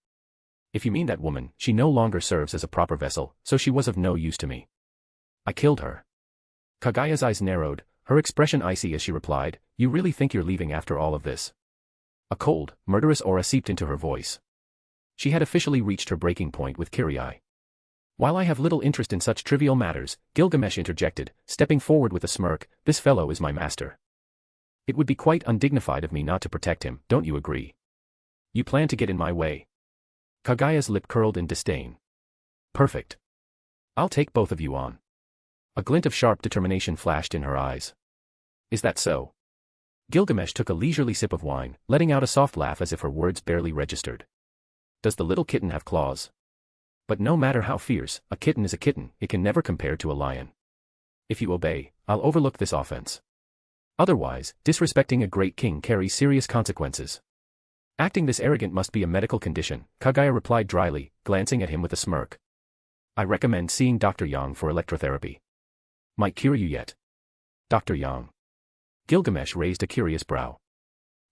"If you mean that woman, she no longer serves as a proper vessel, so she was of no use to me. I killed her." Kaguya's eyes narrowed, her expression icy as she replied, "You really think you're leaving after all of this?" A cold, murderous aura seeped into her voice. She had officially reached her breaking point with Kirai. "While I have little interest in such trivial matters," Gilgamesh interjected, stepping forward with a smirk, "this fellow is my master. It would be quite undignified of me not to protect him, don't you agree? You plan to get in my way?" Kaguya's lip curled in disdain. "Perfect. I'll take both of you on." A glint of sharp determination flashed in her eyes. "Is that so?" Gilgamesh took a leisurely sip of wine, letting out a soft laugh as if her words barely registered. Does the little kitten have claws? But no matter how fierce, a kitten is a kitten, it can never compare to a lion. If you obey, I'll overlook this offense. Otherwise, disrespecting a great king carries serious consequences. Acting this arrogant must be a medical condition, Kaguya replied dryly, glancing at him with a smirk. I recommend seeing Dr. Yang for electrotherapy. Might cure you yet. Dr. Yang. Gilgamesh raised a curious brow.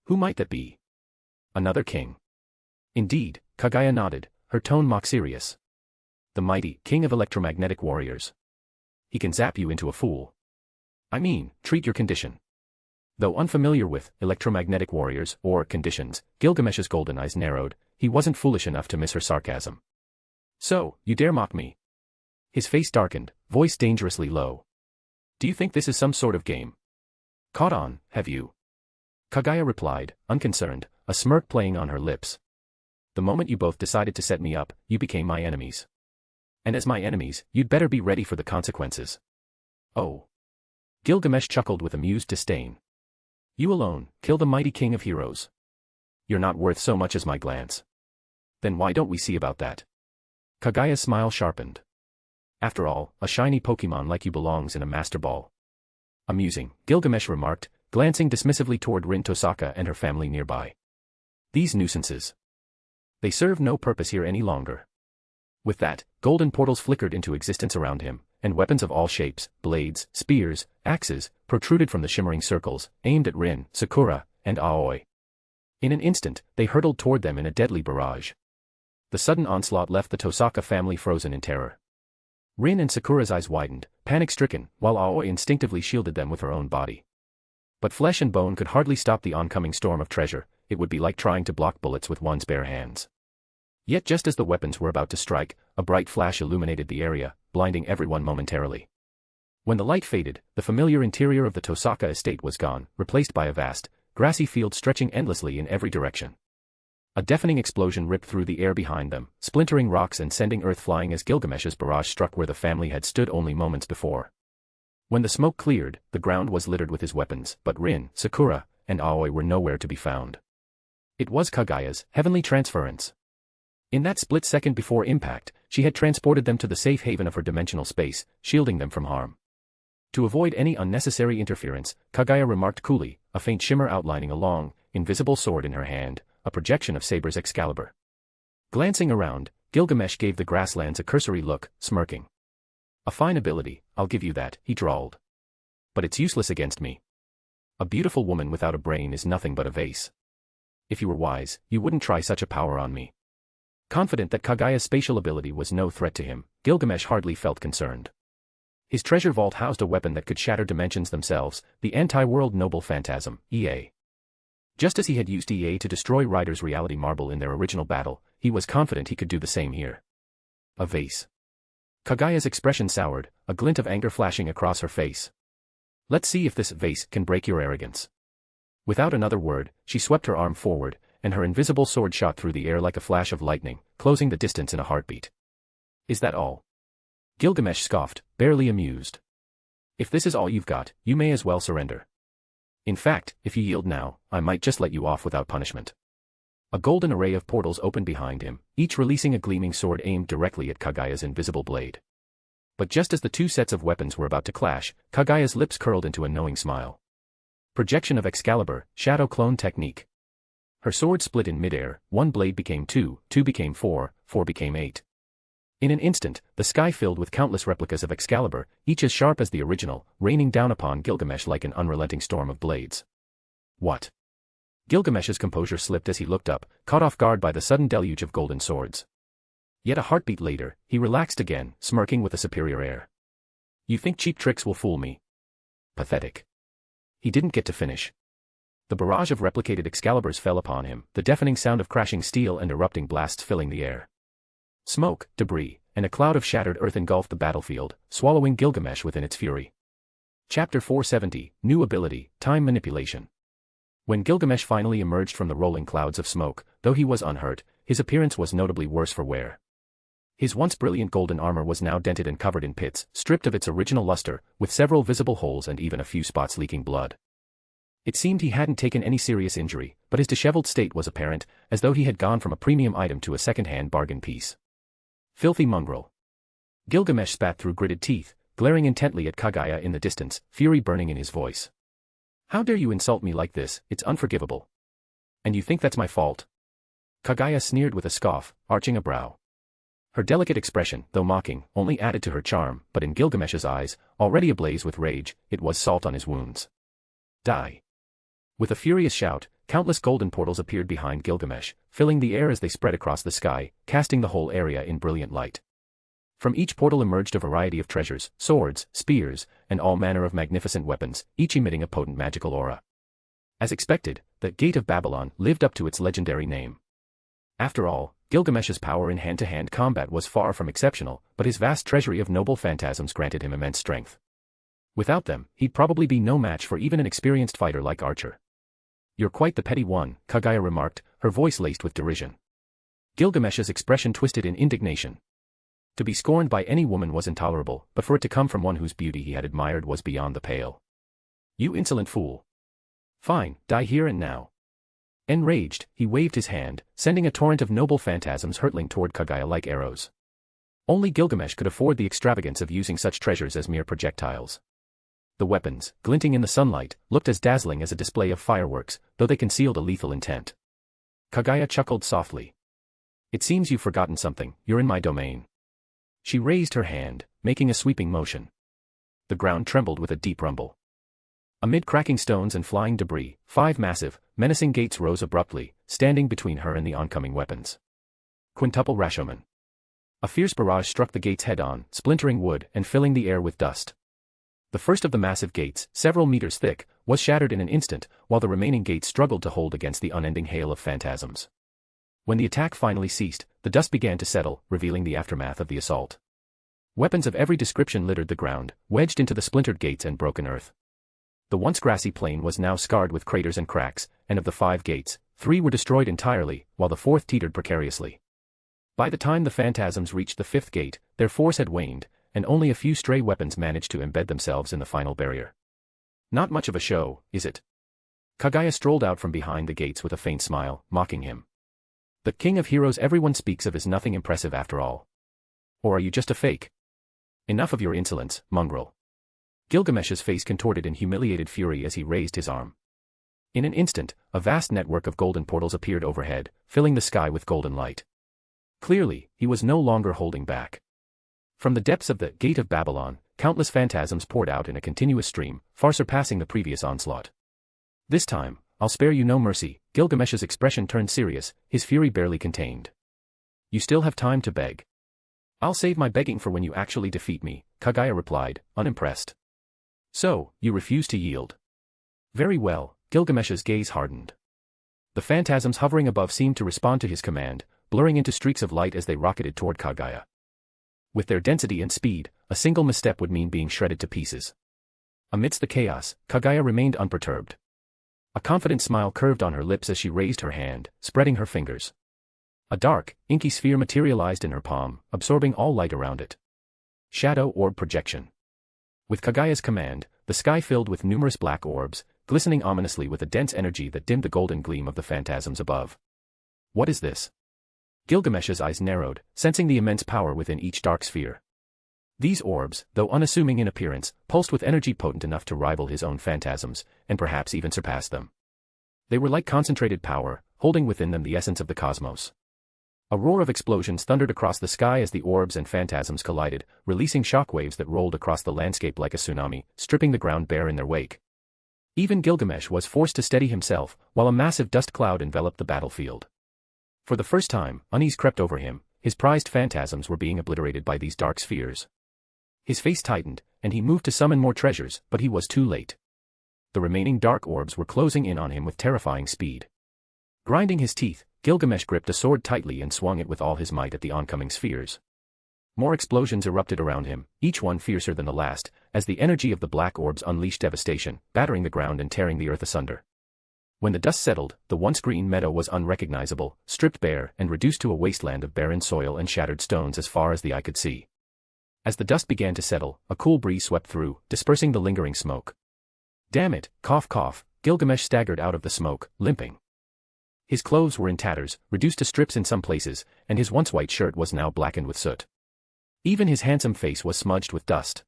Who might that be? Another king. Indeed, Kaguya nodded, her tone mock serious. The mighty king of electromagnetic warriors. He can zap you into a fool. I mean, treat your condition. Though unfamiliar with electromagnetic warriors or conditions, Gilgamesh's golden eyes narrowed. He wasn't foolish enough to miss her sarcasm. So, you dare mock me? His face darkened, voice dangerously low. Do you think this is some sort of game? Caught on, have you? Kaguya replied, unconcerned, a smirk playing on her lips. The moment you both decided to set me up, you became my enemies. And as my enemies, you'd better be ready for the consequences. Oh. Gilgamesh chuckled with amused disdain. You alone, kill the mighty king of heroes. You're not worth so much as my glance. Then why don't we see about that? Kaguya's smile sharpened. After all, a shiny Pokemon like you belongs in a Master Ball. Amusing, Gilgamesh remarked, glancing dismissively toward Rin Tosaka and her family nearby. These nuisances. They serve no purpose here any longer. With that, golden portals flickered into existence around him, and weapons of all shapes, blades, spears, axes, protruded from the shimmering circles, aimed at Rin, Sakura, and Aoi. In an instant, they hurtled toward them in a deadly barrage. The sudden onslaught left the Tosaka family frozen in terror. Rin and Sakura's eyes widened, panic-stricken, while Aoi instinctively shielded them with her own body. But flesh and bone could hardly stop the oncoming storm of treasure. It would be like trying to block bullets with one's bare hands. Yet just as the weapons were about to strike, a bright flash illuminated the area, blinding everyone momentarily. When the light faded, the familiar interior of the Tosaka estate was gone, replaced by a vast, grassy field stretching endlessly in every direction. A deafening explosion ripped through the air behind them, splintering rocks and sending earth flying as Gilgamesh's barrage struck where the family had stood only moments before. When the smoke cleared, the ground was littered with his weapons, but Rin, Sakura, and Aoi were nowhere to be found. It was Kaguya's heavenly transference. In that split second before impact, she had transported them to the safe haven of her dimensional space, shielding them from harm. To avoid any unnecessary interference, Kaguya remarked coolly, a faint shimmer outlining a long, invisible sword in her hand, a projection of Saber's Excalibur. Glancing around, Gilgamesh gave the grasslands a cursory look, smirking. A fine ability, I'll give you that, he drawled. But it's useless against me. A beautiful woman without a brain is nothing but a vase. If you were wise, you wouldn't try such a power on me. Confident that Kaguya's spatial ability was no threat to him, Gilgamesh hardly felt concerned. His treasure vault housed a weapon that could shatter dimensions themselves, the anti-world noble phantasm, EA. Just as he had used EA to destroy Ryder's reality marble in their original battle, he was confident he could do the same here. A vase. Kaguya's expression soured, a glint of anger flashing across her face. Let's see if this vase can break your arrogance. Without another word, she swept her arm forward, and her invisible sword shot through the air like a flash of lightning, closing the distance in a heartbeat. Is that all? Gilgamesh scoffed, barely amused. If this is all you've got, you may as well surrender. In fact, if you yield now, I might just let you off without punishment. A golden array of portals opened behind him, each releasing a gleaming sword aimed directly at Kaguya's invisible blade. But just as the two sets of weapons were about to clash, Kaguya's lips curled into a knowing smile. Projection of Excalibur, Shadow Clone Technique. Her sword split in midair, one blade became 2, 2 became 4, 4 became 8. In an instant, the sky filled with countless replicas of Excalibur, each as sharp as the original, raining down upon Gilgamesh like an unrelenting storm of blades. What? Gilgamesh's composure slipped as he looked up, caught off guard by the sudden deluge of golden swords. Yet a heartbeat later, he relaxed again, smirking with a superior air. You think cheap tricks will fool me? Pathetic. He didn't get to finish. The barrage of replicated Excaliburs fell upon him, the deafening sound of crashing steel and erupting blasts filling the air. Smoke, debris, and a cloud of shattered earth engulfed the battlefield, swallowing Gilgamesh within its fury. Chapter 470, New Ability, Time Manipulation. When Gilgamesh finally emerged from the rolling clouds of smoke, though he was unhurt, his appearance was notably worse for wear. His once brilliant golden armor was now dented and covered in pits, stripped of its original luster, with several visible holes and even a few spots leaking blood. It seemed he hadn't taken any serious injury, but his disheveled state was apparent, as though he had gone from a premium item to a second-hand bargain piece. Filthy mongrel. Gilgamesh spat through gritted teeth, glaring intently at Kaguya in the distance, fury burning in his voice. How dare you insult me like this? It's unforgivable. And you think that's my fault? Kaguya sneered with a scoff, arching a brow. Her delicate expression, though mocking, only added to her charm, but in Gilgamesh's eyes, already ablaze with rage, it was salt on his wounds. Die. With a furious shout, countless golden portals appeared behind Gilgamesh, filling the air as they spread across the sky, casting the whole area in brilliant light. From each portal emerged a variety of treasures, swords, spears, and all manner of magnificent weapons, each emitting a potent magical aura. As expected, the Gate of Babylon lived up to its legendary name. After all, Gilgamesh's power in hand-to-hand combat was far from exceptional, but his vast treasury of noble phantasms granted him immense strength. Without them, he'd probably be no match for even an experienced fighter like Archer. You're quite the petty one, Kaguya remarked, her voice laced with derision. Gilgamesh's expression twisted in indignation. To be scorned by any woman was intolerable, but for it to come from one whose beauty he had admired was beyond the pale. You insolent fool. Fine, die here and now. Enraged, he waved his hand, sending a torrent of noble phantasms hurtling toward Kaguya like arrows. Only Gilgamesh could afford the extravagance of using such treasures as mere projectiles. The weapons, glinting in the sunlight, looked as dazzling as a display of fireworks, though they concealed a lethal intent. Kaguya chuckled softly. It seems you've forgotten something, you're in my domain. She raised her hand, making a sweeping motion. The ground trembled with a deep rumble. Amid cracking stones and flying debris, 5 massive, menacing gates rose abruptly, standing between her and the oncoming weapons. Quintuple Rashomon. A fierce barrage struck the gates head-on, splintering wood and filling the air with dust. The first of the massive gates, several meters thick, was shattered in an instant, while the remaining gates struggled to hold against the unending hail of phantasms. When the attack finally ceased, the dust began to settle, revealing the aftermath of the assault. Weapons of every description littered the ground, wedged into the splintered gates and broken earth. The once grassy plain was now scarred with craters and cracks, and of the 5 gates, 3 were destroyed entirely, while the 4th teetered precariously. By the time the phantasms reached the 5th gate, their force had waned, and only a few stray weapons managed to embed themselves in the final barrier. Not much of a show, is it? Kaguya strolled out from behind the gates with a faint smile, mocking him. The king of heroes everyone speaks of is nothing impressive after all. Or are you just a fake? Enough of your insolence, mongrel. Gilgamesh's face contorted in humiliated fury as he raised his arm. In an instant, a vast network of golden portals appeared overhead, filling the sky with golden light. Clearly, he was no longer holding back. From the depths of the Gate of Babylon, countless phantasms poured out in a continuous stream, far surpassing the previous onslaught. This time, I'll spare you no mercy. Gilgamesh's expression turned serious, his fury barely contained. You still have time to beg. I'll save my begging for when you actually defeat me, Kaguya replied, unimpressed. So, you refuse to yield. Very well, Gilgamesh's gaze hardened. The phantasms hovering above seemed to respond to his command, blurring into streaks of light as they rocketed toward Kaguya. With their density and speed, a single misstep would mean being shredded to pieces. Amidst the chaos, Kaguya remained unperturbed. A confident smile curved on her lips as she raised her hand, spreading her fingers. A dark, inky sphere materialized in her palm, absorbing all light around it. Shadow Orb Projection. With Kaguya's command, the sky filled with numerous black orbs, glistening ominously with a dense energy that dimmed the golden gleam of the phantasms above. What is this? Gilgamesh's eyes narrowed, sensing the immense power within each dark sphere. These orbs, though unassuming in appearance, pulsed with energy potent enough to rival his own phantasms, and perhaps even surpass them. They were like concentrated power, holding within them the essence of the cosmos. A roar of explosions thundered across the sky as the orbs and phantasms collided, releasing shockwaves that rolled across the landscape like a tsunami, stripping the ground bare in their wake. Even Gilgamesh was forced to steady himself, while a massive dust cloud enveloped the battlefield. For the first time, unease crept over him, his prized phantasms were being obliterated by these dark spheres. His face tightened, and he moved to summon more treasures, but he was too late. The remaining dark orbs were closing in on him with terrifying speed. Grinding his teeth, Gilgamesh gripped a sword tightly and swung it with all his might at the oncoming spheres. More explosions erupted around him, each one fiercer than the last, as the energy of the black orbs unleashed devastation, battering the ground and tearing the earth asunder. When the dust settled, the once green meadow was unrecognizable, stripped bare and reduced to a wasteland of barren soil and shattered stones as far as the eye could see. As the dust began to settle, a cool breeze swept through, dispersing the lingering smoke. Damn it, cough cough, Gilgamesh staggered out of the smoke, limping. His clothes were in tatters, reduced to strips in some places, and his once white shirt was now blackened with soot. Even his handsome face was smudged with dust.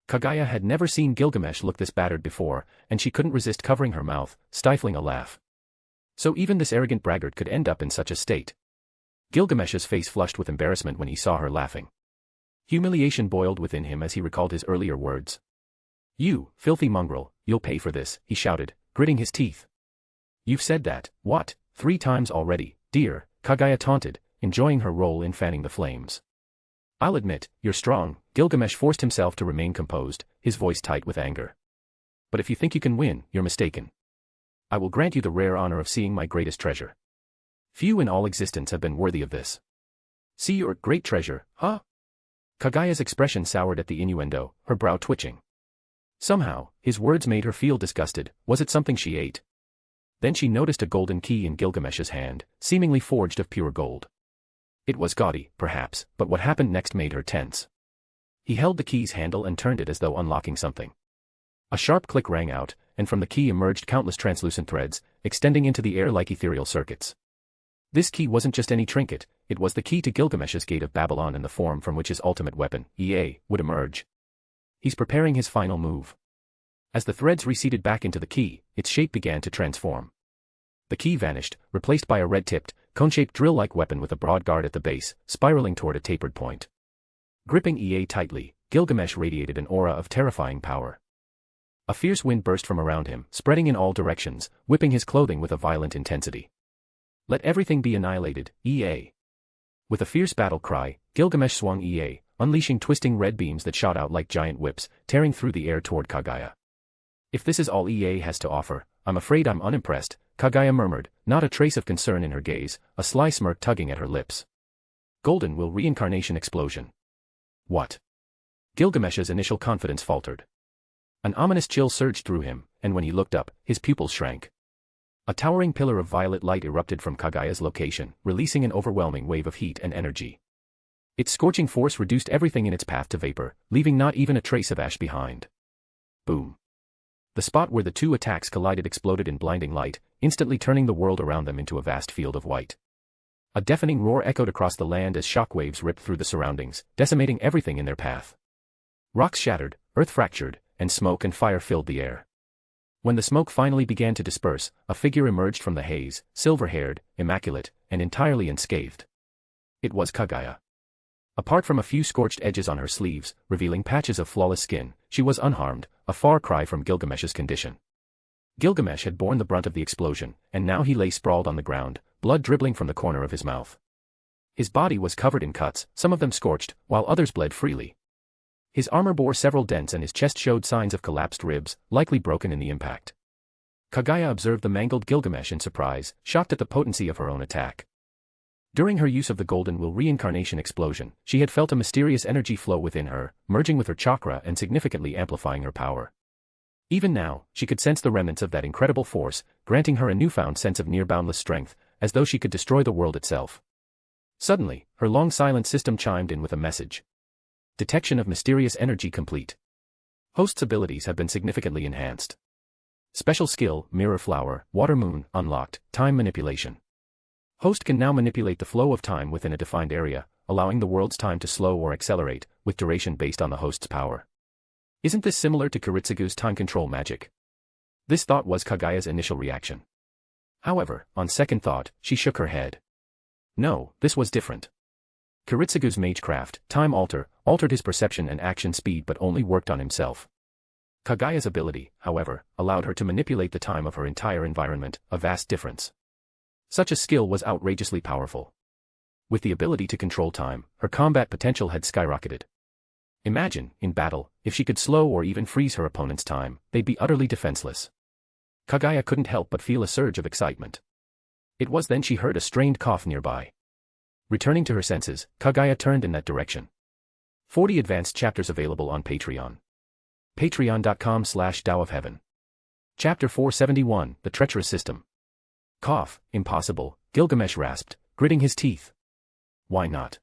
Kaguya had never seen Gilgamesh look this battered before, and she couldn't resist covering her mouth, stifling a laugh. So even this arrogant braggart could end up in such a state. Gilgamesh's face flushed with embarrassment when he saw her laughing. Humiliation boiled within him as he recalled his earlier words. "You, filthy mongrel, you'll pay for this," he shouted, gritting his teeth. "You've said that, what, 3 times already, dear," Kaguya taunted, enjoying her role in fanning the flames. "I'll admit, you're strong," Gilgamesh forced himself to remain composed, his voice tight with anger. "But if you think you can win, you're mistaken. I will grant you the rare honor of seeing my greatest treasure. Few in all existence have been worthy of this." "See your great treasure, huh?" Kaguya's expression soured at the innuendo, her brow twitching. Somehow, his words made her feel disgusted. Was it something she ate? Then she noticed a golden key in Gilgamesh's hand, seemingly forged of pure gold. It was gaudy, perhaps, but what happened next made her tense. He held the key's handle and turned it as though unlocking something. A sharp click rang out, and from the key emerged countless translucent threads, extending into the air like ethereal circuits. This key wasn't just any trinket, it was the key to Gilgamesh's Gate of Babylon and the form from which his ultimate weapon, would emerge. He's preparing his final move. As the threads receded back into the key, its shape began to transform. The key vanished, replaced by a red-tipped, cone-shaped drill-like weapon with a broad guard at the base, spiraling toward a tapered point. Gripping tightly, Gilgamesh radiated an aura of terrifying power. A fierce wind burst from around him, spreading in all directions, whipping his clothing with a violent intensity. "Let everything be annihilated, With a fierce battle cry, Gilgamesh swung unleashing twisting red beams that shot out like giant whips, tearing through the air toward Kaguya. "If this is all has to offer, I'm afraid I'm unimpressed," Kaguya murmured, not a trace of concern in her gaze, a sly smirk tugging at her lips. "Golden will reincarnation explosion." "What?" Gilgamesh's initial confidence faltered. An ominous chill surged through him, and when he looked up, his pupils shrank. A towering pillar of violet light erupted from Kaguya's location, releasing an overwhelming wave of heat and energy. Its scorching force reduced everything in its path to vapor, leaving not even a trace of ash behind. Boom. The spot where the two attacks collided exploded in blinding light, instantly turning the world around them into a vast field of white. A deafening roar echoed across the land as shockwaves ripped through the surroundings, decimating everything in their path. Rocks shattered, earth fractured, and smoke and fire filled the air. When the smoke finally began to disperse, a figure emerged from the haze, silver-haired, immaculate, and entirely unscathed. It was Kaguya. Apart from a few scorched edges on her sleeves, revealing patches of flawless skin, she was unharmed, a far cry from Gilgamesh's condition. Gilgamesh had borne the brunt of the explosion, and now he lay sprawled on the ground, blood dribbling from the corner of his mouth. His body was covered in cuts, some of them scorched, while others bled freely. His armor bore several dents and his chest showed signs of collapsed ribs, likely broken in the impact. Kaguya observed the mangled Gilgamesh in surprise, shocked at the potency of her own attack. During her use of the Golden Will reincarnation explosion, she had felt a mysterious energy flow within her, merging with her chakra and significantly amplifying her power. Even now, she could sense the remnants of that incredible force, granting her a newfound sense of near-boundless strength, as though she could destroy the world itself. Suddenly, her long-silent system chimed in with a message. Detection of mysterious energy complete. Host's abilities have been significantly enhanced. Special skill, Mirror Flower, Water Moon, unlocked, Time Manipulation. Host can now manipulate the flow of time within a defined area, allowing the world's time to slow or accelerate, with duration based on the host's power. Isn't this similar to Kiritsugu's time control magic? This thought was Kaguya's initial reaction. However, on second thought, she shook her head. No, this was different. Kiritsugu's magecraft, Time Alter, altered his perception and action speed but only worked on himself. Kaguya's ability, however, allowed her to manipulate the time of her entire environment, a vast difference. Such a skill was outrageously powerful. With the ability to control time, her combat potential had skyrocketed. Imagine, in battle, if she could slow or even freeze her opponent's time, they'd be utterly defenseless. Kaguya couldn't help but feel a surge of excitement. It was then she heard a strained cough nearby. Returning to her senses, Kaguya turned in that direction. 40 advanced chapters available on Patreon. Patreon.com/DaoofHeaven. Chapter 471, The Treacherous System. Cough, impossible, Gilgamesh rasped, gritting his teeth. Why not?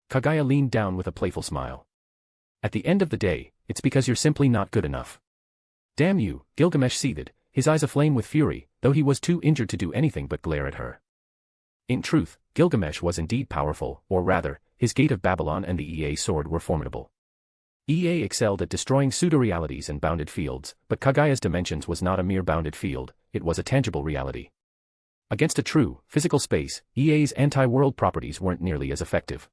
Kaguya leaned down with a playful smile. At the end of the day, it's because you're simply not good enough. Damn you, Gilgamesh seethed, his eyes aflame with fury, though he was too injured to do anything but glare at her. In truth, Gilgamesh was indeed powerful, or rather, his Gate of Babylon and the EA sword were formidable. EA excelled at destroying pseudo-realities and bounded fields, but Kaguya's dimensions was not a mere bounded field, it was a tangible reality. Against a true, physical space, EA's anti-world properties weren't nearly as effective.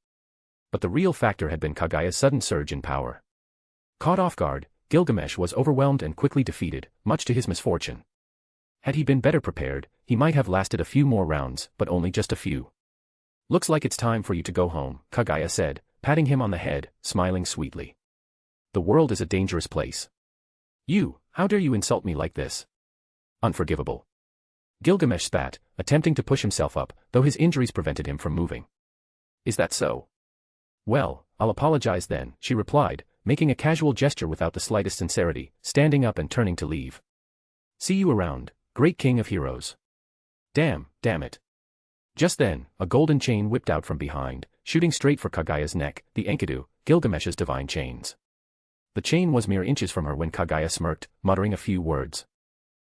But the real factor had been Kaguya's sudden surge in power. Caught off guard, Gilgamesh was overwhelmed and quickly defeated, much to his misfortune. Had he been better prepared, he might have lasted a few more rounds, but only just a few. "Looks like it's time for you to go home," Kaguya said, patting him on the head, smiling sweetly. "The world is a dangerous place. How dare you insult me like this? Unforgivable." Gilgamesh spat, attempting to push himself up, though his injuries prevented him from moving. "Is that so? Well, I'll apologize then," she replied, making a casual gesture without the slightest sincerity, standing up and turning to leave. "See you around, great king of heroes." Damn it. Just then, a golden chain whipped out from behind, shooting straight for Kaguya's neck, the Enkidu, Gilgamesh's divine chains. The chain was mere inches from her when Kaguya smirked, muttering a few words.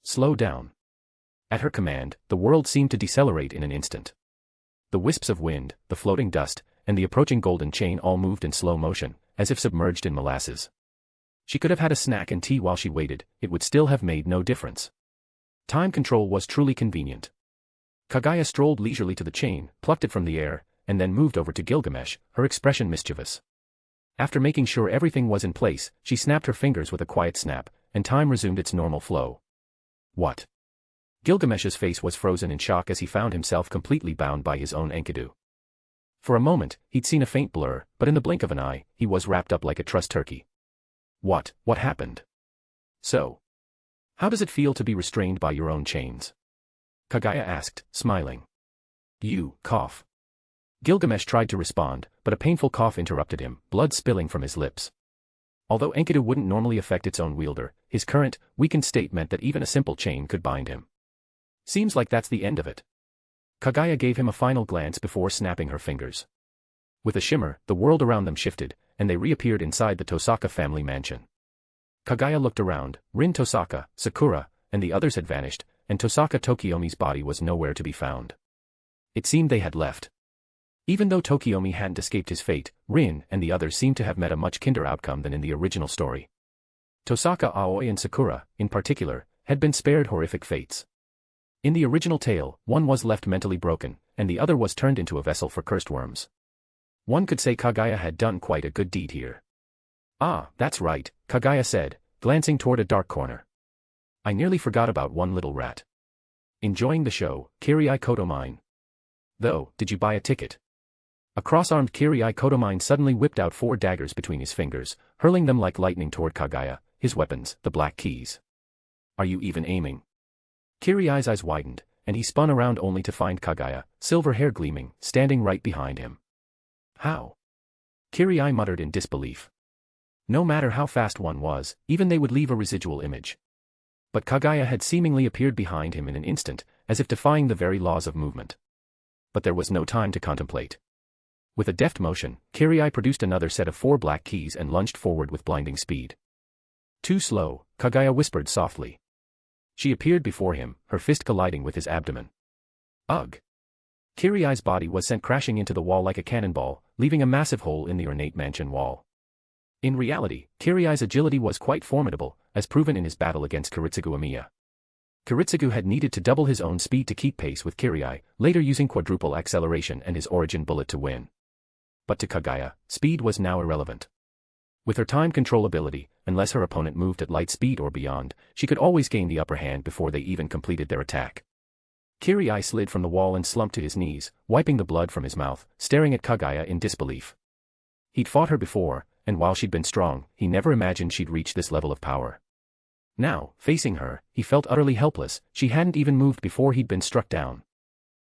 "Slow down." At her command, the world seemed to decelerate in an instant. The wisps of wind, the floating dust, and the approaching golden chain all moved in slow motion, as if submerged in molasses. She could have had a snack and tea while she waited, it would still have made no difference. Time control was truly convenient. Kaguya strolled leisurely to the chain, plucked it from the air, and then moved over to Gilgamesh, her expression mischievous. After making sure everything was in place, she snapped her fingers with a quiet snap, and time resumed its normal flow. What? Gilgamesh's face was frozen in shock as he found himself completely bound by his own Enkidu. For a moment, he'd seen a faint blur, but in the blink of an eye, he was wrapped up like a trussed turkey. What happened? So, how does it feel to be restrained by your own chains? Kaguya asked, smiling. Cough. Gilgamesh tried to respond, but a painful cough interrupted him, blood spilling from his lips. Although Enkidu wouldn't normally affect its own wielder, his current, weakened state meant that even a simple chain could bind him. Seems like that's the end of it. Kaguya gave him a final glance before snapping her fingers. With a shimmer, the world around them shifted, and they reappeared inside the Tosaka family mansion. Kaguya looked around. Rin Tosaka, Sakura, and the others had vanished, and Tosaka Tokiomi's body was nowhere to be found. It seemed they had left. Even though Tokiomi hadn't escaped his fate, Rin and the others seemed to have met a much kinder outcome than in the original story. Tosaka Aoi and Sakura, in particular, had been spared horrific fates. In the original tale, one was left mentally broken, and the other was turned into a vessel for cursed worms. One could say Kaguya had done quite a good deed here. "Ah, that's right," Kaguya said, glancing toward a dark corner. "I nearly forgot about one little rat. Enjoying the show, Kirii Kotomine. Though, did you buy a ticket?" A cross-armed Kirii Kotomine suddenly whipped out 4 daggers between his fingers, hurling them like lightning toward Kaguya, his weapons, the black keys. "Are you even aiming?" Kirii's eyes widened, and he spun around only to find Kaguya, silver hair gleaming, standing right behind him. "How?" Kirii muttered in disbelief. No matter how fast one was, even they would leave a residual image. But Kaguya had seemingly appeared behind him in an instant, as if defying the very laws of movement. But there was no time to contemplate. With a deft motion, Kirii produced another set of 4 black keys and lunged forward with blinding speed. "Too slow," Kaguya whispered softly. She appeared before him, her fist colliding with his abdomen. Ugh! Kirii's body was sent crashing into the wall like a cannonball, leaving a massive hole in the ornate mansion wall. In reality, Kirii's agility was quite formidable, as proven in his battle against Kiritsugu Amiya. Kiritsugu had needed to double his own speed to keep pace with Kirii, later using quadruple acceleration and his origin bullet to win. But to Kaguya, speed was now irrelevant. With her time control ability, unless her opponent moved at light speed or beyond, she could always gain the upper hand before they even completed their attack. Kirii slid from the wall and slumped to his knees, wiping the blood from his mouth, staring at Kaguya in disbelief. He'd fought her before, and while she'd been strong, he never imagined she'd reach this level of power. Now, facing her, he felt utterly helpless. She hadn't even moved before he'd been struck down.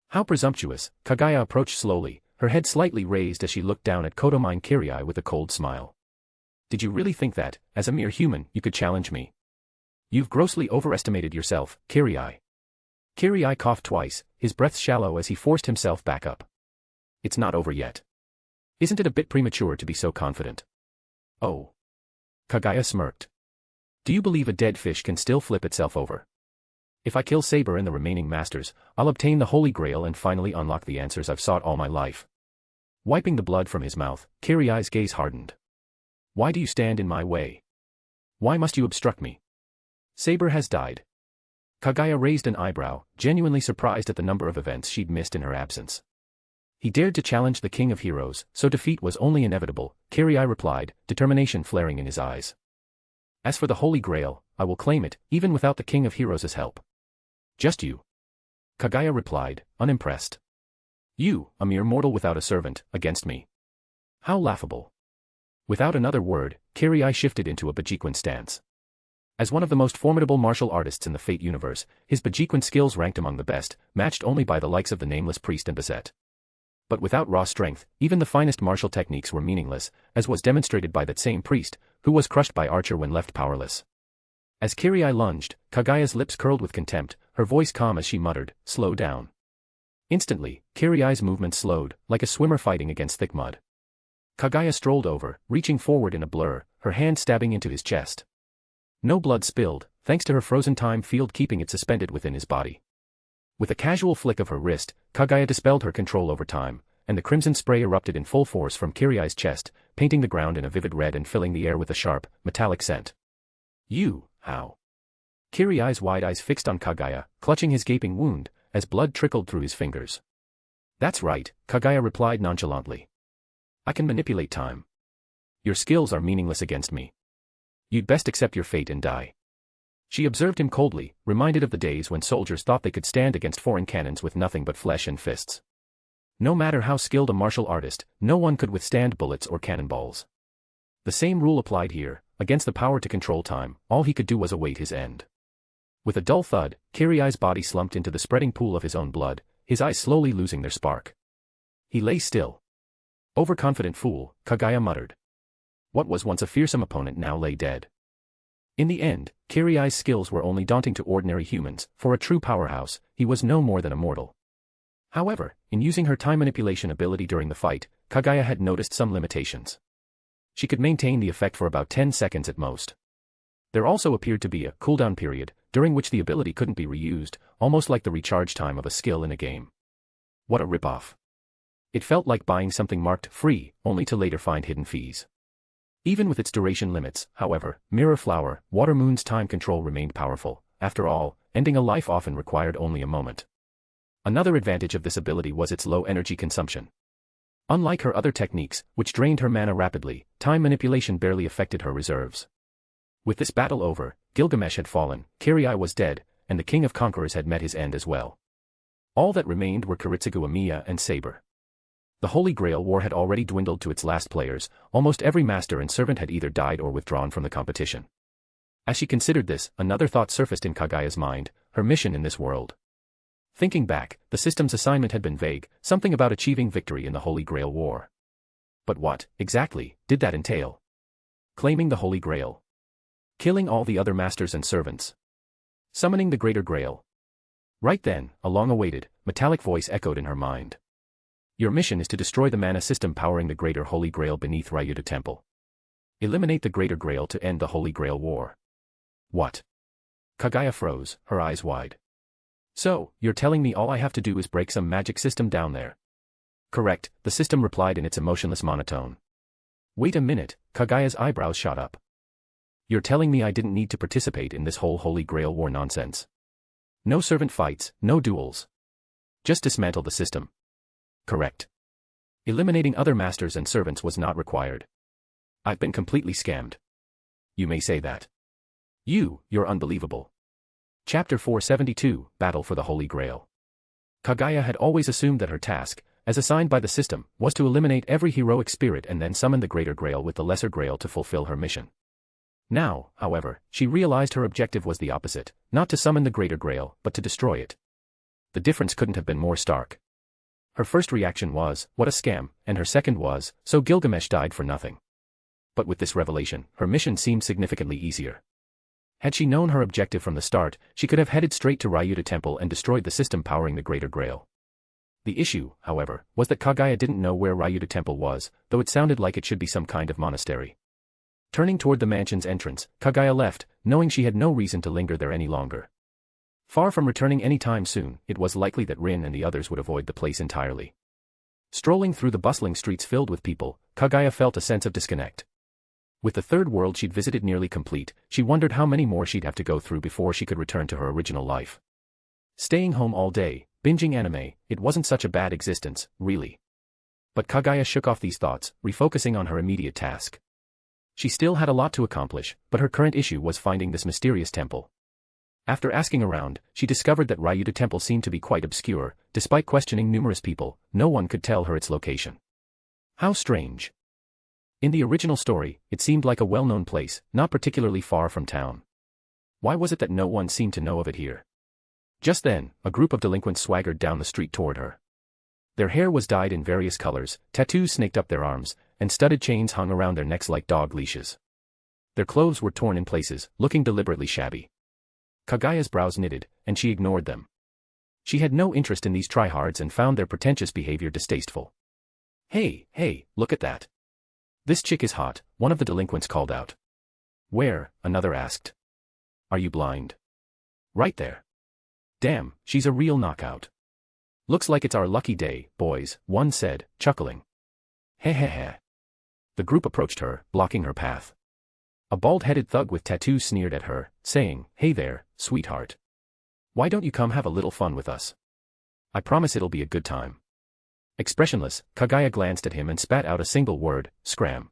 How presumptuous! Kaguya approached slowly, her head slightly raised as she looked down at Kotomine Kirii with a cold smile. "Did you really think that, as a mere human, you could challenge me? You've grossly overestimated yourself, Kirii." Kirii coughed twice, his breath shallow as he forced himself back up. "It's not over yet. Isn't it a bit premature to be so confident?" "Oh." Kaguya smirked. "Do you believe a dead fish can still flip itself over?" If I kill Saber and the remaining masters, I'll obtain the Holy Grail and finally unlock the answers I've sought all my life. Wiping the blood from his mouth, Kaguya's gaze hardened. Why do you stand in my way? Why must you obstruct me? Saber has died. Kaguya raised an eyebrow, genuinely surprised at the number of events she'd missed in her absence. He dared to challenge the King of Heroes, so defeat was only inevitable, Kaguya replied, determination flaring in his eyes. As for the Holy Grail, I will claim it, even without the King of Heroes' help. Just you. Kaguya replied, unimpressed. You, a mere mortal without a servant, against me. How laughable. Without another word, Kaguya shifted into a Bajiquan stance. As one of the most formidable martial artists in the Fate universe, his Bajiquan skills ranked among the best, matched only by the likes of the nameless priest and Beset. But without raw strength, even the finest martial techniques were meaningless, as was demonstrated by that same priest, who was crushed by Archer when left powerless. As Kaguya lunged, Kaguya's lips curled with contempt, her voice calm as she muttered, slow down. Instantly, Kaguya's movement slowed, like a swimmer fighting against thick mud. Kaguya strolled over, reaching forward in a blur, her hand stabbing into his chest. No blood spilled, thanks to her frozen time field keeping it suspended within his body. With a casual flick of her wrist, Kaguya dispelled her control over time, and the crimson spray erupted in full force from Kaguya's chest, painting the ground in a vivid red and filling the air with a sharp, metallic scent. You, how? Kaguya's wide eyes fixed on Kaguya, clutching his gaping wound, as blood trickled through his fingers. That's right, Kaguya replied nonchalantly. I can manipulate time. Your skills are meaningless against me. You'd best accept your fate and die. She observed him coldly, reminded of the days when soldiers thought they could stand against foreign cannons with nothing but flesh and fists. No matter how skilled a martial artist, no one could withstand bullets or cannonballs. The same rule applied here, against the power to control time, all he could do was await his end. With a dull thud, Kaguya's body slumped into the spreading pool of his own blood, his eyes slowly losing their spark. He lay still. Overconfident fool, Kaguya muttered. What was once a fearsome opponent now lay dead. In the end, Kaguya's skills were only daunting to ordinary humans, for a true powerhouse, he was no more than a mortal. However, in using her time manipulation ability during the fight, Kaguya had noticed some limitations. She could maintain the effect for about 10 seconds at most. There also appeared to be a cooldown period, during which the ability couldn't be reused, almost like the recharge time of a skill in a game. What a ripoff. It felt like buying something marked free, only to later find hidden fees. Even with its duration limits, however, Mirror Flower, Water Moon's time control remained powerful. After all, ending a life often required only a moment. Another advantage of this ability was its low energy consumption. Unlike her other techniques, which drained her mana rapidly, time manipulation barely affected her reserves. With this battle over, Gilgamesh had fallen, Kaguya was dead, and the King of Conquerors had met his end as well. All that remained were Kiritsugu Amiya and Saber. The Holy Grail War had already dwindled to its last players, almost every master and servant had either died or withdrawn from the competition. As she considered this, another thought surfaced in Kaguya's mind, her mission in this world. Thinking back, the system's assignment had been vague, something about achieving victory in the Holy Grail War. But what, exactly, did that entail? Claiming the Holy Grail. Killing all the other masters and servants. Summoning the Greater Grail. Right then, a long-awaited, metallic voice echoed in her mind. Your mission is to destroy the mana system powering the Greater Holy Grail beneath Ryuta Temple. Eliminate the Greater Grail to end the Holy Grail War. What? Kaguya froze, her eyes wide. So, you're telling me all I have to do is break some magic system down there? Correct, the system replied in its emotionless monotone. Wait a minute, Kaguya's eyebrows shot up. You're telling me I didn't need to participate in this whole Holy Grail War nonsense? No servant fights, no duels. Just dismantle the system. Correct. Eliminating other masters and servants was not required. I've been completely scammed. You may say that. You're unbelievable. Chapter 472, Battle for the Holy Grail. Kaguya had always assumed that her task, as assigned by the system, was to eliminate every heroic spirit and then summon the Greater Grail with the Lesser Grail to fulfill her mission. Now, however, she realized her objective was the opposite, not to summon the Greater Grail, but to destroy it. The difference couldn't have been more stark. Her first reaction was, what a scam, and her second was, so Gilgamesh died for nothing. But with this revelation, her mission seemed significantly easier. Had she known her objective from the start, she could have headed straight to Ryuta Temple and destroyed the system powering the Greater Grail. The issue, however, was that Kaguya didn't know where Ryuta Temple was, though it sounded like it should be some kind of monastery. Turning toward the mansion's entrance, Kaguya left, knowing she had no reason to linger there any longer. Far from returning any time soon, it was likely that Rin and the others would avoid the place entirely. Strolling through the bustling streets filled with people, Kaguya felt a sense of disconnect. With the third world she'd visited nearly complete, she wondered how many more she'd have to go through before she could return to her original life. Staying home all day, binging anime, it wasn't such a bad existence, really. But Kaguya shook off these thoughts, refocusing on her immediate task. She still had a lot to accomplish, but her current issue was finding this mysterious temple. After asking around, she discovered that Ryuta Temple seemed to be quite obscure. Despite questioning numerous people, no one could tell her its location. How strange. In the original story, it seemed like a well-known place, not particularly far from town. Why was it that no one seemed to know of it here? Just then, a group of delinquents swaggered down the street toward her. Their hair was dyed in various colors, tattoos snaked up their arms, and studded chains hung around their necks like dog leashes. Their clothes were torn in places, looking deliberately shabby. Kaguya's brows knitted, and she ignored them. She had no interest in these tryhards and found their pretentious behavior distasteful. Hey, look at that. This chick is hot, one of the delinquents called out. Where? Another asked. Are you blind? Right there. Damn, she's a real knockout. Looks like it's our lucky day, boys, one said, chuckling. Heh. The group approached her, blocking her path. A bald-headed thug with tattoos sneered at her, saying, Hey there, sweetheart. Why don't you come have a little fun with us? I promise it'll be a good time. Expressionless, Kaguya glanced at him and spat out a single word, scram.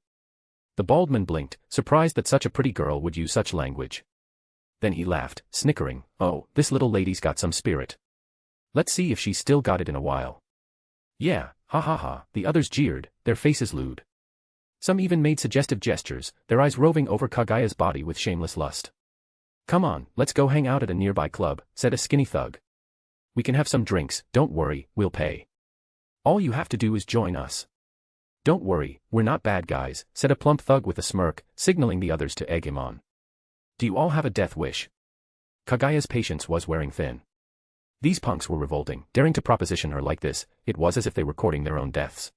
The bald man blinked, surprised that such a pretty girl would use such language. Then he laughed, snickering, oh, this little lady's got some spirit. Let's see if she's still got it in a while. Yeah, ha, the others jeered, their faces lewd. Some even made suggestive gestures, their eyes roving over Kaguya's body with shameless lust. Come on, let's go hang out at a nearby club, said a skinny thug. We can have some drinks, don't worry, we'll pay. All you have to do is join us. Don't worry, we're not bad guys, said a plump thug with a smirk, signaling the others to egg him on. Do you all have a death wish? Kaguya's patience was wearing thin. These punks were revolting, daring to proposition her like this. It was as if they were courting their own deaths.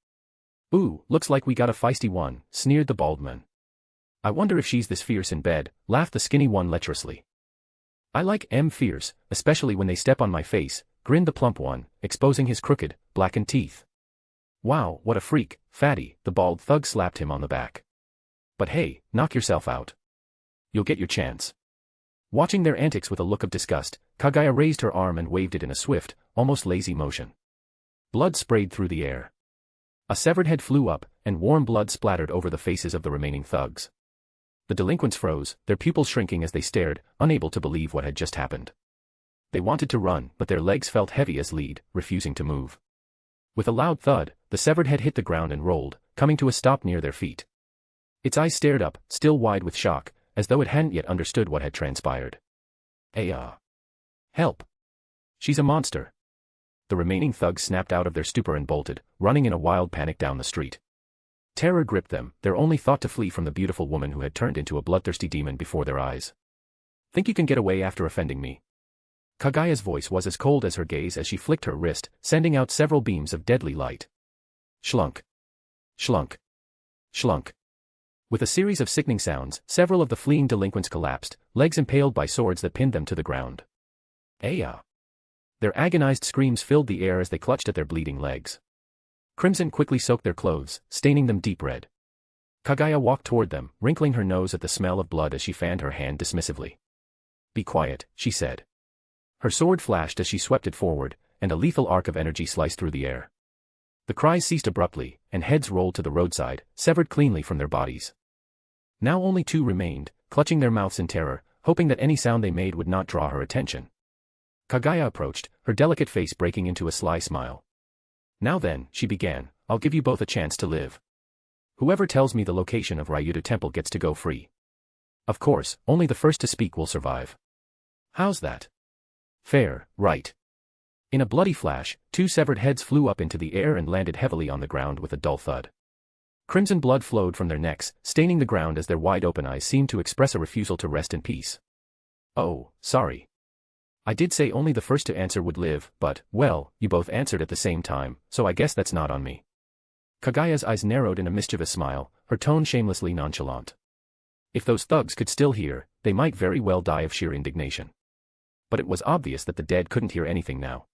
Ooh, looks like we got a feisty one, sneered the bald man. I wonder if she's this fierce in bed, laughed the skinny one lecherously. I like fierce, especially when they step on my face, grinned the plump one, exposing his crooked, blackened teeth. Wow, what a freak, fatty, the bald thug slapped him on the back. But hey, knock yourself out. You'll get your chance. Watching their antics with a look of disgust, Kaguya raised her arm and waved it in a swift, almost lazy motion. Blood sprayed through the air. A severed head flew up, and warm blood splattered over the faces of the remaining thugs. The delinquents froze, their pupils shrinking as they stared, unable to believe what had just happened. They wanted to run, but their legs felt heavy as lead, refusing to move. With a loud thud, the severed head hit the ground and rolled, coming to a stop near their feet. Its eyes stared up, still wide with shock, as though it hadn't yet understood what had transpired. Help! She's a monster. The remaining thugs snapped out of their stupor and bolted, running in a wild panic down the street. Terror gripped them, their only thought to flee from the beautiful woman who had turned into a bloodthirsty demon before their eyes. Think you can get away after offending me? Kaguya's voice was as cold as her gaze as she flicked her wrist, sending out several beams of deadly light. Schlunk. Schlunk. Schlunk. With a series of sickening sounds, several of the fleeing delinquents collapsed, legs impaled by swords that pinned them to the ground. Their agonized screams filled the air as they clutched at their bleeding legs. Crimson quickly soaked their clothes, staining them deep red. Kaguya walked toward them, wrinkling her nose at the smell of blood as she fanned her hand dismissively. Be quiet, she said. Her sword flashed as she swept it forward, and a lethal arc of energy sliced through the air. The cries ceased abruptly, and heads rolled to the roadside, severed cleanly from their bodies. Now only two remained, clutching their mouths in terror, hoping that any sound they made would not draw her attention. Kaguya approached, her delicate face breaking into a sly smile. Now then, she began, I'll give you both a chance to live. Whoever tells me the location of Ryuta Temple gets to go free. Of course, only the first to speak will survive. How's that? Fair, right? In a bloody flash, two severed heads flew up into the air and landed heavily on the ground with a dull thud. Crimson blood flowed from their necks, staining the ground as their wide-open eyes seemed to express a refusal to rest in peace. Oh, sorry. I did say only the first to answer would live, but, well, you both answered at the same time, so I guess that's not on me. Kaguya's eyes narrowed in a mischievous smile, her tone shamelessly nonchalant. If those thugs could still hear, they might very well die of sheer indignation. But it was obvious that the dead couldn't hear anything now.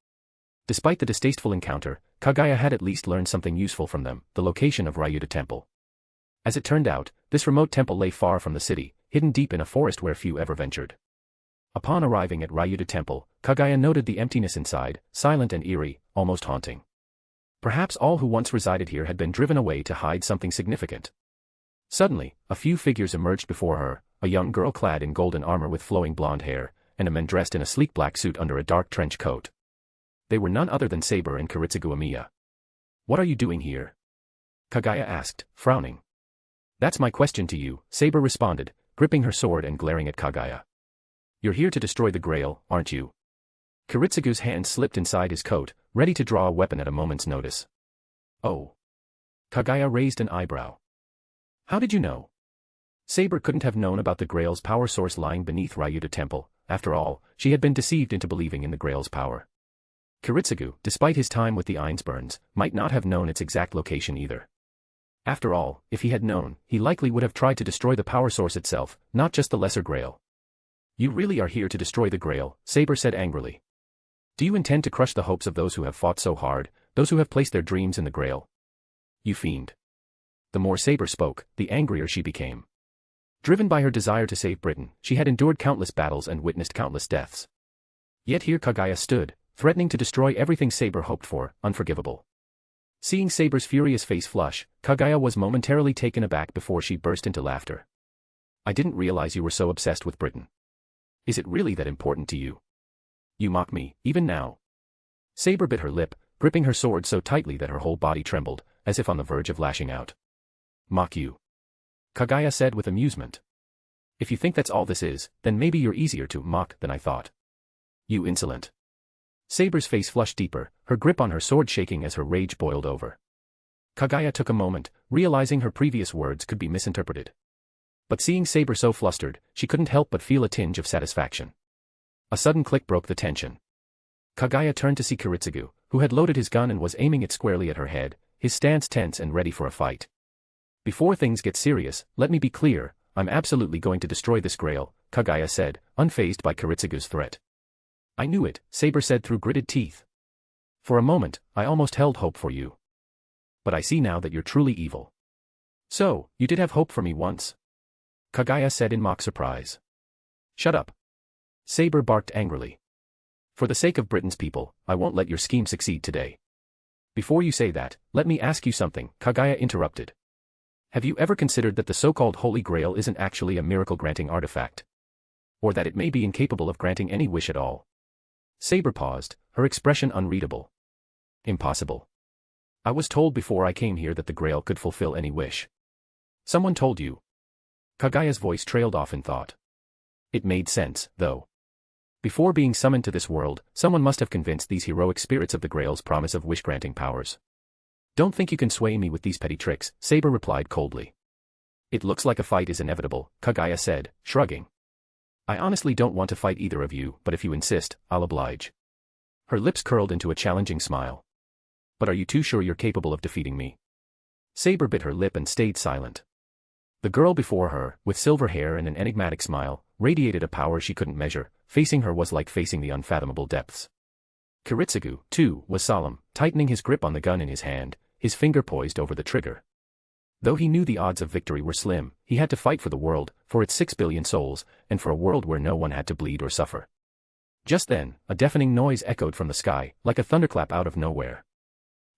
Despite the distasteful encounter, Kaguya had at least learned something useful from them, the location of Ryuta Temple. As it turned out, this remote temple lay far from the city, hidden deep in a forest where few ever ventured. Upon arriving at Ryuta Temple, Kaguya noted the emptiness inside, silent and eerie, almost haunting. Perhaps all who once resided here had been driven away to hide something significant. Suddenly, a few figures emerged before her, a young girl clad in golden armor with flowing blonde hair, and a man dressed in a sleek black suit under a dark trench coat. They were none other than Saber and Kiritsugu Amiya. "What are you doing here?" Kaguya asked, frowning. "That's my question to you," Saber responded, gripping her sword and glaring at Kaguya. "You're here to destroy the Grail, aren't you?" Kiritsugu's hand slipped inside his coat, ready to draw a weapon at a moment's notice. "Oh." Kaguya raised an eyebrow. "How did you know?" Saber couldn't have known about the Grail's power source lying beneath Ryuta Temple. After all, she had been deceived into believing in the Grail's power. Kiritsugu, despite his time with the Ainsburns, might not have known its exact location either. After all, if he had known, he likely would have tried to destroy the power source itself, not just the lesser Grail. "You really are here to destroy the Grail," Saber said angrily. "Do you intend to crush the hopes of those who have fought so hard, those who have placed their dreams in the Grail? You fiend." The more Saber spoke, the angrier she became. Driven by her desire to save Britain, she had endured countless battles and witnessed countless deaths. Yet here Kaguya stood, threatening to destroy everything Saber hoped for, unforgivable. Seeing Saber's furious face flush, Kaguya was momentarily taken aback before she burst into laughter. "I didn't realize you were so obsessed with Britain. Is it really that important to you? You mock me, even now." Saber bit her lip, gripping her sword so tightly that her whole body trembled, as if on the verge of lashing out. "Mock you?" Kaguya said with amusement. "If you think that's all this is, then maybe you're easier to mock than I thought. You insolent." Saber's face flushed deeper, her grip on her sword shaking as her rage boiled over. Kaguya took a moment, realizing her previous words could be misinterpreted. But seeing Saber so flustered, she couldn't help but feel a tinge of satisfaction. A sudden click broke the tension. Kaguya turned to see Kiritsugu, who had loaded his gun and was aiming it squarely at her head, his stance tense and ready for a fight. "Before things get serious, let me be clear, I'm absolutely going to destroy this Grail," Kaguya said, unfazed by Kiritsugu's threat. "I knew it," Saber said through gritted teeth. "For a moment, I almost held hope for you. But I see now that you're truly evil." "So, you did have hope for me once?" Kaguya said in mock surprise. "Shut up." Saber barked angrily. "For the sake of Britain's people, I won't let your scheme succeed today." "Before you say that, let me ask you something," Kaguya interrupted. "Have you ever considered that the so-called Holy Grail isn't actually a miracle-granting artifact? Or that it may be incapable of granting any wish at all?" Saber paused, her expression unreadable. "Impossible. I was told before I came here that the Grail could fulfill any wish." "Someone told you?" Kaguya's voice trailed off in thought. It made sense, though. Before being summoned to this world, someone must have convinced these heroic spirits of the Grail's promise of wish-granting powers. "Don't think you can sway me with these petty tricks," Saber replied coldly. "It looks like a fight is inevitable," Kaguya said, shrugging. "I honestly don't want to fight either of you, but if you insist, I'll oblige." Her lips curled into a challenging smile. "But are you too sure you're capable of defeating me?" Saber bit her lip and stayed silent. The girl before her, with silver hair and an enigmatic smile, radiated a power she couldn't measure. Facing her was like facing the unfathomable depths. Kiritsugu, too, was solemn, tightening his grip on the gun in his hand, his finger poised over the trigger. Though he knew the odds of victory were slim, he had to fight for the world, for its 6 billion souls, and for a world where no one had to bleed or suffer. Just then, a deafening noise echoed from the sky, like a thunderclap out of nowhere.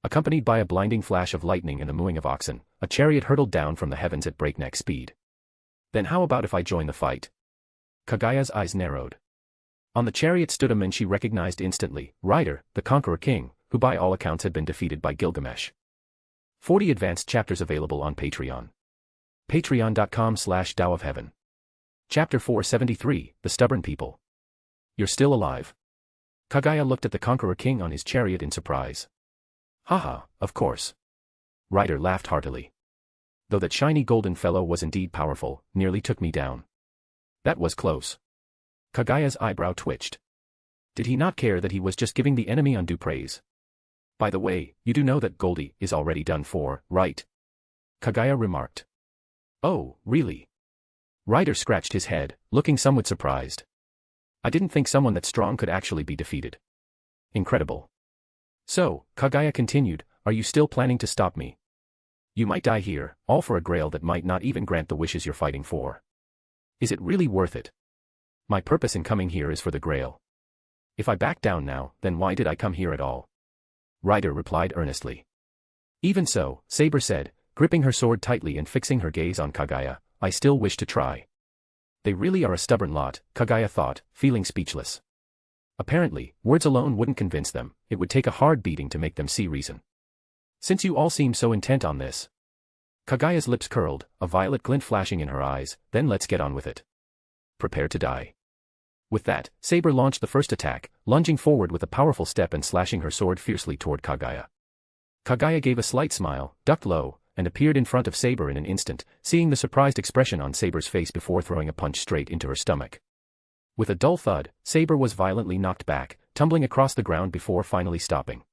Accompanied by a blinding flash of lightning and the mooing of oxen, a chariot hurtled down from the heavens at breakneck speed. "Then how about if I join the fight?" Kaguya's eyes narrowed. On the chariot stood a man she recognized instantly, Ryder, the Conqueror King, who by all accounts had been defeated by Gilgamesh. 40 advanced chapters available on Patreon. Patreon.com/Tao of Heaven. Chapter 473, The Stubborn People. "You're still alive?" Kaguya looked at the Conqueror King on his chariot in surprise. "Haha, of course." Ryder laughed heartily. "Though that shiny golden fellow was indeed powerful, nearly took me down." "That was close." Kaguya's eyebrow twitched. Did he not care that he was just giving the enemy undue praise? "By the way, you do know that Goldie is already done for, right?" Kaguya remarked. "Oh, really?" Ryder scratched his head, looking somewhat surprised. I didn't think someone that strong could actually be defeated. Incredible. So, Kaguya continued, are you still planning to stop me? You might die here, all for a grail that might not even grant the wishes you're fighting for. Is it really worth it? My purpose in coming here is for the grail. If I back down now, then why did I come here at all? Ryder replied earnestly. Even so, Saber said, gripping her sword tightly and fixing her gaze on Kaguya, I still wish to try. They really are a stubborn lot, Kaguya thought, feeling speechless. Apparently, words alone wouldn't convince them, it would take a hard beating to make them see reason. Since you all seem so intent on this. Kaguya's lips curled, a violet glint flashing in her eyes, then let's get on with it. Prepare to die. With that, Saber launched the first attack, lunging forward with a powerful step and slashing her sword fiercely toward Kaguya. Kaguya gave a slight smile, ducked low, and appeared in front of Saber in an instant, seeing the surprised expression on Saber's face before throwing a punch straight into her stomach. With a dull thud, Saber was violently knocked back, tumbling across the ground before finally stopping.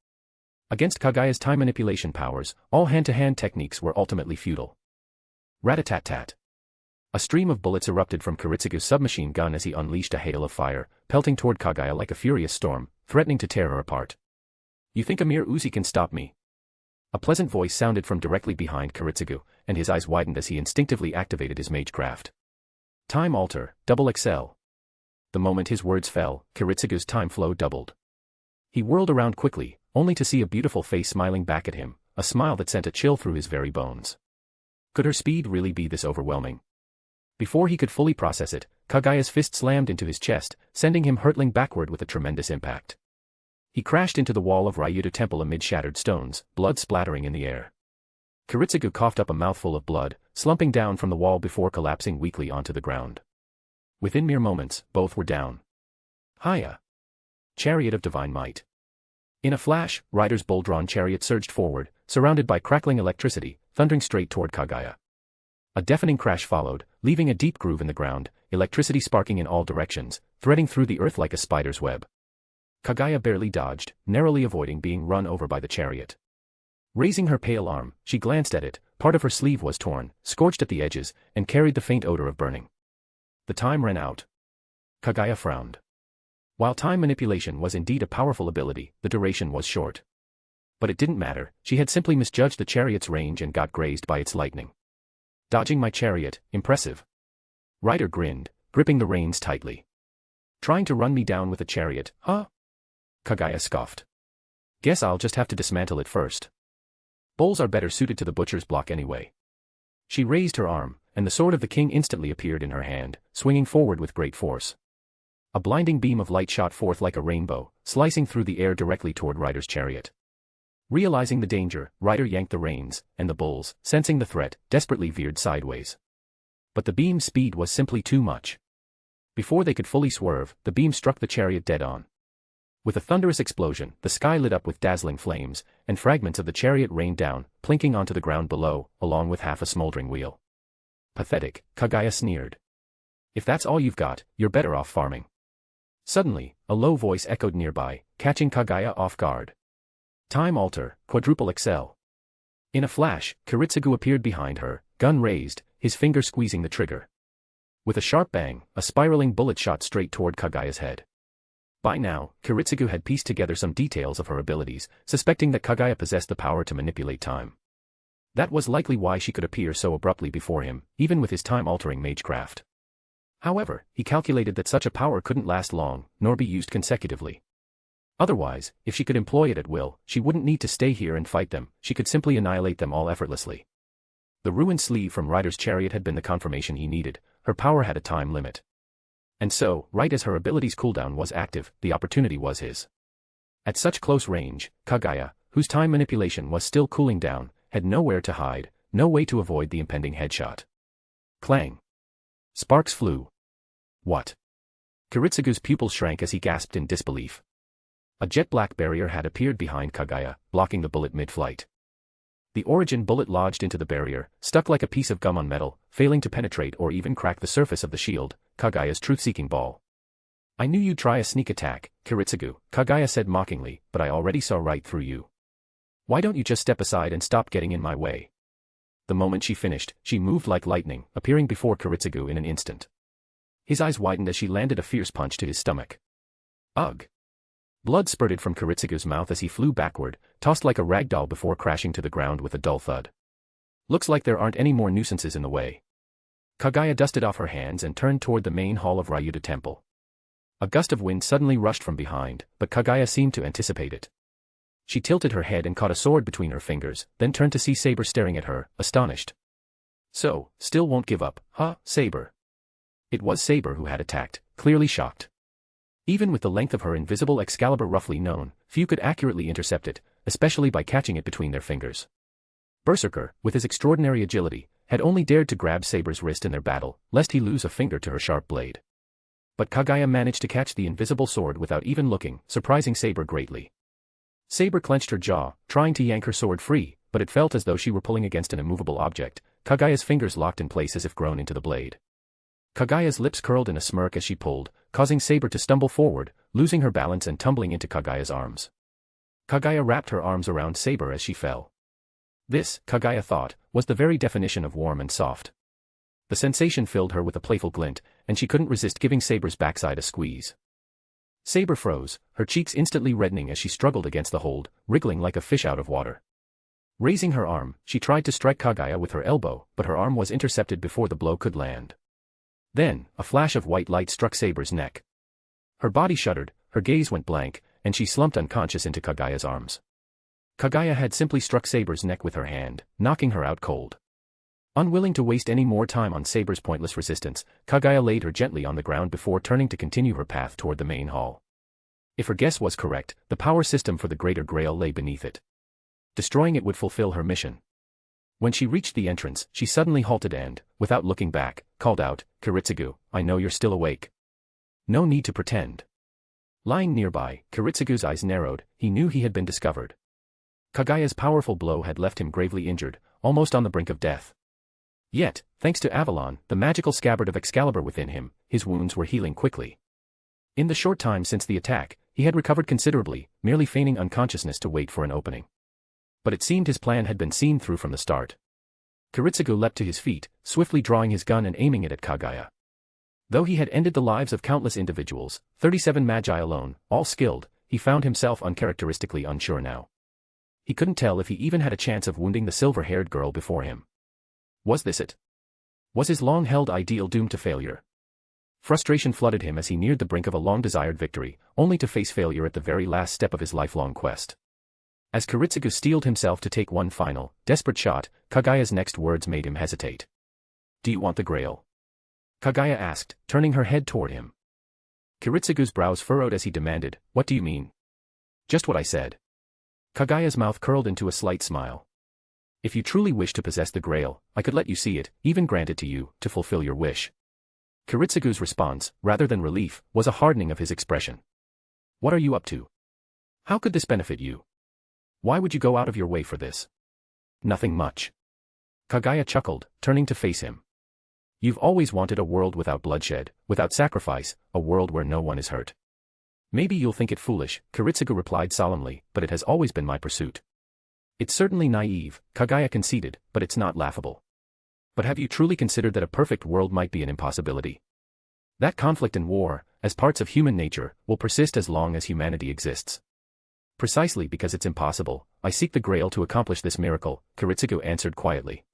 Against Kaguya's time manipulation powers, all hand-to-hand techniques were ultimately futile. Rat-a-tat-tat. A stream of bullets erupted from Kiritsugu's submachine gun as he unleashed a hail of fire, pelting toward Kaguya like a furious storm, threatening to tear her apart. You think a mere Uzi can stop me? A pleasant voice sounded from directly behind Kiritsugu, and his eyes widened as he instinctively activated his magecraft. Time Alter, Double XL. The moment his words fell, Kiritsugu's time flow doubled. He whirled around quickly, only to see a beautiful face smiling back at him, a smile that sent a chill through his very bones. Could her speed really be this overwhelming? Before he could fully process it, Kaguya's fist slammed into his chest, sending him hurtling backward with a tremendous impact. He crashed into the wall of Ryudo Temple amid shattered stones, blood splattering in the air. Kiritsugu coughed up a mouthful of blood, slumping down from the wall before collapsing weakly onto the ground. Within mere moments, both were down. Hiya! Chariot of Divine Might. In a flash, Ryder's bull-drawn chariot surged forward, surrounded by crackling electricity, thundering straight toward Kaguya. A deafening crash followed, leaving a deep groove in the ground, electricity sparking in all directions, threading through the earth like a spider's web. Kaguya barely dodged, narrowly avoiding being run over by the chariot. Raising her pale arm, she glanced at it, part of her sleeve was torn, scorched at the edges, and carried the faint odor of burning. The time ran out. Kaguya frowned. While time manipulation was indeed a powerful ability, the duration was short. But it didn't matter, she had simply misjudged the chariot's range and got grazed by its lightning. Dodging my chariot, impressive. Ryder grinned, gripping the reins tightly. Trying to run me down with a chariot, huh? Kaguya scoffed. Guess I'll just have to dismantle it first. Bulls are better suited to the butcher's block anyway. She raised her arm, and the sword of the king instantly appeared in her hand, swinging forward with great force. A blinding beam of light shot forth like a rainbow, slicing through the air directly toward Ryder's chariot. Realizing the danger, Ryder yanked the reins, and the bulls, sensing the threat, desperately veered sideways. But the beam's speed was simply too much. Before they could fully swerve, the beam struck the chariot dead on. With a thunderous explosion, the sky lit up with dazzling flames, and fragments of the chariot rained down, plinking onto the ground below, along with half a smoldering wheel. Pathetic, Kaguya sneered. If that's all you've got, you're better off farming. Suddenly, a low voice echoed nearby, catching Kaguya off guard. Time Alter, Quadruple XL. In a flash, Kiritsugu appeared behind her, gun raised, his finger squeezing the trigger. With a sharp bang, a spiraling bullet shot straight toward Kaguya's head. By now, Kiritsugu had pieced together some details of her abilities, suspecting that Kaguya possessed the power to manipulate time. That was likely why she could appear so abruptly before him, even with his time-altering magecraft. However, he calculated that such a power couldn't last long, nor be used consecutively. Otherwise, if she could employ it at will, she wouldn't need to stay here and fight them, she could simply annihilate them all effortlessly. The ruined sleeve from Ryder's chariot had been the confirmation he needed, her power had a time limit. And so, right as her ability's cooldown was active, the opportunity was his. At such close range, Kaguya, whose time manipulation was still cooling down, had nowhere to hide, no way to avoid the impending headshot. Clang. Sparks flew. What? Kiritsugu's pupils shrank as he gasped in disbelief. A jet-black barrier had appeared behind Kaguya, blocking the bullet mid-flight. The origin bullet lodged into the barrier, stuck like a piece of gum on metal, failing to penetrate or even crack the surface of the shield, Kaguya's truth-seeking ball. I knew you'd try a sneak attack, Kiritsugu, Kaguya said mockingly, but I already saw right through you. Why don't you just step aside and stop getting in my way? The moment she finished, she moved like lightning, appearing before Kiritsugu in an instant. His eyes widened as she landed a fierce punch to his stomach. Ugh! Blood spurted from Kiritsugu's mouth as he flew backward, tossed like a rag doll before crashing to the ground with a dull thud. Looks like there aren't any more nuisances in the way. Kaguya dusted off her hands and turned toward the main hall of Ryuta Temple. A gust of wind suddenly rushed from behind, but Kaguya seemed to anticipate it. She tilted her head and caught a sword between her fingers, then turned to see Saber staring at her, astonished. So, still won't give up, huh, Saber? It was Saber who had attacked, clearly shocked. Even with the length of her invisible Excalibur roughly known, few could accurately intercept it, especially by catching it between their fingers. Berserker, with his extraordinary agility, had only dared to grab Saber's wrist in their battle, lest he lose a finger to her sharp blade. But Kaguya managed to catch the invisible sword without even looking, surprising Saber greatly. Saber clenched her jaw, trying to yank her sword free, but it felt as though she were pulling against an immovable object. Kaguya's fingers locked in place as if grown into the blade. Kaguya's lips curled in a smirk as she pulled, causing Saber to stumble forward, losing her balance and tumbling into Kaguya's arms. Kaguya wrapped her arms around Saber as she fell. This, Kaguya thought, was the very definition of warm and soft. The sensation filled her with a playful glint, and she couldn't resist giving Saber's backside a squeeze. Saber froze, her cheeks instantly reddening as she struggled against the hold, wriggling like a fish out of water. Raising her arm, she tried to strike Kaguya with her elbow, but her arm was intercepted before the blow could land. Then, a flash of white light struck Saber's neck. Her body shuddered, her gaze went blank, and she slumped unconscious into Kaguya's arms. Kaguya had simply struck Saber's neck with her hand, knocking her out cold. Unwilling to waste any more time on Saber's pointless resistance, Kaguya laid her gently on the ground before turning to continue her path toward the main hall. If her guess was correct, the power system for the Greater Grail lay beneath it. Destroying it would fulfill her mission. When she reached the entrance, she suddenly halted and, without looking back, called out, "Kiritsugu, I know you're still awake. No need to pretend." Lying nearby, Kiritsugu's eyes narrowed, he knew he had been discovered. Kaguya's powerful blow had left him gravely injured, almost on the brink of death. Yet, thanks to Avalon, the magical scabbard of Excalibur within him, his wounds were healing quickly. In the short time since the attack, he had recovered considerably, merely feigning unconsciousness to wait for an opening. But it seemed his plan had been seen through from the start. Kiritsugu leapt to his feet, swiftly drawing his gun and aiming it at Kaguya. Though he had ended the lives of countless individuals, 37 magi alone, all skilled, he found himself uncharacteristically unsure now. He couldn't tell if he even had a chance of wounding the silver-haired girl before him. Was this it? Was his long-held ideal doomed to failure? Frustration flooded him as he neared the brink of a long-desired victory, only to face failure at the very last step of his lifelong quest. As Kiritsugu steeled himself to take one final, desperate shot, Kaguya's next words made him hesitate. "Do you want the Grail?" Kaguya asked, turning her head toward him. Kiritsugu's brows furrowed as he demanded, "What do you mean?" "Just what I said." Kaguya's mouth curled into a slight smile. "If you truly wish to possess the Grail, I could let you see it, even grant it to you, to fulfill your wish." Kiritsugu's response, rather than relief, was a hardening of his expression. "What are you up to? How could this benefit you? Why would you go out of your way for this?" "Nothing much." Kaguya chuckled, turning to face him. "You've always wanted a world without bloodshed, without sacrifice, a world where no one is hurt." "Maybe you'll think it foolish," Kiritsugu replied solemnly, "but it has always been my pursuit." "It's certainly naive," Kaguya conceded, "but it's not laughable. But have you truly considered that a perfect world might be an impossibility? That conflict and war, as parts of human nature, will persist as long as humanity exists. Precisely because it's impossible, I seek the Grail to accomplish this miracle," Kiritsugu answered quietly.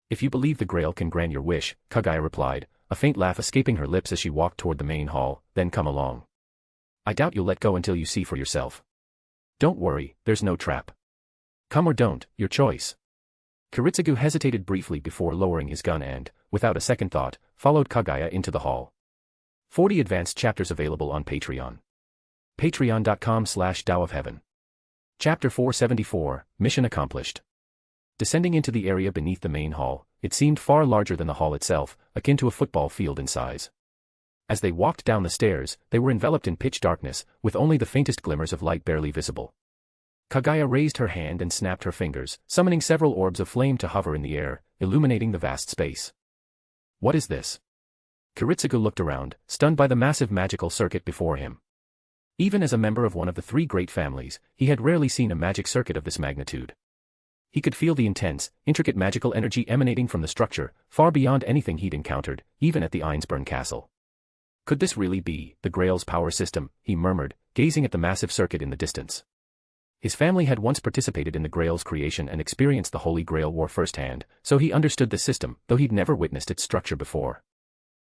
"If you believe the Grail can grant your wish," Kaguya replied, a faint laugh escaping her lips as she walked toward the main hall, "then come along. I doubt you'll let go until you see for yourself. Don't worry, there's no trap. Come or don't, your choice." Kiritsugu hesitated briefly before lowering his gun and, without a second thought, followed Kaguya into the hall. 40 advanced chapters available on Patreon. Patreon.com/Tao of Heaven. Chapter 474, Mission Accomplished. Descending into the area beneath the main hall, it seemed far larger than the hall itself, akin to a football field in size. As they walked down the stairs, they were enveloped in pitch darkness, with only the faintest glimmers of light barely visible. Kaguya raised her hand and snapped her fingers, summoning several orbs of flame to hover in the air, illuminating the vast space. "What is this?" Kiritsugu looked around, stunned by the massive magical circuit before him. Even as a member of one of the three great families, he had rarely seen a magic circuit of this magnitude. He could feel the intense, intricate magical energy emanating from the structure, far beyond anything he'd encountered, even at the Einsburn castle. Could this really be the Grail's power system, he murmured, gazing at the massive circuit in the distance. His family had once participated in the Grail's creation and experienced the Holy Grail War firsthand, so he understood the system, though he'd never witnessed its structure before.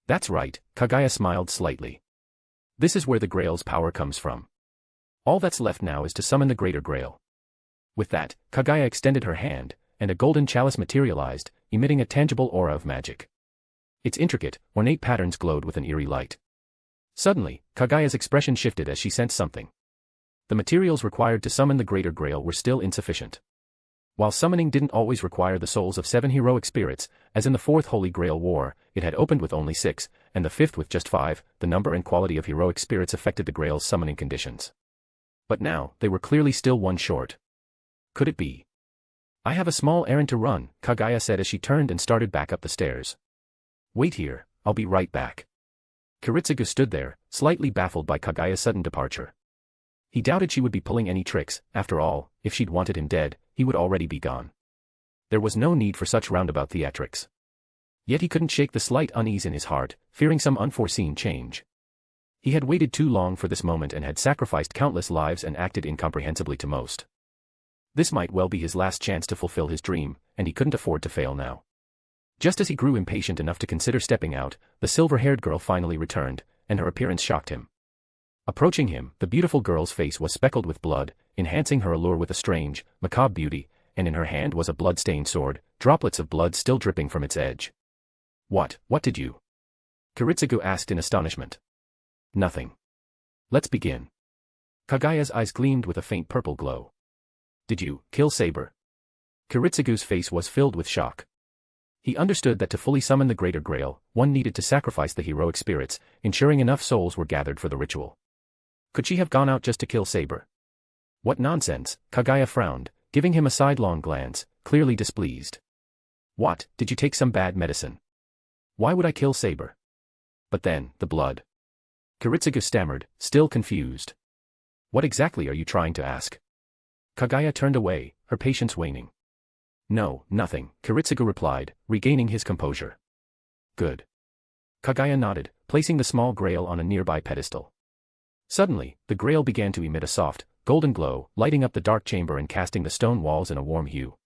That's right, Kaguya smiled slightly. This is where the Grail's power comes from. All that's left now is to summon the Greater Grail. With that, Kaguya extended her hand, and a golden chalice materialized, emitting a tangible aura of magic. Its intricate, ornate patterns glowed with an eerie light. Suddenly, Kaguya's expression shifted as she sensed something. The materials required to summon the Greater Grail were still insufficient. While summoning didn't always require the souls of 7 heroic spirits, as in the 4th Holy Grail War, it had opened with only 6, and the 5th with just 5, the number and quality of heroic spirits affected the Grail's summoning conditions. But now, they were clearly still one short. Could it be? I have a small errand to run, Kaguya said as she turned and started back up the stairs. Wait here, I'll be right back. Kiritsugu stood there, slightly baffled by Kaguya's sudden departure. He doubted she would be pulling any tricks. After all, if she'd wanted him dead, he would already be gone. There was no need for such roundabout theatrics. Yet he couldn't shake the slight unease in his heart, fearing some unforeseen change. He had waited too long for this moment and had sacrificed countless lives and acted incomprehensibly to most. This might well be his last chance to fulfill his dream, and he couldn't afford to fail now. Just as he grew impatient enough to consider stepping out, the silver-haired girl finally returned, and her appearance shocked him. Approaching him, the beautiful girl's face was speckled with blood, enhancing her allure with a strange, macabre beauty, and in her hand was a blood-stained sword, droplets of blood still dripping from its edge. What did you? Kiritsugu asked in astonishment. Nothing. Let's begin. Kaguya's eyes gleamed with a faint purple glow. Did you kill Saber? Kiritsugu's face was filled with shock. He understood that to fully summon the Greater Grail, one needed to sacrifice the heroic spirits, ensuring enough souls were gathered for the ritual. Could she have gone out just to kill Saber? What nonsense, Kaguya frowned, giving him a sidelong glance, clearly displeased. What, did you take some bad medicine? Why would I kill Saber? But then, the blood. Kiritsugu stammered, still confused. What exactly are you trying to ask? Kaguya turned away, her patience waning. No, nothing, Kiritsugu replied, regaining his composure. Good. Kaguya nodded, placing the small grail on a nearby pedestal. Suddenly, the grail began to emit a soft, golden glow, lighting up the dark chamber and casting the stone walls in a warm hue.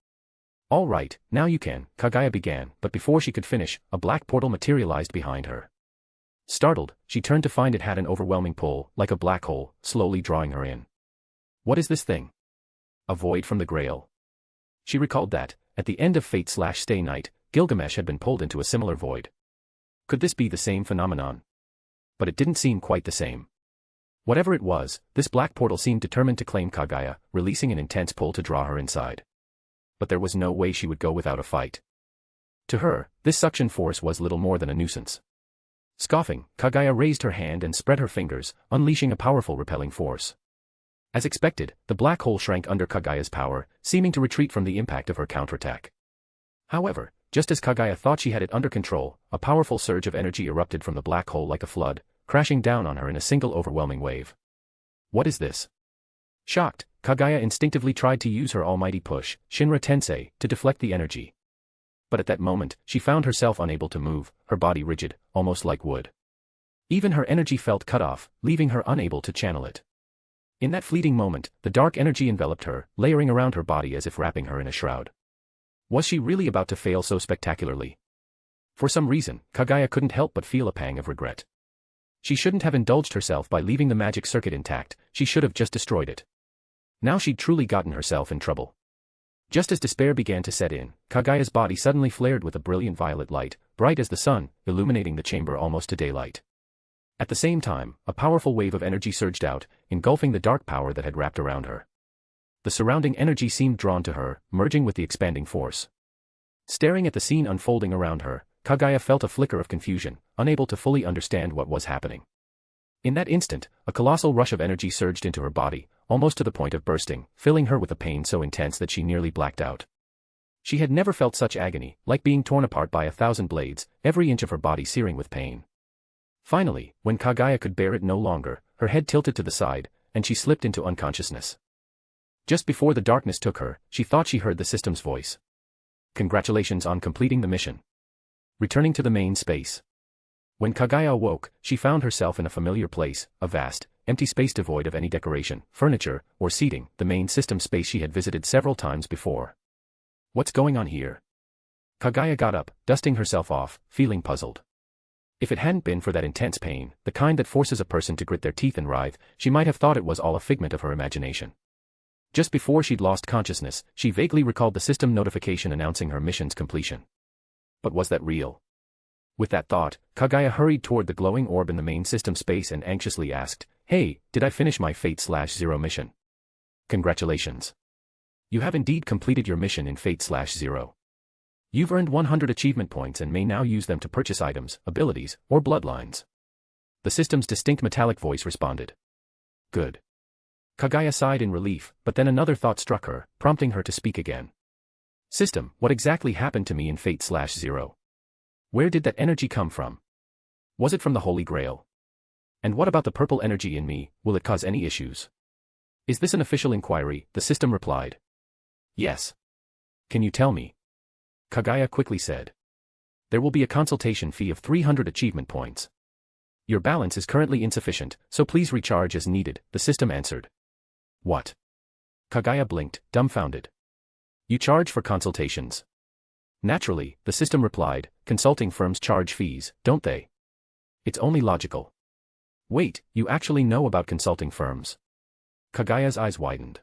All right, now you can, Kaguya began, but before she could finish, a black portal materialized behind her. Startled, she turned to find it had an overwhelming pull, like a black hole, slowly drawing her in. What is this thing? A void from the grail. She recalled that, at the end of Fate/Stay Night, Gilgamesh had been pulled into a similar void. Could this be the same phenomenon? But it didn't seem quite the same. Whatever it was, this black portal seemed determined to claim Kaguya, releasing an intense pull to draw her inside. But there was no way she would go without a fight. To her, this suction force was little more than a nuisance. Scoffing, Kaguya raised her hand and spread her fingers, unleashing a powerful repelling force. As expected, the black hole shrank under Kaguya's power, seeming to retreat from the impact of her counterattack. However, just as Kaguya thought she had it under control, a powerful surge of energy erupted from the black hole like a flood, crashing down on her in a single overwhelming wave. What is this? Shocked, Kaguya instinctively tried to use her almighty push, Shinra Tensei, to deflect the energy. But at that moment, she found herself unable to move, her body rigid, almost like wood. Even her energy felt cut off, leaving her unable to channel it. In that fleeting moment, the dark energy enveloped her, layering around her body as if wrapping her in a shroud. Was she really about to fail so spectacularly? For some reason, Kaguya couldn't help but feel a pang of regret. She shouldn't have indulged herself by leaving the magic circuit intact, she should have just destroyed it. Now she'd truly gotten herself in trouble. Just as despair began to set in, Kaguya's body suddenly flared with a brilliant violet light, bright as the sun, illuminating the chamber almost to daylight. At the same time, a powerful wave of energy surged out, engulfing the dark power that had wrapped around her. The surrounding energy seemed drawn to her, merging with the expanding force. Staring at the scene unfolding around her, Kaguya felt a flicker of confusion, unable to fully understand what was happening. In that instant, a colossal rush of energy surged into her body, almost to the point of bursting, filling her with a pain so intense that she nearly blacked out. She had never felt such agony, like being torn apart by 1,000 blades, every inch of her body searing with pain. Finally, when Kaguya could bear it no longer, her head tilted to the side, and she slipped into unconsciousness. Just before the darkness took her, she thought she heard the system's voice. Congratulations on completing the mission. Returning to the main space. When Kaguya awoke, she found herself in a familiar place, a vast, empty space devoid of any decoration, furniture, or seating, the main system space she had visited several times before. What's going on here? Kaguya got up, dusting herself off, feeling puzzled. If it hadn't been for that intense pain, the kind that forces a person to grit their teeth and writhe, she might have thought it was all a figment of her imagination. Just before she'd lost consciousness, she vaguely recalled the system notification announcing her mission's completion. But was that real? With that thought, Kaguya hurried toward the glowing orb in the main system space and anxiously asked, "Hey, did I finish my Fate/Zero mission?" "Congratulations. You have indeed completed your mission in Fate/Zero. You've earned 100 achievement points and may now use them to purchase items, abilities, or bloodlines." The system's distinct metallic voice responded. Good. Kaguya sighed in relief, but then another thought struck her, prompting her to speak again. "System, what exactly happened to me in Fate/Zero? Where did that energy come from? Was it from the Holy Grail? And what about the purple energy in me, will it cause any issues?" "Is this an official inquiry?" the system replied. "Yes." "Can you tell me?" Kaguya quickly said. "There will be a consultation fee of 300 achievement points. Your balance is currently insufficient, so please recharge as needed," the system answered. "What?" Kaguya blinked, dumbfounded. "You charge for consultations?" "Naturally," the system replied, "consulting firms charge fees, don't they? It's only logical." "Wait, you actually know about consulting firms?" Kaguya's eyes widened.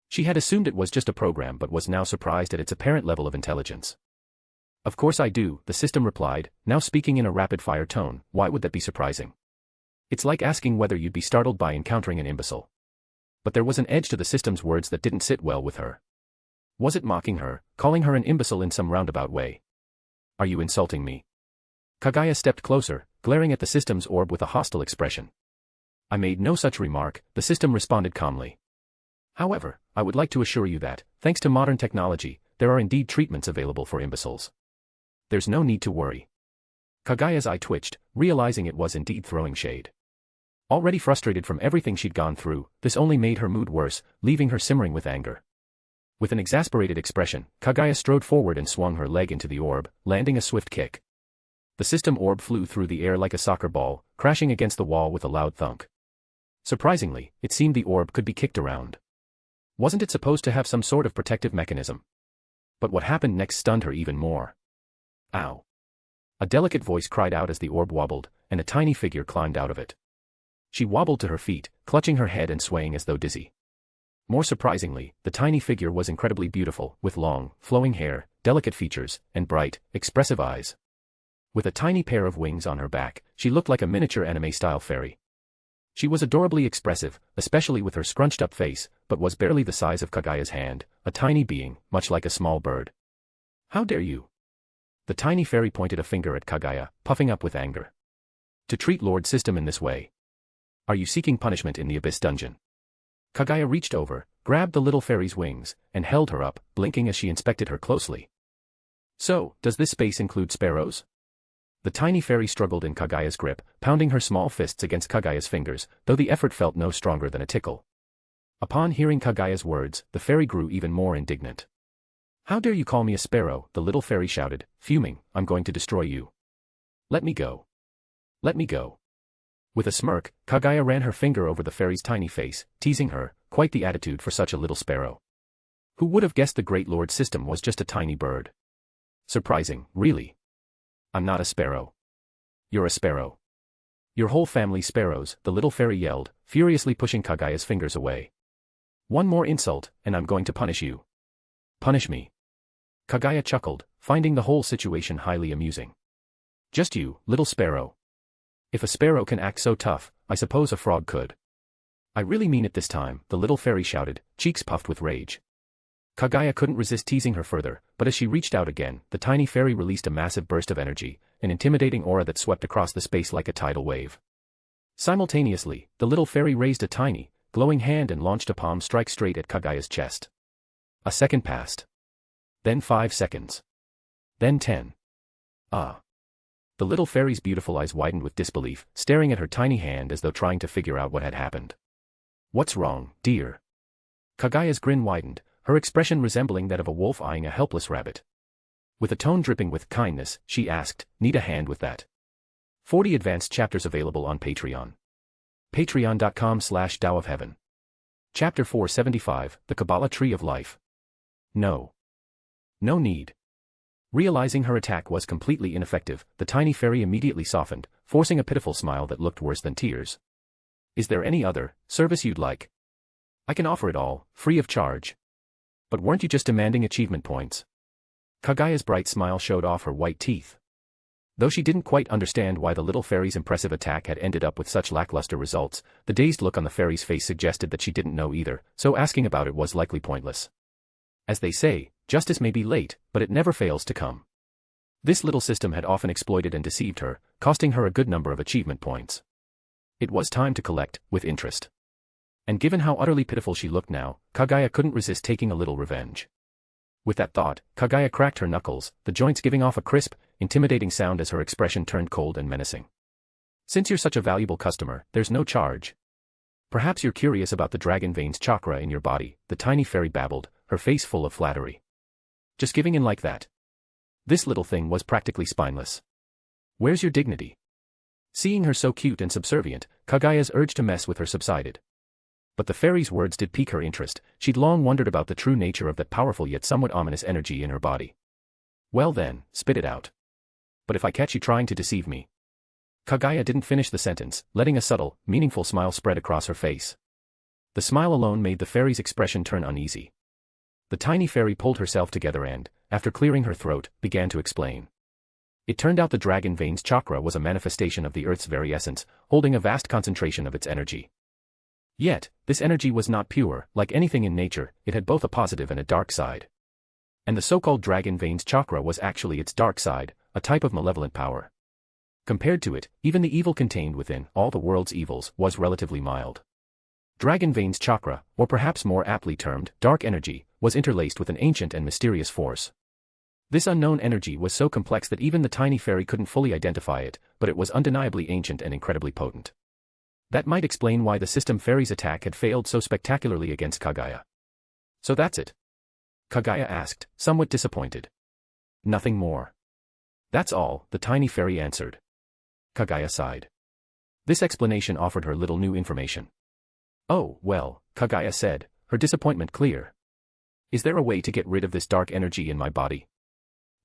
She had assumed it was just a program but was now surprised at its apparent level of intelligence. "Of course I do," the system replied, now speaking in a rapid-fire tone. "Why would that be surprising? It's like asking whether you'd be startled by encountering an imbecile." But there was an edge to the system's words that didn't sit well with her. Was it mocking her, calling her an imbecile in some roundabout way? "Are you insulting me?" Kaguya stepped closer, glaring at the system's orb with a hostile expression. "I made no such remark," the system responded calmly. "However, I would like to assure you that, thanks to modern technology, there are indeed treatments available for imbeciles. There's no need to worry." Kaguya's eye twitched, realizing it was indeed throwing shade. Already frustrated from everything she'd gone through, this only made her mood worse, leaving her simmering with anger. With an exasperated expression, Kaguya strode forward and swung her leg into the orb, landing a swift kick. The system orb flew through the air like a soccer ball, crashing against the wall with a loud thunk. Surprisingly, it seemed the orb could be kicked around. Wasn't it supposed to have some sort of protective mechanism? But what happened next stunned her even more. "Ow!" A delicate voice cried out as the orb wobbled, and a tiny figure climbed out of it. She wobbled to her feet, clutching her head and swaying as though dizzy. More surprisingly, the tiny figure was incredibly beautiful, with long, flowing hair, delicate features, and bright, expressive eyes. With a tiny pair of wings on her back, she looked like a miniature anime-style fairy. She was adorably expressive, especially with her scrunched-up face, but was barely the size of Kaguya's hand, a tiny being, much like a small bird. "How dare you?" The tiny fairy pointed a finger at Kaguya, puffing up with anger. "To treat Lord System in this way? Are you seeking punishment in the Abyss Dungeon?" Kaguya reached over, grabbed the little fairy's wings, and held her up, blinking as she inspected her closely. "So, does this space include sparrows?" The tiny fairy struggled in Kaguya's grip, pounding her small fists against Kaguya's fingers, though the effort felt no stronger than a tickle. Upon hearing Kaguya's words, the fairy grew even more indignant. "How dare you call me a sparrow?" the little fairy shouted, fuming. "I'm going to destroy you. Let me go. Let me go." With a smirk, Kaguya ran her finger over the fairy's tiny face, teasing her, quite the attitude for such a little sparrow. Who would have guessed the Great Lord System was just a tiny bird? Surprising, really. "I'm not a sparrow. You're a sparrow. Your whole family's sparrows," the little fairy yelled, furiously pushing Kaguya's fingers away. "One more insult, and I'm going to punish you." "Punish me?" Kaguya chuckled, finding the whole situation highly amusing. "Just you, little sparrow. If a sparrow can act so tough, I suppose a frog could." "I really mean it this time," the little fairy shouted, cheeks puffed with rage. Kaguya couldn't resist teasing her further, but as she reached out again, the tiny fairy released a massive burst of energy, an intimidating aura that swept across the space like a tidal wave. Simultaneously, the little fairy raised a tiny, glowing hand and launched a palm strike straight at Kaguya's chest. A second passed. Then 5 seconds. Then 10. Ah. The little fairy's beautiful eyes widened with disbelief, staring at her tiny hand as though trying to figure out what had happened. "What's wrong, dear?" Kaguya's grin widened, her expression resembling that of a wolf eyeing a helpless rabbit. With a tone dripping with kindness, she asked, "Need a hand with that?" 40 advanced chapters available on Patreon. Patreon.com/Tao of Heaven. Chapter 475, The Kabbalah Tree of Life. No. No need. Realizing her attack was completely ineffective, the tiny fairy immediately softened, forcing a pitiful smile that looked worse than tears. Is there any other service you'd like? I can offer it all, free of charge. But weren't you just demanding achievement points? Kaguya's bright smile showed off her white teeth. Though she didn't quite understand why the little fairy's impressive attack had ended up with such lackluster results, the dazed look on the fairy's face suggested that she didn't know either, so asking about it was likely pointless. As they say, justice may be late, but it never fails to come. This little system had often exploited and deceived her, costing her a good number of achievement points. It was time to collect, with interest. And given how utterly pitiful she looked now, Kaguya couldn't resist taking a little revenge. With that thought, Kaguya cracked her knuckles, the joints giving off a crisp, intimidating sound as her expression turned cold and menacing. Since you're such a valuable customer, there's no charge. Perhaps you're curious about the dragon veins chakra in your body, the tiny fairy babbled, her face full of flattery. Just giving in like that. This little thing was practically spineless. Where's your dignity? Seeing her so cute and subservient, Kaguya's urge to mess with her subsided. But the fairy's words did pique her interest. She'd long wondered about the true nature of that powerful yet somewhat ominous energy in her body. Well then, spit it out. But if I catch you trying to deceive me. Kaguya didn't finish the sentence, letting a subtle, meaningful smile spread across her face. The smile alone made the fairy's expression turn uneasy. The tiny fairy pulled herself together and, after clearing her throat, began to explain. It turned out the dragon veins chakra was a manifestation of the Earth's very essence, holding a vast concentration of its energy. Yet, this energy was not pure. Like anything in nature, it had both a positive and a dark side. And the so-called dragon veins chakra was actually its dark side, a type of malevolent power. Compared to it, even the evil contained within all the world's evils was relatively mild. Dragon veins chakra, or perhaps more aptly termed, dark energy, was interlaced with an ancient and mysterious force. This unknown energy was so complex that even the tiny fairy couldn't fully identify it, but it was undeniably ancient and incredibly potent. That might explain why the system fairy's attack had failed so spectacularly against Kaguya. So that's it? Kaguya asked, somewhat disappointed. Nothing more. That's all, the tiny fairy answered. Kaguya sighed. This explanation offered her little new information. Oh, well, Kaguya said, her disappointment clear. Is there a way to get rid of this dark energy in my body?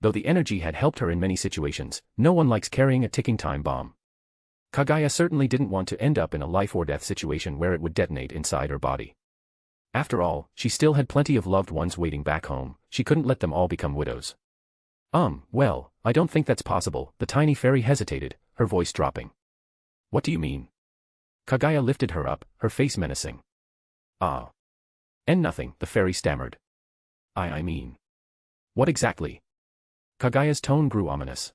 Though the energy had helped her in many situations, no one likes carrying a ticking time bomb. Kaguya certainly didn't want to end up in a life-or-death situation where it would detonate inside her body. After all, she still had plenty of loved ones waiting back home. She couldn't let them all become widows. Well, I don't think that's possible, the tiny fairy hesitated, her voice dropping. What do you mean? Kaguya lifted her up, her face menacing. And nothing, the fairy stammered. I mean. What exactly? Kaguya's tone grew ominous.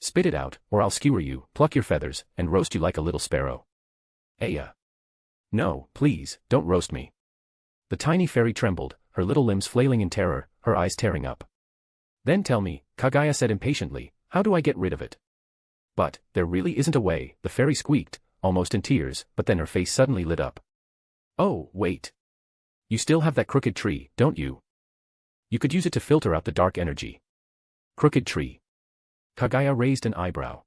Spit it out, or I'll skewer you, pluck your feathers, and roast you like a little sparrow. Aya. No, please, don't roast me. The tiny fairy trembled, her little limbs flailing in terror, her eyes tearing up. Then tell me, Kaguya said impatiently, how do I get rid of it? But, there really isn't a way, the fairy squeaked, almost in tears, but then her face suddenly lit up. Oh, wait. You still have that crooked tree, don't you? You could use it to filter out the dark energy. Crooked tree. Kaguya raised an eyebrow.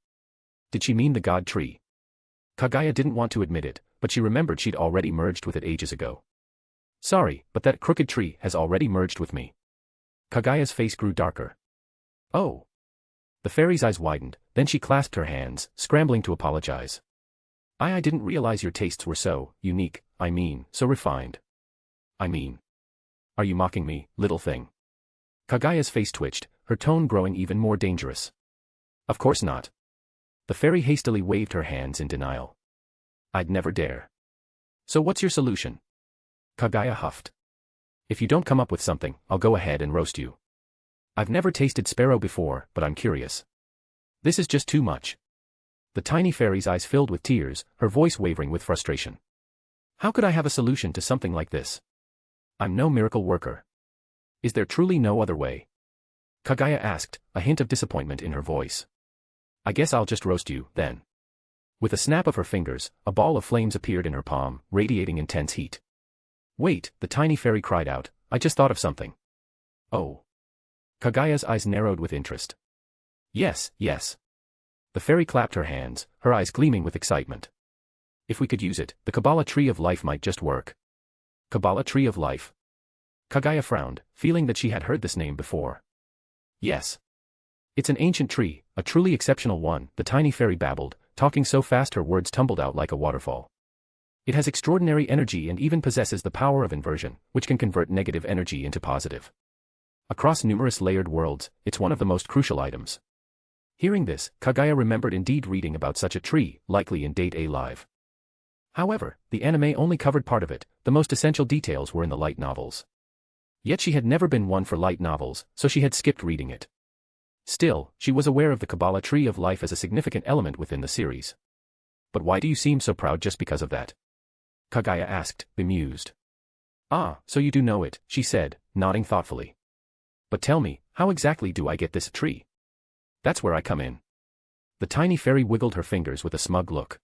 Did she mean the god tree? Kaguya didn't want to admit it, but she remembered she'd already merged with it ages ago. Sorry, but that crooked tree has already merged with me. Kaguya's face grew darker. Oh. The fairy's eyes widened, then she clasped her hands, scrambling to apologize. I didn't realize your tastes were so unique, so refined. Are you mocking me, little thing? Kaguya's face twitched, her tone growing even more dangerous. Of course not. The fairy hastily waved her hands in denial. I'd never dare. So what's your solution? Kaguya huffed. If you don't come up with something, I'll go ahead and roast you. I've never tasted sparrow before, but I'm curious. This is just too much. The tiny fairy's eyes filled with tears, her voice wavering with frustration. How could I have a solution to something like this? I'm no miracle worker. Is there truly no other way? Kaguya asked, a hint of disappointment in her voice. I guess I'll just roast you, then. With a snap of her fingers, a ball of flames appeared in her palm, radiating intense heat. Wait, the tiny fairy cried out, I just thought of something. Oh. Kaguya's eyes narrowed with interest. Yes. The fairy clapped her hands, her eyes gleaming with excitement. If we could use it, the Kabbalah Tree of Life might just work. Kabbalah Tree of Life? Kaguya frowned, feeling that she had heard this name before. Yes. It's an ancient tree, a truly exceptional one, the tiny fairy babbled, talking so fast her words tumbled out like a waterfall. It has extraordinary energy and even possesses the power of inversion, which can convert negative energy into positive. Across numerous layered worlds, it's one of the most crucial items. Hearing this, Kaguya remembered indeed reading about such a tree, likely in Date A Live. However, the anime only covered part of it, the most essential details were in the light novels. Yet she had never been one for light novels, so she had skipped reading it. Still, she was aware of the Kabbalah Tree of Life as a significant element within the series. But why do you seem so proud just because of that? Kaguya asked, bemused. Ah, so you do know it, she said, nodding thoughtfully. But tell me, how exactly do I get this tree? That's where I come in. The tiny fairy wiggled her fingers with a smug look.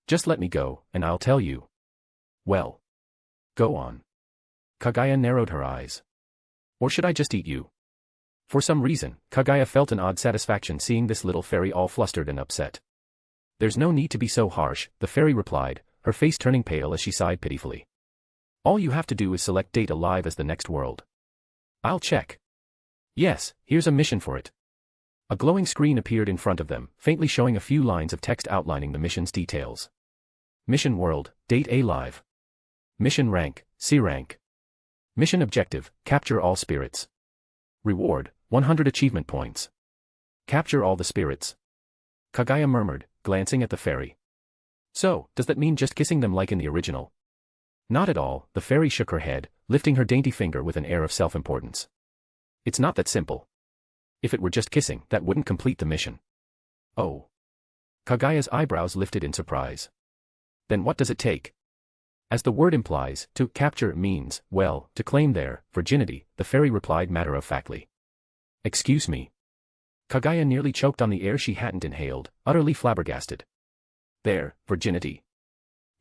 Just let me go, and I'll tell you. Well. Go on. Kaguya narrowed her eyes. Or should I just eat you? For some reason, Kaguya felt an odd satisfaction seeing this little fairy all flustered and upset. There's no need to be so harsh, the fairy replied, her face turning pale as she sighed pitifully. All you have to do is select Date Alive as the next world. I'll check. Yes, here's a mission for it. A glowing screen appeared in front of them, faintly showing a few lines of text outlining the mission's details. Mission World, Date A Live. Mission Rank, C Rank. Mission Objective, Capture all spirits. Reward, 100 achievement points. Capture all the spirits. Kaguya murmured, glancing at the fairy. So, does that mean just kissing them like in the original? Not at all, the fairy shook her head, lifting her dainty finger with an air of self-importance. It's not that simple. If it were just kissing, that wouldn't complete the mission. Oh. Kaguya's eyebrows lifted in surprise. Then what does it take? As the word implies, to capture means, well, to claim their virginity, the fairy replied matter-of-factly. Excuse me. Kaguya nearly choked on the air she hadn't inhaled, utterly flabbergasted. Their virginity.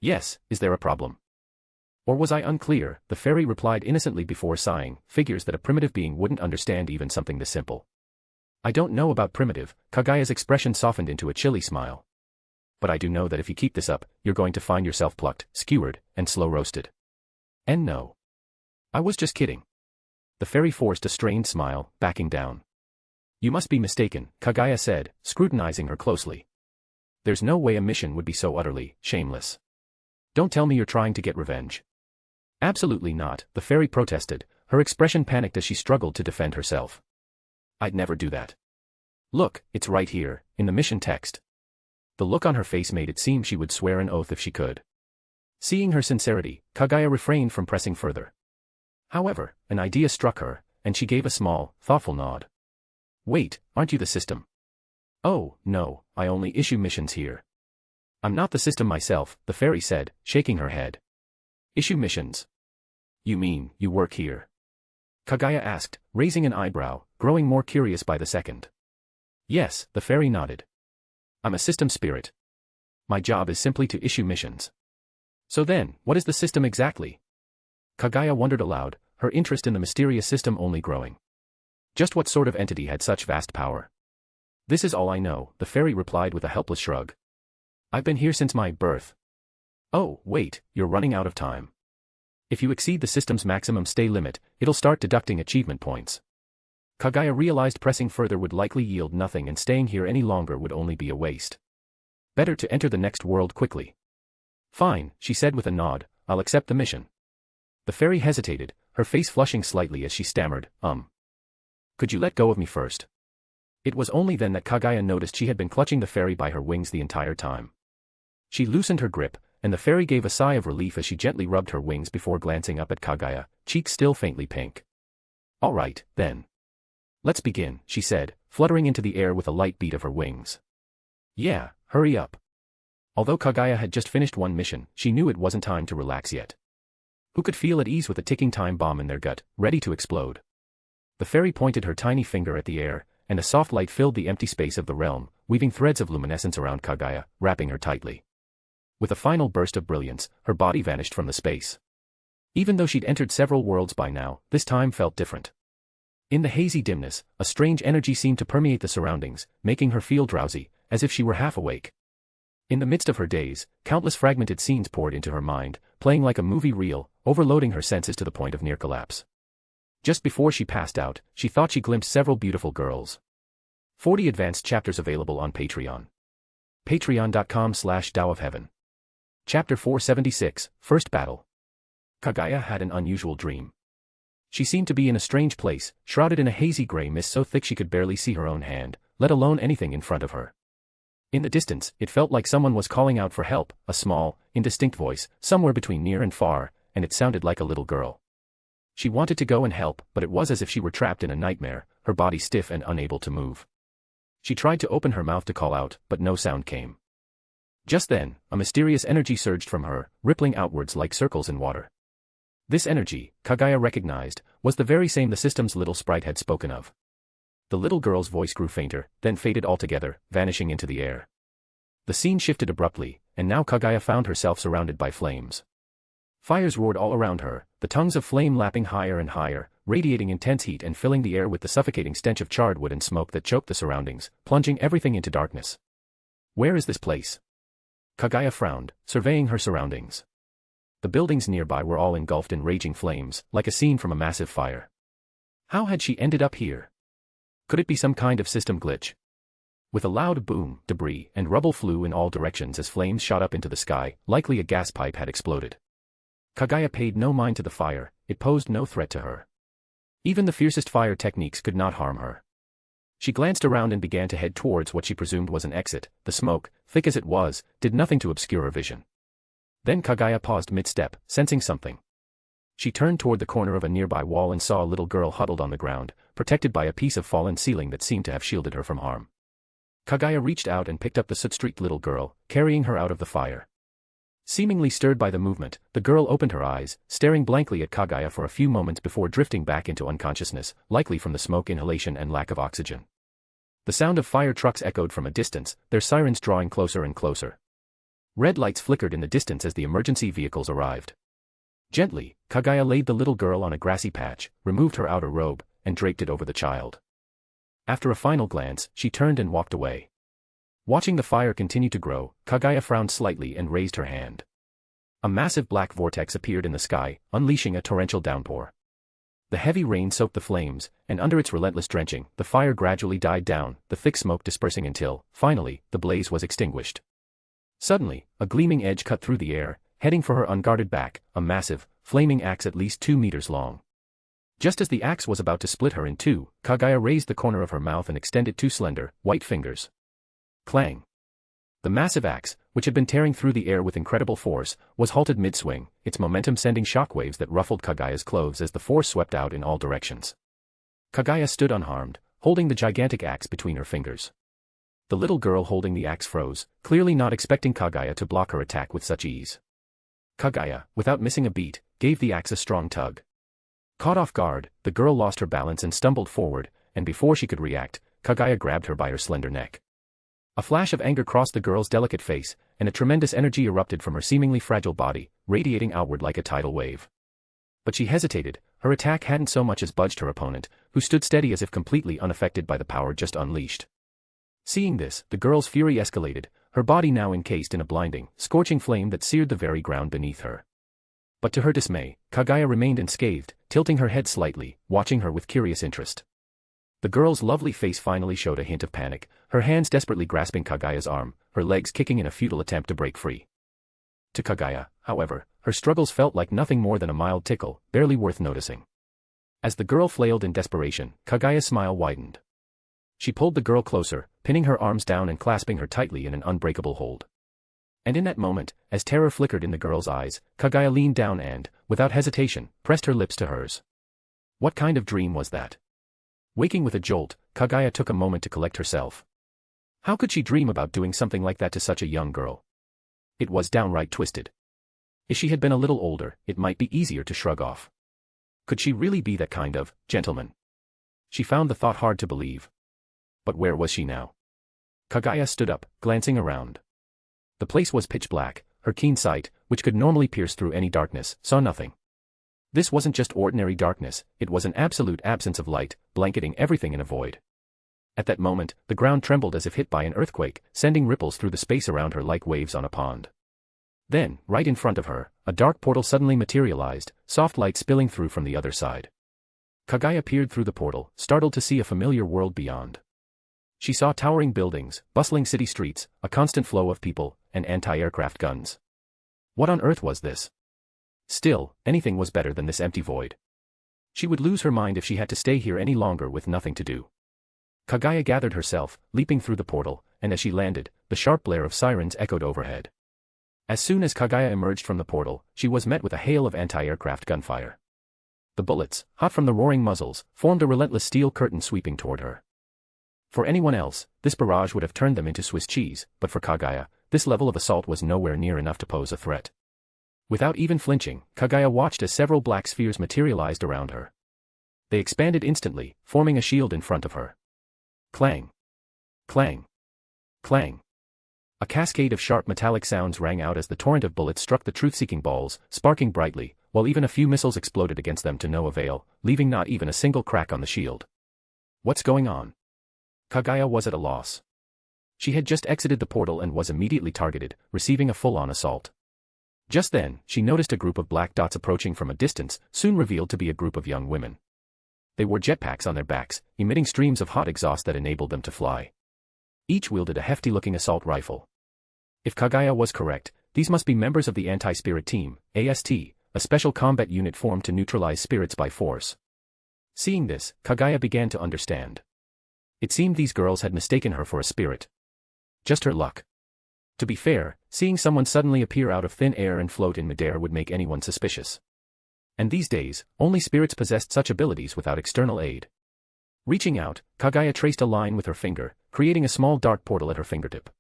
Yes, is there a problem? Or was I unclear? The fairy replied innocently before sighing, figures that a primitive being wouldn't understand even something this simple. I don't know about primitive, Kaguya's expression softened into a chilly smile. But I do know that if you keep this up, you're going to find yourself plucked, skewered, and slow-roasted. And no. I was just kidding. The fairy forced a strained smile, backing down. You must be mistaken, Kaguya said, scrutinizing her closely. There's no way a mission would be so utterly shameless. Don't tell me you're trying to get revenge. Absolutely not, the fairy protested, her expression panicked as she struggled to defend herself. I'd never do that. Look, it's right here, in the mission text. The look on her face made it seem she would swear an oath if she could. Seeing her sincerity, Kaguya refrained from pressing further. However, an idea struck her, and she gave a small, thoughtful nod. Wait, aren't you the system? Oh, no, I only issue missions here. I'm not the system myself, the fairy said, shaking her head. Issue missions? You mean, you work here? Kaguya asked, raising an eyebrow, growing more curious by the second. Yes, the fairy nodded. I'm a system spirit. My job is simply to issue missions. So then, what is the system exactly? Kaguya wondered aloud, her interest in the mysterious system only growing. Just what sort of entity had such vast power? This is all I know, the fairy replied with a helpless shrug. I've been here since my birth. Oh, wait, you're running out of time. If you exceed the system's maximum stay limit, it'll start deducting achievement points. Kaguya realized pressing further would likely yield nothing and staying here any longer would only be a waste. Better to enter the next world quickly. Fine, she said with a nod, I'll accept the mission. The fairy hesitated, her face flushing slightly as she stammered, Could you let go of me first? It was only then that Kaguya noticed she had been clutching the fairy by her wings the entire time. She loosened her grip, and the fairy gave a sigh of relief as she gently rubbed her wings before glancing up at Kaguya, cheeks still faintly pink. All right, then. Let's begin, she said, fluttering into the air with a light beat of her wings. Yeah, hurry up. Although Kaguya had just finished one mission, she knew it wasn't time to relax yet. Who could feel at ease with a ticking time bomb in their gut, ready to explode? The fairy pointed her tiny finger at the air, and a soft light filled the empty space of the realm, weaving threads of luminescence around Kaguya, wrapping her tightly. With a final burst of brilliance, her body vanished from the space. Even though she'd entered several worlds by now, this time felt different. In the hazy dimness, a strange energy seemed to permeate the surroundings, making her feel drowsy, as if she were half awake. In the midst of her daze, countless fragmented scenes poured into her mind, playing like a movie reel, overloading her senses to the point of near collapse. Just before she passed out, she thought she glimpsed several beautiful girls. 40 advanced chapters available on Patreon. Patreon.com/DAOofHeaven. Chapter 476, First Battle. Kaguya had an unusual dream. She seemed to be in a strange place, shrouded in a hazy gray mist so thick she could barely see her own hand, let alone anything in front of her. In the distance, it felt like someone was calling out for help, a small, indistinct voice, somewhere between near and far, and it sounded like a little girl. She wanted to go and help, but it was as if she were trapped in a nightmare, her body stiff and unable to move. She tried to open her mouth to call out, but no sound came. Just then, a mysterious energy surged from her, rippling outwards like circles in water. This energy, Kaguya recognized, was the very same the system's little sprite had spoken of. The little girl's voice grew fainter, then faded altogether, vanishing into the air. The scene shifted abruptly, and now Kaguya found herself surrounded by flames. Fires roared all around her, the tongues of flame lapping higher and higher, radiating intense heat and filling the air with the suffocating stench of charred wood and smoke that choked the surroundings, plunging everything into darkness. Where is this place? Kaguya frowned, surveying her surroundings. The buildings nearby were all engulfed in raging flames, like a scene from a massive fire. How had she ended up here? Could it be some kind of system glitch? With a loud boom, debris and rubble flew in all directions as flames shot up into the sky, likely a gas pipe had exploded. Kaguya paid no mind to the fire, it posed no threat to her. Even the fiercest fire techniques could not harm her. She glanced around and began to head towards what she presumed was an exit. The smoke, thick as it was, did nothing to obscure her vision. Then Kaguya paused mid-step, sensing something. She turned toward the corner of a nearby wall and saw a little girl huddled on the ground, protected by a piece of fallen ceiling that seemed to have shielded her from harm. Kaguya reached out and picked up the soot-streaked little girl, carrying her out of the fire. Seemingly stirred by the movement, the girl opened her eyes, staring blankly at Kaguya for a few moments before drifting back into unconsciousness, likely from the smoke inhalation and lack of oxygen. The sound of fire trucks echoed from a distance, their sirens drawing closer and closer. Red lights flickered in the distance as the emergency vehicles arrived. Gently, Kaguya laid the little girl on a grassy patch, removed her outer robe, and draped it over the child. After a final glance, she turned and walked away. Watching the fire continue to grow, Kaguya frowned slightly and raised her hand. A massive black vortex appeared in the sky, unleashing a torrential downpour. The heavy rain soaked the flames, and under its relentless drenching, the fire gradually died down, the thick smoke dispersing until, finally, the blaze was extinguished. Suddenly, a gleaming edge cut through the air, heading for her unguarded back, a massive, flaming axe at least 2 meters long. Just as the axe was about to split her in two, Kaguya raised the corner of her mouth and extended 2 slender, white fingers. Clang! The massive axe, which had been tearing through the air with incredible force, was halted mid-swing, its momentum sending shockwaves that ruffled Kaguya's clothes as the force swept out in all directions. Kaguya stood unharmed, holding the gigantic axe between her fingers. The little girl holding the axe froze, clearly not expecting Kaguya to block her attack with such ease. Kaguya, without missing a beat, gave the axe a strong tug. Caught off guard, the girl lost her balance and stumbled forward, and before she could react, Kaguya grabbed her by her slender neck. A flash of anger crossed the girl's delicate face, and a tremendous energy erupted from her seemingly fragile body, radiating outward like a tidal wave. But she hesitated, her attack hadn't so much as budged her opponent, who stood steady as if completely unaffected by the power just unleashed. Seeing this, the girl's fury escalated, her body now encased in a blinding, scorching flame that seared the very ground beneath her. But to her dismay, Kaguya remained unscathed, tilting her head slightly, watching her with curious interest. The girl's lovely face finally showed a hint of panic, her hands desperately grasping Kaguya's arm, her legs kicking in a futile attempt to break free. To Kaguya, however, her struggles felt like nothing more than a mild tickle, barely worth noticing. As the girl flailed in desperation, Kaguya's smile widened. She pulled the girl closer, pinning her arms down and clasping her tightly in an unbreakable hold. And in that moment, as terror flickered in the girl's eyes, Kaguya leaned down and, without hesitation, pressed her lips to hers. What kind of dream was that? Waking with a jolt, Kaguya took a moment to collect herself. How could she dream about doing something like that to such a young girl? It was downright twisted. If she had been a little older, it might be easier to shrug off. Could she really be that kind of gentleman? She found the thought hard to believe. But where was she now? Kaguya stood up, glancing around. The place was pitch black, her keen sight, which could normally pierce through any darkness, saw nothing. This wasn't just ordinary darkness, it was an absolute absence of light, blanketing everything in a void. At that moment, the ground trembled as if hit by an earthquake, sending ripples through the space around her like waves on a pond. Then, right in front of her, a dark portal suddenly materialized, soft light spilling through from the other side. Kaguya peered through the portal, startled to see a familiar world beyond. She saw towering buildings, bustling city streets, a constant flow of people, and anti-aircraft guns. What on earth was this? Still, anything was better than this empty void. She would lose her mind if she had to stay here any longer with nothing to do. Kaguya gathered herself, leaping through the portal, and as she landed, the sharp blare of sirens echoed overhead. As soon as Kaguya emerged from the portal, she was met with a hail of anti-aircraft gunfire. The bullets, hot from the roaring muzzles, formed a relentless steel curtain sweeping toward her. For anyone else, this barrage would have turned them into Swiss cheese, but for Kaguya, this level of assault was nowhere near enough to pose a threat. Without even flinching, Kaguya watched as several black spheres materialized around her. They expanded instantly, forming a shield in front of her. Clang! Clang! Clang! A cascade of sharp metallic sounds rang out as the torrent of bullets struck the truth-seeking balls, sparking brightly, while even a few missiles exploded against them to no avail, leaving not even a single crack on the shield. What's going on? Kaguya was at a loss. She had just exited the portal and was immediately targeted, receiving a full-on assault. Just then, she noticed a group of black dots approaching from a distance, soon revealed to be a group of young women. They wore jetpacks on their backs, emitting streams of hot exhaust that enabled them to fly. Each wielded a hefty-looking assault rifle. If Kaguya was correct, these must be members of the Anti-Spirit Team, AST, a special combat unit formed to neutralize spirits by force. Seeing this, Kaguya began to understand. It seemed these girls had mistaken her for a spirit. Just her luck. To be fair, seeing someone suddenly appear out of thin air and float in midair would make anyone suspicious. And these days, only spirits possessed such abilities without external aid. Reaching out, Kaguya traced a line with her finger, creating a small dark portal at her fingertip.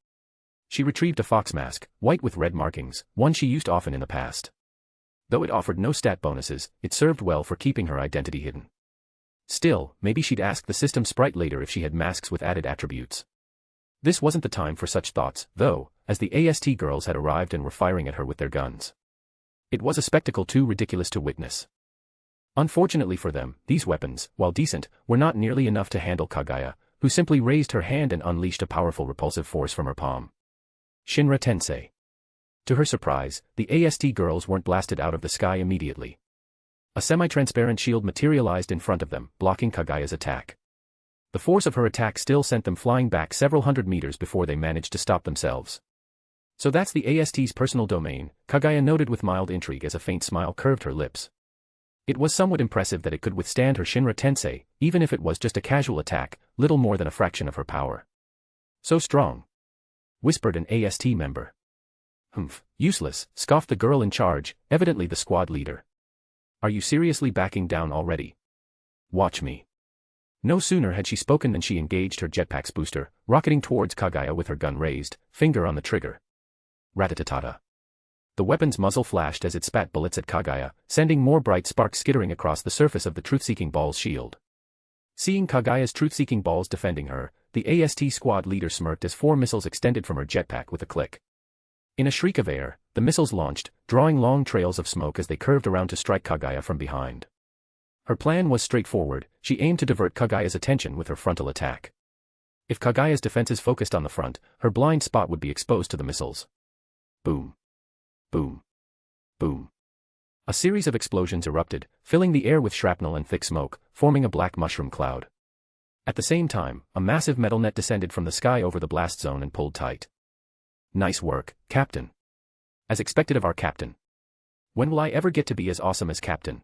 She retrieved a fox mask, white with red markings, one she used often in the past. Though it offered no stat bonuses, it served well for keeping her identity hidden. Still, maybe she'd ask the system sprite later if she had masks with added attributes. This wasn't the time for such thoughts, though, as the AST girls had arrived and were firing at her with their guns. It was a spectacle too ridiculous to witness. Unfortunately for them, these weapons, while decent, were not nearly enough to handle Kaguya, who simply raised her hand and unleashed a powerful repulsive force from her palm. Shinra Tensei. To her surprise, the AST girls weren't blasted out of the sky immediately. A semi-transparent shield materialized in front of them, blocking Kaguya's attack. The force of her attack still sent them flying back several hundred meters before they managed to stop themselves. So that's the AST's personal domain, Kaguya noted with mild intrigue as a faint smile curved her lips. It was somewhat impressive that it could withstand her Shinra Tensei, even if it was just a casual attack, little more than a fraction of her power. So strong, whispered an AST member. Humph, useless, scoffed the girl in charge, evidently the squad leader. Are you seriously backing down already? Watch me. No sooner had she spoken than she engaged her jetpack's booster, rocketing towards Kaguya with her gun raised, finger on the trigger. Rat-a-ta-ta. The weapon's muzzle flashed as it spat bullets at Kaguya, sending more bright sparks skittering across the surface of the truth-seeking ball's shield. Seeing Kaguya's truth-seeking balls defending her, the AST squad leader smirked as 4 missiles extended from her jetpack with a click. In a shriek of air, the missiles launched, drawing long trails of smoke as they curved around to strike Kaguya from behind. Her plan was straightforward, she aimed to divert Kaguya's attention with her frontal attack. If Kaguya's defenses focused on the front, her blind spot would be exposed to the missiles. Boom. Boom. Boom. A series of explosions erupted, filling the air with shrapnel and thick smoke, forming a black mushroom cloud. At the same time, a massive metal net descended from the sky over the blast zone and pulled tight. Nice work, Captain. As expected of our captain. When will I ever get to be as awesome as Captain?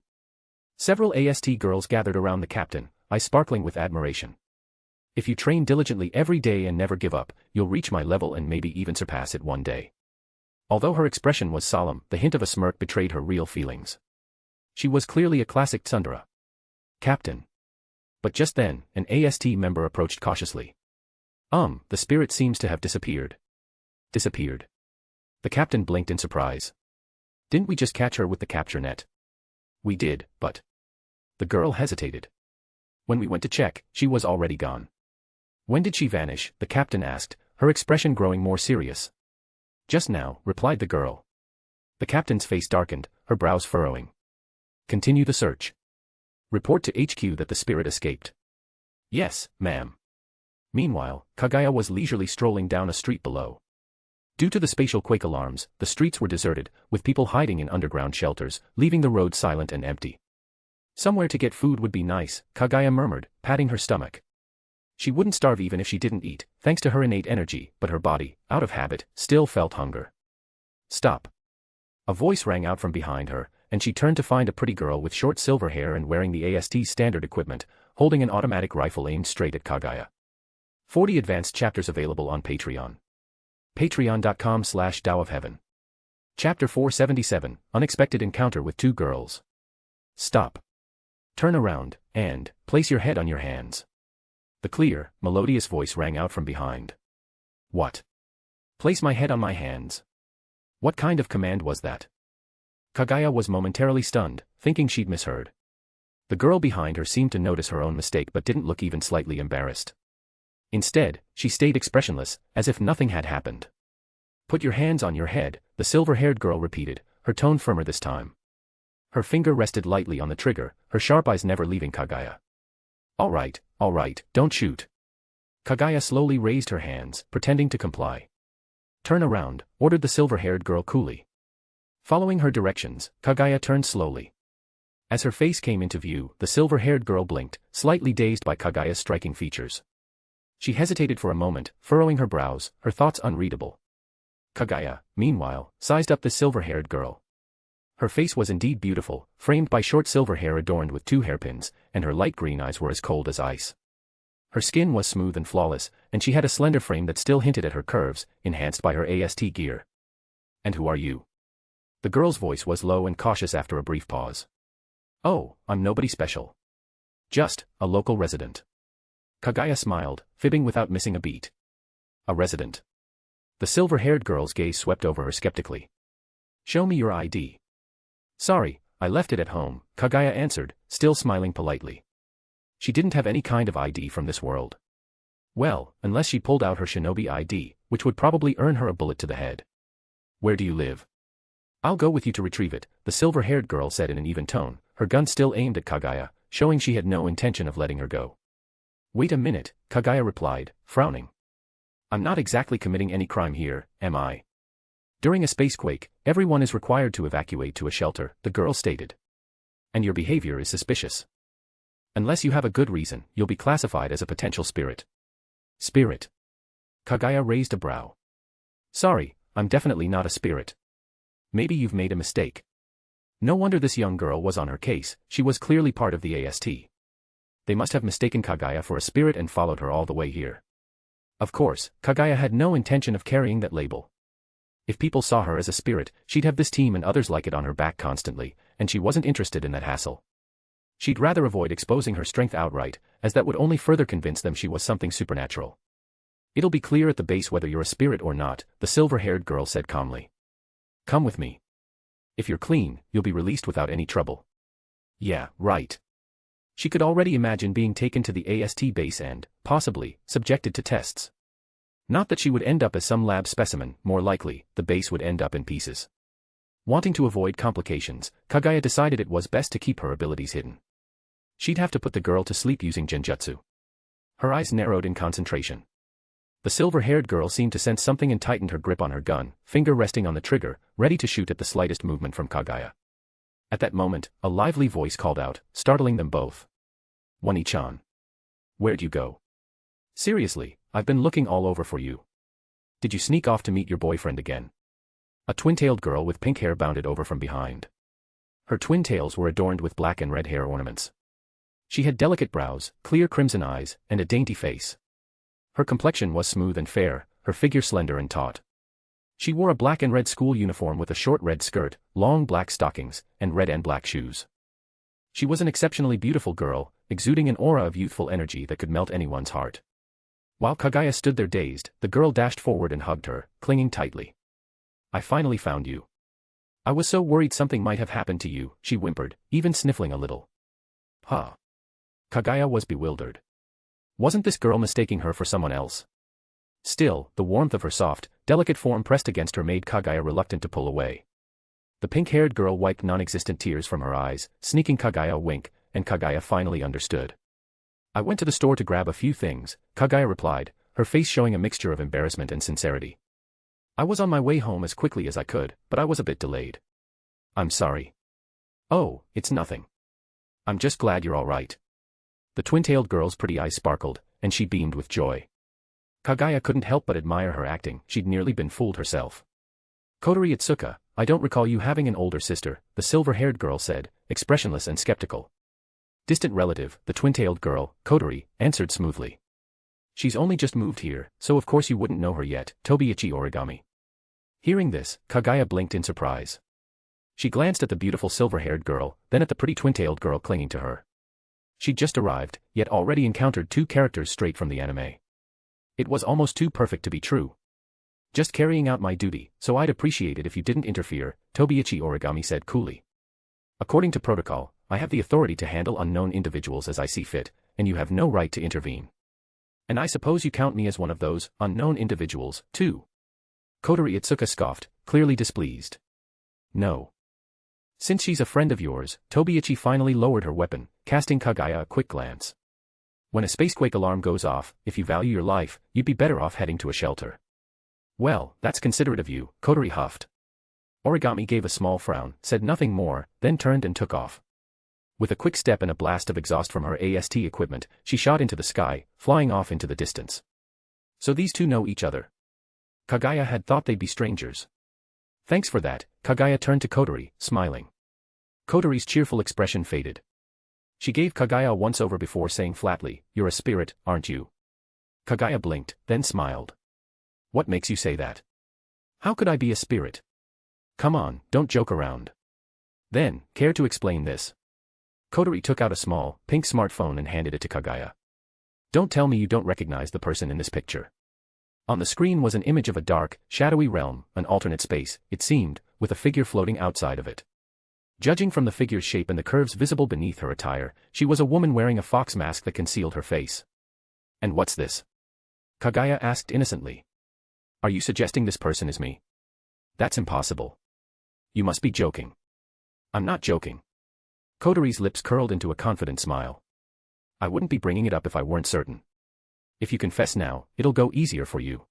Several AST girls gathered around the captain, eyes sparkling with admiration. If you train diligently every day and never give up, you'll reach my level and maybe even surpass it one day. Although her expression was solemn, the hint of a smirk betrayed her real feelings. She was clearly a classic tsundere. Captain. But just then, an AST member approached cautiously. The spirit seems to have disappeared. Disappeared. The captain blinked in surprise. Didn't we just catch her with the capture net? We did, but... The girl hesitated. When we went to check, she was already gone. When did she vanish? The captain asked, her expression growing more serious. Just now, replied the girl. The captain's face darkened, her brows furrowing. Continue the search. Report to HQ that the spirit escaped. Yes, ma'am. Meanwhile, Kaguya was leisurely strolling down a street below. Due to the spatial quake alarms, the streets were deserted, with people hiding in underground shelters, leaving the road silent and empty. Somewhere to get food would be nice, Kaguya murmured, patting her stomach. She wouldn't starve even if she didn't eat, thanks to her innate energy, but her body, out of habit, still felt hunger. Stop. A voice rang out from behind her, and she turned to find a pretty girl with short silver hair and wearing the AST's standard equipment, holding an automatic rifle aimed straight at Kaguya. 40 advanced chapters available on Patreon. Patreon.com/DAOofHeaven. Chapter 477, Unexpected Encounter with Two Girls. Stop. Turn around, and place your head on your hands. The clear, melodious voice rang out from behind. What? Place my head on my hands. What kind of command was that? Kaguya was momentarily stunned, thinking she'd misheard. The girl behind her seemed to notice her own mistake but didn't look even slightly embarrassed. Instead, she stayed expressionless, as if nothing had happened. Put your hands on your head, the silver-haired girl repeated, her tone firmer this time. Her finger rested lightly on the trigger, her sharp eyes never leaving Kaguya. All right, don't shoot. Kaguya slowly raised her hands, pretending to comply. Turn around, ordered the silver-haired girl coolly. Following her directions, Kaguya turned slowly. As her face came into view, the silver-haired girl blinked, slightly dazed by Kaguya's striking features. She hesitated for a moment, furrowing her brows, her thoughts unreadable. Kaguya, meanwhile, sized up the silver-haired girl. Her face was indeed beautiful, framed by short silver hair adorned with 2 hairpins, and her light green eyes were as cold as ice. Her skin was smooth and flawless, and she had a slender frame that still hinted at her curves, enhanced by her AST gear. And who are you? The girl's voice was low and cautious after a brief pause. Oh, I'm nobody special. Just a local resident. Kaguya smiled, fibbing without missing a beat. A resident. The silver-haired girl's gaze swept over her skeptically. Show me your ID. Sorry, I left it at home, Kaguya answered, still smiling politely. She didn't have any kind of ID from this world. Well, unless she pulled out her shinobi ID, which would probably earn her a bullet to the head. Where do you live? I'll go with you to retrieve it, the silver-haired girl said in an even tone, her gun still aimed at Kaguya, showing she had no intention of letting her go. Wait a minute, Kaguya replied, frowning. I'm not exactly committing any crime here, am I? During a spacequake, everyone is required to evacuate to a shelter, the girl stated. And your behavior is suspicious. Unless you have a good reason, you'll be classified as a potential spirit. Spirit? Kaguya raised a brow. Sorry, I'm definitely not a spirit. Maybe you've made a mistake. No wonder this young girl was on her case, she was clearly part of the AST. They must have mistaken Kaguya for a spirit and followed her all the way here. Of course, Kaguya had no intention of carrying that label. If people saw her as a spirit, she'd have this team and others like it on her back constantly, and she wasn't interested in that hassle. She'd rather avoid exposing her strength outright, as that would only further convince them she was something supernatural. It'll be clear at the base whether you're a spirit or not, the silver-haired girl said calmly. Come with me. If you're clean, you'll be released without any trouble. Yeah, right. She could already imagine being taken to the AST base and, possibly, subjected to tests. Not that she would end up as some lab specimen, more likely, the base would end up in pieces. Wanting to avoid complications, Kaguya decided it was best to keep her abilities hidden. She'd have to put the girl to sleep using genjutsu. Her eyes narrowed in concentration. The silver-haired girl seemed to sense something and tightened her grip on her gun, finger resting on the trigger, ready to shoot at the slightest movement from Kaguya. At that moment, a lively voice called out, startling them both. Wani-chan. Where'd you go? Seriously, I've been looking all over for you. Did you sneak off to meet your boyfriend again? A twin-tailed girl with pink hair bounded over from behind. Her twin tails were adorned with black and red hair ornaments. She had delicate brows, clear crimson eyes, and a dainty face. Her complexion was smooth and fair, her figure slender and taut. She wore a black and red school uniform with a short red skirt, long black stockings, and red and black shoes. She was an exceptionally beautiful girl, exuding an aura of youthful energy that could melt anyone's heart. While Kaguya stood there dazed, the girl dashed forward and hugged her, clinging tightly. I finally found you. I was so worried something might have happened to you, she whimpered, even sniffling a little. Huh. Kaguya was bewildered. Wasn't this girl mistaking her for someone else? Still, the warmth of her soft, delicate form pressed against her made Kaguya reluctant to pull away. The pink-haired girl wiped non-existent tears from her eyes, sneaking Kaguya a wink, and Kaguya finally understood. I went to the store to grab a few things, Kaguya replied, her face showing a mixture of embarrassment and sincerity. I was on my way home as quickly as I could, but I was a bit delayed. I'm sorry. Oh, it's nothing. I'm just glad you're all right. The twin-tailed girl's pretty eyes sparkled, and she beamed with joy. Kaguya couldn't help but admire her acting. She'd nearly been fooled herself. Kaguya Ōtsutsuki, I don't recall you having an older sister, the silver-haired girl said, expressionless and skeptical. Distant relative, the twin-tailed girl, Kaguya, answered smoothly. She's only just moved here, so of course you wouldn't know her yet, Tobiichi Origami. Hearing this, Kaguya blinked in surprise. She glanced at the beautiful silver-haired girl, then at the pretty twin-tailed girl clinging to her. She'd just arrived, yet already encountered two characters straight from the anime. It was almost too perfect to be true. Just carrying out my duty, so I'd appreciate it if you didn't interfere, Tobiichi Origami said coolly. According to protocol, I have the authority to handle unknown individuals as I see fit, and you have no right to intervene. And I suppose you count me as one of those unknown individuals, too. Kaguya Ōtsutsuki scoffed, clearly displeased. No. Since she's a friend of yours, Tobiichi finally lowered her weapon, casting Kaguya a quick glance. When a spacequake alarm goes off, if you value your life, you'd be better off heading to a shelter. Well, that's considerate of you, Kaguya huffed. Origami gave a small frown, said nothing more, then turned and took off. With a quick step and a blast of exhaust from her AST equipment, she shot into the sky, flying off into the distance. So these two know each other. Kaguya had thought they'd be strangers. Thanks for that, Kaguya turned to Kaguya, smiling. Kaguya's cheerful expression faded. She gave Kaguya a once-over before saying flatly, "You're a spirit, aren't you?" Kaguya blinked, then smiled. What makes you say that? How could I be a spirit? Come on, don't joke around. Then, care to explain this? Kaguya took out a small, pink smartphone and handed it to Kaguya. Don't tell me you don't recognize the person in this picture. On the screen was an image of a dark, shadowy realm, an alternate space, it seemed, with a figure floating outside of it. Judging from the figure's shape and the curves visible beneath her attire, she was a woman wearing a fox mask that concealed her face. And what's this? Kaguya asked innocently. Are you suggesting this person is me? That's impossible. You must be joking. I'm not joking. Kaguya's lips curled into a confident smile. I wouldn't be bringing it up if I weren't certain. If you confess now, it'll go easier for you.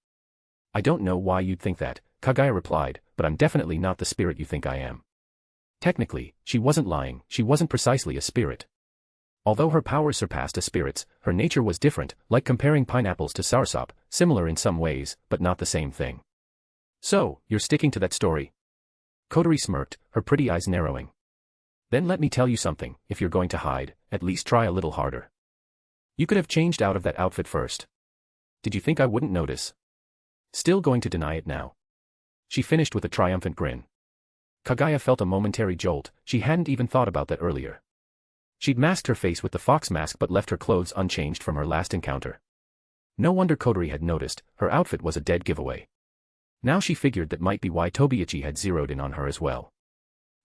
I don't know why you'd think that, Kaguya replied, but I'm definitely not the spirit you think I am. Technically, she wasn't lying, she wasn't precisely a spirit. Although her powers surpassed a spirit's, her nature was different, like comparing pineapples to soursop, similar in some ways, but not the same thing. So, you're sticking to that story? Kaguya smirked, her pretty eyes narrowing. Then let me tell you something, if you're going to hide, at least try a little harder. You could have changed out of that outfit first. Did you think I wouldn't notice? Still going to deny it now? She finished with a triumphant grin. Kaguya felt a momentary jolt, she hadn't even thought about that earlier. She'd masked her face with the fox mask but left her clothes unchanged from her last encounter. No wonder Kaguya had noticed, her outfit was a dead giveaway. Now she figured that might be why Tobiichi had zeroed in on her as well.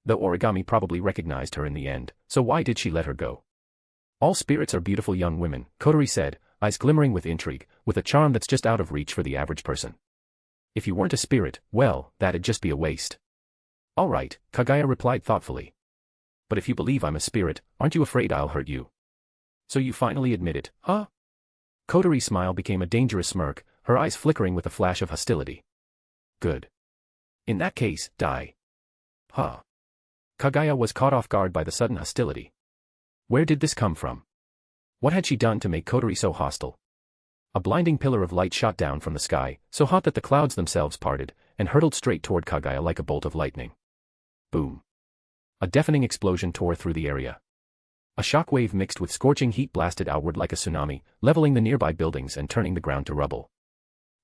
Though Origami probably recognized her in the end, so why did she let her go? All spirits are beautiful young women, Kaguya said, eyes glimmering with intrigue, with a charm that's just out of reach for the average person. If you weren't a spirit, well, that'd just be a waste. All right, Kaguya replied thoughtfully. But if you believe I'm a spirit, aren't you afraid I'll hurt you? So you finally admit it, huh? Kaguya's smile became a dangerous smirk, her eyes flickering with a flash of hostility. Good. In that case, die. Huh. Kaguya was caught off guard by the sudden hostility. Where did this come from? What had she done to make Kaguya so hostile? A blinding pillar of light shot down from the sky, so hot that the clouds themselves parted, and hurtled straight toward Kaguya like a bolt of lightning. Boom. A deafening explosion tore through the area. A shockwave mixed with scorching heat blasted outward like a tsunami, leveling the nearby buildings and turning the ground to rubble.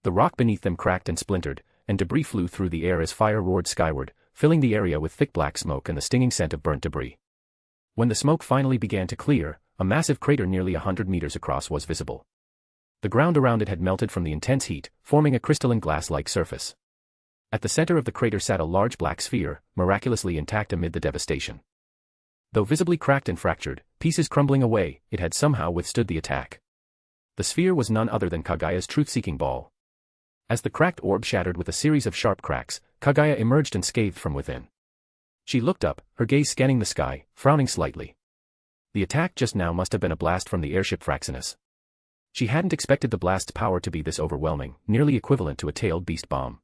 The rock beneath them cracked and splintered, and debris flew through the air as fire roared skyward, filling the area with thick black smoke and the stinging scent of burnt debris. When the smoke finally began to clear, a massive crater nearly 100 meters across was visible. The ground around it had melted from the intense heat, forming a crystalline glass-like surface. At the center of the crater sat a large black sphere, miraculously intact amid the devastation. Though visibly cracked and fractured, pieces crumbling away, it had somehow withstood the attack. The sphere was none other than Kaguya's truth-seeking ball. As the cracked orb shattered with a series of sharp cracks, Kaguya emerged unscathed from within. She looked up, her gaze scanning the sky, frowning slightly. The attack just now must have been a blast from the airship Fraxinus. She hadn't expected the blast's power to be this overwhelming, nearly equivalent to a tailed beast bomb.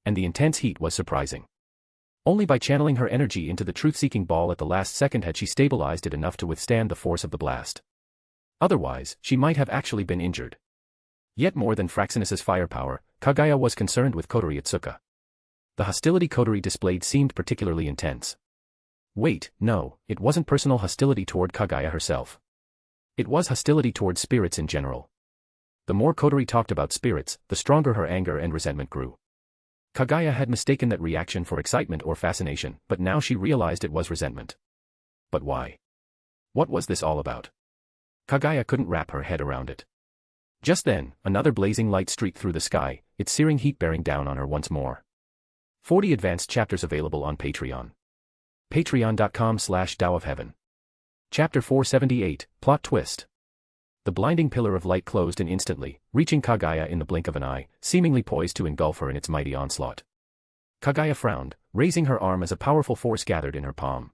And the intense heat was surprising. Only by channeling her energy into the truth-seeking ball at the last second had she stabilized it enough to withstand the force of the blast. Otherwise, she might have actually been injured. Yet more than Fraxinus's firepower, Kaguya was concerned with Kotori Ōtsutsuki. The hostility Kotori displayed seemed particularly intense. Wait, no, it wasn't personal hostility toward Kaguya herself. It was hostility toward spirits in general. The more Kotori talked about spirits, the stronger her anger and resentment grew. Kaguya had mistaken that reaction for excitement or fascination, but now she realized it was resentment. But why? What was this all about? Kaguya couldn't wrap her head around it. Just then, another blazing light streaked through the sky, its searing heat bearing down on her once more. 40 advanced chapters available on Patreon. Patreon.com/DAOofHeaven. Chapter 478, Plot Twist. The blinding pillar of light closed in instantly, reaching Kaguya in the blink of an eye, seemingly poised to engulf her in its mighty onslaught. Kaguya frowned, raising her arm as a powerful force gathered in her palm.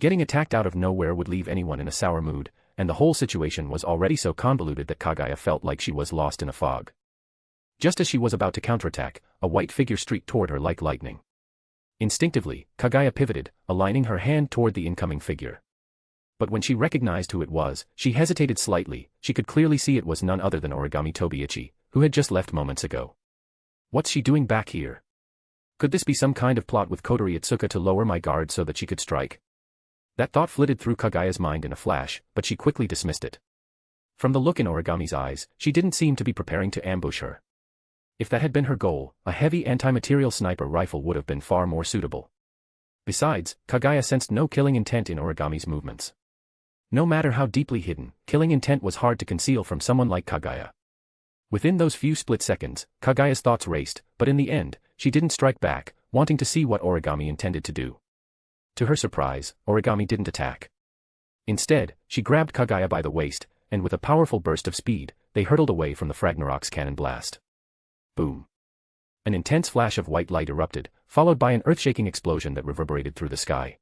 Getting attacked out of nowhere would leave anyone in a sour mood, and the whole situation was already so convoluted that Kaguya felt like she was lost in a fog. Just as she was about to counterattack, a white figure streaked toward her like lightning. Instinctively, Kaguya pivoted, aligning her hand toward the incoming figure. But when she recognized who it was, she hesitated slightly. She could clearly see it was none other than Origami Tobiichi, who had just left moments ago. What's she doing back here? Could this be some kind of plot with Kotori Ōtsutsuki to lower my guard so that she could strike? That thought flitted through Kaguya's mind in a flash, but she quickly dismissed it. From the look in Origami's eyes, she didn't seem to be preparing to ambush her. If that had been her goal, a heavy anti-material sniper rifle would have been far more suitable. Besides, Kaguya sensed no killing intent in Origami's movements. No matter how deeply hidden, killing intent was hard to conceal from someone like Kaguya. Within those few split seconds, Kaguya's thoughts raced, but in the end, she didn't strike back, wanting to see what Origami intended to do. To her surprise, Origami didn't attack. Instead, she grabbed Kaguya by the waist, and with a powerful burst of speed, they hurtled away from the Fragnarok's cannon blast. Boom. An intense flash of white light erupted, followed by an earth-shaking explosion that reverberated through the sky.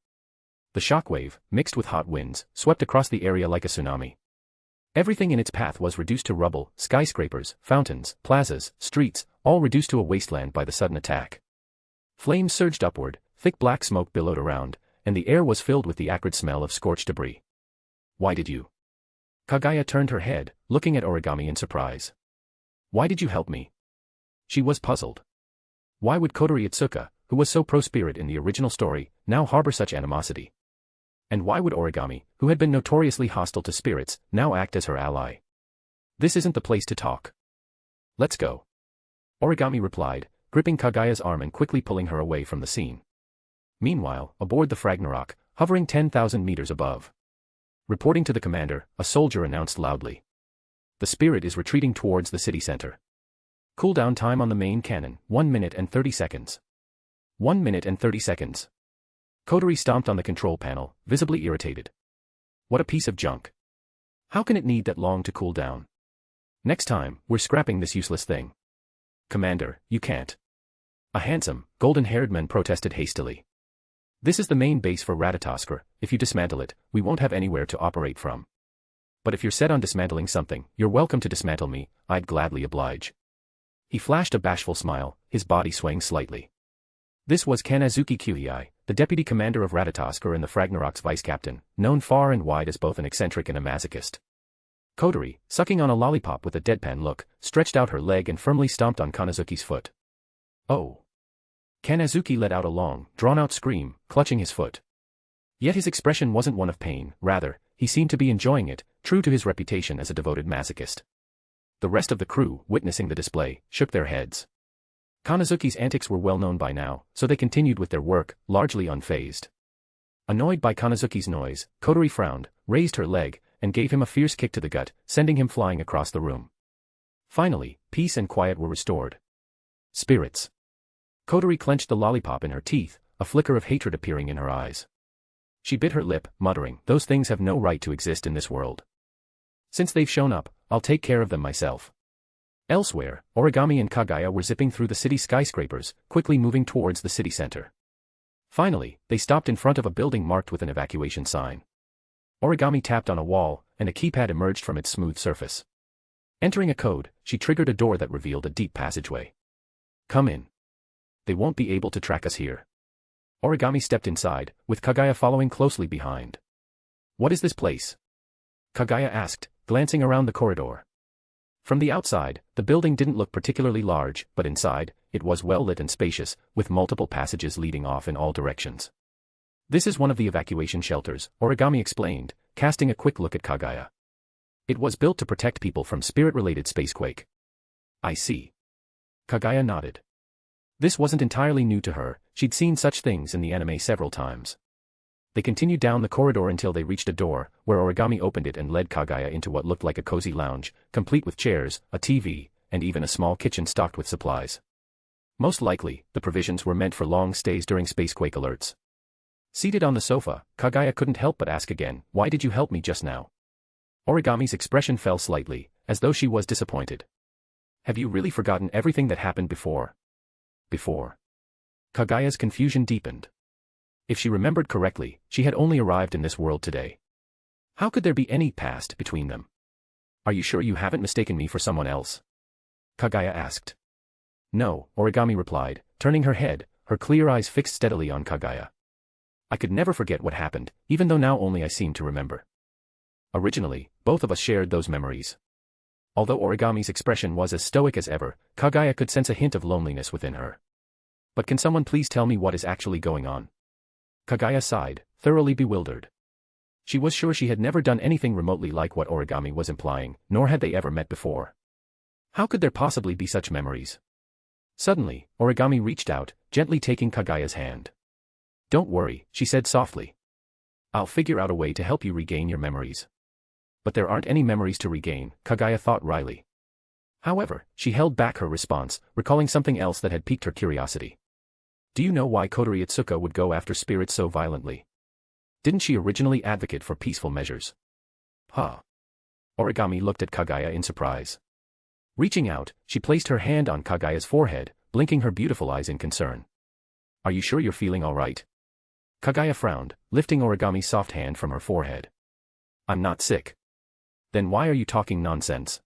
The shockwave, mixed with hot winds, swept across the area like a tsunami. Everything in its path was reduced to rubble: skyscrapers, fountains, plazas, streets, all reduced to a wasteland by the sudden attack. Flames surged upward, thick black smoke billowed around, and the air was filled with the acrid smell of scorched debris. Why did you? Kaguya turned her head, looking at Origami in surprise. Why did you help me? She was puzzled. Why would Kotori Ōtsutsuki, who was so pro-spirit in the original story, now harbor such animosity? And why would Origami, who had been notoriously hostile to spirits, now act as her ally? This isn't the place to talk. Let's go. Origami replied, gripping Kaguya's arm and quickly pulling her away from the scene. Meanwhile, aboard the Fragnarok, hovering 10,000 meters above. Reporting to the commander, a soldier announced loudly. The spirit is retreating towards the city center. Cooldown time on the main cannon, 1 minute and 30 seconds. 1 minute and 30 seconds. Kotori stomped on the control panel, visibly irritated. What a piece of junk. How can it need that long to cool down? Next time, we're scrapping this useless thing. Commander, you can't. A handsome, golden-haired man protested hastily. This is the main base for Ratatoskr. If you dismantle it, we won't have anywhere to operate from. But if you're set on dismantling something, you're welcome to dismantle me. I'd gladly oblige. He flashed a bashful smile, his body swaying slightly. This was Kanazuki Kyuhei, the deputy commander of Ratatoskr and the Fragnarok's vice-captain, known far and wide as both an eccentric and a masochist. Kotori, sucking on a lollipop with a deadpan look, stretched out her leg and firmly stomped on Kanazuki's foot. Oh. Kanazuki let out a long, drawn-out scream, clutching his foot. Yet his expression wasn't one of pain, rather, he seemed to be enjoying it, true to his reputation as a devoted masochist. The rest of the crew, witnessing the display, shook their heads. Kanazuki's antics were well known by now, so they continued with their work, largely unfazed. Annoyed by Kanazuki's noise, Kotori frowned, raised her leg, and gave him a fierce kick to the gut, sending him flying across the room. Finally, peace and quiet were restored. Spirits. Kotori clenched the lollipop in her teeth, a flicker of hatred appearing in her eyes. She bit her lip, muttering, "Those things have no right to exist in this world. Since they've shown up, I'll take care of them myself." Elsewhere, Origami and Kaguya were zipping through the city skyscrapers, quickly moving towards the city center. Finally, they stopped in front of a building marked with an evacuation sign. Origami tapped on a wall, and a keypad emerged from its smooth surface. Entering a code, she triggered a door that revealed a deep passageway. Come in. They won't be able to track us here. Origami stepped inside, with Kaguya following closely behind. What is this place? Kaguya asked, glancing around the corridor. From the outside, the building didn't look particularly large, but inside, it was well lit and spacious, with multiple passages leading off in all directions. This is one of the evacuation shelters, Origami explained, casting a quick look at Kaguya. It was built to protect people from spirit-related spacequake. I see. Kaguya nodded. This wasn't entirely new to her, she'd seen such things in the anime several times. They continued down the corridor until they reached a door, where Origami opened it and led Kaguya into what looked like a cozy lounge, complete with chairs, a TV, and even a small kitchen stocked with supplies. Most likely, the provisions were meant for long stays during spacequake alerts. Seated on the sofa, Kaguya couldn't help but ask again, "Why did you help me just now?" Origami's expression fell slightly, as though she was disappointed. "Have you really forgotten everything that happened before?" Before. Kaguya's confusion deepened. If she remembered correctly, she had only arrived in this world today. How could there be any past between them? "Are you sure you haven't mistaken me for someone else?" Kaguya asked. "No," Origami replied, turning her head, her clear eyes fixed steadily on Kaguya. "I could never forget what happened, even though now only I seem to remember. Originally, both of us shared those memories." Although Origami's expression was as stoic as ever, Kaguya could sense a hint of loneliness within her. "But can someone please tell me what is actually going on?" Kaguya sighed, thoroughly bewildered. She was sure she had never done anything remotely like what Origami was implying, nor had they ever met before. How could there possibly be such memories? Suddenly, Origami reached out, gently taking Kaguya's hand. "Don't worry," she said softly. "I'll figure out a way to help you regain your memories." But there aren't any memories to regain, Kaguya thought wryly. However, she held back her response, recalling something else that had piqued her curiosity. "Do you know why Kaguya Ōtsutsuki would go after spirits so violently? Didn't she originally advocate for peaceful measures?" "Huh?" Origami looked at Kaguya in surprise. Reaching out, she placed her hand on Kaguya's forehead, blinking her beautiful eyes in concern. "Are you sure you're feeling all right?" Kaguya frowned, lifting Origami's soft hand from her forehead. "I'm not sick." "Then why are you talking nonsense?"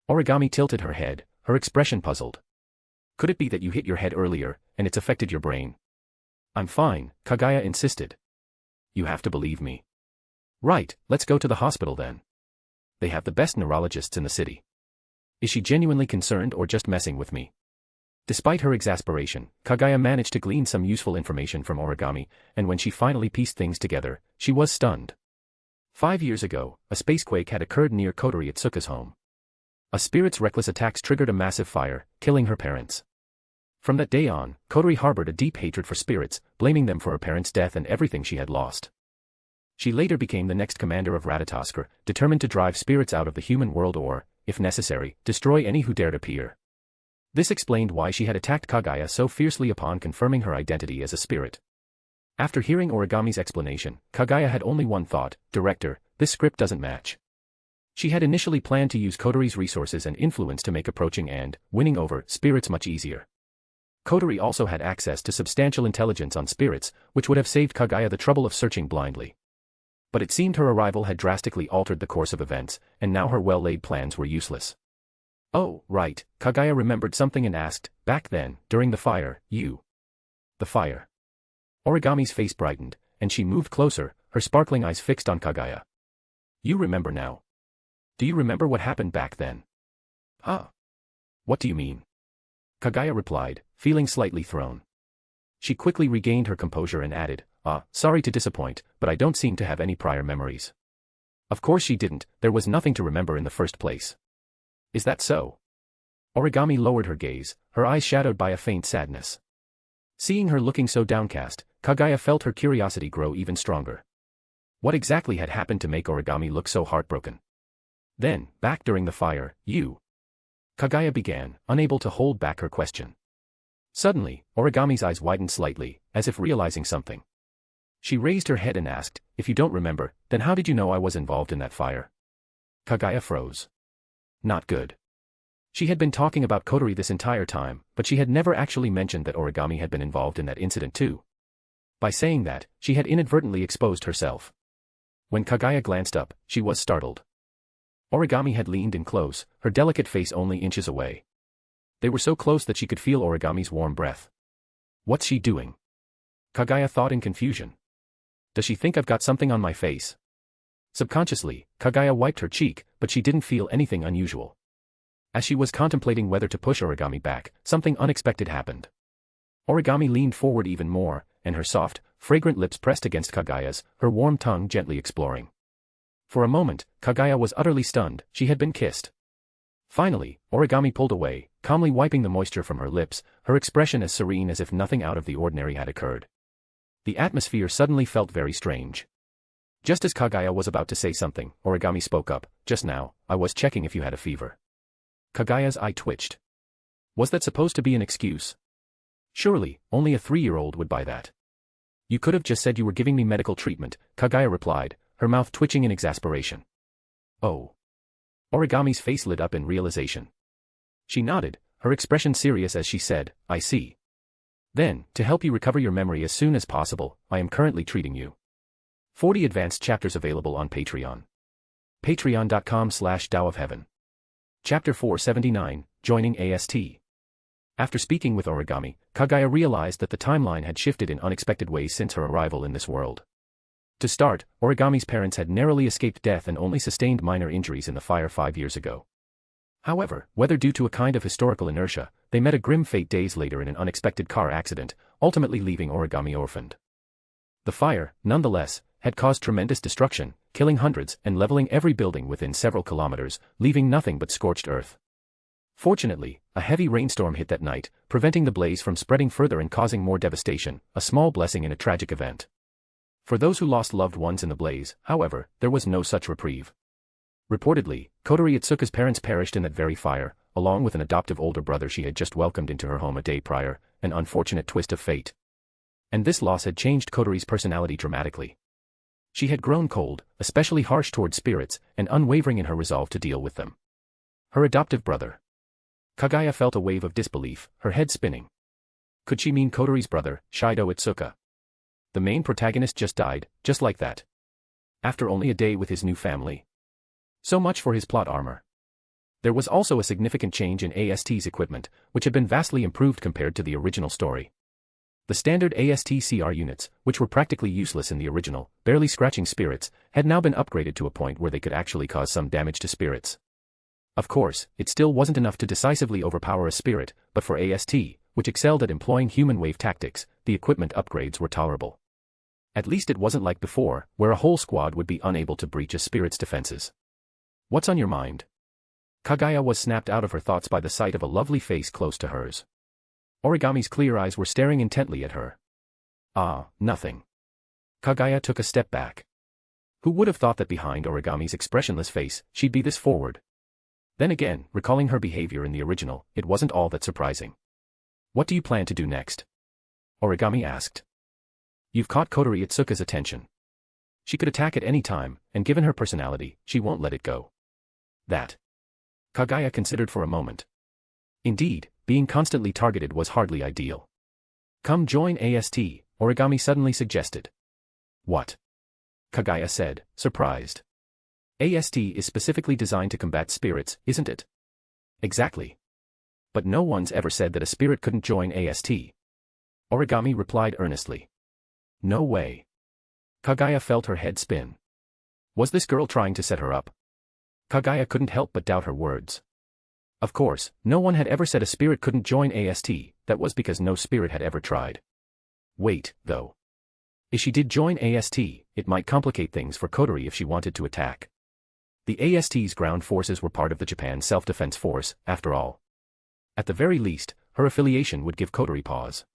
Origami tilted her head, her expression puzzled. "Could it be that you hit your head earlier, and it's affected your brain?" "I'm fine," Kaguya insisted. "You have to believe me." "Right, let's go to the hospital then. They have the best neurologists in the city." Is she genuinely concerned or just messing with me? Despite her exasperation, Kaguya managed to glean some useful information from Origami, and when she finally pieced things together, she was stunned. 5 years ago, a spacequake had occurred near Kaguya Ōtsutsuki's home. A spirit's reckless attacks triggered a massive fire, killing her parents. From that day on, Kaguya harbored a deep hatred for spirits, blaming them for her parents' death and everything she had lost. She later became the next commander of Ratatoskr, determined to drive spirits out of the human world or, if necessary, destroy any who dared appear. This explained why she had attacked Kaguya so fiercely upon confirming her identity as a spirit. After hearing Origami's explanation, Kaguya had only one thought: "Director, this script doesn't match." She had initially planned to use Kaguya's resources and influence to make approaching and winning over spirits much easier. Kaguya also had access to substantial intelligence on spirits, which would have saved Kaguya the trouble of searching blindly. But it seemed her arrival had drastically altered the course of events, and now her well-laid plans were useless. "Oh, right," Kaguya remembered something and asked, "Back then, during the fire, you..." "The fire?" Origami's face brightened, and she moved closer, her sparkling eyes fixed on Kaguya. "You remember now? Do you remember what happened back then?" "Huh? What do you mean?" Kaguya replied, feeling slightly thrown. She quickly regained her composure and added, Sorry to disappoint, but I don't seem to have any prior memories." Of course she didn't, there was nothing to remember in the first place. "Is that so?" Origami lowered her gaze, her eyes shadowed by a faint sadness. Seeing her looking so downcast, Kaguya felt her curiosity grow even stronger. What exactly had happened to make Origami look so heartbroken? "Then, back during the fire, you..." Kaguya began, unable to hold back her question. Suddenly, Origami's eyes widened slightly, as if realizing something. She raised her head and asked, "If you don't remember, then how did you know I was involved in that fire?" Kaguya froze. Not good. She had been talking about Kaguya this entire time, but she had never actually mentioned that Origami had been involved in that incident too. By saying that, she had inadvertently exposed herself. When Kaguya glanced up, she was startled. Origami had leaned in close, her delicate face only inches away. They were so close that she could feel Origami's warm breath. What's she doing? Kaguya thought in confusion. Does she think I've got something on my face? Subconsciously, Kaguya wiped her cheek, but she didn't feel anything unusual. As she was contemplating whether to push Origami back, something unexpected happened. Origami leaned forward even more, and her soft, fragrant lips pressed against Kaguya's, her warm tongue gently exploring. For a moment, Kaguya was utterly stunned, she had been kissed. Finally, Origami pulled away, calmly wiping the moisture from her lips, her expression as serene as if nothing out of the ordinary had occurred. The atmosphere suddenly felt very strange. Just as Kaguya was about to say something, Origami spoke up, "Just now, I was checking if you had a fever." Kaguya's eye twitched. Was that supposed to be an excuse? Surely, only a 3-year-old would buy that. You could have just said you were giving me medical treatment, Kaguya replied, her mouth twitching in exasperation. Oh. Origami's face lit up in realization. She nodded, her expression serious as she said, "I see. Then, to help you recover your memory as soon as possible, I am currently treating you." 40 advanced chapters available on Patreon. Patreon.com/Tao of Chapter 479, Joining AST. After speaking with Origami, Kaguya realized that the timeline had shifted in unexpected ways since her arrival in this world. To start, Origami's parents had narrowly escaped death and only sustained minor injuries in the fire 5 years ago. However, whether due to a kind of historical inertia, they met a grim fate days later in an unexpected car accident, ultimately leaving Origami orphaned. The fire, nonetheless, had caused tremendous destruction, killing hundreds and leveling every building within several kilometers, leaving nothing but scorched earth. Fortunately, a heavy rainstorm hit that night, preventing the blaze from spreading further and causing more devastation, a small blessing in a tragic event. For those who lost loved ones in the blaze, however, there was no such reprieve. Reportedly, Kaguya Ōtsutsuki's parents perished in that very fire, along with an adoptive older brother she had just welcomed into her home a day prior, an unfortunate twist of fate. And this loss had changed Kaguya's personality dramatically. She had grown cold, especially harsh toward spirits, and unwavering in her resolve to deal with them. Her adoptive brother. Kaguya felt a wave of disbelief, her head spinning. Could she mean Kaguya's brother, Shido Ōtsutsuki? The main protagonist just died, just like that. After only a day with his new family. So much for his plot armor. There was also a significant change in AST's equipment, which had been vastly improved compared to the original story. The standard AST-CR units, which were practically useless in the original, barely scratching spirits, had now been upgraded to a point where they could actually cause some damage to spirits. Of course, it still wasn't enough to decisively overpower a spirit, but for AST, which excelled at employing human wave tactics, the equipment upgrades were tolerable. At least it wasn't like before, where a whole squad would be unable to breach a spirit's defenses. What's on your mind? Kaguya was snapped out of her thoughts by the sight of a lovely face close to hers. Origami's clear eyes were staring intently at her. Ah, nothing. Kaguya took a step back. Who would have thought that behind Origami's expressionless face, she'd be this forward? Then again, recalling her behavior in the original, it wasn't all that surprising. What do you plan to do next? Origami asked. You've caught Kaguya Ōtsutsuki's attention. She could attack at any time, and given her personality, she won't let it go. That. Kaguya considered for a moment. Indeed, being constantly targeted was hardly ideal. Come join AST, Origami suddenly suggested. What? Kaguya said, surprised. AST is specifically designed to combat spirits, isn't it? Exactly. But no one's ever said that a spirit couldn't join AST. Origami replied earnestly. No way. Kaguya felt her head spin. Was this girl trying to set her up? Kaguya couldn't help but doubt her words. Of course, no one had ever said a spirit couldn't join AST, that was because no spirit had ever tried. Wait, though. If she did join AST, it might complicate things for Kaguya if she wanted to attack. The AST's ground forces were part of the Japan Self-Defense Force, after all. At the very least, her affiliation would give Kaguya pause.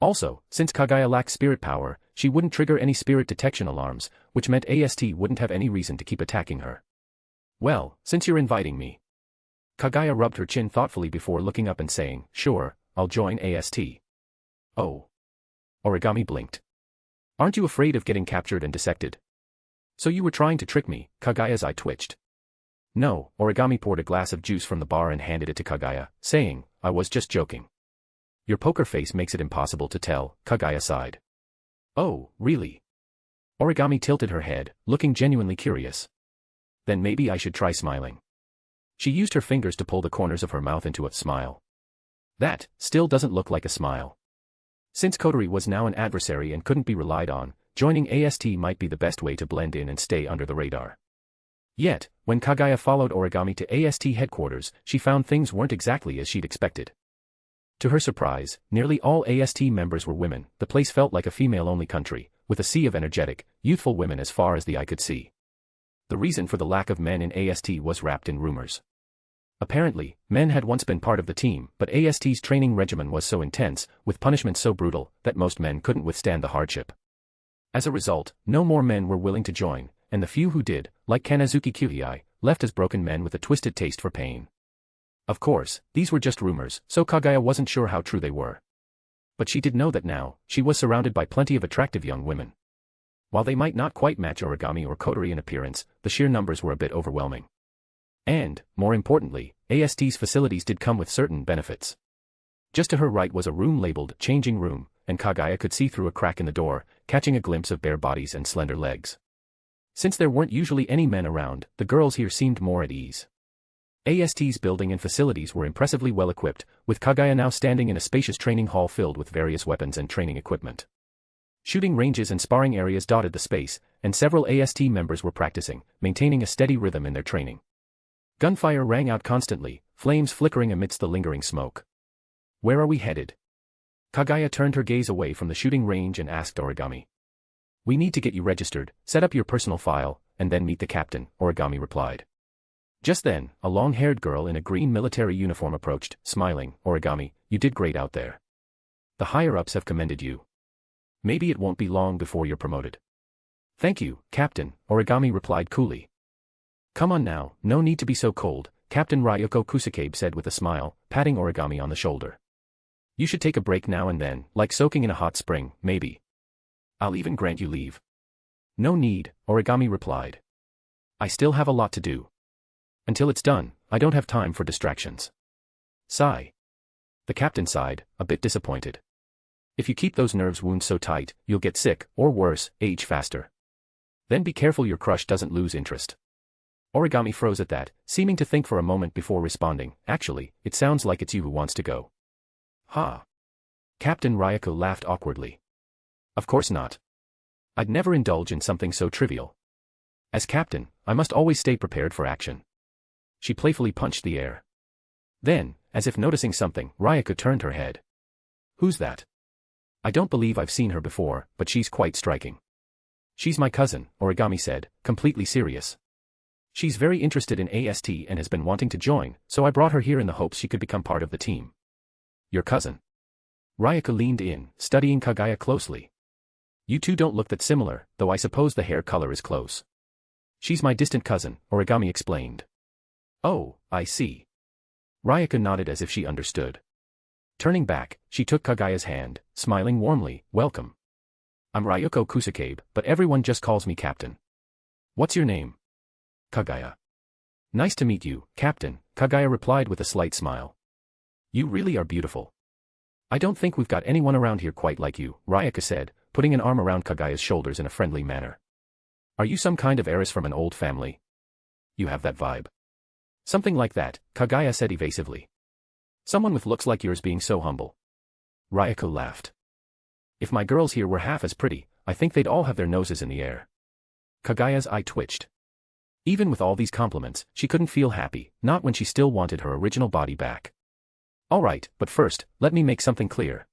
Also, since Kaguya lacked spirit power, she wouldn't trigger any spirit detection alarms, which meant AST wouldn't have any reason to keep attacking her. Well, since you're inviting me. Kaguya rubbed her chin thoughtfully before looking up and saying, sure, I'll join AST. Oh. Origami blinked. Aren't you afraid of getting captured and dissected? So you were trying to trick me, Kaguya's eye twitched. No, Origami poured a glass of juice from the bar and handed it to Kaguya, saying, I was just joking. Your poker face makes it impossible to tell, Kaguya sighed. Oh, really? Origami tilted her head, looking genuinely curious. Then maybe I should try smiling. She used her fingers to pull the corners of her mouth into a smile. That still doesn't look like a smile. Since Kotori was now an adversary and couldn't be relied on, joining AST might be the best way to blend in and stay under the radar. Yet, when Kaguya followed Origami to AST headquarters, she found things weren't exactly as she'd expected. To her surprise, nearly all AST members were women. The place felt like a female-only country, with a sea of energetic, youthful women as far as the eye could see. The reason for the lack of men in AST was wrapped in rumors. Apparently, men had once been part of the team, but AST's training regimen was so intense, with punishment so brutal, that most men couldn't withstand the hardship. As a result, no more men were willing to join, and the few who did, like Kanazuki Kyuhei, left as broken men with a twisted taste for pain. Of course, these were just rumors, so Kaguya wasn't sure how true they were. But she did know that now, she was surrounded by plenty of attractive young women. While they might not quite match Origami or Kotori in appearance, the sheer numbers were a bit overwhelming. And, more importantly, AST's facilities did come with certain benefits. Just to her right was a room labeled changing room, and Kaguya could see through a crack in the door, catching a glimpse of bare bodies and slender legs. Since there weren't usually any men around, the girls here seemed more at ease. AST's building and facilities were impressively well equipped, with Kaguya now standing in a spacious training hall filled with various weapons and training equipment. Shooting ranges and sparring areas dotted the space, and several AST members were practicing, maintaining a steady rhythm in their training. Gunfire rang out constantly, flames flickering amidst the lingering smoke. Where are we headed? Kaguya turned her gaze away from the shooting range and asked Origami. We need to get you registered, set up your personal file, and then meet the captain, Origami replied. Just then, a long-haired girl in a green military uniform approached, smiling. Origami, you did great out there. The higher-ups have commended you. Maybe it won't be long before you're promoted. Thank you, Captain, Origami replied coolly. Come on now, no need to be so cold, Captain Ryoko Kusakabe said with a smile, patting Origami on the shoulder. You should take a break now and then, like soaking in a hot spring, maybe. I'll even grant you leave. No need, Origami replied. I still have a lot to do. Until it's done, I don't have time for distractions. Sigh. The captain sighed, a bit disappointed. If you keep those nerves wounds so tight, you'll get sick, or worse, age faster. Then be careful your crush doesn't lose interest. Origami froze at that, seeming to think for a moment before responding. Actually, it sounds like it's you who wants to go. Ha. Captain Ryoko laughed awkwardly. Of course not. I'd never indulge in something so trivial. As captain, I must always stay prepared for action. She playfully punched the air. Then, as if noticing something, Ryoko turned her head. Who's that? I don't believe I've seen her before, but she's quite striking. She's my cousin, Origami said, completely serious. She's very interested in AST and has been wanting to join, so I brought her here in the hopes she could become part of the team. Your cousin? Ryoko leaned in, studying Kaguya closely. You two don't look that similar, though I suppose the hair color is close. She's my distant cousin, Origami explained. Oh, I see. Ryoko nodded as if she understood. Turning back, she took Kaguya's hand, smiling warmly. Welcome. I'm Ryoko Kusakabe, but everyone just calls me Captain. What's your name? Kaguya. Nice to meet you, Captain, Kaguya replied with a slight smile. You really are beautiful. I don't think we've got anyone around here quite like you, Ryoko said, putting an arm around Kaguya's shoulders in a friendly manner. Are you some kind of heiress from an old family? You have that vibe. Something like that, Kaguya said evasively. Someone with looks like yours being so humble. Ryoko laughed. If my girls here were half as pretty, I think they'd all have their noses in the air. Kaguya's eye twitched. Even with all these compliments, she couldn't feel happy, not when she still wanted her original body back. Alright, but first, let me make something clear.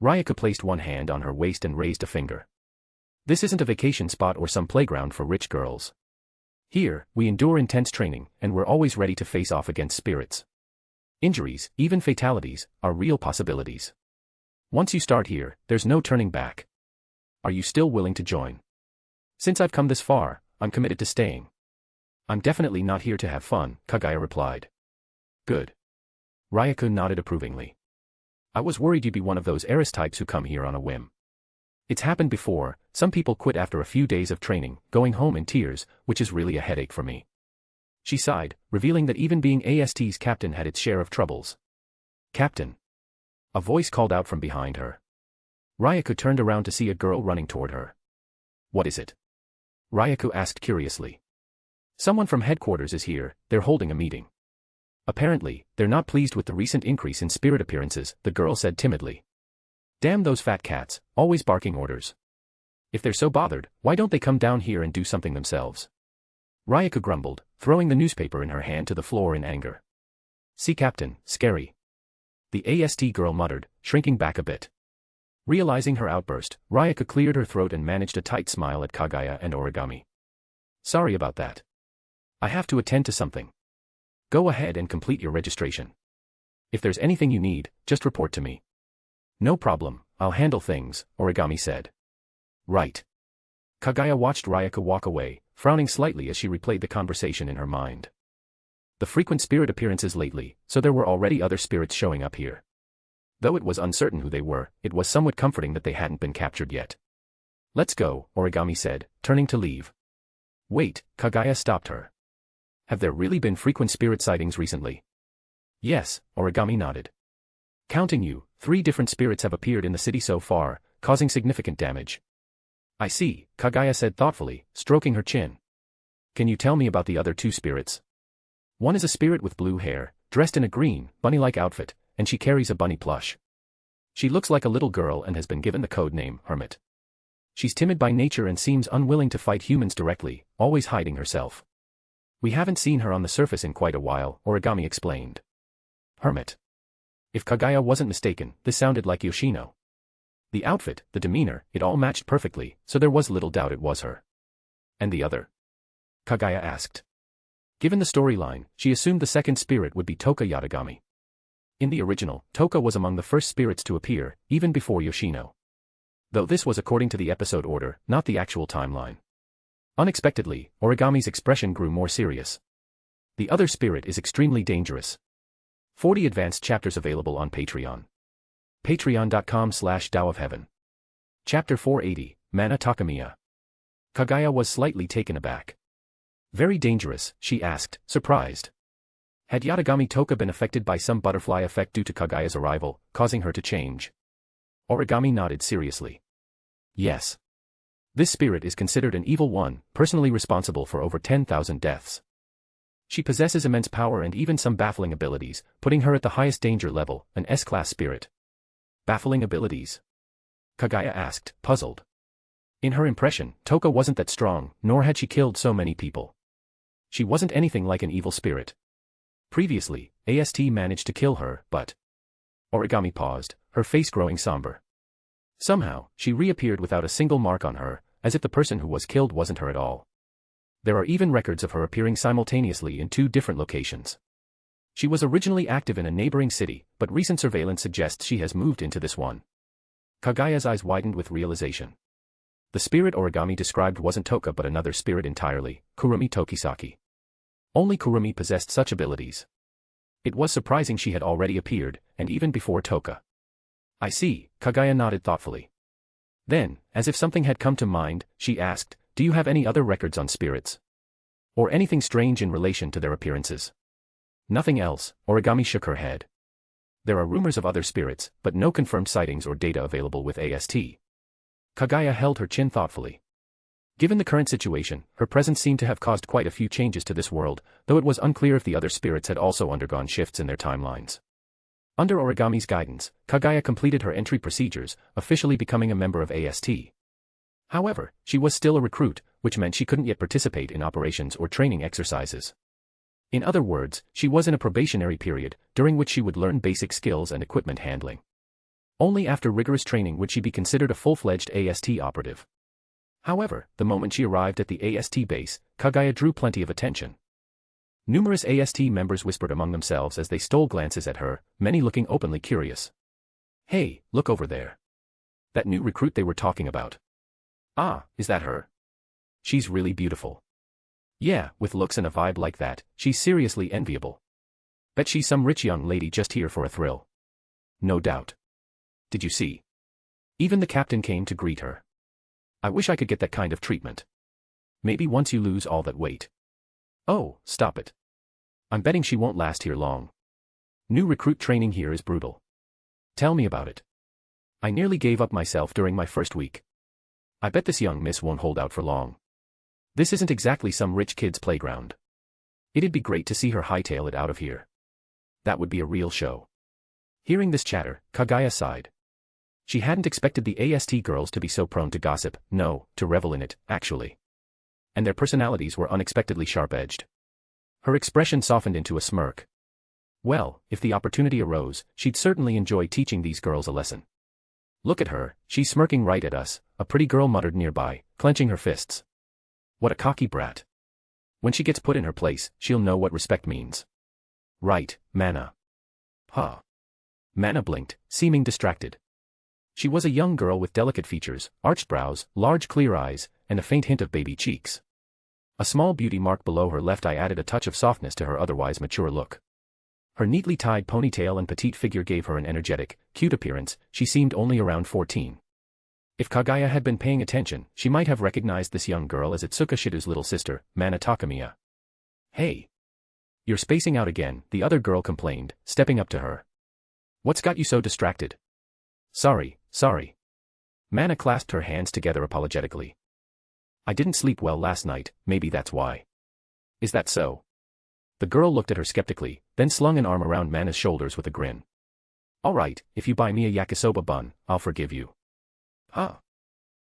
Ryoko placed one hand on her waist and raised a finger. This isn't a vacation spot or some playground for rich girls. Here, we endure intense training, and we're always ready to face off against spirits. Injuries, even fatalities, are real possibilities. Once you start here, there's no turning back. Are you still willing to join? Since I've come this far, I'm committed to staying. I'm definitely not here to have fun, Kaguya replied. Good. Ryoko nodded approvingly. I was worried you'd be one of those heiress types who come here on a whim. It's happened before, some people quit after a few days of training, going home in tears, which is really a headache for me. She sighed, revealing that even being AST's captain had its share of troubles. Captain. A voice called out from behind her. Ryoko turned around to see a girl running toward her. What is it? Ryuko asked curiously. Someone from headquarters is here, they're holding a meeting. Apparently, they're not pleased with the recent increase in spirit appearances, the girl said timidly. Damn those fat cats, always barking orders. If they're so bothered, why don't they come down here and do something themselves? Ryuko grumbled, throwing the newspaper in her hand to the floor in anger. See Captain, scary. The AST girl muttered, shrinking back a bit. Realizing her outburst, Ryuko cleared her throat and managed a tight smile at Kaguya and Origami. Sorry about that. I have to attend to something. Go ahead and complete your registration. If there's anything you need, just report to me. No problem, I'll handle things, Origami said. Right. Kaguya watched Ryuko walk away, frowning slightly as she replayed the conversation in her mind. The frequent spirit appearances lately, so there were already other spirits showing up here. Though it was uncertain who they were, it was somewhat comforting that they hadn't been captured yet. Let's go, Origami said, turning to leave. Wait, Kaguya stopped her. Have there really been frequent spirit sightings recently? Yes, Origami nodded. Counting you, 3 different spirits have appeared in the city so far, causing significant damage. I see, Kaguya said thoughtfully, stroking her chin. Can you tell me about the other 2 spirits? One is a spirit with blue hair, dressed in a green, bunny-like outfit, and she carries a bunny plush. She looks like a little girl and has been given the code name, Hermit. She's timid by nature and seems unwilling to fight humans directly, always hiding herself. We haven't seen her on the surface in quite a while, Origami explained. Hermit. If Kaguya wasn't mistaken, this sounded like Yoshino. The outfit, the demeanor, it all matched perfectly, so there was little doubt it was her. And the other? Kaguya asked. Given the storyline, she assumed the second spirit would be Toka Yatagami. In the original, Toka was among the first spirits to appear, even before Yoshino. Though this was according to the episode order, not the actual timeline. Unexpectedly, Origami's expression grew more serious. The other spirit is extremely dangerous. 40 advanced chapters available on Patreon. Patreon.com/DAOofHeaven. Chapter 480, Mana Takamiya. Kaguya was slightly taken aback. Very dangerous, she asked, surprised. Had Yatagami Toka been affected by some butterfly effect due to Kaguya's arrival, causing her to change? Origami nodded seriously. Yes. This spirit is considered an evil one, personally responsible for over 10,000 deaths. She possesses immense power and even some baffling abilities, putting her at the highest danger level, an S-class spirit. Baffling abilities? Kaguya asked, puzzled. In her impression, Toka wasn't that strong, nor had she killed so many people. She wasn't anything like an evil spirit. Previously, AST managed to kill her, but... Origami paused, her face growing somber. Somehow, she reappeared without a single mark on her, as if the person who was killed wasn't her at all. There are even records of her appearing simultaneously in 2 different locations. She was originally active in a neighboring city, but recent surveillance suggests she has moved into this one. Kaguya's eyes widened with realization. The spirit Origami described wasn't Toka but another spirit entirely, Kurumi Tokisaki. Only Kurumi possessed such abilities. It was surprising she had already appeared, and even before Toka. I see, Kaguya nodded thoughtfully. Then, as if something had come to mind, she asked, do you have any other records on spirits? Or anything strange in relation to their appearances? Nothing else, Origami shook her head. There are rumors of other spirits, but no confirmed sightings or data available with AST. Kaguya held her chin thoughtfully. Given the current situation, her presence seemed to have caused quite a few changes to this world, though it was unclear if the other spirits had also undergone shifts in their timelines. Under Origami's guidance, Kaguya completed her entry procedures, officially becoming a member of AST. However, she was still a recruit, which meant she couldn't yet participate in operations or training exercises. In other words, she was in a probationary period, during which she would learn basic skills and equipment handling. Only after rigorous training would she be considered a full-fledged AST operative. However, the moment she arrived at the AST base, Kaguya drew plenty of attention. Numerous AST members whispered among themselves as they stole glances at her, many looking openly curious. Hey, look over there. That new recruit they were talking about. Ah, is that her? She's really beautiful. Yeah, with looks and a vibe like that, she's seriously enviable. Bet she's some rich young lady just here for a thrill. No doubt. Did you see? Even the captain came to greet her. I wish I could get that kind of treatment. Maybe once you lose all that weight. Oh, stop it. I'm betting she won't last here long. New recruit training here is brutal. Tell me about it. I nearly gave up myself during my first week. I bet this young miss won't hold out for long. This isn't exactly some rich kid's playground. It'd be great to see her hightail it out of here. That would be a real show. Hearing this chatter, Kaguya sighed. She hadn't expected the AST girls to be so prone to gossip, no, to revel in it, actually. And their personalities were unexpectedly sharp-edged. Her expression softened into a smirk. Well, if the opportunity arose, she'd certainly enjoy teaching these girls a lesson. Look at her, she's smirking right at us, a pretty girl muttered nearby, clenching her fists. What a cocky brat. When she gets put in her place, she'll know what respect means. Right, Mana. Huh. Mana blinked, seeming distracted. She was a young girl with delicate features, arched brows, large clear eyes, and a faint hint of baby cheeks. A small beauty mark below her left eye added a touch of softness to her otherwise mature look. Her neatly tied ponytail and petite figure gave her an energetic, cute appearance. She seemed only around 14. If Kaguya had been paying attention, she might have recognized this young girl as Itsuka Shido's little sister, Mana Takamiya. Hey! You're spacing out again, the other girl complained, stepping up to her. What's got you so distracted? Sorry. Mana clasped her hands together apologetically. I didn't sleep well last night, maybe that's why. Is that so? The girl looked at her skeptically, then slung an arm around Mana's shoulders with a grin. Alright, if you buy me a yakisoba bun, I'll forgive you. Huh?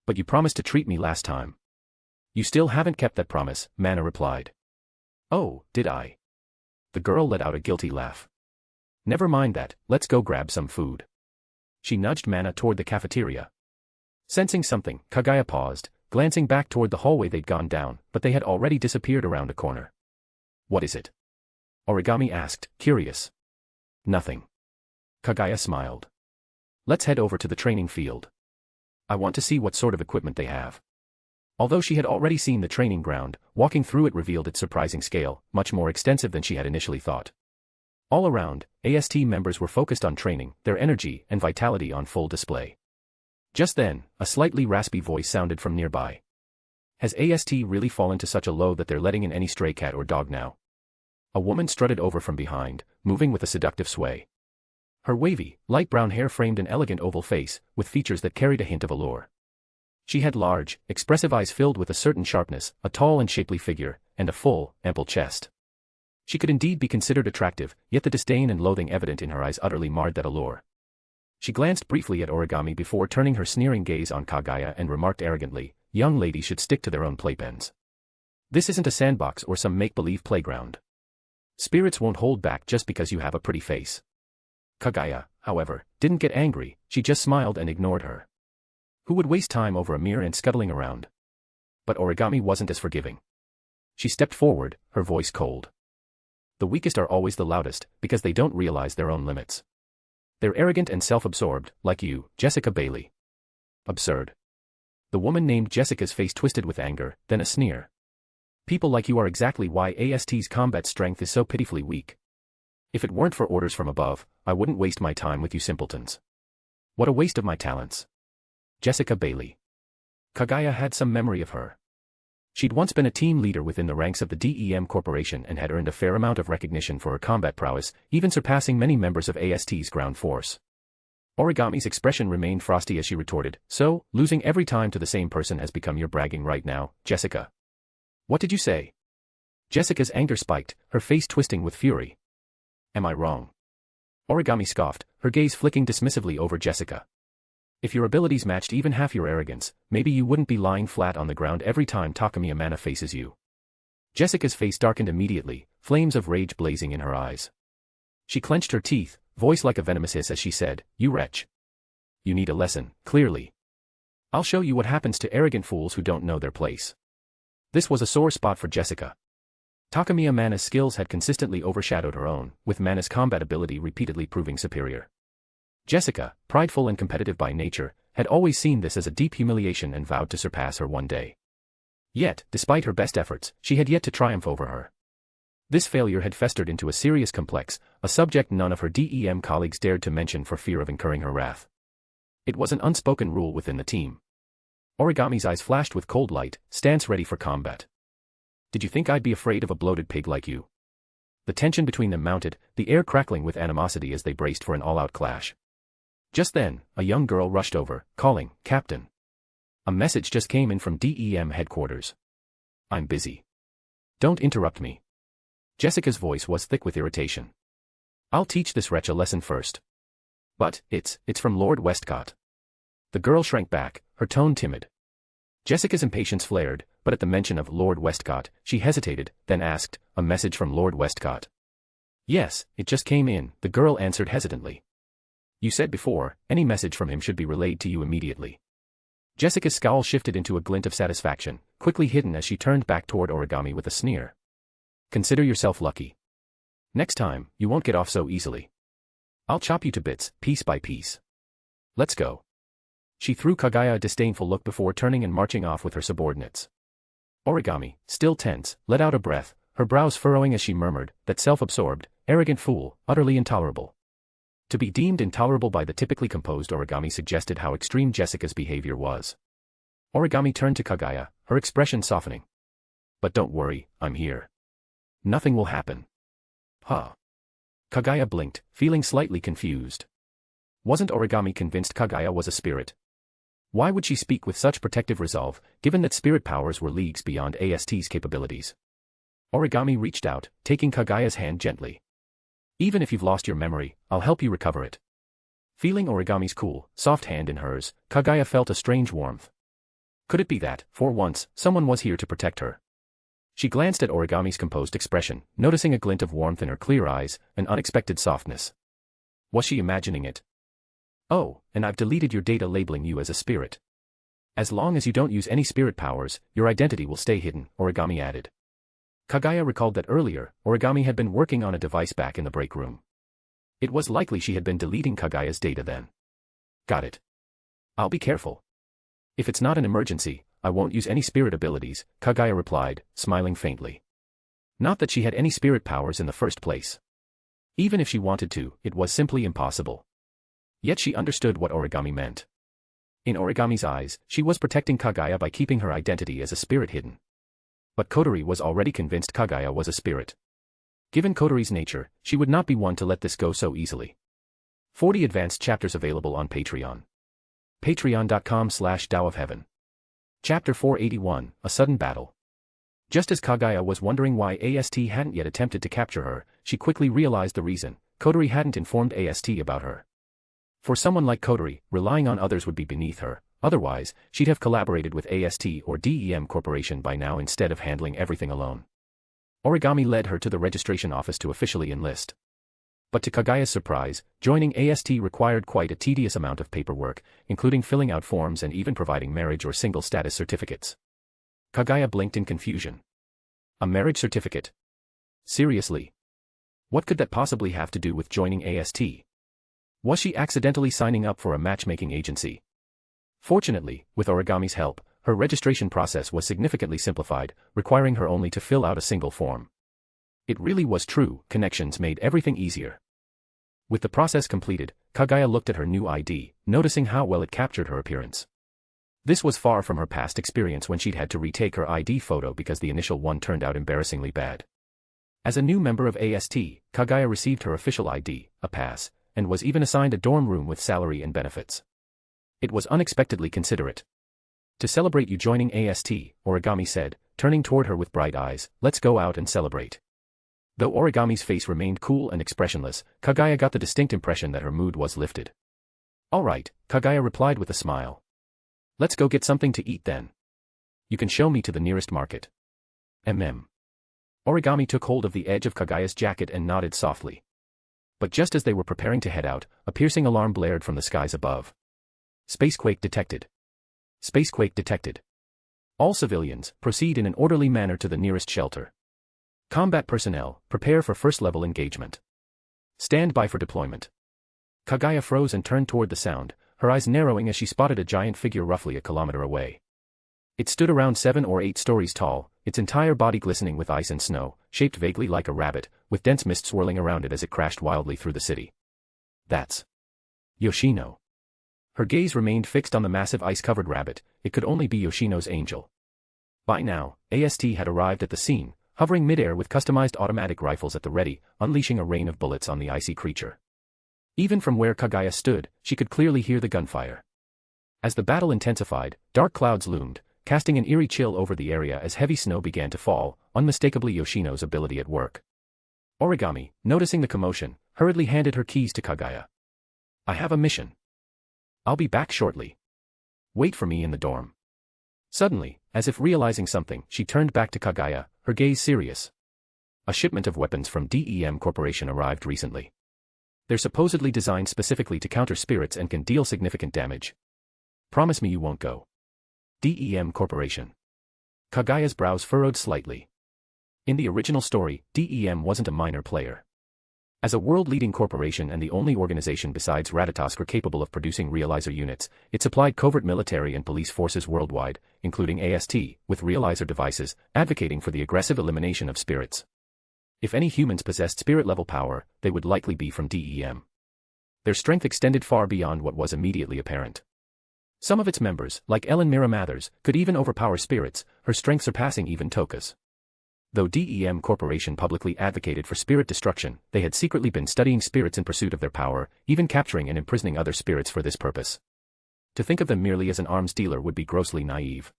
But you promised to treat me last time. You still haven't kept that promise, Mana replied. Oh, did I? The girl let out a guilty laugh. Never mind that, let's go grab some food. She nudged Mana toward the cafeteria. Sensing something, Kaguya paused, glancing back toward the hallway they'd gone down, but they had already disappeared around a corner. What is it? Origami asked, curious. Nothing. Kaguya smiled. Let's head over to the training field. I want to see what sort of equipment they have. Although she had already seen the training ground, walking through it revealed its surprising scale, much more extensive than she had initially thought. All around, AST members were focused on training, their energy and vitality on full display. Just then, a slightly raspy voice sounded from nearby. Has AST really fallen to such a low that they're letting in any stray cat or dog now? A woman strutted over from behind, moving with a seductive sway. Her wavy, light brown hair framed an elegant oval face, with features that carried a hint of allure. She had large, expressive eyes filled with a certain sharpness, a tall and shapely figure, and a full, ample chest. She could indeed be considered attractive, yet the disdain and loathing evident in her eyes utterly marred that allure. She glanced briefly at Origami before turning her sneering gaze on Kaguya and remarked arrogantly, young ladies should stick to their own playpens. This isn't a sandbox or some make-believe playground. Spirits won't hold back just because you have a pretty face. Kaguya, however, didn't get angry, she just smiled and ignored her. Who would waste time over a mirror and scuttling around? But Origami wasn't as forgiving. She stepped forward, her voice cold. The weakest are always the loudest, because they don't realize their own limits. They're arrogant and self-absorbed, like you, Jessica Bailey. Absurd. The woman named Jessica's face twisted with anger, then a sneer. People like you are exactly why AST's combat strength is so pitifully weak. If it weren't for orders from above, I wouldn't waste my time with you simpletons. What a waste of my talents. Jessica Bailey. Kaguya had some memory of her. She'd once been a team leader within the ranks of the DEM Corporation and had earned a fair amount of recognition for her combat prowess, even surpassing many members of AST's ground force. Origami's expression remained frosty as she retorted, so, losing every time to the same person has become your bragging right now, Jessica. What did you say? Jessica's anger spiked, her face twisting with fury. Am I wrong? Origami scoffed, her gaze flicking dismissively over Jessica. If your abilities matched even half your arrogance, maybe you wouldn't be lying flat on the ground every time Takamiya Mana faces you. Jessica's face darkened immediately, flames of rage blazing in her eyes. She clenched her teeth, voice like a venomous hiss as she said, "You wretch. You need a lesson, clearly. I'll show you what happens to arrogant fools who don't know their place." This was a sore spot for Jessica. Takamiya Mana's skills had consistently overshadowed her own, with Mana's combat ability repeatedly proving superior. Jessica, prideful and competitive by nature, had always seen this as a deep humiliation and vowed to surpass her one day. Yet, despite her best efforts, she had yet to triumph over her. This failure had festered into a serious complex, a subject none of her DEM colleagues dared to mention for fear of incurring her wrath. It was an unspoken rule within the team. Origami's eyes flashed with cold light, stance ready for combat. Did you think I'd be afraid of a bloated pig like you? The tension between them mounted, the air crackling with animosity as they braced for an all-out clash. Just then, a young girl rushed over, calling, "Captain." A message just came in from DEM headquarters. I'm busy. Don't interrupt me. Jessica's voice was thick with irritation. I'll teach this wretch a lesson first. But, it's from Lord Westcott. The girl shrank back, her tone timid. Jessica's impatience flared, but at the mention of Lord Westcott, she hesitated, then asked, a message from Lord Westcott? Yes, it just came in, the girl answered hesitantly. You said before, any message from him should be relayed to you immediately. Jessica's scowl shifted into a glint of satisfaction, quickly hidden as she turned back toward Origami with a sneer. Consider yourself lucky. Next time, you won't get off so easily. I'll chop you to bits, piece by piece. Let's go. She threw Kaguya a disdainful look before turning and marching off with her subordinates. Origami, still tense, let out a breath, her brows furrowing as she murmured, that self-absorbed, arrogant fool, utterly intolerable. To be deemed intolerable by the typically composed Origami suggested how extreme Jessica's behavior was. Origami turned to Kaguya, her expression softening. But don't worry, I'm here. Nothing will happen. Huh. Kaguya blinked, feeling slightly confused. Wasn't Origami convinced Kaguya was a spirit? Why would she speak with such protective resolve, given that spirit powers were leagues beyond AST's capabilities? Origami reached out, taking Kaguya's hand gently. Even if you've lost your memory, I'll help you recover it. Feeling Origami's cool, soft hand in hers, Kaguya felt a strange warmth. Could it be that, for once, someone was here to protect her? She glanced at Origami's composed expression, noticing a glint of warmth in her clear eyes, an unexpected softness. Was she imagining it? Oh, and I've deleted your data labeling you as a spirit. As long as you don't use any spirit powers, your identity will stay hidden, Origami added. Kaguya recalled that earlier, Origami had been working on a device back in the break room. It was likely she had been deleting Kaguya's data then. Got it. I'll be careful. If it's not an emergency, I won't use any spirit abilities, Kaguya replied, smiling faintly. Not that she had any spirit powers in the first place. Even if she wanted to, it was simply impossible. Yet she understood what Origami meant. In Origami's eyes, she was protecting Kaguya by keeping her identity as a spirit hidden. But Kotori was already convinced Kaguya was a spirit. Given Kotori's nature, she would not be one to let this go so easily. 40 advanced chapters available on Patreon. Patreon.com/DAOofHeaven. Chapter 481, A Sudden Battle. Just as Kaguya was wondering why AST hadn't yet attempted to capture her, she quickly realized the reason: Kotori hadn't informed AST about her. For someone like Kotori, relying on others would be beneath her, otherwise, she'd have collaborated with AST or DEM Corporation by now instead of handling everything alone. Origami led her to the registration office to officially enlist. But to Kaguya's surprise, joining AST required quite a tedious amount of paperwork, including filling out forms and even providing marriage or single status certificates. Kaguya blinked in confusion. A marriage certificate? Seriously? What could that possibly have to do with joining AST? Was she accidentally signing up for a matchmaking agency? Fortunately, with Origami's help, her registration process was significantly simplified, requiring her only to fill out a single form. It really was true, connections made everything easier. With the process completed, Kaguya looked at her new ID, noticing how well it captured her appearance. This was far from her past experience when she'd had to retake her ID photo because the initial one turned out embarrassingly bad. As a new member of AST, Kaguya received her official ID, a pass, and was even assigned a dorm room with salary and benefits. It was unexpectedly considerate. To celebrate you joining AST, Origami said, turning toward her with bright eyes, let's go out and celebrate. Though Origami's face remained cool and expressionless, Kaguya got the distinct impression that her mood was lifted. All right, Kaguya replied with a smile. Let's go get something to eat then. You can show me to the nearest market. Origami took hold of the edge of Kaguya's jacket and nodded softly. But just as they were preparing to head out, a piercing alarm blared from the skies above. Spacequake detected. Spacequake detected. All civilians, proceed in an orderly manner to the nearest shelter. Combat personnel, prepare for first-level engagement. Stand by for deployment. Kaguya froze and turned toward the sound, her eyes narrowing as she spotted a giant figure roughly a kilometer away. It stood around 7 or 8 stories tall, its entire body glistening with ice and snow, shaped vaguely like a rabbit, with dense mist swirling around it as it crashed wildly through the city. That's Yoshino. Her gaze remained fixed on the massive ice-covered rabbit. It could only be Yoshino's angel. By now, AST had arrived at the scene, hovering midair with customized automatic rifles at the ready, unleashing a rain of bullets on the icy creature. Even from where Kaguya stood, she could clearly hear the gunfire. As the battle intensified, dark clouds loomed, casting an eerie chill over the area as heavy snow began to fall, unmistakably Yoshino's ability at work. Origami, noticing the commotion, hurriedly handed her keys to Kaguya. I have a mission. I'll be back shortly. Wait for me in the dorm. Suddenly, as if realizing something, she turned back to Kaguya, her gaze serious. A shipment of weapons from DEM Corporation arrived recently. They're supposedly designed specifically to counter spirits and can deal significant damage. Promise me you won't go. DEM Corporation. Kaguya's brows furrowed slightly. In the original story, DEM wasn't a minor player. As a world-leading corporation and the only organization besides Ratatosk capable of producing realizer units, it supplied covert military and police forces worldwide, including AST, with realizer devices, advocating for the aggressive elimination of spirits. If any humans possessed spirit-level power, they would likely be from DEM. Their strength extended far beyond what was immediately apparent. Some of its members, like Ellen Mira Mathers, could even overpower spirits, her strength surpassing even Toka's. Though DEM Corporation publicly advocated for spirit destruction, they had secretly been studying spirits in pursuit of their power, even capturing and imprisoning other spirits for this purpose. To think of them merely as an arms dealer would be grossly naive.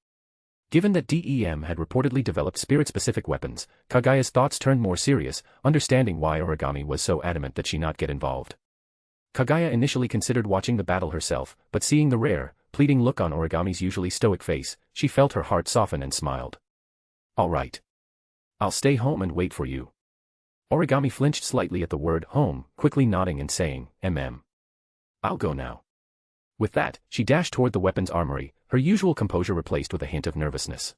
Given that DEM had reportedly developed spirit-specific weapons, Kaguya's thoughts turned more serious, understanding why Origami was so adamant that she not get involved. Kaguya initially considered watching the battle herself, but seeing the rare, pleading look on Origami's usually stoic face, she felt her heart soften and smiled. All right. I'll stay home and wait for you. Origami flinched slightly at the word home, quickly nodding and saying, I'll go now. With that, she dashed toward the weapons armory, her usual composure replaced with a hint of nervousness.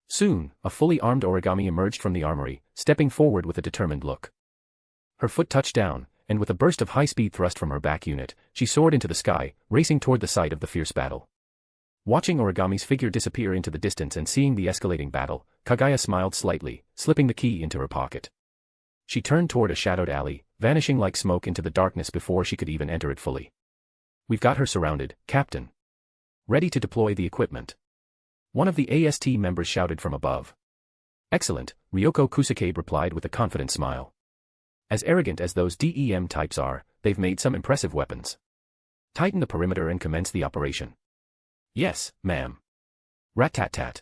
Soon, a fully armed Origami emerged from the armory, stepping forward with a determined look. Her foot touched down, and with a burst of high-speed thrust from her back unit, she soared into the sky, racing toward the site of the fierce battle. Watching Origami's figure disappear into the distance and seeing the escalating battle, Kaguya smiled slightly, slipping the key into her pocket. She turned toward a shadowed alley, vanishing like smoke into the darkness before she could even enter it fully. We've got her surrounded, Captain. Ready to deploy the equipment. One of the AST members shouted from above. Excellent, Ryoko Kusakabe replied with a confident smile. As arrogant as those DEM types are, they've made some impressive weapons. Tighten the perimeter and commence the operation. Yes, ma'am. Rat-tat-tat.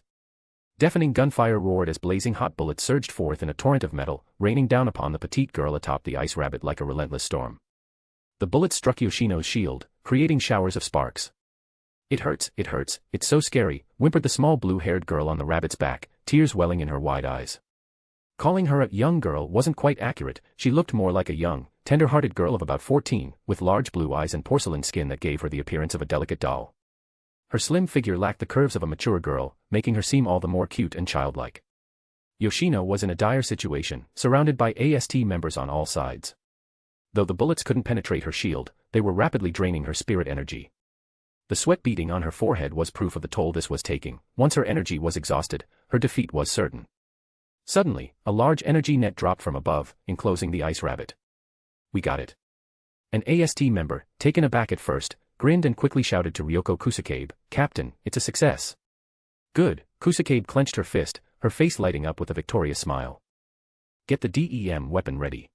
Deafening gunfire roared as blazing hot bullets surged forth in a torrent of metal, raining down upon the petite girl atop the ice rabbit like a relentless storm. The bullets struck Yoshino's shield, creating showers of sparks. It hurts, it's so scary, whimpered the small blue-haired girl on the rabbit's back, tears welling in her wide eyes. Calling her a young girl wasn't quite accurate, she looked more like a young, tender-hearted girl of about 14, with large blue eyes and porcelain skin that gave her the appearance of a delicate doll. Her slim figure lacked the curves of a mature girl, making her seem all the more cute and childlike. Yoshino was in a dire situation, surrounded by AST members on all sides. Though the bullets couldn't penetrate her shield, they were rapidly draining her spirit energy. The sweat beading on her forehead was proof of the toll this was taking. Once her energy was exhausted, her defeat was certain. Suddenly, a large energy net dropped from above, enclosing the ice rabbit. We got it. An AST member, taken aback at first, grinned and quickly shouted to Ryoko Kusakabe, Captain, it's a success. Good, Kusakabe clenched her fist, her face lighting up with a victorious smile. Get the DEM weapon ready.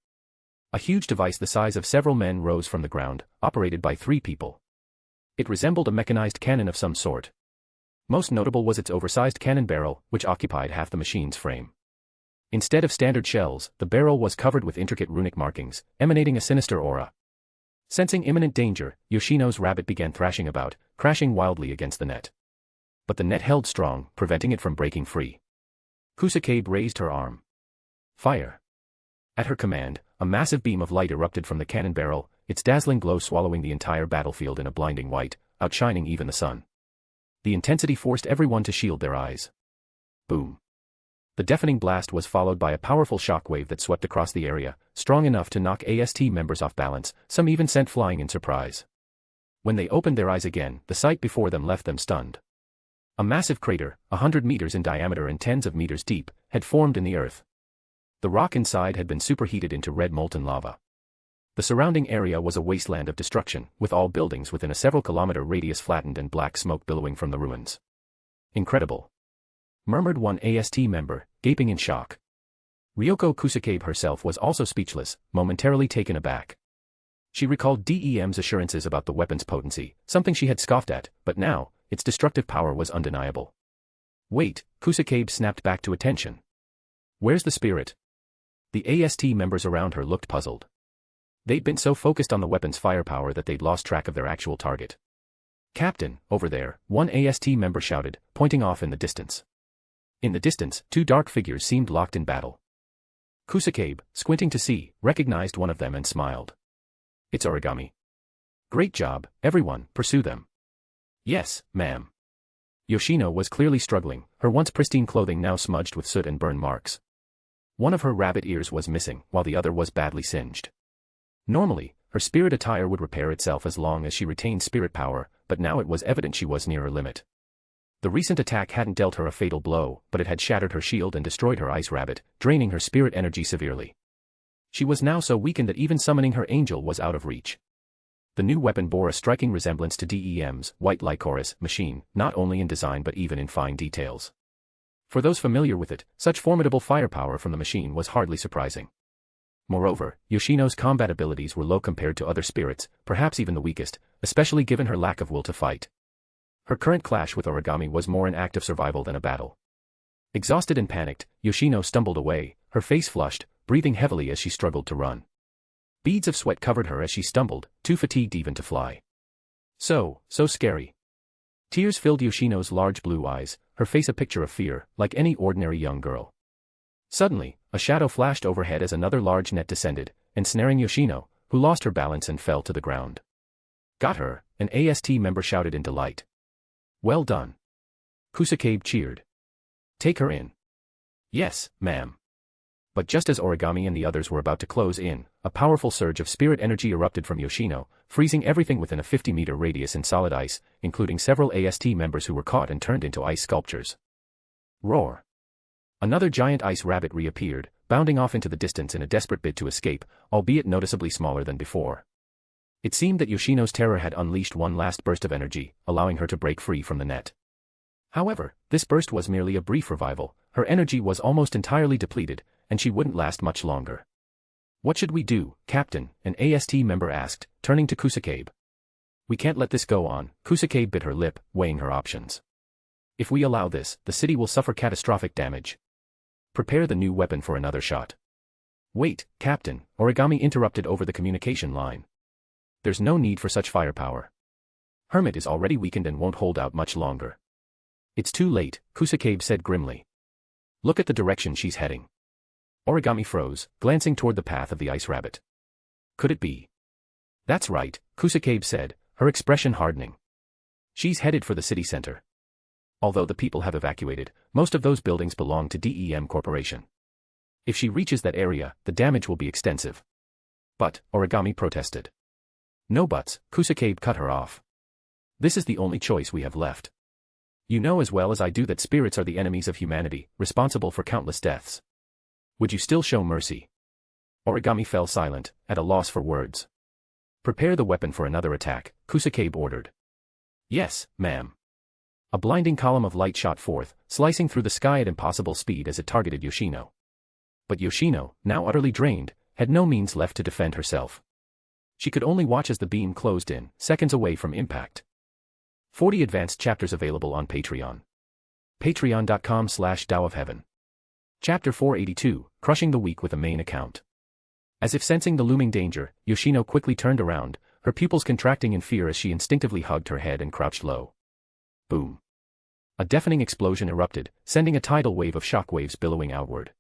A huge device the size of several men rose from the ground, operated by 3 people. It resembled a mechanized cannon of some sort. Most notable was its oversized cannon barrel, which occupied half the machine's frame. Instead of standard shells, the barrel was covered with intricate runic markings, emanating a sinister aura. Sensing imminent danger, Yoshino's rabbit began thrashing about, crashing wildly against the net. But the net held strong, preventing it from breaking free. Kusakabe raised her arm. Fire. At her command, a massive beam of light erupted from the cannon barrel, its dazzling glow swallowing the entire battlefield in a blinding white, outshining even the sun. The intensity forced everyone to shield their eyes. Boom. The deafening blast was followed by a powerful shockwave that swept across the area, strong enough to knock AST members off balance, some even sent flying in surprise. When they opened their eyes again, the sight before them left them stunned. A massive crater, 100 meters in diameter and tens of meters deep, had formed in the earth. The rock inside had been superheated into red molten lava. The surrounding area was a wasteland of destruction, with all buildings within a several-kilometer radius flattened and black smoke billowing from the ruins. Incredible. Murmured one AST member, gaping in shock. Ryoko Kusakabe herself was also speechless, momentarily taken aback. She recalled DEM's assurances about the weapon's potency, something she had scoffed at, but now, its destructive power was undeniable. Wait, Kusakabe snapped back to attention. Where's the spirit? The AST members around her looked puzzled. They'd been so focused on the weapon's firepower that they'd lost track of their actual target. Captain, over there, one AST member shouted, pointing off in the distance. In the distance, two dark figures seemed locked in battle. Kusakabe, squinting to see, recognized one of them and smiled. It's Origami. Great job, everyone, pursue them. Yes, ma'am. Yoshino was clearly struggling, her once pristine clothing now smudged with soot and burn marks. One of her rabbit ears was missing, while the other was badly singed. Normally, her spirit attire would repair itself as long as she retained spirit power, but now it was evident she was near her limit. The recent attack hadn't dealt her a fatal blow, but it had shattered her shield and destroyed her ice rabbit, draining her spirit energy severely. She was now so weakened that even summoning her angel was out of reach. The new weapon bore a striking resemblance to DEM's White Lycoris machine, not only in design but even in fine details. For those familiar with it, such formidable firepower from the machine was hardly surprising. Moreover, Yoshino's combat abilities were low compared to other spirits, perhaps even the weakest, especially given her lack of will to fight. Her current clash with Origami was more an act of survival than a battle. Exhausted and panicked, Yoshino stumbled away, her face flushed, breathing heavily as she struggled to run. Beads of sweat covered her as she stumbled, too fatigued even to fly. So scary. Tears filled Yoshino's large blue eyes, her face a picture of fear, like any ordinary young girl. Suddenly, a shadow flashed overhead as another large net descended, ensnaring Yoshino, who lost her balance and fell to the ground. Got her, an AST member shouted in delight. Well done. Kusakabe cheered. Take her in. Yes, ma'am. But just as Origami and the others were about to close in, a powerful surge of spirit energy erupted from Yoshino, freezing everything within a 50-meter radius in solid ice, including several AST members who were caught and turned into ice sculptures. Roar. Another giant ice rabbit reappeared, bounding off into the distance in a desperate bid to escape, albeit noticeably smaller than before. It seemed that Yoshino's terror had unleashed one last burst of energy, allowing her to break free from the net. However, this burst was merely a brief revival, her energy was almost entirely depleted, and she wouldn't last much longer. What should we do, Captain? An AST member asked, turning to Kusakabe. We can't let this go on, Kusakabe bit her lip, weighing her options. If we allow this, the city will suffer catastrophic damage. Prepare the new weapon for another shot. Wait, Captain, Origami interrupted over the communication line. There's no need for such firepower. Hermit is already weakened and won't hold out much longer. It's too late, Kusakabe said grimly. Look at the direction she's heading. Origami froze, glancing toward the path of the ice rabbit. Could it be? That's right, Kusakabe said, her expression hardening. She's headed for the city center. Although the people have evacuated, most of those buildings belong to DEM Corporation. If she reaches that area, the damage will be extensive. But, Origami protested. No buts, Kusakabe cut her off. This is the only choice we have left. You know as well as I do that spirits are the enemies of humanity, responsible for countless deaths. Would you still show mercy? Origami fell silent, at a loss for words. Prepare the weapon for another attack, Kusakabe ordered. Yes, ma'am. A blinding column of light shot forth, slicing through the sky at impossible speed as it targeted Yoshino. But Yoshino, now utterly drained, had no means left to defend herself. She could only watch as the beam closed in, seconds away from impact. 40 advanced chapters available on Patreon. Patreon.com/DAOofHeaven. Chapter 482, Crushing the Weak with a Main Account. As if sensing the looming danger, Yoshino quickly turned around, her pupils contracting in fear as she instinctively hugged her head and crouched low. Boom. A deafening explosion erupted, sending a tidal wave of shockwaves billowing outward.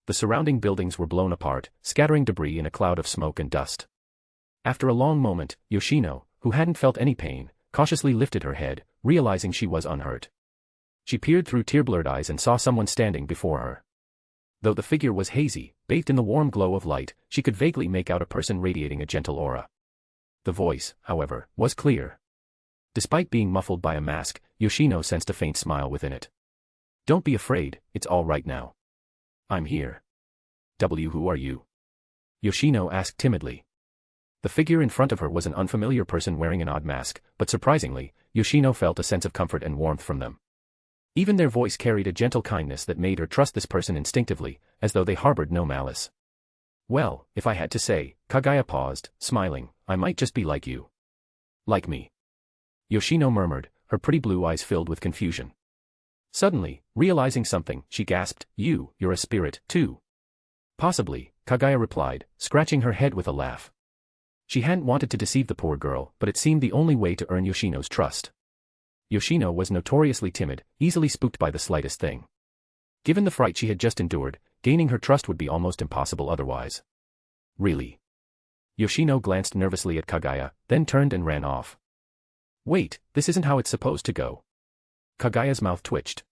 The surrounding buildings were blown apart, scattering debris in a cloud of smoke and dust. After a long moment, Yoshino, who hadn't felt any pain, cautiously lifted her head, realizing she was unhurt. She peered through tear-blurred eyes and saw someone standing before her. Though the figure was hazy, bathed in the warm glow of light, she could vaguely make out a person radiating a gentle aura. The voice, however, was clear. Despite being muffled by a mask, Yoshino sensed a faint smile within it. Don't be afraid, it's all right now. I'm here. Who are you? Yoshino asked timidly. The figure in front of her was an unfamiliar person wearing an odd mask, but surprisingly, Yoshino felt a sense of comfort and warmth from them. Even their voice carried a gentle kindness that made her trust this person instinctively, as though they harbored no malice. Well, if I had to say, Kaguya paused, smiling, I might just be like you. Like me. Yoshino murmured, her pretty blue eyes filled with confusion. Suddenly, realizing something, she gasped, you're a spirit, too. Possibly, Kaguya replied, scratching her head with a laugh. She hadn't wanted to deceive the poor girl, but it seemed the only way to earn Yoshino's trust. Yoshino was notoriously timid, easily spooked by the slightest thing. Given the fright she had just endured, gaining her trust would be almost impossible otherwise. Really? Yoshino glanced nervously at Kaguya, then turned and ran off. Wait, this isn't how it's supposed to go. Kaguya's mouth twitched.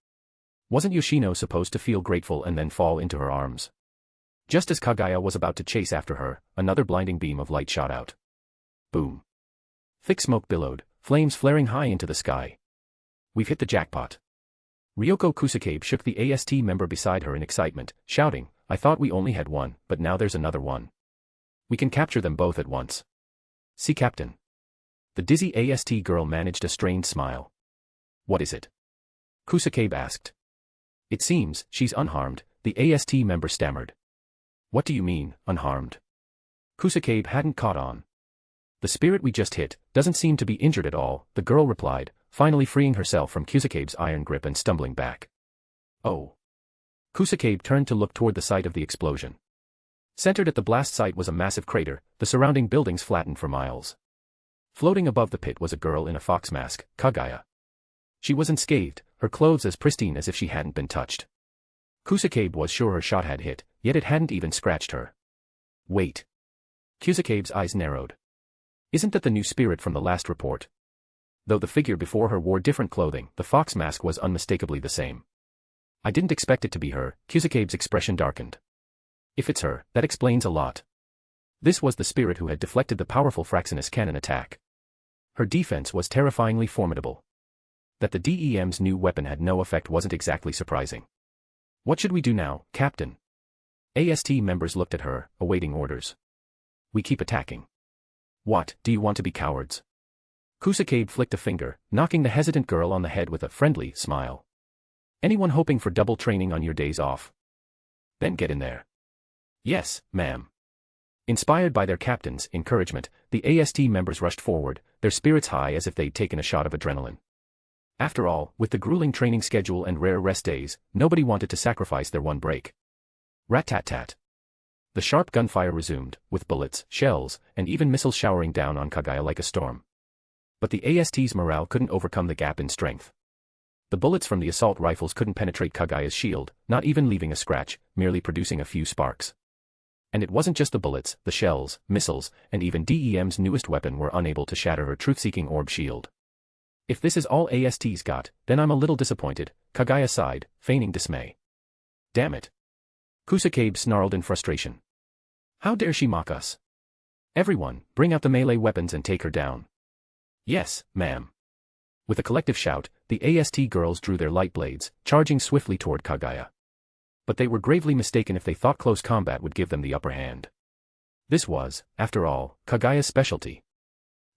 Wasn't Yoshino supposed to feel grateful and then fall into her arms? Just as Kaguya was about to chase after her, another blinding beam of light shot out. Boom. Thick smoke billowed, flames flaring high into the sky. We've hit the jackpot. Ryoko Kusakabe shook the AST member beside her in excitement, shouting, I thought we only had one, but now there's another one. We can capture them both at once. See, Captain. The dizzy AST girl managed a strained smile. What is it? Kusakabe asked. It seems she's unharmed, the AST member stammered. What do you mean, unharmed? Kusakabe hadn't caught on. The spirit we just hit doesn't seem to be injured at all, the girl replied, finally freeing herself from Kusakabe's iron grip and stumbling back. Oh. Kusakabe turned to look toward the site of the explosion. Centered at the blast site was a massive crater, the surrounding buildings flattened for miles. Floating above the pit was a girl in a fox mask, Kaguya. She was unscathed, her clothes as pristine as if she hadn't been touched. Kusakabe was sure her shot had hit, yet it hadn't even scratched her. Wait. Kusakabe's eyes narrowed. Isn't that the new spirit from the last report? Though the figure before her wore different clothing, the fox mask was unmistakably the same. I didn't expect it to be her, Kusakabe's expression darkened. If it's her, that explains a lot. This was the spirit who had deflected the powerful Fraxinus cannon attack. Her defense was terrifyingly formidable. That the DEM's new weapon had no effect wasn't exactly surprising. What should we do now, Captain? AST members looked at her, awaiting orders. We keep attacking. What, do you want to be cowards? Kusakabe flicked a finger, knocking the hesitant girl on the head with a friendly smile. Anyone hoping for double training on your days off? Then get in there. Yes, ma'am. Inspired by their captain's encouragement, the AST members rushed forward, their spirits high as if they'd taken a shot of adrenaline. After all, with the grueling training schedule and rare rest days, nobody wanted to sacrifice their one break. Rat-tat-tat. The sharp gunfire resumed, with bullets, shells, and even missiles showering down on Kaguya like a storm. But the AST's morale couldn't overcome the gap in strength. The bullets from the assault rifles couldn't penetrate Kaguya's shield, not even leaving a scratch, merely producing a few sparks. And it wasn't just the bullets, the shells, missiles, and even DEM's newest weapon were unable to shatter her truth-seeking orb shield. If this is all AST's got, then I'm a little disappointed, Kaguya sighed, feigning dismay. Damn it. Kusakabe snarled in frustration. How dare she mock us? Everyone, bring out the melee weapons and take her down. Yes, ma'am. With a collective shout, the AST girls drew their light blades, charging swiftly toward Kaguya. But they were gravely mistaken if they thought close combat would give them the upper hand. This was, after all, Kaguya's specialty.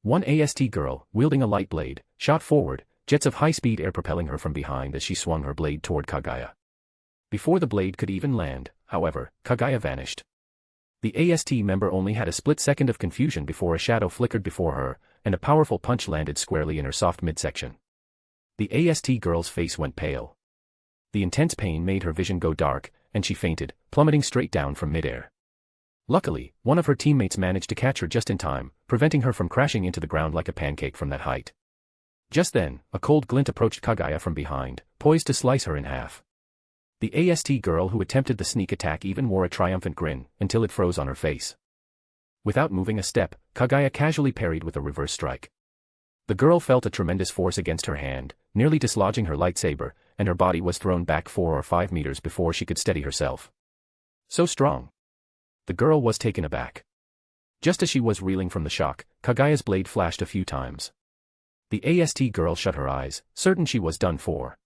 One AST girl, wielding a light blade, shot forward, jets of high-speed air propelling her from behind as she swung her blade toward Kaguya. Before the blade could even land, however, Kaguya vanished. The AST member only had a split second of confusion before a shadow flickered before her, and a powerful punch landed squarely in her soft midsection. The AST girl's face went pale. The intense pain made her vision go dark, and she fainted, plummeting straight down from midair. Luckily, one of her teammates managed to catch her just in time, preventing her from crashing into the ground like a pancake from that height. Just then, a cold glint approached Kaguya from behind, poised to slice her in half. The AST girl who attempted the sneak attack even wore a triumphant grin, until it froze on her face. Without moving a step, Kaguya casually parried with a reverse strike. The girl felt a tremendous force against her hand, nearly dislodging her lightsaber, and her body was thrown back 4 or 5 meters before she could steady herself. So strong. The girl was taken aback. Just as she was reeling from the shock, Kaguya's blade flashed a few times. The AST girl shut her eyes, certain she was done for.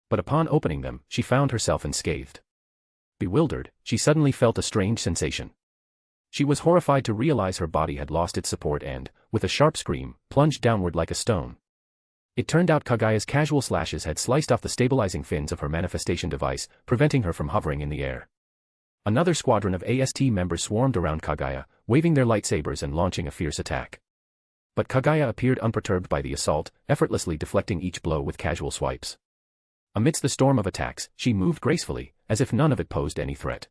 But upon opening them, she found herself unscathed. Bewildered, she suddenly felt a strange sensation. She was horrified to realize her body had lost its support and, with a sharp scream, plunged downward like a stone. It turned out Kaguya's casual slashes had sliced off the stabilizing fins of her manifestation device, preventing her from hovering in the air. Another squadron of AST members swarmed around Kaguya, waving their lightsabers and launching a fierce attack. But Kaguya appeared unperturbed by the assault, effortlessly deflecting each blow with casual swipes. Amidst the storm of attacks, she moved gracefully, as if none of it posed any threat.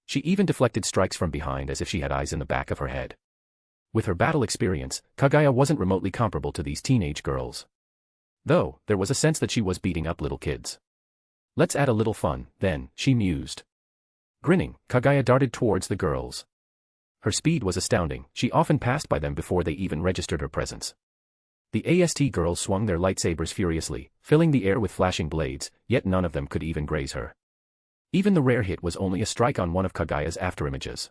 She even deflected strikes from behind as if she had eyes in the back of her head. With her battle experience, Kaguya wasn't remotely comparable to these teenage girls. Though, there was a sense that she was beating up little kids. Let's add a little fun, then, she mused. Grinning, Kaguya darted towards the girls. Her speed was astounding, she often passed by them before they even registered her presence. The AST girls swung their lightsabers furiously, filling the air with flashing blades, yet none of them could even graze her. Even the rare hit was only a strike on one of Kaguya's afterimages.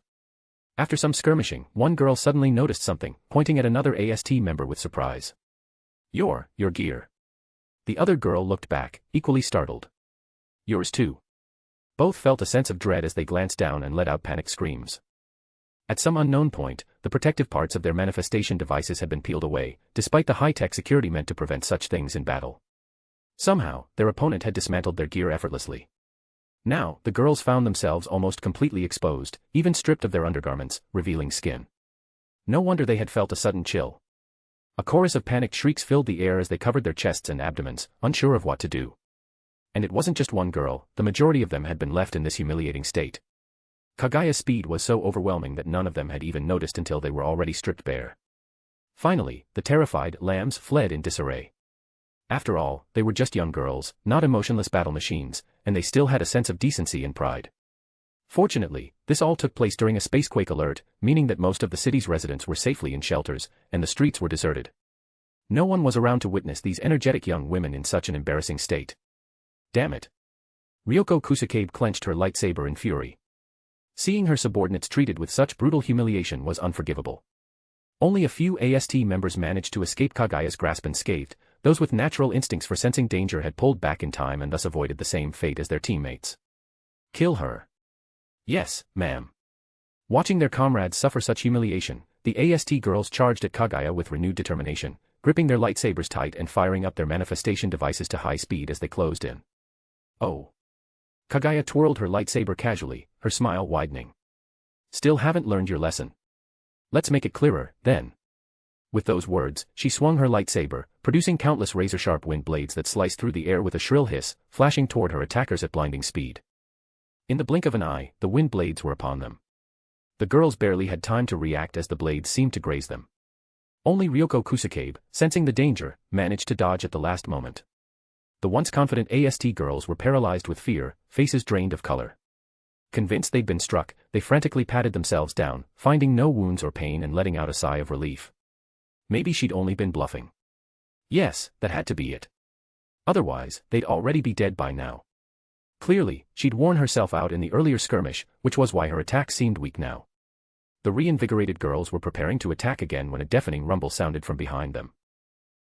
After some skirmishing, one girl suddenly noticed something, pointing at another AST member with surprise. Your gear. The other girl looked back, equally startled. Yours too. Both felt a sense of dread as they glanced down and let out panicked screams. At some unknown point, the protective parts of their manifestation devices had been peeled away, despite the high-tech security meant to prevent such things in battle. Somehow, their opponent had dismantled their gear effortlessly. Now, the girls found themselves almost completely exposed, even stripped of their undergarments, revealing skin. No wonder they had felt a sudden chill. A chorus of panicked shrieks filled the air as they covered their chests and abdomens, unsure of what to do. And it wasn't just one girl, the majority of them had been left in this humiliating state. Kaguya's speed was so overwhelming that none of them had even noticed until they were already stripped bare. Finally, the terrified lambs fled in disarray. After all, they were just young girls, not emotionless battle machines, and they still had a sense of decency and pride. Fortunately, this all took place during a spacequake alert, meaning that most of the city's residents were safely in shelters, and the streets were deserted. No one was around to witness these energetic young women in such an embarrassing state. Damn it. Ryoko Kusakabe clenched her lightsaber in fury. Seeing her subordinates treated with such brutal humiliation was unforgivable. Only a few AST members managed to escape Kaguya's grasp unscathed. Those with natural instincts for sensing danger had pulled back in time and thus avoided the same fate as their teammates. Kill her. Yes, ma'am. Watching their comrades suffer such humiliation, the AST girls charged at Kaguya with renewed determination, gripping their lightsabers tight and firing up their manifestation devices to high speed as they closed in. Oh. Kaguya twirled her lightsaber casually, her smile widening. Still haven't learned your lesson. Let's make it clearer, then. With those words, she swung her lightsaber, producing countless razor-sharp wind blades that sliced through the air with a shrill hiss, flashing toward her attackers at blinding speed. In the blink of an eye, the wind blades were upon them. The girls barely had time to react as the blades seemed to graze them. Only Ryoko Kusakabe, sensing the danger, managed to dodge at the last moment. The once confident AST girls were paralyzed with fear, faces drained of color. Convinced they'd been struck, they frantically patted themselves down, finding no wounds or pain and letting out a sigh of relief. Maybe she'd only been bluffing. Yes, that had to be it. Otherwise, they'd already be dead by now. Clearly, she'd worn herself out in the earlier skirmish, which was why her attack seemed weak now. The reinvigorated girls were preparing to attack again when a deafening rumble sounded from behind them.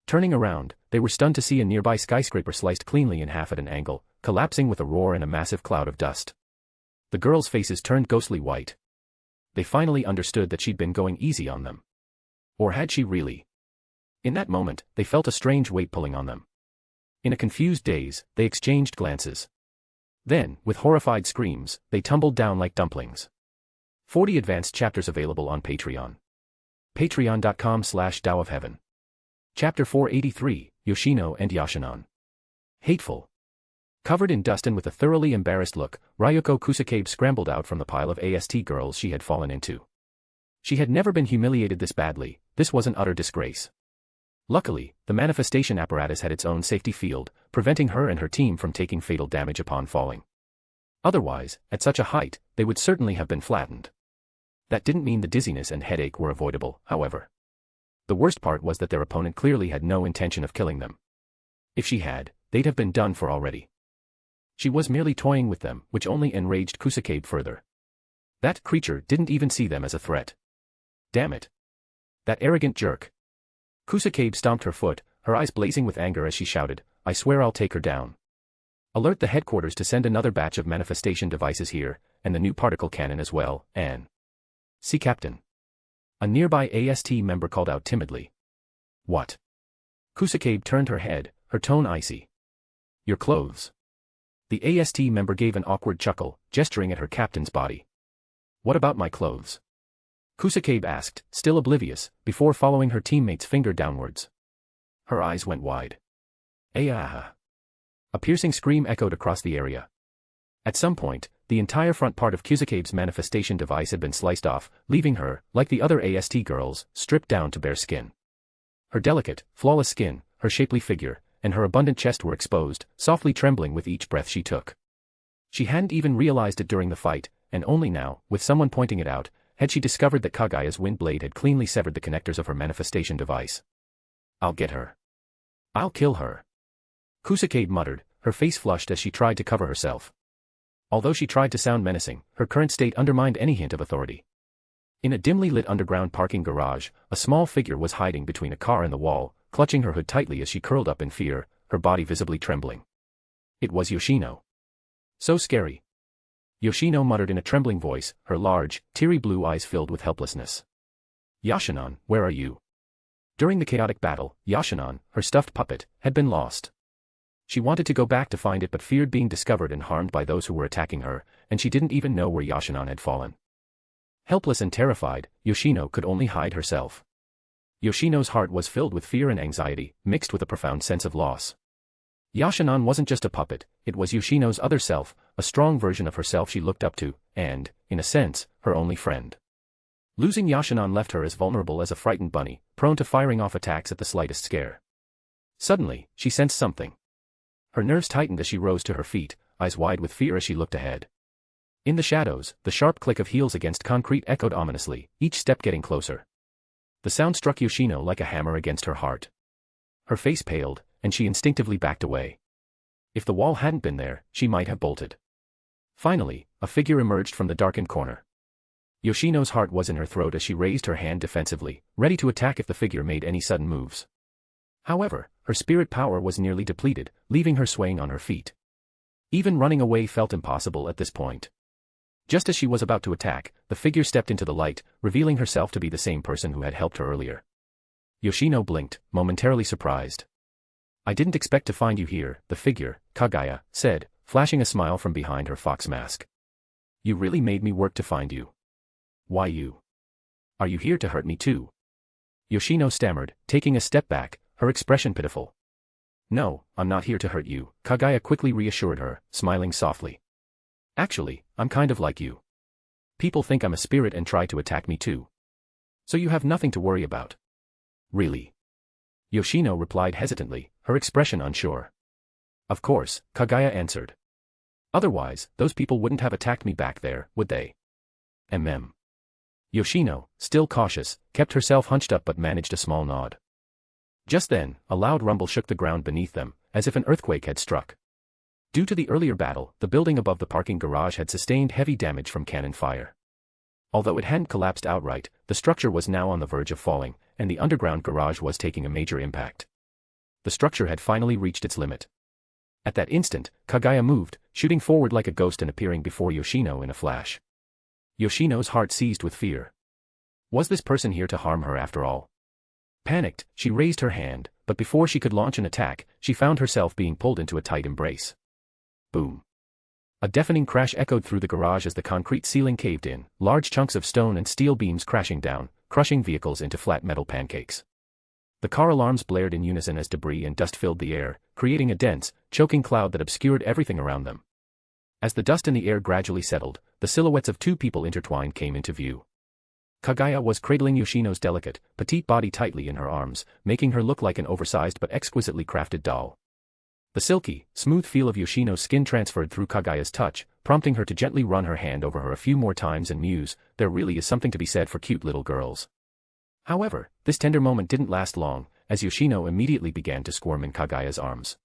Turning around, they were stunned to see a nearby skyscraper sliced cleanly in half at an angle, collapsing with a roar and a massive cloud of dust. The girls' faces turned ghostly white. They finally understood that she'd been going easy on them. Or had she really? In that moment, they felt a strange weight pulling on them. In a confused daze, they exchanged glances. Then, with horrified screams, they tumbled down like dumplings. 40 advanced chapters available on Patreon. Patreon.com/DAOofHeaven. Chapter 483, Yoshino and Yashinon. Hateful. Covered in dust and with a thoroughly embarrassed look, Ryoko Kusakabe scrambled out from the pile of AST girls she had fallen into. She had never been humiliated this badly, this was an utter disgrace. Luckily, the manifestation apparatus had its own safety field, preventing her and her team from taking fatal damage upon falling. Otherwise, at such a height, they would certainly have been flattened. That didn't mean the dizziness and headache were avoidable, however. The worst part was that their opponent clearly had no intention of killing them. If she had, they'd have been done for already. She was merely toying with them, which only enraged Kusakabe further. That creature didn't even see them as a threat. Damn it. That arrogant jerk. Kusakabe stomped her foot, her eyes blazing with anger as she shouted, I swear I'll take her down. Alert the headquarters to send another batch of manifestation devices here, and the new particle cannon as well, Anne. See Captain. A nearby AST member called out timidly. What? Kusakabe turned her head, her tone icy. Your clothes. The AST member gave an awkward chuckle, gesturing at her captain's body. What about my clothes? Kusakabe asked, still oblivious, before following her teammate's finger downwards. Her eyes went wide. Ah! A piercing scream echoed across the area. At some point, the entire front part of Kusakabe's manifestation device had been sliced off, leaving her, like the other AST girls, stripped down to bare skin. Her delicate, flawless skin, her shapely figure, and her abundant chest were exposed, softly trembling with each breath she took. She hadn't even realized it during the fight, and only now, with someone pointing it out, had she discovered that Kaguya's wind blade had cleanly severed the connectors of her manifestation device. I'll get her. I'll kill her. Kusakabe muttered, her face flushed as she tried to cover herself. Although she tried to sound menacing, her current state undermined any hint of authority. In a dimly lit underground parking garage, a small figure was hiding between a car and the wall, clutching her hood tightly as she curled up in fear, her body visibly trembling. It was Yoshino. So scary. Yoshino muttered in a trembling voice, her large, teary blue eyes filled with helplessness. Yashinon, where are you? During the chaotic battle, Yashinon, her stuffed puppet, had been lost. She wanted to go back to find it but feared being discovered and harmed by those who were attacking her, and she didn't even know where Yashinon had fallen. Helpless and terrified, Yoshino could only hide herself. Yoshino's heart was filled with fear and anxiety, mixed with a profound sense of loss. Yashinon wasn't just a puppet, it was Yoshino's other self, a strong version of herself she looked up to, and, in a sense, her only friend. Losing Yashinon left her as vulnerable as a frightened bunny, prone to firing off attacks at the slightest scare. Suddenly, she sensed something. Her nerves tightened as she rose to her feet, eyes wide with fear as she looked ahead. In the shadows, the sharp click of heels against concrete echoed ominously, each step getting closer. The sound struck Yoshino like a hammer against her heart. Her face paled, and she instinctively backed away. If the wall hadn't been there, she might have bolted. Finally, a figure emerged from the darkened corner. Yoshino's heart was in her throat as she raised her hand defensively, ready to attack if the figure made any sudden moves. However, her spirit power was nearly depleted, leaving her swaying on her feet. Even running away felt impossible at this point. Just as she was about to attack, the figure stepped into the light, revealing herself to be the same person who had helped her earlier. Yoshino blinked, momentarily surprised. I didn't expect to find you here, the figure, Kaguya, said, flashing a smile from behind her fox mask. You really made me work to find you. Why you? Are you here to hurt me too? Yoshino stammered, taking a step back, her expression pitiful. No, I'm not here to hurt you, Kaguya quickly reassured her, smiling softly. Actually, I'm kind of like you. People think I'm a spirit and try to attack me too. So you have nothing to worry about. Really? Yoshino replied hesitantly, her expression unsure. Of course, Kaguya answered. Otherwise, those people wouldn't have attacked me back there, would they? Yoshino, still cautious, kept herself hunched up but managed a small nod. Just then, a loud rumble shook the ground beneath them, as if an earthquake had struck. Due to the earlier battle, the building above the parking garage had sustained heavy damage from cannon fire. Although it hadn't collapsed outright, the structure was now on the verge of falling, and the underground garage was taking a major impact. The structure had finally reached its limit. At that instant, Kaguya moved, shooting forward like a ghost and appearing before Yoshino in a flash. Yoshino's heart seized with fear. Was this person here to harm her after all? Panicked, she raised her hand, but before she could launch an attack, she found herself being pulled into a tight embrace. Boom. A deafening crash echoed through the garage as the concrete ceiling caved in, large chunks of stone and steel beams crashing down, crushing vehicles into flat metal pancakes. The car alarms blared in unison as debris and dust filled the air, creating a dense, choking cloud that obscured everything around them. As the dust in the air gradually settled, the silhouettes of two people intertwined came into view. Kaguya was cradling Yoshino's delicate, petite body tightly in her arms, making her look like an oversized but exquisitely crafted doll. The silky, smooth feel of Yoshino's skin transferred through Kaguya's touch, prompting her to gently run her hand over her a few more times and muse, there really is something to be said for cute little girls. However, this tender moment didn't last long, as Yoshino immediately began to squirm in Kaguya's arms.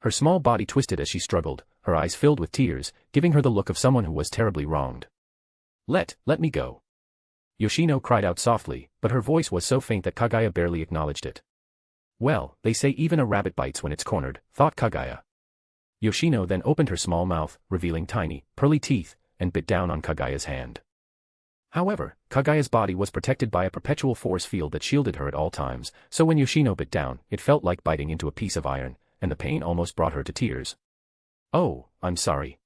Her small body twisted as she struggled, her eyes filled with tears, giving her the look of someone who was terribly wronged. Let me go. Yoshino cried out softly, but her voice was so faint that Kaguya barely acknowledged it. Well, they say even a rabbit bites when it's cornered, thought Kaguya. Yoshino then opened her small mouth, revealing tiny, pearly teeth, and bit down on Kaguya's hand. However, Kaguya's body was protected by a perpetual force field that shielded her at all times, so when Yoshino bit down, it felt like biting into a piece of iron, and the pain almost brought her to tears. Oh, I'm sorry.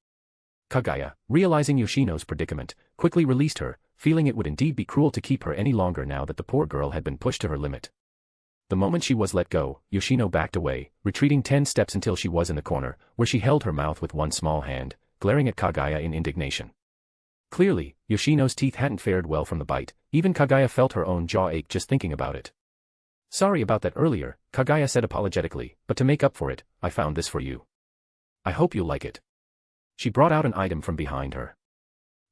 Kaguya, realizing Yoshino's predicament, quickly released her, feeling it would indeed be cruel to keep her any longer now that the poor girl had been pushed to her limit. The moment she was let go, Yoshino backed away, retreating 10 steps until she was in the corner, where she held her mouth with one small hand, glaring at Kaguya in indignation. Clearly, Yoshino's teeth hadn't fared well from the bite, even Kaguya felt her own jaw ache just thinking about it. Sorry about that earlier, Kaguya said apologetically, but to make up for it, I found this for you. I hope you'll like it. She brought out an item from behind her.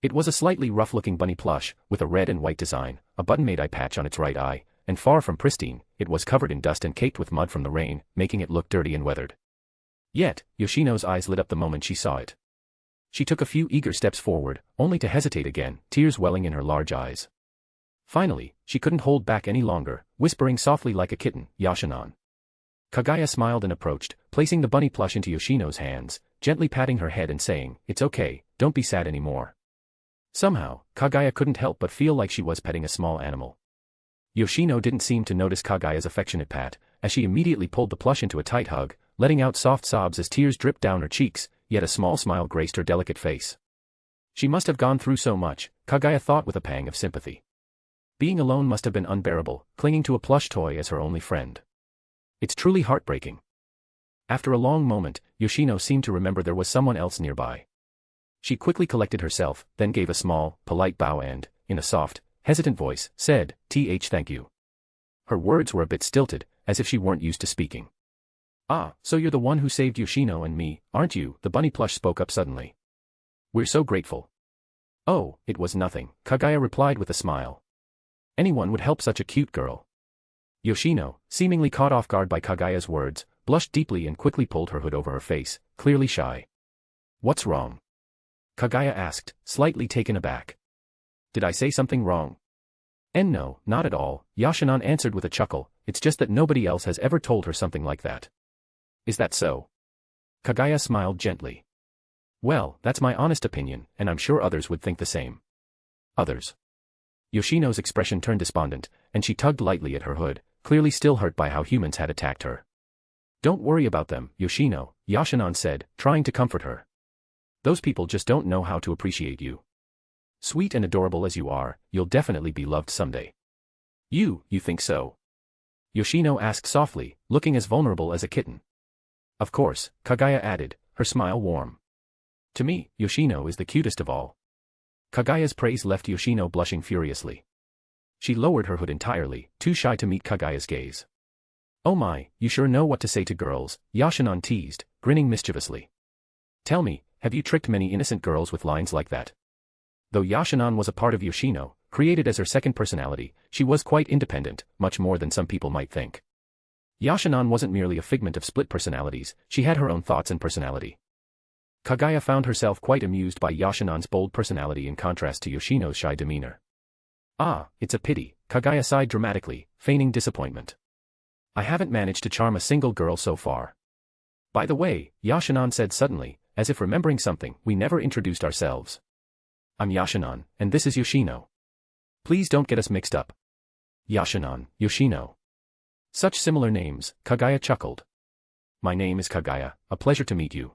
It was a slightly rough-looking bunny plush, with a red and white design, a button-made eye patch on its right eye, and far from pristine, it was covered in dust and caked with mud from the rain, making it look dirty and weathered. Yet, Yoshino's eyes lit up the moment she saw it. She took a few eager steps forward, only to hesitate again, tears welling in her large eyes. Finally, she couldn't hold back any longer, whispering softly like a kitten, Yashinan. Kaguya smiled and approached, placing the bunny plush into Yoshino's hands, gently patting her head and saying, "It's okay, don't be sad anymore." Somehow, Kaguya couldn't help but feel like she was petting a small animal. Yoshino didn't seem to notice Kaguya's affectionate pat, as she immediately pulled the plush into a tight hug, letting out soft sobs as tears dripped down her cheeks, yet a small smile graced her delicate face. She must have gone through so much, Kaguya thought with a pang of sympathy. Being alone must have been unbearable, clinging to a plush toy as her only friend. It's truly heartbreaking. After a long moment, Yoshino seemed to remember there was someone else nearby. She quickly collected herself, then gave a small, polite bow and, in a soft, hesitant voice, said, Thank you. Her words were a bit stilted, as if she weren't used to speaking. Ah, so you're the one who saved Yoshino and me, aren't you? The bunny plush spoke up suddenly. We're so grateful. Oh, it was nothing, Kaguya replied with a smile. Anyone would help such a cute girl. Yoshino, seemingly caught off guard by Kaguya's words, blushed deeply and quickly pulled her hood over her face, clearly shy. What's wrong? Kaguya asked, slightly taken aback. Did I say something wrong? No, not at all, Yashinan answered with a chuckle, it's just that nobody else has ever told her something like that. Is that so? Kaguya smiled gently. Well, that's my honest opinion, and I'm sure others would think the same. Others? Yoshino's expression turned despondent, and she tugged lightly at her hood, clearly still hurt by how humans had attacked her. Don't worry about them, Yoshino, Yashinan said, trying to comfort her. Those people just don't know how to appreciate you. Sweet and adorable as you are, you'll definitely be loved someday. You think so? Yoshino asked softly, looking as vulnerable as a kitten. Of course, Kaguya added, her smile warm. To me, Yoshino is the cutest of all. Kaguya's praise left Yoshino blushing furiously. She lowered her hood entirely, too shy to meet Kaguya's gaze. Oh my, you sure know what to say to girls, Yashinan teased, grinning mischievously. Tell me, have you tricked many innocent girls with lines like that? Though Yashinan was a part of Yoshino, created as her second personality, she was quite independent, much more than some people might think. Yashinan wasn't merely a figment of split personalities, she had her own thoughts and personality. Kaguya found herself quite amused by Yashinan's bold personality in contrast to Yoshino's shy demeanor. Ah, it's a pity, Kaguya sighed dramatically, feigning disappointment. I haven't managed to charm a single girl so far. By the way, Yashinan said suddenly, as if remembering something, we never introduced ourselves. I'm Yashinan, and this is Yoshino. Please don't get us mixed up. Yashinan, Yoshino. Such similar names, Kaguya chuckled. My name is Kaguya, a pleasure to meet you.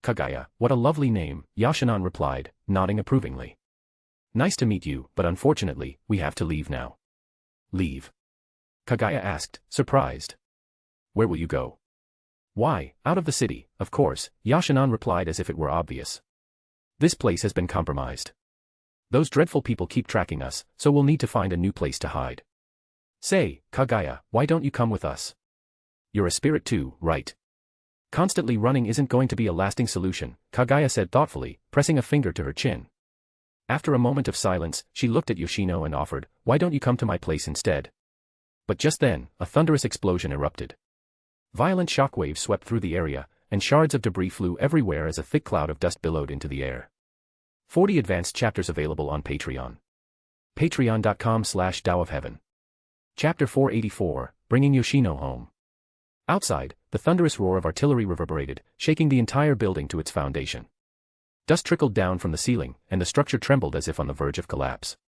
Kaguya, what a lovely name, Yashinan replied, nodding approvingly. Nice to meet you, but unfortunately, we have to leave now. Leave? Kaguya asked, surprised. Where will you go? Why, out of the city, of course, Yashinan replied as if it were obvious. This place has been compromised. Those dreadful people keep tracking us, so we'll need to find a new place to hide. Say, Kaguya, why don't you come with us? You're a spirit too, right? Constantly running isn't going to be a lasting solution, Kaguya said thoughtfully, pressing a finger to her chin. After a moment of silence, she looked at Yoshino and offered, why don't you come to my place instead? But just then, a thunderous explosion erupted. Violent shockwaves swept through the area, and shards of debris flew everywhere as a thick cloud of dust billowed into the air. 40 advanced chapters available on Patreon. Patreon.com/DAOofHeaven. Chapter 484, Bringing Yoshino Home. Outside, the thunderous roar of artillery reverberated, shaking the entire building to its foundation. Dust trickled down from the ceiling, and the structure trembled as if on the verge of collapse.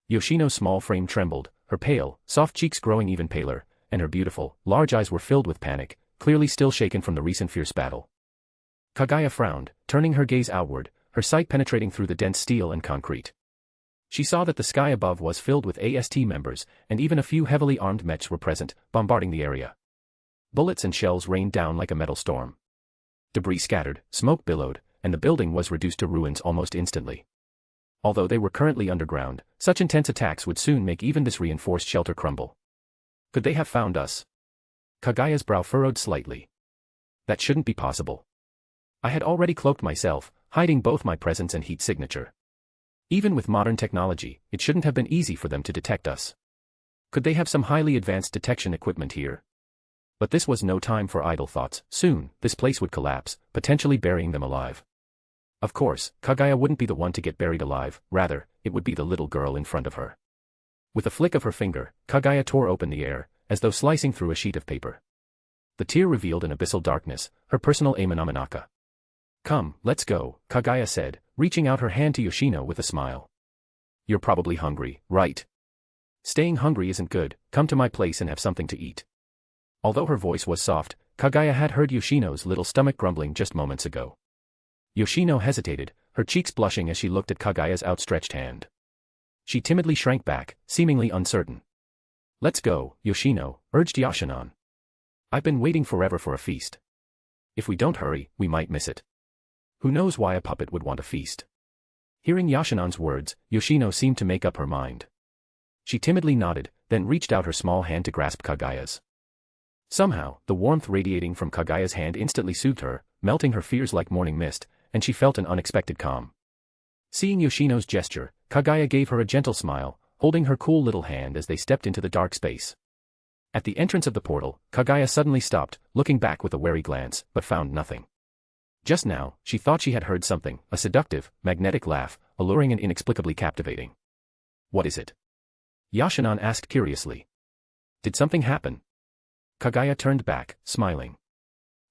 Yoshino's small frame trembled, her pale, soft cheeks growing even paler, and her beautiful, large eyes were filled with panic, clearly still shaken from the recent fierce battle. Kaguya frowned, turning her gaze outward, her sight penetrating through the dense steel and concrete. She saw that the sky above was filled with AST members, and even a few heavily armed mechs were present, bombarding the area. Bullets and shells rained down like a metal storm. Debris scattered, smoke billowed, and the building was reduced to ruins almost instantly. Although they were currently underground, such intense attacks would soon make even this reinforced shelter crumble. Could they have found us? Kaguya's brow furrowed slightly. That shouldn't be possible. I had already cloaked myself, hiding both my presence and heat signature. Even with modern technology, it shouldn't have been easy for them to detect us. Could they have some highly advanced detection equipment here? But this was no time for idle thoughts. Soon, this place would collapse, potentially burying them alive. Of course, Kaguya wouldn't be the one to get buried alive, rather, it would be the little girl in front of her. With a flick of her finger, Kaguya tore open the air, as though slicing through a sheet of paper. The tear revealed an abyssal darkness, her personal Amenominaka. Come, let's go, Kaguya said, reaching out her hand to Yoshino with a smile. You're probably hungry, right? Staying hungry isn't good, come to my place and have something to eat. Although her voice was soft, Kaguya had heard Yoshino's little stomach grumbling just moments ago. Yoshino hesitated, her cheeks blushing as she looked at Kaguya's outstretched hand. She timidly shrank back, seemingly uncertain. Let's go, Yoshino, urged Yashinon. I've been waiting forever for a feast. If we don't hurry, we might miss it. Who knows why a puppet would want a feast? Hearing Yashinon's words, Yoshino seemed to make up her mind. She timidly nodded, then reached out her small hand to grasp Kaguya's. Somehow, the warmth radiating from Kaguya's hand instantly soothed her, melting her fears like morning mist, and she felt an unexpected calm. Seeing Yoshino's gesture, Kaguya gave her a gentle smile, holding her cool little hand as they stepped into the dark space. At the entrance of the portal, Kaguya suddenly stopped, looking back with a wary glance, but found nothing. Just now, she thought she had heard something, a seductive, magnetic laugh, alluring and inexplicably captivating. What is it? Yashinon asked curiously. Did something happen? Kaguya turned back, smiling.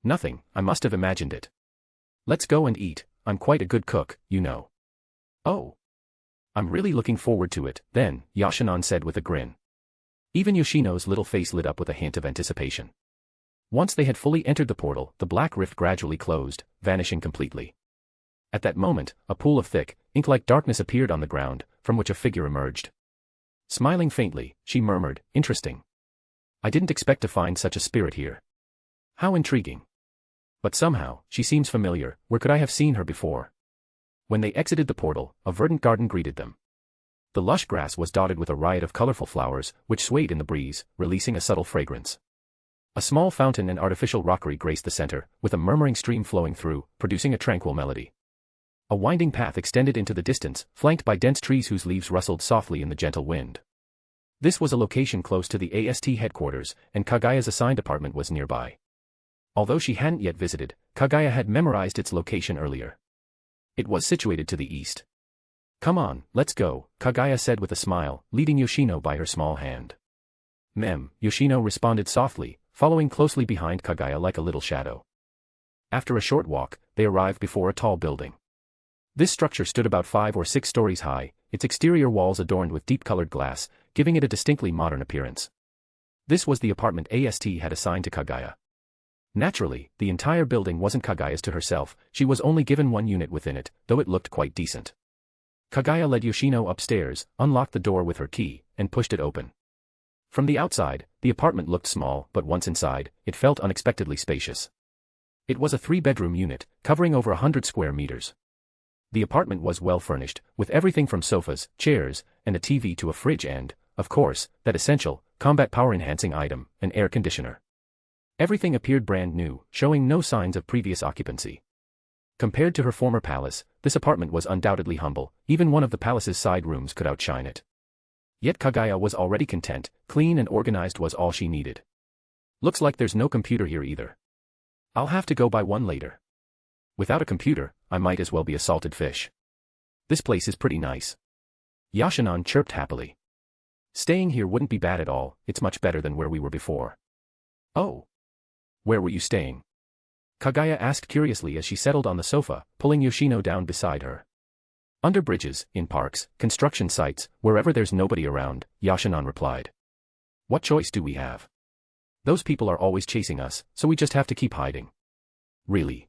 Nothing, I must have imagined it. Let's go and eat, I'm quite a good cook, you know. Oh. I'm really looking forward to it, then, Yashinon said with a grin. Even Yoshino's little face lit up with a hint of anticipation. Once they had fully entered the portal, the black rift gradually closed, vanishing completely. At that moment, a pool of thick, ink-like darkness appeared on the ground, from which a figure emerged. Smiling faintly, she murmured, interesting. I didn't expect to find such a spirit here. How intriguing. But somehow, she seems familiar, where could I have seen her before? When they exited the portal, a verdant garden greeted them. The lush grass was dotted with a riot of colorful flowers, which swayed in the breeze, releasing a subtle fragrance. A small fountain and artificial rockery graced the center, with a murmuring stream flowing through, producing a tranquil melody. A winding path extended into the distance, flanked by dense trees whose leaves rustled softly in the gentle wind. This was a location close to the AST headquarters, and Kaguya's assigned apartment was nearby. Although she hadn't yet visited, Kaguya had memorized its location earlier. It was situated to the east. Come on, let's go, Kaguya said with a smile, leading Yoshino by her small hand. Yoshino responded softly, following closely behind Kaguya like a little shadow. After a short walk, they arrived before a tall building. This structure stood about 5 or 6 stories high, its exterior walls adorned with deep-colored glass, giving it a distinctly modern appearance. This was the apartment AST had assigned to Kaguya. Naturally, the entire building wasn't Kaguya's to herself, she was only given one unit within it, though it looked quite decent. Kaguya led Yoshino upstairs, unlocked the door with her key, and pushed it open. From the outside, the apartment looked small, but once inside, it felt unexpectedly spacious. It was a 3-bedroom unit, covering over 100 square meters. The apartment was well furnished, with everything from sofas, chairs, and a TV to a fridge and, of course, that essential, combat power-enhancing item, an air conditioner. Everything appeared brand new, showing no signs of previous occupancy. Compared to her former palace, this apartment was undoubtedly humble, even one of the palace's side rooms could outshine it. Yet Kaguya was already content, clean and organized was all she needed. Looks like there's no computer here either. I'll have to go buy one later. Without a computer, I might as well be a salted fish. This place is pretty nice. Yashinon chirped happily. Staying here wouldn't be bad at all, it's much better than where we were before. Oh. Where were you staying? Kaguya asked curiously as she settled on the sofa, pulling Yoshino down beside her. Under bridges, in parks, construction sites, wherever there's nobody around, Yashinon replied. What choice do we have? Those people are always chasing us, so we just have to keep hiding. Really?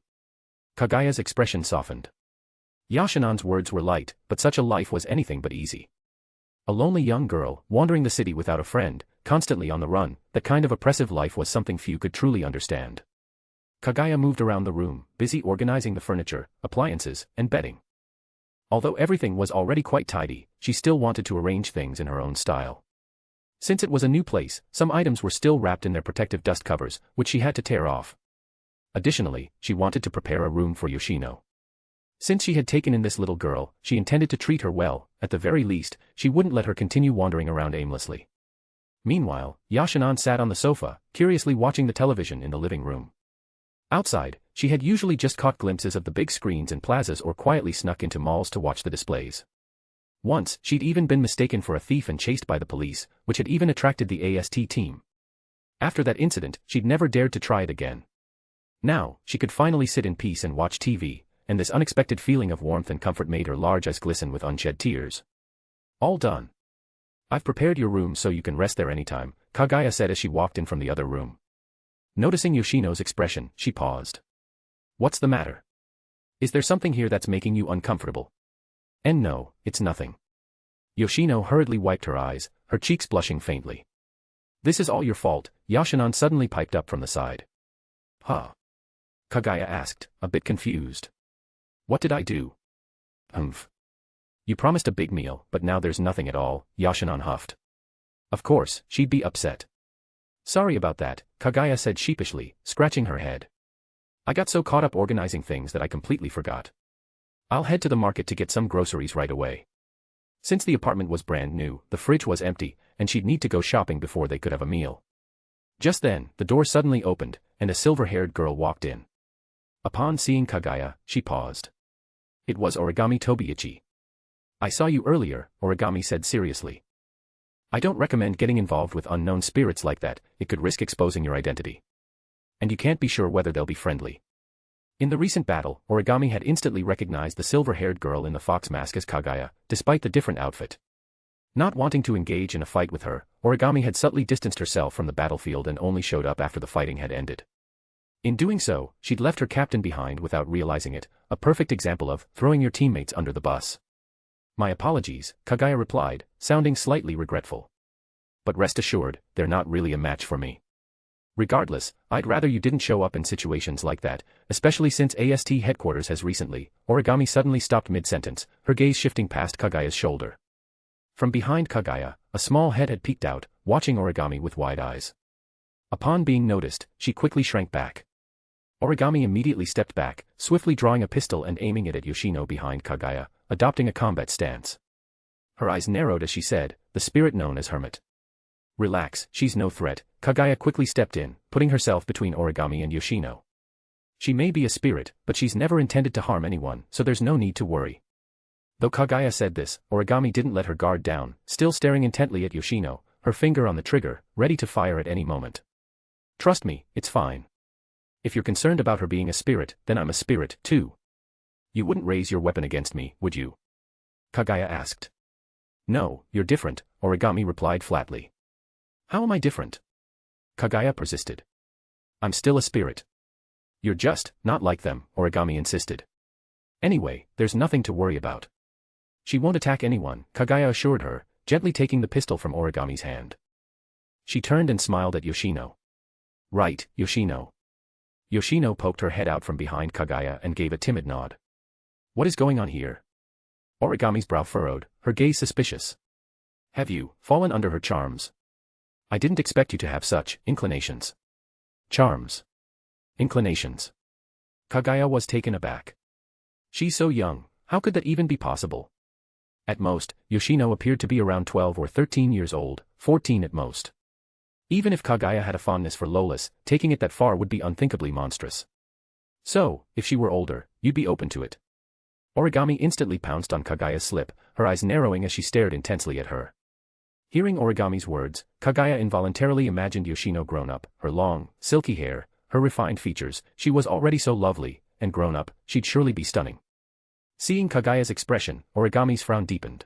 Kaguya's expression softened. Yashinan's words were light, but such a life was anything but easy. A lonely young girl, wandering the city without a friend, constantly on the run, that kind of oppressive life was something few could truly understand. Kaguya moved around the room, busy organizing the furniture, appliances, and bedding. Although everything was already quite tidy, she still wanted to arrange things in her own style. Since it was a new place, some items were still wrapped in their protective dust covers, which she had to tear off. Additionally, she wanted to prepare a room for Yoshino. Since she had taken in this little girl, she intended to treat her well. At the very least, she wouldn't let her continue wandering around aimlessly. Meanwhile, Yashinan sat on the sofa, curiously watching the television in the living room. Outside, she had usually just caught glimpses of the big screens in plazas or quietly snuck into malls to watch the displays. Once, she'd even been mistaken for a thief and chased by the police, which had even attracted the AST team. After that incident, she'd never dared to try it again. Now, she could finally sit in peace and watch TV, and this unexpected feeling of warmth and comfort made her large eyes glisten with unshed tears. All done. I've prepared your room so you can rest there anytime, Kaguya said as she walked in from the other room. Noticing Yoshino's expression, she paused. What's the matter? Is there something here that's making you uncomfortable? And no, it's nothing. Yoshino hurriedly wiped her eyes, her cheeks blushing faintly. This is all your fault, Yashinan suddenly piped up from the side. Huh? Kaguya asked, a bit confused. What did I do? Humph. You promised a big meal, but now there's nothing at all, Yashinan huffed. Of course, she'd be upset. Sorry about that, Kaguya said sheepishly, scratching her head. I got so caught up organizing things that I completely forgot. I'll head to the market to get some groceries right away. Since the apartment was brand new, the fridge was empty, and she'd need to go shopping before they could have a meal. Just then, the door suddenly opened, and a silver-haired girl walked in. Upon seeing Kaguya, she paused. It was Origami Tobiichi. I saw you earlier, Origami said seriously. I don't recommend getting involved with unknown spirits like that, it could risk exposing your identity. And you can't be sure whether they'll be friendly. In the recent battle, Origami had instantly recognized the silver-haired girl in the fox mask as Kaguya, despite the different outfit. Not wanting to engage in a fight with her, Origami had subtly distanced herself from the battlefield and only showed up after the fighting had ended. In doing so, she'd left her captain behind without realizing it, a perfect example of throwing your teammates under the bus. My apologies, Kaguya replied, sounding slightly regretful. But rest assured, they're not really a match for me. Regardless, I'd rather you didn't show up in situations like that, especially since AST headquarters has recently. Origami suddenly stopped mid-sentence, her gaze shifting past Kaguya's shoulder. From behind Kaguya, a small head had peeked out, watching Origami with wide eyes. Upon being noticed, she quickly shrank back. Origami immediately stepped back, swiftly drawing a pistol and aiming it at Yoshino behind Kaguya, adopting a combat stance. Her eyes narrowed as she said, the spirit known as Hermit. Relax, she's no threat, Kaguya quickly stepped in, putting herself between Origami and Yoshino. She may be a spirit, but she's never intended to harm anyone, so there's no need to worry. Though Kaguya said this, Origami didn't let her guard down, still staring intently at Yoshino, her finger on the trigger, ready to fire at any moment. Trust me, it's fine. If you're concerned about her being a spirit, then I'm a spirit, too. You wouldn't raise your weapon against me, would you? Kaguya asked. No, you're different, Origami replied flatly. How am I different? Kaguya persisted. I'm still a spirit. You're just not like them, Origami insisted. Anyway, there's nothing to worry about. She won't attack anyone, Kaguya assured her, gently taking the pistol from Origami's hand. She turned and smiled at Yoshino. Right, Yoshino. Yoshino poked her head out from behind Kaguya and gave a timid nod. What is going on here? Origami's brow furrowed, her gaze suspicious. Have you fallen under her charms? I didn't expect you to have such inclinations. Charms. Inclinations. Kaguya was taken aback. She's so young, how could that even be possible? At most, Yoshino appeared to be around 12 or 13 years old, 14 at most. Even if Kaguya had a fondness for Lolis, taking it that far would be unthinkably monstrous. So, if she were older, you'd be open to it. Origami instantly pounced on Kaguya's slip, her eyes narrowing as she stared intensely at her. Hearing Origami's words, Kaguya involuntarily imagined Yoshino grown up, her long, silky hair, her refined features. She was already so lovely, and grown up, she'd surely be stunning. Seeing Kaguya's expression, Origami's frown deepened.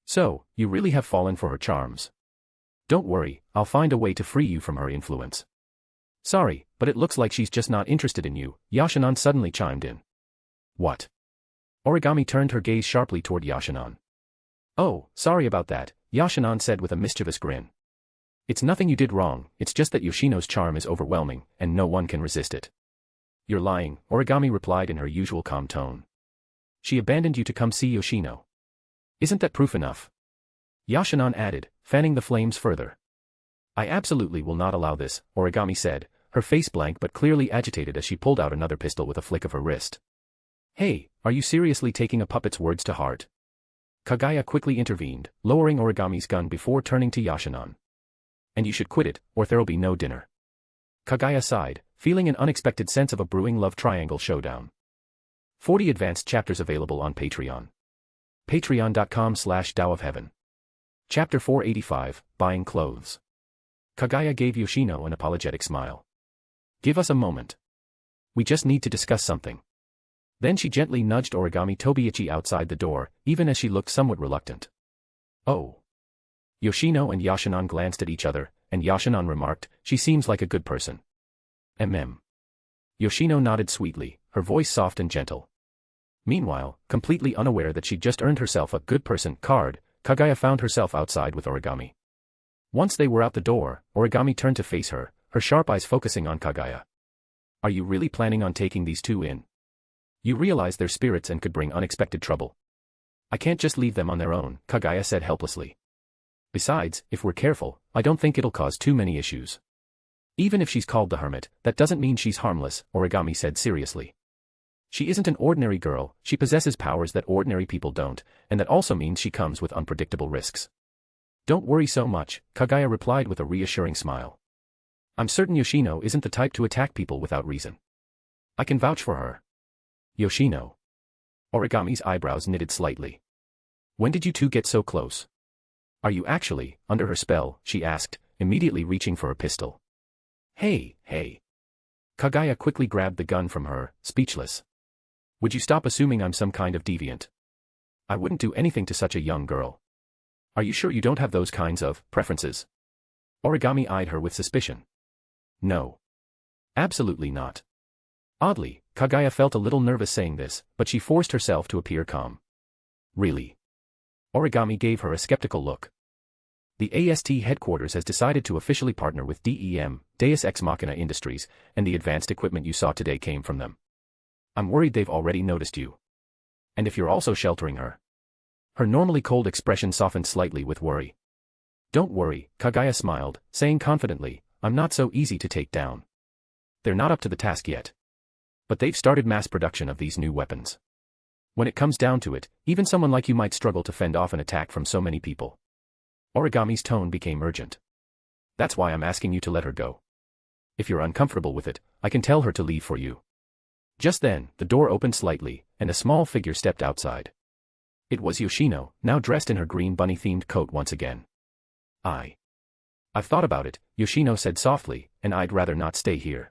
So, you really have fallen for her charms. Don't worry, I'll find a way to free you from her influence. Sorry, but it looks like she's just not interested in you, Yashinon suddenly chimed in. What? Origami turned her gaze sharply toward Yashinon. Oh, sorry about that, Yashinon said with a mischievous grin. It's nothing you did wrong, it's just that Yoshino's charm is overwhelming, and no one can resist it. You're lying, Origami replied in her usual calm tone. She abandoned you to come see Yoshino. Isn't that proof enough? Yashinon added, fanning the flames further. I absolutely will not allow this, Origami said, her face blank but clearly agitated as she pulled out another pistol with a flick of her wrist. Hey, are you seriously taking a puppet's words to heart? Kaguya quickly intervened, lowering Origami's gun before turning to Yashinon. And you should quit it, or there'll be no dinner. Kaguya sighed, feeling an unexpected sense of a brewing love triangle showdown. 40 advanced chapters available on Patreon. Patreon.com/DAOofHeaven. Chapter 485, Buying Clothes. Kaguya gave Yoshino an apologetic smile. Give us a moment. We just need to discuss something. Then she gently nudged Origami Tobiichi outside the door, even as she looked somewhat reluctant. Oh. Yoshino and Yashinon glanced at each other, and Yashinon remarked, she seems like a good person. Yoshino nodded sweetly, her voice soft and gentle. Meanwhile, completely unaware that she'd just earned herself a good person card, Kaguya found herself outside with Origami. Once they were out the door, Origami turned to face her, her sharp eyes focusing on Kaguya. Are you really planning on taking these two in? You realize they're spirits and could bring unexpected trouble. I can't just leave them on their own, Kaguya said helplessly. Besides, if we're careful, I don't think it'll cause too many issues. Even if she's called the Hermit, that doesn't mean she's harmless, Origami said seriously. She isn't an ordinary girl, she possesses powers that ordinary people don't, and that also means she comes with unpredictable risks. Don't worry so much, Kaguya replied with a reassuring smile. I'm certain Yoshino isn't the type to attack people without reason. I can vouch for her. Yoshino. Origami's eyebrows knitted slightly. When did you two get so close? Are you actually under her spell, she asked, immediately reaching for a pistol. Hey. Kaguya quickly grabbed the gun from her, speechless. Would you stop assuming I'm some kind of deviant? I wouldn't do anything to such a young girl. Are you sure you don't have those kinds of preferences? Origami eyed her with suspicion. No. Absolutely not. Oddly, Kaguya felt a little nervous saying this, but she forced herself to appear calm. Really? Origami gave her a skeptical look. The AST headquarters has decided to officially partner with DEM, Deus Ex Machina Industries, and the advanced equipment you saw today came from them. I'm worried they've already noticed you. And if you're also sheltering her. Her normally cold expression softened slightly with worry. Don't worry, Kaguya smiled, saying confidently, I'm not so easy to take down. They're not up to the task yet. But they've started mass production of these new weapons. When it comes down to it, even someone like you might struggle to fend off an attack from so many people. Origami's tone became urgent. That's why I'm asking you to let her go. If you're uncomfortable with it, I can tell her to leave for you. Just then, the door opened slightly, and a small figure stepped outside. It was Yoshino, now dressed in her green bunny-themed coat once again. I've thought about it, Yoshino said softly, and I'd rather not stay here.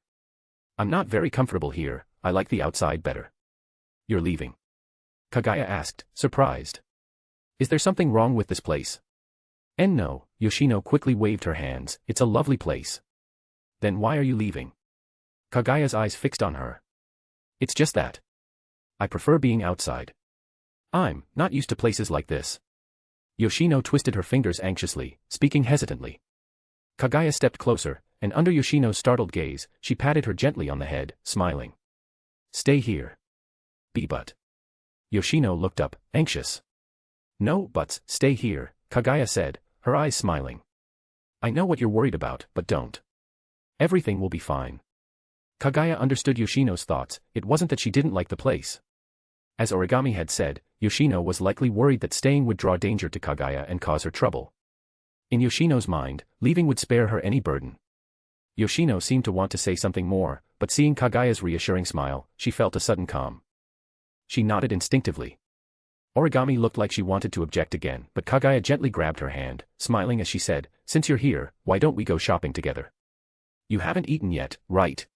I'm not very comfortable here, I like the outside better. You're leaving? Kaguya asked, surprised. Is there something wrong with this place? And no, Yoshino quickly waved her hands, it's a lovely place. Then why are you leaving? Kaguya's eyes fixed on her. It's just that. I prefer being outside. I'm not used to places like this. Yoshino twisted her fingers anxiously, speaking hesitantly. Kaguya stepped closer, and under Yoshino's startled gaze, she patted her gently on the head, smiling. Stay here. But. Yoshino looked up, anxious. No buts, stay here, Kaguya said, her eyes smiling. I know what you're worried about, but don't. Everything will be fine. Kaguya understood Yoshino's thoughts, it wasn't that she didn't like the place. As Origami had said, Yoshino was likely worried that staying would draw danger to Kaguya and cause her trouble. In Yoshino's mind, leaving would spare her any burden. Yoshino seemed to want to say something more, but seeing Kaguya's reassuring smile, she felt a sudden calm. She nodded instinctively. Origami looked like she wanted to object again, but Kaguya gently grabbed her hand, smiling as she said, since you're here, why don't we go shopping together? You haven't eaten yet, right?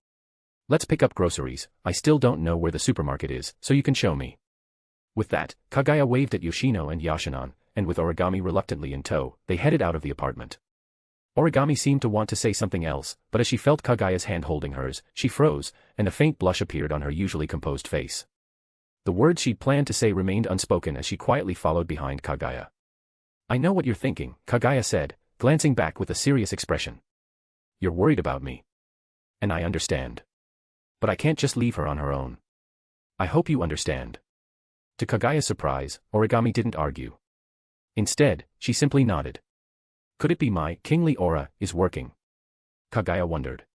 Let's pick up groceries, I still don't know where the supermarket is, so you can show me. With that, Kaguya waved at Yoshino and Yashinon, and with Origami reluctantly in tow, they headed out of the apartment. Origami seemed to want to say something else, but as she felt Kaguya's hand holding hers, she froze, and a faint blush appeared on her usually composed face. The words she'd planned to say remained unspoken as she quietly followed behind Kaguya. "I know what you're thinking," Kaguya said, glancing back with a serious expression. "You're worried about me. And I understand. But I can't just leave her on her own. I hope you understand." To Kaguya's surprise, Origami didn't argue. Instead, she simply nodded. "Could it be my kingly aura is working?" Kaguya wondered.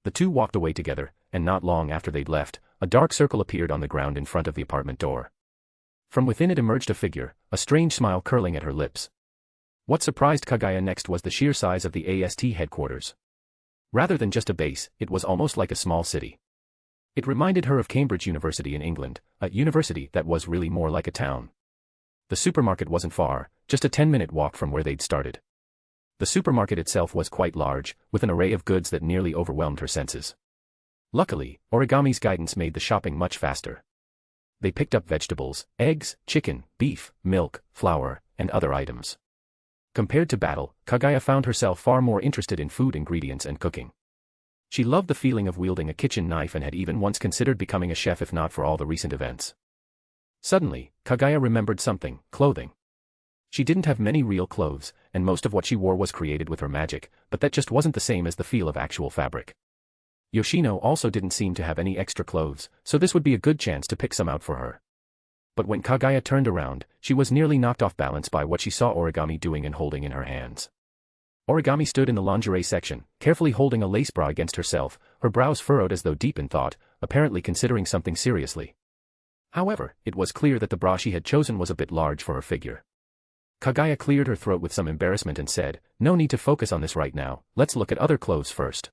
The two walked away together, and not long after they'd left, a dark circle appeared on the ground in front of the apartment door. From within it emerged a figure, a strange smile curling at her lips. What surprised Kaguya next was the sheer size of the AST headquarters. Rather than just a base, it was almost like a small city. It reminded her of Cambridge University in England, a university that was really more like a town. The supermarket wasn't far, just a 10-minute walk from where they'd started. The supermarket itself was quite large, with an array of goods that nearly overwhelmed her senses. Luckily, Origami's guidance made the shopping much faster. They picked up vegetables, eggs, chicken, beef, milk, flour, and other items. Compared to battle, Kaguya found herself far more interested in food ingredients and cooking. She loved the feeling of wielding a kitchen knife and had even once considered becoming a chef if not for all the recent events. Suddenly, Kaguya remembered something: clothing. She didn't have many real clothes, and most of what she wore was created with her magic, but that just wasn't the same as the feel of actual fabric. Yoshino also didn't seem to have any extra clothes, so this would be a good chance to pick some out for her. But when Kaguya turned around, she was nearly knocked off balance by what she saw Origami doing and holding in her hands. Origami stood in the lingerie section, carefully holding a lace bra against herself, her brows furrowed as though deep in thought, apparently considering something seriously. However, it was clear that the bra she had chosen was a bit large for her figure. Kaguya cleared her throat with some embarrassment and said, "No need to focus on this right now, let's look at other clothes first."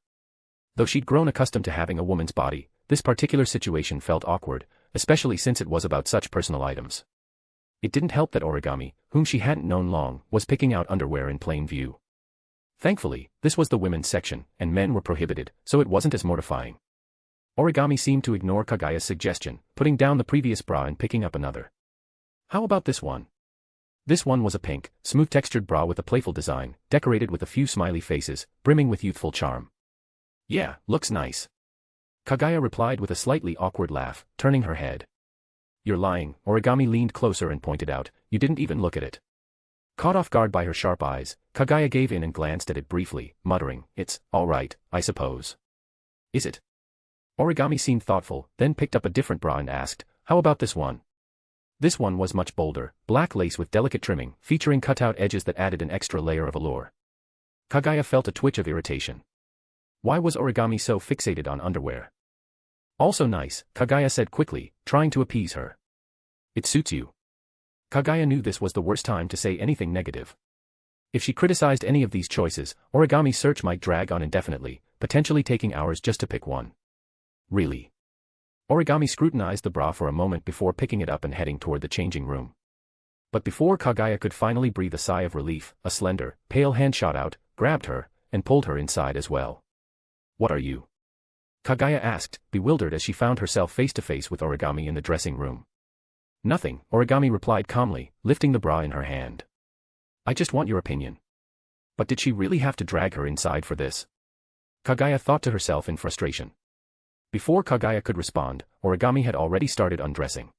Though she'd grown accustomed to having a woman's body, this particular situation felt awkward, especially since it was about such personal items. It didn't help that Origami, whom she hadn't known long, was picking out underwear in plain view. Thankfully, this was the women's section, and men were prohibited, so it wasn't as mortifying. Origami seemed to ignore Kaguya's suggestion, putting down the previous bra and picking up another. "How about this one?" This one was a pink, smooth-textured bra with a playful design, decorated with a few smiley faces, brimming with youthful charm. "Yeah, looks nice." Kaguya replied with a slightly awkward laugh, turning her head. "You're lying," Origami leaned closer and pointed out, "you didn't even look at it." Caught off guard by her sharp eyes, Kaguya gave in and glanced at it briefly, muttering, "It's all right, I suppose." "Is it?" Origami seemed thoughtful, then picked up a different bra and asked, "How about this one?" This one was much bolder, black lace with delicate trimming, featuring cutout edges that added an extra layer of allure. Kaguya felt a twitch of irritation. Why was Origami so fixated on underwear? "Also nice," Kaguya said quickly, trying to appease her. "It suits you." Kaguya knew this was the worst time to say anything negative. If she criticized any of these choices, Origami's search might drag on indefinitely, potentially taking hours just to pick one. Really? Origami scrutinized the bra for a moment before picking it up and heading toward the changing room. But before Kaguya could finally breathe a sigh of relief, a slender, pale hand shot out, grabbed her, and pulled her inside as well. "What are you?" Kaguya asked, bewildered as she found herself face to face with Origami in the dressing room. "Nothing," Origami replied calmly, lifting the bra in her hand. "I just want your opinion." But did she really have to drag her inside for this? Kaguya thought to herself in frustration. Before Kaguya could respond, Origami had already started undressing.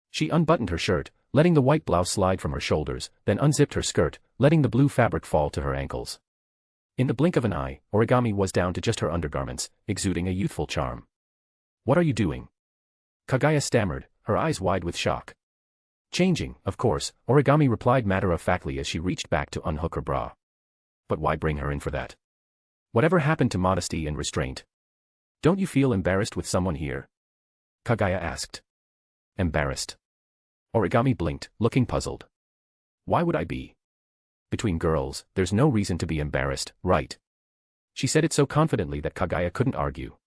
She unbuttoned her shirt, letting the white blouse slide from her shoulders, then unzipped her skirt, letting the blue fabric fall to her ankles. In the blink of an eye, Origami was down to just her undergarments, exuding a youthful charm. "What are you doing?" Kaguya stammered, her eyes wide with shock. "Changing, of course," Origami replied matter-of-factly as she reached back to unhook her bra. "But why bring her in for that? Whatever happened to modesty and restraint? Don't you feel embarrassed with someone here?" Kaguya asked. "Embarrassed?" Origami blinked, looking puzzled. "Why would I be? Between girls, there's no reason to be embarrassed, right?" She said it so confidently that Kaguya couldn't argue.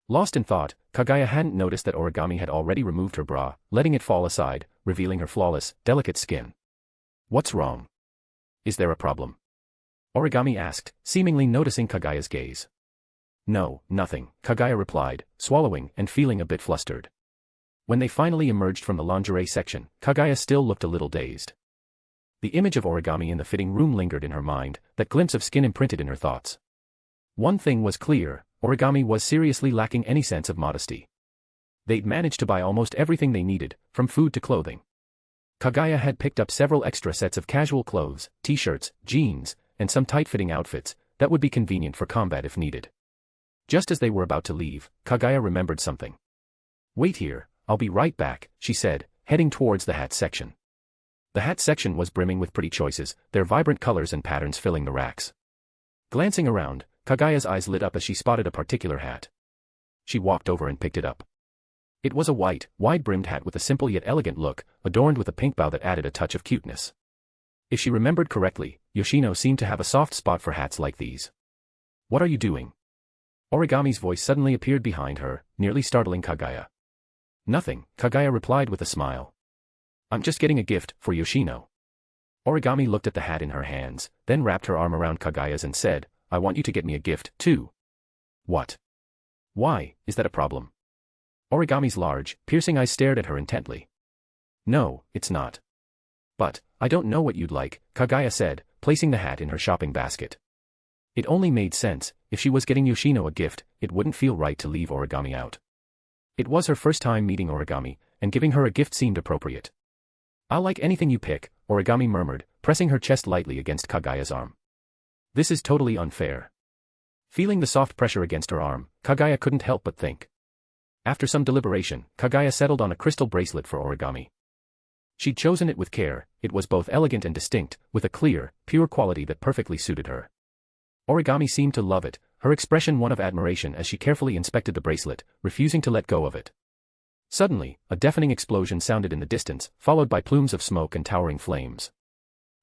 Lost in thought, Kaguya hadn't noticed that Origami had already removed her bra, letting it fall aside, revealing her flawless, delicate skin. "What's wrong? Is there a problem?" Origami asked, seemingly noticing Kaguya's gaze. "No, nothing," Kaguya replied, swallowing and feeling a bit flustered. When they finally emerged from the lingerie section, Kaguya still looked a little dazed. The image of Origami in the fitting room lingered in her mind, that glimpse of skin imprinted in her thoughts. One thing was clear, Origami was seriously lacking any sense of modesty. They'd managed to buy almost everything they needed, from food to clothing. Kaguya had picked up several extra sets of casual clothes, t-shirts, jeans, and some tight-fitting outfits that would be convenient for combat if needed. Just as they were about to leave, Kaguya remembered something. "Wait here, I'll be right back," she said, heading towards the hat section. The hat section was brimming with pretty choices, their vibrant colors and patterns filling the racks. Glancing around, Kaguya's eyes lit up as she spotted a particular hat. She walked over and picked it up. It was a white, wide-brimmed hat with a simple yet elegant look, adorned with a pink bow that added a touch of cuteness. If she remembered correctly, Yoshino seemed to have a soft spot for hats like these. "What are you doing?" Origami's voice suddenly appeared behind her, nearly startling Kaguya. "Nothing," Kaguya replied with a smile. "I'm just getting a gift for Yoshino." Origami looked at the hat in her hands, then wrapped her arm around Kaguya's and said, "I want you to get me a gift, too." "What? Why, is that a problem?" Origami's large, piercing eyes stared at her intently. "No, it's not. But, I don't know what you'd like," Kaguya said, placing the hat in her shopping basket. It only made sense, if she was getting Yoshino a gift, it wouldn't feel right to leave Origami out. It was her first time meeting Origami, and giving her a gift seemed appropriate. "I'll like anything you pick," Origami murmured, pressing her chest lightly against Kaguya's arm. "This is totally unfair." Feeling the soft pressure against her arm, Kaguya couldn't help but think. After some deliberation, Kaguya settled on a crystal bracelet for Origami. She'd chosen it with care, it was both elegant and distinct, with a clear, pure quality that perfectly suited her. Origami seemed to love it, her expression one of admiration as she carefully inspected the bracelet, refusing to let go of it. Suddenly, a deafening explosion sounded in the distance, followed by plumes of smoke and towering flames.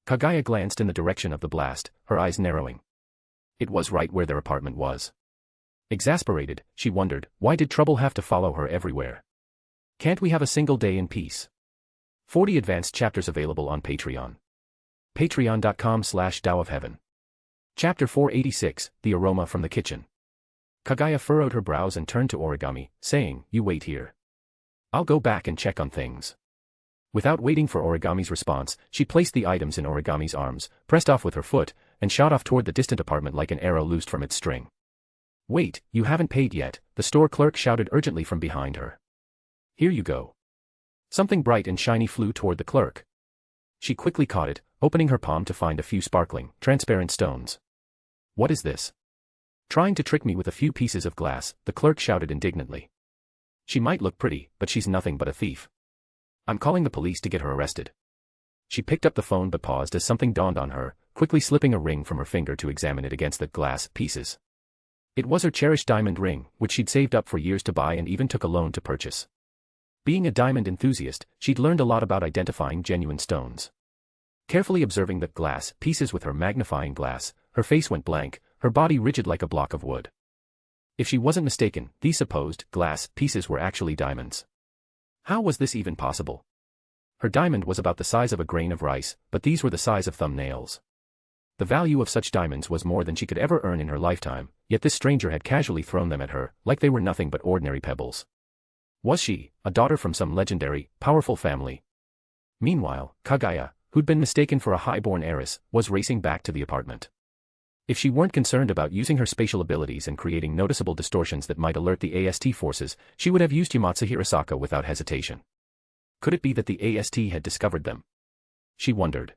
Kaguya glanced in the direction of the blast, her eyes narrowing. It was right where their apartment was. Exasperated, she wondered, why did trouble have to follow her everywhere? Can't we have a single day in peace? 40 advanced chapters available on Patreon. Patreon.com/DAOofHeaven. Chapter 486, The Aroma from the Kitchen. Kaguya furrowed her brows and turned to Origami, saying, "You wait here. I'll go back and check on things." Without waiting for Origami's response, she placed the items in Origami's arms, pressed off with her foot, and shot off toward the distant apartment like an arrow loosed from its string. "Wait, you haven't paid yet," the store clerk shouted urgently from behind her. "Here you go." Something bright and shiny flew toward the clerk. She quickly caught it, opening her palm to find a few sparkling, transparent stones. "What is this?" "Trying to trick me with a few pieces of glass," the clerk shouted indignantly. "She might look pretty, but she's nothing but a thief. I'm calling the police to get her arrested." She picked up the phone but paused as something dawned on her, quickly slipping a ring from her finger to examine it against the glass pieces. It was her cherished diamond ring, which she'd saved up for years to buy and even took a loan to purchase. Being a diamond enthusiast, she'd learned a lot about identifying genuine stones. Carefully observing the glass pieces with her magnifying glass, her face went blank, her body rigid like a block of wood. If she wasn't mistaken, these supposed glass pieces were actually diamonds. How was this even possible? Her diamond was about the size of a grain of rice, but these were the size of thumbnails. The value of such diamonds was more than she could ever earn in her lifetime, yet this stranger had casually thrown them at her, like they were nothing but ordinary pebbles. Was she, a daughter from some legendary, powerful family? Meanwhile, Kaguya, who'd been mistaken for a high-born heiress, was racing back to the apartment. If she weren't concerned about using her spatial abilities and creating noticeable distortions that might alert the AST forces, she would have used Yamatsu Hirasaka without hesitation. Could it be that the AST had discovered them? She wondered.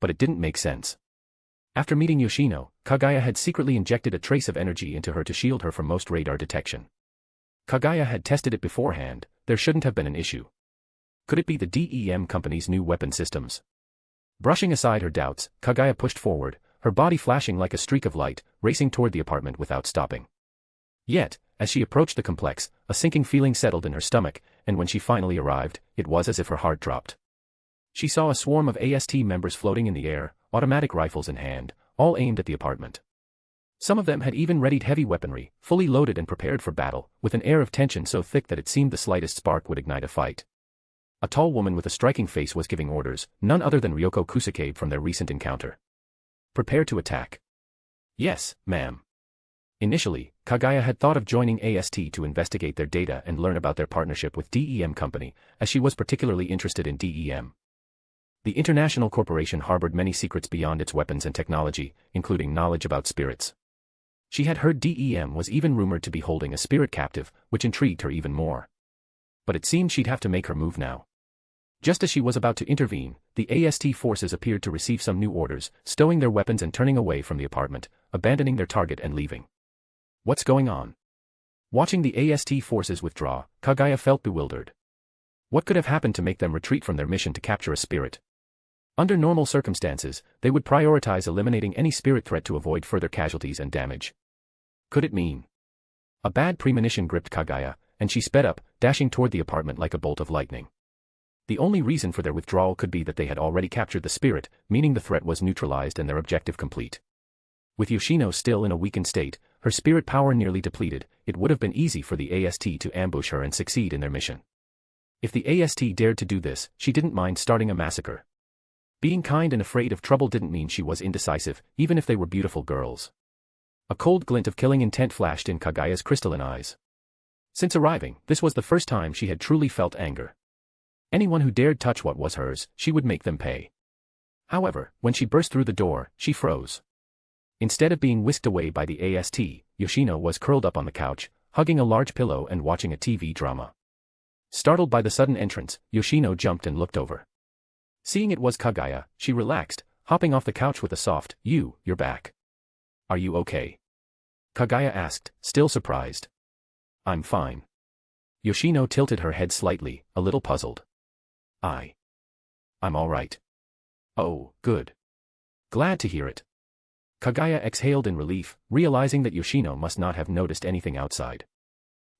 But it didn't make sense. After meeting Yoshino, Kaguya had secretly injected a trace of energy into her to shield her from most radar detection. Kaguya had tested it beforehand, there shouldn't have been an issue. Could it be the DEM company's new weapon systems? Brushing aside her doubts, Kaguya pushed forward, her body flashing like a streak of light, racing toward the apartment without stopping. Yet, as she approached the complex, a sinking feeling settled in her stomach, and when she finally arrived, it was as if her heart dropped. She saw a swarm of AST members floating in the air, automatic rifles in hand, all aimed at the apartment. Some of them had even readied heavy weaponry, fully loaded and prepared for battle, with an air of tension so thick that it seemed the slightest spark would ignite a fight. A tall woman with a striking face was giving orders, none other than Ryoko Kusake from their recent encounter. "Prepare to attack." "Yes, ma'am." Initially, Kaguya had thought of joining AST to investigate their data and learn about their partnership with DEM Company, as she was particularly interested in DEM. The international corporation harbored many secrets beyond its weapons and technology, including knowledge about spirits. She had heard DEM was even rumored to be holding a spirit captive, which intrigued her even more. But it seemed she'd have to make her move now. Just as she was about to intervene, the AST forces appeared to receive some new orders, stowing their weapons and turning away from the apartment, abandoning their target and leaving. What's going on? Watching the AST forces withdraw, Kaguya felt bewildered. What could have happened to make them retreat from their mission to capture a spirit? Under normal circumstances, they would prioritize eliminating any spirit threat to avoid further casualties and damage. Could it mean? A bad premonition gripped Kaguya, and she sped up, dashing toward the apartment like a bolt of lightning. The only reason for their withdrawal could be that they had already captured the spirit, meaning the threat was neutralized and their objective complete. With Yoshino still in a weakened state, her spirit power nearly depleted, it would have been easy for the AST to ambush her and succeed in their mission. If the AST dared to do this, she didn't mind starting a massacre. Being kind and afraid of trouble didn't mean she was indecisive, even if they were beautiful girls. A cold glint of killing intent flashed in Kaguya's crystalline eyes. Since arriving, this was the first time she had truly felt anger. Anyone who dared touch what was hers, she would make them pay. However, when she burst through the door, she froze. Instead of being whisked away by the AST, Yoshino was curled up on the couch, hugging a large pillow and watching a TV drama. Startled by the sudden entrance, Yoshino jumped and looked over. Seeing it was Kaguya, she relaxed, hopping off the couch with a soft, "You're back. Are you okay?" Kaguya asked, still surprised. "I'm fine." Yoshino tilted her head slightly, a little puzzled. I'm all right." "Oh, good. Glad to hear it." Kaguya exhaled in relief, realizing that Yoshino must not have noticed anything outside.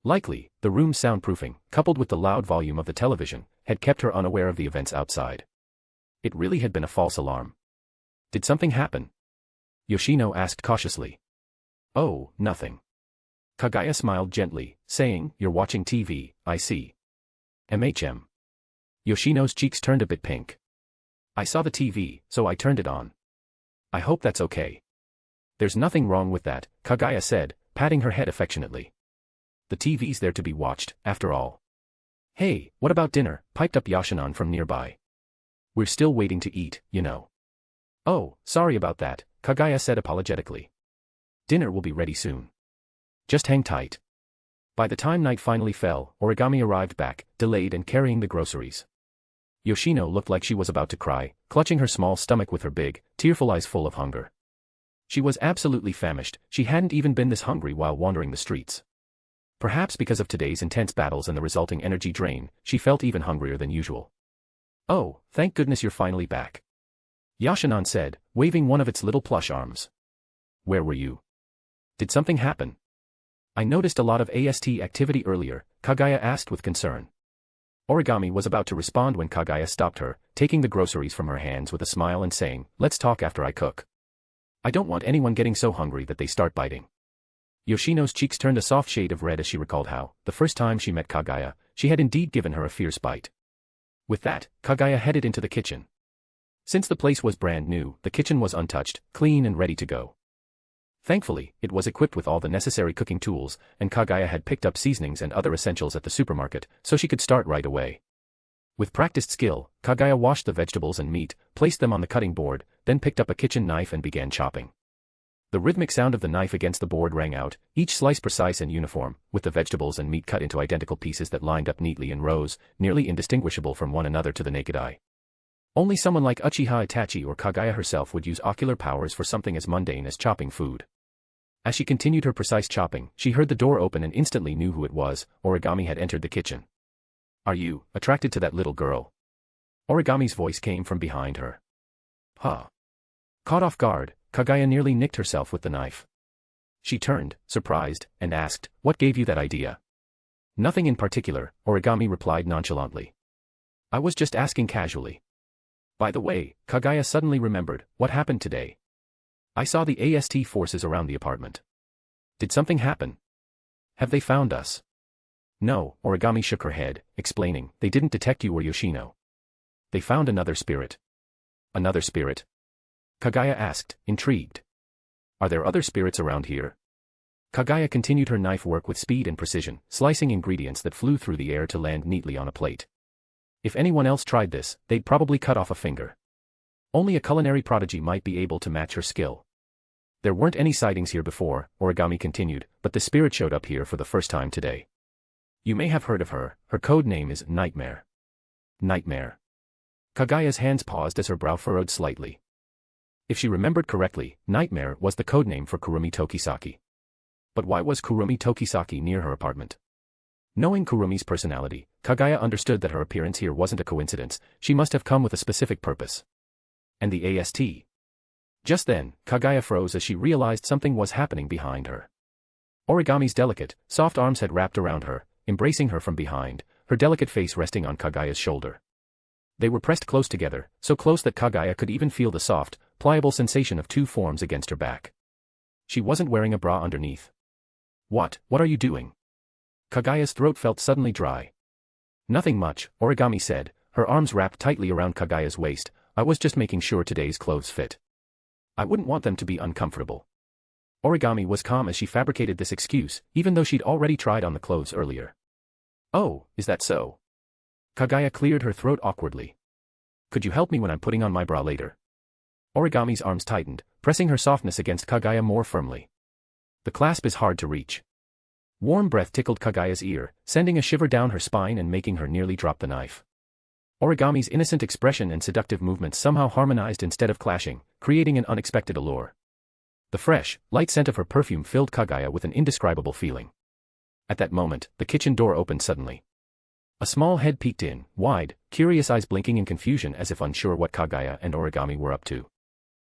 Likely, the room's soundproofing, coupled with the loud volume of the television, had kept her unaware of the events outside. It really had been a false alarm. "Did something happen?" Yoshino asked cautiously. "Oh, nothing." Kaguya smiled gently, saying, "You're watching TV, I see." "MHM." Yoshino's cheeks turned a bit pink. "I saw the TV, so I turned it on. I hope that's okay." "There's nothing wrong with that," Kaguya said, patting her head affectionately. "The TV's there to be watched, after all." "Hey, what about dinner?" piped up Yashinan from nearby. "We're still waiting to eat, you know." "Oh, sorry about that," Kaguya said apologetically. "Dinner will be ready soon. Just hang tight." By the time night finally fell, Origami arrived back, delayed and carrying the groceries. Yoshino looked like she was about to cry, clutching her small stomach with her big, tearful eyes full of hunger. She was absolutely famished, she hadn't even been this hungry while wandering the streets. Perhaps because of today's intense battles and the resulting energy drain, she felt even hungrier than usual. "Oh, thank goodness you're finally back," Yashinan said, waving one of its little plush arms. "Where were you? Did something happen?" "I noticed a lot of AST activity earlier," Kaguya asked with concern. Origami was about to respond when Kaguya stopped her, taking the groceries from her hands with a smile and saying, "Let's talk after I cook. I don't want anyone getting so hungry that they start biting." Yoshino's cheeks turned a soft shade of red as she recalled how, the first time she met Kaguya, she had indeed given her a fierce bite. With that, Kaguya headed into the kitchen. Since the place was brand new, the kitchen was untouched, clean and ready to go. Thankfully, it was equipped with all the necessary cooking tools, and Kaguya had picked up seasonings and other essentials at the supermarket, so she could start right away. With practiced skill, Kaguya washed the vegetables and meat, placed them on the cutting board, then picked up a kitchen knife and began chopping. The rhythmic sound of the knife against the board rang out, each slice precise and uniform, with the vegetables and meat cut into identical pieces that lined up neatly in rows, nearly indistinguishable from one another to the naked eye. Only someone like Uchiha Itachi or Kaguya herself would use ocular powers for something as mundane as chopping food. As she continued her precise chopping, she heard the door open and instantly knew who it was. Origami had entered the kitchen. "Are you attracted to that little girl?" Origami's voice came from behind her. "Huh." Caught off guard, Kaguya nearly nicked herself with the knife. She turned, surprised, and asked, "What gave you that idea?" "Nothing in particular," Origami replied nonchalantly. "I was just asking casually." By the way, Kaguya suddenly remembered, what happened today? "I saw the AST forces around the apartment. Did something happen? Have they found us?" "No," Origami shook her head, explaining, "they didn't detect you or Yoshino. They found another spirit." "Another spirit?" Kaguya asked, intrigued. "Are there other spirits around here?" Kaguya continued her knife work with speed and precision, slicing ingredients that flew through the air to land neatly on a plate. If anyone else tried this, they'd probably cut off a finger. Only a culinary prodigy might be able to match her skill. There weren't any sightings here before, Origami continued, but the spirit showed up here for the first time today. You may have heard of her code name is Nightmare. Nightmare. Kaguya's hands paused as her brow furrowed slightly. If she remembered correctly, Nightmare was the codename for Kurumi Tokisaki. But why was Kurumi Tokisaki near her apartment? Knowing Kurumi's personality, Kaguya understood that her appearance here wasn't a coincidence, she must have come with a specific purpose. And the AST? Just then, Kaguya froze as she realized something was happening behind her. Origami's delicate, soft arms had wrapped around her, embracing her from behind, her delicate face resting on Kaguya's shoulder. They were pressed close together, so close that Kaguya could even feel the soft, pliable sensation of two forms against her back. She wasn't wearing a bra underneath. What are you doing? Kaguya's throat felt suddenly dry. Nothing much, Origami said, her arms wrapped tightly around Kaguya's waist. I was just making sure today's clothes fit. I wouldn't want them to be uncomfortable. Origami was calm as she fabricated this excuse, even though she'd already tried on the clothes earlier. Oh, is that so? Kaguya cleared her throat awkwardly. Could you help me when I'm putting on my bra later? Origami's arms tightened, pressing her softness against Kaguya more firmly. The clasp is hard to reach. Warm breath tickled Kaguya's ear, sending a shiver down her spine and making her nearly drop the knife. Origami's innocent expression and seductive movements somehow harmonized instead of clashing, creating an unexpected allure. The fresh, light scent of her perfume filled Kaguya with an indescribable feeling. At that moment, the kitchen door opened suddenly. A small head peeked in, wide, curious eyes blinking in confusion as if unsure what Kaguya and Origami were up to.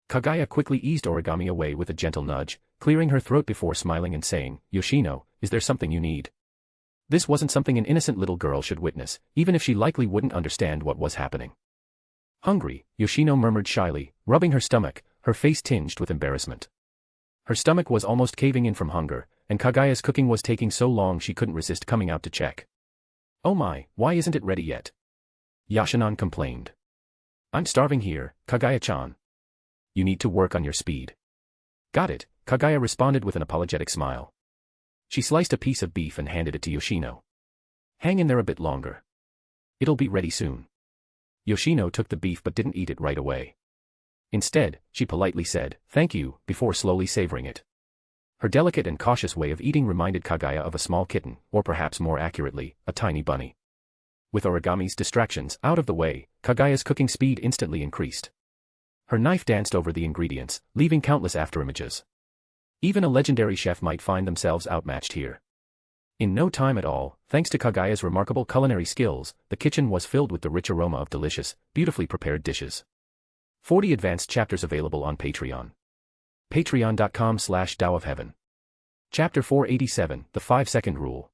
Kaguya quickly eased Origami away with a gentle nudge, clearing her throat before smiling and saying, Yoshino, is there something you need? This wasn't something an innocent little girl should witness, even if she likely wouldn't understand what was happening. Hungry, Yoshino murmured shyly, rubbing her stomach, her face tinged with embarrassment. Her stomach was almost caving in from hunger, and Kaguya's cooking was taking so long she couldn't resist coming out to check. Oh my, why isn't it ready yet? Yashinon complained. I'm starving here, Kaguya-chan. You need to work on your speed. Got it, Kaguya responded with an apologetic smile. She sliced a piece of beef and handed it to Yoshino. Hang in there a bit longer. It'll be ready soon. Yoshino took the beef but didn't eat it right away. Instead, she politely said, thank you, before slowly savoring it. Her delicate and cautious way of eating reminded Kaguya of a small kitten, or perhaps more accurately, a tiny bunny. With Origami's distractions out of the way, Kaguya's cooking speed instantly increased. Her knife danced over the ingredients, leaving countless afterimages. Even a legendary chef might find themselves outmatched here. In no time at all, thanks to Kaguya's remarkable culinary skills, the kitchen was filled with the rich aroma of delicious, beautifully prepared dishes. 40 advanced chapters available on Patreon. Patreon.com/DAOofHeaven. Chapter 487, The 5-Second Rule.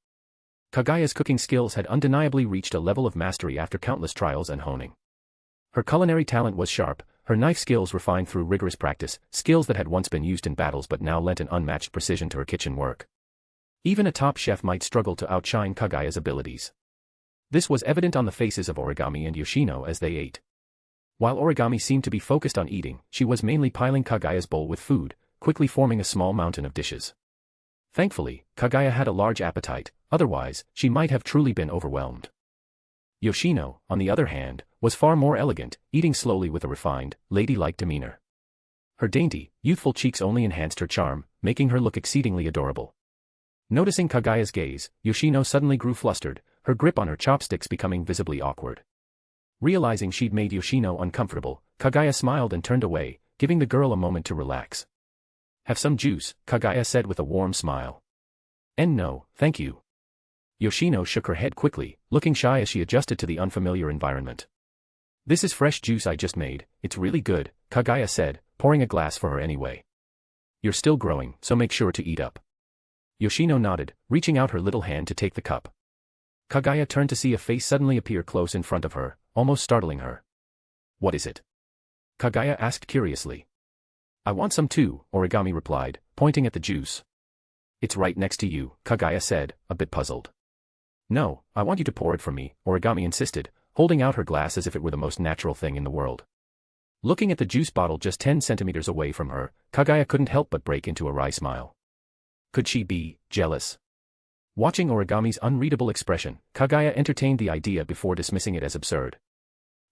Kaguya's cooking skills had undeniably reached a level of mastery after countless trials and honing. Her culinary talent was sharp, her knife skills refined through rigorous practice, skills that had once been used in battles but now lent an unmatched precision to her kitchen work. Even a top chef might struggle to outshine Kaguya's abilities. This was evident on the faces of Origami and Yoshino as they ate. While Origami seemed to be focused on eating, she was mainly piling Kaguya's bowl with food, quickly forming a small mountain of dishes. Thankfully, Kaguya had a large appetite, otherwise, she might have truly been overwhelmed. Yoshino, on the other hand, was far more elegant, eating slowly with a refined, ladylike demeanor. Her dainty, youthful cheeks only enhanced her charm, making her look exceedingly adorable. Noticing Kaguya's gaze, Yoshino suddenly grew flustered, her grip on her chopsticks becoming visibly awkward. Realizing she'd made Yoshino uncomfortable, Kaguya smiled and turned away, giving the girl a moment to relax. Have some juice, Kaguya said with a warm smile. No, thank you. Yoshino shook her head quickly, looking shy as she adjusted to the unfamiliar environment. This is fresh juice I just made, it's really good, Kaguya said, pouring a glass for her anyway. You're still growing, so make sure to eat up. Yoshino nodded, reaching out her little hand to take the cup. Kaguya turned to see a face suddenly appear close in front of her, almost startling her. What is it? Kaguya asked curiously. I want some too, Origami replied, pointing at the juice. It's right next to you, Kaguya said, a bit puzzled. No, I want you to pour it for me, Origami insisted, holding out her glass as if it were the most natural thing in the world. Looking at the juice bottle just 10 centimeters away from her, Kaguya couldn't help but break into a wry smile. Could she be jealous? Watching Origami's unreadable expression, Kaguya entertained the idea before dismissing it as absurd.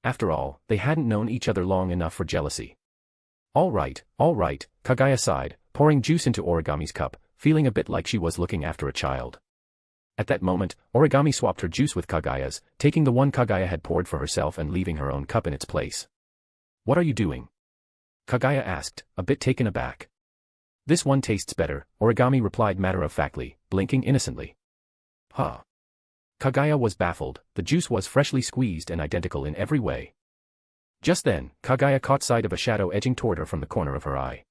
After all, they hadn't known each other long enough for jealousy. All right, Kaguya sighed, pouring juice into Origami's cup, feeling a bit like she was looking after a child. At that moment, Origami swapped her juice with Kaguya's, taking the one Kaguya had poured for herself and leaving her own cup in its place. What are you doing? Kaguya asked, a bit taken aback. This one tastes better, Origami replied matter-of-factly, blinking innocently. Huh. Kaguya was baffled, the juice was freshly squeezed and identical in every way. Just then, Kaguya caught sight of a shadow edging toward her from the corner of her eye.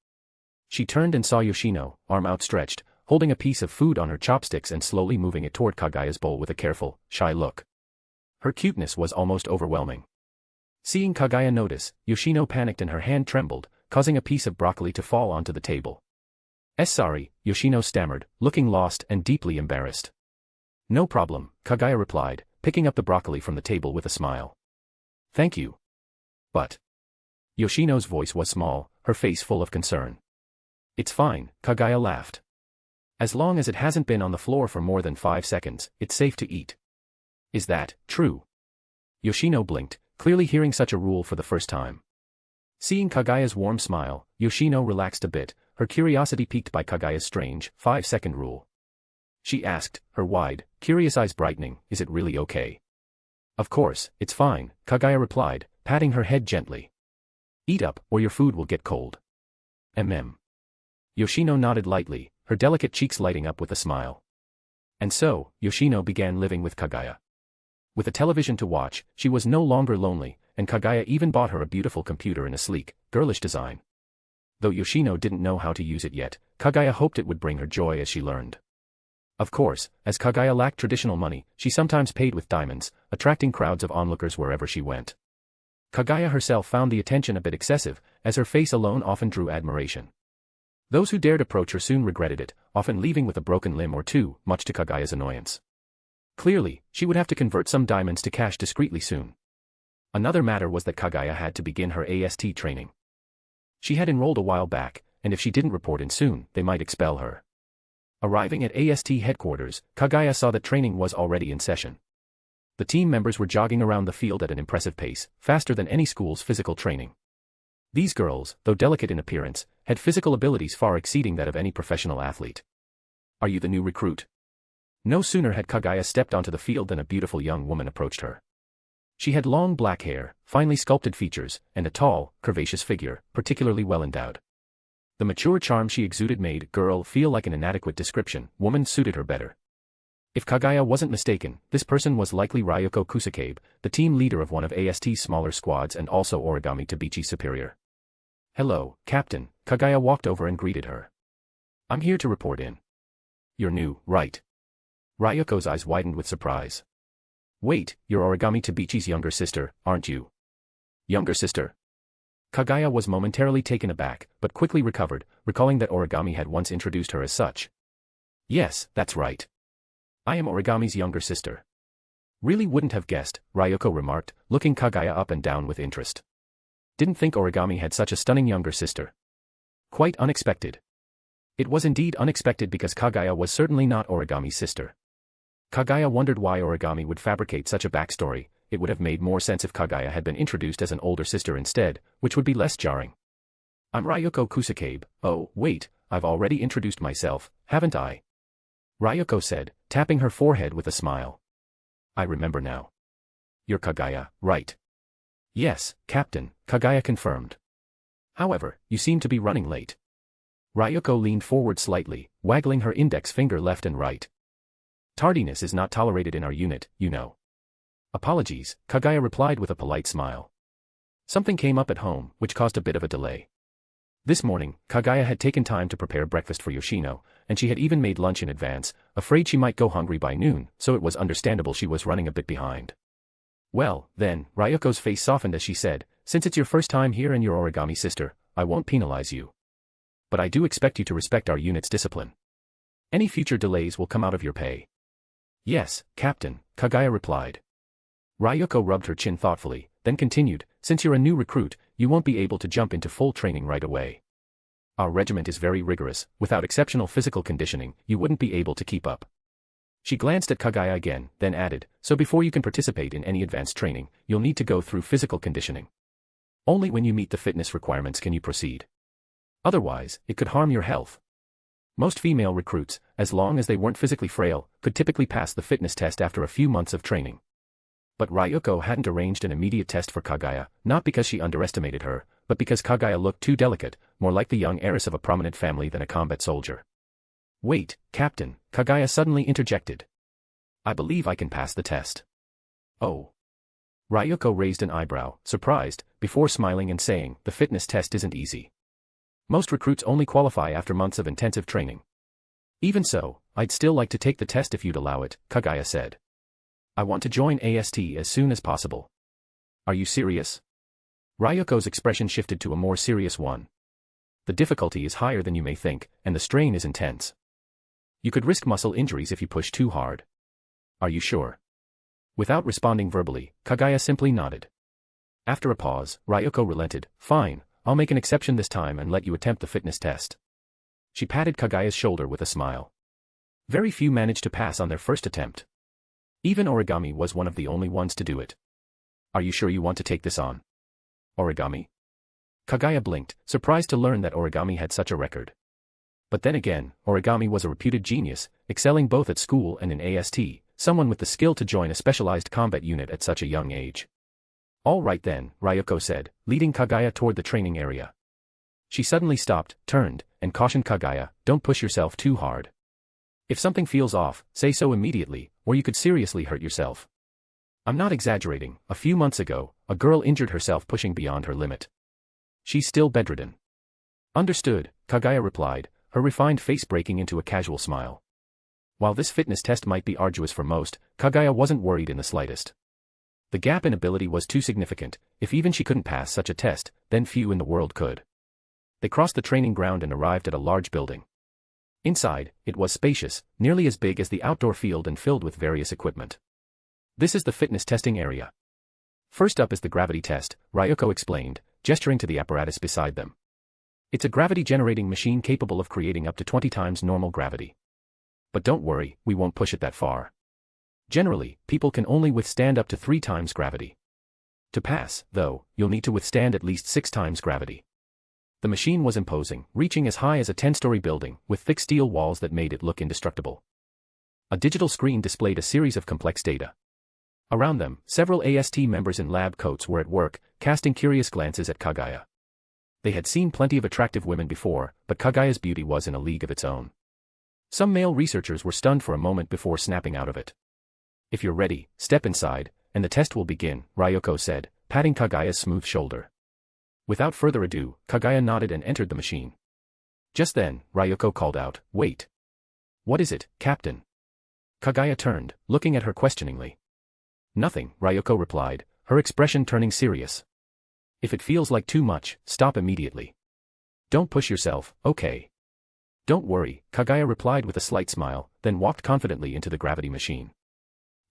She turned and saw Yoshino, arm outstretched, holding a piece of food on her chopsticks and slowly moving it toward Kaguya's bowl with a careful, shy look. Her cuteness was almost overwhelming. Seeing Kaguya notice, Yoshino panicked and her hand trembled, causing a piece of broccoli to fall onto the table. Sorry, Yoshino stammered, looking lost and deeply embarrassed. No problem, Kaguya replied, picking up the broccoli from the table with a smile. Thank you. But. Yoshino's voice was small, her face full of concern. It's fine, Kaguya laughed. As long as it hasn't been on the floor for more than 5 seconds, it's safe to eat. Is that true? Yoshino blinked, clearly hearing such a rule for the first time. Seeing Kaguya's warm smile, Yoshino relaxed a bit, her curiosity piqued by Kaguya's strange, 5-second rule. She asked, her wide, curious eyes brightening, is it really okay? Of course, it's fine, Kaguya replied, patting her head gently. Eat up, or your food will get cold. Yoshino nodded lightly, her delicate cheeks lighting up with a smile. And so, Yoshino began living with Kaguya. With a television to watch, she was no longer lonely, and Kaguya even bought her a beautiful computer in a sleek, girlish design. Though Yoshino didn't know how to use it yet, Kaguya hoped it would bring her joy as she learned. Of course, as Kaguya lacked traditional money, she sometimes paid with diamonds, attracting crowds of onlookers wherever she went. Kaguya herself found the attention a bit excessive, as her face alone often drew admiration. Those who dared approach her soon regretted it, often leaving with a broken limb or two, much to Kaguya's annoyance. Clearly, she would have to convert some diamonds to cash discreetly soon. Another matter was that Kaguya had to begin her AST training. She had enrolled a while back, and if she didn't report in soon, they might expel her. Arriving at AST headquarters, Kaguya saw that training was already in session. The team members were jogging around the field at an impressive pace, faster than any school's physical training. These girls, though delicate in appearance, had physical abilities far exceeding that of any professional athlete. Are you the new recruit? No sooner had Kaguya stepped onto the field than a beautiful young woman approached her. She had long black hair, finely sculpted features, and a tall, curvaceous figure, particularly well endowed. The mature charm she exuded made girl feel like an inadequate description, woman suited her better. If Kaguya wasn't mistaken, this person was likely Ryoko Kusakabe, the team leader of one of AST's smaller squads and also Origami Tabichi's superior. Hello, Captain, Kaguya walked over and greeted her. I'm here to report in. You're new, right? Ryoko's eyes widened with surprise. Wait, you're Origami Tabichi's younger sister, aren't you? Younger sister? Kaguya was momentarily taken aback, but quickly recovered, recalling that Origami had once introduced her as such. Yes, that's right. I am Origami's younger sister. Really wouldn't have guessed, Ryoko remarked, looking Kaguya up and down with interest. Didn't think Origami had such a stunning younger sister. Quite unexpected. It was indeed unexpected because Kaguya was certainly not Origami's sister. Kaguya wondered why Origami would fabricate such a backstory. It would have made more sense if Kaguya had been introduced as an older sister instead, which would be less jarring. I'm Ryoko Kusakabe. Oh, wait, I've already introduced myself, haven't I? Ryoko said, tapping her forehead with a smile. I remember now. You're Kaguya, right? Yes, Captain, Kaguya confirmed. However, you seem to be running late. Ryoko leaned forward slightly, waggling her index finger left and right. Tardiness is not tolerated in our unit, you know. Apologies, Kaguya replied with a polite smile. Something came up at home, which caused a bit of a delay. This morning, Kaguya had taken time to prepare breakfast for Yoshino, and she had even made lunch in advance, afraid she might go hungry by noon, so it was understandable she was running a bit behind. Well, then, Ryoko's face softened as she said, since it's your first time here and you're Origami sister, I won't penalize you. But I do expect you to respect our unit's discipline. Any future delays will come out of your pay. Yes, Captain, Kaguya replied. Ryoko rubbed her chin thoughtfully, then continued, since you're a new recruit, you won't be able to jump into full training right away. Our regiment is very rigorous, without exceptional physical conditioning, you wouldn't be able to keep up. She glanced at Kaguya again, then added, so before you can participate in any advanced training, you'll need to go through physical conditioning. Only when you meet the fitness requirements can you proceed. Otherwise, it could harm your health. Most female recruits, as long as they weren't physically frail, could typically pass the fitness test after a few months of training. But Ryuko hadn't arranged an immediate test for Kaguya, not because she underestimated her, but because Kaguya looked too delicate, more like the young heiress of a prominent family than a combat soldier. Wait, Captain, Kaguya suddenly interjected. I believe I can pass the test. Oh. Ryuko raised an eyebrow, surprised, before smiling and saying, the fitness test isn't easy. Most recruits only qualify after months of intensive training. Even so, I'd still like to take the test if you'd allow it, Kaguya said. I want to join AST as soon as possible. Are you serious? Ryuko's expression shifted to a more serious one. The difficulty is higher than you may think, and the strain is intense. You could risk muscle injuries if you push too hard. Are you sure? Without responding verbally, Kaguya simply nodded. After a pause, Ryuko relented. Fine, I'll make an exception this time and let you attempt the fitness test. She patted Kaguya's shoulder with a smile. Very few managed to pass on their first attempt. Even Origami was one of the only ones to do it. Are you sure you want to take this on? Origami? Kaguya blinked, surprised to learn that Origami had such a record. But then again, Origami was a reputed genius, excelling both at school and in AST, someone with the skill to join a specialized combat unit at such a young age. All right then, Ryuko said, leading Kaguya toward the training area. She suddenly stopped, turned, and cautioned Kaguya, don't push yourself too hard. If something feels off, say so immediately, or you could seriously hurt yourself. I'm not exaggerating, a few months ago, a girl injured herself pushing beyond her limit. She's still bedridden. Understood, Kaguya replied, her refined face breaking into a casual smile. While this fitness test might be arduous for most, Kaguya wasn't worried in the slightest. The gap in ability was too significant. If even she couldn't pass such a test, then few in the world could. They crossed the training ground and arrived at a large building. Inside, it was spacious, nearly as big as the outdoor field and filled with various equipment. This is the fitness testing area. First up is the gravity test, Ryuko explained, gesturing to the apparatus beside them. It's a gravity-generating machine capable of creating up to 20 times normal gravity. But don't worry, we won't push it that far. Generally, people can only withstand up to 3 times gravity. To pass, though, you'll need to withstand at least 6 times gravity. The machine was imposing, reaching as high as a 10-story building, with thick steel walls that made it look indestructible. A digital screen displayed a series of complex data. Around them, several AST members in lab coats were at work, casting curious glances at Kaguya. They had seen plenty of attractive women before, but Kaguya's beauty was in a league of its own. Some male researchers were stunned for a moment before snapping out of it. If you're ready, step inside, and the test will begin, Ryuko said, patting Kaguya's smooth shoulder. Without further ado, Kaguya nodded and entered the machine. Just then, Ryuko called out, wait. What is it, Captain? Kaguya turned, looking at her questioningly. Nothing, Ryuko replied, her expression turning serious. If it feels like too much, stop immediately. Don't push yourself, okay? Don't worry, Kaguya replied with a slight smile, then walked confidently into the gravity machine.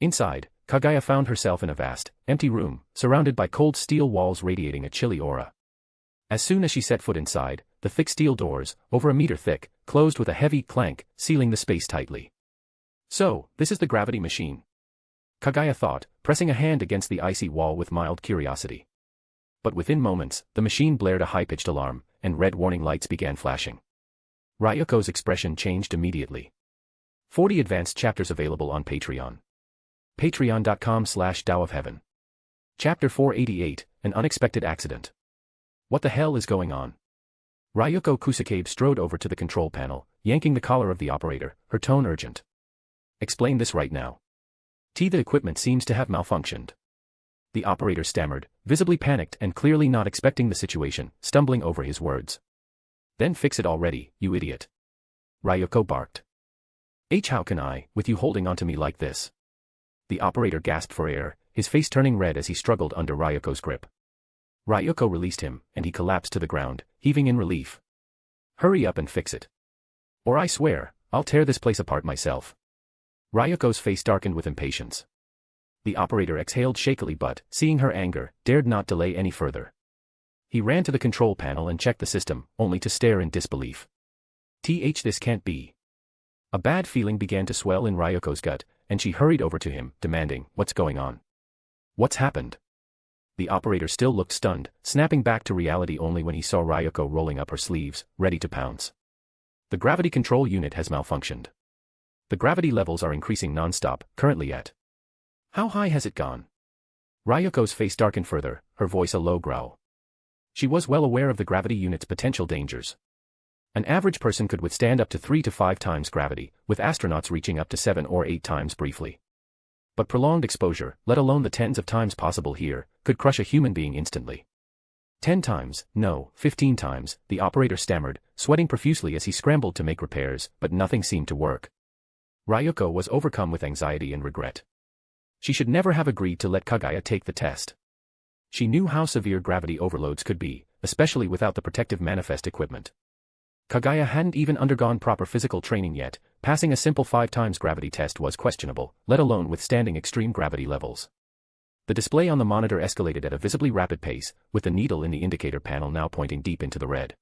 Inside, Kaguya found herself in a vast, empty room, surrounded by cold steel walls radiating a chilly aura. As soon as she set foot inside, the thick steel doors, over a meter thick, closed with a heavy clank, sealing the space tightly. So, this is the gravity machine? Kaguya thought, pressing a hand against the icy wall with mild curiosity. But within moments, the machine blared a high-pitched alarm, and red warning lights began flashing. Ryuko's expression changed immediately. 40 advanced chapters available on Patreon. Patreon.com/DAOofHeaven. Chapter 488, An Unexpected Accident. What the hell is going on? Ryuko Kusakabe strode over to the control panel, yanking the collar of the operator, her tone urgent. Explain this right now. The equipment seems to have malfunctioned. The operator stammered, visibly panicked and clearly not expecting the situation, stumbling over his words. Then fix it already, you idiot. Ryuko barked. How can I, with you holding onto me like this? The operator gasped for air, his face turning red as he struggled under Ryuko's grip. Ryuko released him, and he collapsed to the ground, heaving in relief. Hurry up and fix it. Or I swear, I'll tear this place apart myself. Ryuko's face darkened with impatience. The operator exhaled shakily but, seeing her anger, dared not delay any further. He ran to the control panel and checked the system, only to stare in disbelief. This can't be. A bad feeling began to swell in Ryoko's gut, and she hurried over to him, demanding, "What's going on? What's happened?" The operator still looked stunned, snapping back to reality only when he saw Ryoko rolling up her sleeves, ready to pounce. "The gravity control unit has malfunctioned. The gravity levels are increasing non-stop, currently at..." "How high has it gone?" Ryoko's face darkened further, her voice a low growl. She was well aware of the gravity unit's potential dangers. An average person could withstand up to 3 to 5 times gravity, with astronauts reaching up to 7 or 8 times briefly. But prolonged exposure, let alone the tens of times possible here, could crush a human being instantly. 10 times, no, 15 times, the operator stammered, sweating profusely as he scrambled to make repairs, but nothing seemed to work. Ryoko was overcome with anxiety and regret. She should never have agreed to let Kaguya take the test. She knew how severe gravity overloads could be, especially without the protective manifest equipment. Kaguya hadn't even undergone proper physical training yet. Passing a simple 5 times gravity test was questionable, let alone withstanding extreme gravity levels. The display on the monitor escalated at a visibly rapid pace, with the needle in the indicator panel now pointing deep into the red.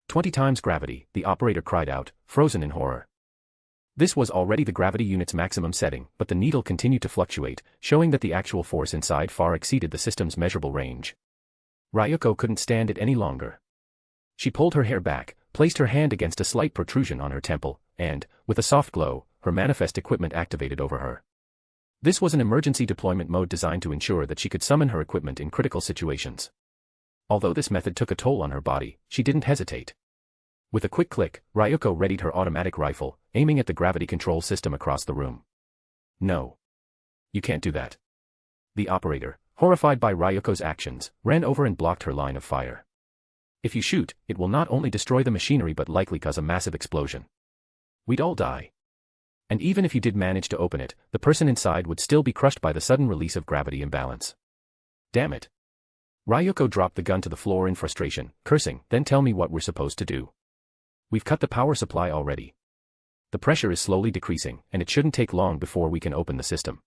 20 times gravity, the operator cried out, frozen in horror. This was already the gravity unit's maximum setting, but the needle continued to fluctuate, showing that the actual force inside far exceeded the system's measurable range. Ryoko couldn't stand it any longer. She pulled her hair back, placed her hand against a slight protrusion on her temple, and, with a soft glow, her manifest equipment activated over her. This was an emergency deployment mode designed to ensure that she could summon her equipment in critical situations. Although this method took a toll on her body, she didn't hesitate. With a quick click, Ryoko readied her automatic rifle, aiming at the gravity control system across the room. "No. You can't do that." The operator, horrified by Ryoko's actions, ran over and blocked her line of fire. "If you shoot, it will not only destroy the machinery but likely cause a massive explosion. We'd all die. And even if you did manage to open it, the person inside would still be crushed by the sudden release of gravity imbalance." "Damn it." Ryoko dropped the gun to the floor in frustration, cursing, "Then tell me what we're supposed to do. We've cut the power supply already. The pressure is slowly decreasing, and it shouldn't take long before we can open the system."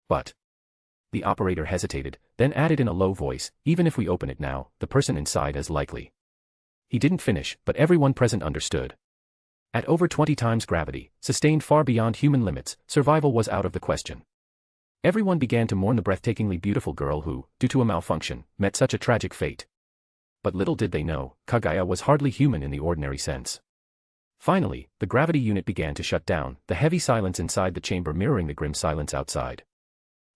"But..." The operator hesitated, then added in a low voice, "Even if we open it now, the person inside is likely..." He didn't finish, but everyone present understood. At over 20 times gravity, sustained far beyond human limits, survival was out of the question. Everyone began to mourn the breathtakingly beautiful girl who, due to a malfunction, met such a tragic fate. But little did they know, Kaguya was hardly human in the ordinary sense. Finally, the gravity unit began to shut down, the heavy silence inside the chamber mirroring the grim silence outside.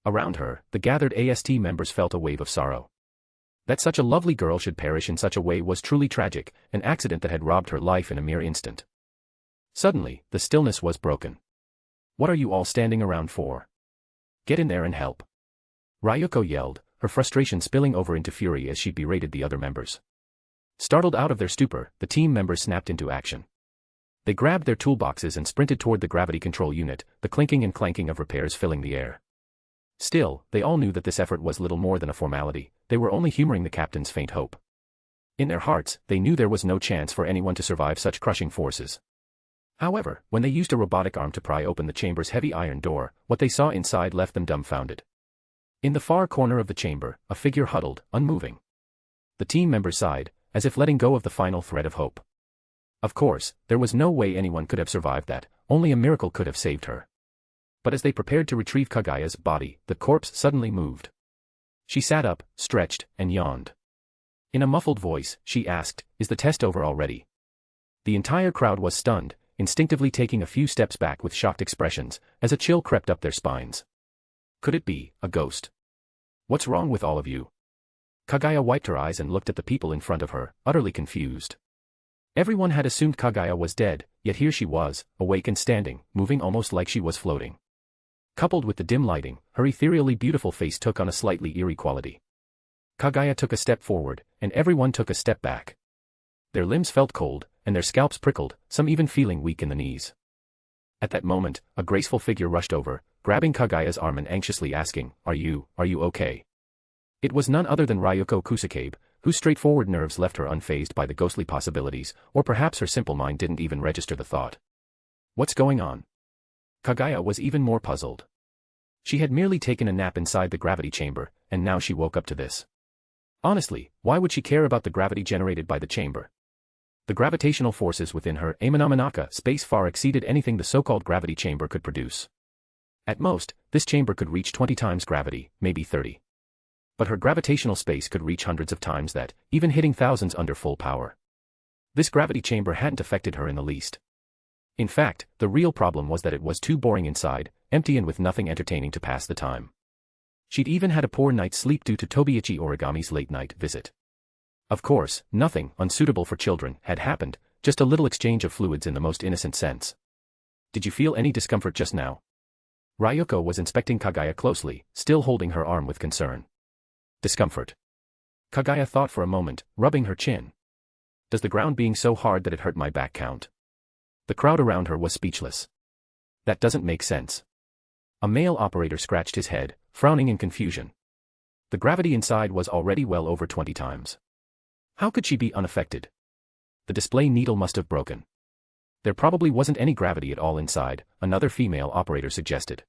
Around her, the gathered AST members felt a wave of sorrow. That such a lovely girl should perish in such a way was truly tragic, an accident that had robbed her life in a mere instant. Suddenly, the stillness was broken. "What are you all standing around for? Get in there and help." Ryoko yelled, her frustration spilling over into fury as she berated the other members. Startled out of their stupor, the team members snapped into action. They grabbed their toolboxes and sprinted toward the gravity control unit, the clinking and clanking of repairs filling the air. Still, they all knew that this effort was little more than a formality. They were only humoring the captain's faint hope. In their hearts, they knew there was no chance for anyone to survive such crushing forces. However, when they used a robotic arm to pry open the chamber's heavy iron door, what they saw inside left them dumbfounded. In the far corner of the chamber, a figure huddled, unmoving. The team members sighed, as if letting go of the final thread of hope. Of course, there was no way anyone could have survived that, only a miracle could have saved her. But as they prepared to retrieve Kaguya's body, the corpse suddenly moved. She sat up, stretched, and yawned. In a muffled voice, she asked, "Is the test over already?" The entire crowd was stunned, instinctively taking a few steps back with shocked expressions, as a chill crept up their spines. Could it be a ghost? "What's wrong with all of you?" Kaguya wiped her eyes and looked at the people in front of her, utterly confused. Everyone had assumed Kaguya was dead, yet here she was, awake and standing, moving almost like she was floating. Coupled with the dim lighting, her ethereally beautiful face took on a slightly eerie quality. Kaguya took a step forward, and everyone took a step back. Their limbs felt cold, and their scalps prickled, some even feeling weak in the knees. At that moment, a graceful figure rushed over, grabbing Kaguya's arm and anxiously asking, Are you okay?" It was none other than Ryoko Kusakabe, whose straightforward nerves left her unfazed by the ghostly possibilities, or perhaps her simple mind didn't even register the thought. "What's going on?" Kaguya was even more puzzled. She had merely taken a nap inside the gravity chamber, and now she woke up to this. Honestly, why would she care about the gravity generated by the chamber? The gravitational forces within her Amanamanaka space far exceeded anything the so-called gravity chamber could produce. At most, this chamber could reach 20 times gravity, maybe 30. But her gravitational space could reach hundreds of times that, even hitting thousands under full power. This gravity chamber hadn't affected her in the least. In fact, the real problem was that it was too boring inside, empty and with nothing entertaining to pass the time. She'd even had a poor night's sleep due to Tobiichi Origami's late-night visit. Of course, nothing unsuitable for children had happened, just a little exchange of fluids in the most innocent sense. Did you feel any discomfort just now? Ryuko was inspecting Kaguya closely, still holding her arm with concern. Discomfort. Kaguya thought for a moment, rubbing her chin. Does the ground being so hard that it hurt my back count? The crowd around her was speechless. That doesn't make sense. A male operator scratched his head, frowning in confusion. The gravity inside was already well over 20 times. How could she be unaffected? The display needle must have broken. There probably wasn't any gravity at all inside, another female operator suggested.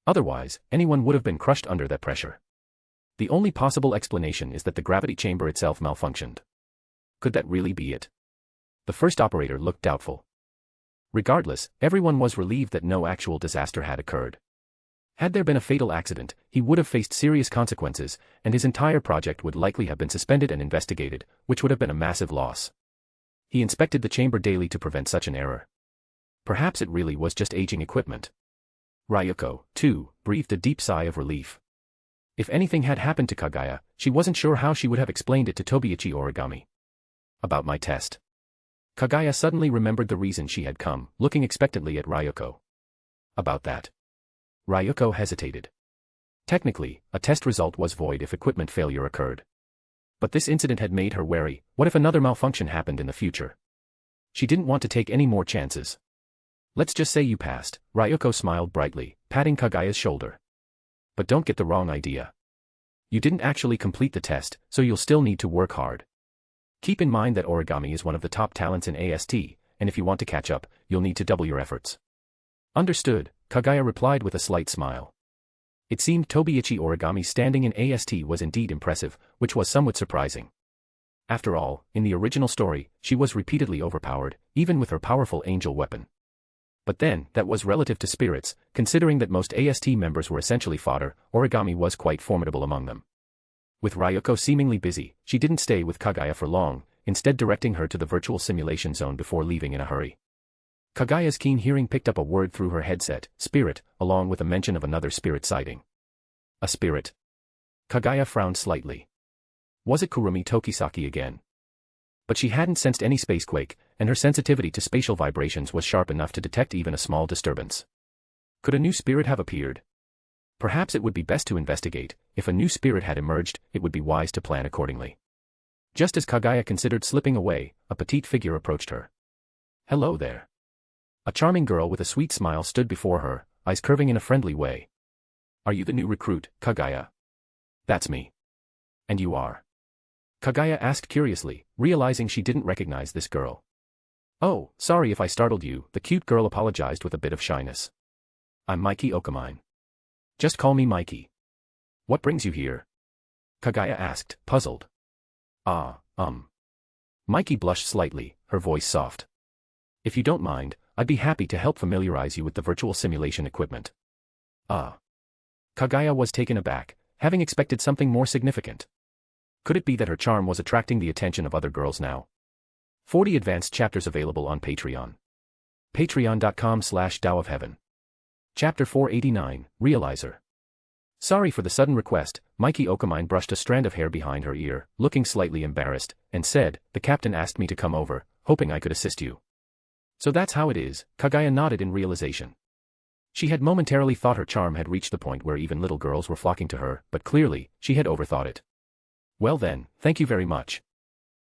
Otherwise, anyone would have been crushed under that pressure. The only possible explanation is that the gravity chamber itself malfunctioned. Could that really be it? The first operator looked doubtful. Regardless, everyone was relieved that no actual disaster had occurred. Had there been a fatal accident, he would have faced serious consequences, and his entire project would likely have been suspended and investigated, which would have been a massive loss. He inspected the chamber daily to prevent such an error. Perhaps it really was just aging equipment. Ryuko, too, breathed a deep sigh of relief. If anything had happened to Kaguya, she wasn't sure how she would have explained it to Tobiichi Origami. About my test. Kaguya suddenly remembered the reason she had come, looking expectantly at Ryuko. About that. Ryuko hesitated. Technically, a test result was void if equipment failure occurred. But this incident had made her wary. What if another malfunction happened in the future? She didn't want to take any more chances. Let's just say you passed, Ryuko smiled brightly, patting Kaguya's shoulder. But don't get the wrong idea. You didn't actually complete the test, so you'll still need to work hard. Keep in mind that origami is one of the top talents in AST, and if you want to catch up, you'll need to double your efforts. Understood, Kaguya replied with a slight smile. It seemed Tobiichi Origami standing in AST was indeed impressive, which was somewhat surprising. After all, in the original story, she was repeatedly overpowered, even with her powerful angel weapon. But then, that was relative to spirits, considering that most AST members were essentially fodder, Origami was quite formidable among them. With Ryuko seemingly busy, she didn't stay with Kaguya for long, instead directing her to the virtual simulation zone before leaving in a hurry. Kaguya's keen hearing picked up a word through her headset, spirit, along with a mention of another spirit sighting. A spirit? Kaguya frowned slightly. Was it Kurumi Tokisaki again? But she hadn't sensed any spacequake, and her sensitivity to spatial vibrations was sharp enough to detect even a small disturbance. Could a new spirit have appeared? Perhaps it would be best to investigate. If a new spirit had emerged, it would be wise to plan accordingly. Just as Kaguya considered slipping away, a petite figure approached her. Hello there. A charming girl with a sweet smile stood before her, eyes curving in a friendly way. Are you the new recruit, Kaguya? That's me. And you are? Kaguya asked curiously, realizing she didn't recognize this girl. Oh, sorry if I startled you, the cute girl apologized with a bit of shyness. I'm Mikey Okamine. Just call me Mikey. What brings you here? Kaguya asked, puzzled. Mikey blushed slightly, her voice soft. If you don't mind, I'd be happy to help familiarize you with the virtual simulation equipment. Kaguya was taken aback, having expected something more significant. Could it be that her charm was attracting the attention of other girls now? 40 advanced chapters available on Patreon. Patreon.com/DAOofHeaven. Chapter 489, Realizer. Sorry for the sudden request, Mikey Okamine brushed a strand of hair behind her ear, looking slightly embarrassed, and said, the captain asked me to come over, hoping I could assist you. So that's how it is, Kaguya nodded in realization. She had momentarily thought her charm had reached the point where even little girls were flocking to her, but clearly, she had overthought it. Well then, thank you very much.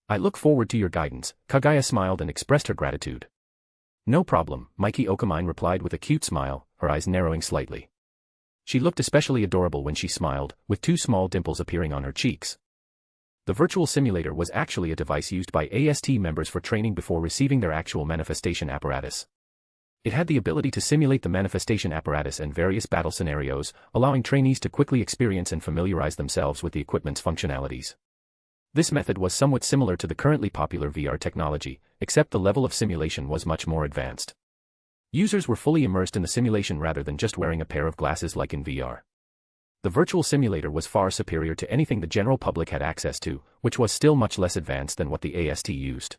I look forward to your guidance, Kaguya smiled and expressed her gratitude. No problem, Mikey Okamine replied with a cute smile, her eyes narrowing slightly. She looked especially adorable when she smiled, with 2 small dimples appearing on her cheeks. The virtual simulator was actually a device used by AST members for training before receiving their actual manifestation apparatus. It had the ability to simulate the manifestation apparatus and various battle scenarios, allowing trainees to quickly experience and familiarize themselves with the equipment's functionalities. This method was somewhat similar to the currently popular VR technology, except the level of simulation was much more advanced. Users were fully immersed in the simulation rather than just wearing a pair of glasses like in VR. The virtual simulator was far superior to anything the general public had access to, which was still much less advanced than what the AST used.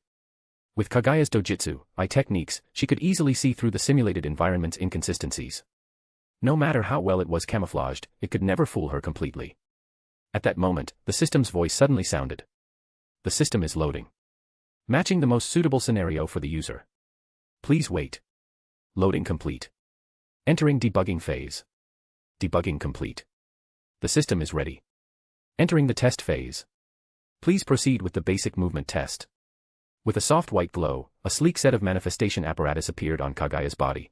With Kaguya's dojutsu, eye techniques, she could easily see through the simulated environment's inconsistencies. No matter how well it was camouflaged, it could never fool her completely. At that moment, the system's voice suddenly sounded. The system is loading. Matching the most suitable scenario for the user. Please wait. Loading complete. Entering debugging phase. Debugging complete. The system is ready. Entering the test phase. Please proceed with the basic movement test. With a soft white glow, a sleek set of manifestation apparatus appeared on Kaguya's body.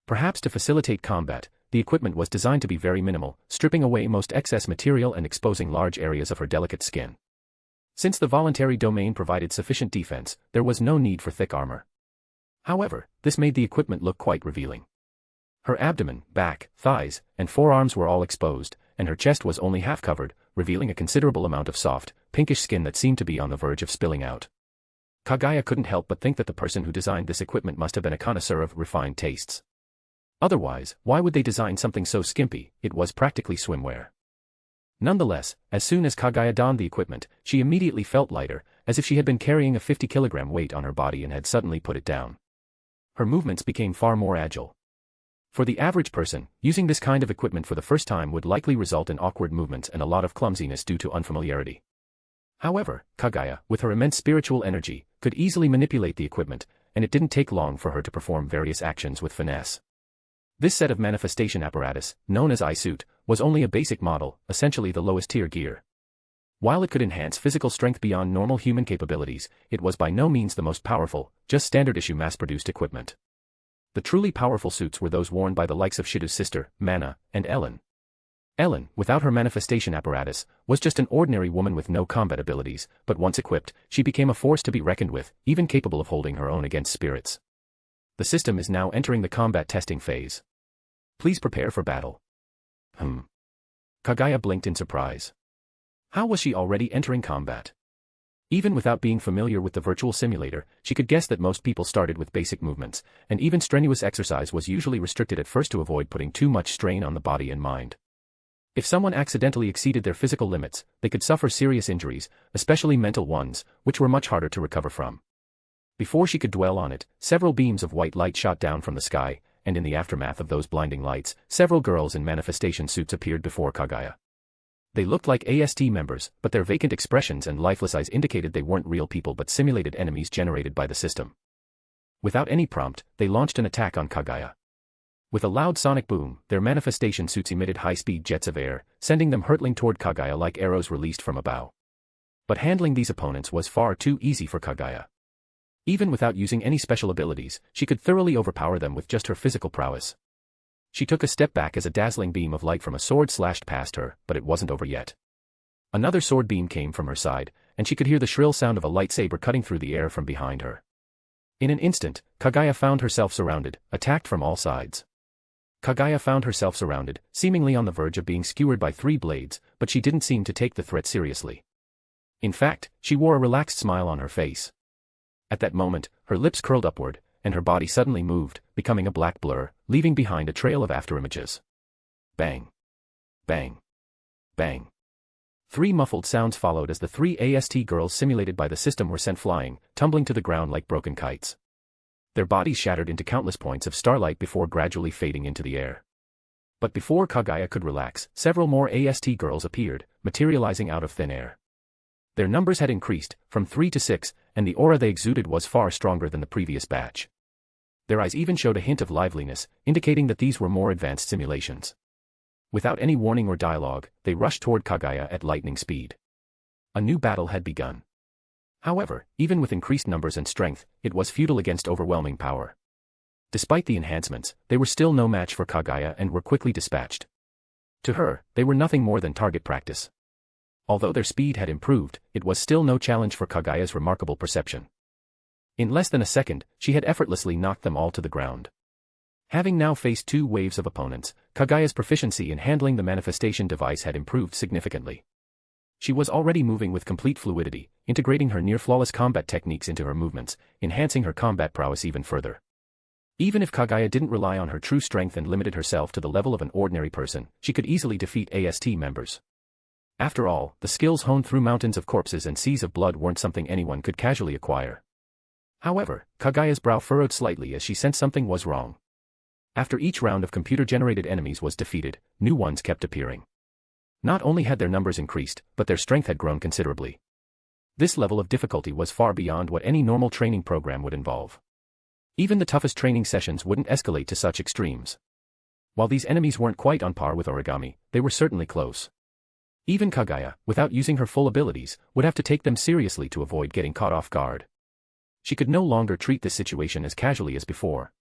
Perhaps to facilitate combat, the equipment was designed to be very minimal, stripping away most excess material and exposing large areas of her delicate skin. Since the voluntary domain provided sufficient defense, there was no need for thick armor. However, this made the equipment look quite revealing. Her abdomen, back, thighs, and forearms were all exposed, and her chest was only half covered, revealing a considerable amount of soft, pinkish skin that seemed to be on the verge of spilling out. Kaguya couldn't help but think that the person who designed this equipment must have been a connoisseur of refined tastes. Otherwise, why would they design something so skimpy? It was practically swimwear. Nonetheless, as soon as Kaguya donned the equipment, she immediately felt lighter, as if she had been carrying a 50-kilogram weight on her body and had suddenly put it down. Her movements became far more agile. For the average person, using this kind of equipment for the first time would likely result in awkward movements and a lot of clumsiness due to unfamiliarity. However, Kaguya, with her immense spiritual energy, could easily manipulate the equipment, and it didn't take long for her to perform various actions with finesse. This set of manifestation apparatus, known as eye-suit, was only a basic model, essentially the lowest tier gear. While it could enhance physical strength beyond normal human capabilities, it was by no means the most powerful, just standard-issue mass-produced equipment. The truly powerful suits were those worn by the likes of Shido's sister, Mana, and Ellen. Ellen, without her manifestation apparatus, was just an ordinary woman with no combat abilities, but once equipped, she became a force to be reckoned with, even capable of holding her own against spirits. The system is now entering the combat testing phase. Please prepare for battle. Kaguya blinked in surprise. How was she already entering combat? Even without being familiar with the virtual simulator, she could guess that most people started with basic movements, and even strenuous exercise was usually restricted at first to avoid putting too much strain on the body and mind. If someone accidentally exceeded their physical limits, they could suffer serious injuries, especially mental ones, which were much harder to recover from. Before she could dwell on it, several beams of white light shot down from the sky, and in the aftermath of those blinding lights, several girls in manifestation suits appeared before Kaguya. They looked like AST members, but their vacant expressions and lifeless eyes indicated they weren't real people but simulated enemies generated by the system. Without any prompt, they launched an attack on Kaguya. With a loud sonic boom, their manifestation suits emitted high-speed jets of air, sending them hurtling toward Kaguya like arrows released from a bow. But handling these opponents was far too easy for Kaguya. Even without using any special abilities, she could thoroughly overpower them with just her physical prowess. She took a step back as a dazzling beam of light from a sword slashed past her, but it wasn't over yet. Another sword beam came from her side, and she could hear the shrill sound of a lightsaber cutting through the air from behind her. In an instant, Kaguya found herself surrounded, attacked from all sides. Kaguya found herself surrounded, seemingly on the verge of being skewered by 3 blades, but she didn't seem to take the threat seriously. In fact, she wore a relaxed smile on her face. At that moment, her lips curled upward, and her body suddenly moved, becoming a black blur, leaving behind a trail of afterimages. Bang. Bang. Bang. 3 muffled sounds followed as the 3 AST girls simulated by the system were sent flying, tumbling to the ground like broken kites. Their bodies shattered into countless points of starlight before gradually fading into the air. But before Kaguya could relax, several more AST girls appeared, materializing out of thin air. Their numbers had increased, from 3 to 6, and the aura they exuded was far stronger than the previous batch. Their eyes even showed a hint of liveliness, indicating that these were more advanced simulations. Without any warning or dialogue, they rushed toward Kaguya at lightning speed. A new battle had begun. However, even with increased numbers and strength, it was futile against overwhelming power. Despite the enhancements, they were still no match for Kaguya and were quickly dispatched. To her, they were nothing more than target practice. Although their speed had improved, it was still no challenge for Kaguya's remarkable perception. In less than a second, she had effortlessly knocked them all to the ground. Having now faced 2 waves of opponents, Kaguya's proficiency in handling the manifestation device had improved significantly. She was already moving with complete fluidity, integrating her near-flawless combat techniques into her movements, enhancing her combat prowess even further. Even if Kaguya didn't rely on her true strength and limited herself to the level of an ordinary person, she could easily defeat AST members. After all, the skills honed through mountains of corpses and seas of blood weren't something anyone could casually acquire. However, Kaguya's brow furrowed slightly as she sensed something was wrong. After each round of computer-generated enemies was defeated, new ones kept appearing. Not only had their numbers increased, but their strength had grown considerably. This level of difficulty was far beyond what any normal training program would involve. Even the toughest training sessions wouldn't escalate to such extremes. While these enemies weren't quite on par with origami, they were certainly close. Even Kaguya, without using her full abilities, would have to take them seriously to avoid getting caught off guard. She could no longer treat this situation as casually as before.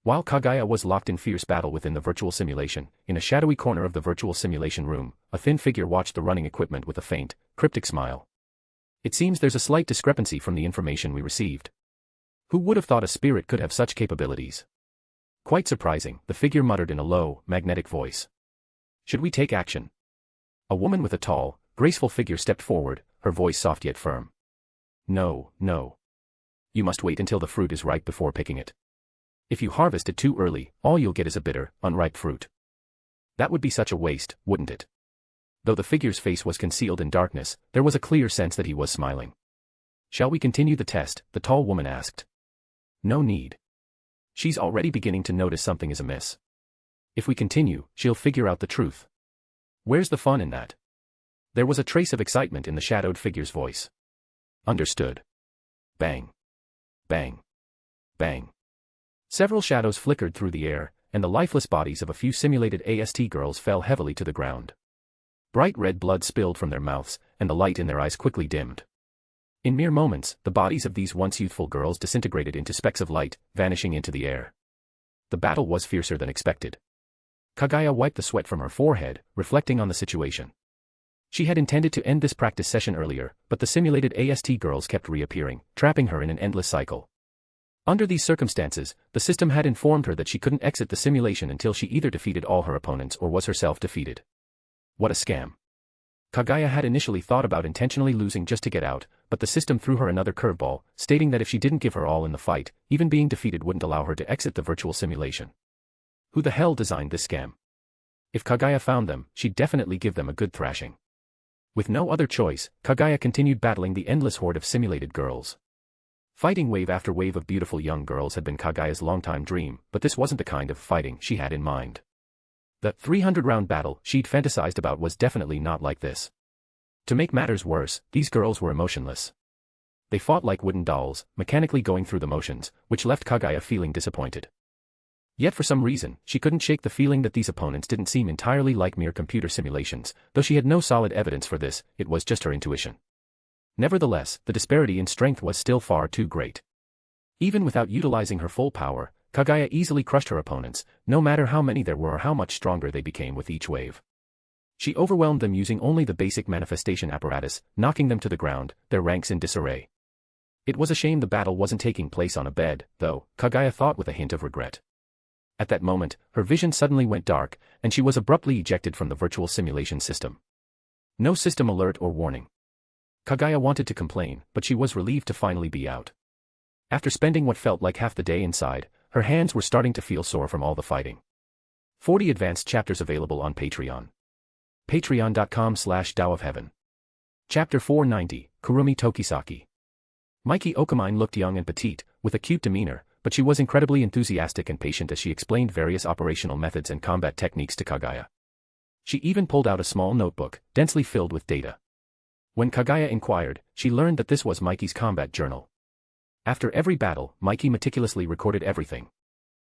While Kaguya was locked in fierce battle within the virtual simulation, in a shadowy corner of the virtual simulation room, a thin figure watched the running equipment with a faint, cryptic smile. It seems there's a slight discrepancy from the information we received. Who would have thought a spirit could have such capabilities? Quite surprising, the figure muttered in a low, magnetic voice. Should we take action? A woman with a tall, graceful figure stepped forward, her voice soft yet firm. No, no. You must wait until the fruit is ripe before picking it. If you harvest it too early, all you'll get is a bitter, unripe fruit. That would be such a waste, wouldn't it? Though the figure's face was concealed in darkness, there was a clear sense that he was smiling. Shall we continue the test? The tall woman asked. No need. She's already beginning to notice something is amiss. If we continue, she'll figure out the truth. Where's the fun in that? There was a trace of excitement in the shadowed figure's voice. Understood. Bang. Bang. Bang. Several shadows flickered through the air, and the lifeless bodies of a few simulated AST girls fell heavily to the ground. Bright red blood spilled from their mouths, and the light in their eyes quickly dimmed. In mere moments, the bodies of these once youthful girls disintegrated into specks of light, vanishing into the air. The battle was fiercer than expected. Kaguya wiped the sweat from her forehead, reflecting on the situation. She had intended to end this practice session earlier, but the simulated AST girls kept reappearing, trapping her in an endless cycle. Under these circumstances, the system had informed her that she couldn't exit the simulation until she either defeated all her opponents or was herself defeated. What a scam. Kaguya had initially thought about intentionally losing just to get out, but the system threw her another curveball, stating that if she didn't give her all in the fight, even being defeated wouldn't allow her to exit the virtual simulation. Who the hell designed this scam? If Kaguya found them, she'd definitely give them a good thrashing. With no other choice, Kaguya continued battling the endless horde of simulated girls. Fighting wave after wave of beautiful young girls had been Kaguya's longtime dream, but this wasn't the kind of fighting she had in mind. The 300-round battle she'd fantasized about was definitely not like this. To make matters worse, these girls were emotionless. They fought like wooden dolls, mechanically going through the motions, which left Kaguya feeling disappointed. Yet for some reason, she couldn't shake the feeling that these opponents didn't seem entirely like mere computer simulations, though she had no solid evidence for this, it was just her intuition. Nevertheless, the disparity in strength was still far too great. Even without utilizing her full power, Kaguya easily crushed her opponents, no matter how many there were or how much stronger they became with each wave. She overwhelmed them using only the basic manifestation apparatus, knocking them to the ground, their ranks in disarray. It was a shame the battle wasn't taking place on a bed, though, Kaguya thought with a hint of regret. At that moment, her vision suddenly went dark, and she was abruptly ejected from the virtual simulation system. No system alert or warning. Kaguya wanted to complain, but she was relieved to finally be out. After spending what felt like half the day inside, her hands were starting to feel sore from all the fighting. 40 advanced chapters available on Patreon. Patreon.com/Tao of Heaven. Chapter 490, Kurumi Tokisaki. Mikey Okamine looked young and petite, with a cute demeanor, but she was incredibly enthusiastic and patient as she explained various operational methods and combat techniques to Kaguya. She even pulled out a small notebook, densely filled with data. When Kaguya inquired, she learned that this was Mikey's combat journal. After every battle, Mikey meticulously recorded everything.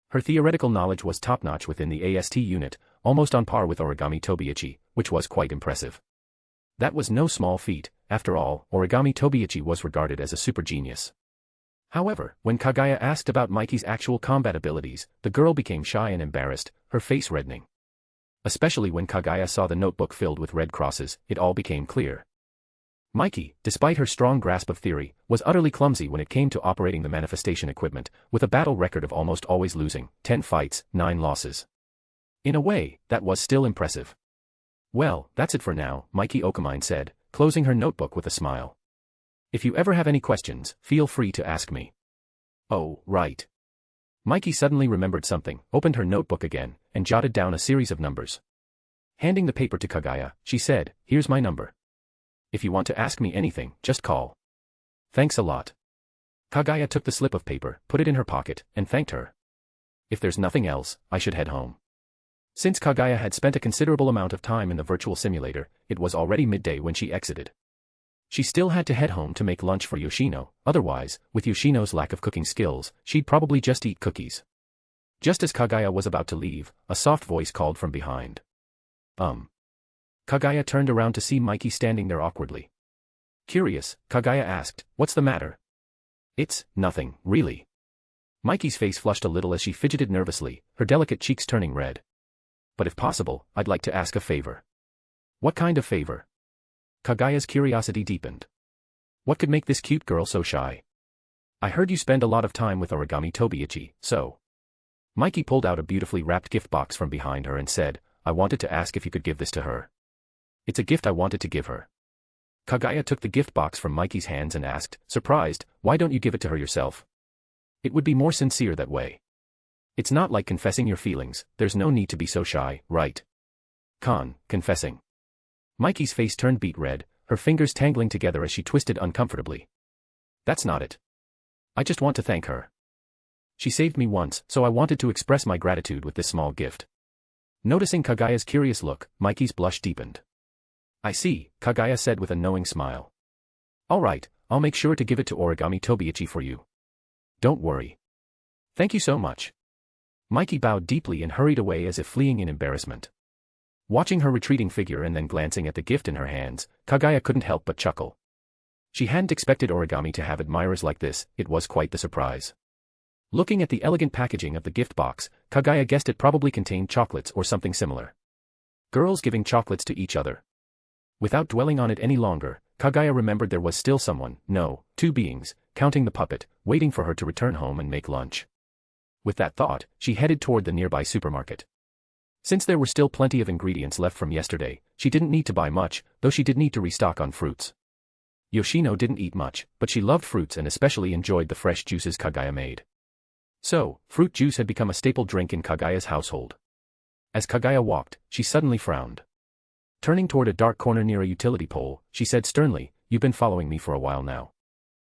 Her theoretical knowledge was top-notch within the AST unit, almost on par with Origami Tobiichi, which was quite impressive. That was no small feat, after all, Origami Tobiichi was regarded as a super genius. However, when Kaguya asked about Mikey's actual combat abilities, the girl became shy and embarrassed, her face reddening. Especially when Kaguya saw the notebook filled with red crosses, it all became clear. Mikey, despite her strong grasp of theory, was utterly clumsy when it came to operating the manifestation equipment, with a battle record of almost always losing, 10 fights, 9 losses. In a way, that was still impressive. Well, that's it for now, Mikey Okamine said, closing her notebook with a smile. If you ever have any questions, feel free to ask me. Oh, right. Mikey suddenly remembered something, opened her notebook again, and jotted down a series of numbers. Handing the paper to Kaguya, she said, "Here's my number. If you want to ask me anything, just call." "Thanks a lot." Kaguya took the slip of paper, put it in her pocket, and thanked her. "If there's nothing else, I should head home." Since Kaguya had spent a considerable amount of time in the virtual simulator, it was already midday when she exited. She still had to head home to make lunch for Yoshino, otherwise, with Yoshino's lack of cooking skills, she'd probably just eat cookies. Just as Kaguya was about to leave, a soft voice called from behind. Kaguya turned around to see Mikey standing there awkwardly. Curious, Kaguya asked, "What's the matter?" "It's nothing, really." Mikey's face flushed a little as she fidgeted nervously, her delicate cheeks turning red. "But if possible, I'd like to ask a favor." "What kind of favor?" Kaguya's curiosity deepened. What could make this cute girl so shy? "I heard you spend a lot of time with Origami Tobiichi, so." Mikey pulled out a beautifully wrapped gift box from behind her and said, "I wanted to ask if you could give this to her." "It's a gift I wanted to give her." Kaguya took the gift box from Mikey's hands and asked, surprised, "Why don't you give it to her yourself? It would be more sincere that way. It's not like confessing your feelings, there's no need to be so shy, right?" Confessing. Mikey's face turned beet red, her fingers tangling together as she twisted uncomfortably. "That's not it. I just want to thank her. She saved me once, so I wanted to express my gratitude with this small gift." Noticing Kaguya's curious look, Mikey's blush deepened. "I see," Kaguya said with a knowing smile. "All right, I'll make sure to give it to Origami Tobiichi for you. Don't worry. Thank you so much." Mikey bowed deeply and hurried away as if fleeing in embarrassment. Watching her retreating figure and then glancing at the gift in her hands, Kaguya couldn't help but chuckle. She hadn't expected Origami to have admirers like this, it was quite the surprise. Looking at the elegant packaging of the gift box, Kaguya guessed it probably contained chocolates or something similar. Girls giving chocolates to each other. Without dwelling on it any longer, Kaguya remembered there was still someone, no, two beings, counting the puppet, waiting for her to return home and make lunch. With that thought, she headed toward the nearby supermarket. Since there were still plenty of ingredients left from yesterday, she didn't need to buy much, though she did need to restock on fruits. Yoshino didn't eat much, but she loved fruits and especially enjoyed the fresh juices Kaguya made. So, fruit juice had become a staple drink in Kaguya's household. As Kaguya walked, she suddenly frowned. Turning toward a dark corner near a utility pole, she said sternly, "You've been following me for a while now.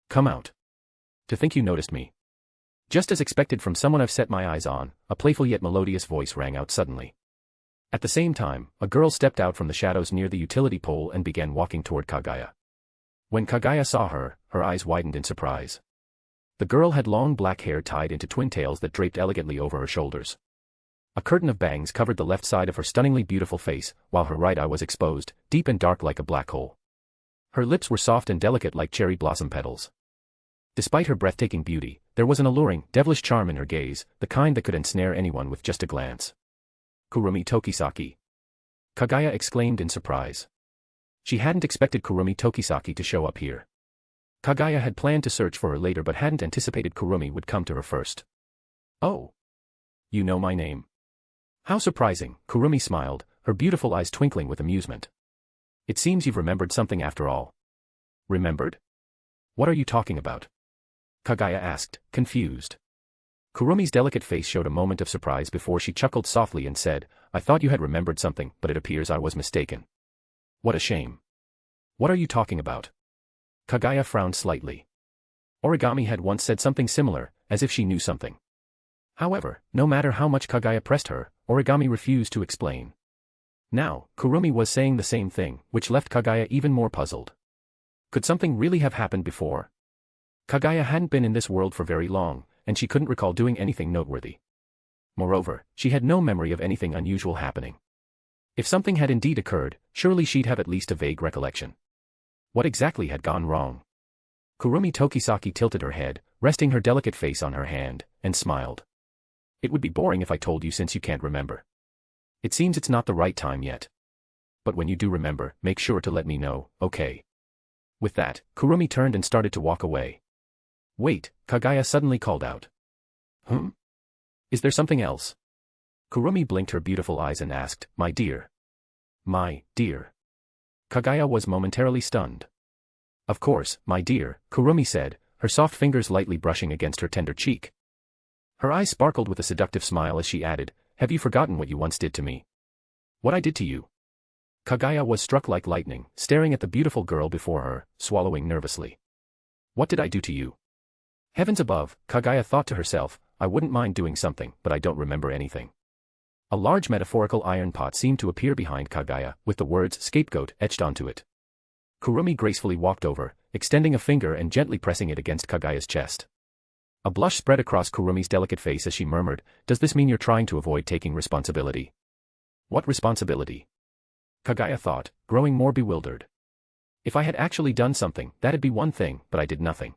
Come out. To think you noticed me." Just as expected from someone I've set my eyes on, a playful yet melodious voice rang out suddenly. At the same time, a girl stepped out from the shadows near the utility pole and began walking toward Kaguya. When Kaguya saw her, her eyes widened in surprise. The girl had long black hair tied into twin tails that draped elegantly over her shoulders. A curtain of bangs covered the left side of her stunningly beautiful face, while her right eye was exposed, deep and dark like a black hole. Her lips were soft and delicate like cherry blossom petals. Despite her breathtaking beauty, there was an alluring, devilish charm in her gaze, the kind that could ensnare anyone with just a glance. "Kurumi Tokisaki!" Kaguya exclaimed in surprise. She hadn't expected Kurumi Tokisaki to show up here. Kaguya had planned to search for her later but hadn't anticipated Kurumi would come to her first. "Oh. You know my name." "How surprising," Kurumi smiled, her beautiful eyes twinkling with amusement. "It seems you've remembered something after all." "Remembered? What are you talking about?" Kaguya asked, confused. Kurumi's delicate face showed a moment of surprise before she chuckled softly and said, "I thought you had remembered something, but it appears I was mistaken. What a shame." "What are you talking about?" Kaguya frowned slightly. Origami had once said something similar, as if she knew something. However, no matter how much Kaguya pressed her, Origami refused to explain. Now, Kurumi was saying the same thing, which left Kaguya even more puzzled. Could something really have happened before? Kaguya hadn't been in this world for very long, and she couldn't recall doing anything noteworthy. Moreover, she had no memory of anything unusual happening. If something had indeed occurred, surely she'd have at least a vague recollection. What exactly had gone wrong? Kurumi Tokisaki tilted her head, resting her delicate face on her hand, and smiled. "It would be boring if I told you since you can't remember. It seems it's not the right time yet. But when you do remember, make sure to let me know, okay?" With that, Kurumi turned and started to walk away. "Wait," Kaguya suddenly called out. Is there something else?" Kurumi blinked her beautiful eyes and asked, My dear. Kaguya was momentarily stunned. Of course, my dear, Kurumi said, her soft fingers lightly brushing against her tender cheek. Her eyes sparkled with a seductive smile as she added, have you forgotten what you once did to me? What I did to you? Kaguya was struck like lightning, staring at the beautiful girl before her, swallowing nervously. What did I do to you? Heavens above, Kaguya thought to herself, I wouldn't mind doing something, but I don't remember anything. A large metaphorical iron pot seemed to appear behind Kaguya, with the words scapegoat etched onto it. Kurumi gracefully walked over, extending a finger and gently pressing it against Kaguya's chest. A blush spread across Kurumi's delicate face as she murmured, does this mean you're trying to avoid taking responsibility? What responsibility? Kaguya thought, growing more bewildered. If I had actually done something, that'd be one thing, but I did nothing.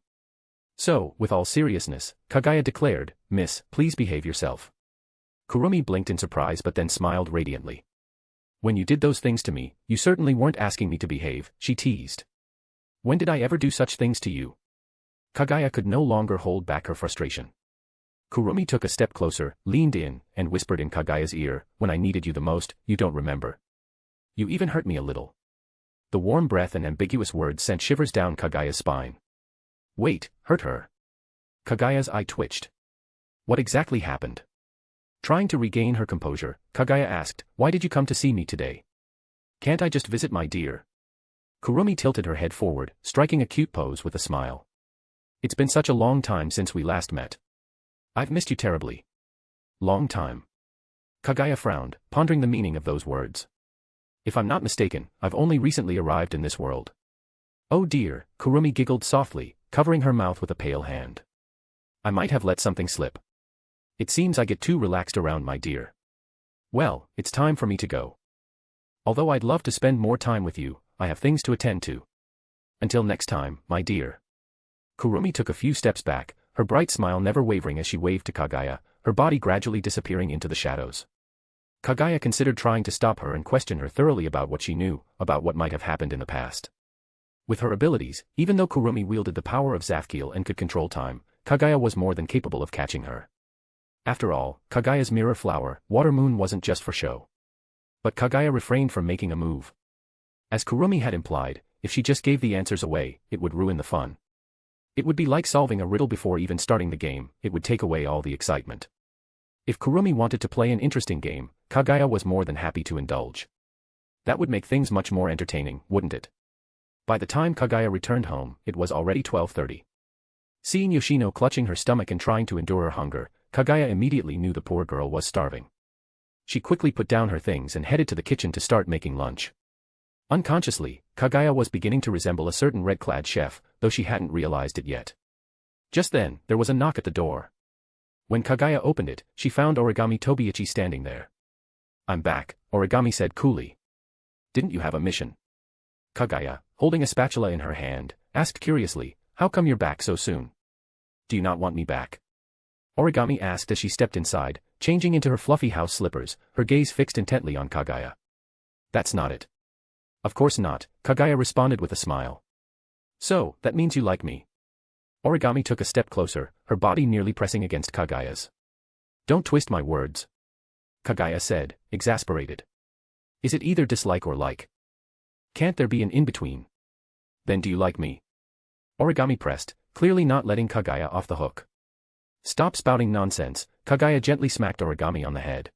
So, with all seriousness, Kaguya declared, Miss, please behave yourself. Kurumi blinked in surprise but then smiled radiantly. When you did those things to me, you certainly weren't asking me to behave, she teased. When did I ever do such things to you? Kaguya could no longer hold back her frustration. Kurumi took a step closer, leaned in, and whispered in Kaguya's ear, when I needed you the most, you don't remember. You even hurt me a little. The warm breath and ambiguous words sent shivers down Kaguya's spine. Wait, hurt her? Kaguya's eye twitched. What exactly happened? Trying to regain her composure, Kaguya asked, why did you come to see me today? Can't I just visit my dear? Kurumi tilted her head forward, striking a cute pose with a smile. It's been such a long time since we last met. I've missed you terribly. Long time. Kaguya frowned, pondering the meaning of those words. If I'm not mistaken, I've only recently arrived in this world. Oh dear, Kurumi giggled softly, covering her mouth with a pale hand. I might have let something slip. It seems I get too relaxed around my dear. Well, it's time for me to go. Although I'd love to spend more time with you, I have things to attend to. Until next time, my dear. Kurumi took a few steps back, her bright smile never wavering as she waved to Kaguya, her body gradually disappearing into the shadows. Kaguya considered trying to stop her and question her thoroughly about what she knew, about what might have happened in the past. With her abilities, even though Kurumi wielded the power of Zafkiel and could control time, Kaguya was more than capable of catching her. After all, Kaguya's mirror flower, Water Moon wasn't just for show. But Kaguya refrained from making a move. As Kurumi had implied, if she just gave the answers away, it would ruin the fun. It would be like solving a riddle before even starting the game, it would take away all the excitement. If Kurumi wanted to play an interesting game, Kaguya was more than happy to indulge. That would make things much more entertaining, wouldn't it? By the time Kaguya returned home, it was already 12:30. Seeing Yoshino clutching her stomach and trying to endure her hunger, Kaguya immediately knew the poor girl was starving. She quickly put down her things and headed to the kitchen to start making lunch. Unconsciously, Kaguya was beginning to resemble a certain red-clad chef, though she hadn't realized it yet. Just then, there was a knock at the door. When Kaguya opened it, she found Origami Tobiichi standing there. I'm back, Origami said coolly. Didn't you have a mission? Kaguya, holding a spatula in her hand, asked curiously, how come you're back so soon? Do you not want me back? Origami asked as she stepped inside, changing into her fluffy house slippers, her gaze fixed intently on Kaguya. That's not it. Of course not, Kaguya responded with a smile. So, that means you like me. Origami took a step closer, her body nearly pressing against Kaguya's. Don't twist my words. Kaguya said, exasperated. Is it either dislike or like? Can't there be an in-between? Then do you like me? Origami pressed, clearly not letting Kaguya off the hook. Stop spouting nonsense, Kaguya gently smacked Origami on the head.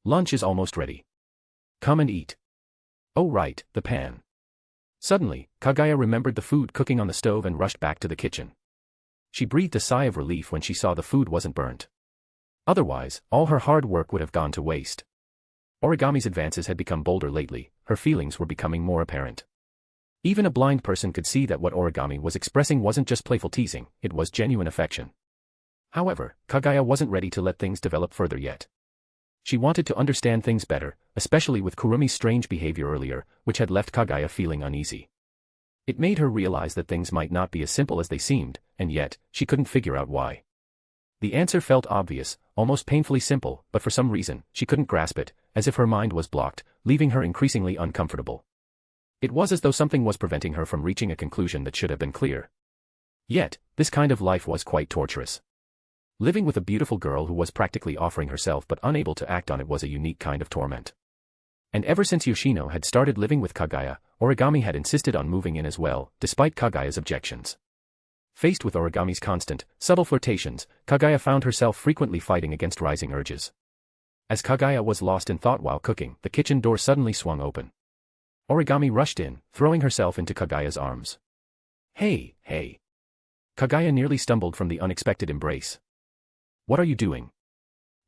Lunch is almost ready. Come and eat. Oh right, the pan. Suddenly, Kaguya remembered the food cooking on the stove and rushed back to the kitchen. She breathed a sigh of relief when she saw the food wasn't burnt. Otherwise, all her hard work would have gone to waste. Origami's advances had become bolder lately, her feelings were becoming more apparent. Even a blind person could see that what Origami was expressing wasn't just playful teasing, it was genuine affection. However, Kaguya wasn't ready to let things develop further yet. She wanted to understand things better, especially with Kurumi's strange behavior earlier, which had left Kaguya feeling uneasy. It made her realize that things might not be as simple as they seemed, and yet, she couldn't figure out why. The answer felt obvious, almost painfully simple, but for some reason, she couldn't grasp it, as if her mind was blocked, leaving her increasingly uncomfortable. It was as though something was preventing her from reaching a conclusion that should have been clear. Yet, this kind of life was quite torturous. Living with a beautiful girl who was practically offering herself but unable to act on it was a unique kind of torment. And ever since Yoshino had started living with Kaguya, Origami had insisted on moving in as well, despite Kaguya's objections. Faced with Origami's constant, subtle flirtations, Kaguya found herself frequently fighting against rising urges. As Kaguya was lost in thought while cooking, the kitchen door suddenly swung open. Origami rushed in, throwing herself into Kaguya's arms. Hey, hey. Kaguya nearly stumbled from the unexpected embrace. What are you doing?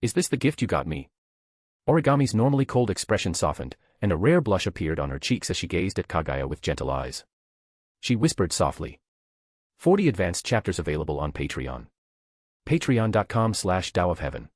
Is this the gift you got me? Origami's normally cold expression softened, and a rare blush appeared on her cheeks as she gazed at Kaguya with gentle eyes. She whispered softly. 40 advanced chapters available on Patreon. Patreon.com/Tao of Heaven.